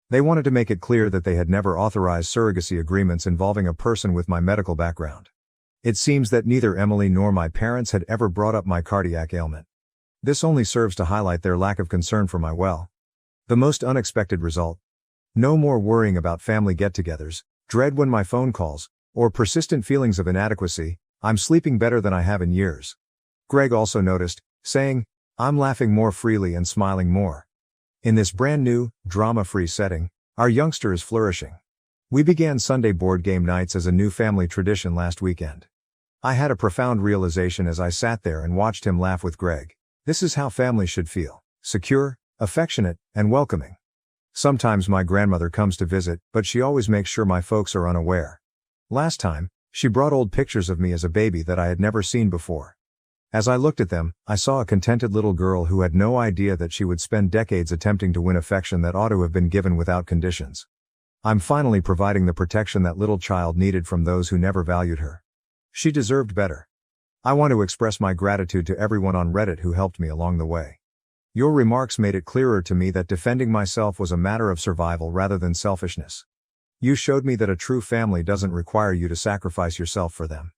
They wanted to make it clear that they had never authorized surrogacy agreements involving a person with my medical background. It seems that neither Emily nor my parents had ever brought up my cardiac ailment. This only serves to highlight their lack of concern for my well. The most unexpected result. No more worrying about family get-togethers, dread when my phone calls, or persistent feelings of inadequacy. I'm sleeping better than I have in years. Greg also noticed, saying, "I'm laughing more freely and smiling more." In this brand new, drama-free setting, our youngster is flourishing. We began Sunday board game nights as a new family tradition last weekend. I had a profound realization as I sat there and watched him laugh with Greg. This is how families should feel: secure, affectionate, and welcoming. Sometimes my grandmother comes to visit, but she always makes sure my folks are unaware. Last time, she brought old pictures of me as a baby that I had never seen before. As I looked at them, I saw a contented little girl who had no idea that she would spend decades attempting to win affection that ought to have been given without conditions. I'm finally providing the protection that little child needed from those who never valued her. She deserved better. I want to express my gratitude to everyone on Reddit who helped me along the way. Your remarks made it clearer to me that defending myself was a matter of survival rather than selfishness. You showed me that a true family doesn't require you to sacrifice yourself for them.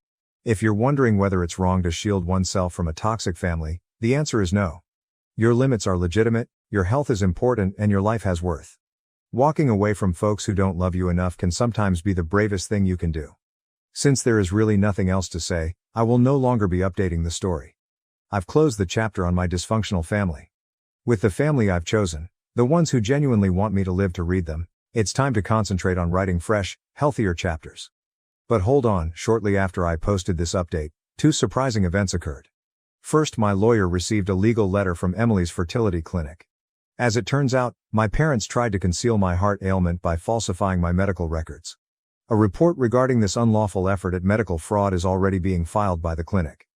If you're wondering whether it's wrong to shield oneself from a toxic family, the answer is no. Your limits are legitimate, your health is important, and your life has worth. Walking away from folks who don't love you enough can sometimes be the bravest thing you can do. Since there is really nothing else to say, I will no longer be updating the story. I've closed the chapter on my dysfunctional family. With the family I've chosen, the ones who genuinely want me to live to read them, it's time to concentrate on writing fresh, healthier chapters. But hold on, shortly after I posted this update, two surprising events occurred. First, my lawyer received a legal letter from Emily's fertility clinic. As it turns out, my parents tried to conceal my heart ailment by falsifying my medical records. A report regarding this unlawful effort at medical fraud is already being filed by the clinic.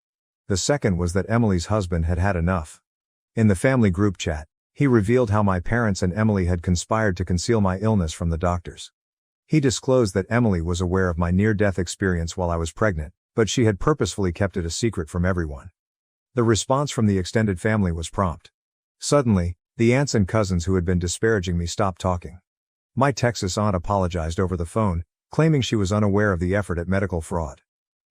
The second was that Emily's husband had had enough. In the family group chat, he revealed how my parents and Emily had conspired to conceal my illness from the doctors. He disclosed that Emily was aware of my near-death experience while I was pregnant, but she had purposefully kept it a secret from everyone. The response from the extended family was prompt. Suddenly, the aunts and cousins who had been disparaging me stopped talking. My Texas aunt apologized over the phone, claiming she was unaware of the effort at medical fraud.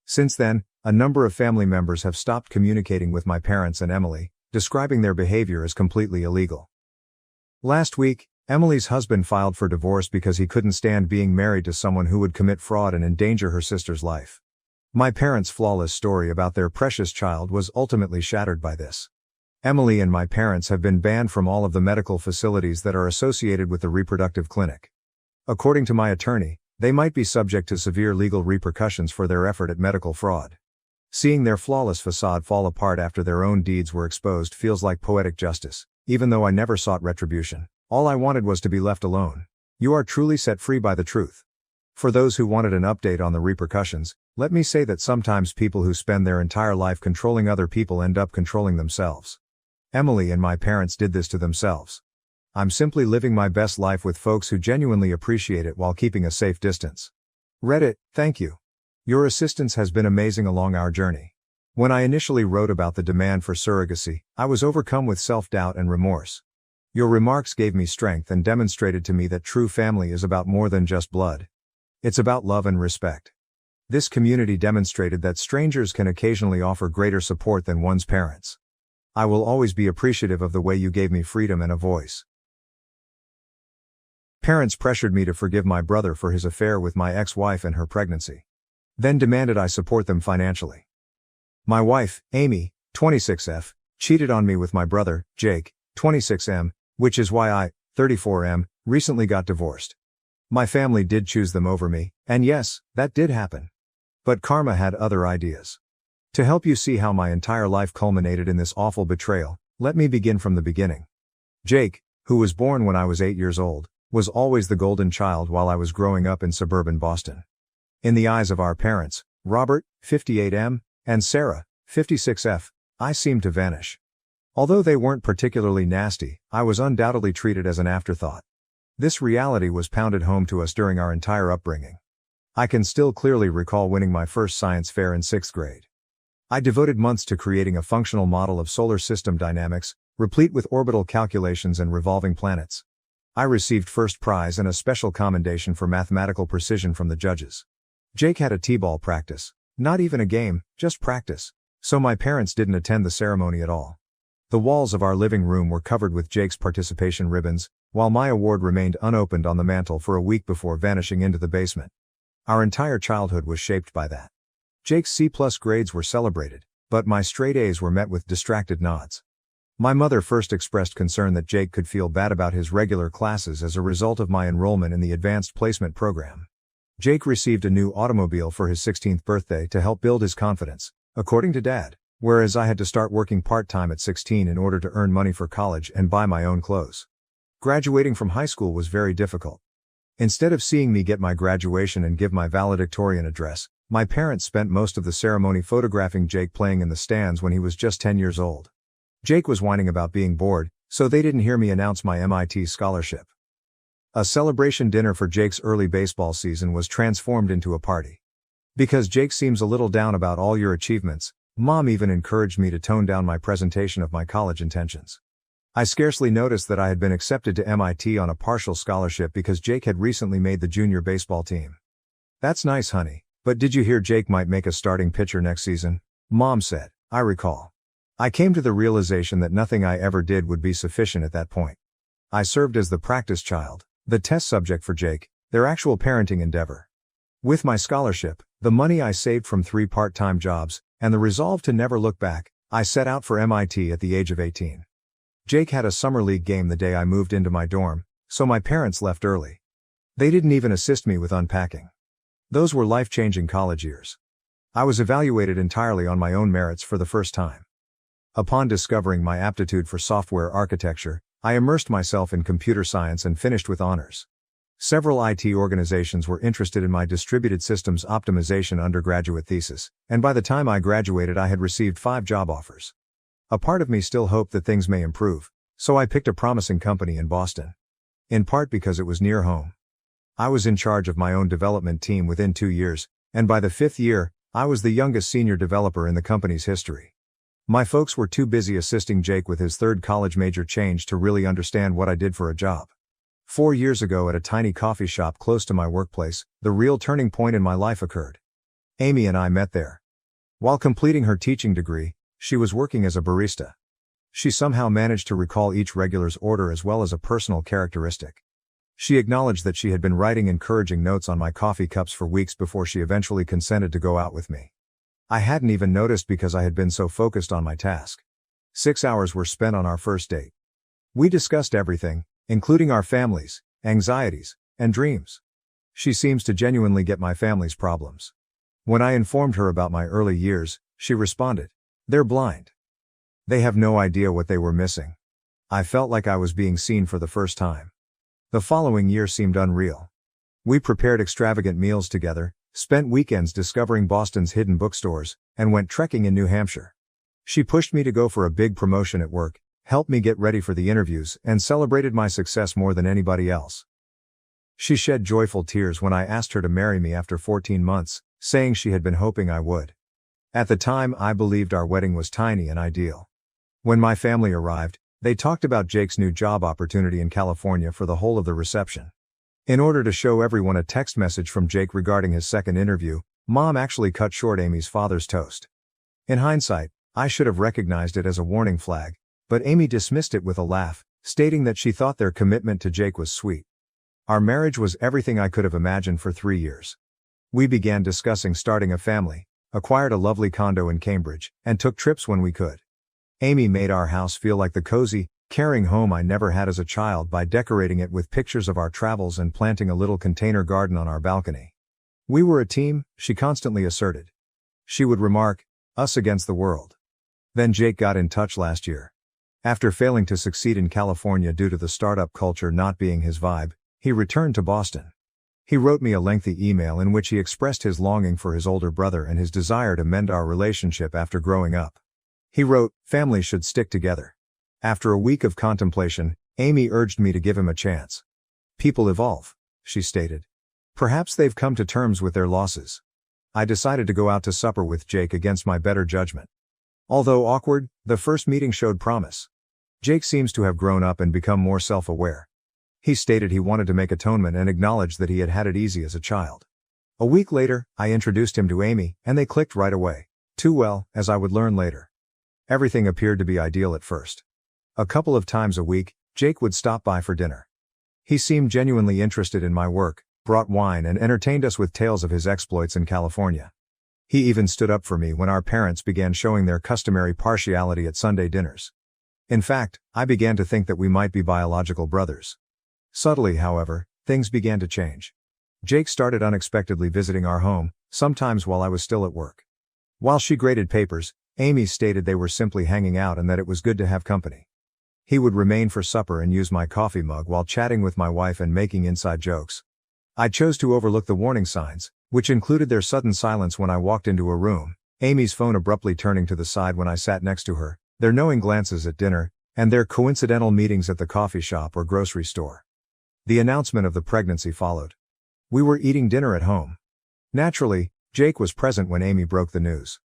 Since then, a number of family members have stopped communicating with my parents and Emily, describing their behavior as completely illegal. Last week, Emily's husband filed for divorce because he couldn't stand being married to someone who would commit fraud and endanger her sister's life. My parents' flawless story about their precious child was ultimately shattered by this. Emily and my parents have been banned from all of the medical facilities that are associated with the reproductive clinic. According to my attorney, they might be subject to severe legal repercussions for their effort at medical fraud. Seeing their flawless facade fall apart after their own deeds were exposed feels like poetic justice. Even though I never sought retribution, all I wanted was to be left alone. You are truly set free by the truth. For those who wanted an update on the repercussions, let me say that sometimes people who spend their entire life controlling other people end up controlling themselves. Emily and my parents did this to themselves. I'm simply living my best life with folks who genuinely appreciate it while keeping a safe distance. Reddit, thank you. Your assistance has been amazing along our journey. When I initially wrote about the demand for surrogacy, I was overcome with self-doubt and remorse. Your remarks gave me strength and demonstrated to me that true family is about more than just blood. It's about love and respect. This community demonstrated that strangers can occasionally offer greater support than one's parents. I will always be appreciative of the way you gave me freedom and a voice. Parents pressured me to forgive my brother for his affair with my ex-wife and her pregnancy. Then demanded I support them financially. My wife, Amy, 26F, cheated on me with my brother, Jake, 26M, which is why I, 34M, recently got divorced. My family did choose them over me, and yes, that did happen. But karma had other ideas. To help you see how my entire life culminated in this awful betrayal, let me begin from the beginning. Jake, who was born when I was 8 years old, was always the golden child while I was growing up in suburban Boston. In the eyes of our parents, Robert, 58M, and Sarah, 56F, I seemed to vanish. Although they weren't particularly nasty, I was undoubtedly treated as an afterthought. This reality was pounded home to us during our entire upbringing. I can still clearly recall winning my first science fair in 6th grade. I devoted months to creating a functional model of solar system dynamics, replete with orbital calculations and revolving planets. I received first prize and a special commendation for mathematical precision from the judges. Jake had a t-ball practice. Not even a game, just practice. So my parents didn't attend the ceremony at all. The walls of our living room were covered with Jake's participation ribbons, while my award remained unopened on the mantle for a week before vanishing into the basement. Our entire childhood was shaped by that. Jake's C+ grades were celebrated, but my straight A's were met with distracted nods. My mother first expressed concern that Jake could feel bad about his regular classes as a result of my enrollment in the advanced placement program. Jake received a new automobile for his 16th birthday to help build his confidence, according to Dad, whereas I had to start working part-time at 16 in order to earn money for college and buy my own clothes. Graduating from high school was very difficult. Instead of seeing me get my graduation and give my valedictorian address, my parents spent most of the ceremony photographing Jake playing in the stands when he was just 10 years old. Jake was whining about being bored, so they didn't hear me announce my MIT scholarship. A celebration dinner for Jake's early baseball season was transformed into a party. Because Jake seems a little down about all your achievements, Mom even encouraged me to tone down my presentation of my college intentions. I scarcely noticed that I had been accepted to MIT on a partial scholarship because Jake had recently made the junior baseball team. That's nice, honey, but did you hear Jake might make a starting pitcher next season? Mom said, I recall. I came to the realization that nothing I ever did would be sufficient at that point. I served as the practice child, the test subject for Jake, their actual parenting endeavor. With my scholarship, the money I saved from 3 part-time jobs, and the resolve to never look back, I set out for MIT at the age of 18. Jake had a summer league game the day I moved into my dorm, so my parents left early. They didn't even assist me with unpacking. Those were life-changing college years. I was evaluated entirely on my own merits for the first time. Upon discovering my aptitude for software architecture, I immersed myself in computer science and finished with honors. Several IT organizations were interested in my distributed systems optimization undergraduate thesis, and by the time I graduated I had received 5 job offers. A part of me still hoped that things may improve, so I picked a promising company in Boston. In part because it was near home. I was in charge of my own development team within 2 years, and by the 5th year, I was the youngest senior developer in the company's history. My folks were too busy assisting Jake with his 3rd college major change to really understand what I did for a job. 4 years ago at a tiny coffee shop close to my workplace, the real turning point in my life occurred. Amy and I met there. While completing her teaching degree, she was working as a barista. She somehow managed to recall each regular's order as well as a personal characteristic. She acknowledged that she had been writing encouraging notes on my coffee cups for weeks before she eventually consented to go out with me. I hadn't even noticed because I had been so focused on my task. 6 hours were spent on our first date. We discussed everything, including our families, anxieties, and dreams. She seems to genuinely get my family's problems. When I informed her about my early years, she responded, "They're blind. They have no idea what they were missing." I felt like I was being seen for the first time. The following year seemed unreal. We prepared extravagant meals together, spent weekends discovering Boston's hidden bookstores, and went trekking in New Hampshire. She pushed me to go for a big promotion at work, helped me get ready for the interviews, and celebrated my success more than anybody else. She shed joyful tears when I asked her to marry me after 14 months, saying she had been hoping I would. At the time, I believed our wedding was tiny and ideal. When my family arrived, they talked about Jake's new job opportunity in California for the whole of the reception. In order to show everyone a text message from Jake regarding his second interview, Mom actually cut short Amy's father's toast. In hindsight, I should have recognized it as a warning flag, but Amy dismissed it with a laugh, stating that she thought their commitment to Jake was sweet. Our marriage was everything I could have imagined for 3 years. We began discussing starting a family, acquired a lovely condo in Cambridge, and took trips when we could. Amy made our house feel like the cozy, caring home I never had as a child by decorating it with pictures of our travels and planting a little container garden on our balcony. "We were a team," she constantly asserted. She would remark, "Us against the world." Then Jake got in touch last year. After failing to succeed in California due to the startup culture not being his vibe, he returned to Boston. He wrote me a lengthy email in which he expressed his longing for his older brother and his desire to mend our relationship after growing up. He wrote, "Families should stick together." After a week of contemplation, Amy urged me to give him a chance. "People evolve," she stated. "Perhaps they've come to terms with their losses." I decided to go out to supper with Jake against my better judgment. Although awkward, the first meeting showed promise. Jake seems to have grown up and become more self-aware. He stated he wanted to make atonement and acknowledged that he had had it easy as a child. A week later, I introduced him to Amy, and they clicked right away. Too well, as I would learn later. Everything appeared to be ideal at first. A couple of times a week, Jake would stop by for dinner. He seemed genuinely interested in my work, brought wine and entertained us with tales of his exploits in California. He even stood up for me when our parents began showing their customary partiality at Sunday dinners. In fact, I began to think that we might be biological brothers. Subtly, however, things began to change. Jake started unexpectedly visiting our home, sometimes while I was still at work. While she graded papers, Amy stated they were simply hanging out and that it was good to have company. He would remain for supper and use my coffee mug while chatting with my wife and making inside jokes. I chose to overlook the warning signs, which included their sudden silence when I walked into a room, Amy's phone abruptly turning to the side when I sat next to her, their knowing glances at dinner, and their coincidental meetings at the coffee shop or grocery store. The announcement of the pregnancy followed. We were eating dinner at home. Naturally, Jake was present when Amy broke the news.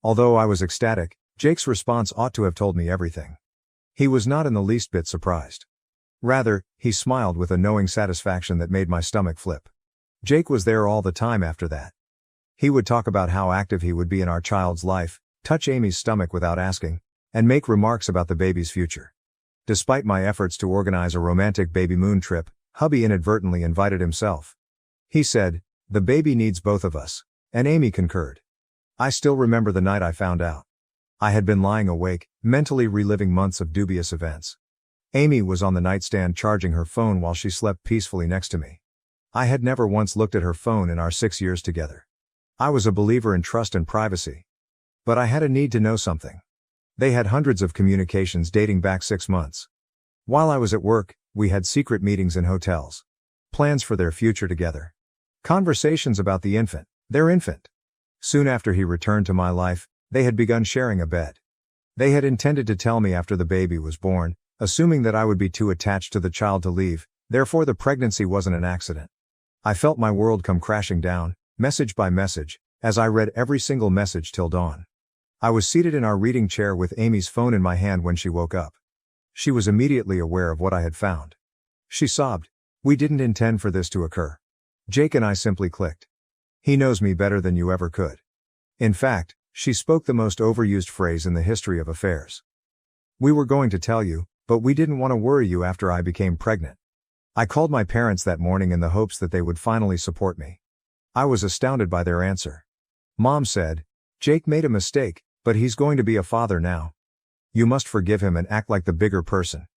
Although I was ecstatic, Jake's response ought to have told me everything. He was not in the least bit surprised. Rather, he smiled with a knowing satisfaction that made my stomach flip. Jake was there all the time after that. He would talk about how active he would be in our child's life, touch Amy's stomach without asking, and make remarks about the baby's future. Despite my efforts to organize a romantic baby moon trip, hubby inadvertently invited himself. He said, "The baby needs both of us," and Amy concurred. I still remember the night I found out. I had been lying awake, mentally reliving months of dubious events. Amy was on the nightstand charging her phone while she slept peacefully next to me. I had never once looked at her phone in our 6 years together. I was a believer in trust and privacy. But I had a need to know something. They had hundreds of communications dating back 6 months. While I was at work, we had secret meetings in hotels. Plans for their future together. Conversations about the infant, their infant. Soon after he returned to my life, they had begun sharing a bed. They had intended to tell me after the baby was born, assuming that I would be too attached to the child to leave, therefore the pregnancy wasn't an accident. I felt my world come crashing down, message by message, as I read every single message till dawn. I was seated in our reading chair with Amy's phone in my hand when she woke up. She was immediately aware of what I had found. She sobbed, We didn't intend for this to occur. Jake and I simply clicked. He knows me better than you ever could. In fact, she spoke the most overused phrase in the history of affairs. We were going to tell you, but we didn't want to worry you after I became pregnant. I called my parents that morning in the hopes that they would finally support me. I was astounded by their answer. Mom said, "Jake made a mistake, but he's going to be a father now. You must forgive him and act like the bigger person.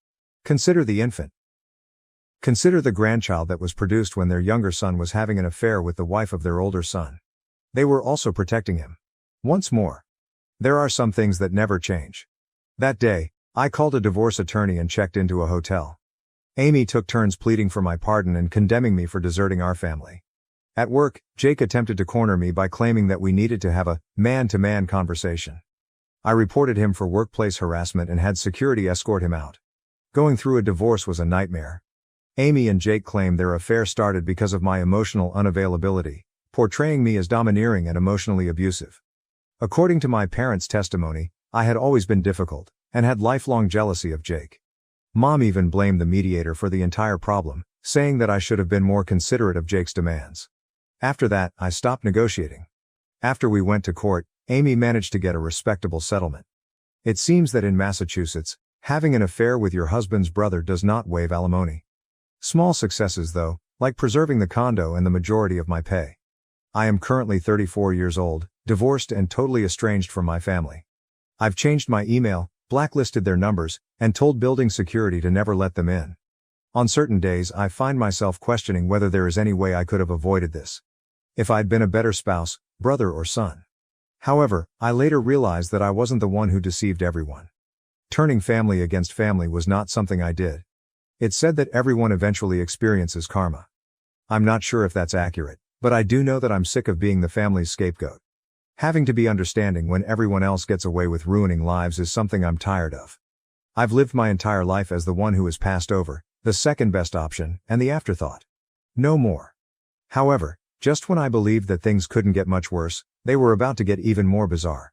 Consider the infant. Consider the grandchild that was produced when their younger son was having an affair with the wife of their older son. They were also protecting him. Once more. There are some things that never change." That day, I called a divorce attorney and checked into a hotel. Amy took turns pleading for my pardon and condemning me for deserting our family. At work, Jake attempted to corner me by claiming that we needed to have a man-to-man conversation. I reported him for workplace harassment and had security escort him out. Going through a divorce was a nightmare. Amy and Jake claimed their affair started because of my emotional unavailability, portraying me as domineering and emotionally abusive. According to my parents' testimony, I had always been difficult, and had lifelong jealousy of Jake. Mom even blamed the mediator for the entire problem, saying that I should have been more considerate of Jake's demands. After that, I stopped negotiating. After we went to court, Amy managed to get a respectable settlement. It seems that in Massachusetts, having an affair with your husband's brother does not waive alimony. Small successes though, like preserving the condo and the majority of my pay. I am currently 34 years old, divorced and totally estranged from my family. I've changed my email, blacklisted their numbers, and told building security to never let them in. On certain days I find myself questioning whether there is any way I could have avoided this. If I'd been a better spouse, brother or son. However, I later realized that I wasn't the one who deceived everyone. Turning family against family was not something I did. It's said that everyone eventually experiences karma. I'm not sure if that's accurate, but I do know that I'm sick of being the family's scapegoat. Having to be understanding when everyone else gets away with ruining lives is something I'm tired of. I've lived my entire life as the one who is passed over, the second best option, and the afterthought. No more. However, just when I believed that things couldn't get much worse, they were about to get even more bizarre.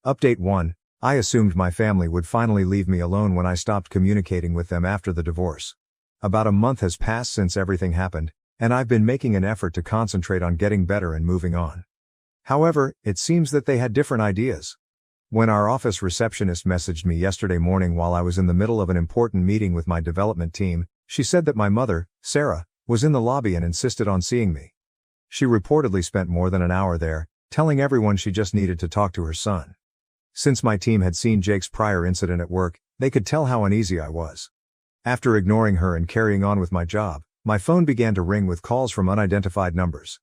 Update 1. I assumed my family would finally leave me alone when I stopped communicating with them after the divorce. About a month has passed since everything happened, and I've been making an effort to concentrate on getting better and moving on. However, it seems that they had different ideas. When our office receptionist messaged me yesterday morning while I was in the middle of an important meeting with my development team, she said that my mother, Sarah, was in the lobby and insisted on seeing me. She reportedly spent more than an hour there, telling everyone she just needed to talk to her son. Since my team had seen Jake's prior incident at work, they could tell how uneasy I was. After ignoring her and carrying on with my job, my phone began to ring with calls from unidentified numbers.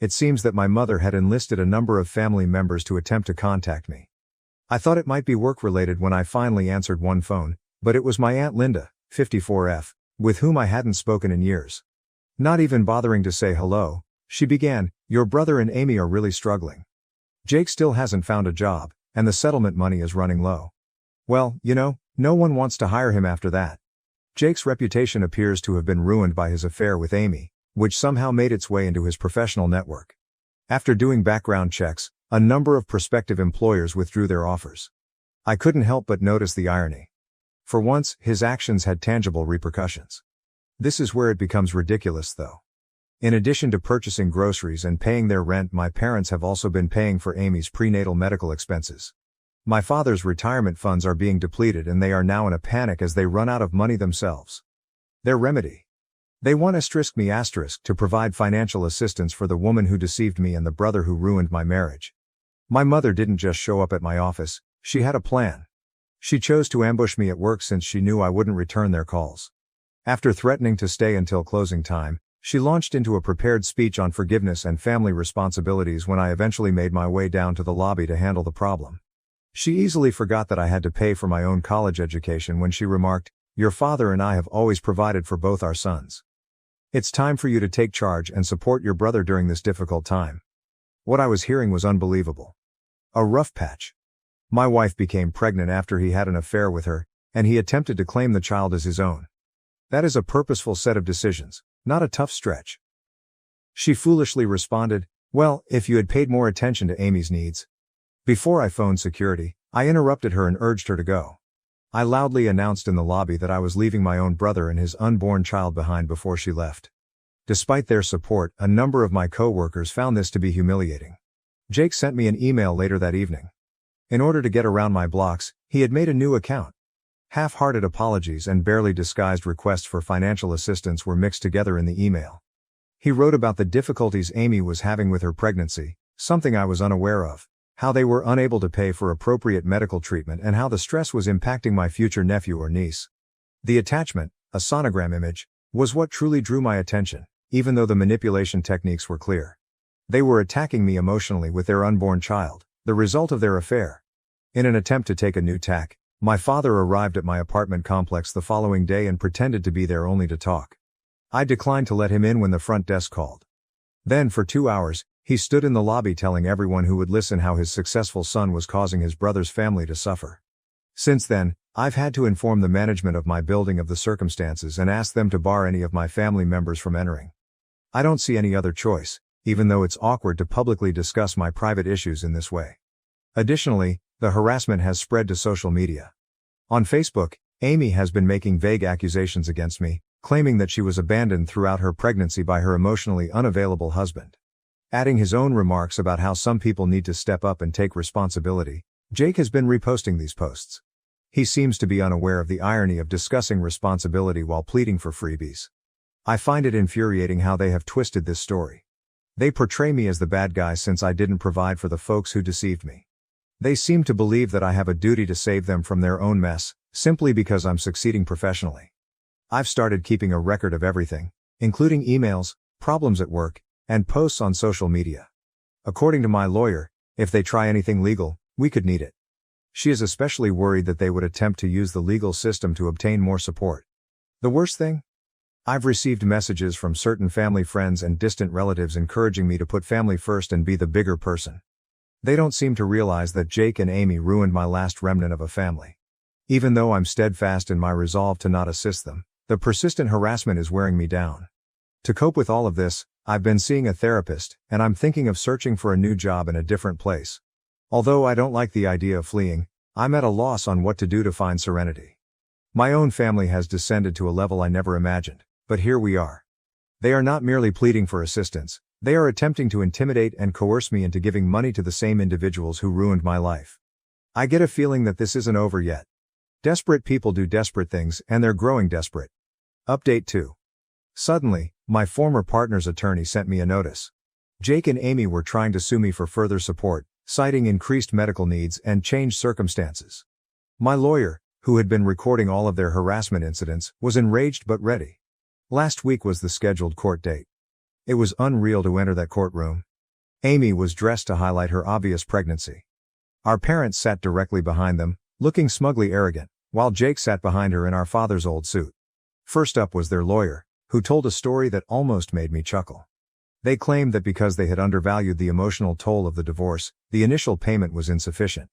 It seems that my mother had enlisted a number of family members to attempt to contact me. I thought it might be work-related when I finally answered one phone, but it was my Aunt Linda, 54F, with whom I hadn't spoken in years. Not even bothering to say hello, she began, "Your brother and Amy are really struggling. Jake still hasn't found a job, and the settlement money is running low. Well, no one wants to hire him after that." Jake's reputation appears to have been ruined by his affair with Amy, which somehow made its way into his professional network. After doing background checks, a number of prospective employers withdrew their offers. I couldn't help but notice the irony. For once, his actions had tangible repercussions. This is where it becomes ridiculous though. In addition to purchasing groceries and paying their rent, my parents have also been paying for Amy's prenatal medical expenses. My father's retirement funds are being depleted and they are now in a panic as they run out of money themselves. Their remedy? They want me to provide financial assistance for the woman who deceived me and the brother who ruined my marriage. My mother didn't just show up at my office, she had a plan. She chose to ambush me at work since she knew I wouldn't return their calls. After threatening to stay until closing time, she launched into a prepared speech on forgiveness and family responsibilities when I eventually made my way down to the lobby to handle the problem. She easily forgot that I had to pay for my own college education when she remarked, "Your father and I have always provided for both our sons. It's time for you to take charge and support your brother during this difficult time." What I was hearing was unbelievable. A rough patch. My wife became pregnant after he had an affair with her, and he attempted to claim the child as his own. That is a purposeful set of decisions, not a tough stretch. She foolishly responded, "Well, if you had paid more attention to Amy's needs." Before I phoned security, I interrupted her and urged her to go. I loudly announced in the lobby that I was leaving my own brother and his unborn child behind before she left. Despite their support, a number of my co-workers found this to be humiliating. Jake sent me an email later that evening. In order to get around my blocks, he had made a new account. Half-hearted apologies and barely disguised requests for financial assistance were mixed together in the email. He wrote about the difficulties Amy was having with her pregnancy, something I was unaware of, how they were unable to pay for appropriate medical treatment, and how the stress was impacting my future nephew or niece. The attachment, a sonogram image, was what truly drew my attention, even though the manipulation techniques were clear. They were attacking me emotionally with their unborn child, the result of their affair. In an attempt to take a new tack, my father arrived at my apartment complex the following day and pretended to be there only to talk. I declined to let him in when the front desk called. Then for 2 hours, he stood in the lobby telling everyone who would listen how his successful son was causing his brother's family to suffer. Since then, I've had to inform the management of my building of the circumstances and ask them to bar any of my family members from entering. I don't see any other choice, even though it's awkward to publicly discuss my private issues in this way. Additionally, the harassment has spread to social media. On Facebook, Amy has been making vague accusations against me, claiming that she was abandoned throughout her pregnancy by her emotionally unavailable husband. Adding his own remarks about how some people need to step up and take responsibility, Jake has been reposting these posts. He seems to be unaware of the irony of discussing responsibility while pleading for freebies. I find it infuriating how they have twisted this story. They portray me as the bad guy since I didn't provide for the folks who deceived me. They seem to believe that I have a duty to save them from their own mess, simply because I'm succeeding professionally. I've started keeping a record of everything, including emails, problems at work, and posts on social media. According to my lawyer, if they try anything legal, we could need it. She is especially worried that they would attempt to use the legal system to obtain more support. The worst thing? I've received messages from certain family friends and distant relatives encouraging me to put family first and be the bigger person. They don't seem to realize that Jake and Amy ruined my last remnant of a family. Even though I'm steadfast in my resolve to not assist them, the persistent harassment is wearing me down. To cope with all of this, I've been seeing a therapist, and I'm thinking of searching for a new job in a different place. Although I don't like the idea of fleeing, I'm at a loss on what to do to find serenity. My own family has descended to a level I never imagined, but here we are. They are not merely pleading for assistance, they are attempting to intimidate and coerce me into giving money to the same individuals who ruined my life. I get a feeling that this isn't over yet. Desperate people do desperate things, and they're growing desperate. Update 2. Suddenly, my former partner's attorney sent me a notice. Jake and Amy were trying to sue me for further support, citing increased medical needs and changed circumstances. My lawyer, who had been recording all of their harassment incidents, was enraged but ready. Last week was the scheduled court date. It was unreal to enter that courtroom. Amy was dressed to highlight her obvious pregnancy. Our parents sat directly behind them, looking smugly arrogant, while Jake sat behind her in our father's old suit. First up was their lawyer, who told a story that almost made me chuckle. They claimed that because they had undervalued the emotional toll of the divorce, the initial payment was insufficient.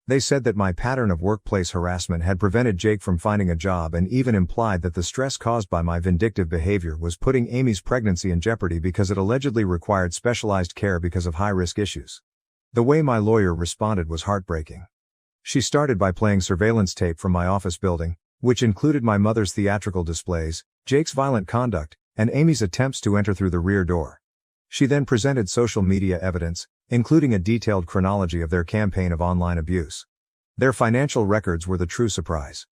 They said that my pattern of workplace harassment had prevented Jake from finding a job and even implied that the stress caused by my vindictive behavior was putting Amy's pregnancy in jeopardy because it allegedly required specialized care because of high-risk issues. The way my lawyer responded was heartbreaking. She started by playing surveillance tape from my office building, which included my mother's theatrical displays, Jake's violent conduct, and Amy's attempts to enter through the rear door. She then presented social media evidence, including a detailed chronology of their campaign of online abuse. Their financial records were the true surprise.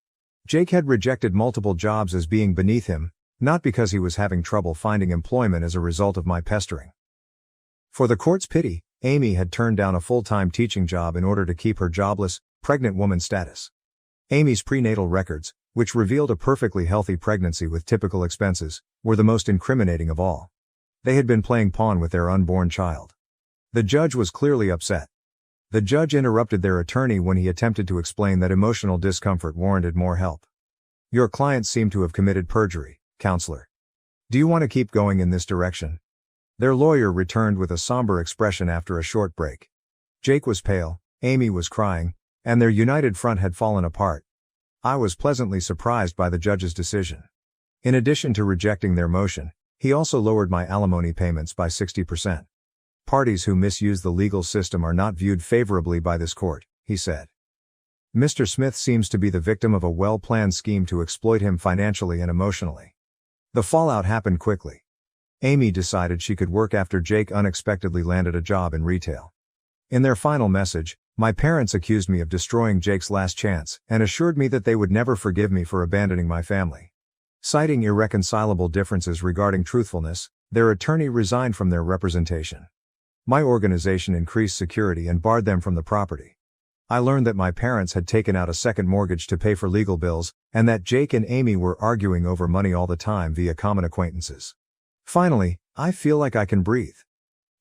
Jake had rejected multiple jobs as being beneath him, not because he was having trouble finding employment as a result of my pestering. For the court's pity, Amy had turned down a full-time teaching job in order to keep her jobless, pregnant woman status. Amy's prenatal records, which revealed a perfectly healthy pregnancy with typical expenses, were the most incriminating of all. They had been playing pawn with their unborn child. The judge was clearly upset. The judge interrupted their attorney when he attempted to explain that emotional discomfort warranted more help. Your clients seem to have committed perjury, counselor. Do you want to keep going in this direction? Their lawyer returned with a somber expression after a short break. Jake was pale, Amy was crying, and their united front had fallen apart. I was pleasantly surprised by the judge's decision. In addition to rejecting their motion, he also lowered my alimony payments by 60%. Parties who misuse the legal system are not viewed favorably by this court, he said. Mr. Smith seems to be the victim of a well-planned scheme to exploit him financially and emotionally. The fallout happened quickly. Amy decided she could work after Jake unexpectedly landed a job in retail. In their final message, my parents accused me of destroying Jake's last chance and assured me that they would never forgive me for abandoning my family. Citing irreconcilable differences regarding truthfulness, their attorney resigned from their representation. My organization increased security and barred them from the property. I learned that my parents had taken out a second mortgage to pay for legal bills, and that Jake and Amy were arguing over money all the time via common acquaintances. Finally, I feel like I can breathe.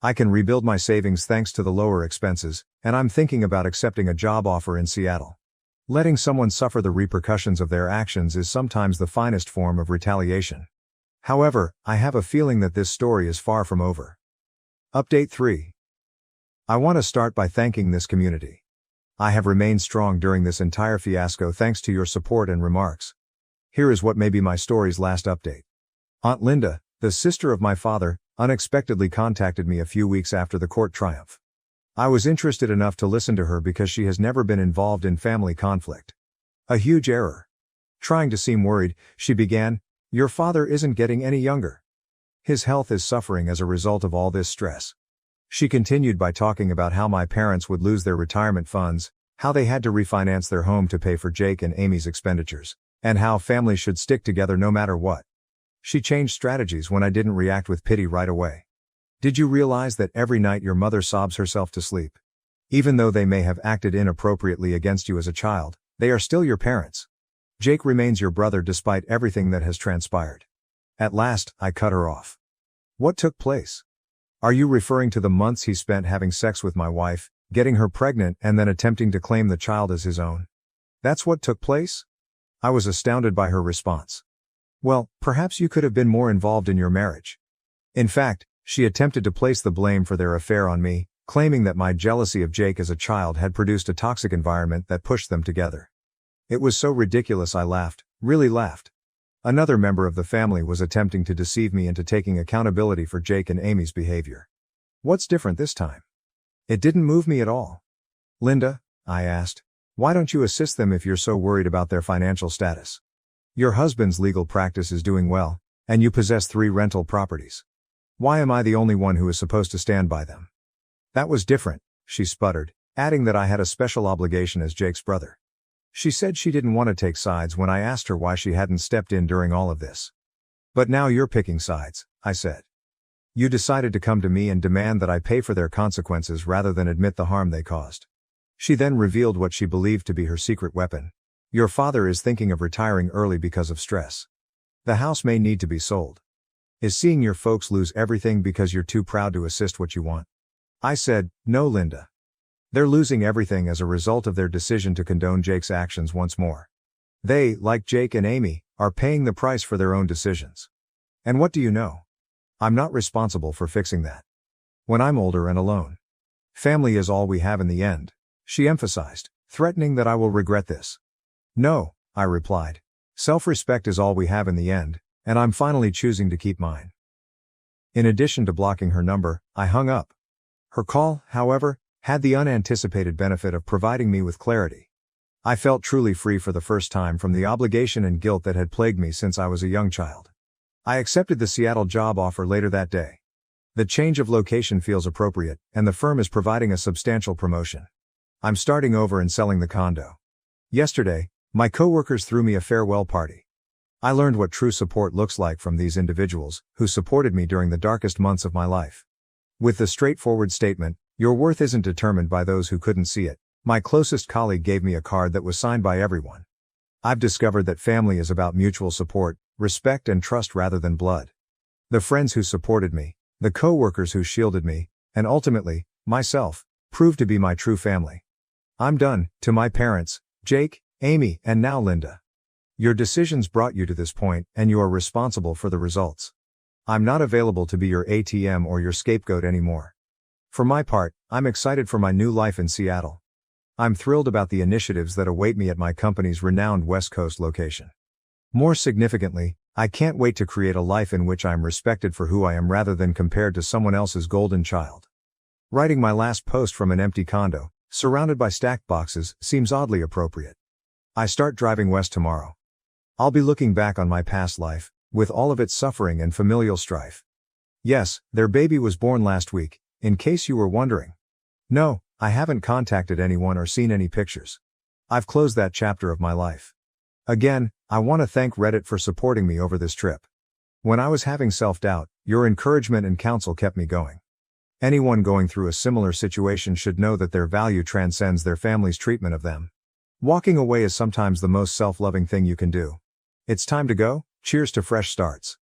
I can rebuild my savings thanks to the lower expenses, and I'm thinking about accepting a job offer in Seattle. Letting someone suffer the repercussions of their actions is sometimes the finest form of retaliation. However, I have a feeling that this story is far from over. Update 3. I want to start by thanking this community. I have remained strong during this entire fiasco thanks to your support and remarks. Here is what may be my story's last update. Aunt Linda, the sister of my father, unexpectedly contacted me a few weeks after the court triumph. I was interested enough to listen to her because she has never been involved in family conflict. A huge error. Trying to seem worried, she began, "Your father isn't getting any younger. His health is suffering as a result of all this stress." She continued by talking about how my parents would lose their retirement funds, how they had to refinance their home to pay for Jake and Amy's expenditures, and how families should stick together no matter what. She changed strategies when I didn't react with pity right away. "Did you realize that every night your mother sobs herself to sleep? Even though they may have acted inappropriately against you as a child, they are still your parents. Jake remains your brother despite everything that has transpired." At last, I cut her off. "What took place? Are you referring to the months he spent having sex with my wife, getting her pregnant and then attempting to claim the child as his own? That's what took place?" I was astounded by her response. "Well, perhaps you could have been more involved in your marriage." In fact, she attempted to place the blame for their affair on me, claiming that my jealousy of Jake as a child had produced a toxic environment that pushed them together. It was so ridiculous I laughed, really laughed. Another member of the family was attempting to deceive me into taking accountability for Jake and Amy's behavior. What's different this time? It didn't move me at all. "Linda," I asked, "why don't you assist them if you're so worried about their financial status? Your husband's legal practice is doing well, and you possess 3 rental properties. Why am I the only one who is supposed to stand by them?" "That was different," she sputtered, adding that I had a special obligation as Jake's brother. She said she didn't want to take sides when I asked her why she hadn't stepped in during all of this. "But now you're picking sides," I said. "You decided to come to me and demand that I pay for their consequences rather than admit the harm they caused." She then revealed what she believed to be her secret weapon. "Your father is thinking of retiring early because of stress. The house may need to be sold. Is seeing your folks lose everything because you're too proud to assist what you want?" I said, "No, Linda. They're losing everything as a result of their decision to condone Jake's actions once more. They, like Jake and Amy, are paying the price for their own decisions. And what do you know? I'm not responsible for fixing that. When I'm older and alone. Family is all we have in the end," she emphasized, threatening that I will regret this. "No," I replied. "Self-respect is all we have in the end, and I'm finally choosing to keep mine." In addition to blocking her number, I hung up. Her call, however, had the unanticipated benefit of providing me with clarity. I felt truly free for the first time from the obligation and guilt that had plagued me since I was a young child. I accepted the Seattle job offer later that day. The change of location feels appropriate, and the firm is providing a substantial promotion. I'm starting over and selling the condo. Yesterday, my coworkers threw me a farewell party. I learned what true support looks like from these individuals, who supported me during the darkest months of my life. With the straightforward statement, "Your worth isn't determined by those who couldn't see it," my closest colleague gave me a card that was signed by everyone. I've discovered that family is about mutual support, respect and trust rather than blood. The friends who supported me, the coworkers who shielded me, and ultimately, myself, proved to be my true family. I'm done. To my parents, Jake, Amy, and now Linda. Your decisions brought you to this point, and you are responsible for the results. I'm not available to be your ATM or your scapegoat anymore. For my part, I'm excited for my new life in Seattle. I'm thrilled about the initiatives that await me at my company's renowned West Coast location. More significantly, I can't wait to create a life in which I'm respected for who I am rather than compared to someone else's golden child. Writing my last post from an empty condo, Surrounded by stacked boxes, seems oddly appropriate. I start driving west tomorrow. I'll be looking back on my past life, with all of its suffering and familial strife. Yes, their baby was born last week, in case you were wondering. No, I haven't contacted anyone or seen any pictures. I've closed that chapter of my life. Again, I want to thank Reddit for supporting me over this trip. When I was having self-doubt, your encouragement and counsel kept me going. Anyone going through a similar situation should know that their value transcends their family's treatment of them. Walking away is sometimes the most self-loving thing you can do. It's time to go. Cheers to fresh starts.